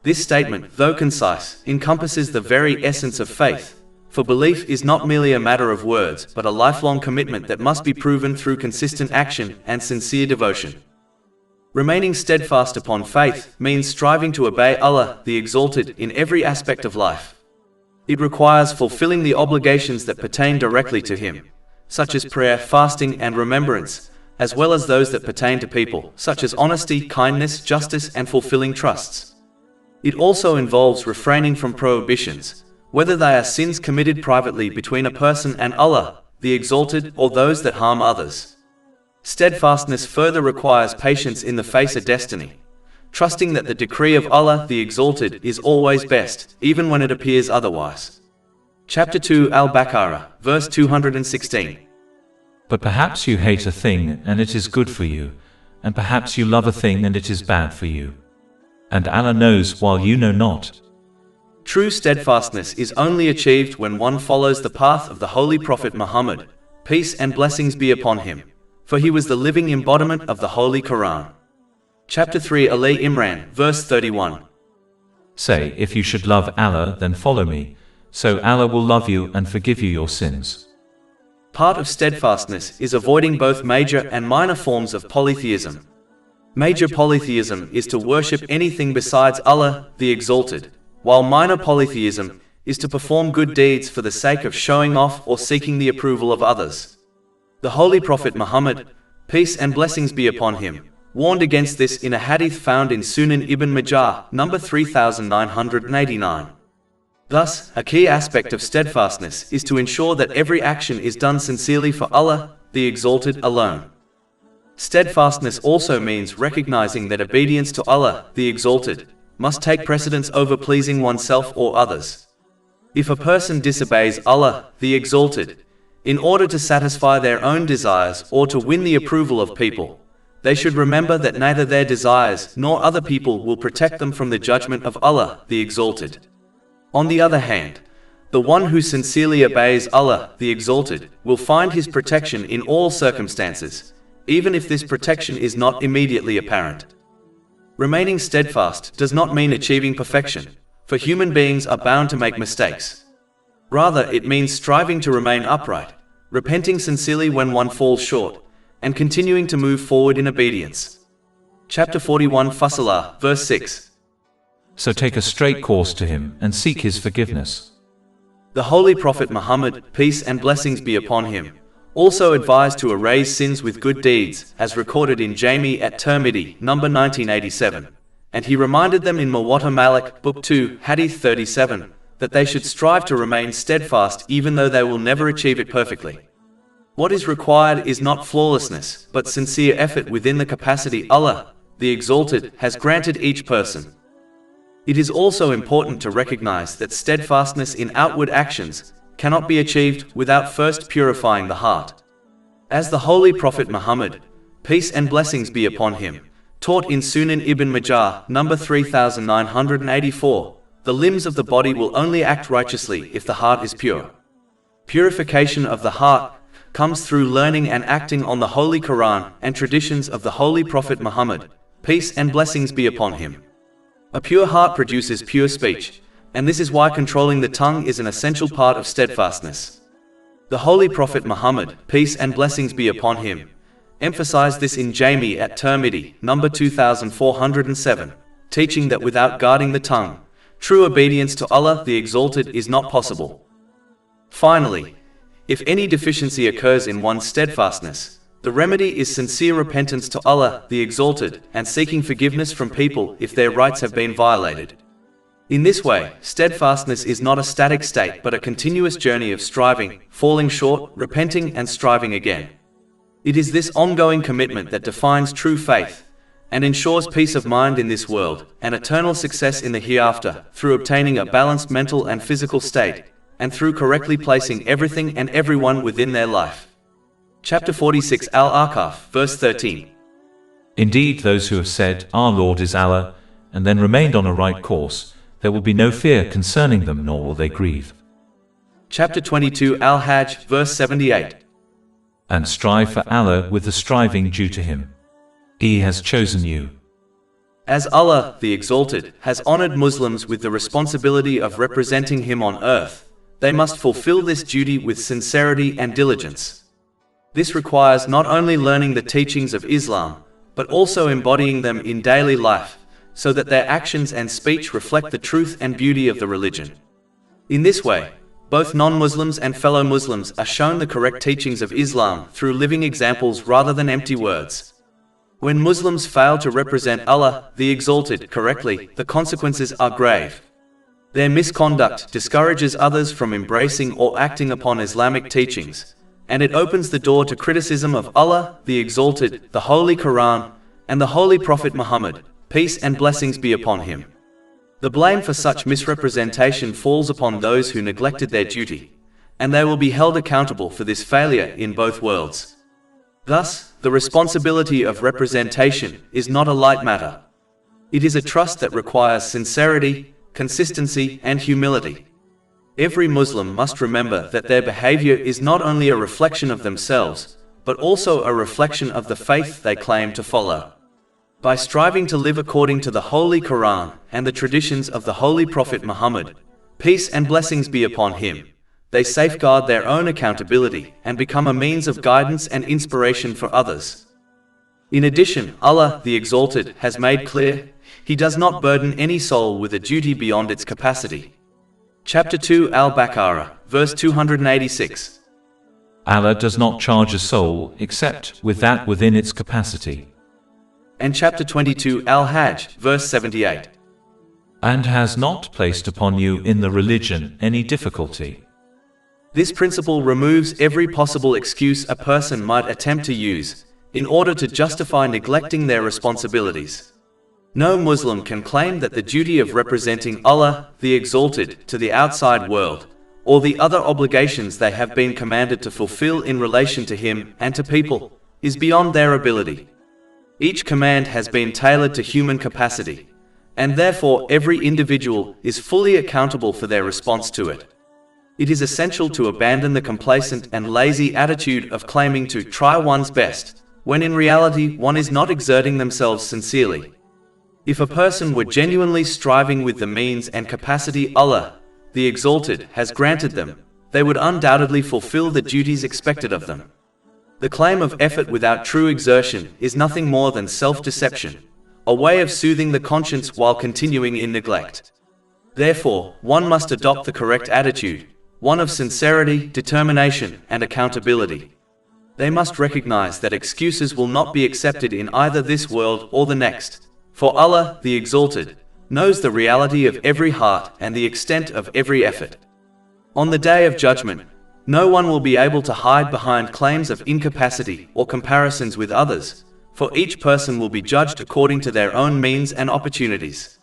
This statement, though concise, encompasses the very essence of faith, for belief is not merely a matter of words, but a lifelong commitment that must be proven through consistent action and sincere devotion. Remaining steadfast upon faith means striving to obey Allah, the Exalted, in every aspect of life. It requires fulfilling the obligations that pertain directly to Him, such as prayer, fasting, and remembrance, as well as those that pertain to people, such as honesty, kindness, justice, and fulfilling trusts. It also involves refraining from prohibitions, whether they are sins committed privately between a person and Allah, the Exalted, or those that harm others. Steadfastness further requires patience in the face of destiny, trusting that the decree of Allah, the Exalted, is always best, even when it appears otherwise. Chapter 2 Al-Baqarah, verse 216. But perhaps you hate a thing and it is good for you, and perhaps you love a thing and it is bad for you. And Allah knows while you know not. True steadfastness is only achieved when one follows the path of the Holy Prophet Muhammad, peace and blessings be upon him, for he was the living embodiment of the Holy Quran. Chapter 3 Ali Imran, verse 31. Say, if you should love Allah, then follow me, so Allah will love you and forgive you your sins. Part of steadfastness is avoiding both major and minor forms of polytheism. Major polytheism is to worship anything besides Allah, the Exalted, while minor polytheism is to perform good deeds for the sake of showing off or seeking the approval of others. The Holy Prophet Muhammad, peace and blessings be upon him, warned against this in a hadith found in Sunan Ibn Majah, number 3989. Thus, a key aspect of steadfastness is to ensure that every action is done sincerely for Allah, the Exalted, alone. Steadfastness also means recognizing that obedience to Allah, the Exalted, must take precedence over pleasing oneself or others. If a person disobeys Allah, the Exalted, in order to satisfy their own desires or to win the approval of people, they should remember that neither their desires nor other people will protect them from the judgment of Allah, the Exalted. On the other hand, the one who sincerely obeys Allah, the Exalted, will find his protection in all circumstances, even if this protection is not immediately apparent. Remaining steadfast does not mean achieving perfection, for human beings are bound to make mistakes. Rather, it means striving to remain upright, repenting sincerely when one falls short, and continuing to move forward in obedience. Chapter 41 Fasalah, verse 6. So take a straight course to him and seek his forgiveness. The Holy Prophet Muhammad, peace and blessings be upon him, also advised to erase sins with good deeds, as recorded in Jami at Tirmidhi, number 1987, and he reminded them in Muwatta Malik, Book 2, Hadith 37, that they should strive to remain steadfast even though they will never achieve it perfectly. What is required is not flawlessness, but sincere effort within the capacity Allah, the Exalted, has granted each person. It is also important to recognize that steadfastness in outward actions cannot be achieved without first purifying the heart. As the Holy Prophet Muhammad, peace and blessings be upon him, taught in Sunan Ibn Majah, number 3984, the limbs of the body will only act righteously if the heart is pure. Purification of the heart comes through learning and acting on the Holy Quran and traditions of the Holy Prophet Muhammad, peace and blessings be upon him. A pure heart produces pure speech, and this is why controlling the tongue is an essential part of steadfastness. The Holy Prophet Muhammad, peace and blessings be upon him, emphasized this in Jami at Tirmidhi, number 2407, teaching that without guarding the tongue, true obedience to Allah the Exalted is not possible. Finally, if any deficiency occurs in one's steadfastness, the remedy is sincere repentance to Allah the Exalted and seeking forgiveness from people if their rights have been violated. In this way, steadfastness is not a static state but a continuous journey of striving, falling short, repenting and striving again. It is this ongoing commitment that defines true faith and ensures peace of mind in this world and eternal success in the hereafter through obtaining a balanced mental and physical state, and through correctly placing everything and everyone within their life. Chapter 46 Al-Ahqaf, verse 13. Indeed, those who have said, Our Lord is Allah, and then remained on a right course, there will be no fear concerning them, nor will they grieve. Chapter 22 Al-Hajj, verse 78. And strive for Allah with the striving due to him. He has chosen you. As Allah, the Exalted, has honored Muslims with the responsibility of representing him on earth, they must fulfill this duty with sincerity and diligence. This requires not only learning the teachings of Islam, but also embodying them in daily life, so that their actions and speech reflect the truth and beauty of the religion. In this way, both non-Muslims and fellow Muslims are shown the correct teachings of Islam through living examples rather than empty words. When Muslims fail to represent Allah, the Exalted, correctly, the consequences are grave. Their misconduct discourages others from embracing or acting upon Islamic teachings, and it opens the door to criticism of Allah, the Exalted, the Holy Quran, and the Holy Prophet Muhammad, peace and blessings be upon him. The blame for such misrepresentation falls upon those who neglected their duty, and they will be held accountable for this failure in both worlds. Thus, the responsibility of representation is not a light matter. It is a trust that requires sincerity, consistency, and humility. Every Muslim must remember that their behavior is not only a reflection of themselves, but also a reflection of the faith they claim to follow. By striving to live according to the Holy Quran and the traditions of the Holy Prophet Muhammad, peace and blessings be upon him, they safeguard their own accountability and become a means of guidance and inspiration for others. In addition, Allah, the Exalted, has made clear, He does not burden any soul with a duty beyond its capacity. Chapter 2 Al-Baqarah, verse 286. Allah does not charge a soul except with that within its capacity. And chapter 22 Al-Hajj, verse 78. And has not placed upon you in the religion any difficulty. This principle removes every possible excuse a person might attempt to use in order to justify neglecting their responsibilities. No Muslim can claim that the duty of representing Allah, the Exalted, to the outside world, or the other obligations they have been commanded to fulfill in relation to Him and to people, is beyond their ability. Each command has been tailored to human capacity, and therefore every individual is fully accountable for their response to it. It is essential to abandon the complacent and lazy attitude of claiming to try one's best, when in reality one is not exerting themselves sincerely. If a person were genuinely striving with the means and capacity Allah, the Exalted, has granted them, they would undoubtedly fulfill the duties expected of them. The claim of effort without true exertion is nothing more than self-deception, a way of soothing the conscience while continuing in neglect. Therefore, one must adopt the correct attitude, one of sincerity, determination, and accountability. They must recognize that excuses will not be accepted in either this world or the next, for Allah, the Exalted, knows the reality of every heart and the extent of every effort. On the Day of Judgment, no one will be able to hide behind claims of incapacity or comparisons with others, for each person will be judged according to their own means and opportunities.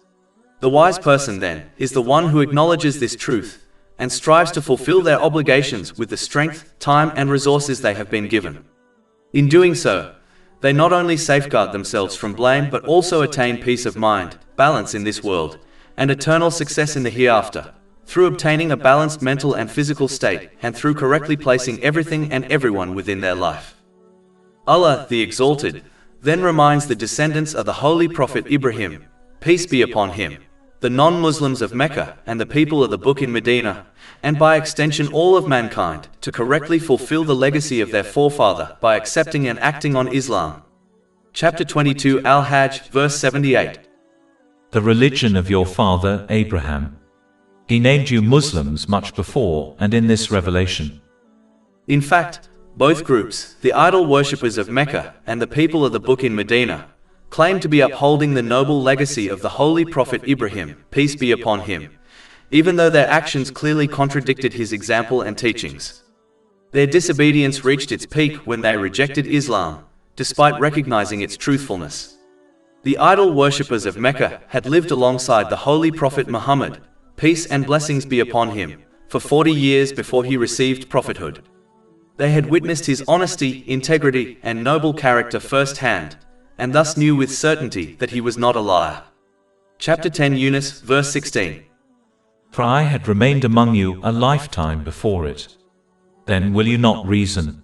The wise person, then, is the one who acknowledges this truth and strives to fulfill their obligations with the strength, time, and resources they have been given. In doing so, they not only safeguard themselves from blame but also attain peace of mind, balance in this world, and eternal success in the hereafter, through obtaining a balanced mental and physical state and through correctly placing everything and everyone within their life. Allah, the Exalted, then reminds the descendants of the Holy Prophet Ibrahim, peace be upon him, the non-Muslims of Mecca and the people of the Book in Medina, and by extension all of mankind, to correctly fulfill the legacy of their forefather by accepting and acting on Islam. Chapter 22 Al-Hajj, verse 78. The religion of your father Abraham. He named you Muslims much before and in this revelation. In fact, both groups, the idol worshippers of Mecca and the people of the Book in Medina, claim to be upholding the noble legacy of the Holy Prophet Ibrahim, peace be upon him, even though their actions clearly contradicted his example and teachings. Their disobedience reached its peak when they rejected Islam, despite recognizing its truthfulness. The idol worshippers of Mecca had lived alongside the Holy Prophet Muhammad, peace and blessings be upon him, for 40 years before he received prophethood. They had witnessed his honesty, integrity, and noble character firsthand, and thus knew with certainty that he was not a liar. Chapter 10 Yunus, verse 16. For I had remained among you a lifetime before it. Then will you not reason?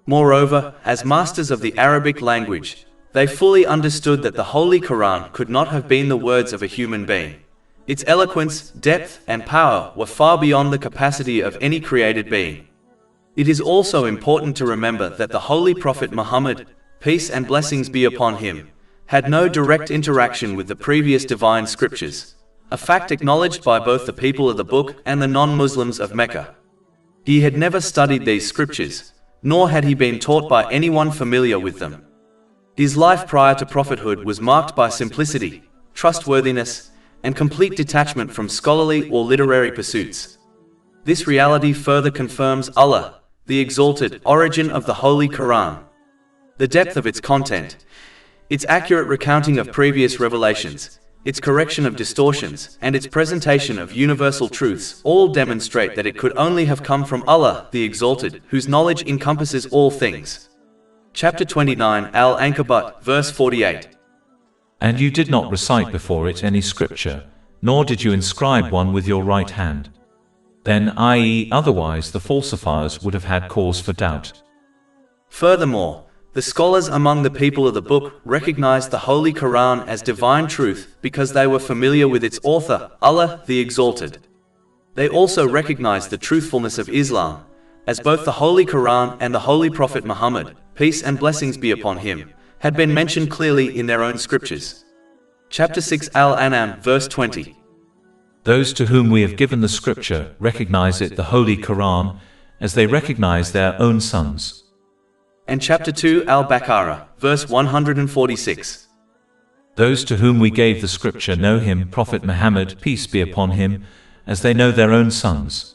Moreover, as masters of the Arabic language, they fully understood that the Holy Quran could not have been the words of a human being. Its eloquence, depth, and power were far beyond the capacity of any created being. It is also important to remember that the Holy Prophet Muhammad, peace and blessings be upon him, had no direct interaction with the previous divine scriptures, a fact acknowledged by both the people of the book and the non-Muslims of Mecca. He had never studied these scriptures, nor had he been taught by anyone familiar with them. His life prior to prophethood was marked by simplicity, trustworthiness, and complete detachment from scholarly or literary pursuits. This reality further confirms Allah, the exalted, origin of the Holy Quran. The depth of its content, its accurate recounting of previous revelations, its correction of distortions, and its presentation of universal truths all demonstrate that it could only have come from Allah, the Exalted, whose knowledge encompasses all things. Chapter 29, Al-Ankabut, verse 48. And you did not recite before it any scripture, nor did you inscribe one with your right hand. Then, i.e., otherwise the falsifiers would have had cause for doubt. Furthermore, the scholars among the people of the book recognized the Holy Quran as divine truth because they were familiar with its author, Allah the Exalted. They also recognized the truthfulness of Islam, as both the Holy Quran and the Holy Prophet Muhammad, peace and blessings be upon him, had been mentioned clearly in their own scriptures. Chapter 6 Al-An'am, verse 20. Those to whom we have given the scripture recognize it, the Holy Quran, as they recognize their own sons. And chapter 2 Al-Baqarah, verse 146. Those to whom we gave the scripture know him, Prophet Muhammad, peace be upon him, as they know their own sons.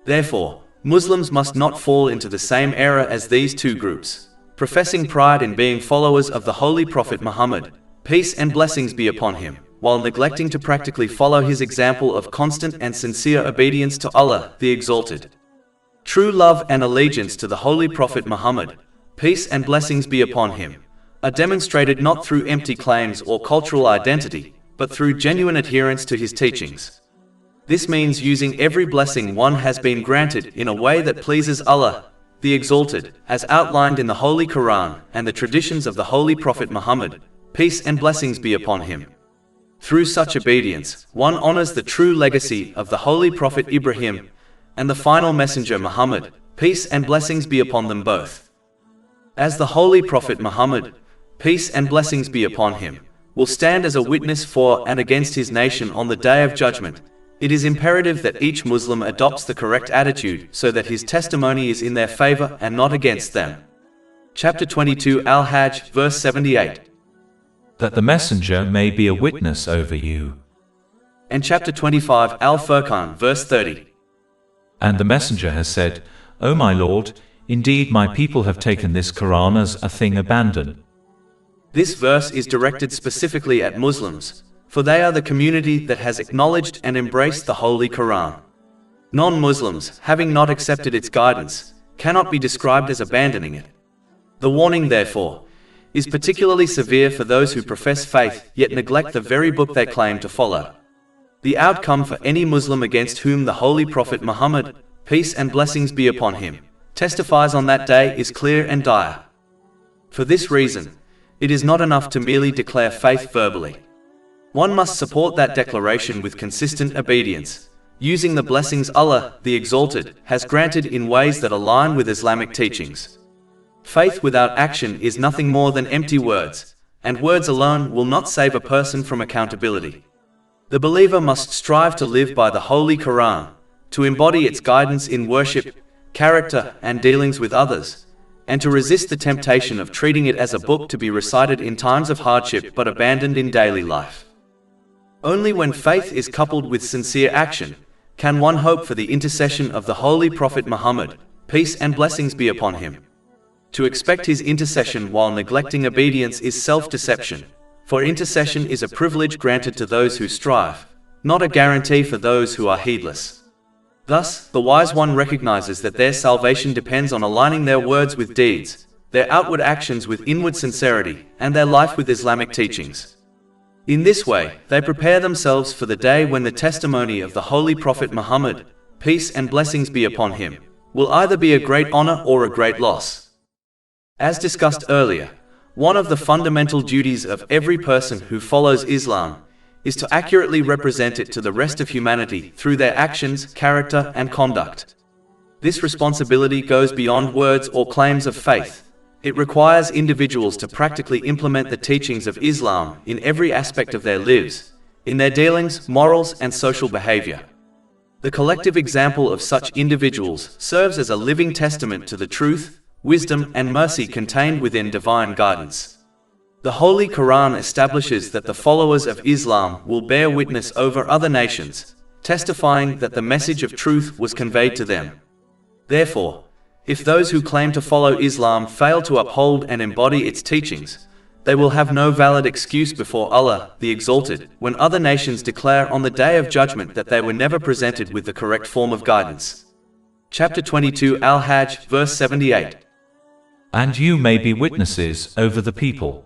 Therefore, Muslims must not fall into the same error as these two groups, professing pride in being followers of the Holy Prophet Muhammad, peace and blessings be upon him, while neglecting to practically follow his example of constant and sincere obedience to Allah, the Exalted. True love and allegiance to the Holy Prophet Muhammad, peace and blessings be upon him, are demonstrated not through empty claims or cultural identity, but through genuine adherence to his teachings. This means using every blessing one has been granted in a way that pleases Allah, the Exalted, as outlined in the Holy Quran and the traditions of the Holy Prophet Muhammad, peace and blessings be upon him. Through such obedience, one honors the true legacy of the Holy Prophet Ibrahim and the final messenger Muhammad, peace and blessings be upon them both. As the Holy Prophet Muhammad, peace and blessings be upon him, will stand as a witness for and against his nation on the Day of Judgment, it is imperative that each Muslim adopts the correct attitude so that his testimony is in their favor and not against them. Chapter 22 Al-Hajj, verse 78. That the messenger may be a witness over you. And chapter 25 Al-Furqan, verse 30. And the messenger has said, O my Lord, indeed my people have taken this Quran as a thing abandoned. This verse is directed specifically at Muslims, for they are the community that has acknowledged and embraced the Holy Quran. Non-Muslims, having not accepted its guidance, cannot be described as abandoning it. The warning, therefore, is particularly severe for those who profess faith yet neglect the very book they claim to follow. The outcome for any Muslim against whom the Holy Prophet Muhammad, peace and blessings be upon him, testifies on that day is clear and dire. For this reason, it is not enough to merely declare faith verbally. One must support that declaration with consistent obedience, using the blessings Allah, the Exalted, has granted in ways that align with Islamic teachings. Faith without action is nothing more than empty words, and words alone will not save a person from accountability. The believer must strive to live by the Holy Quran, to embody its guidance in worship, character, and dealings with others, and to resist the temptation of treating it as a book to be recited in times of hardship but abandoned in daily life. Only when faith is coupled with sincere action, can one hope for the intercession of the Holy Prophet Muhammad, peace and blessings be upon him. To expect his intercession while neglecting obedience is self-deception, for intercession is a privilege granted to those who strive, not a guarantee for those who are heedless. Thus, the wise one recognizes that their salvation depends on aligning their words with deeds, their outward actions with inward sincerity, and their life with Islamic teachings. In this way, they prepare themselves for the day when the testimony of the Holy Prophet Muhammad, peace and blessings be upon him, will either be a great honor or a great loss. As discussed earlier, one of the fundamental duties of every person who follows Islam is to accurately represent it to the rest of humanity through their actions, character, and conduct. This responsibility goes beyond words or claims of faith. It requires individuals to practically implement the teachings of Islam in every aspect of their lives, in their dealings, morals, and social behavior. The collective example of such individuals serves as a living testament to the truth, wisdom, and mercy contained within divine guidance. The Holy Quran establishes that the followers of Islam will bear witness over other nations, testifying that the message of truth was conveyed to them. Therefore, if those who claim to follow Islam fail to uphold and embody its teachings, they will have no valid excuse before Allah, the Exalted, when other nations declare on the Day of Judgment that they were never presented with the correct form of guidance. Chapter 22 Al-Hajj, verse 78. And you may be witnesses over the people.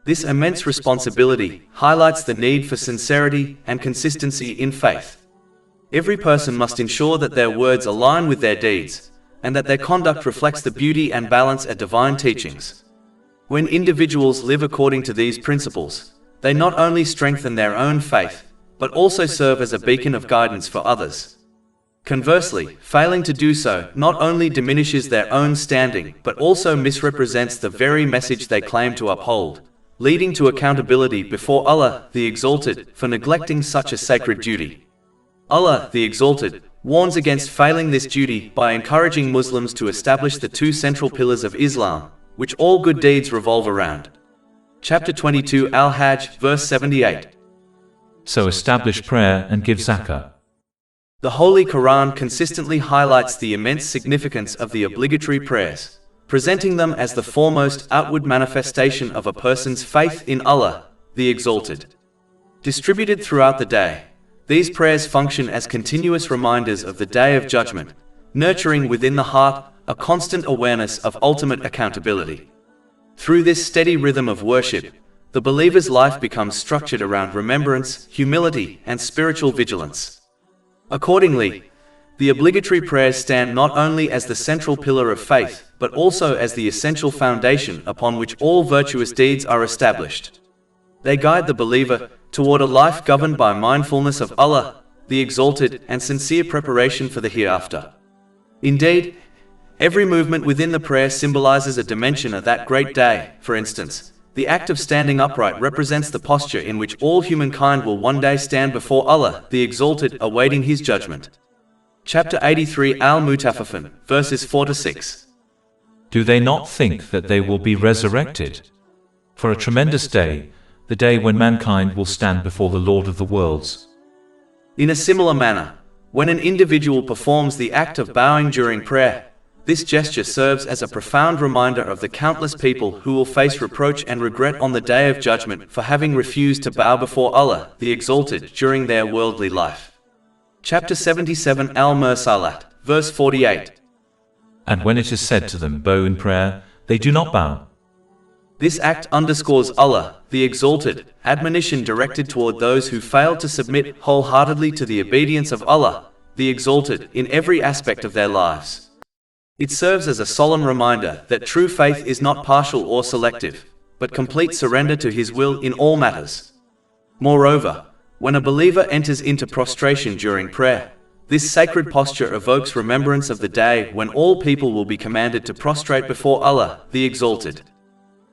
This immense responsibility highlights the need for sincerity and consistency in faith. Every person must ensure that their words align with their deeds, and that their conduct reflects the beauty and balance of divine teachings. When individuals live according to these principles, they not only strengthen their own faith, but also serve as a beacon of guidance for others. Conversely, failing to do so not only diminishes their own standing, but also misrepresents the very message they claim to uphold, leading to accountability before Allah, the Exalted, for neglecting such a sacred duty. Allah, the Exalted, warns against failing this duty by encouraging Muslims to establish the two central pillars of Islam, which all good deeds revolve around. Chapter 22 Al-Hajj, verse 78. So establish prayer and give zakah. The Holy Quran consistently highlights the immense significance of the obligatory prayers, presenting them as the foremost outward manifestation of a person's faith in Allah, the Exalted. Distributed throughout the day, these prayers function as continuous reminders of the Day of Judgment, nurturing within the heart a constant awareness of ultimate accountability. Through this steady rhythm of worship, the believer's life becomes structured around remembrance, humility, and spiritual vigilance. Accordingly, the obligatory prayers stand not only as the central pillar of faith, but also as the essential foundation upon which all virtuous deeds are established. They guide the believer toward a life governed by mindfulness of Allah, the Exalted, and sincere preparation for the hereafter. Indeed, every movement within the prayer symbolizes a dimension of that great day. For instance, the act of standing upright represents the posture in which all humankind will one day stand before Allah, the Exalted, awaiting His judgment. Chapter 83 Al-Mutaffifin, verses 4-6. Do they not think that they will be resurrected? For a tremendous day, the day when mankind will stand before the Lord of the worlds. In a similar manner, when an individual performs the act of bowing during prayer, this gesture serves as a profound reminder of the countless people who will face reproach and regret on the Day of Judgment for having refused to bow before Allah, the Exalted, during their worldly life. Chapter 77 Al-Mursalat, verse 48. And when it is said to them, bow in prayer, they do not bow. This act underscores Allah, the Exalted, admonition directed toward those who fail to submit wholeheartedly to the obedience of Allah, the Exalted, in every aspect of their lives. It serves as a solemn reminder that true faith is not partial or selective, but complete surrender to His will in all matters. Moreover, when a believer enters into prostration during prayer, this sacred posture evokes remembrance of the day when all people will be commanded to prostrate before Allah, the Exalted.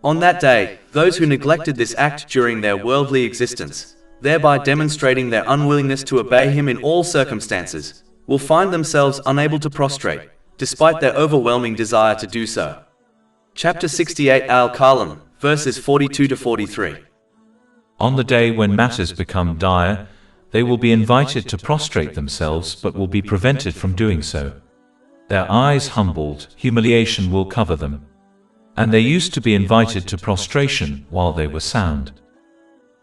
On that day, those who neglected this act during their worldly existence, thereby demonstrating their unwillingness to obey Him in all circumstances, will find themselves unable to prostrate, despite their overwhelming desire to do so. Chapter 68 Al-Kalam, verses 42-43. On the day when matters become dire, they will be invited to prostrate themselves but will be prevented from doing so. Their eyes humbled, humiliation will cover them. And they used to be invited to prostration while they were sound.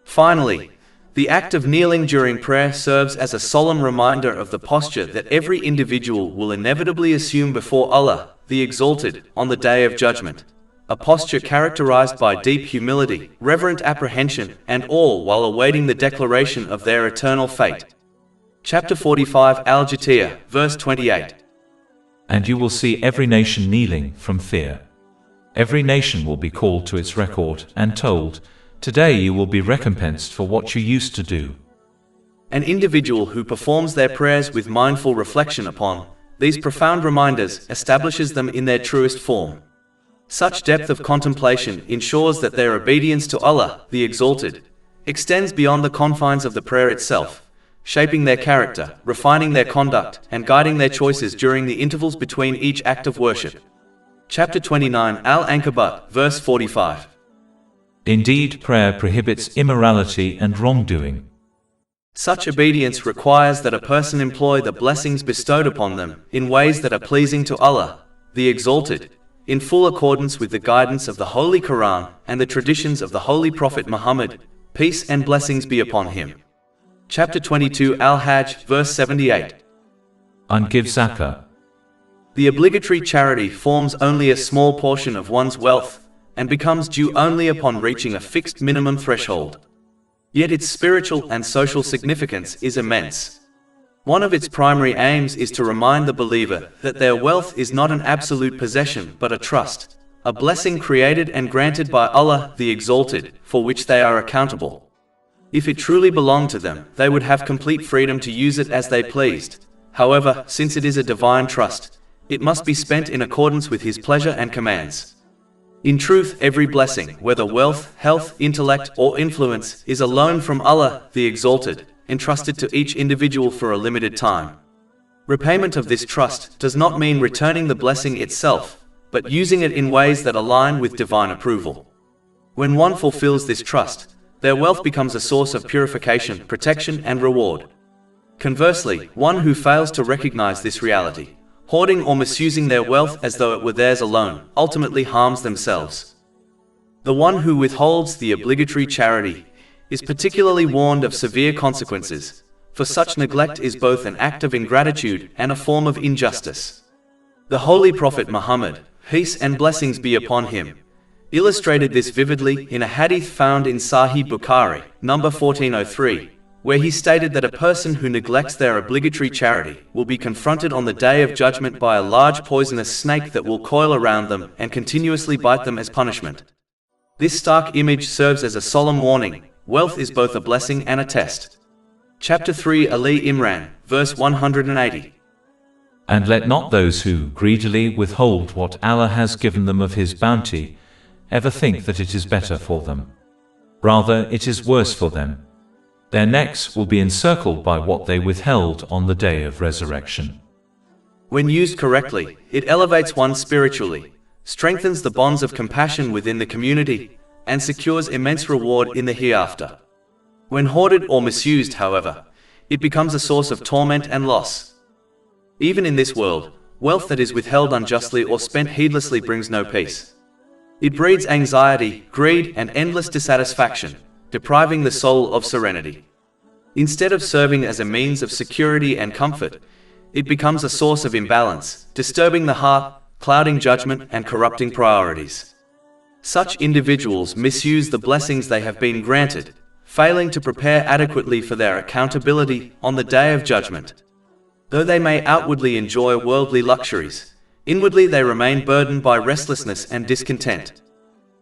Finally, the act of kneeling during prayer serves as a solemn reminder of the posture that every individual will inevitably assume before Allah, the Exalted, on the Day of Judgment. A posture characterized by deep humility, reverent apprehension, and awe while awaiting the declaration of their eternal fate. Chapter 45 Al-Jatiyah, verse 28. And you will see every nation kneeling from fear. Every nation will be called to its record and told, today you will be recompensed for what you used to do. An individual who performs their prayers with mindful reflection upon these profound reminders establishes them in their truest form. Such depth of contemplation ensures that their obedience to Allah, the Exalted, extends beyond the confines of the prayer itself, shaping their character, refining their conduct, and guiding their choices during the intervals between each act of worship. Chapter 29 Al-Ankabut, verse 45. Indeed, prayer prohibits immorality and wrongdoing. Such obedience requires that a person employ the blessings bestowed upon them in ways that are pleasing to Allah, the Exalted, in full accordance with the guidance of the Holy Quran and the traditions of the Holy Prophet Muhammad, peace and blessings be upon him. Chapter 22 Al-Hajj, verse 78. And give zakah. The obligatory charity forms only a small portion of one's wealth and becomes due only upon reaching a fixed minimum threshold. Yet its spiritual and social significance is immense. One of its primary aims is to remind the believer that their wealth is not an absolute possession but a trust, a blessing created and granted by Allah the Exalted, for which they are accountable. If it truly belonged to them, they would have complete freedom to use it as they pleased. However, since it is a divine trust, it must be spent in accordance with His pleasure and commands. In truth, every blessing, whether wealth, health, intellect, or influence, is a loan from Allah, the Exalted, entrusted to each individual for a limited time. Repayment of this trust does not mean returning the blessing itself, but using it in ways that align with divine approval. When one fulfills this trust, their wealth becomes a source of purification, protection, and reward. Conversely, one who fails to recognize this reality, hoarding or misusing their wealth as though it were theirs alone, ultimately harms themselves. The one who withholds the obligatory charity is particularly warned of severe consequences, for such neglect is both an act of ingratitude and a form of injustice. The Holy Prophet Muhammad, peace and blessings be upon him, illustrated this vividly in a hadith found in Sahih Bukhari, number 1403, where he stated that a person who neglects their obligatory charity will be confronted on the Day of Judgment by a large poisonous snake that will coil around them and continuously bite them as punishment. This stark image serves as a solemn warning: wealth is both a blessing and a test. Chapter 3 Ali Imran, verse 180. And let not those who greedily withhold what Allah has given them of His bounty ever think that it is better for them. Rather, it is worse for them. Their necks will be encircled by what they withheld on the day of resurrection. When used correctly, it elevates one spiritually, strengthens the bonds of compassion within the community, and secures immense reward in the hereafter. When hoarded or misused, however, it becomes a source of torment and loss. Even in this world, wealth that is withheld unjustly or spent heedlessly brings no peace. It breeds anxiety, greed, and endless dissatisfaction, depriving the soul of serenity. Instead of serving as a means of security and comfort, it becomes a source of imbalance, disturbing the heart, clouding judgment, and corrupting priorities. Such individuals misuse the blessings they have been granted, failing to prepare adequately for their accountability on the Day of Judgment. Though they may outwardly enjoy worldly luxuries, inwardly they remain burdened by restlessness and discontent.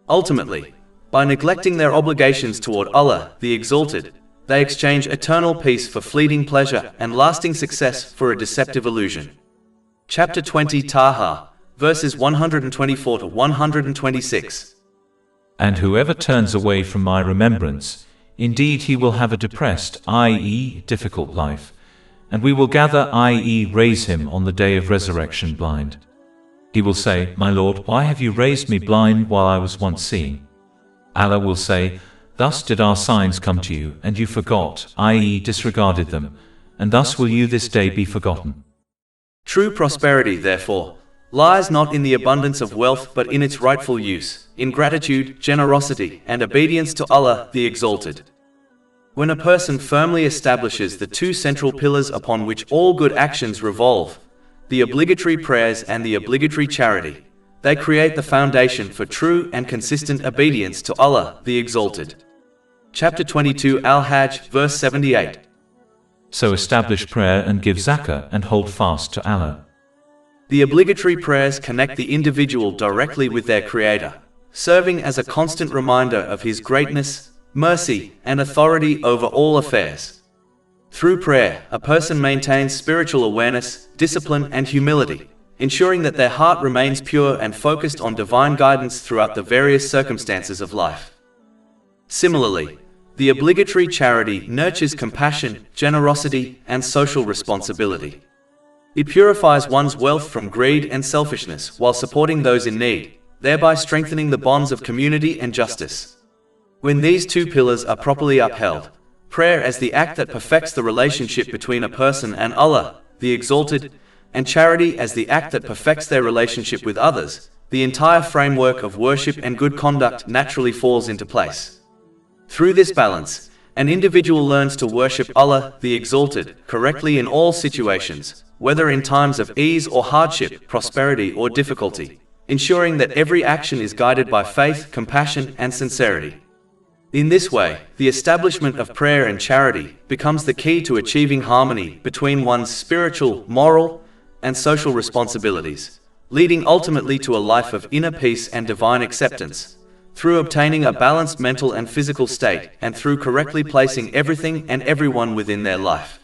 Ultimately, by neglecting their obligations toward Allah, the Exalted, they exchange eternal peace for fleeting pleasure and lasting success for a deceptive illusion. Chapter 20 Taha, verses 124 to 126. And whoever turns away from my remembrance, indeed he will have a depressed, i.e., difficult life, and we will gather, i.e., raise him on the day of resurrection blind. He will say, My Lord, why have you raised me blind while I was once seeing? Allah will say, Thus did our signs come to you, and you forgot, i.e., disregarded them, and thus will you this day be forgotten. True prosperity, therefore, lies not in the abundance of wealth but in its rightful use, in gratitude, generosity, and obedience to Allah, the Exalted. When a person firmly establishes the two central pillars upon which all good actions revolve, the obligatory prayers and the obligatory charity, they create the foundation for true and consistent obedience to Allah, the Exalted. Chapter 22 Al-Hajj, verse 78. So establish prayer and give zakah and hold fast to Allah. The obligatory prayers connect the individual directly with their Creator, serving as a constant reminder of His greatness, mercy, and authority over all affairs. Through prayer, a person maintains spiritual awareness, discipline, and humility, ensuring that their heart remains pure and focused on divine guidance throughout the various circumstances of life. Similarly, The obligatory charity nurtures compassion, generosity, and social responsibility. It purifies one's wealth from greed and selfishness while supporting those in need, thereby strengthening the bonds of community and justice. When these two pillars are properly upheld, prayer as the act that perfects the relationship between a person and Allah, the Exalted, and charity as the act that perfects their relationship with others, the entire framework of worship and good conduct naturally falls into place. Through this balance, an individual learns to worship Allah, the Exalted, correctly in all situations, whether in times of ease or hardship, prosperity or difficulty, ensuring that every action is guided by faith, compassion, and sincerity. In this way, the establishment of prayer and charity becomes the key to achieving harmony between one's spiritual, moral, and social responsibilities, leading ultimately to a life of inner peace and divine acceptance, through obtaining a balanced mental and physical state, and through correctly placing everything and everyone within their life.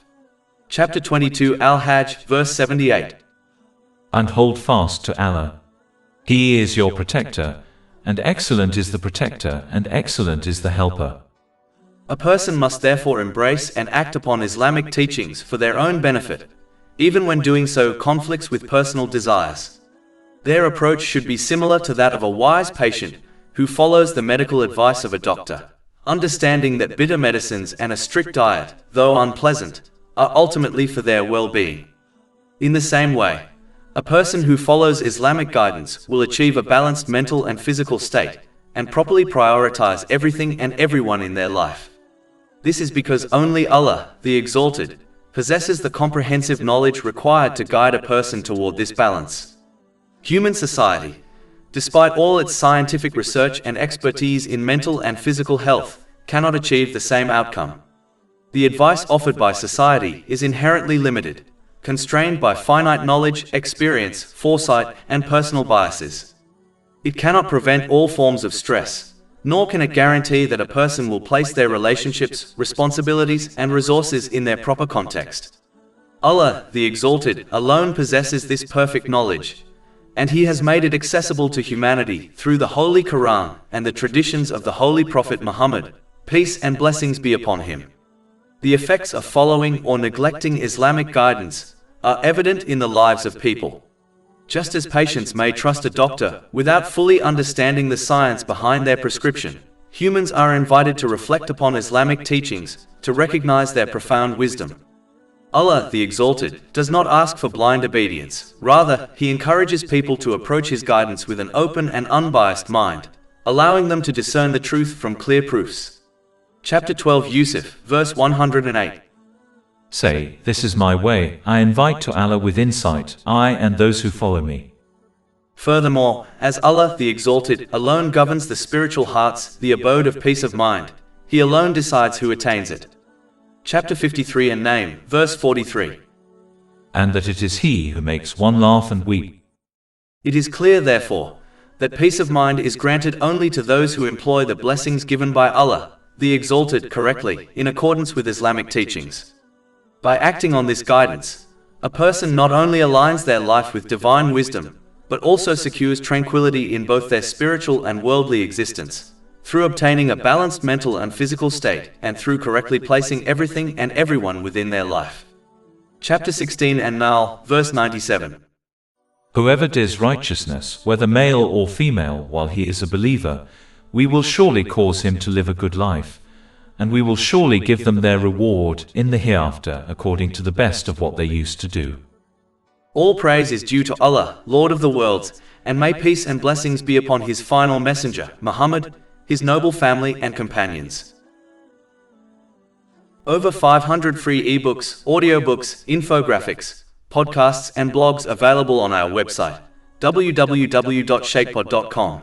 Chapter 22 Al-Hajj, verse 78. And hold fast to Allah. He is your protector, and excellent is the protector, and excellent is the helper. A person must therefore embrace and act upon Islamic teachings for their own benefit, even when doing so conflicts with personal desires. Their approach should be similar to that of a wise patient who follows the medical advice of a doctor, understanding that bitter medicines and a strict diet, though unpleasant, are ultimately for their well-being. In the same way, a person who follows Islamic guidance will achieve a balanced mental and physical state, and properly prioritize everything and everyone in their life. This is because only Allah, the Exalted, possesses the comprehensive knowledge required to guide a person toward this balance. Human society, despite all its scientific research and expertise in mental and physical health, cannot achieve the same outcome. The advice offered by society is inherently limited, constrained by finite knowledge, experience, foresight, and personal biases. It cannot prevent all forms of stress, nor can it guarantee that a person will place their relationships, responsibilities, and resources in their proper context. Allah, the Exalted, alone possesses this perfect knowledge, and He has made it accessible to humanity through the Holy Quran and the traditions of the Holy Prophet Muhammad, peace and blessings be upon him. The effects of following or neglecting Islamic guidance are evident in the lives of people. Just as patients may trust a doctor without fully understanding the science behind their prescription, humans are invited to reflect upon Islamic teachings to recognize their profound wisdom. Allah, the Exalted, does not ask for blind obedience. Rather, He encourages people to approach His guidance with an open and unbiased mind, allowing them to discern the truth from clear proofs. Chapter 12 Yusuf, verse 108. Say, this is my way, I invite to Allah with insight, I and those who follow me. Furthermore, as Allah, the Exalted, alone governs the spiritual hearts, the abode of peace of mind, He alone decides who attains it. Chapter 53 and Name, verse 43. And that it is He who makes one laugh and weep. It is clear, therefore, that peace of mind is granted only to those who employ the blessings given by Allah, the Exalted, correctly, in accordance with Islamic teachings. By acting on this guidance, a person not only aligns their life with divine wisdom, but also secures tranquility in both their spiritual and worldly existence, through obtaining a balanced mental and physical state, and through correctly placing everything and everyone within their life. Chapter 16 and Nahl, verse 97. Whoever does righteousness, whether male or female, while he is a believer, we will surely cause him to live a good life, and we will surely give them their reward in the hereafter according to the best of what they used to do. All praise is due to Allah, Lord of the worlds, and may peace and blessings be upon His final messenger, Muhammad, His noble family and companions. Over 500 free ebooks, audiobooks, infographics, podcasts and blogs available on our website, www.shaykhpod.com.